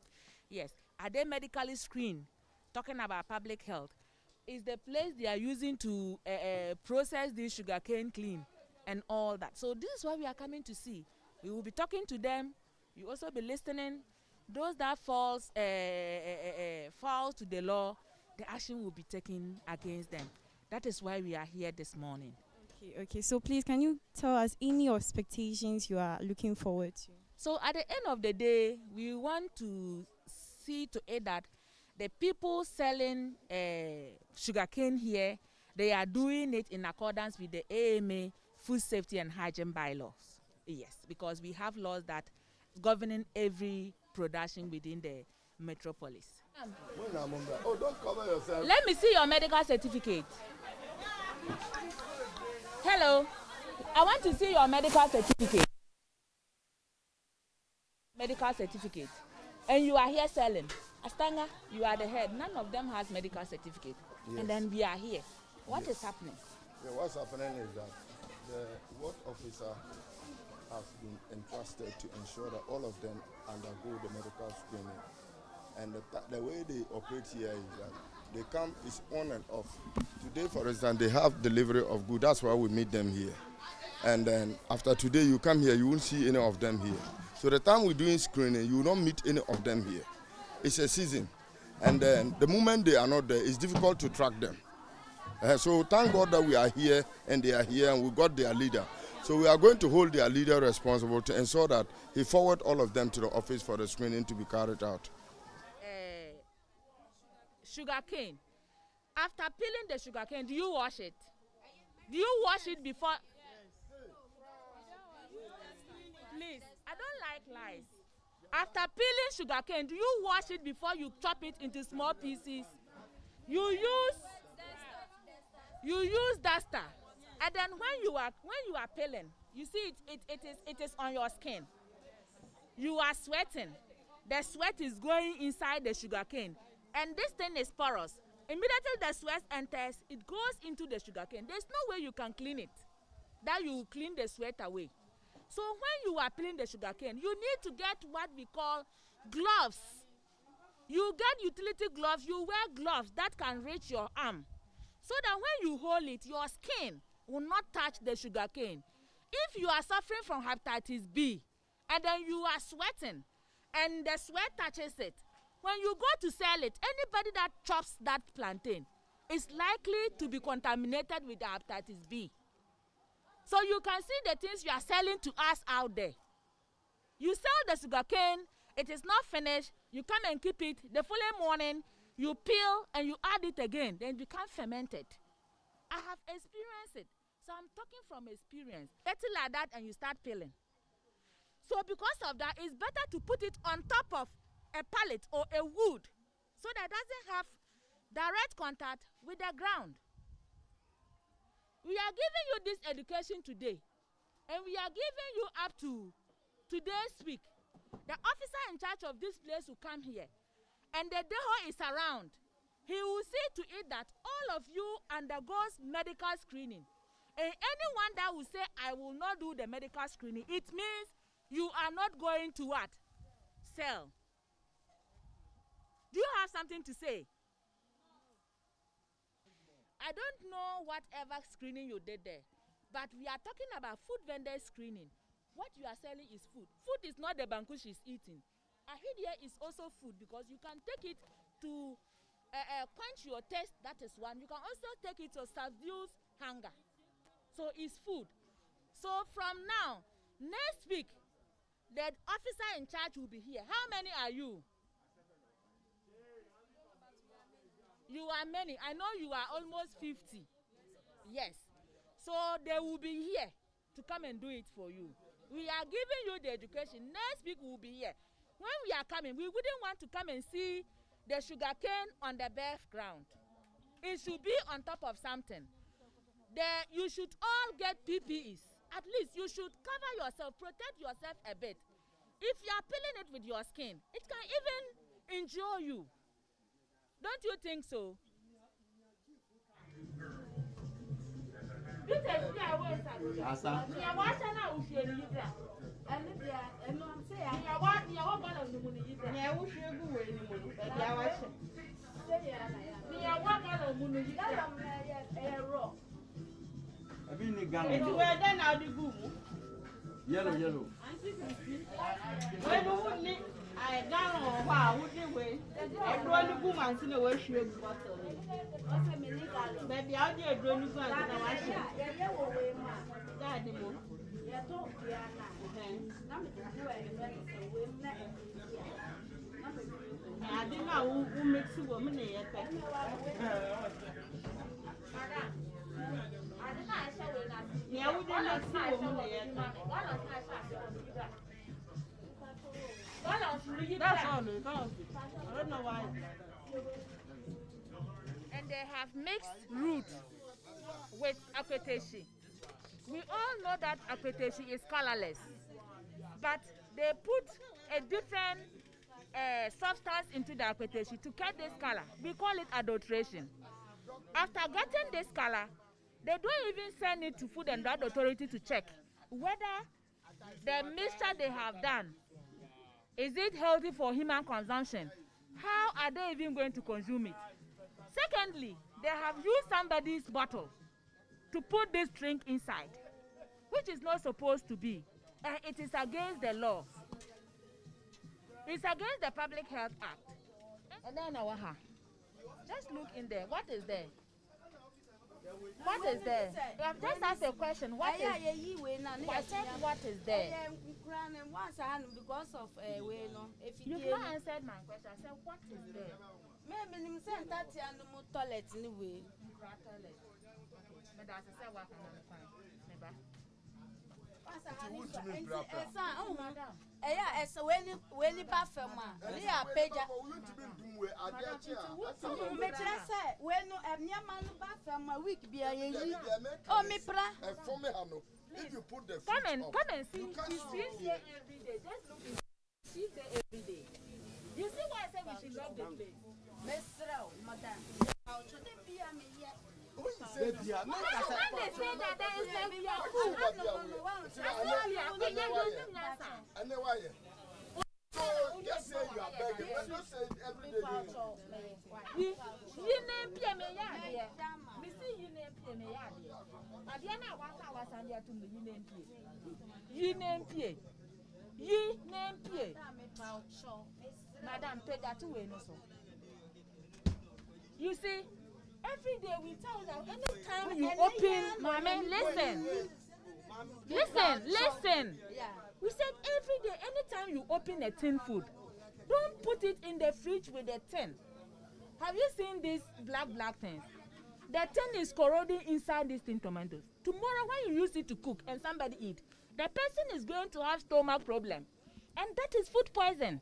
Yes. Are they medically screened? Talking about public health. Is the place they are using to process this sugarcane clean and all that. So this is what we are coming to see. We will be talking to them. You also be listening. Those that falls to the law, the action will be taken against them. That is why we are here this morning. Okay. So please, can you tell us any expectations you are looking forward to? So at the end of the day, we want to see to it that the people selling sugarcane here, they are doing it in accordance with the AMA food safety and hygiene bylaws. Yes, because we have laws that governing every production within the metropolis. Oh, don't cover yourself. Let me see your medical certificate. Hello, I want to see your medical certificate. medical certificate, and you are here selling. Astanga, you are the head. None of them has medical certificate, Yes. and then we are here. What Yes. is happening? Yeah, what's happening is that the ward officer has been entrusted to ensure that all of them undergo the medical screening. And the way they operate here is that they come is on and off. Today, for instance, they have delivery of goods. That's why we meet them here. And then after today, you come here, you won't see any of them here. So the time we're doing screening, you will not meet any of them here. It's a season. And then the moment they are not there, it's difficult to track them. So thank God that we are here and they are here and we got their leader. So we are going to hold their leader responsible to ensure that he forward all of them to the office for the screening to be carried out. Sugar cane. After peeling the sugar cane, do you wash it? Do you wash it before? Please, I don't like lies. After peeling sugar cane, do you wash it before you chop it into small pieces? You use duster, and then when you are peeling, you see it is on your skin. You are sweating. The sweat is going inside the sugar cane, and this thing is porous. Immediately the sweat enters, it goes into the sugar cane. There's no way you can clean it. That you clean the sweat away. So when you are peeling the sugar cane, you need to get what we call gloves. You get utility gloves. You wear gloves that can reach your arm, so that when you hold it, your skin will not touch the sugar cane. If you are suffering from hepatitis B, and then you are sweating, and the sweat touches it, when you go to sell it, anybody that chops that plantain is likely to be contaminated with the hepatitis B. So you can see the things you are selling to us out there. You sell the sugar cane, it is not finished, you come and keep it, the following morning, you peel and you add it again, then it becomes fermented. I have experienced it, so I'm talking from experience. Getting like that and you start peeling. So because of that, it's better to put it on top of a pallet or a wood, so that it doesn't have direct contact with the ground. We are giving you this education today, and we are giving you up to today's week. The officer in charge of this place will come here, and the day is around. He will see to it that all of you undergoes medical screening. And anyone that will say, I will not do the medical screening, it means you are not going to what? Sell. Do you have something to say? I don't know whatever screening you did there, but we are talking about food vendor screening. What you are selling is food. Food is not the banku she's eating. Ahidia is also food, because you can take it to quench your taste, that is one. You can also take it to subdue hunger. So it's food. So from now, next week, the officer in charge will be here. How many are you? You are many. I know you are almost 50. Yes. So they will be here to come and do it for you. We are giving you the education. Next week we will be here. When we are coming, we wouldn't want to come and see the sugar cane on the bare ground. It should be on top of something. You should all get PPEs. At least you should cover yourself, protect yourself a bit. If you are peeling it with your skin, it can even injure you. Don't you think so? Yellow. I don't wow, everyone who wants to know where she is. Baby, I'll be a drone. I didn't know who makes a woman yet. Yeah, we didn't see a woman yet. That's all. I don't know why. And they have mixed root with akweteshi. We all know that akweteshi is colorless, but they put a different substance into the akweteshi to get this color. We call it adulteration. After getting this color, they don't even send it to Food and Drug Authority to check whether the mixture they have done, is it healthy for human consumption? How are they even going to consume it? Secondly, they have used somebody's bottle to put this drink inside, which is not supposed to be. And it is against the law. It's against the Public Health Act. And then just look in there. What is there? What is there? You have just asked a question. What is? I said, what is there? Because of You've not answered my question. I said, what is there? Maybe I'm saying that you toilet anyway. Toilet. But that's a what can I find? Maybe. It's a when you bathroom, we are paid. When no man bathroom a week be a oh, me pra. If you put the come and see. You see here every day. Just look in. See there every day. You see why I said we should love the place? Madam. How should they be a me yet? When they say that there is just say you are begging, but don't say it every day. You name PM Yard. We see you name PM Yard. Adiana was under to me, you name P. You name P. You name P. Madam, take that away, no so. You see, every day we tell them, anytime you open, Mommy, listen. Listen. We said every day, anytime you open a tin food, don't put it in the fridge with the tin. Have you seen these black things? The tin is corroding inside these tin tomatoes. Tomorrow when you use it to cook and somebody eat, the person is going to have stomach problem. And that is food poison.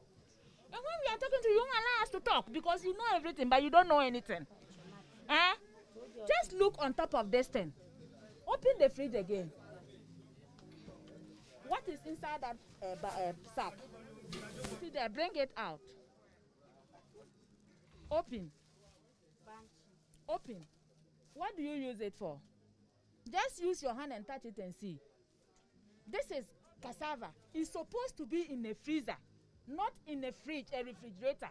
And when we are talking to you, you allow us to talk because you know everything, but you don't know anything. Just look on top of this thing. Open the fridge again. What is inside that sack? See there, bring it out. Open. What do you use it for? Just use your hand and touch it and see. This is cassava. It's supposed to be in a freezer, not in a fridge, a refrigerator.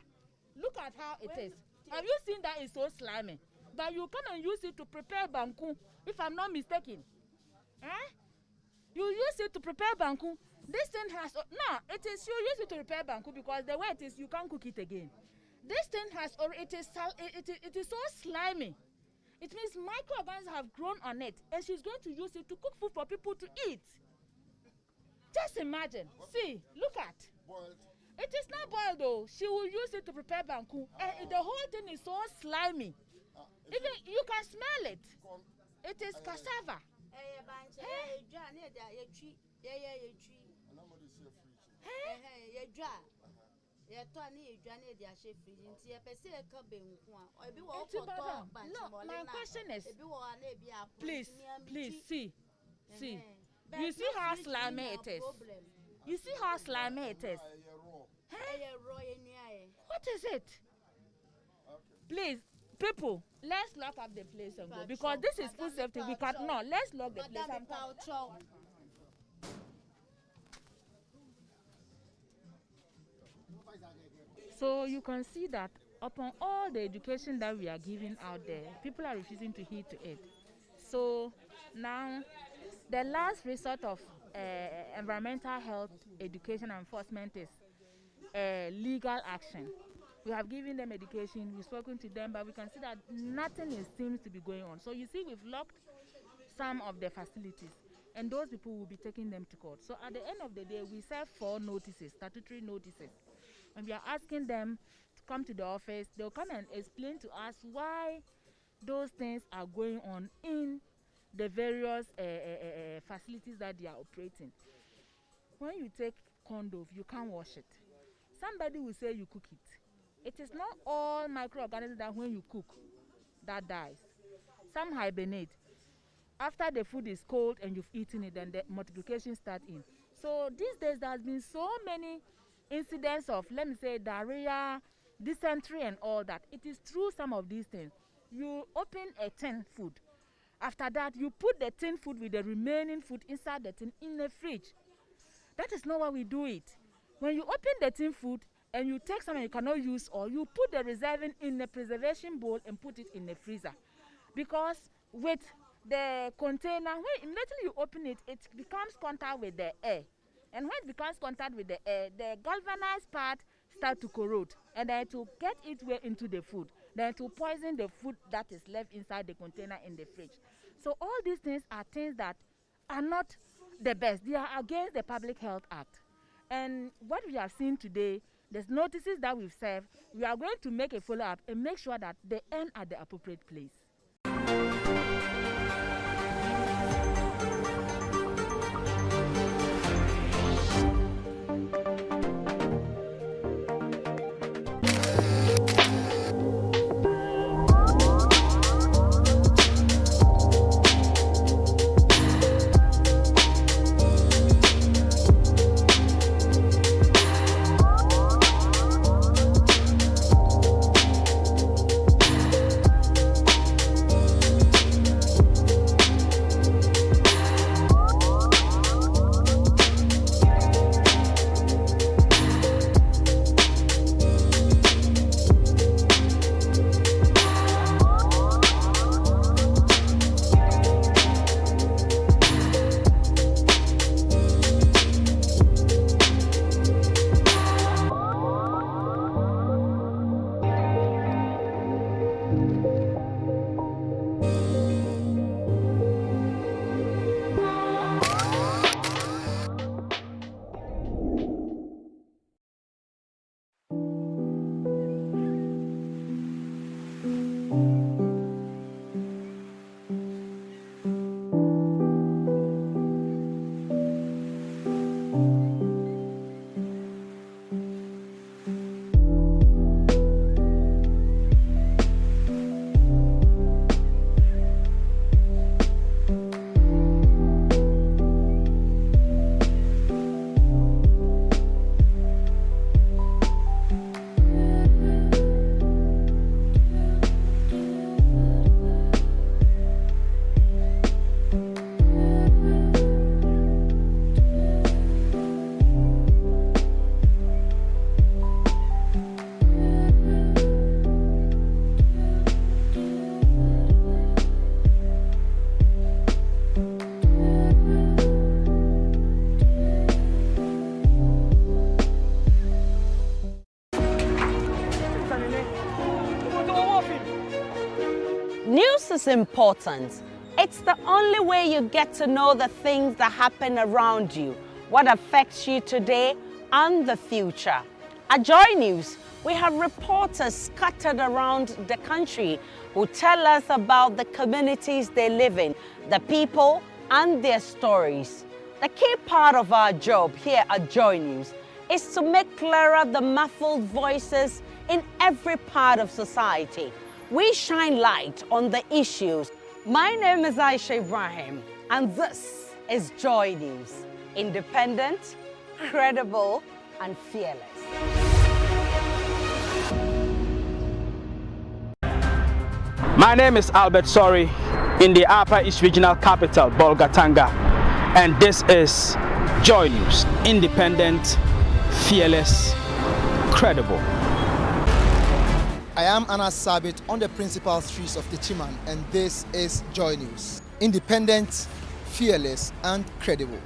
Look at how it is. Have you seen that it's so slimy? But you come and use it to prepare banku, if I'm not mistaken. You use it to prepare banku. This thing has, no, it is, you use it to prepare banku because the way it is, you can't cook it again. This thing has, it is so slimy. It means microorganisms have grown on it, and she's going to use it to cook food for people to eat. Just imagine. See, look at. Boiled. It is not boiled though. She will use it to prepare banku. And the whole thing is so slimy. Even you can smell it. It is cassava. No, my question is, please, see. You see how slimy it is. You see how slimy it is. What is it? Please, people, let's lock up the place and go because this is food safety. We can't. No, let's lock the place. So you can see that upon all the education that we are giving out there, people are refusing to heed to it. So now, the last resort of environmental health education enforcement is legal action. We have given them education, we've spoken to them, but we can see that nothing seems to be going on. So you see, we've locked some of the facilities, and those people will be taking them to court. So at the end of the day, we serve 4 notices, statutory notices. And we are asking them to come to the office. They'll come and explain to us why those things are going on in the various facilities that they are operating. When you take corned beef, you can't wash it. Somebody will say you cook it. It is not all microorganisms that when you cook, that dies. Some hibernate. After the food is cold and you've eaten it, then the multiplication starts in. So these days there has been so many incidents of, let me say, diarrhea, dysentery and all that. It is through some of these things. You open a tin food. After that, you put the tin food with the remaining food inside the tin in the fridge. That is not why we do it. When you open the tin food and you take something you cannot use, or you put the reserving in the preservation bowl and put it in the freezer. Because with the container, when immediately you open it, it becomes contact with the air. And when it becomes contact with the air, the galvanized part starts to corrode. And then it will get its way into the food. Then it will poison the food that is left inside the container in the fridge. So all these things are things that are not the best. They are against the Public Health Act. And what we have seen today, there's notices that we've served. We are going to make a follow-up and make sure that they end at the appropriate place. News is important. It's the only way you get to know the things that happen around you, what affects you today and the future. At Joy News, we have reporters scattered around the country who tell us about the communities they live in, the people and their stories. The key part of our job here at Joy News is to make clearer the muffled voices in every part of society. We shine light on the issues. My name is Aisha Ibrahim, and this is Joy News. Independent, credible, and fearless. My name is Albert Sori in the Upper East Regional Capital, Bolgatanga, and this is Joy News. Independent, fearless, credible. I am Anas Sabit on the principal streets of Techiman, and this is Joy News. Independent, fearless, and credible.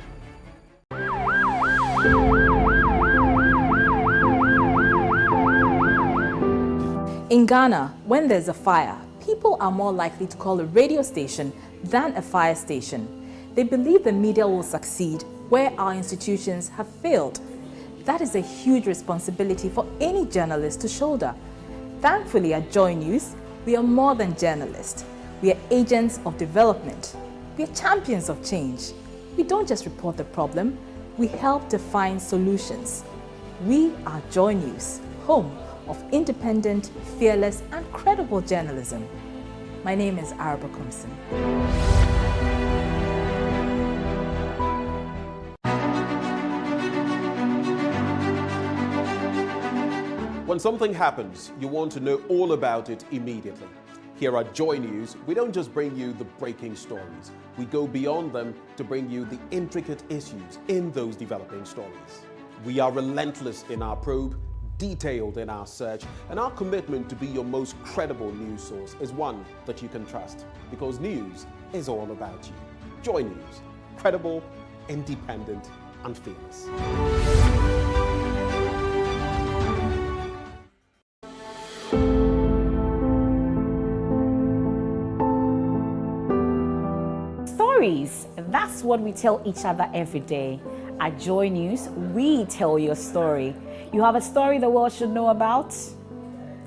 In Ghana, when there's a fire, people are more likely to call a radio station than a fire station. They believe the media will succeed where our institutions have failed. That is a huge responsibility for any journalist to shoulder. Thankfully, at Joy News, we are more than journalists. We are agents of development. We are champions of change. We don't just report the problem, we help to find solutions. We are Joy News, home of independent, fearless, and credible journalism. My name is Araba Kumsin. When something happens, you want to know all about it immediately. Here at Joy News, we don't just bring you the breaking stories. We go beyond them to bring you the intricate issues in those developing stories. We are relentless in our probe, detailed in our search, and our commitment to be your most credible news source is one that you can trust, because news is all about you. Joy News, credible, independent, and fearless. Stories, that's what we tell each other every day. At Joy News, we tell your story. You have a story the world should know about?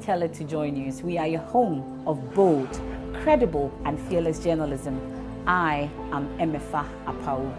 Tell it to Joy News. We are your home of bold, credible, and fearless journalism. I am Emefa Apau.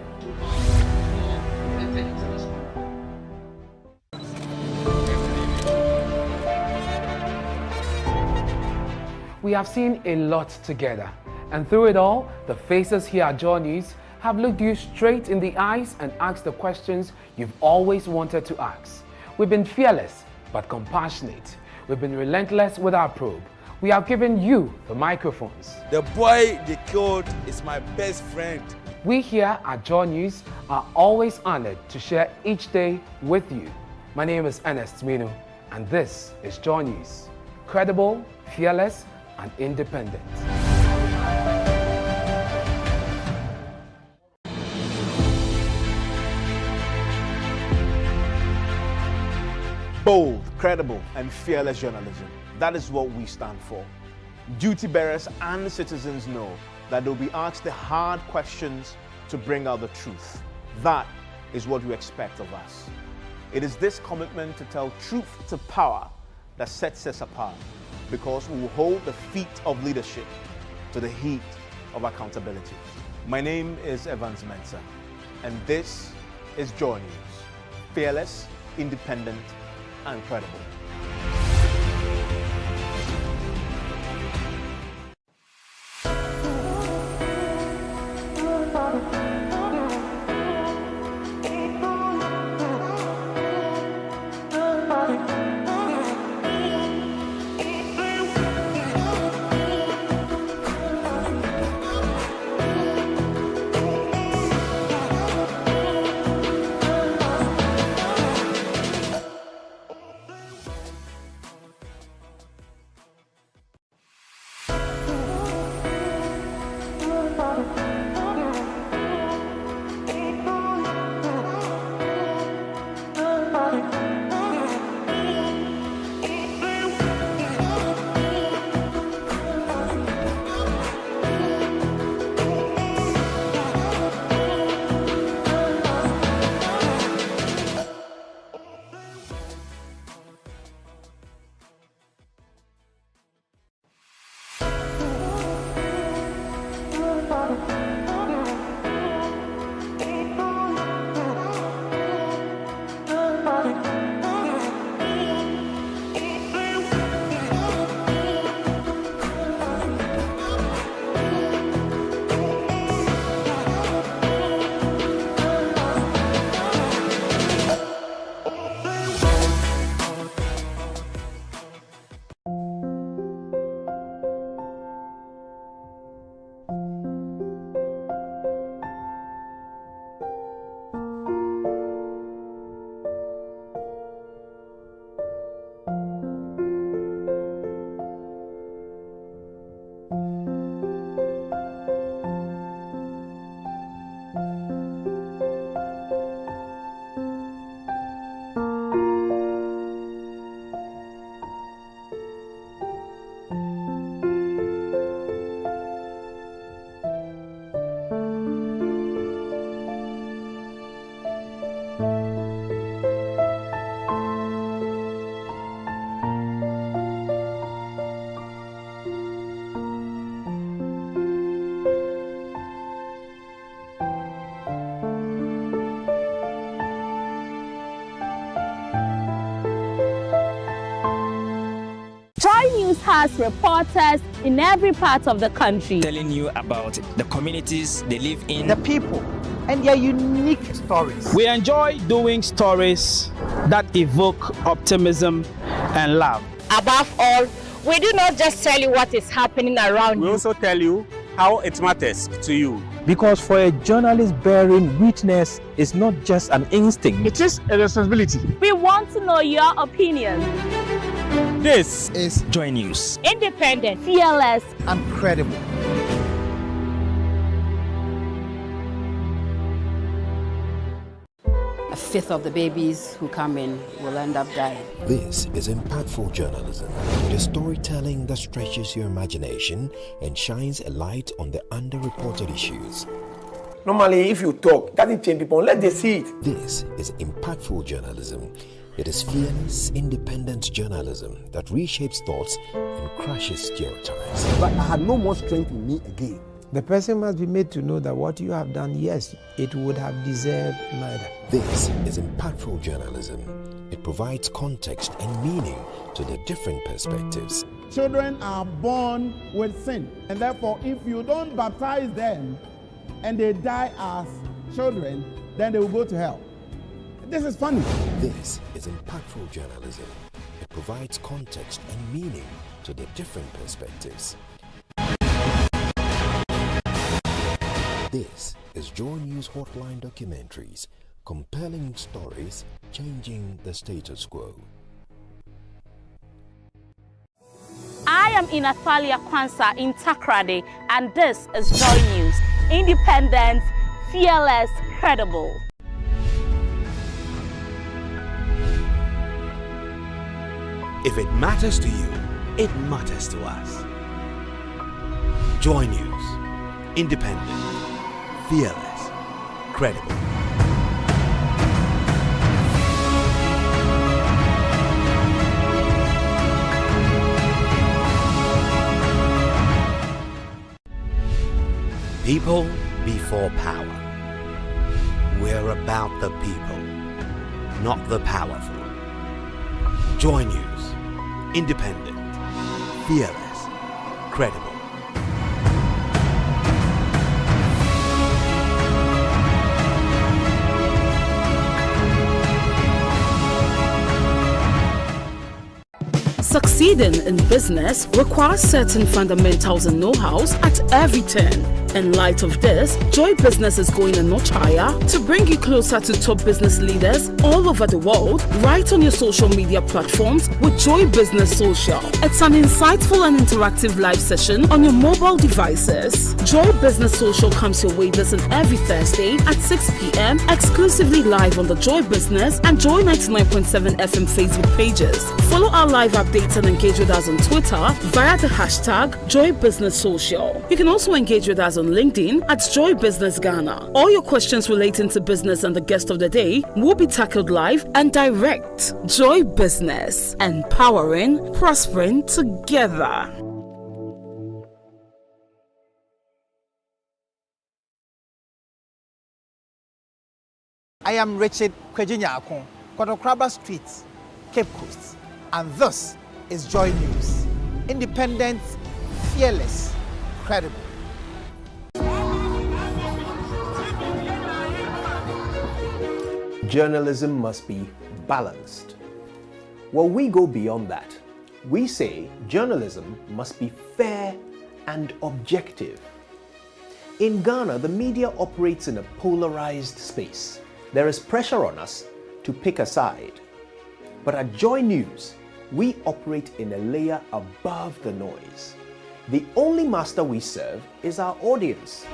We have seen a lot together, and through it all, the faces here at Joy News have looked you straight in the eyes and asked the questions you've always wanted to ask. We've been fearless but compassionate. We've been relentless with our probe. We have given you the microphones. The boy they killed is my best friend. We here at Joy News are always honored to share each day with you. My name is Ernest Minu, and this is Joy News. Credible, fearless, and independent. Bold, credible, and fearless journalism. That is what we stand for. Duty bearers and citizens know that they'll be asked the hard questions to bring out the truth. That is what we expect of us. It is this commitment to tell truth to power that sets us apart, because we will hold the feet of leadership to the heat of accountability. My name is Evans Mensah, and this is Joy News. Fearless, independent, and credible. JoyNews has reporters in every part of the country, telling you about the communities they live in, the people, and their unique stories. We enjoy doing stories that evoke optimism and love. Above all, we do not just tell you what is happening around you. We also tell you how it matters to you. Because for a journalist, bearing witness is not just an instinct. It is a responsibility. We want to know your opinion. This is Joy News. Independent, fearless, and credible. A fifth of the babies who come in will end up dying. This is impactful journalism, the storytelling that stretches your imagination and shines a light on the underreported issues. Normally, if you talk, that doesn't change people unless they see it. This is impactful journalism. It is fearless, independent journalism that reshapes thoughts and crushes stereotypes. But I had no more strength in me again. The person must be made to know that what you have done, yes, it would have deserved murder. This is impactful journalism. It provides context and meaning to the different perspectives. Children are born with sin, and therefore if you don't baptize them and they die as children, then they will go to hell. This is funny. This is impactful journalism. It provides context and meaning to the different perspectives. This is JoyNews Hotline Documentaries, compelling stories changing the status quo. I am in Athalia Kwanzaa in Takrady, and this is Joy News. Independent, fearless, credible. If it matters to you, it matters to us. Joy News. Independent, fearless, credible. People before power. We're about the people, not the powerful. Joy News. Independent, fearless, credible. Succeeding in business requires certain fundamentals and know-hows at every turn. In light of this, Joy Business is going a notch higher to bring you closer to top business leaders all over the world, right on your social media platforms with Joy Business Social. It's an insightful and interactive live session on your mobile devices. Joy Business Social comes your way this and every Thursday at 6 p.m. exclusively live on the Joy Business and Joy 99.7 FM Facebook pages. Follow our live updates and engage with us on Twitter via the hashtag Joy Business Social. You can also engage with us on LinkedIn at Joy Business Ghana. All your questions relating to business and the guest of the day will be tackled live and direct. Joy Business, empowering, prospering together. I am Richard Kwejinyakon, Kwadokraba Street, Cape Coast, and this is Joy News. Independent, fearless, credible. Journalism must be balanced. Well, we go beyond that. We say journalism must be fair and objective. In Ghana, the media operates in a polarized space. There is pressure on us to pick a side. But at Joy News, we operate in a layer above the noise. The only master we serve is our audience.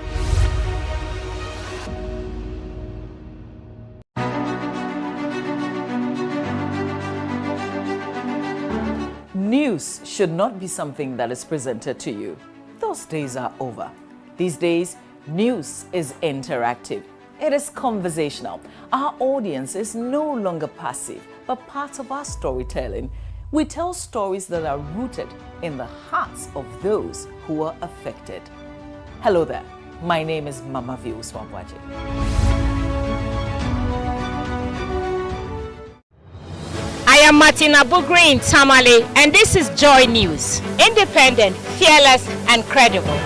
News should not be something that is presented to you. Those days are over. These days, news is interactive. It is conversational. Our audience is no longer passive, but part of our storytelling. We tell stories that are rooted in the hearts of those who are affected. Hello there. My name is Mama V. Uswambwaje. I am Martina Bugri Tamale, and this is Joy News. Independent, fearless, and credible.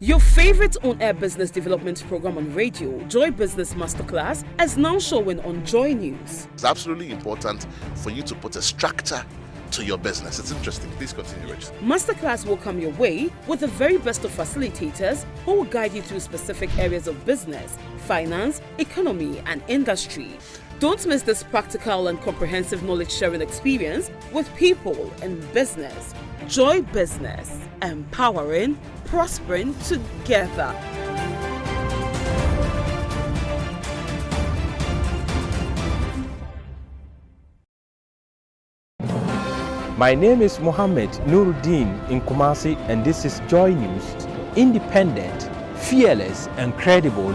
Your favorite on-air business development program on radio, Joy Business Masterclass, is now showing on Joy News. It's absolutely important for you to put a structure to your business. It's interesting. Please continue, Rich. Masterclass will come your way with the very best of facilitators who will guide you through specific areas of business, finance, economy, and industry. Don't miss this practical and comprehensive knowledge-sharing experience with people in business. Joy Business, empowering, prospering together. My name is Mohammed Nuruddin in Kumasi, and this is Joy News. Independent, fearless, and credible.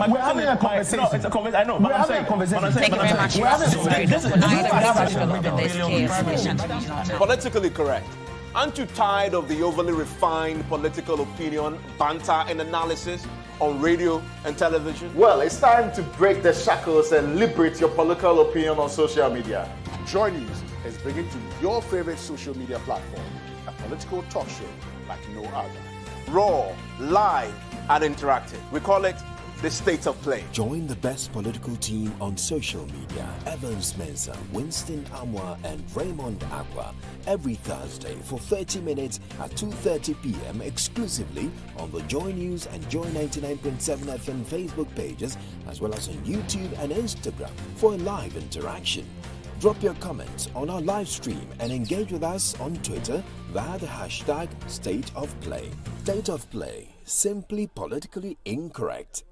We're having a conversation. No, it's a conversation. I know, but I'm saying conversation. Thank you very much. Politically correct. Aren't you tired of the overly refined political opinion, banter, and analysis on radio and television? Well, it's time to break the shackles and liberate your political opinion on social media. Joy News is bringing to your favorite social media platform a political talk show like no other. Raw, live, and interactive. We call it the State of Play. Join the best political team on social media, Evans Mensah, Winston Amwa, and Raymond Aqua, every Thursday for 30 minutes at 2:30 p.m. exclusively on the Joy News and Joy 99.7 FM Facebook pages, as well as on YouTube and Instagram for a live interaction. Drop your comments on our live stream and engage with us on Twitter via the hashtag State of Play. State of Play, simply politically incorrect.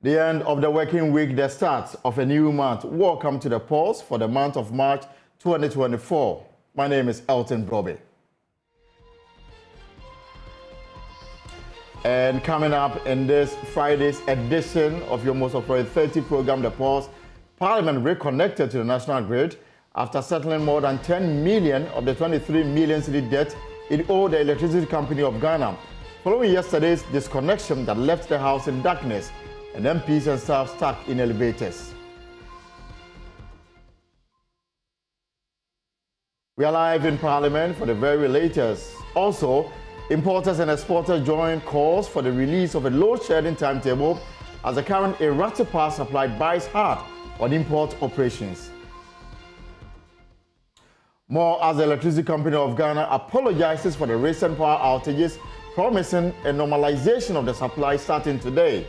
The end of the working week, the start of a new month. Welcome to the pulse for the month of March 2024. My name is Elton Brobe. And coming up in this Friday's edition of your most operated 30 program, The Pulse, Parliament reconnected to the national grid after settling more than 10 million of the 23 million cedi debt it owed the Electricity Company of Ghana, following yesterday's disconnection that left the House in darkness and MPs and staff stuck in elevators. We are live in Parliament for the very latest. Also, importers and exporters join calls for the release of a load-shedding timetable as the current erratic power supply bites hard on import operations. More as the Electricity Company of Ghana apologizes for the recent power outages, promising a normalization of the supply starting today.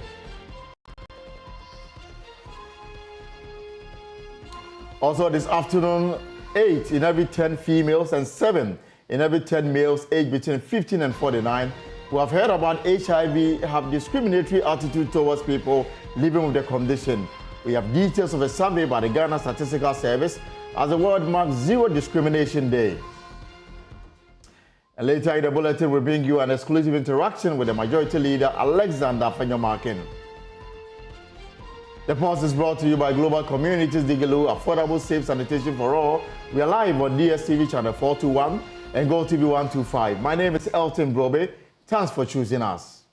Also this afternoon, 8 in every 10 females and 7 in every 10 males aged between 15 and 49 who have heard about HIV have discriminatory attitude towards people living with the condition. We have details of a survey by the Ghana Statistical Service as the world marks Zero Discrimination Day. And later in the bulletin, we'll bring you an exclusive interaction with the Majority Leader, Alexander Fenyomakin. The Pulse is brought to you by Global Communities Digilu, affordable, safe sanitation for all. We are live on DSTV channel 421 and GoTV 125. My name is Elton Brobe. Thanks for choosing us.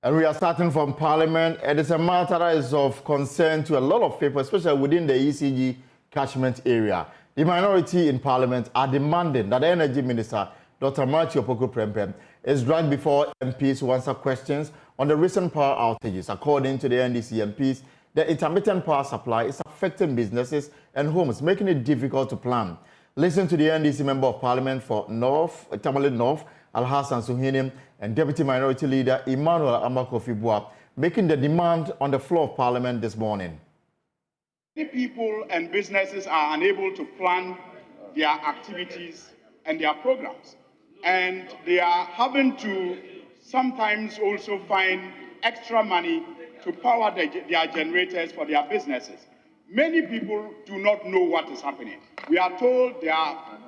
And we are starting from Parliament. It is a matter that is of concern to a lot of people, especially within the ECG catchment area. The minority in Parliament are demanding that the Energy Minister, Dr. Matthew Opoku-Prempeh, is dragged before MPs to answer questions on the recent power outages. According to the NDC MPs, the intermittent power supply is affecting businesses and homes, making it difficult to plan. Listen to the NDC Member of Parliament for North, Tamale North, Al-Hassan Suhinim, and Deputy Minority Leader Emmanuel Amakofi-Boa, making the demand on the floor of Parliament this morning. Many people and businesses are unable to plan their activities and their programs, and they are having to sometimes also find extra money to power their generators for their businesses. Many people do not know what is happening. We are told there are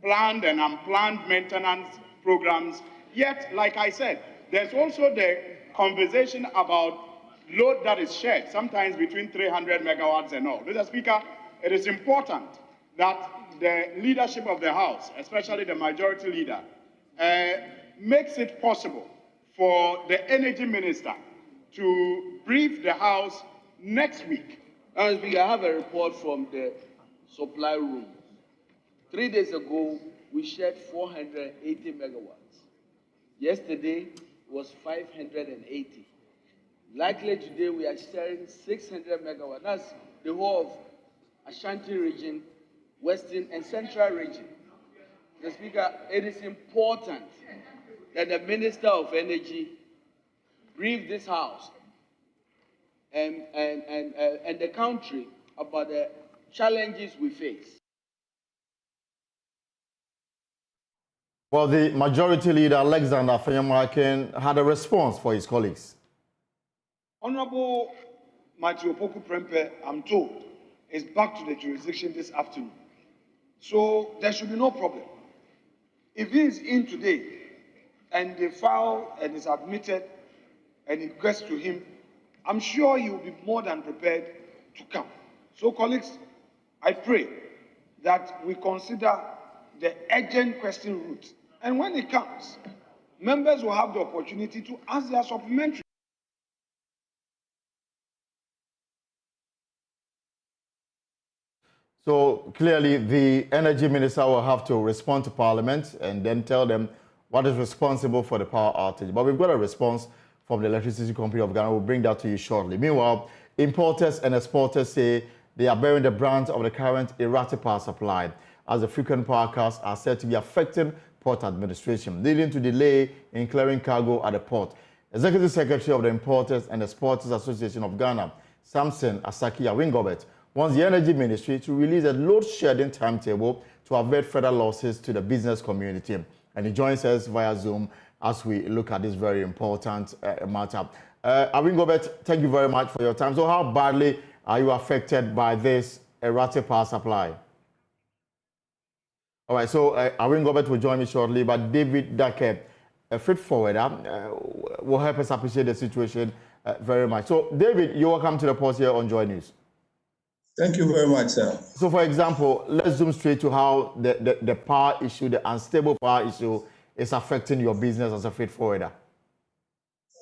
planned and unplanned maintenance programs, yet, like I said, there's also the conversation about load that is shared, sometimes between 300 megawatts and all. Mr. Speaker, it is important that the leadership of the House, especially the majority leader, makes it possible for the Energy Minister to brief the House next week. Mr. Speaker, I have a report from the supply room. 3 days ago, we shared 480 megawatts. Yesterday was 580. Likely today we are sharing 600 megawatts. That's the whole of Ashanti region, Western and Central region. Mr. Speaker, it is important that the Minister of Energy brief this House and the country about the challenges we face. Well, the Majority Leader, Alexander Afenyomarkin, had a response for his colleagues. Honorable Matthew Opoku-Prempeh, I'm told, is back to the jurisdiction this afternoon. So there should be no problem. If he is in today and they file and is admitted and it gets to him, I'm sure he will be more than prepared to come. So, colleagues, I pray that we consider the urgent question route. And when it comes, members will have the opportunity to ask their supplementary. So clearly, the Energy Minister will have to respond to Parliament and then tell them what is responsible for the power outage. But we've got a response from the Electricity Company of Ghana. We'll bring that to you shortly. Meanwhile, importers and exporters say they are bearing the brunt of the current erratic power supply, as the frequent power cuts are said to be affecting port administration, leading to delay in clearing cargo at the port. Executive Secretary of the Importers and Exporters Association of Ghana, Samson Asaki Awingobet, wants the Energy Ministry to release a load-shedding timetable to avert further losses to the business community. And he joins us via Zoom as we look at this very important matter. Awingobet, thank you very much for your time. So how badly are you affected by this erratic power supply? All right, so Awingobet will join me shortly, but David Dake, a freight forwarder, will help us appreciate the situation very much. So, David, you're welcome to the post here on Joy News. Thank you very much, sir. So, for example, let's zoom straight to how the power issue, the unstable power issue, is affecting your business as a freight forwarder.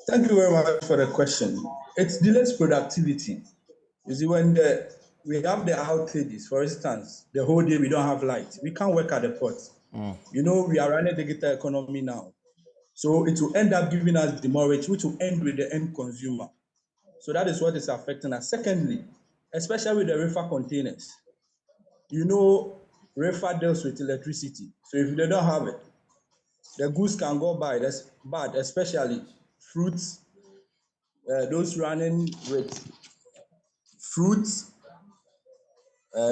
Thank you very much for the question. It delays productivity. You see, when we have the outages, for instance, the whole day we don't have light, we can't work at the port. You know, we are running a digital economy now. So it will end up giving us demurrage, which will end with the end consumer. So that is what is affecting us. Secondly, especially with the reefer containers, you know, reefer deals with electricity. So if they don't have it, the goods can go by. That's bad, especially fruits, those running with fruits,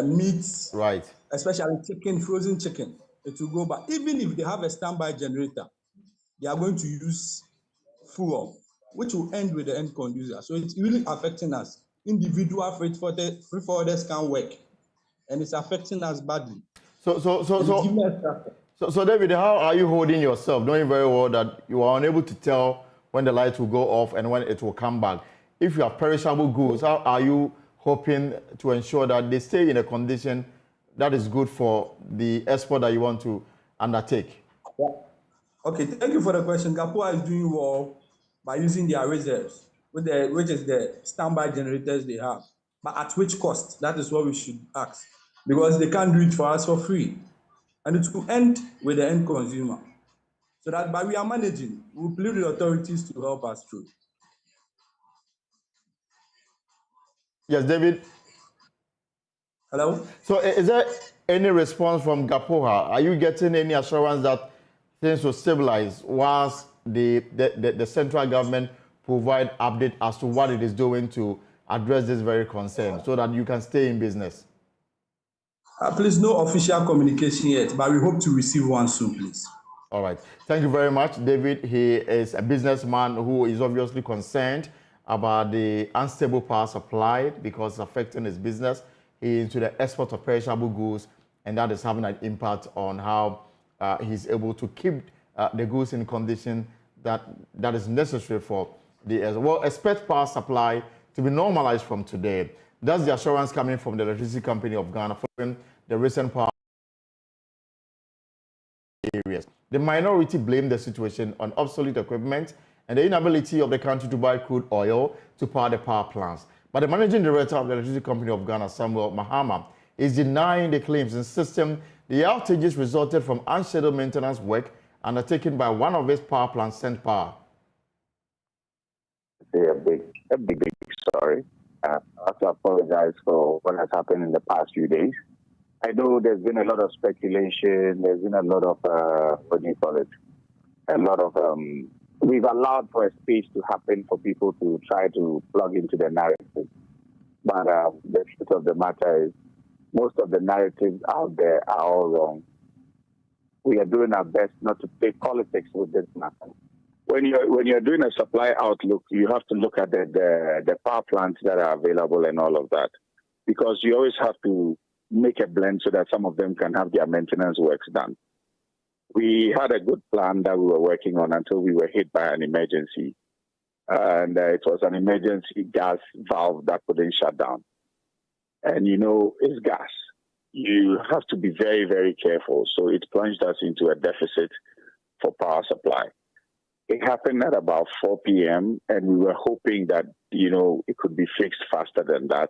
meats, right? Especially chicken, frozen chicken. It will go back. Even if they have a standby generator, they are going to use fuel, which will end with the end consumer. So it's really affecting us. Individual freight forwarders can't work, and it's affecting us badly. So, David, how are you holding yourself, knowing very well that you are unable to tell when the light will go off and when it will come back? If you have perishable goods, how are you hoping to ensure that they stay in a condition that is good for the export that you want to undertake? Yeah. Okay, thank you for the question. Gapua is doing well. by using their reserves, which is the standby generators they have. But at which cost? That is what we should ask. Because they can't do it for us for free. And it will end with the end consumer. So that by we are managing, we plead with the authorities to help us through. Yes, David. Hello? So is there any response from Gapoha? Are you getting any assurance that things will stabilize once the central government provide update as to what it is doing to address this very concern so that you can stay in business? Please, no official communication yet, but we hope to receive one soon, please. All right. Thank you very much, David. He is a businessman who is obviously concerned about the unstable power supply because it's affecting his business. He is into the export of perishable goods, and that is having an impact on how he's able to keep the goods in condition that is necessary for the expect power supply to be normalized from today. That's the assurance coming from the Electricity Company of Ghana following the recent power areas. The minority blame the situation on obsolete equipment and the inability of the country to buy crude oil to power the power plants. But the managing director of the Electricity Company of Ghana, Samuel Mahama, is denying the claims, insisting the outages resulted from unscheduled maintenance work undertaken by one of its power plants, Sent Power. A big sorry. I have to apologize for what has happened in the past few days. I know there's been a lot of speculation. There's been a lot of, what do you call it? A lot of, we've allowed for a space to happen for people to try to plug into the narrative. But the truth of the matter is, most of the narratives out there are all wrong. We are doing our best not to play politics with this matter. When you're doing a supply outlook, you have to look at the power plants that are available and all of that, because you always have to make a blend so that some of them can have their maintenance works done. We had a good plan that we were working on until we were hit by an emergency, and it was an emergency gas valve that couldn't shut down. And you know, it's gas. You have to be very, very careful. So it plunged us into a deficit for power supply. It happened at about 4 p.m. and we were hoping that, you know, it could be fixed faster than that.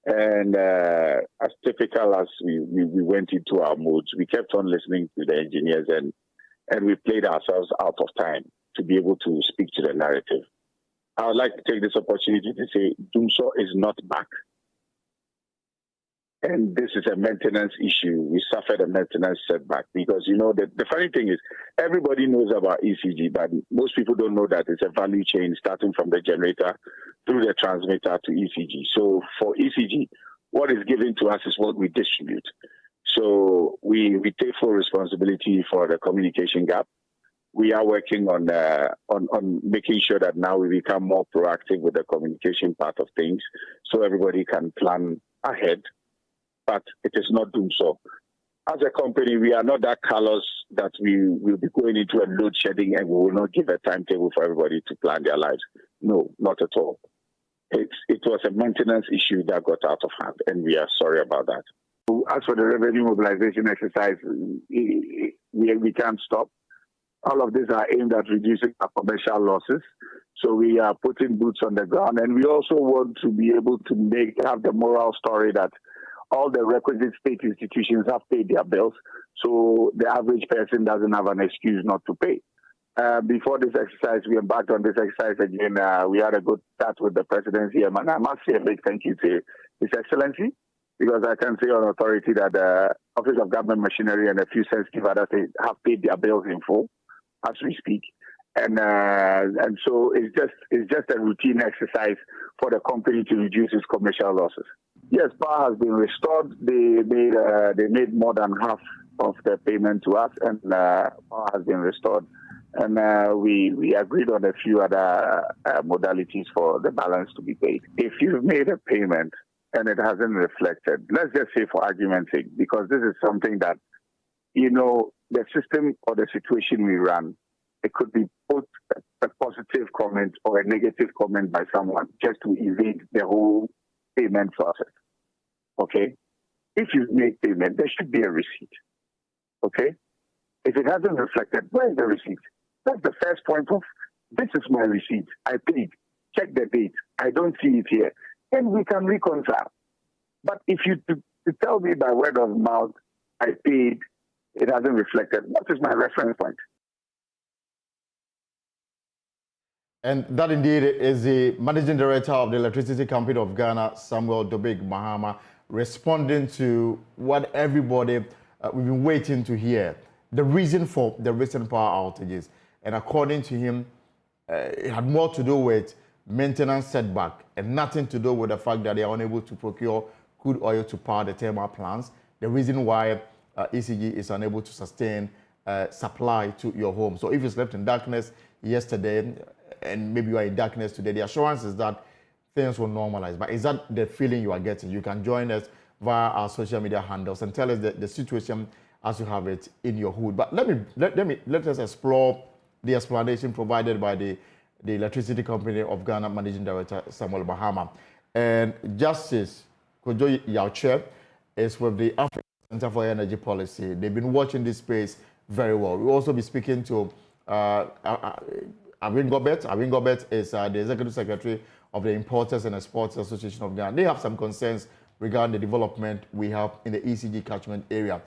And as typical as we went into our moods, we kept on listening to the engineers and we played ourselves out of time to be able to speak to the narrative. I would like to take this opportunity to say Dumso is not back. And this is a maintenance issue. We suffered a maintenance setback because, you know, the funny thing is everybody knows about ECG, but most people don't know that it's a value chain starting from the generator through the transmitter to ECG. So for ECG, what is given to us is what we distribute. So we take full responsibility for the communication gap. We are working on making sure that now we become more proactive with the communication part of things so everybody can plan ahead. But it is not doing so. As a company, we are not that callous that we will be going into a load shedding and we will not give a timetable for everybody to plan their lives. No, not at all. It was a maintenance issue that got out of hand, and we are sorry about that. As for the revenue mobilization exercise, we can't stop. All of these are aimed at reducing our commercial losses. So we are putting boots on the ground, and we also want to be able to have the moral story that all the requisite state institutions have paid their bills, so the average person doesn't have an excuse not to pay. Before this exercise, we embarked on this exercise again. We had a good chat with the presidency, and I must say a big thank you to His Excellency, because I can say on authority that the Office of Government Machinery and a few sensitive others have paid their bills in full as we speak. And so it's just a routine exercise for the company to reduce its commercial losses. Yes, power has been restored. They made more than half of the payment to us, and power has been restored. And we agreed on a few other modalities for the balance to be paid. If you've made a payment and it hasn't reflected, let's just say for argument's sake, because this is something that, you know, the system or the situation we run, it could be both a positive comment or a negative comment by someone just to evade the whole payment process. Okay? If you've made payment, there should be a receipt. Okay? If it hasn't reflected, where is the receipt? That's the first point of This is my receipt. I paid. Check the date. I don't see it here. Then we can reconcile. But if you to tell me by word of mouth, I paid, it hasn't reflected. What is my reference point? And that indeed is the Managing Director of the Electricity Company of Ghana, Samuel Dobig Mahama, responding to what everybody we've been waiting to hear. The reason for the recent power outages. And according to him, it had more to do with maintenance setback and nothing to do with the fact that they are unable to procure crude oil to power the thermal plants. The reason why ECG is unable to sustain supply to your home. So if you slept in darkness yesterday and maybe you are in darkness today, the assurance is that things will normalize. But is that the feeling you are getting? You can join us via our social media handles and tell us the situation as you have it in your hood. But let us explore the explanation provided by the Electricity Company of Ghana Managing Director Samuel Mahama. And Justice Kojo Yauche is with the African Center for Energy Policy. They've been watching this space very well. We'll also be speaking to Awin Gobet. Awin Gobet is the Executive Secretary of the Importers and Exporters Association of Ghana. They have some concerns regarding the development we have in the ECG catchment area.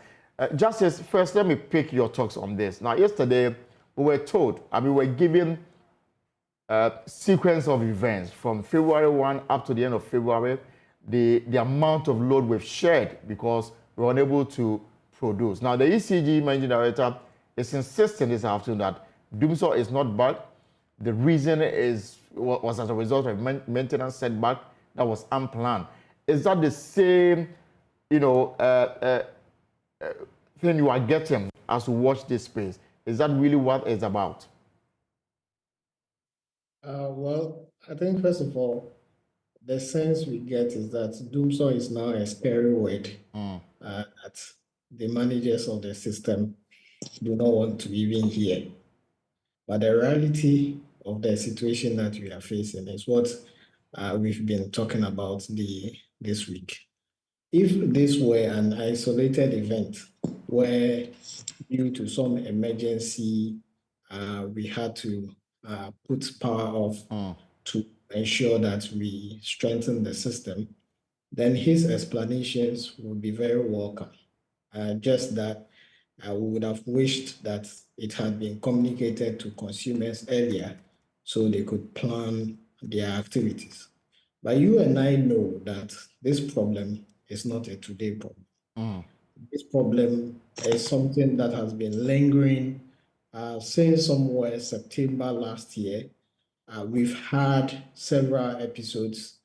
Justice, first, let me pick your talks on this. Now, yesterday, we were told, we were given a sequence of events from February 1 up to the end of February, the amount of load we've shared because we were unable to produce. Now, the ECG Managing Director is insisting this afternoon that Dumso is not back. The reason was as a result of maintenance setback that was unplanned. Is that the same, thing you are getting as you watch this space? Is that really what it's about? Well, I think first of all, the sense we get is that Doomsaw is now a scary word that the managers of the system do not want to even hear. But the reality of the situation that we are facing is what we've been talking about this week. If this were an isolated event where due to some emergency, we had to put power off to ensure that we strengthen the system, then his explanations would be very welcome. Just that we would have wished that it had been communicated to consumers earlier so they could plan their activities. But you and I know that this problem is not a today problem. This problem is something that has been lingering since somewhere September last year. We've had several episodes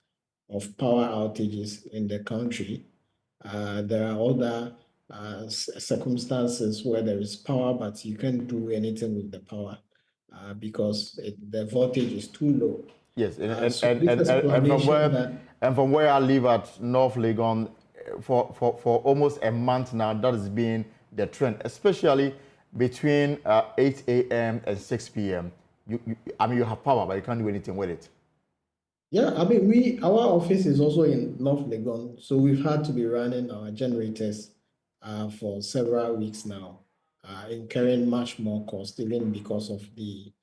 of power outages in the country. There are other circumstances where there is power, but you can't do anything with the power because the voltage is too low. Yes, and from where I live at North Legon, for almost a month now, that has been the trend, especially between 8 a.m. and 6 p.m. You have power, but you can't do anything with it. Yeah, our office is also in North Legon, so we've had to be running our generators for several weeks now, incurring much more cost, even because of the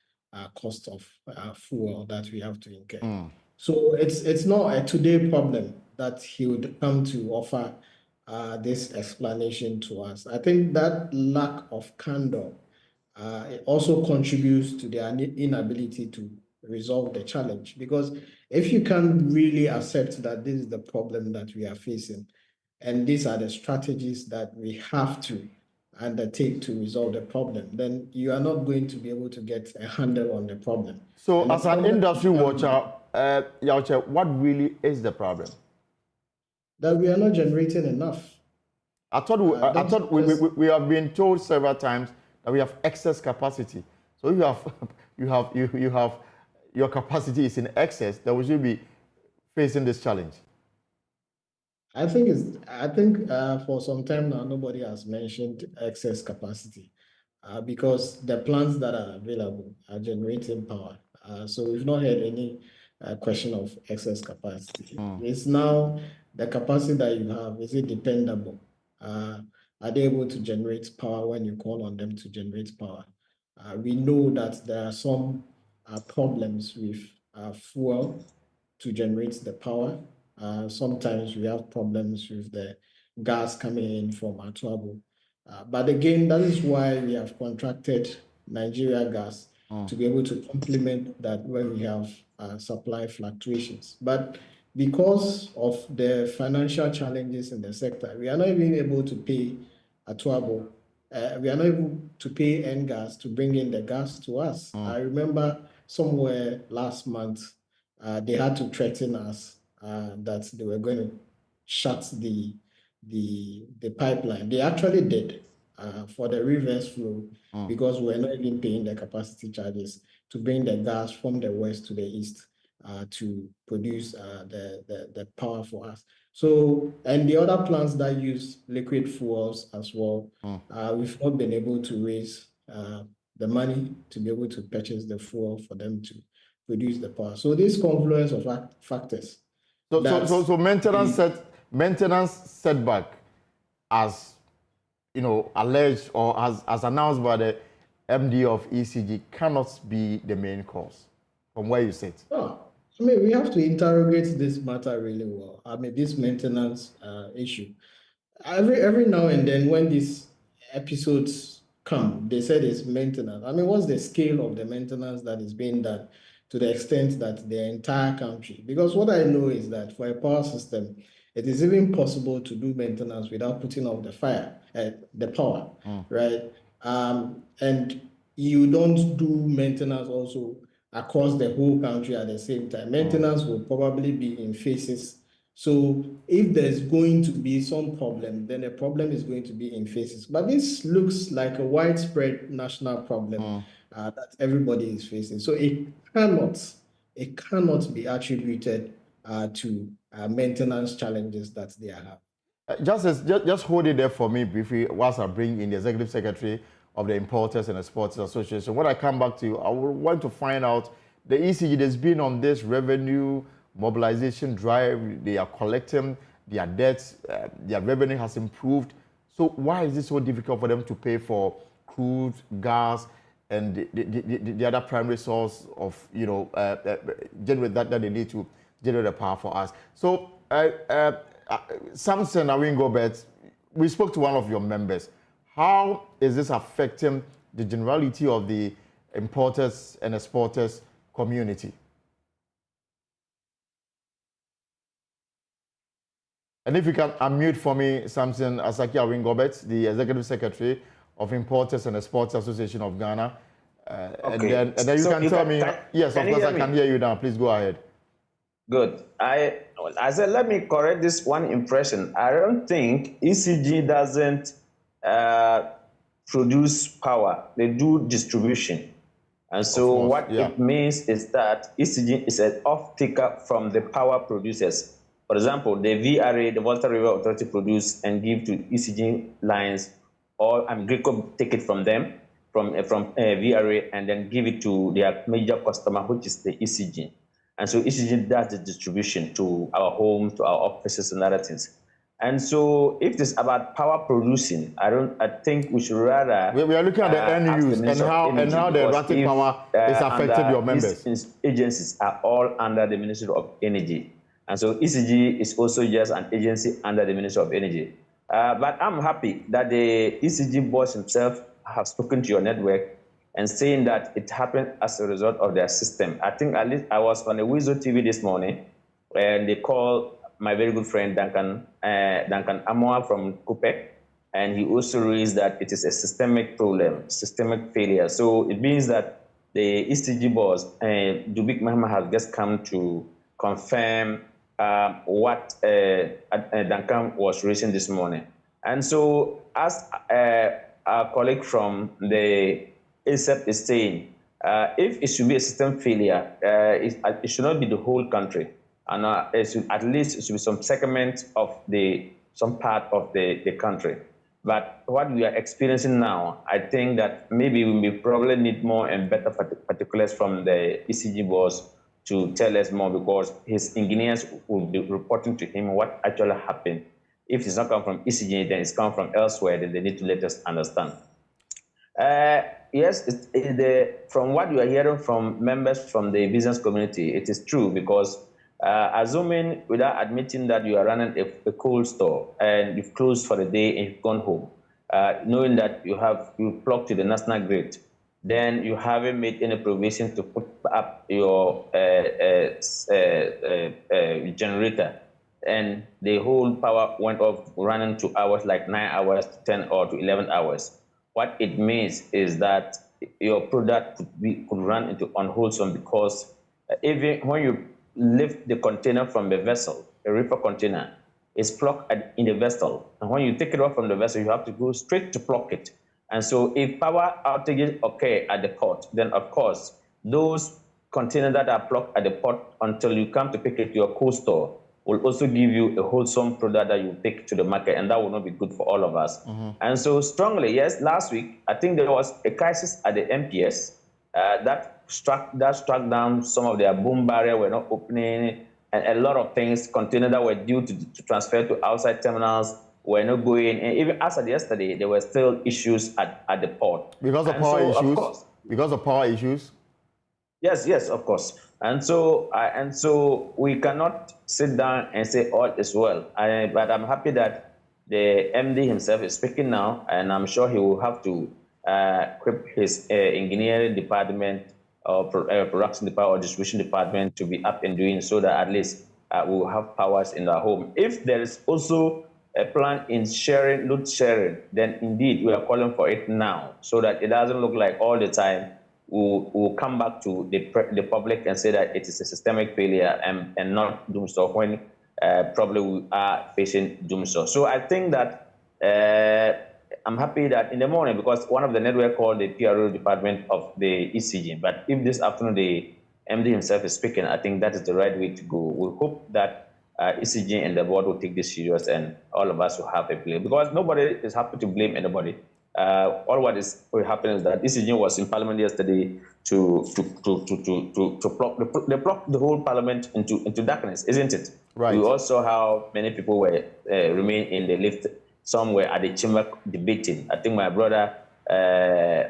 cost of fuel that we have to incur. So it's not a today problem that he would come to offer this explanation to us. I think that lack of candor it also contributes to their inability to resolve the challenge. Because if you can't really accept that this is the problem that we are facing, and these are the strategies that we have to undertake to resolve the problem, then you are not going to be able to get a handle on the problem. So as an industry watcher, Yauche, what really is the problem? That we are not generating enough. I thought we have been told several times that we have excess capacity. So if you have your capacity is in excess, then we should be facing this challenge. I think for some time now nobody has mentioned excess capacity because the plants that are available are generating power. So we've not had any question of excess capacity. It's now the capacity that you have, is it dependable? Are they able to generate power when you call on them to generate power? We know that there are some problems with fuel to generate the power. Sometimes we have problems with the gas coming in from Atuabo. But again, that is why we have contracted Nigeria Gas to be able to complement that when we have supply fluctuations. But because of the financial challenges in the sector, we are not even able to pay Atuabo. We are not able to pay NGAS to bring in the gas to us. I remember somewhere last month, they had to threaten us that they were going to shut the pipeline. They actually did for the reverse flow because we're not even paying the capacity charges to bring the gas from the west to the east to produce the power for us. So, and the other plants that use liquid fuels as well, we've not been able to raise the money to be able to purchase the fuel for them to produce the power. So this confluence of factors. So maintenance setback, as you know, alleged or as announced by the MD of ECG, cannot be the main cause from where you sit. Oh, I mean, we have to interrogate this matter really well. I mean, this maintenance issue. Every now and then, when these episodes come, they said it's maintenance. I mean, what's the scale of the maintenance that is being done to the extent that the entire country? Because what I know is that for a power system, it is even possible to do maintenance without putting off the power, right? And you don't do maintenance also across the whole country at the same time. Maintenance will probably be in phases. So if there's going to be some problem, then the problem is going to be in phases. But this looks like a widespread national problem that everybody is facing. So it cannot be attributed to maintenance challenges that they have. Just hold it there for me briefly whilst I bring in the Executive Secretary of the Importers and Exporters Association. When I come back to you, I will want to find out the ECG that's been on this revenue mobilization drive. They are collecting their debts, their revenue has improved. So why is it so difficult for them to pay for crude, gas, and the other primary source of, generate that they need to generate the power for us? So Samson Awingobet, we spoke to one of your members. How is this affecting the generality of the importers and exporters community? And if you can unmute for me, Samson Asaki Awingobet, the Executive Secretary of Importers and Exporters Association of Ghana. Okay. And then you can tell me, yes, of course I can hear you now. Please go ahead. Good. I said, let me correct this one impression. I don't think ECG doesn't produce power. They do distribution. And so what it means is that ECG is an off-taker from the power producers. For example, the VRA, the Volta River Authority, produce and give to ECG lines, or Greco take it from them, from VRA, and then give it to their major customer, which is the ECG. And so ECG does the distribution to our home, to our offices and other things. And so if it's about power producing, I think we should rather... We are looking at the end use and how the erratic power is affecting your members. These agencies are all under the Ministry of Energy. And so ECG is also just an agency under the Ministry of Energy. But I'm happy that the ECG boss himself have spoken to your network and saying that it happened as a result of their system. I think at least I was on a Weasel TV this morning, and they called my very good friend Duncan Amoa from Kupek, and he also raised that it is a systemic problem, systemic failure. So it means that the ECG boss, Dubik Mahama, has just come to confirm what Duncan was raising this morning. And so as our colleague from the ASEP is saying, if it should be a system failure, it should not be the whole country. And at least it should be some segment of some part of the country. But what we are experiencing now, I think that maybe we may probably need more and better particulars from the ECG boss to tell us more, because his engineers will be reporting to him what actually happened. If it's not come from ECG, then it's come from elsewhere, then they need to let us understand. Yes, from what you are hearing from members from the business community, it is true because assuming without admitting that you are running a cold store and you've closed for the day and you've gone home, knowing that you plugged to the national grid, then you haven't made any provision to put up your generator, and the whole power went off running to hours like 9 hours, 10 or to 11 hours. What it means is that your product could run into unwholesome because even when you lift the container from the vessel, a reefer container, it's plugged in the vessel. And when you take it off from the vessel, you have to go straight to plug it. And so if power outages occur at the port, then of course, those containers that are plugged at the port until you come to pick it to your cold store will also give you a wholesome product that you take to the market, and that will not be good for all of us. And so strongly, yes, last week, I think there was a crisis at the MPS that struck down some of their boom barrier were not opening, and a lot of things, containers that were due to transfer to outside terminals were not going. And even as of yesterday, there were still issues at the port. Because of power issues? Of course. Because of power issues? Yes, of course. And so we cannot sit down and say all is well. But I'm happy that the MD himself is speaking now, and I'm sure he will have to equip his engineering department or production department or distribution department to be up and doing, so that at least we will have powers in our home. If there is also a plan in load sharing, then indeed we are calling for it now, so that it doesn't look like all the time we'll come back to the public and say that it is a systemic failure and not doomsday when probably we are facing doomsday. So I think that I'm happy that in the morning, because one of the network called the PRO department of the ECG, but if this afternoon the MD himself is speaking, I think that is the right way to go. We hope that ECG and the board will take this serious and all of us will have a play, because nobody is happy to blame anybody. All what is happening is that ECG was in Parliament yesterday to block the whole Parliament into darkness, isn't it? Right. We also how many people were remain in the lift. Some were at the chamber debating. I think my brother,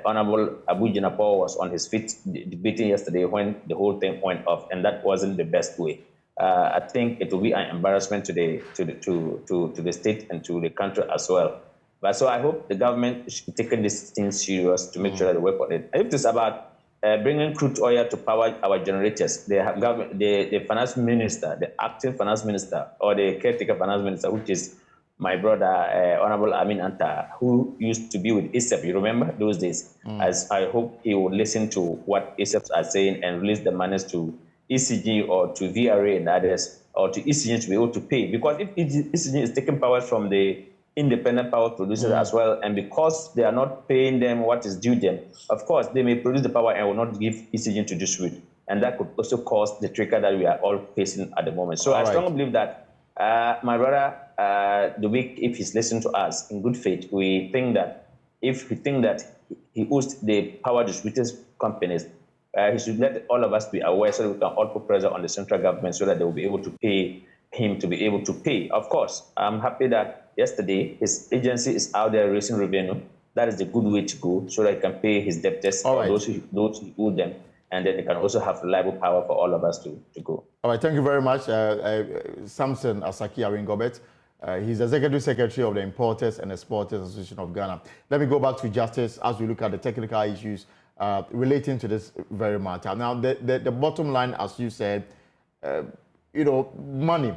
Honorable Abu Jinapor, was on his feet debating yesterday when the whole thing went off, and that wasn't the best way. I think it will be an embarrassment to the state and to the country as well. But so I hope the government should take this thing serious to make sure that they work on it. If it's about bringing crude oil to power our generators, the finance minister, the acting finance minister, or the caretaker finance minister, which is my brother, Honorable Amin Anta, who used to be with ISEP, you remember those days? As I hope he will listen to what ISEPs are saying and release the monies to ECG or to VRA and others, or to ECG to be able to pay. Because if ECG is taking power from the independent power producers as well, and because they are not paying them what is due them, of course, they may produce the power and will not give ECG to distribute. And that could also cause the trigger that we are all facing at the moment. So I strongly believe that my brother, if he's listening to us in good faith, we think that if he think that he owes the power distributors companies, he should let all of us be aware so that we can all put pressure on the central government so that they will be able to pay him to be able to pay. Of course, I'm happy that yesterday his agency is out there raising revenue. That is the good way to go, so that he can pay his debtors, or those who owe them, and then he can also have reliable power for all of us to go. All right, thank you very much, Samson Asaki Aringobet. He's Executive Secretary of the Importers and Exporters Association of Ghana. Let me go back to justice as we look at the technical issues relating to this very matter. Now, the bottom line, as you said, money,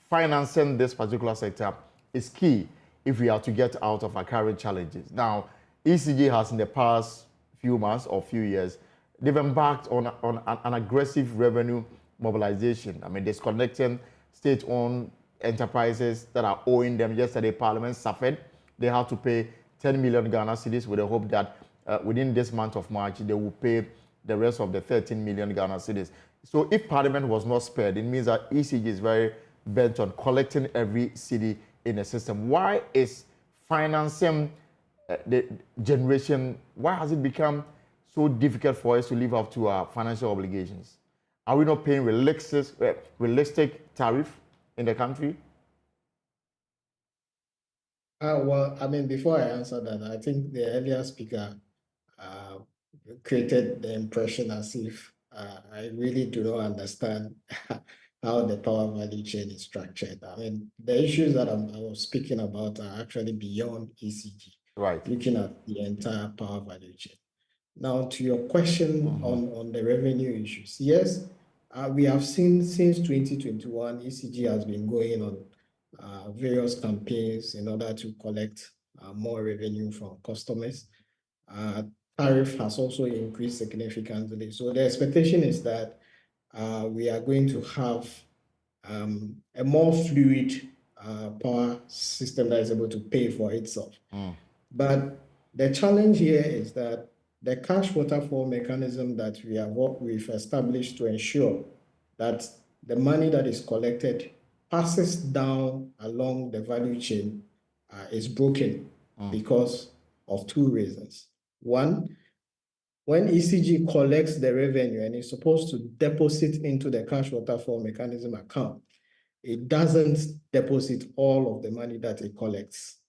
financing this particular sector is key if we are to get out of our current challenges. Now, ECG has in the past few months or few years, they've embarked on an aggressive revenue mobilization. I mean, disconnecting state-owned enterprises that are owing them. Yesterday, Parliament suffered. They had to pay 10 million Ghana cedis with the hope that within this month of March, they will pay the rest of the 13 million Ghana cedis. So if Parliament was not spared, it means that ECG is very bent on collecting every cedi in the system. Why is financing the generation, why has it become so difficult for us to live up to our financial obligations? Are we not paying realistic tariff in the country? Well, I mean, before I answer that, I think the earlier speaker created the impression as if I really do not understand how the power value chain is structured. I mean, the issues that I was speaking about are actually beyond ECG, right? Looking at the entire power value chain. Now, to your question on the revenue issues, yes, we have seen since 2021, ECG has been going on various campaigns in order to collect more revenue from customers. Tariff has also increased significantly. So the expectation is that we are going to have a more fluid power system that is able to pay for itself. But the challenge here is that the cash waterfall mechanism that we've established to ensure that the money that is collected passes down along the value chain is broken because of two reasons. One, when ECG collects the revenue and is supposed to deposit into the cash waterfall mechanism account, it doesn't deposit all of the money that it collects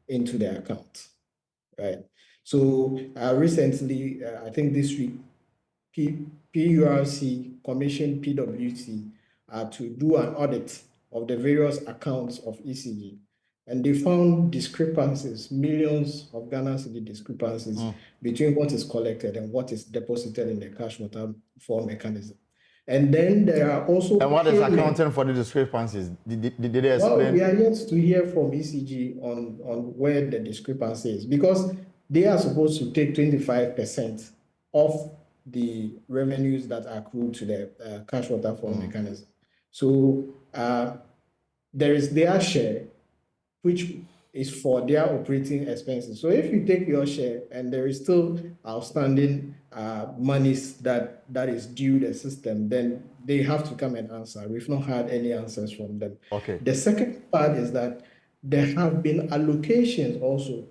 into the account, right? So recently, I think this week, PURC commissioned PwC to do an audit of the various accounts of ECG. And they found discrepancies, millions of Ghana cedi discrepancies between what is collected and what is deposited in the cash waterfall mechanism. And then there are also. And what is accounting for the discrepancies? Did they explain? Well, we are yet to hear from ECG on where the discrepancy is, because they are supposed to take 25% of the revenues that are accrued to the cash waterfall mechanism. So there is their share, which is for their operating expenses. So if you take your share and there is still outstanding monies that is due the system, then they have to come and answer. We've not had any answers from them. Okay. The second part is that there have been allocations also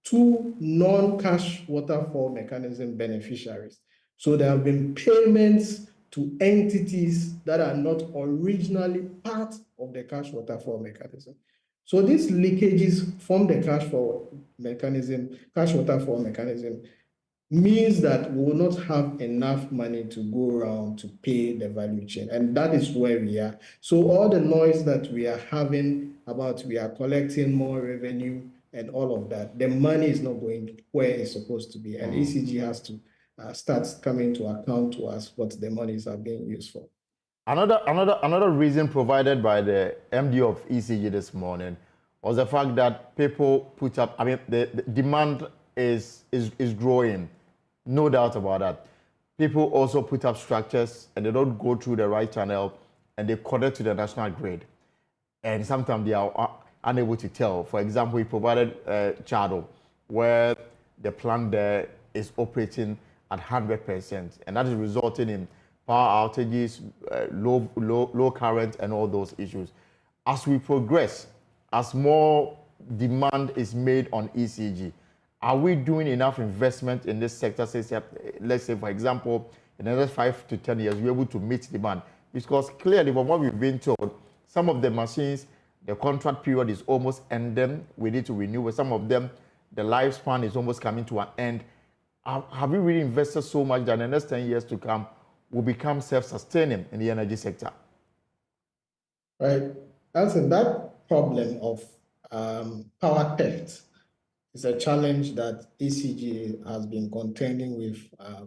to non-cash waterfall mechanism beneficiaries. So there have been payments to entities that are not originally part of the cash waterfall mechanism. So these leakages from the cash waterfall mechanism means that we will not have enough money to go around to pay the value chain. And that is where we are. So all the noise that we are having about we are collecting more revenue and all of that, the money is not going where it's supposed to be. And ECG has to start coming to account to us what the monies are being used for. Another reason provided by the MD of ECG this morning was the fact that people put up, I mean, the demand is growing, no doubt about that. People also put up structures and they don't go through the right channel and they connect to the national grid. And sometimes they are unable to tell. For example, we provided Chado, where the plant there is operating at 100%, and that is resulting in power outages, low current, and all those issues. As we progress, as more demand is made on ECG, are we doing enough investment in this sector? Let's say, for example, in the next 5 to 10 years, we're able to meet demand. Because clearly, from what we've been told, some of the machines, the contract period is almost ending. We need to renew. With some of them, the lifespan is almost coming to an end. Have we really invested so much that in the next 10 years to come, will become self-sustaining in the energy sector? Right. That problem of power theft is a challenge that ECG has been contending with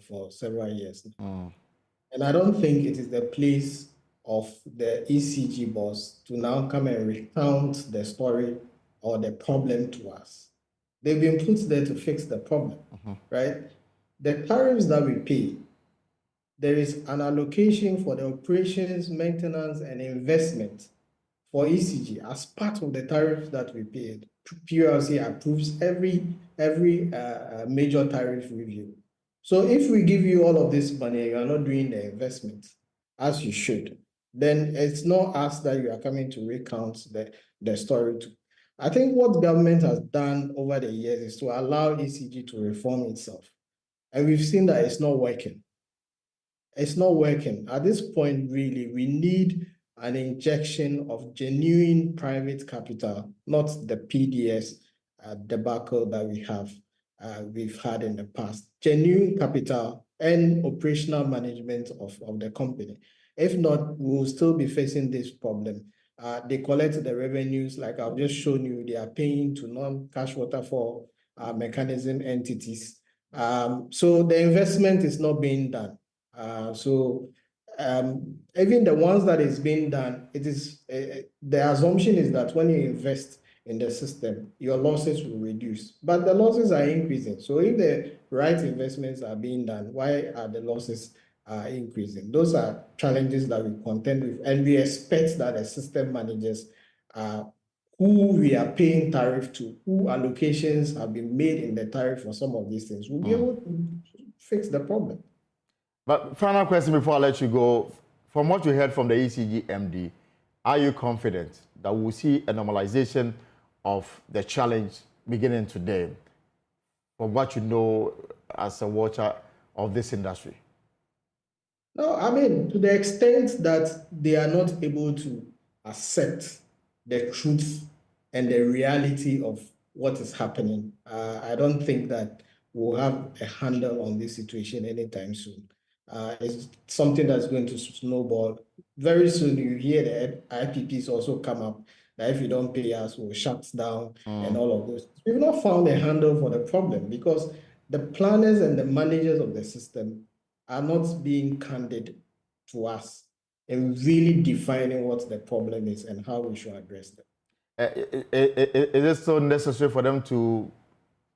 for several years now. And I don't think it is the place of the ECG boss to now come and recount the story or the problem to us. They've been put there to fix the problem, right? The tariffs that we pay, there is an allocation for the operations, maintenance, and investment for ECG as part of the tariff that we paid. PURC approves every major tariff review. So if we give you all of this money, you are not doing the investment as you should, then it's not us that you are coming to recount the story to. I think what government has done over the years is to allow ECG to reform itself. And we've seen that it's not working. It's not working. At this point, really, we need an injection of genuine private capital, not the PDS debacle that we have we've had in the past. Genuine capital and operational management of the company. If not, we will still be facing this problem. They collect the revenues, like I've just shown you, they are paying to non-cash waterfall mechanism entities. So the investment is not being done. Even the ones that is being done, it is the assumption is that when you invest in the system, your losses will reduce, but the losses are increasing. So if the right investments are being done, why are the losses increasing? Those are challenges that we contend with, and we expect that the system managers who we are paying tariff to, who allocations have been made in the tariff for some of these things, will be able to fix the problem. But final question before I let you go. From what you heard from the ECG MD, are you confident that we'll see a normalization of the challenge beginning today, from what you know as a watcher of this industry? No, I mean, to the extent that they are not able to accept the truth and the reality of what is happening, I don't think that we'll have a handle on this situation anytime soon. It's something that's going to snowball. Very soon you hear the IPPs also come up that if you don't pay us, we'll shut down and all of those. We've not found a handle for the problem because the planners and the managers of the system are not being candid to us and really defining what the problem is and how we should address them. Is it so necessary for them to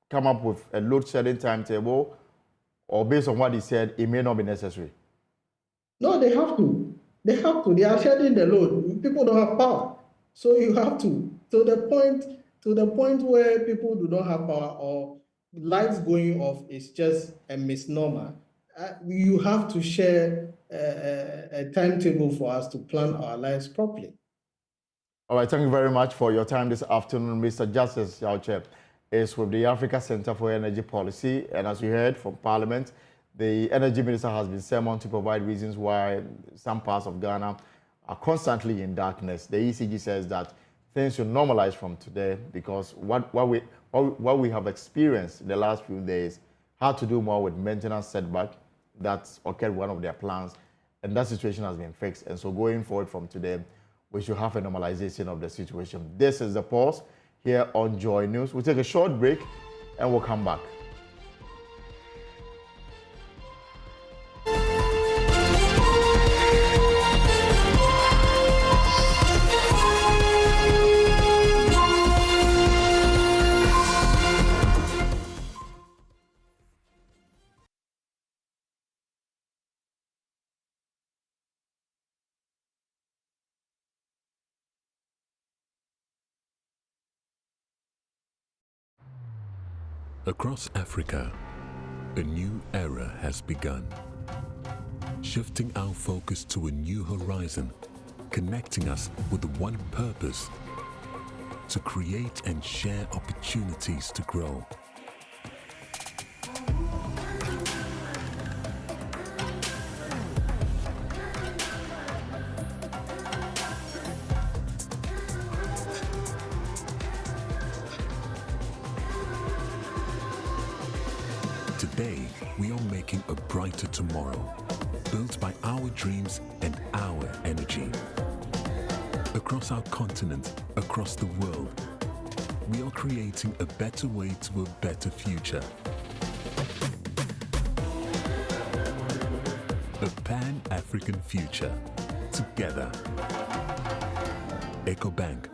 come up with a load shedding timetable, or based on what he said, it may not be necessary? No, they have to. They have to. They are shedding the load. People don't have power, so you have to. To the point where people do not have power or lights going off is just a misnomer. You have to share a timetable for us to plan our lives properly. All right, thank you very much for your time this afternoon. Mr. Justice Yauche is with the Africa Center for Energy Policy, and as you heard from Parliament, the Energy Minister has been summoned to provide reasons why some parts of Ghana are constantly in darkness. The ECG says that things should normalize from today because what we have experienced in the last few days had to do more with maintenance setback that occurred one of their plans, and that situation has been fixed. And so going forward from today, we should have a normalization of the situation. This is The Pulse here on Joy News. We'll take a short break and we'll come back. Across Africa, a new era has begun, shifting our focus to a new horizon, connecting us with one purpose: to create and share opportunities to grow. Today, we are making a brighter tomorrow, built by our dreams and our energy. Across our continent, across the world, we are creating a better way to a better future. A Pan-African future, together. EcoBank,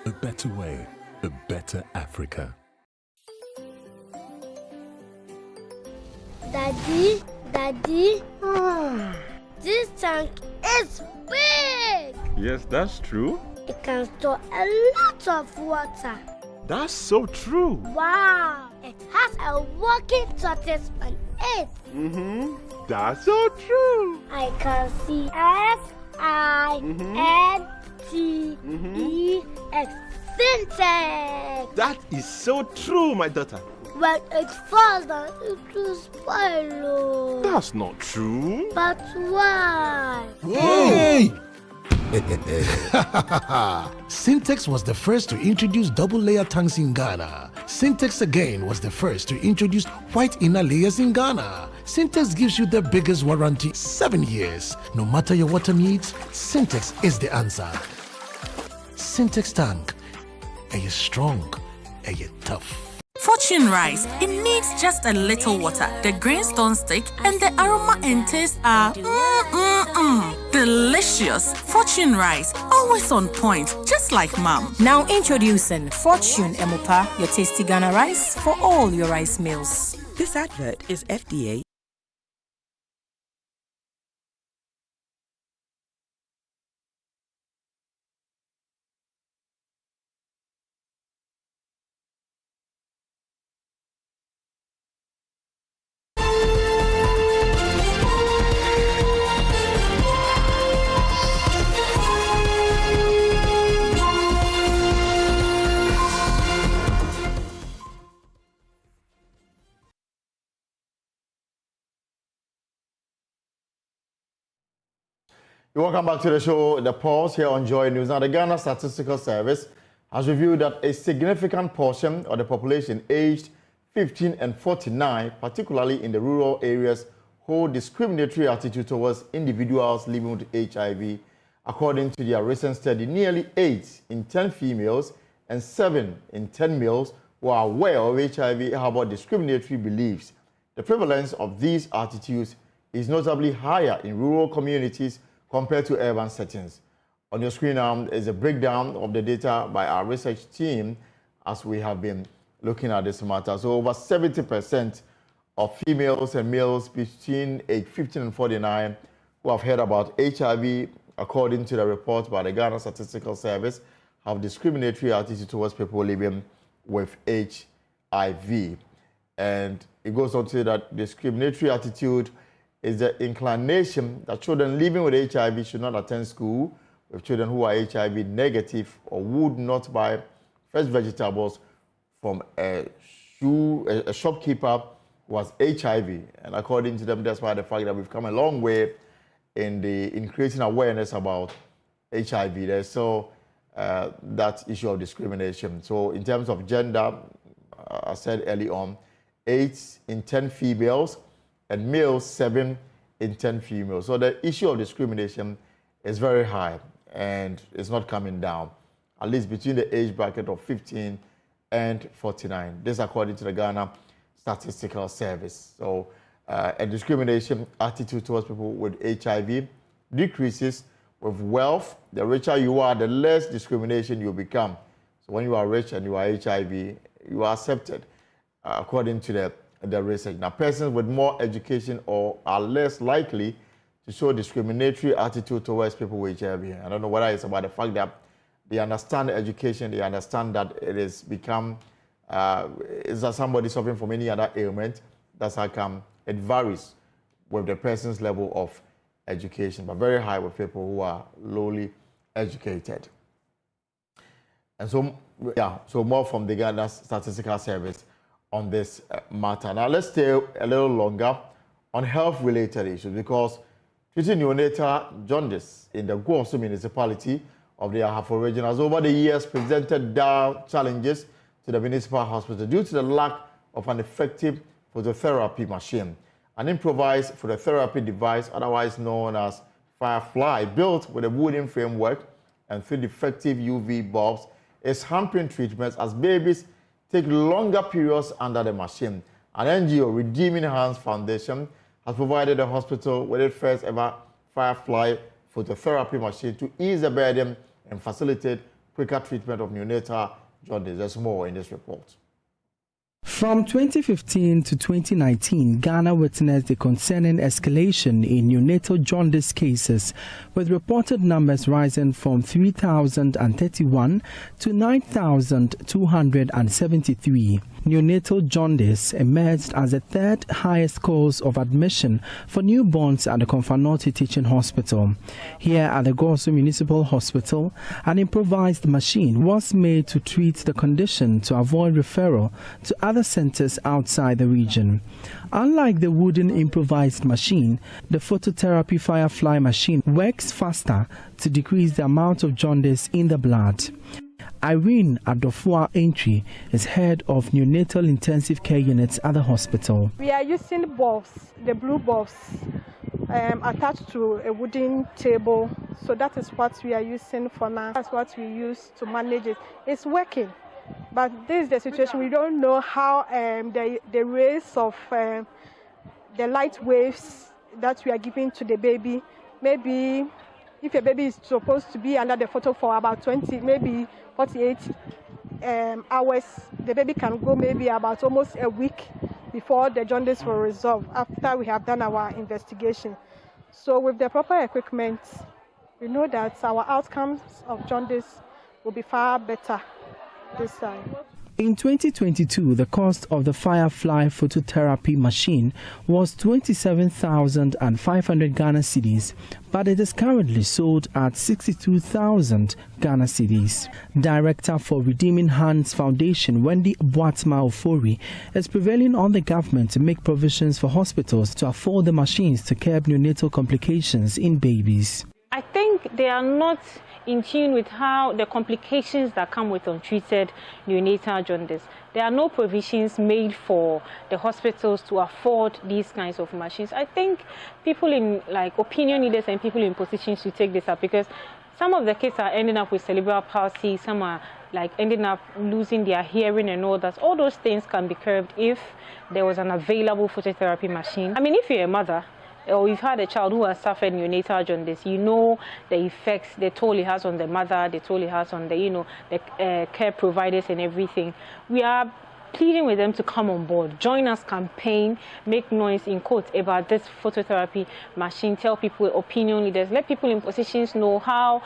a better way, a better Africa. Daddy, this tank is big. Yes, that's true. It can store a lot of water. That's so true. Wow, it has a working tortoise on it. That's so true. I can see S-I-N-T-E-X. Syntax. That is so true, my daughter. When it falls down, it will spoil. That's not true. But why? Hey! Syntex was the first to introduce double-layer tanks in Ghana. Syntex again was the first to introduce white inner layers in Ghana. Syntex gives you the biggest warranty, 7 years. No matter your water needs, Syntex is the answer. Syntex tank. Are you strong? Are you tough? Fortune rice. It needs just a little water. The grains don't stick and the aroma and taste are delicious. Fortune rice. Always on point, just like mom. Now introducing Fortune Emupa, your tasty Ghana rice for all your rice meals. This advert is FDA. Welcome back to the show, The Pulse, here on Joy News. Now, the Ghana Statistical Service has revealed that a significant portion of the population aged 15 and 49, particularly in the rural areas, hold discriminatory attitude towards individuals living with HIV. According to their recent study, nearly 8 in 10 females and 7 in 10 males who are aware of HIV harbor discriminatory beliefs. The prevalence of these attitudes is notably higher in rural communities compared to urban settings. On your screen now is a breakdown of the data by our research team as we have been looking at this matter. So over 70% of females and males between age 15 and 49 who have heard about HIV, according to the report by the Ghana Statistical Service, have discriminatory attitude towards people living with HIV. And it goes on to say that discriminatory attitude is the inclination that children living with HIV should not attend school with children who are HIV negative or would not buy fresh vegetables from a shopkeeper who has HIV. And according to them, that's why the fact that we've come a long way in creating awareness about HIV. There's still that issue of discrimination. So in terms of gender, I said early on, 8 in 10 females and males 7 in 10 females. So the issue of discrimination is very high and it's not coming down, at least between the age bracket of 15 and 49. This according to the Ghana Statistical Service. So a discrimination attitude towards people with HIV decreases with wealth. The richer you are, the less discrimination you become. So when you are rich and you are HIV, you are accepted, according to the research. Now, persons with more education or are less likely to show discriminatory attitude towards people with HIV. I don't know whether it's about the fact that they understand education, they understand that it has become, is that somebody suffering from any other ailment, that's how come it varies with the person's level of education, but very high with people who are lowly educated. And so, yeah, so more from the Ghana Statistical Service on this matter. Now, let's stay a little longer on health-related issues because treating neonatal jaundice in the Gwoso municipality of the Ahafo region has over the years presented dire challenges to the municipal hospital due to the lack of an effective phototherapy machine. An improvised phototherapy device, otherwise known as Firefly, built with a wooden framework and 3 defective UV bulbs, is hampering treatments as babies take longer periods under the machine. An NGO, Redeeming Hands Foundation, has provided the hospital with its first ever Firefly phototherapy machine to ease the burden and facilitate quicker treatment of neonatal jaundice. There's more in this report. From 2015 to 2019, Ghana witnessed a concerning escalation in neonatal jaundice cases, with reported numbers rising from 3,031 to 9,273. Neonatal jaundice emerged as the 3rd highest cause of admission for newborns at the Konfanoti Teaching Hospital. Here at the Gwoso Municipal Hospital, an improvised machine was made to treat the condition to avoid referral to other other centers outside the region. Unlike the wooden improvised machine, the phototherapy Firefly machine works faster to decrease the amount of jaundice in the blood. Irene Adofua Entry is head of neonatal intensive care units at the hospital. We are using bulbs, the blue bulbs, attached to a wooden table. So that is what we are using for now. That's what we use to manage it. It's working, but this is the situation. We don't know how the rays of the light waves that we are giving to the baby. Maybe if a baby is supposed to be under the photo for about 20, maybe 48 hours, the baby can go maybe about almost a week before the jaundice will resolve after we have done our investigation. So with the proper equipment, we know that our outcomes of jaundice will be far better this time. In 2022, the cost of the Firefly phototherapy machine was 27,500 Ghana cedis, but it is currently sold at 62,000 Ghana cedis. Director for Redeeming Hands Foundation, Wendy Boatma Ofori, is prevailing on the government to make provisions for hospitals to afford the machines to curb neonatal complications in babies. I think they are not in tune with how the complications that come with untreated neonatal jaundice. There are no provisions made for the hospitals to afford these kinds of machines. I think people in opinion leaders and people in positions to take this up, because some of the kids are ending up with cerebral palsy, some are ending up losing their hearing and all that. All those things can be curbed if there was an available phototherapy machine. I mean, if you're a mother, or you've had a child who has suffered neonatal jaundice, you know the effects, the toll it has on the mother, the toll it has on the, the care providers and everything. We are pleading with them to come on board, join us campaign, make noise in quotes about this phototherapy machine, tell people, opinion leaders, let people in positions know how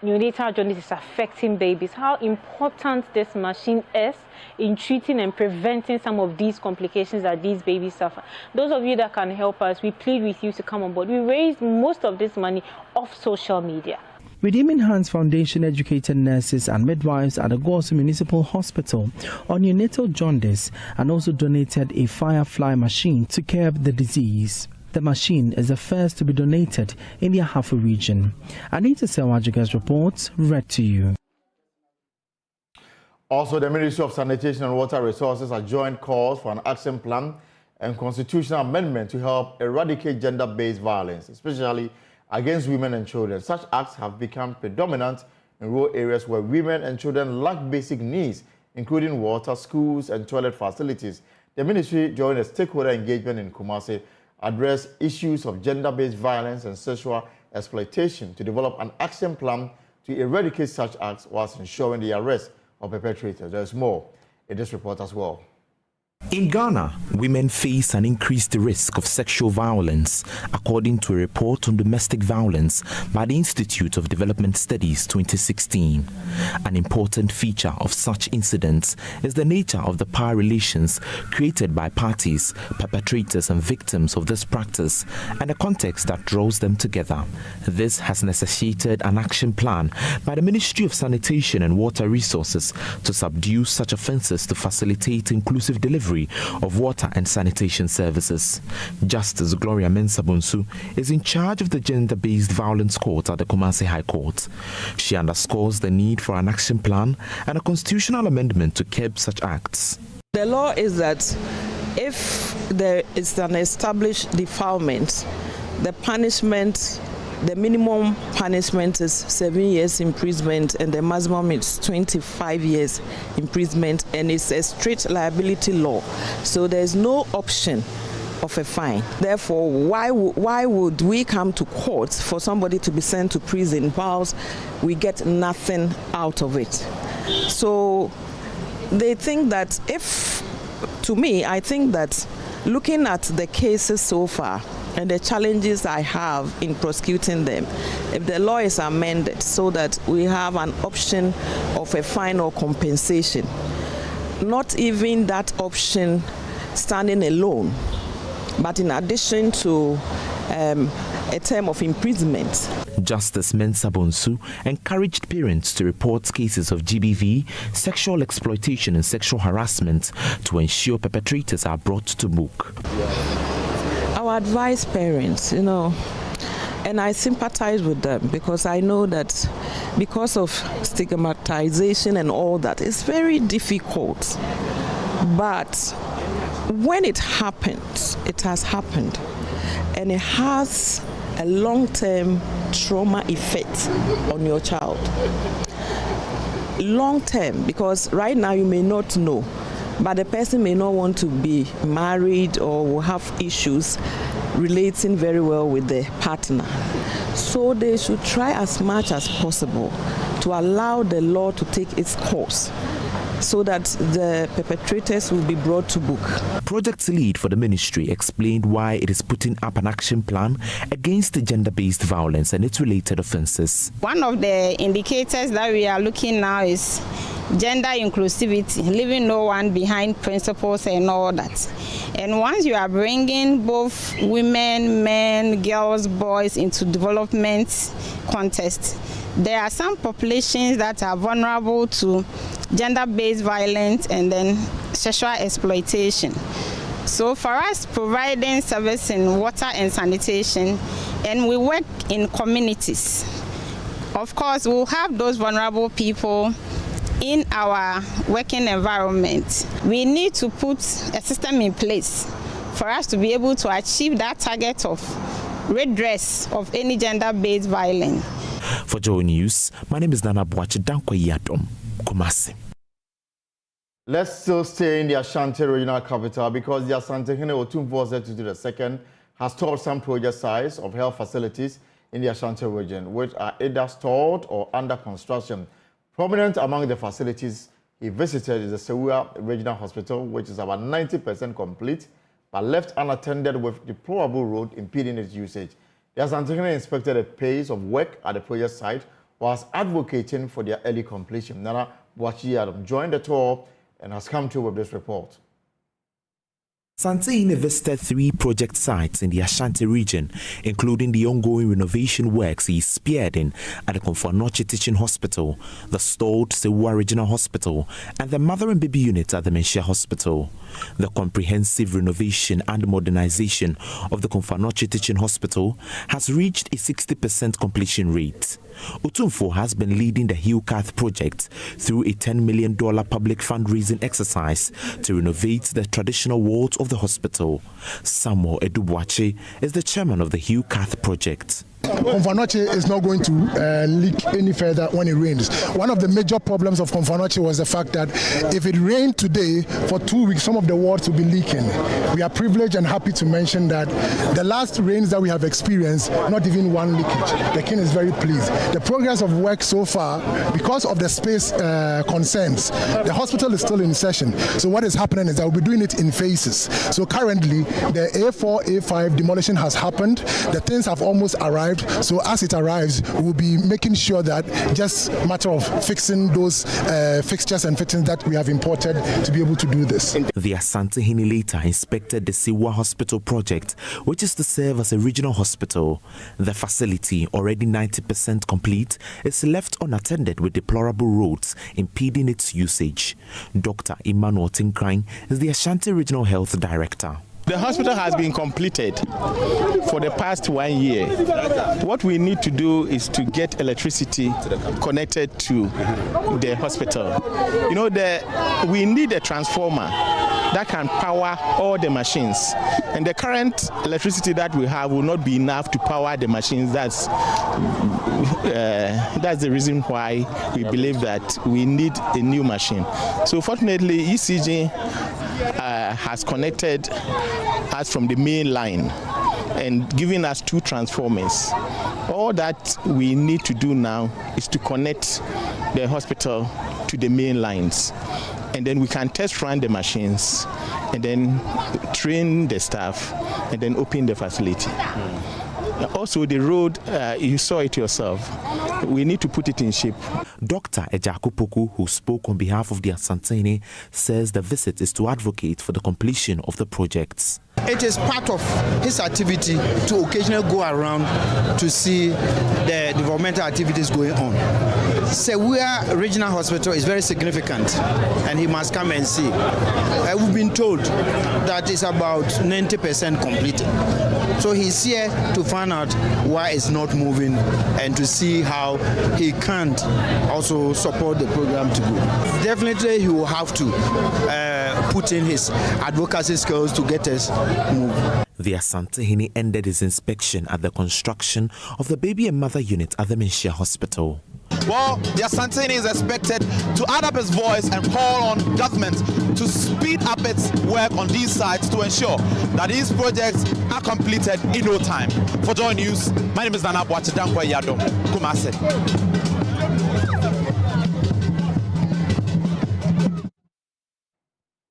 neonatal jaundice is affecting babies, how important this machine is in treating and preventing some of these complications that these babies suffer. Those of you that can help us, we plead with you to come on board. We raised most of this money off social media. Redeeming Hands Foundation educated nurses and midwives at the Gosu Municipal Hospital on neonatal jaundice and also donated a Firefly machine to curb the disease. The machine is the first to be donated in the Ahafo region. Anita Sewajiga's report read to you. Also, the Ministry of Sanitation and Water Resources has joined calls for an action plan and constitutional amendment to help eradicate gender-based violence, especially against women and children. Such acts have become predominant in rural areas where women and children lack basic needs, including water, schools, and toilet facilities. The ministry joined a stakeholder engagement in Kumasi address issues of gender-based violence and sexual exploitation to develop an action plan to eradicate such acts whilst ensuring the arrest of perpetrators. There's more in this report as well. In Ghana, women face an increased risk of sexual violence, according to a report on domestic violence by the Institute of Development Studies 2016. An important feature of such incidents is the nature of the power relations created by parties, perpetrators and victims of this practice, and a context that draws them together. This has necessitated an action plan by the Ministry of Sanitation and Water Resources to subdue such offences to facilitate inclusive delivery of water and sanitation services. Justice Gloria Mensah-Bonsu is in charge of the Gender-Based Violence Court at the Kumasi High Court. She underscores the need for an action plan and a constitutional amendment to curb such acts. The law is that if there is an established defilement, the punishment, the minimum punishment is 7 years imprisonment and the maximum is 25 years imprisonment, and it's a strict liability law. So there's no option of a fine. Therefore, why would we come to court for somebody to be sent to prison whilst we get nothing out of it? So they think that I think that looking at the cases so far, and the challenges I have in prosecuting them, if the law is amended so that we have an option of a fine or compensation, not even that option standing alone, but in addition to a term of imprisonment. Justice Mensah Bonsu encouraged parents to report cases of GBV, sexual exploitation and sexual harassment to ensure perpetrators are brought to book. I would advise parents, and I sympathize with them because I know that because of stigmatization and all that, it's very difficult. But when it happens, it has happened, and it has a long-term trauma effect on your child. Long-term, because right now you may not know, but the person may not want to be married or will have issues relating very well with the partner. So they should try as much as possible to allow the law to take its course so that the perpetrators will be brought to book. Project lead for the ministry explained why it is putting up an action plan against the gender-based violence and its related offences. One of the indicators that we are looking now is gender inclusivity, leaving no one behind principles and all that. And once you are bringing both women, men, girls, boys into development context, there are some populations that are vulnerable to gender-based violence and then sexual exploitation. So for us, providing service in water and sanitation, and we work in communities. Of course, we'll have those vulnerable people in our working environment. We need to put a system in place for us to be able to achieve that target of redress of any gender-based violence. For JoyNews, my name is Nana Boache Dankwa Kumasi. Let's still stay in the Ashanti regional capital because the Asante Hene Otumfuo II has toured some project sites of health facilities in the Ashanti region, which are either stalled or under construction. Prominent among the facilities he visited is the Sewua Regional Hospital, which is about 90% complete, but left unattended with deplorable road impeding its usage. The Asante Hene inspected the pace of work at the project site whilst advocating for their early completion. Nana Boachi Adam joined the tour and has come to with this report. Asante Hene visited 3 project sites in the Ashanti region, including the ongoing renovation works he is spearheading at the Komfo-Anokye Teaching Hospital, the stalled Sewua Regional Hospital, and the Mother and Baby Unit at the Menchia Hospital. The comprehensive renovation and modernization of the Komfo-Anokye Teaching Hospital has reached a 60% completion rate. Otumfuo has been leading the Hillcath project through a $10 million public fundraising exercise to renovate the traditional wards of the hospital. Samuel Edubuache is the chairman of the Hillcath project. Komfo-Anokye is not going to leak any further when it rains. One of the major problems of Komfo-Anokye was the fact that if it rained today for 2 weeks, some of the wards will be leaking. We are privileged and happy to mention that the last rains that we have experienced, not even one leakage. The king is very pleased. The progress of work so far, because of the space concerns, the hospital is still in session. So what is happening is that we'll be doing it in phases. So currently, the A4, A5 demolition has happened. The things have almost arrived. So as it arrives, we'll be making sure that just a matter of fixing those fixtures and fittings that we have imported to be able to do this. The Asante Hene later inspected the Sewua Hospital project, which is to serve as a regional hospital. The facility, already 90% complete, is left unattended with deplorable roads impeding its usage. Dr. Emmanuel Tinkrine is the Ashanti Regional Health Director. The hospital has been completed for the past 1 year. What we need to do is to get electricity connected to the hospital. You know, we need a transformer that can power all the machines. And the current electricity that we have will not be enough to power the machines. That's the reason why we believe that we need a new machine. So fortunately, ECG has connected us from the main line and giving us 2 transformers. All that we need to do now is to connect the hospital to the main lines, and then we can test run the machines and then train the staff and then open the facility. Also, the road, you saw it yourself. We need to put it in shape. Dr. Ejakupoku, who spoke on behalf of the Asantehene, says the visit is to advocate for the completion of the projects. It is part of his activity to occasionally go around to see the developmental activities going on. Sewua Regional Hospital is very significant and he must come and see. We've been told that it's about 90% completed. So he's here to find out why it's not moving and to see how he can also support the program to go. Definitely he will have to put in his advocacy skills to get us moving. The Asantehene ended his inspection at the construction of the baby and mother unit at the Menchia Hospital. Well, the Asantehene is expected to add up his voice and call on government to speed up its work on these sites to ensure that these projects are completed in no time. For Joy News, my name is Nana Boachidankwa Yadom, Kumase.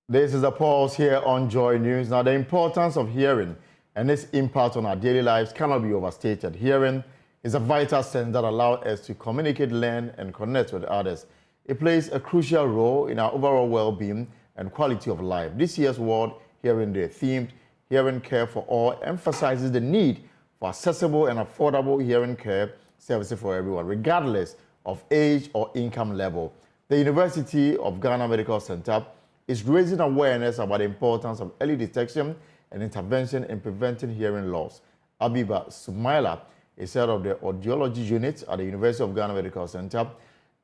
This is a pause here on Joy News. Now, the importance of hearing and its impact on our daily lives cannot be overstated. Hearing is a vital sense that allows us to communicate, learn, and connect with others. It plays a crucial role in our overall well-being and quality of life. This year's World Hearing Day, themed Hearing Care for All, emphasizes the need for accessible and affordable hearing care services for everyone, regardless of age or income level. The University of Ghana Medical Center is raising awareness about the importance of early detection and intervention in preventing hearing loss. Abiba Sumaila is head of the audiology unit at the University of Ghana Medical Center,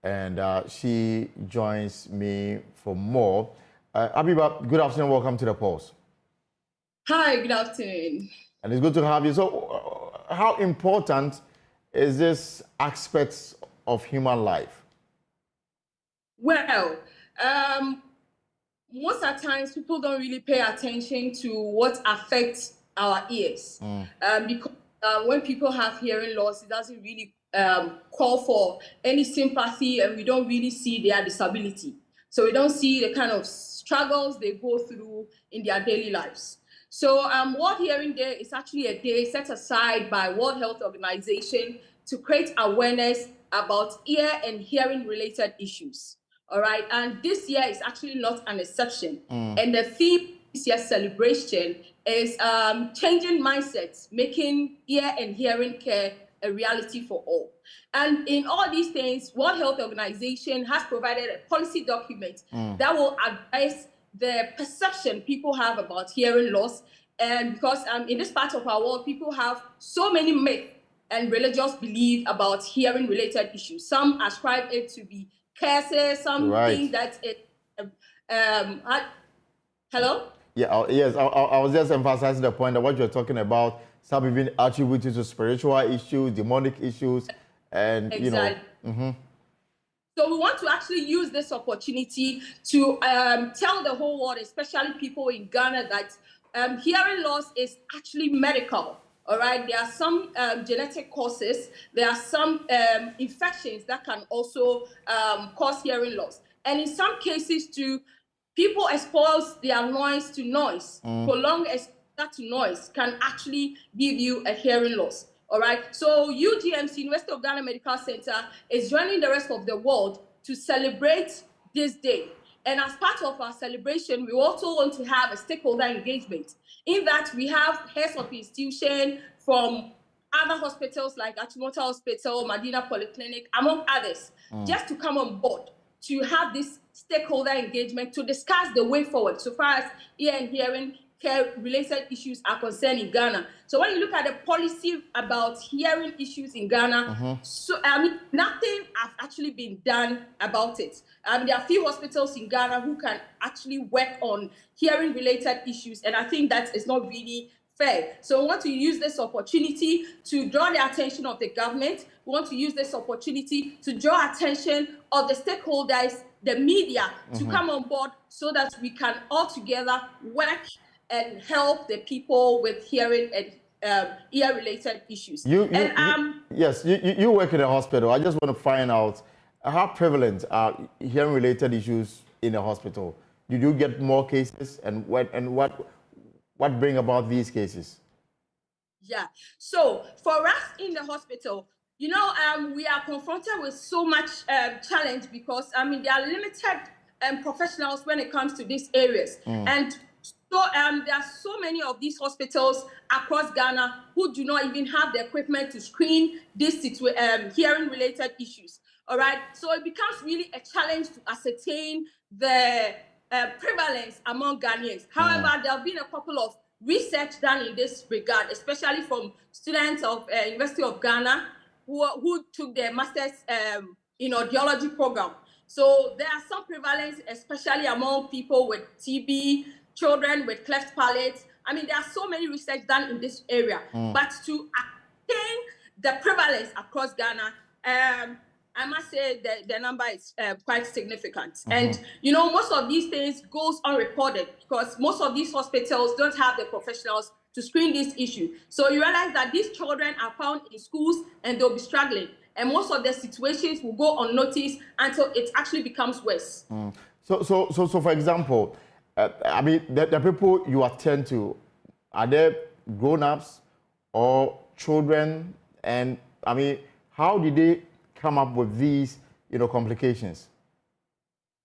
and she joins me for more. Abiba, good afternoon. Welcome to the Pulse. Hi, good afternoon. And it's good to have you. So, how important is this aspect of human life? Well, most of the times people don't really pay attention to what affects our ears because when people have hearing loss, it doesn't really call for any sympathy, and we don't really see their disability. So we don't see the kind of struggles they go through in their daily lives. So World Hearing Day is actually a day set aside by World Health Organization to create awareness about ear and hearing related issues. All right, and this year is actually not an exception. And the theme this year's celebration is changing mindsets, making ear and hearing care a reality for all. And in all these things, World Health Organization has provided a policy document that will address the perception people have about hearing loss. And because in this part of our world, people have so many myths and religious beliefs about hearing related issues. Some ascribe it to be curses, some think that it hello? Yeah, yes, I was just emphasizing the point that what you're talking about, some even attributed to spiritual issues, demonic issues, and exactly. You know. So we want to actually use this opportunity to tell the whole world, especially people in Ghana, that hearing loss is actually medical. All right, there are some genetic causes. There are some infections that can also cause hearing loss. And in some cases too, people expose their noise to noise. Prolonged exposure to noise can actually give you a hearing loss. All right, so UGMC, University of Ghana Medical Center, is joining the rest of the world to celebrate this day. And as part of our celebration, we also want to have a stakeholder engagement. In that, we have heads of institution from other hospitals like Achimota Hospital, Medina Polyclinic, among others, just to come on board to have this stakeholder engagement to discuss the way forward so far as ear and hearing care-related issues are concerned in Ghana. So when you look at the policy about hearing issues in Ghana, nothing has actually been done about it. There are few hospitals in Ghana who can actually work on hearing-related issues, and I think that is not really fair. So we want to use this opportunity to draw the attention of the government. We want to use this opportunity to draw attention of the stakeholders, the media, to come on board so that we can all together work and help the people with hearing and ear-related issues. Yes, you work in a hospital. I just want to find out how prevalent are hearing-related issues in a hospital. Did you get more cases, and what bring about these cases? Yeah. So for us in the hospital, you know, we are confronted with so much challenge because, I mean, there are limited professionals when it comes to these areas. And so there are so many of these hospitals across Ghana who do not even have the equipment to screen these hearing-related issues. All right. So it becomes really a challenge to ascertain the prevalence among Ghanaians. However, there have been a couple of research done in this regard, especially from students of University of Ghana who took their master's in audiology program. So there are some prevalence, especially among people with TB, children with cleft palate. I mean, there are so many research done in this area. But to attain the prevalence across Ghana, I must say that the number is quite significant. And, you know, most of these things goes unreported because most of these hospitals don't have the professionals to screen this issue. So you realize that these children are found in schools and they'll be struggling. And most of the situations will go unnoticed until it actually becomes worse. So for example, I mean, the people you attend to, are they grown-ups or children? And I mean, how did they come up with these, you know, complications?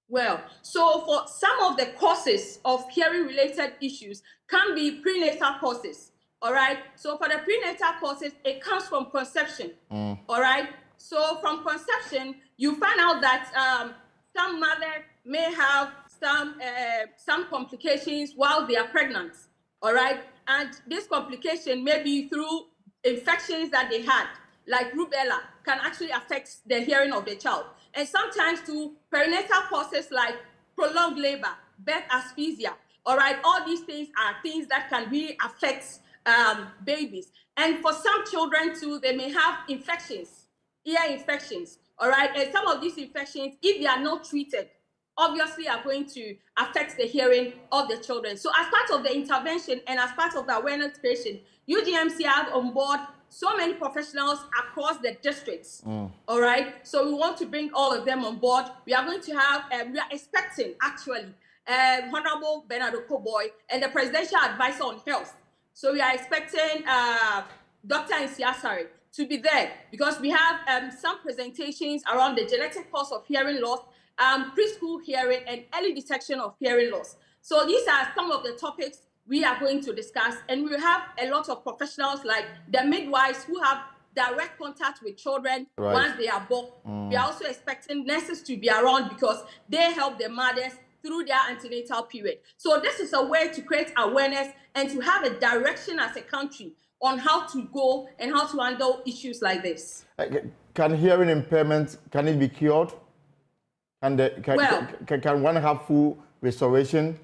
Well, so for some of the causes of hearing-related issues can be prenatal causes, all right? So for the prenatal causes, it comes from conception, all right? So from conception, you find out that some mother may have some complications while they are pregnant, all right? And this complication may be through infections that they had, like rubella, can actually affect the hearing of the child. And sometimes to perinatal causes like prolonged labor, birth asphyxia, all right? All these things are things that can really affect babies. And for some children too, they may have infections, ear infections, all right? And some of these infections, if they are not treated, obviously are going to affect the hearing of the children. So as part of the intervention and as part of the awareness creation, UGMC had on board so many professionals across the districts, all right? So we want to bring all of them on board. We are going to have, we are expecting actually, Honorable Bernard Okoboy and the Presidential Advisor on Health. So we are expecting Dr. Nsiasare to be there because we have some presentations around the genetic cause of hearing loss, preschool hearing, and early detection of hearing loss. So these are some of the topics we are going to discuss, and we have a lot of professionals like the midwives who have direct contact with children once they are born. We are also expecting nurses to be around because they help the mothers through their antenatal period. So this is a way to create awareness and to have a direction as a country on how to go and how to handle issues like this. Can hearing impairment, can it be cured? Can one have full restoration?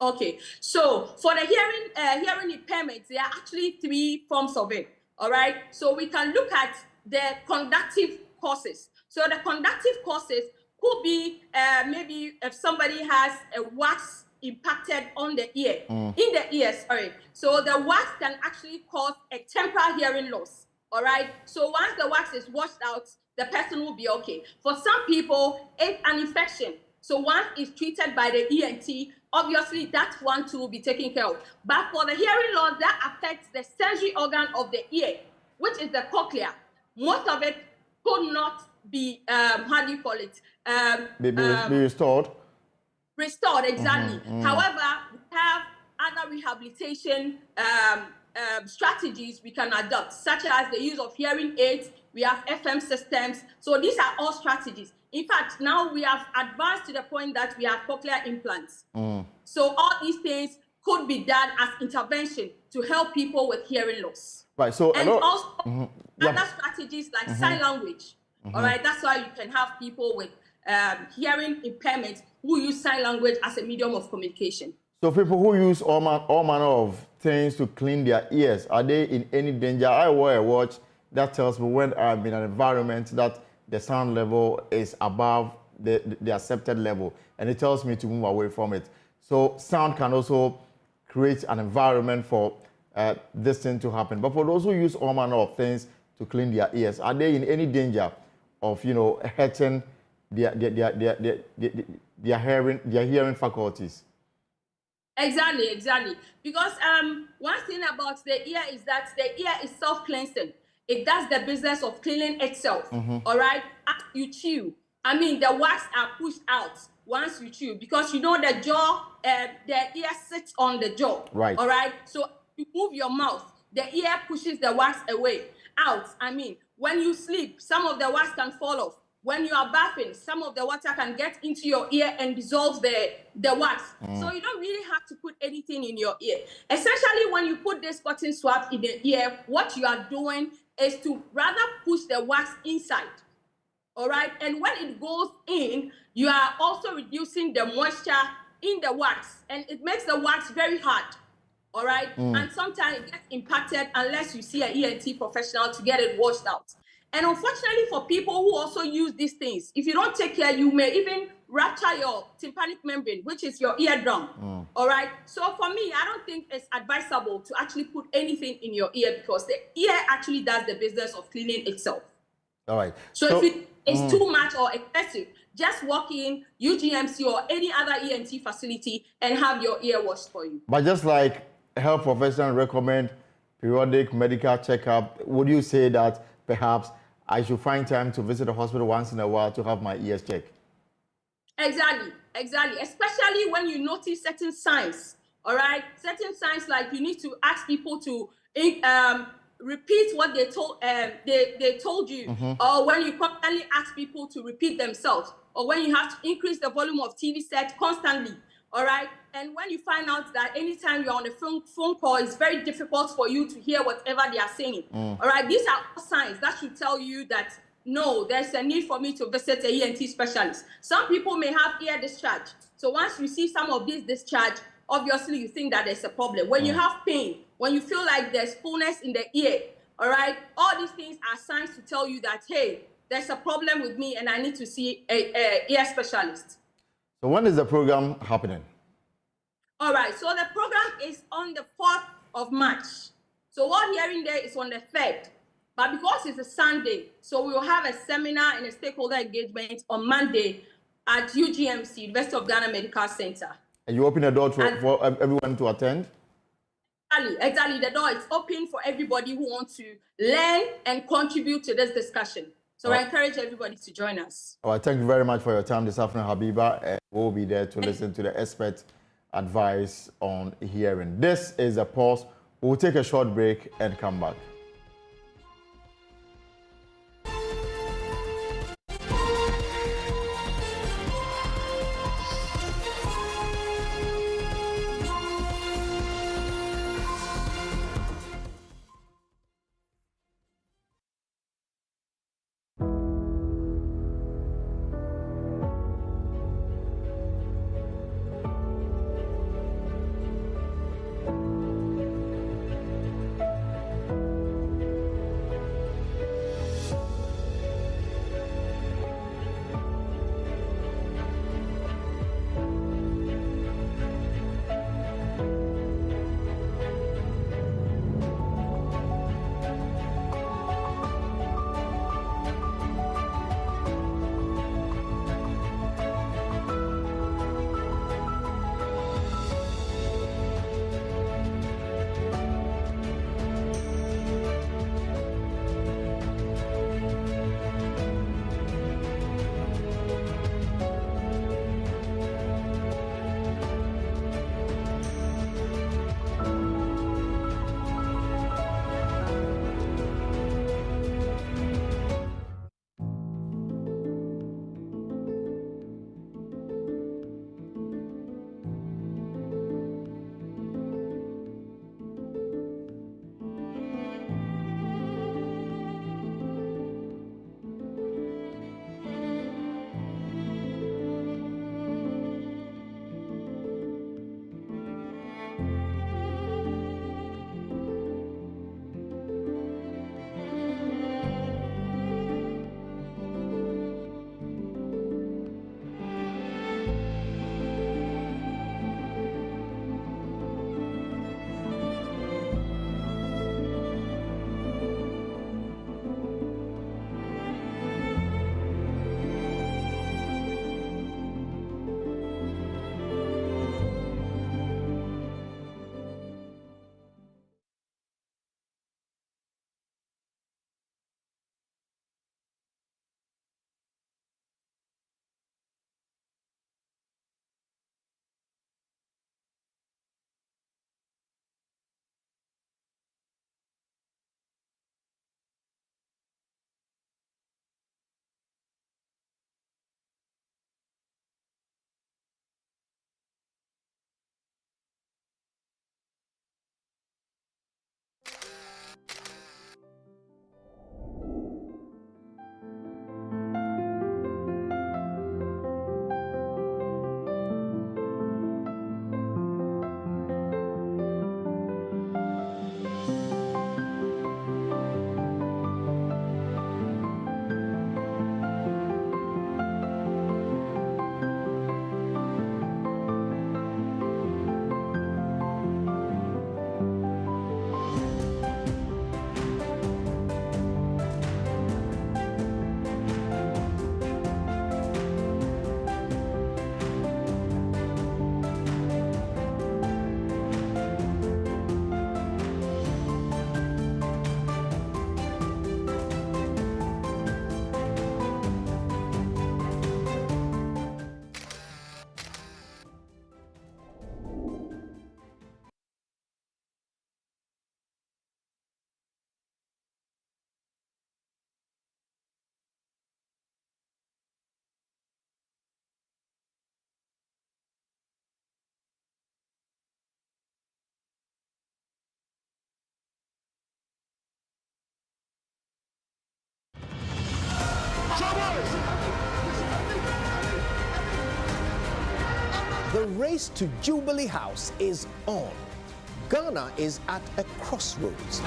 Okay, so for the hearing impairment, there are actually 3 forms of it, all right? So we can look at the conductive causes. So the conductive causes could be maybe if somebody has a wax impacted on the ear, in the ear, sorry. So the wax can actually cause a temporary hearing loss, all right? So once the wax is washed out, the person will be okay. For some people, it's an infection. So once it's treated by the ENT, obviously that one too will be taken care of. But for the hearing loss, that affects the sensory organ of the ear, which is the cochlea. Most of it could not be, how do you call it? Be restored? Restored, exactly. However, we have other rehabilitation strategies we can adopt, such as the use of hearing aids. We have FM systems. So these are all strategies. In fact, now we have advanced to the point that we have cochlear implants. So all these things could be done as intervention to help people with hearing loss. Right. So and also other strategies like sign language. All right. That's why you can have people with hearing impairment who use sign language as a medium of communication. So people who use all manner of things to clean their ears, are they in any danger? I wear a watch that tells me when I'm in an environment that the sound level is above the accepted level, and it tells me to move away from it. So sound can also create an environment for this thing to happen. But for those who use all manner of things to clean their ears, are they in any danger of, you know, hurting their hearing faculties? Exactly. Because one thing about the ear is that the ear is self-cleansing. It does the business of cleaning itself. All right, as you chew, I mean, the wax are pushed out once you chew, because you know the jaw, the ear sits on the jaw. Right. All right. So you move your mouth, the ear pushes the wax out. I mean, when you sleep, some of the wax can fall off. When you are bathing, some of the water can get into your ear and dissolve the wax. So you don't really have to put anything in your ear. Essentially, when you put this cotton swab in the ear, what you are doing is to rather push the wax inside. All right. And when it goes in, you are also reducing the moisture in the wax, and it makes the wax very hard. All right. And sometimes it gets impacted unless you see an ENT professional to get it washed out. And unfortunately for people who also use these things, if you don't take care, you may even rupture your tympanic membrane, which is your eardrum. All right. So for me, I don't think it's advisable to actually put anything in your ear, because the ear actually does the business of cleaning itself. All right. So if it is too much or excessive, just walk in UGMC or any other ENT facility and have your ear washed for you. But just like health professionals recommend periodic medical checkup, would you say that perhaps I should find time to visit the hospital once in a while to have my ears checked? Exactly. Especially when you notice certain signs. All right, certain signs like you need to ask people to repeat what they told you, or when you constantly ask people to repeat themselves, or when you have to increase the volume of TV set constantly. All right, and when you find out that anytime you're on a phone call, it's very difficult for you to hear whatever they are saying. All right, these are all signs that should tell you that no, there's a need for me to visit a ENT specialist. Some people may have ear discharge. So once you see some of this discharge, obviously you think that there's a problem. When you have pain, when you feel like there's fullness in the ear, all right, all these things are signs to tell you that, hey, there's a problem with me and I need to see a ear specialist. So when is the program happening? All right, so the program is on the 4th of March. So what hearing day is on the 3rd. But because it's a Sunday, so we will have a seminar and a stakeholder engagement on Monday at UGMC, University of Ghana Medical Center. And you open the door for everyone to attend? Exactly. The door is open for everybody who wants to learn and contribute to this discussion. So I encourage everybody to join us. All right, thank you very much for your time this afternoon, Habiba. We'll be there to listen to the expert advice on hearing. This is a pause. We'll take a short break and come back. race to Jubilee House is on. Ghana is at a crossroads.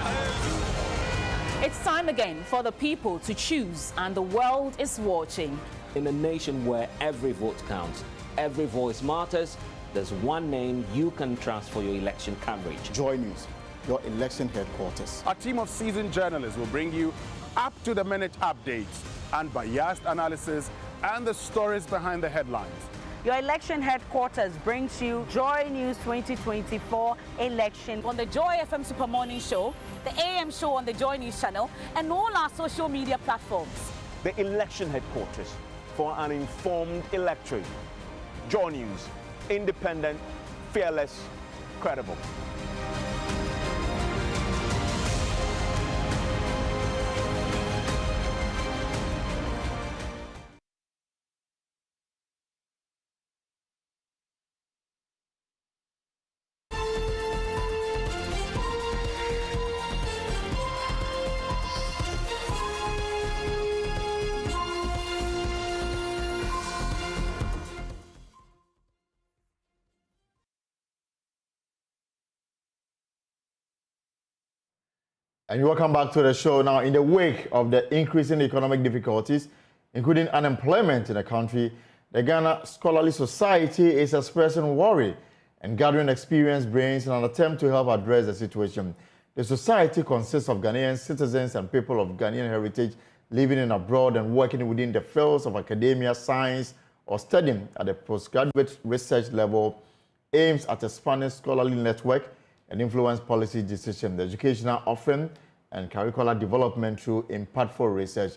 It's time again for the people to choose, and the world is watching. In a nation where every vote counts, every voice matters, there's one name you can trust for your election coverage. JoyNews, your election headquarters. A team of seasoned journalists will bring you up-to-the-minute updates, unbiased analysis, and the stories behind the headlines. Your election headquarters brings you Joy News 2024 election On the Joy FM Super Morning Show, the AM show on the Joy News channel, and all our social media platforms. The election headquarters for an informed electorate. Joy News, independent, fearless, credible. And welcome back to the show. Now, in the wake of the increasing economic difficulties, including unemployment in the country, the Ghana Scholarly Society is expressing worry and gathering experienced brains in an attempt to help address the situation. The society consists of Ghanaian citizens and people of Ghanaian heritage living in abroad and working within the fields of academia, science, or studying at the postgraduate research level, aims at expanding scholarly network and influence policy decision, the educational offering, and curricular development through impactful research.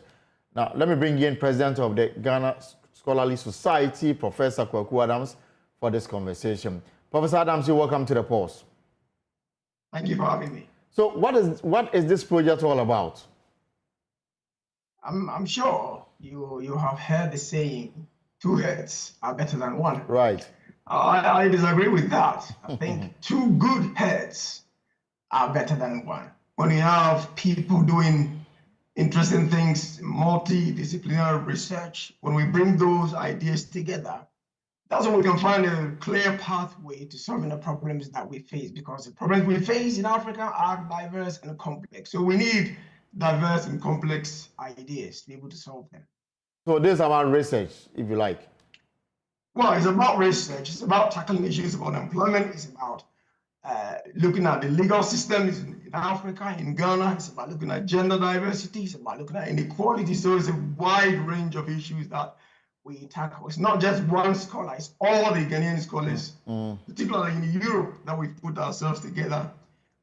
Now, let me bring in President of the Ghana Scholarly Society, Professor Kwaku Adams, for this conversation. Professor Adams, you're welcome to the pause. Thank you for having me. So, what is this project all about? I'm sure you have heard the saying, 2 heads are better than one. Right. I disagree with that. I think 2 good heads are better than one. When you have people doing interesting things, multidisciplinary research, when we bring those ideas together, that's when we can find a clear pathway to solving the problems that we face, because the problems we face in Africa are diverse and complex. So we need diverse and complex ideas to be able to solve them. So this is about research, if you like. Well, it's about research. It's about tackling issues of unemployment. It's about looking at the legal systems in Africa, in Ghana. It's about looking at gender diversity. It's about looking at inequality. So it's a wide range of issues that we tackle. It's not just one scholar. It's all the Ghanaian scholars, particularly in Europe, that we've put ourselves together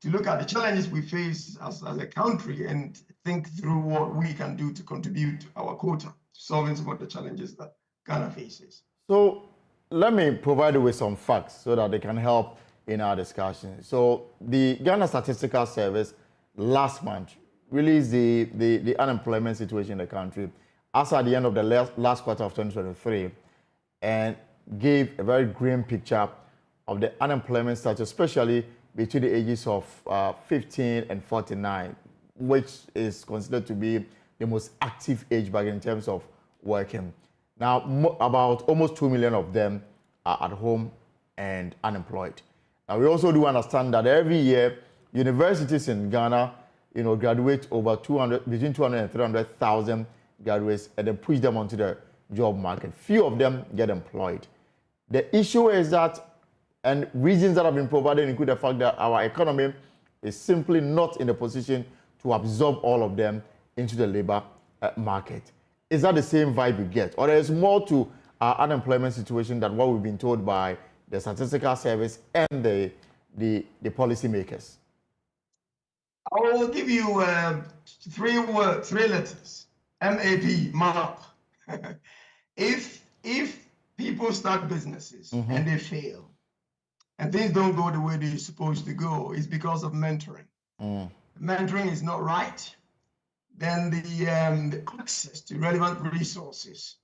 to look at the challenges we face as a country and think through what we can do to contribute to our quota, solving some of the challenges that Ghana faces. So let me provide you with some facts so that they can help in our discussion. So the Ghana Statistical Service last month released the unemployment situation in the country as at the end of the last quarter of 2023 and gave a very grim picture of the unemployment status, especially between the ages of 15 and 49, which is considered to be the most active age bracket in terms of working. Now, about almost 2 million of them are at home and unemployed. Now, we also do understand that every year, universities in Ghana, graduate over between 200 and 300,000 graduates, and then push them onto the job market. Few of them get employed. The issue is that, and reasons that have been provided include the fact that our economy is simply not in a position to absorb all of them into the labor market. Is that the same vibe you get? Or there is more to our unemployment situation than what we've been told by the Statistical Service and the policymakers? I will give you 3 letters. MAP, map. If people start businesses and they fail, and things don't go the way they're supposed to go, it's because of mentoring. Mentoring is not right. Then the access to relevant resources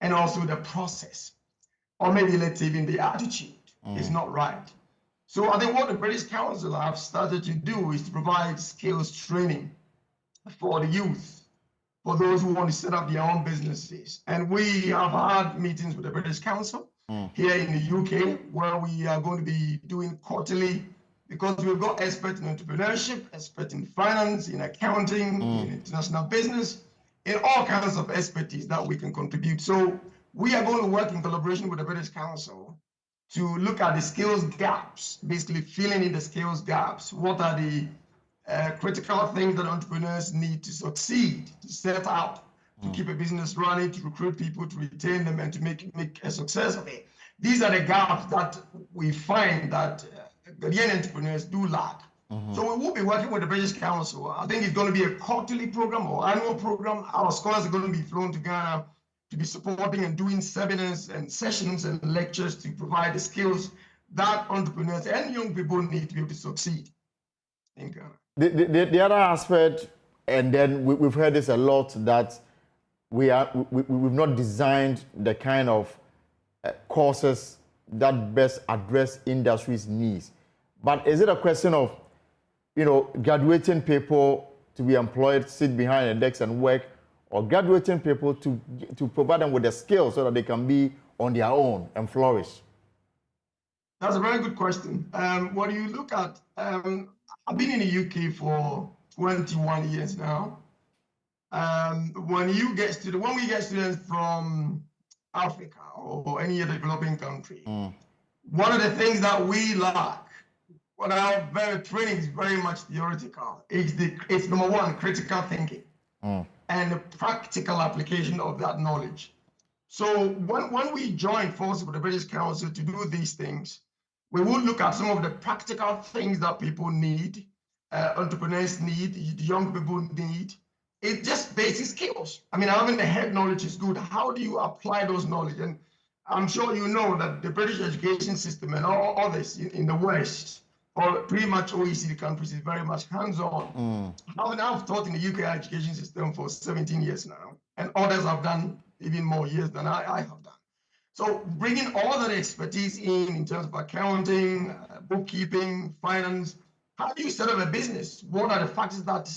and also the process, or maybe let's say even the attitude is not right. So I think what the British Council have started to do is to provide skills training for the youth, for those who want to set up their own businesses. And we have had meetings with the British Council here in the UK, where we are going to be doing quarterly, because we've got experts in entrepreneurship, experts in finance, in accounting, in international business, in all kinds of expertise that we can contribute. So we are going to work in collaboration with the British Council to look at the skills gaps, basically filling in the skills gaps. What are the critical things that entrepreneurs need to succeed, to set out, to keep a business running, to recruit people, to retain them, and to make a success of it. These are the gaps that we find that Ghanaian entrepreneurs do lack. So we will be working with the British Council. I think it's going to be a quarterly program or annual program. Our scholars are going to be flown to Ghana to be supporting and doing seminars and sessions and lectures to provide the skills that entrepreneurs and young people need to be able to succeed in Ghana. The other aspect, and then we've heard this a lot, that we've not designed the kind of courses that best address industry's needs. But is it a question of, graduating people to be employed, sit behind a desk and work, or graduating people to provide them with the skills so that they can be on their own and flourish? That's a very good question. What you look at, I've been in the UK for 21 years now. When we get students from Africa or any other developing country, one of the things that we lack, what our training is very much theoretical. It's number one, critical thinking and the practical application of that knowledge. So when we join forces with the British Council to do these things, we will look at some of the practical things that people need, entrepreneurs need, young people need. It's just basic skills. I mean, having the head knowledge is good. How do you apply those knowledge? And I'm sure you know that the British education system and all others in the West, or pretty much OECD countries, is very much hands-on. I've taught in the UK education system for 17 years now, and others have done even more years than I have done. So bringing all that expertise in terms of accounting, bookkeeping, finance, how do you set up a business? What are the factors that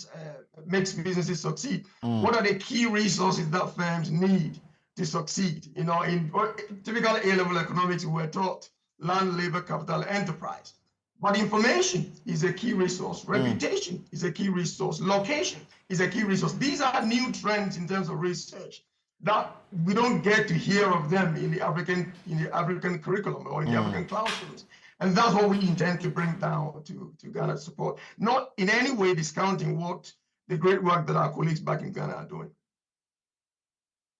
makes businesses succeed? What are the key resources that firms need to succeed? In typical A-level economics, we're taught land, labor, capital, enterprise. But information is a key resource. Reputation is a key resource. Location is a key resource. These are new trends in terms of research that we don't get to hear of them in the African curriculum or in the African classrooms. And that's what we intend to bring down to Ghana's support. Not in any way discounting what the great work that our colleagues back in Ghana are doing.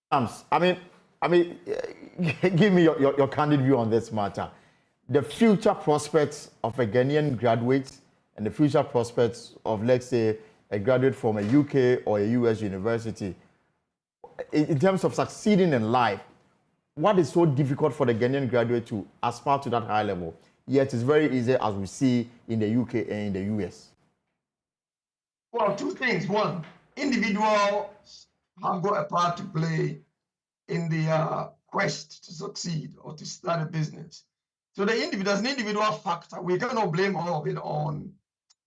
I mean, give me your candid view on this matter. The future prospects of a Ghanaian graduate and the future prospects of, let's say, a graduate from a UK or a US university, in terms of succeeding in life, what is so difficult for the Ghanaian graduate to aspire to that high level? Yet it's very easy, as we see in the UK and in the US. Well, two things. One, individuals have got a part to play in the quest to succeed or to start a business. So there's an individual factor. We cannot blame all of it on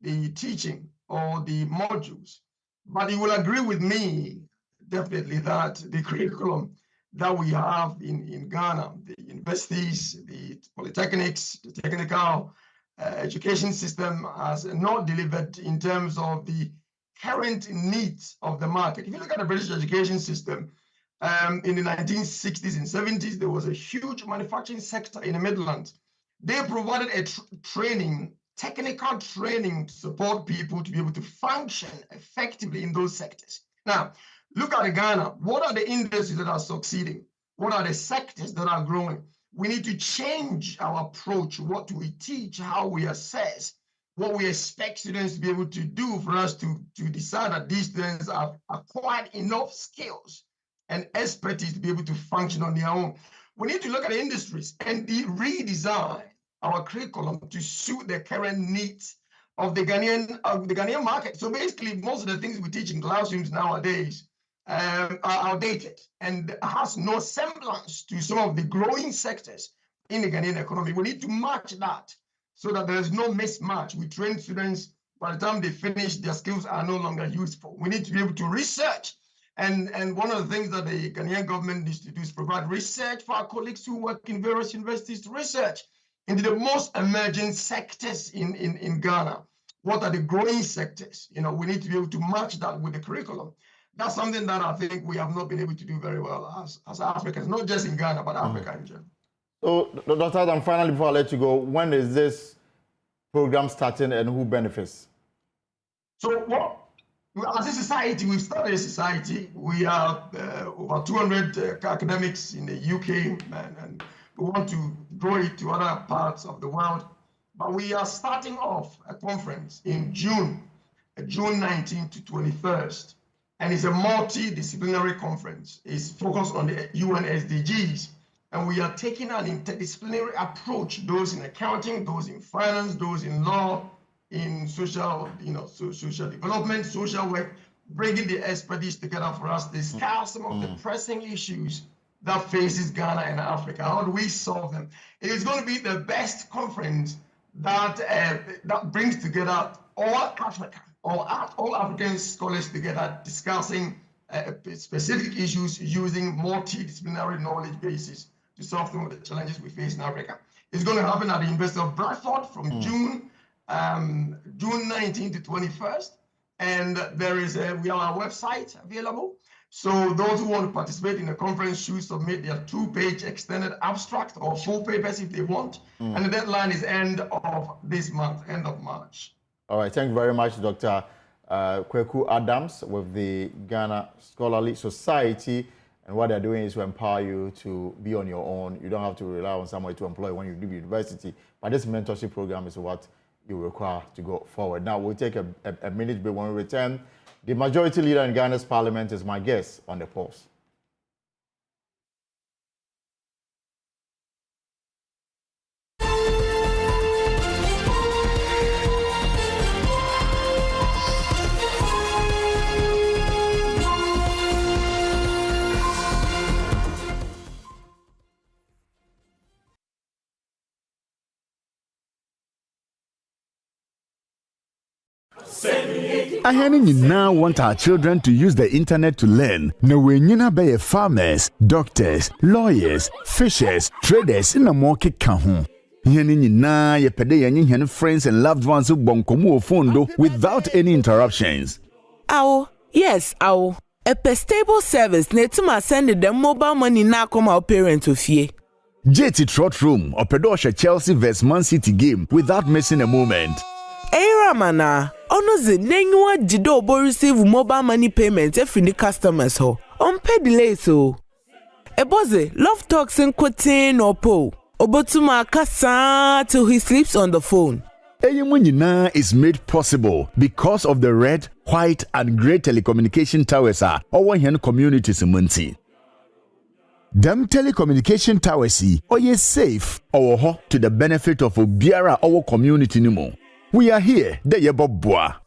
the teaching or the modules. But you will agree with me, definitely, that the curriculum that we have in Ghana, the universities, the polytechnics, the technical education system has not delivered in terms of the current needs of the market. If you look at the British education system, in the 1960s and 70s, there was a huge manufacturing sector in the Midlands. They provided a technical training to support people to be able to function effectively in those sectors. Now, look at Ghana. What are the industries that are succeeding? What are the sectors that are growing? We need to change our approach, what we teach, how we assess, what we expect students to be able to do for us to decide that these students have acquired enough skills and expertise to be able to function on their own. We need to look at the industries and redesign our curriculum to suit the current needs of the Ghanaian market. So basically, most of the things we teach in classrooms nowadays are outdated and has no semblance to some of the growing sectors in the Ghanaian economy. We need to match that so that there is no mismatch. We train students, by the time they finish, their skills are no longer useful. We need to be able to research And one of the things that the Ghanaian government needs to do is provide research for our colleagues who work in various universities to research into the most emerging sectors in Ghana. What are the growing sectors? You know, we need to be able to match that with the curriculum. That's something that I think we have not been able to do very well as Africans, not just in Ghana, but Africa in general. So, Dr. Adam, finally, before I let you go, when is this program starting and who benefits? So, as a society, we've started a society. We are over 200 academics in the UK, and we want to grow it to other parts of the world. But we are starting off a conference in June 19th to 21st. And it's a multidisciplinary conference. It's focused on the UN SDGs. And we are taking an interdisciplinary approach, those in accounting, those in finance, those in law, in social, social development, social work, bringing the expertise together for us to discuss some of the pressing issues that faces Ghana and Africa. How do we solve them? It is going to be the best conference that brings together all Africa, all African scholars together discussing specific issues using multidisciplinary knowledge bases to solve some of the challenges we face in Africa. It's going to happen at the University of Bradford from June 19th to 21st. And there is we have our website available. So those who want to participate in the conference should submit their 2-page extended abstract or full papers if they want. And the deadline is end of this month, end of March. All right, thank you very much, Dr. Kweku Adams with the Ghana Scholarly Society. And what they're doing is to empower you to be on your own. You don't have to rely on somebody to employ when you leave university. But this mentorship program is what you require to go forward. Now, we'll take a minute, but when we return, the majority leader in Ghana's parliament is my guest on the pulse. Ahani nyinaa want our children to use the internet to learn. Na we nyina be farmers, doctors, lawyers, fishers, traders in a more keka ho. Ahani nyinaa ye pede yenye friends and loved ones who bonkomu ofondo without any interruptions. Ow, yes, ow. A stable service netuma send them mobile money na come our parents of ye. JT Trot Room opedosha Chelsea vs Man City game without missing a moment. Hey Ramana, onoze nenywa jido obo receive mobile money payment every new customers ho. Unpaid delay so. Eboze love talks in quoting or po. Obotuma kasa till he sleeps on the phone. Eyimonyina is made possible because of the red, white, and grey telecommunication towers are our hen communities in Munti. Them telecommunication towers are safe or ho to the benefit of Obiara our community nimo. We are here, the Yebobwa.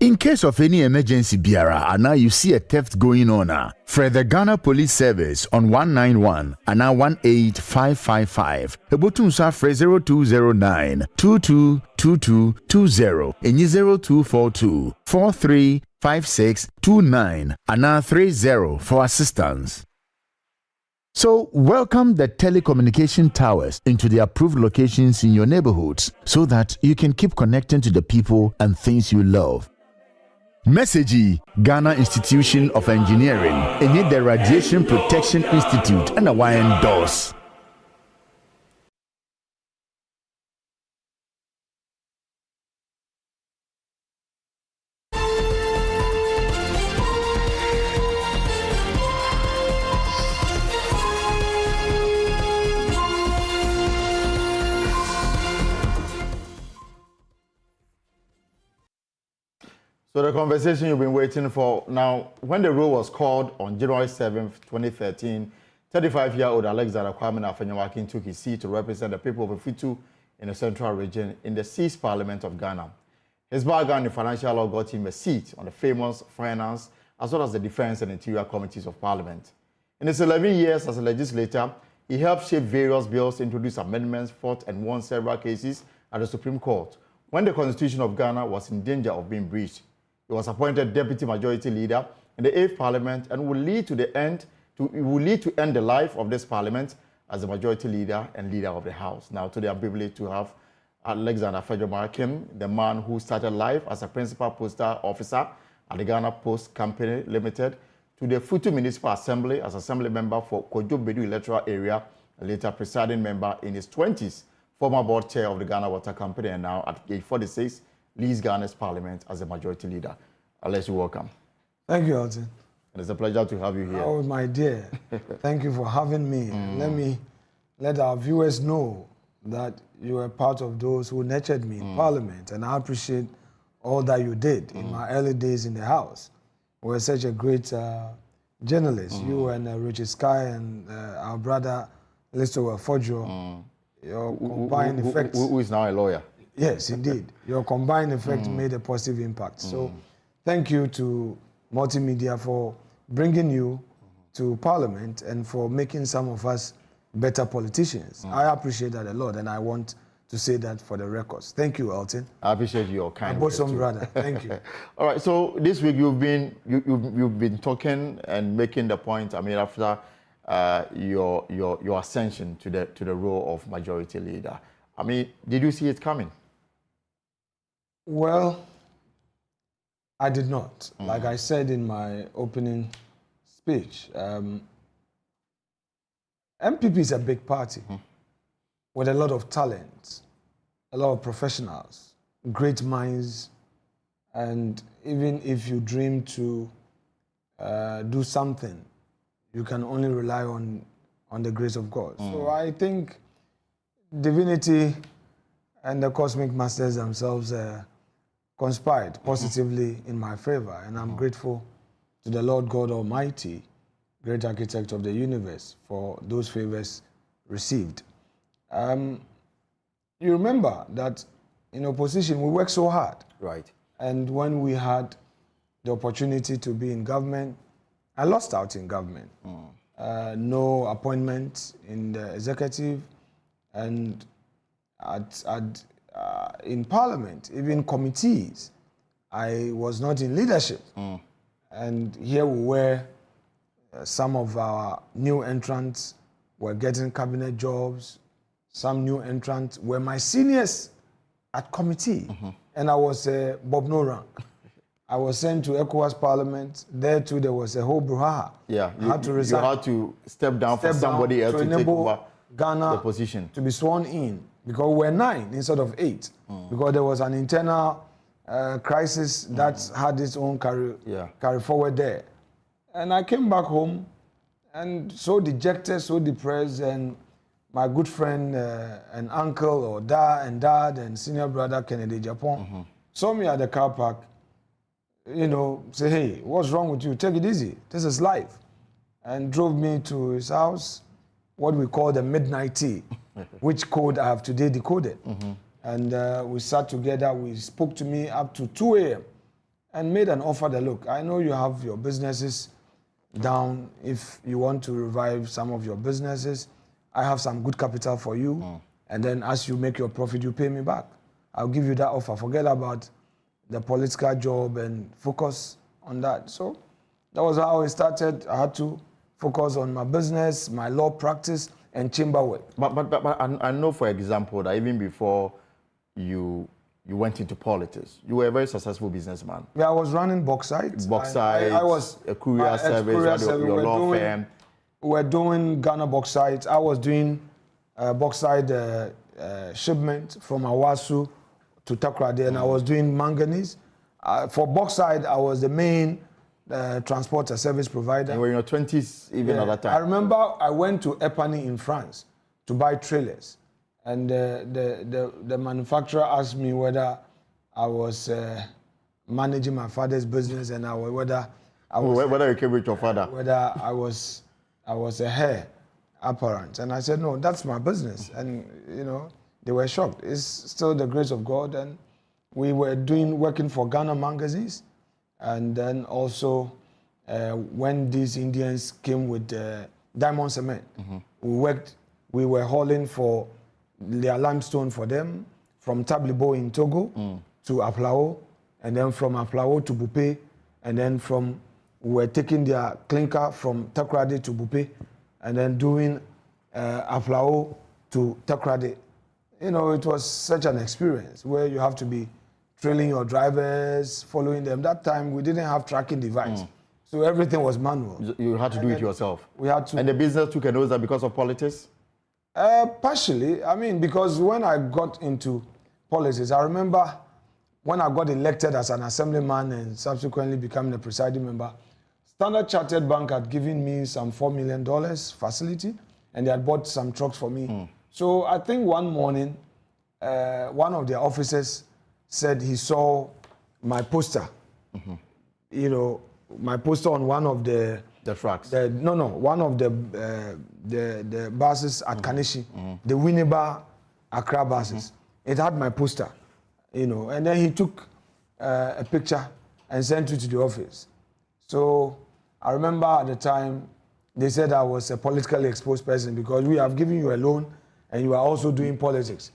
In case of any emergency biara, and now you see a theft going on, for the Ghana Police Service on 191 and now 18555, Ebotunsa for 0209 222220 and 0242 435629 and now 30 for assistance. So, welcome the telecommunication towers into the approved locations in your neighborhoods so that you can keep connecting to the people and things you love. Message Ghana Institution of Engineering and the Radiation Protection Institute and a YN DOS. So the conversation you've been waiting for. Now, when the roll was called on January 7th, 2013, 35-year-old Alexander Kwame Afenyawakin took his seat to represent the people of Ifitu in the Central Region in the 6th Parliament of Ghana. His background in financial law got him a seat on the famous Finance as well as the Defense and Interior Committees of Parliament. In his 11 years as a legislator, he helped shape various bills, introduce amendments, fought and won several cases at the Supreme Court when the Constitution of Ghana was in danger of being breached. He was appointed Deputy Majority Leader in the 8th Parliament and will lead to end the life of this Parliament as the majority leader and leader of the House. Now, today I'm privileged to have Alexander Fejomarakim, the man who started life as a principal postal officer at the Ghana Post Company Limited, to the Futu Municipal Assembly as assembly member for Kojo Bedu electoral area, and later presiding member in his 20s, former board chair of the Ghana Water Company, and now at age 46, leads Ghana's parliament as a majority leader. Alex, welcome. Thank you, Alton. It's a pleasure to have you here. Oh, my dear. Thank you for having me. Let me let our viewers know that you were part of those who nurtured me in Parliament, and I appreciate all that you did in my early days in the House. You were such a great journalist. You and Richard Sky and our brother Listo Fojo, your combined effect. Who is now a lawyer. Yes, indeed. Your combined effect made a positive impact. So thank you to Multimedia for bringing you to Parliament and for making some of us better politicians. I appreciate that a lot, and I want to say that for the records. Thank you, Alton. I appreciate your kind words. Bosom brother. Thank you. All right. So this week you've been talking and making the point. I mean, after your ascension to the role of majority leader. I mean, did you see it coming? Well, I did not. Like I said in my opening speech, MPP is a big party with a lot of talent, a lot of professionals, great minds, and even if you dream to do something, you can only rely on the grace of God. So I think divinity and the cosmic masters themselves conspired positively in my favor, and I'm grateful to the Lord God Almighty, great architect of the universe, for those favors received. You remember that in opposition we worked so hard. Right. And when we had the opportunity to be in government, I lost out in government. No appointment in the executive, and in Parliament, even committees, I was not in leadership. And here we were, some of our new entrants were getting cabinet jobs, some new entrants were my seniors at committee, and I was Bob No rank. I was sent to ECOWAS Parliament. There too, there was a whole brouhaha. Yeah, I had to resign. You had to step down for somebody else to take over Ghana the position. To be sworn in, because we were 9 instead of 8, because there was an internal crisis that had its own carry forward there. And I came back home, and so dejected, so depressed, and my good friend and uncle, or dad and senior brother Kennedy Japan, saw me at the car park, you know, say, hey, what's wrong with you? Take it easy. This is life. And drove me to his house, what we call the midnight tea, which code I have today decoded. And we sat together, we spoke to me up to 2 a.m. and made an offer that, look, I know you have your businesses down. If you want to revive some of your businesses, I have some good capital for you. And then as you make your profit, you pay me back. I'll give you that offer. Forget about the political job and focus on that. So that was how it started. I had to focus on my business, my law practice, and chamber work. But I know, for example, that even before you went into politics, you were a very successful businessman. Yeah, I was running bauxite. I was a courier service, your law firm. We were doing Ghana bauxite. I was doing bauxite shipment from Awasu to Takoradi, and I was doing manganese. For bauxite, I was the main transporter service provider. You were in your 20s even at that time. I remember I went to Epany in France to buy trailers, and the manufacturer asked me whether I was managing my father's business, and whether you came with your father, whether I was a heir apparent, and I said no, that's my business, and you know. They were shocked. It's still the grace of God, and we were working for Ghana magazines, and then also when these Indians came with diamond cement, we were hauling for their limestone for them from Tablibo in Togo to Aplao, and then from Aplao to Bupe, and then from were taking their clinker from Takoradi to Bupe, and then doing Aflao to Takoradi. You know, it was such an experience where you have to be trailing your drivers, following them. That time we didn't have tracking device, so everything was manual. You had to do it yourself. We had to. And the business took a nose because of politics? Partially. I mean, because when I got into politics, I remember when I got elected as an assemblyman and subsequently becoming a presiding member, Standard Chartered Bank had given me some $4 million facility, and they had bought some trucks for me. So I think one morning, one of their officers said he saw my poster, you know, my poster on one of the trucks. One of the buses at Kanishi, the Winneba Accra buses. It had my poster, you know, and then he took a picture and sent it to the office. So I remember at the time they said I was a politically exposed person because we have given you a loan and you are also doing politics.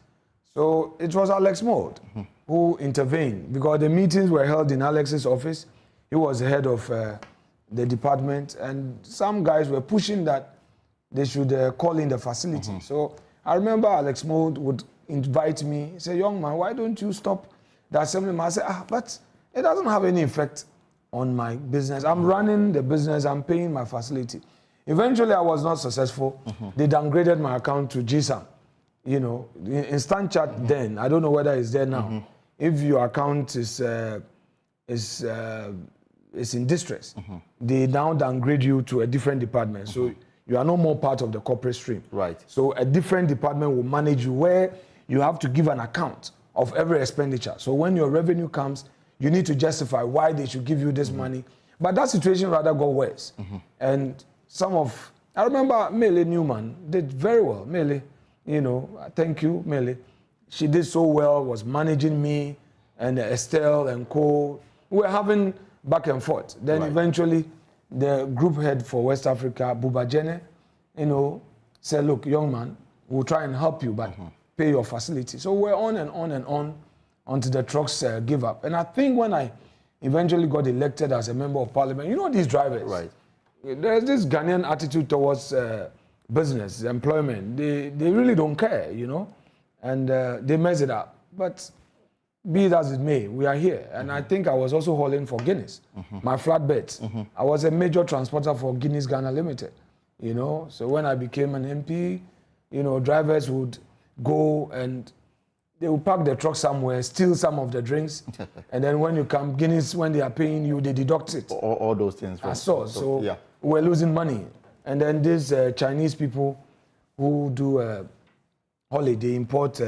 So it was Alex Mould who intervened because the meetings were held in Alex's office. He was the head of the department, and some guys were pushing that they should call in the facility. So I remember Alex Mould would invite me, say, young man, why don't you stop the assemblyman? I said, but it doesn't have any effect on my business. I'm running the business, I'm paying my facility. Eventually, I was not successful. They downgraded my account to GSAM. You know, in StanChart then, I don't know whether it's there now. If your account is in distress, they now downgrade you to a different department. So you are no more part of the corporate stream. Right. So a different department will manage you where you have to give an account of every expenditure. So when your revenue comes, you need to justify why they should give you this money. But that situation rather got worse. And I remember Mele Newman did very well. Mele, you know, thank you, Mele. She did so well, was managing me and Estelle and Co. We were having back and forth. Then eventually, the group head for West Africa, Buba Jene, you know, said, look, young man, we'll try and help you, but pay your facility. So we're on and on and on until the trucks give up. And I think when I eventually got elected as a member of parliament, you know these drivers. Right. There's this Ghanaian attitude towards business, employment. They really don't care, you know, and they mess it up. But be it as it may, we are here. And I think I was also hauling for Guinness, my flatbeds. I was a major transporter for Guinness Ghana Limited, you know. So when I became an MP, you know, drivers would go and they would park the truck somewhere, steal some of the drinks, and then when you come, Guinness, when they are paying you, they deduct it. All those things. I saw. So we're losing money. And then these Chinese people who do holiday, import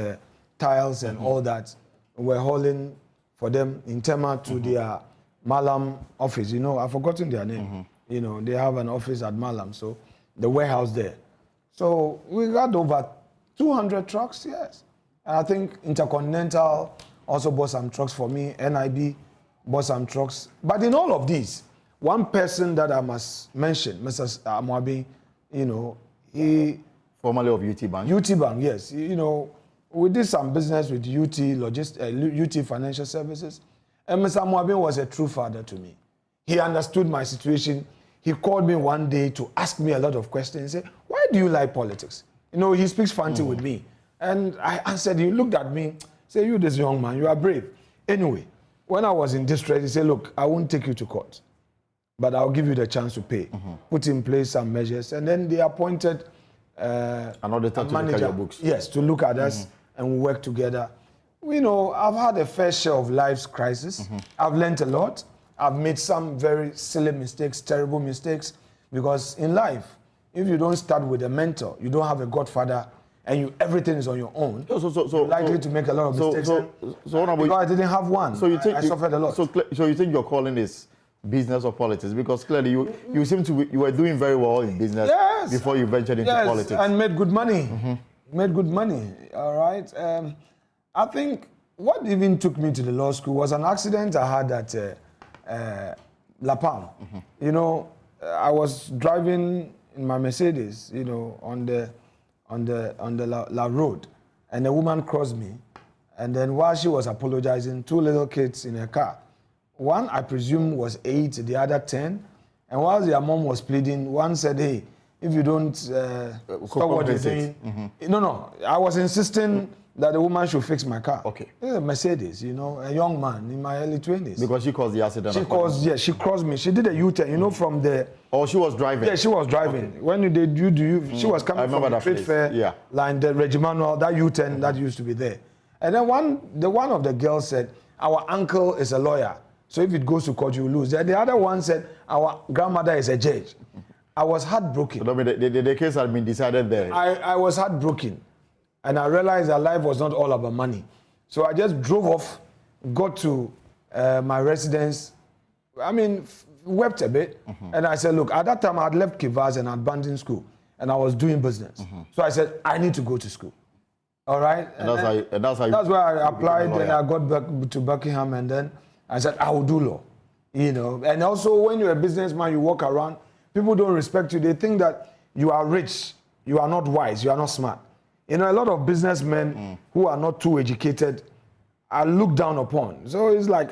tiles and all that, we're hauling for them in Tema to their Malam office. You know, I've forgotten their name. You know, they have an office at Malam, so the warehouse there. So we got over 200 trucks, yes. And I think Intercontinental also bought some trucks for me. NIB bought some trucks. But in all of these, one person that I must mention, Mr. Amwabi, you know, he... Formerly of UT Bank. UT Bank, yes. You know, we did some business with UT Financial Services. And Mr. Amwabi was a true father to me. He understood my situation. He called me one day to ask me a lot of questions. He said, why do you like politics? You know, he speaks Fanti with me. And I answered, he looked at me, said, you this young man, you are brave. Anyway, when I was in distress, he said, look, I won't take you to court, but I'll give you the chance to pay. Put in place some measures. And then they appointed an auditor to look at your books. Yes, to look at us and we work together. You know, I've had a fair share of life's crisis. I've learned a lot. I've made some very silly mistakes, terrible mistakes, because in life, if you don't start with a mentor, you don't have a godfather, and everything is on your own, you're likely to make a lot of mistakes. Because I didn't have one, so I suffered a lot. So you think your calling is business or politics? Because clearly you seem to you were doing very well in business before you ventured into politics. And made good money. Made good money, all right? I think what even took me to the law school was an accident I had at La Palma. You know, I was driving in my Mercedes, you know, on the La road, and a woman crossed me, and then while she was apologizing, two little kids in her car. One, I presume, was 8, the other 10. And while their mom was pleading, one said, hey, if you don't stop what you're doing. No, I was insisting that the woman should fix my car. Okay. A Mercedes, you know, a young man in my early 20s. Because she caused the accident? She crossed me. She did a U-turn, you know, from the... Oh, she was driving? Yeah, she was driving. Okay. When they she was coming from the trade fair line, the Regimental, that U-turn that used to be there. And then one of the girls said, our uncle is a lawyer, so if it goes to court, you lose. And the other one said, our grandmother is a judge. I was heartbroken. So the case had been decided there? I was heartbroken. And I realized that life was not all about money. So I just drove off, got to my residence. I mean, wept a bit. And I said, look, at that time I had left Kivas and abandoned school. And I was doing business. So I said, I need to go to school. All right? And that's where I applied and I got back to Buckingham. And then I said, I will do law. You know, and also when you're a businessman, you walk around, people don't respect you. They think that you are rich, you are not wise, you are not smart. You know, a lot of businessmen who are not too educated are looked down upon. So it's like,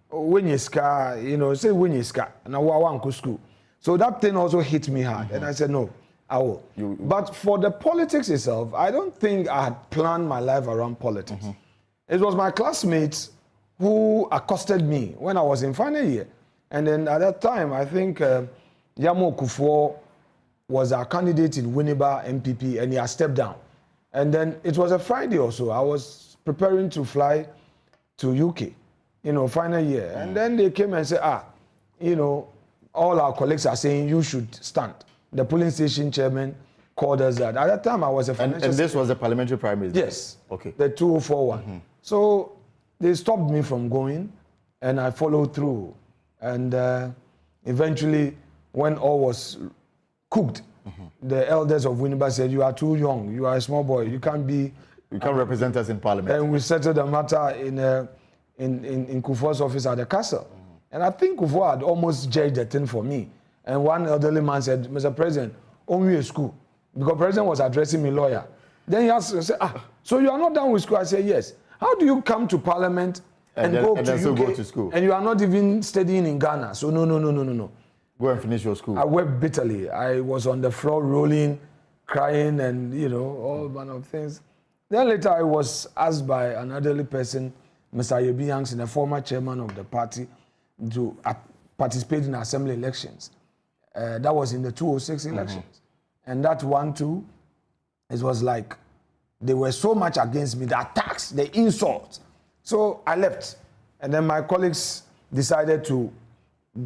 when you scar, you know, say when you scar, and I want to go school. So that thing also hit me hard. And I said, no, I will. But for the politics itself, I don't think I had planned my life around politics. It was my classmates who accosted me when I was in final year. And then at that time, I think Yamo Kufuor was our candidate in Winneba MPP, and he had stepped down. And then it was a Friday or so. I was preparing to fly to UK, you know, final year. And then they came and said, you know, all our colleagues are saying you should stand. The polling station chairman called us that. At that time, I was a financial... And this was the parliamentary primary? Yes. Okay. The 2041. So they stopped me from going, and I followed through. And eventually, when all was cooked, the elders of Winneba said, you are too young, you are a small boy, you can't represent us in parliament. And we settled the matter in Kufuor's office at the castle. And I think Kufuor had almost judged the thing for me. And one elderly man said, Mr. President, only a school. Because the president was addressing me lawyer. Then he asked, so you are not done with school? I said, yes. How do you come to parliament and go to school? And you are not even studying in Ghana? So no. Go and finish your school. I wept bitterly. I was on the floor rolling, crying, and, you know, all manner of things. Then later I was asked by an elderly person, Mr. Yebi Hanks, the former chairman of the party, to participate in assembly elections. That was in the 2006 elections. And that one too, it was like, they were so much against me, the attacks, the insults. So I left. And then my colleagues decided to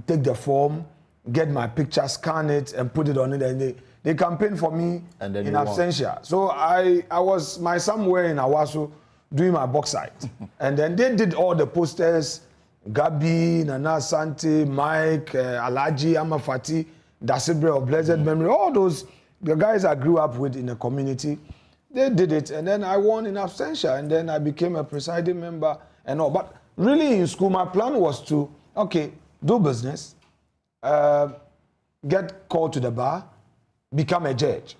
take the form, get my picture, scan it, and put it on it, and they campaigned for me in absentia. So I was somewhere in Awaso doing my bauxite. And then they did all the posters, Gabi, Nana Asante, Mike, Alaji, Amafati, Dasibre of blessed memory, all those, the guys I grew up with in the community, they did it. And then I won in absentia, and then I became a presiding member and all. But really in school, my plan was to, do business, get called to the bar, become a judge.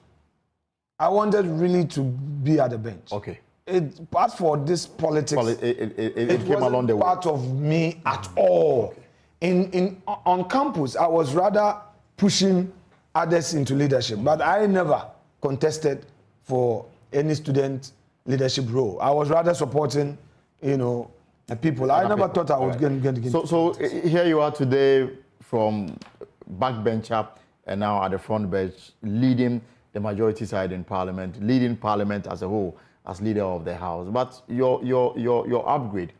I wanted really to be at the bench. Okay. As for this politics, it came along the way. Part of me at all. Okay. On campus, I was rather pushing others into leadership, but I never contested for any student leadership role. I was rather supporting, the people. I never thought I would get. So here you are today, from backbencher and now at the front bench, leading the majority side in parliament, leading parliament as a whole, as leader of the house. But your upgrade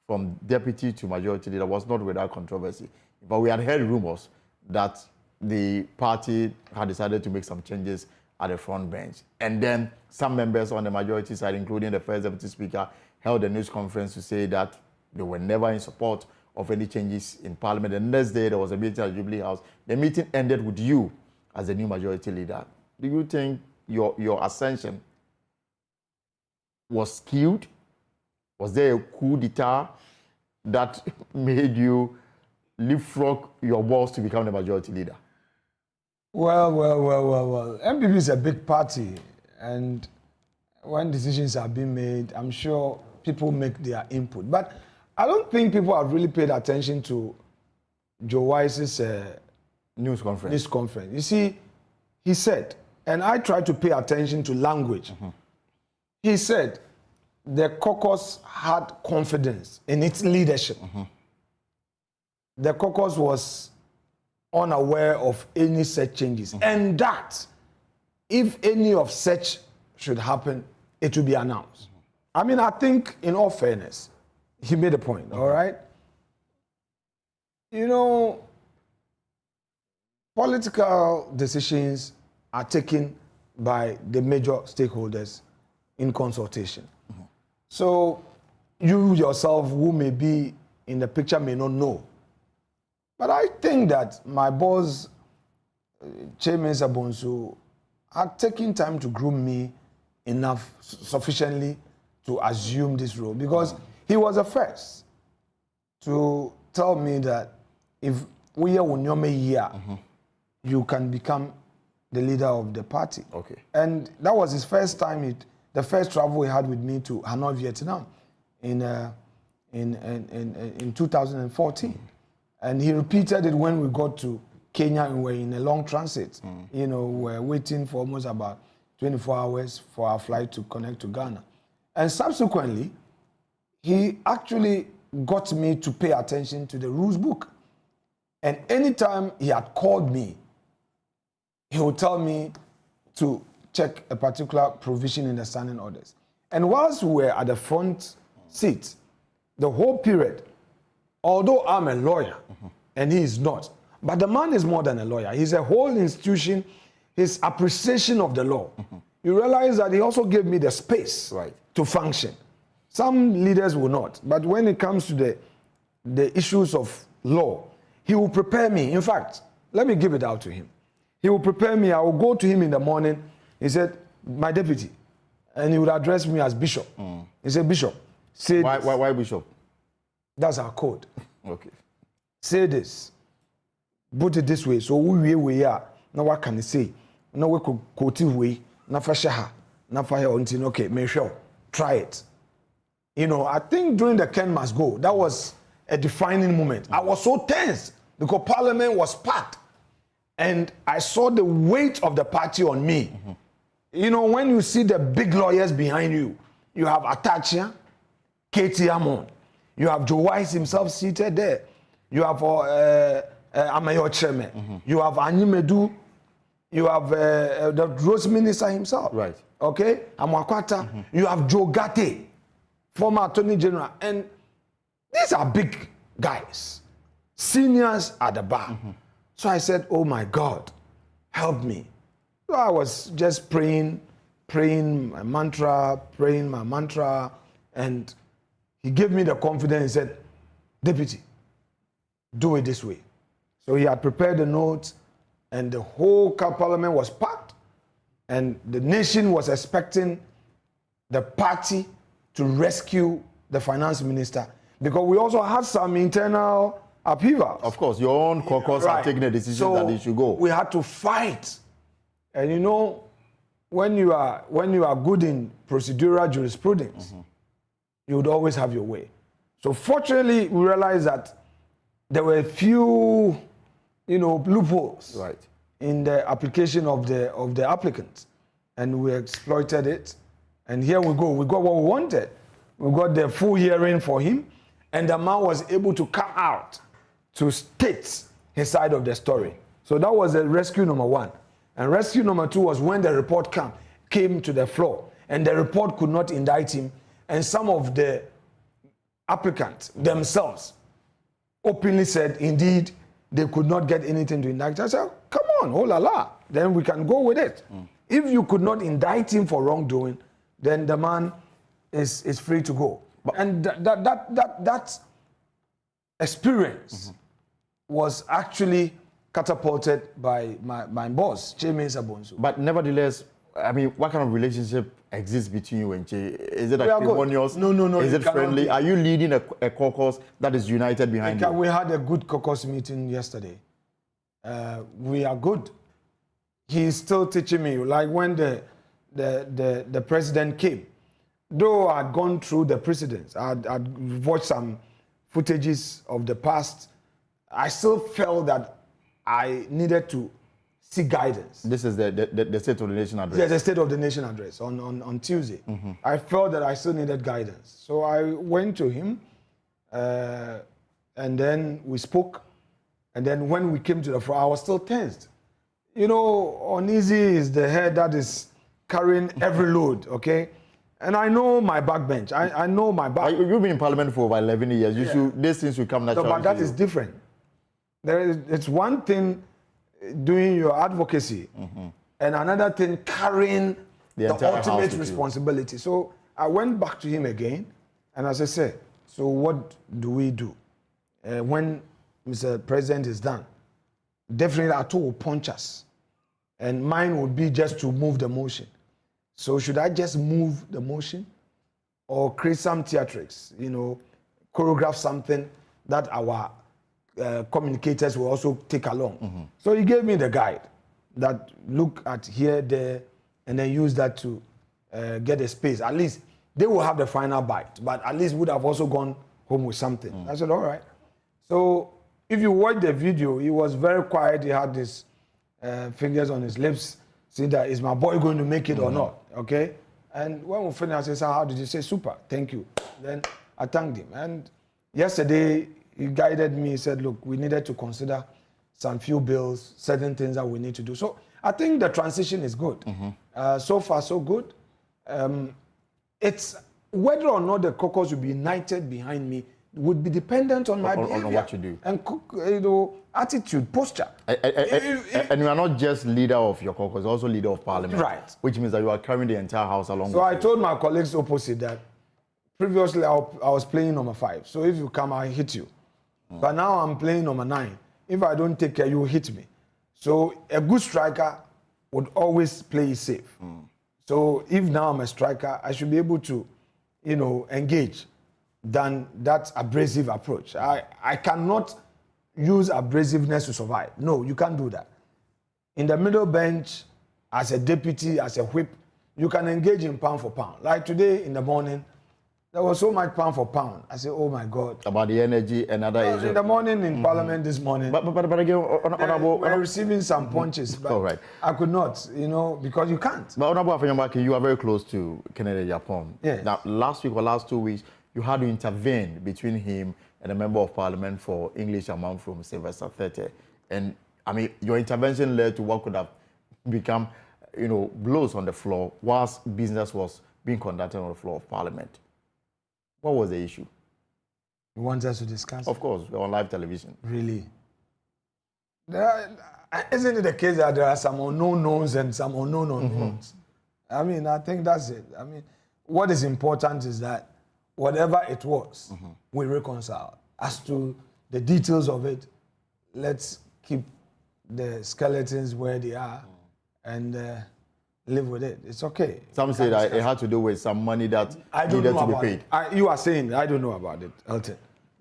from deputy to majority leader was not without controversy. But we had heard rumors that the party had decided to make some changes at the front bench. And then some members on the majority side, including the first deputy speaker, held a news conference to say that they were never in support of any changes in parliament. The next day, there was a meeting at Jubilee House. The meeting ended with you as the new majority leader. Do you think your ascension was skewed? Was there a coup d'etat that made you leapfrog your boss to become the majority leader? Well. MPP is a big party, and when decisions are being made, I'm sure people make their input. But I don't think people have really paid attention to Joe Wise's news conference. News conference. You see, he said, and I try to pay attention to language. He said the caucus had confidence in its leadership. The caucus was unaware of any such changes, and that if any of such should happen, it will be announced. I mean, I think, in all fairness, he made a point, all right? You know, political decisions are taken by the major stakeholders in consultation. So you yourself, who may be in the picture, may not know. But I think that my boss, Chairman Sabonso, had taken time to groom me enough, sufficiently, to assume this role, because he was the first to tell me that if we are here, you can become the leader of the party. Okay. And that was his first time, the first travel he had with me to Hanoi, Vietnam, in 2014. And he repeated it when we got to Kenya and we were in a long transit. You know, we were waiting for almost about 24 hours for our flight to connect to Ghana. And subsequently, he actually got me to pay attention to the rules book. And anytime he had called me, he would tell me to check a particular provision in the standing orders. And whilst we were at the front seat, the whole period, although I'm a lawyer, and he is not, but the man is more than a lawyer. He's a whole institution, his appreciation of the law. You realize that he also gave me the space to function. Some leaders will not, but when it comes to the issues of law, he will prepare me. In fact, let me give it out to him. He will prepare me. I will go to him in the morning. He said, my deputy, and he would address me as Bishop. He said, Bishop, say why, this. why Bishop? That's our code. Okay. Say this. Put it this way. So we are. Now what can he say? Now we could quote way. Now for sure. Now for until okay. Make sure. Try it. You know, I think during the Ken Must Go, that was a defining moment. I was so tense because Parliament was packed, and I saw the weight of the party on me. You know, when you see the big lawyers behind you, you have Atachia, Katie Amon, you have Joe Wise himself seated there, you have Amayo Cheme, you have Anyimedu, you have the Rose Minister himself. Right. Okay? Amwakwata, you have Joe Gate, former Attorney General, and these are big guys, seniors at the bar. So I said, oh my God, help me. So I was just praying my mantra, and he gave me the confidence. He said, Deputy, do it this way. So he had prepared the notes, and the whole Parliament was packed, and the nation was expecting the party to rescue the finance minister, because we also had some internal upheaval. Of course, your own caucus are taking a decision so that they should go. We had to fight. And you know, when you are good in procedural jurisprudence, you would always have your way. So fortunately, we realized that there were a few, you know, loopholes in the application of the applicants, and we exploited it. And here we go. We got what we wanted. We got the full hearing for him, and the man was able to come out to state his side of the story. So that was the rescue number one. And rescue number two was when the report came to the floor, and the report could not indict him, and some of the applicants themselves openly said, indeed, they could not get anything to indict. I said, come on, oh la la, then we can go with it. If you could not indict him for wrongdoing, then the man is free to go. And that experience was actually catapulted by my boss, Chairman Sabonso. But nevertheless, I mean, what kind of relationship exists between you and Che? Is it acrimonious? No. Is it friendly? Are you leading a caucus that is united behind you? We had a good caucus meeting yesterday. We are good. He's still teaching me. Like when the president came, though I'd gone through the precedents, I'd watched some footages of the past, I still felt that I needed to seek guidance. This is the State of the Nation address. Yes, the State of the Nation address on Tuesday. I felt that I still needed guidance. So I went to him, and then we spoke. And then when we came to the floor, I was still tensed. You know, uneasy is the head that is carrying every load, okay? And I know my backbench. I know my back. You've been in Parliament for over 11 years. These things will come naturally. No, but that is different. It's one thing doing your advocacy, and another thing carrying the ultimate responsibility. So I went back to him again, and as I said, so what do we do when Mr. President is done? Definitely Ato will punch us, and mine would be just to move the motion. So should I just move the motion or create some theatrics, you know, choreograph something that our communicators will also take along? So he gave me the guide that look at here, there, and then use that to get a space. At least they will have the final bite, but at least would have also gone home with something. I said, all right. So if you watch the video, he was very quiet. He had his fingers on his lips, saying that, is my boy going to make it or not? Okay. And when we finished, I said, so how did you say? Super, thank you. Then I thanked him. And yesterday, he guided me. He said, look, we needed to consider some few bills, certain things that we need to do. So I think the transition is good. So far, so good. It's whether or not the caucus will be united behind me would be dependent on my behavior. On what you do. And, you know, attitude, posture. And you are not just leader of your caucus, also leader of Parliament. Right. Which means that you are carrying the entire house along So with I you. told my colleagues opposite that previously I was playing number 5. So if you come, I hit you. But now I'm playing number 9. If I don't take care, you will hit me. So a good striker would always play it safe. So if now I'm a striker, I should be able to, you know, engage than that abrasive approach. I cannot use abrasiveness to survive. No, you can't do that. In the middle bench, as a deputy, as a whip, you can engage in pound for pound. Like today in the morning, there was so much pound for pound. I said, oh my God. About the energy and other issues. In the morning in Parliament this morning. But again, we're receiving some punches. But all right. I could not, you know, because you can't. But Honorable Afenyambaki, you are very close to Kennedy Japan. Yes. Now, last week or last 2 weeks, you had to intervene between him and a member of Parliament for English Amount from Sylvester 30. And, I mean, your intervention led to what could have become, you know, blows on the floor whilst business was being conducted on the floor of Parliament. What was the issue? You want us to discuss? Of course, we're on live television. Really? Isn't it the case that there are some unknown knowns and some unknown unknowns? I mean, I think that's it. I mean, what is important is that whatever it was, we reconcile. As to the details of it, let's keep the skeletons where they are and live with it. It's okay. Some say that it had to do with some money that needed to be paid. You are saying, I don't know about it, Elton.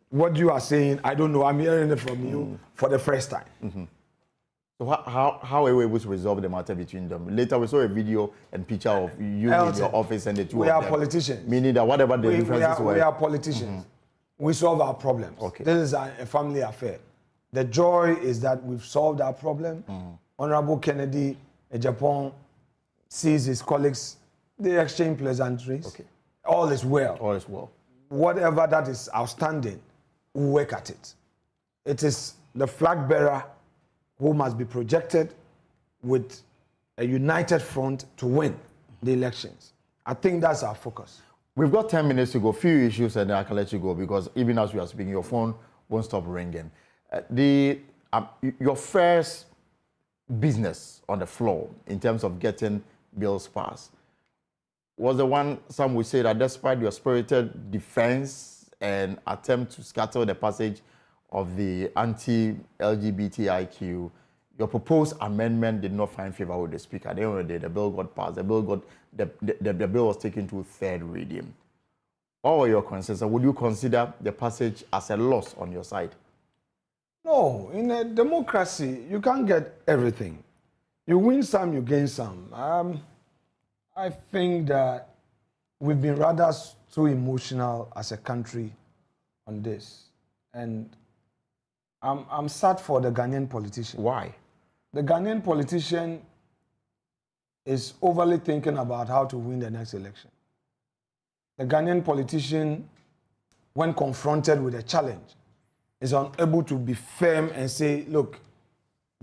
What you are saying, I don't know. I'm hearing it from you for the first time. So how are we able to resolve the matter between them? Later, we saw a video and picture of you in your office and the two of them. We are politicians. Meaning that whatever the differences were. We are politicians. We solve our problems. Okay. This is a family affair. The joy is that we've solved our problem. Honorable Kennedy, Japan, sees his colleagues, they exchange pleasantries. Okay. All is well. All is well. Whatever that is outstanding, we work at it. It is the flag bearer who must be projected with a united front to win the elections. I think that's our focus. We've got 10 minutes to go. Few issues and then I can let you go because even as we are speaking, your phone won't stop ringing. Your first business on the floor in terms of getting bills passed was the one some would say that despite your spirited defense and attempt to scatter the passage of the anti-LGBTIQ, your proposed amendment did not find favor with the speaker. At the end of the day, the bill got passed. The bill was taken to third reading. What were your concerns? And would you consider the passage as a loss on your side? No, in a democracy, you can't get everything. You win some, you gain some. I think that we've been rather too emotional as a country on this. And I'm sad for the Ghanaian politician. Why? The Ghanaian politician is overly thinking about how to win the next election. The Ghanaian politician, when confronted with a challenge, is unable to be firm and say, look,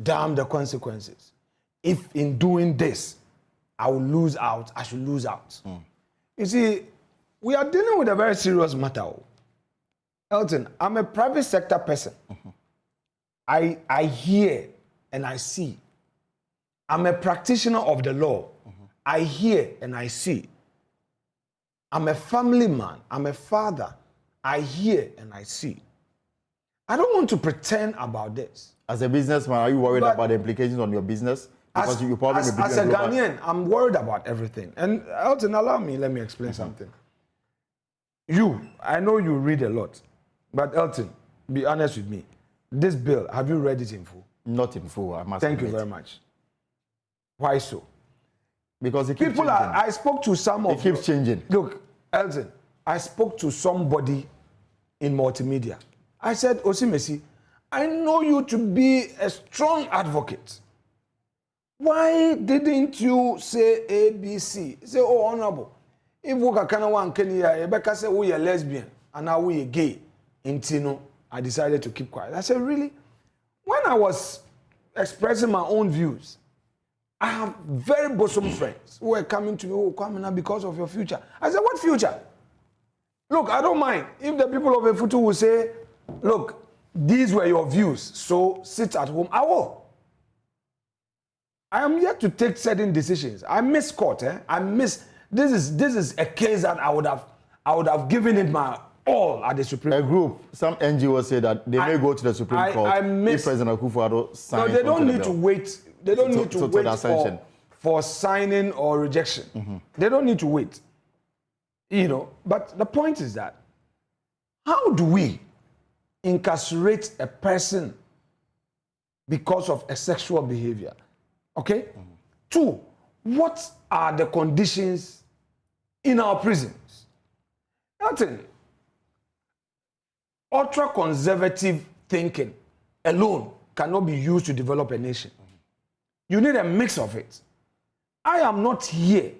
damn the consequences. If in doing this, I will lose out, I should lose out. You see, we are dealing with a very serious matter. Elton, I'm a private sector person. I hear and I see. I'm a practitioner of the law. I hear and I see. I'm a family man. I'm a father. I hear and I see. I don't want to pretend about this. As a businessman, are you worried about the implications on your business? Because you probably as a Ghanaian, I'm worried about everything. And Elton, let me explain something. I know you read a lot, but Elton, be honest with me. This bill, have you read it in full? Not in full, I must Thank you very much. Why so? Because it keeps changing. I spoke to some of... It keeps changing. Look, Elton, I spoke to somebody in multimedia. I said, Osimesi, I know you to be a strong advocate. Why didn't you say ABC? Say, oh, honorable. If we can one Kenya, Rebecca said we are lesbian and now we are gay. In Tino, I decided to keep quiet. I said, really? When I was expressing my own views, I have very bosom friends who were coming to me, oh, Kwamina, because of your future. I said, what future? Look, I don't mind. If the people of Efutu will say, look, these were your views, so sit at home, I will. I am yet to take certain decisions. I miss court. This is a case that I would have given it my all at the Supreme Court. Some NGOs say that they may go to the Supreme Court if President Akufo-Addo signs. No, they don't need to wait. They don't need to wait for signing or rejection. They don't need to wait. But the point is that how do we incarcerate a person because of a sexual behavior? Okay? 2, what are the conditions in our prisons? Nothing. Ultra-conservative thinking alone cannot be used to develop a nation. You need a mix of it. I am not here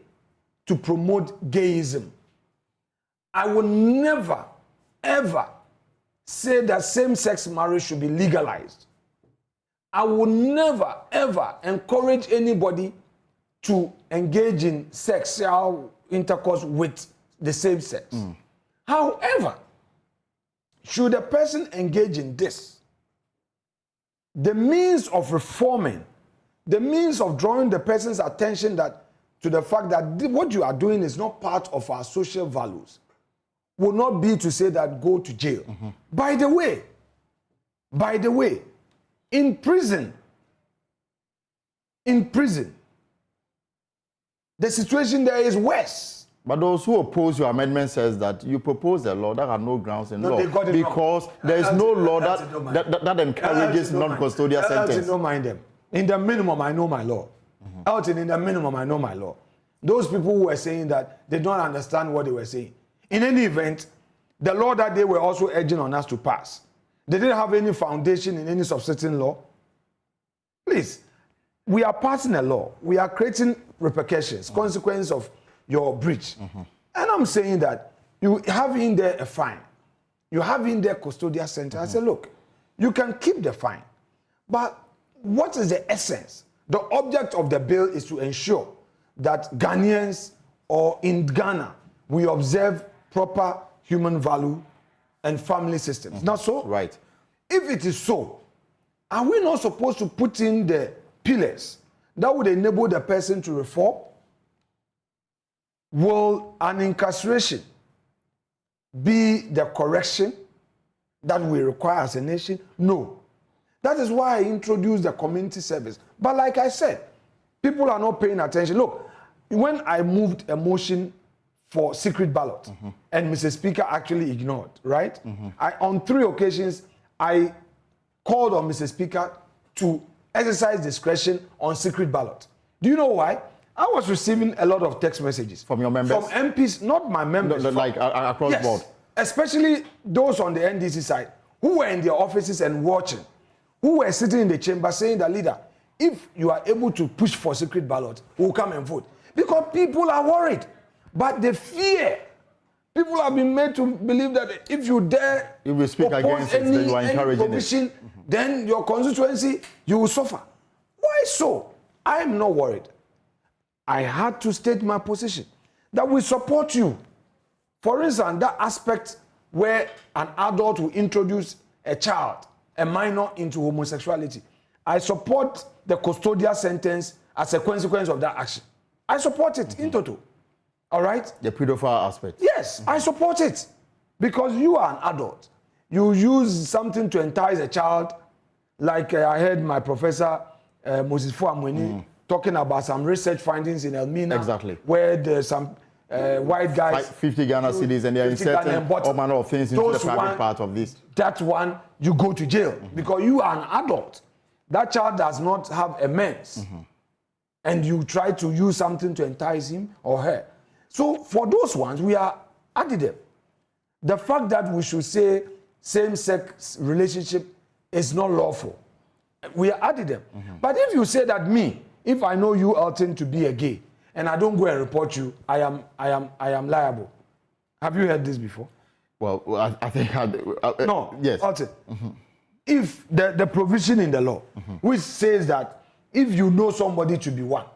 to promote gayism. I will never, ever say that same-sex marriage should be legalized. I will never, ever encourage anybody to engage in sexual intercourse with the same sex. However, should a person engage in this, the means of reforming, the means of drawing the person's attention to the fact that what you are doing is not part of our social values will not be to say that go to jail. By the way, in prison, the situation there is worse. But those who oppose your amendment says that you propose a law that have no grounds in law because there is no law that encourages non-custodial sentence. Don't mind them. In the minimum, I know my law. In the minimum, I know my law. Those people who were saying that they don't understand what they were saying. In any event, the law that they were also urging on us to pass, they didn't have any foundation in any subsisting law. Please, we are passing a law. We are creating repercussions, consequence of your breach. And I'm saying that you have in there a fine. You have in there custodial center. I say, look, you can keep the fine. But what is the essence? The object of the bill is to ensure that Ghanaians or in Ghana, we observe proper human value and family systems. Not so? Right. If it is so, are we not supposed to put in the pillars that would enable the person to reform? Will an incarceration be the correction that we require as a nation? No. That is why I introduced the community service. But like I said, people are not paying attention. Look, when I moved a motion for secret ballot, and Mr. Speaker actually ignored, right? On 3 occasions, I called on Mr. Speaker to exercise discretion on secret ballot. Do you know why? I was receiving a lot of text messages. From your members? From MPs, not my members. Across board? Especially those on the NDC side, who were in their offices and watching, who were sitting in the chamber saying that, leader, if you are able to push for secret ballot, we'll come and vote. Because people are worried. But the fear, people have been made to believe that if you dare if you speak against it, then you are encouraging provision, it. Then your constituency, you will suffer. Why so? I am not worried. I had to state my position that we support you. For instance, that aspect where an adult will introduce a child, a minor, into homosexuality. I support the custodial sentence as a consequence of that action. I support it in total. All right? The pedophile aspect. Yes, I support it. Because you are an adult. You use something to entice a child, like I heard my professor, Moses Fuamweni, talking about some research findings in Elmina. Exactly. Where there's some white guys. 50 Ghana cedis, and they are inserting all manner of things into the private part of this. That one, you go to jail because you are an adult. That child does not have a means. And you try to use something to entice him or her. So for those ones, we are adding them. The fact that we should say same-sex relationship is not lawful, we are adding them. But if you say that if I know you, Elton, to be a gay, and I don't go and report you, I am liable. Have you heard this before? Well, I think no. Yes. Elton, if the provision in the law, which says that if you know somebody to be one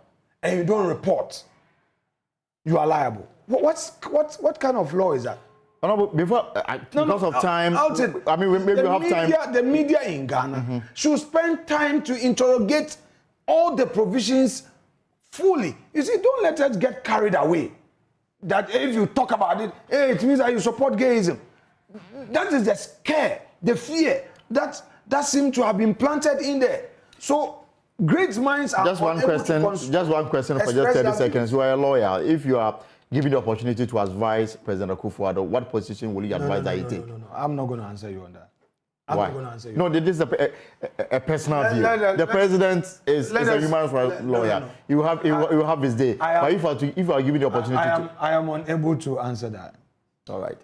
and you don't report, you are liable. What kind of law is that? No, before because of time, Elton, I mean, maybe we have time. The media in Ghana should spend time to interrogate all the provisions fully. You see, don't let us get carried away. That if you talk about it, hey, it means that you support gayism. That is the scare, the fear that seems to have been planted in there. So great minds are just one question for just 30 seconds. You are a lawyer. If you are given the opportunity to advise President Akufo-Addo, what position will you advise that he take? No. I'm not going to answer you on that. Why? Not going to answer you. No, this is a personal view. The president is a human rights lawyer. No. He will have his day. But if you are given the opportunity I am unable to answer that. All right.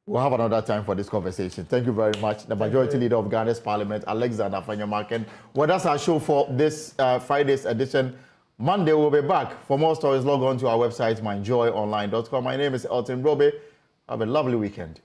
We'll have another time for this conversation. Thank you very much. The Majority Leader of Ghana's Parliament, Alexander Afenyomarkin. Well, that's our show for this Friday's edition. Monday, we'll be back. For more stories, log on to our website, myjoyonline.com. My name is Elton Brobe. Have a lovely weekend.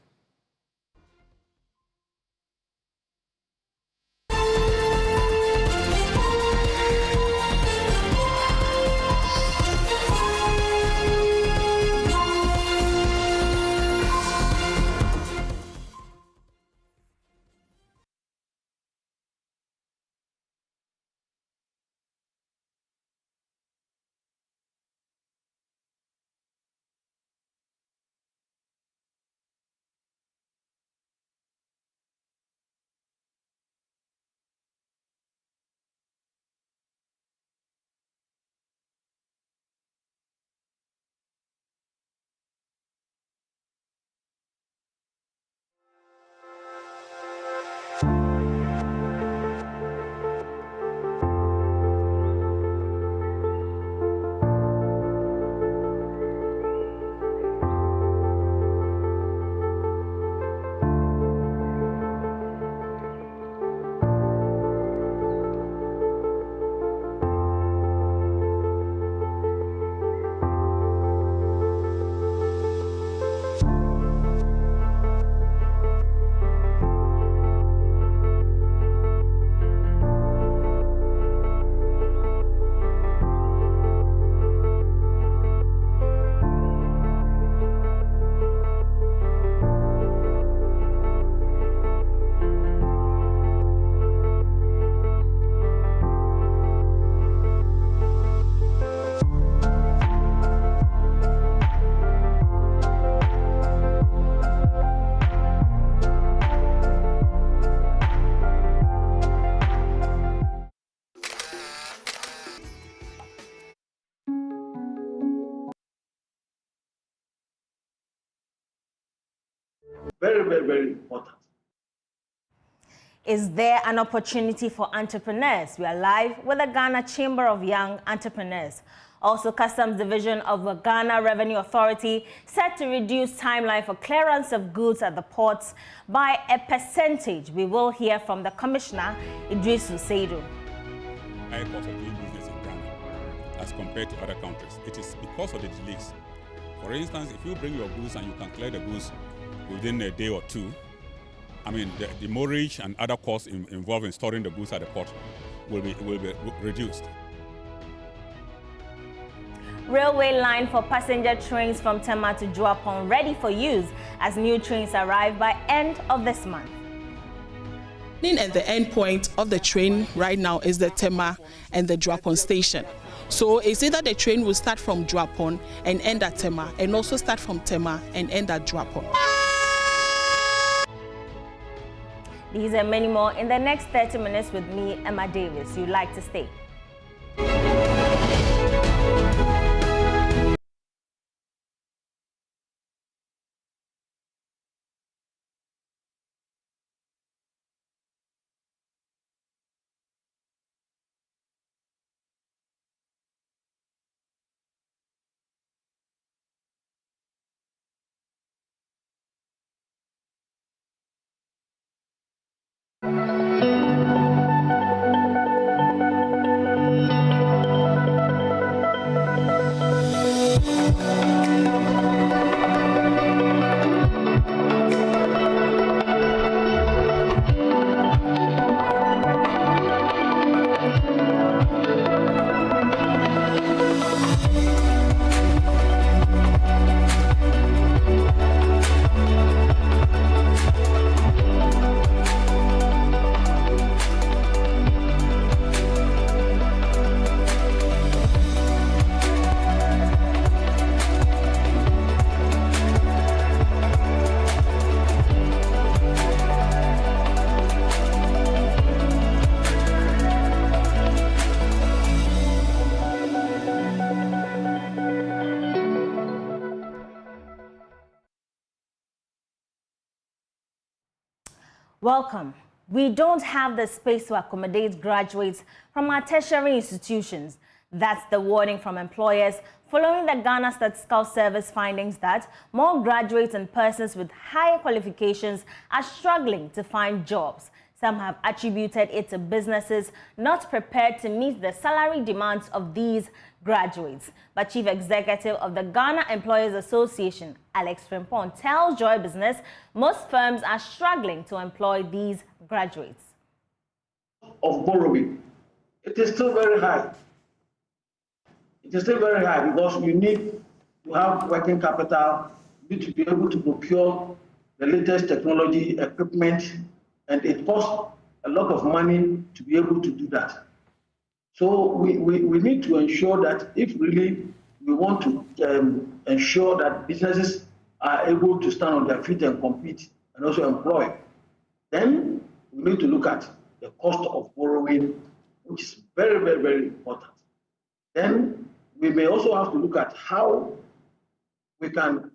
Very important. Is there an opportunity for entrepreneurs? We are live with the Ghana Chamber of Young Entrepreneurs. Also, Customs Division of the Ghana Revenue Authority set to reduce timeline for clearance of goods at the ports by a percentage. We will hear from the Commissioner, Idris Useidu. High cost of doing business in Ghana as compared to other countries. It is because of the delays. For instance, if you bring your goods and you can clear the goods within a day or two, I mean, the mortgage and other costs involved in storing the goods at the port will be reduced. Railway line for passenger trains from Tema to Juapon ready for use as new trains arrive by end of this month. And the end point of the train right now is the Tema and the Juapon station. So it's either the train will start from Juapon and end at Tema, and also start from Tema and end at Juapon. These and many more in the next 30 minutes with me, Emma Davis. You'd like to stay. Welcome. We don't have the space to accommodate graduates from our tertiary institutions. That's the warning from employers following the Ghana Statistical Service findings that more graduates and persons with higher qualifications are struggling to find jobs. Some have attributed it to businesses not prepared to meet the salary demands of these graduates. But Chief Executive of the Ghana Employers Association, Alex Frimpong, tells Joy Business most firms are struggling to employ these graduates. Of borrowing, it is still very high. It is still very high because you need to have working capital, you need to be able to procure the latest technology, equipment, and it costs a lot of money to be able to do that. So we need to ensure that if really we want to ensure that businesses are able to stand on their feet and compete and also employ, then we need to look at the cost of borrowing, which is very, very, very important. Then we may also have to look at how we can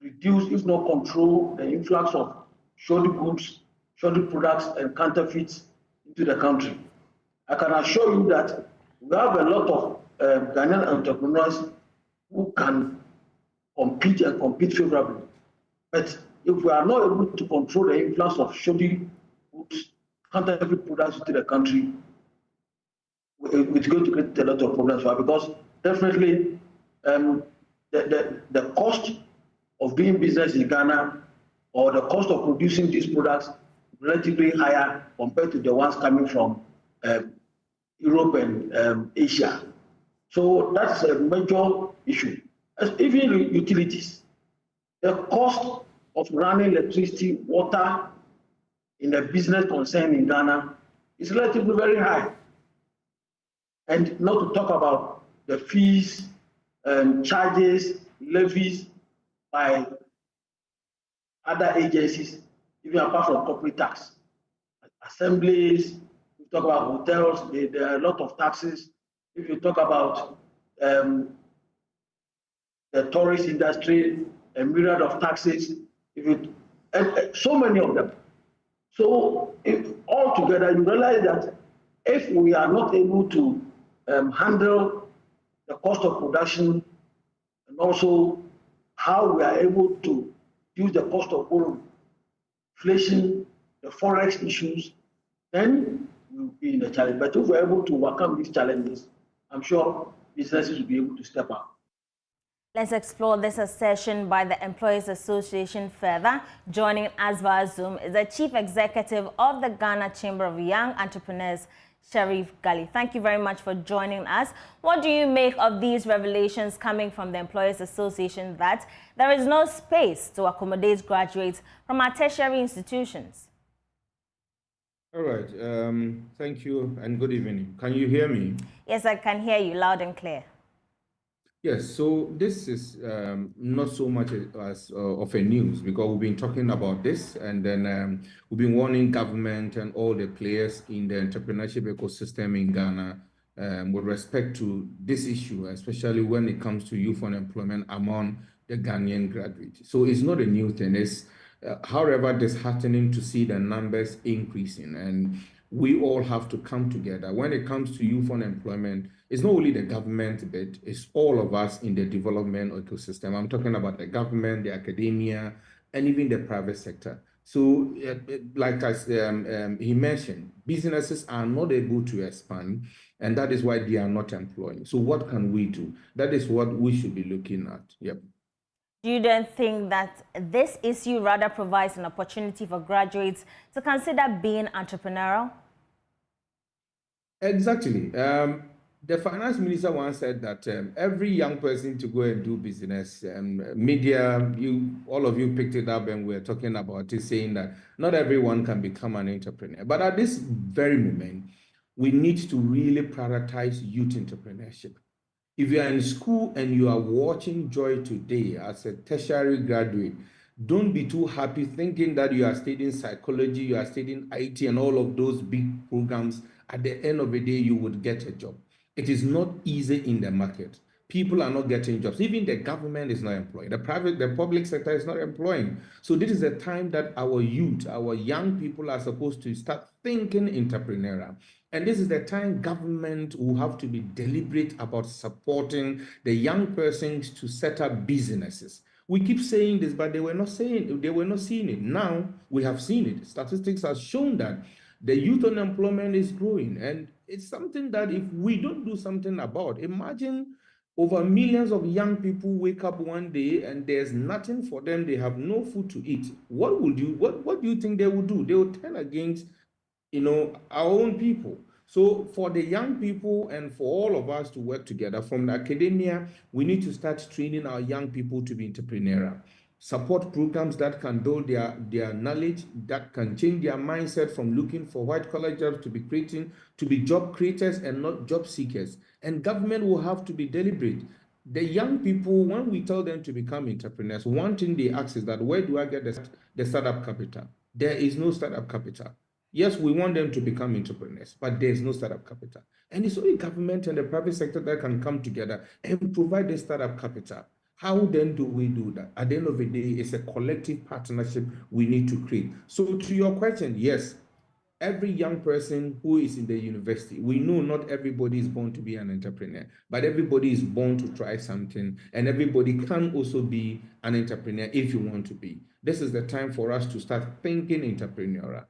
reduce, if not control, the influx of shoddy goods, shoddy products, and counterfeits into the country. I can assure you that we have a lot of Ghanaian entrepreneurs who can compete and compete favorably. But if we are not able to control the influx of shoddy goods, counterfeit products into the country, it's going to create a lot of problems for us, because definitely the cost of doing business in Ghana or the cost of producing these products relatively higher compared to the ones coming from Europe and Asia. So that's a major issue. Even utilities, the cost of running electricity, water in a business concern in Ghana is relatively very high. And not to talk about the fees, charges, levies by other agencies, even apart from corporate tax. Assemblies, we talk about hotels, there are a lot of taxes. If you talk about the tourist industry, a myriad of taxes, so many of them. So altogether, you realize that if we are not able to handle the cost of production, and also how we are able to use the cost of borrowing, inflation, the forex issues, then we'll be in a challenge. But if we're able to overcome these challenges, I'm sure businesses will be able to step up. Let's explore this assertion by the Employees Association further. Joining us via Zoom is the Chief Executive of the Ghana Chamber of Young Entrepreneurs, Sharif Gali. Thank you very much for joining us. What do you make of these revelations coming from the Employees Association that there is no space to accommodate graduates from our tertiary institutions? All right. Thank you and good evening. Can you hear me? Yes, I can hear you loud and clear. Yes, so this is not so much as of a news because we've been talking about this, and then we've been warning government and all the players in the entrepreneurship ecosystem in Ghana with respect to this issue, especially when it comes to youth unemployment among the Ghanaian graduates. So it's not a new thing. It's, however, disheartening to see the numbers increasing, and we all have to come together. When it comes to youth unemployment, it's not only the government, but it's all of us in the development ecosystem. I'm talking about the government, the academia, and even the private sector. So, like he mentioned, businesses are not able to expand, and that is why they are not employing. So what can we do? That is what we should be looking at. Yep. Do you then think that this issue rather provides an opportunity for graduates to consider being entrepreneurial? Exactly. The finance minister once said that every young person to go and do business, media, all of you picked it up and we're talking about it, saying that not everyone can become an entrepreneur. But at this very moment, we need to really prioritize youth entrepreneurship. If you are in school and you are watching Joy today as a tertiary graduate, don't be too happy thinking that you are studying psychology, you are studying IT and all of those big programs. At the end of the day, you would get a job. It is not easy in the market. People are not getting jobs. Even the government is not employing. The public sector is not employing. So this is a time that our youth, our young people are supposed to start thinking entrepreneurial. And this is the time government will have to be deliberate about supporting the young persons to set up businesses. We keep saying this, but they were not seeing it. Now we have seen it. Statistics have shown that the youth unemployment is growing, and it's something that if we don't do something about, imagine over millions of young people wake up one day and there's nothing for them. They have no food to eat. What do you think they will do? They will turn against, our own people. So for the young people and for all of us to work together from the academia, we need to start training our young people to be entrepreneurial. Support programs that can build their knowledge, that can change their mindset from looking for white-collar jobs to be job creators and not job seekers. And government will have to be deliberate. The young people, when we tell them to become entrepreneurs, one thing they ask is that, where do I get the startup capital? There is no startup capital. Yes, we want them to become entrepreneurs, but there's no startup capital. And it's only government and the private sector that can come together and provide the startup capital. How then do we do that? At the end of the day, it's a collective partnership we need to create. So to your question, yes, every young person who is in the university, we know not everybody is born to be an entrepreneur, but everybody is born to try something, and everybody can also be an entrepreneur if you want to be. This is the time for us to start thinking entrepreneurial.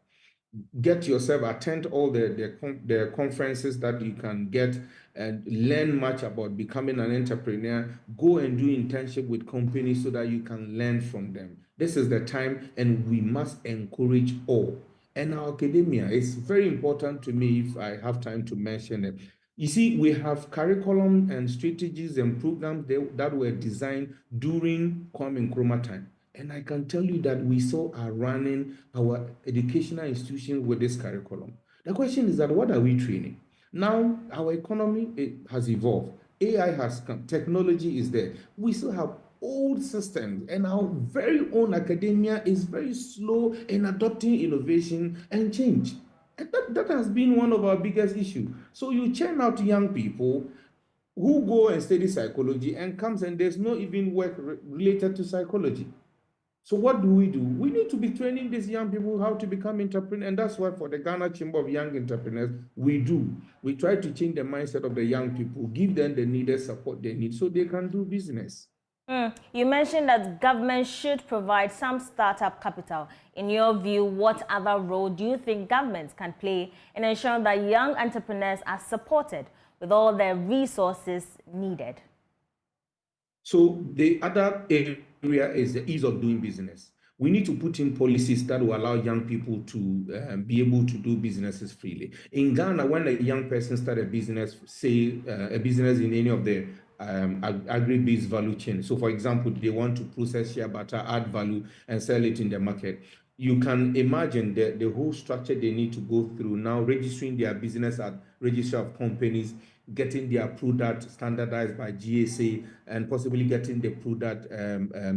Get yourself, attend all the conferences that you can get and learn much about becoming an entrepreneur. Go and do internship with companies so that you can learn from them. This is the time, and we must encourage all. And our academia is very important to me, if I have time to mention it. You see, we have curriculum and strategies and programs that were designed during Kwame Nkrumah time. And I can tell you that we still are running our educational institutions with this curriculum. The question is that, what are we training? Now, our economy has evolved. AI has come. Technology is there. We still have old systems, and our very own academia is very slow in adopting innovation and change. And that has been one of our biggest issues. So you churn out young people who go and study psychology and comes and there's no even work related to psychology. So what do? We need to be training these young people how to become entrepreneurs. And that's what for the Ghana Chamber of Young Entrepreneurs, we do. We try to change the mindset of the young people, give them the needed support they need so they can do business. You mentioned that government should provide some startup capital. In your view, what other role do you think governments can play in ensuring that young entrepreneurs are supported with all the resources needed? So the other area is the ease of doing business. We need to put in policies that will allow young people to be able to do businesses freely. In Ghana, when a young person starts a business, say a business in any of the agri-based value chain. So for example, they want to process shea butter, add value, and sell it in the market. You can imagine the whole structure they need to go through now, registering their business at Register of Companies, getting their product standardized by GSA, and possibly getting the product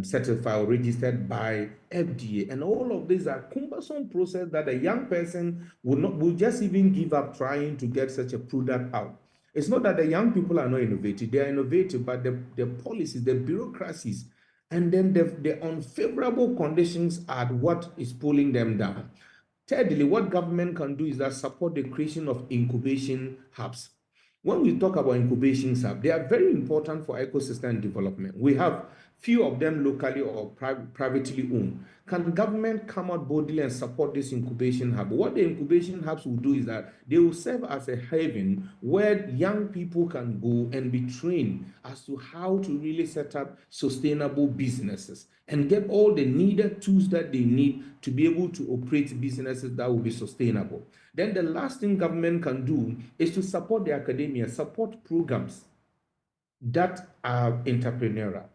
certified or registered by FDA. And all of these are cumbersome process that a young person will just even give up trying to get such a product out. It's not that the young people are not innovative. They are innovative, but the policies, the bureaucracies, and then the unfavorable conditions are what is pulling them down. Thirdly, what government can do is that support the creation of incubation hubs. When we talk about incubation hubs, they are very important for ecosystem development. We have few of them locally or privately owned. Can government come out boldly and support this incubation hub? What the incubation hubs will do is that they will serve as a haven where young people can go and be trained as to how to really set up sustainable businesses and get all the needed tools that they need to be able to operate businesses that will be sustainable. Then the last thing government can do is to support the academia, support programs that are entrepreneurial.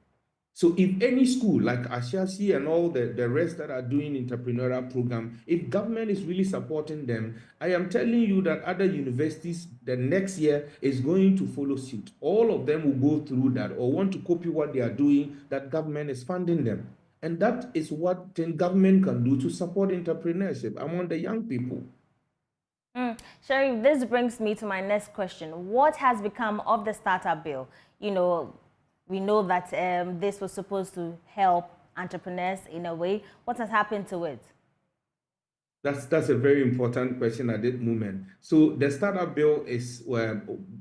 So if any school like Ashasi and all the rest that are doing entrepreneurial program, if government is really supporting them, I am telling you that other universities the next year is going to follow suit. All of them will go through that or want to copy what they are doing, that government is funding them. And that is what the government can do to support entrepreneurship among the young people. Sharif, this brings me to my next question. What has become of the startup bill? You know, we know that this was supposed to help entrepreneurs in a way. What has happened to it? That's a very important question at this moment. So the startup bill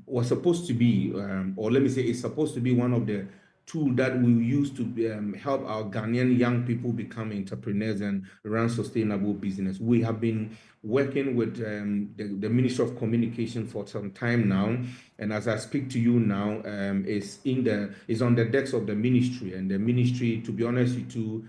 was supposed to be, or let me say, it's supposed to be one of the tools that we use to help our Ghanaian young people become entrepreneurs and run sustainable business. We have been working with the Ministry of Communication for some time now, and as I speak to you now, it's on the decks of the ministry, and the ministry, to be honest with you,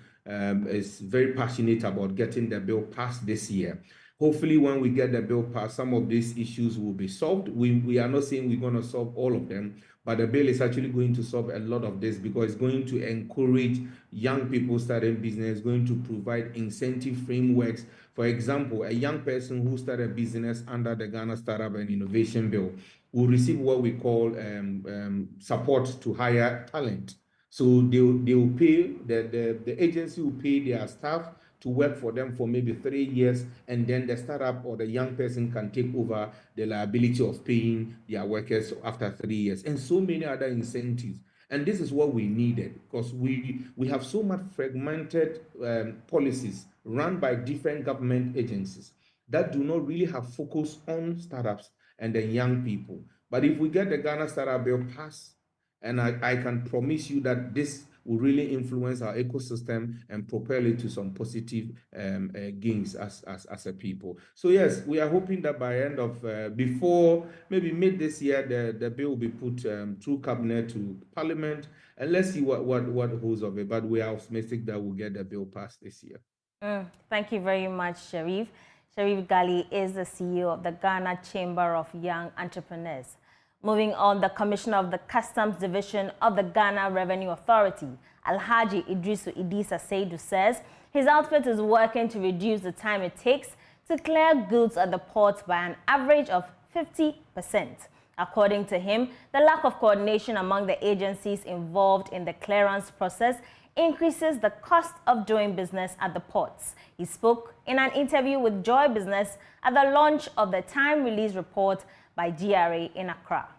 is very passionate about getting the bill passed this year. Hopefully, when we get the bill passed, some of these issues will be solved. We are not saying we're going to solve all of them, but the bill is actually going to solve a lot of this because it's going to encourage young people starting business, going to provide incentive frameworks. For example, a young person who started a business under the Ghana Startup and Innovation Bill will receive what we call support to hire talent. So they will pay, the agency will pay their staff to work for them for maybe 3 years, and then the startup or the young person can take over the liability of paying their workers after 3 years, and so many other incentives. And this is what we needed because we have so much fragmented policies run by different government agencies that do not really have focus on startups and the young people. But if we get the Ghana Startup Bill passed, and I can promise you that this will really influence our ecosystem and propel it to some positive gains as a people. So yes, we are hoping that by end of, before maybe mid this year, the bill will be put through cabinet to parliament, and let's see what holds of it. But we are optimistic that we'll get the bill passed this year. Thank you very much, Sharif. Sharif Gali is the CEO of the Ghana Chamber of Young Entrepreneurs. Moving on, the Commissioner of the Customs Division of the Ghana Revenue Authority, Alhaji Idrisu Idisa Seidu, says his outfit is working to reduce the time it takes to clear goods at the port by an average of 50%. According to him, the lack of coordination among the agencies involved in the clearance process increases the cost of doing business at the ports. He spoke in an interview with Joy Business at the launch of the time release report by GRA in Accra.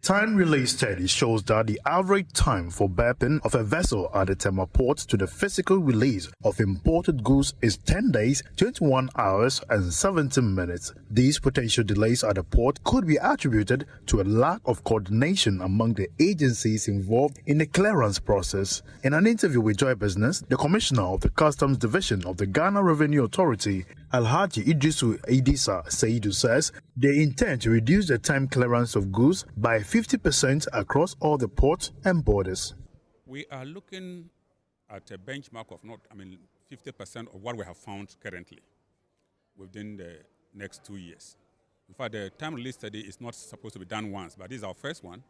Time relay study shows that the average time for berthing of a vessel at the Tema port to the physical release of imported goods is 10 days, 21 hours and 17 minutes. These potential delays at the port could be attributed to a lack of coordination among the agencies involved in the clearance process. In an interview with Joy Business, the Commissioner of the Customs Division of the Ghana Revenue Authority, Alhaji Idrisu Idisa Seidu, says they intend to reduce the time clearance of goods by 50% across all the ports and borders. We are looking at a benchmark of 50% of what we have found currently within the next 2 years. In fact, the time release study is not supposed to be done once, but this is our first one.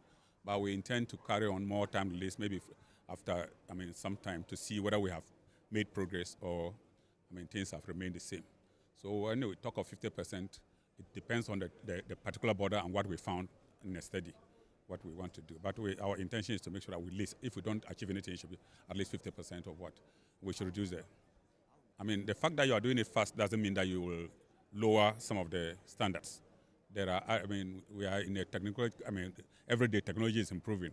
But we intend to carry on more time release, maybe after some time, to see whether we have made progress or things have remained the same. So when we talk of 50%, it depends on the particular border and what we found in the study, what we want to do. But our intention is to make sure that we list, if we don't achieve anything, it should be at least 50% of what we should reduce there. The fact that you are doing it fast doesn't mean that you will lower some of the standards. We are in a technical, everyday technology is improving.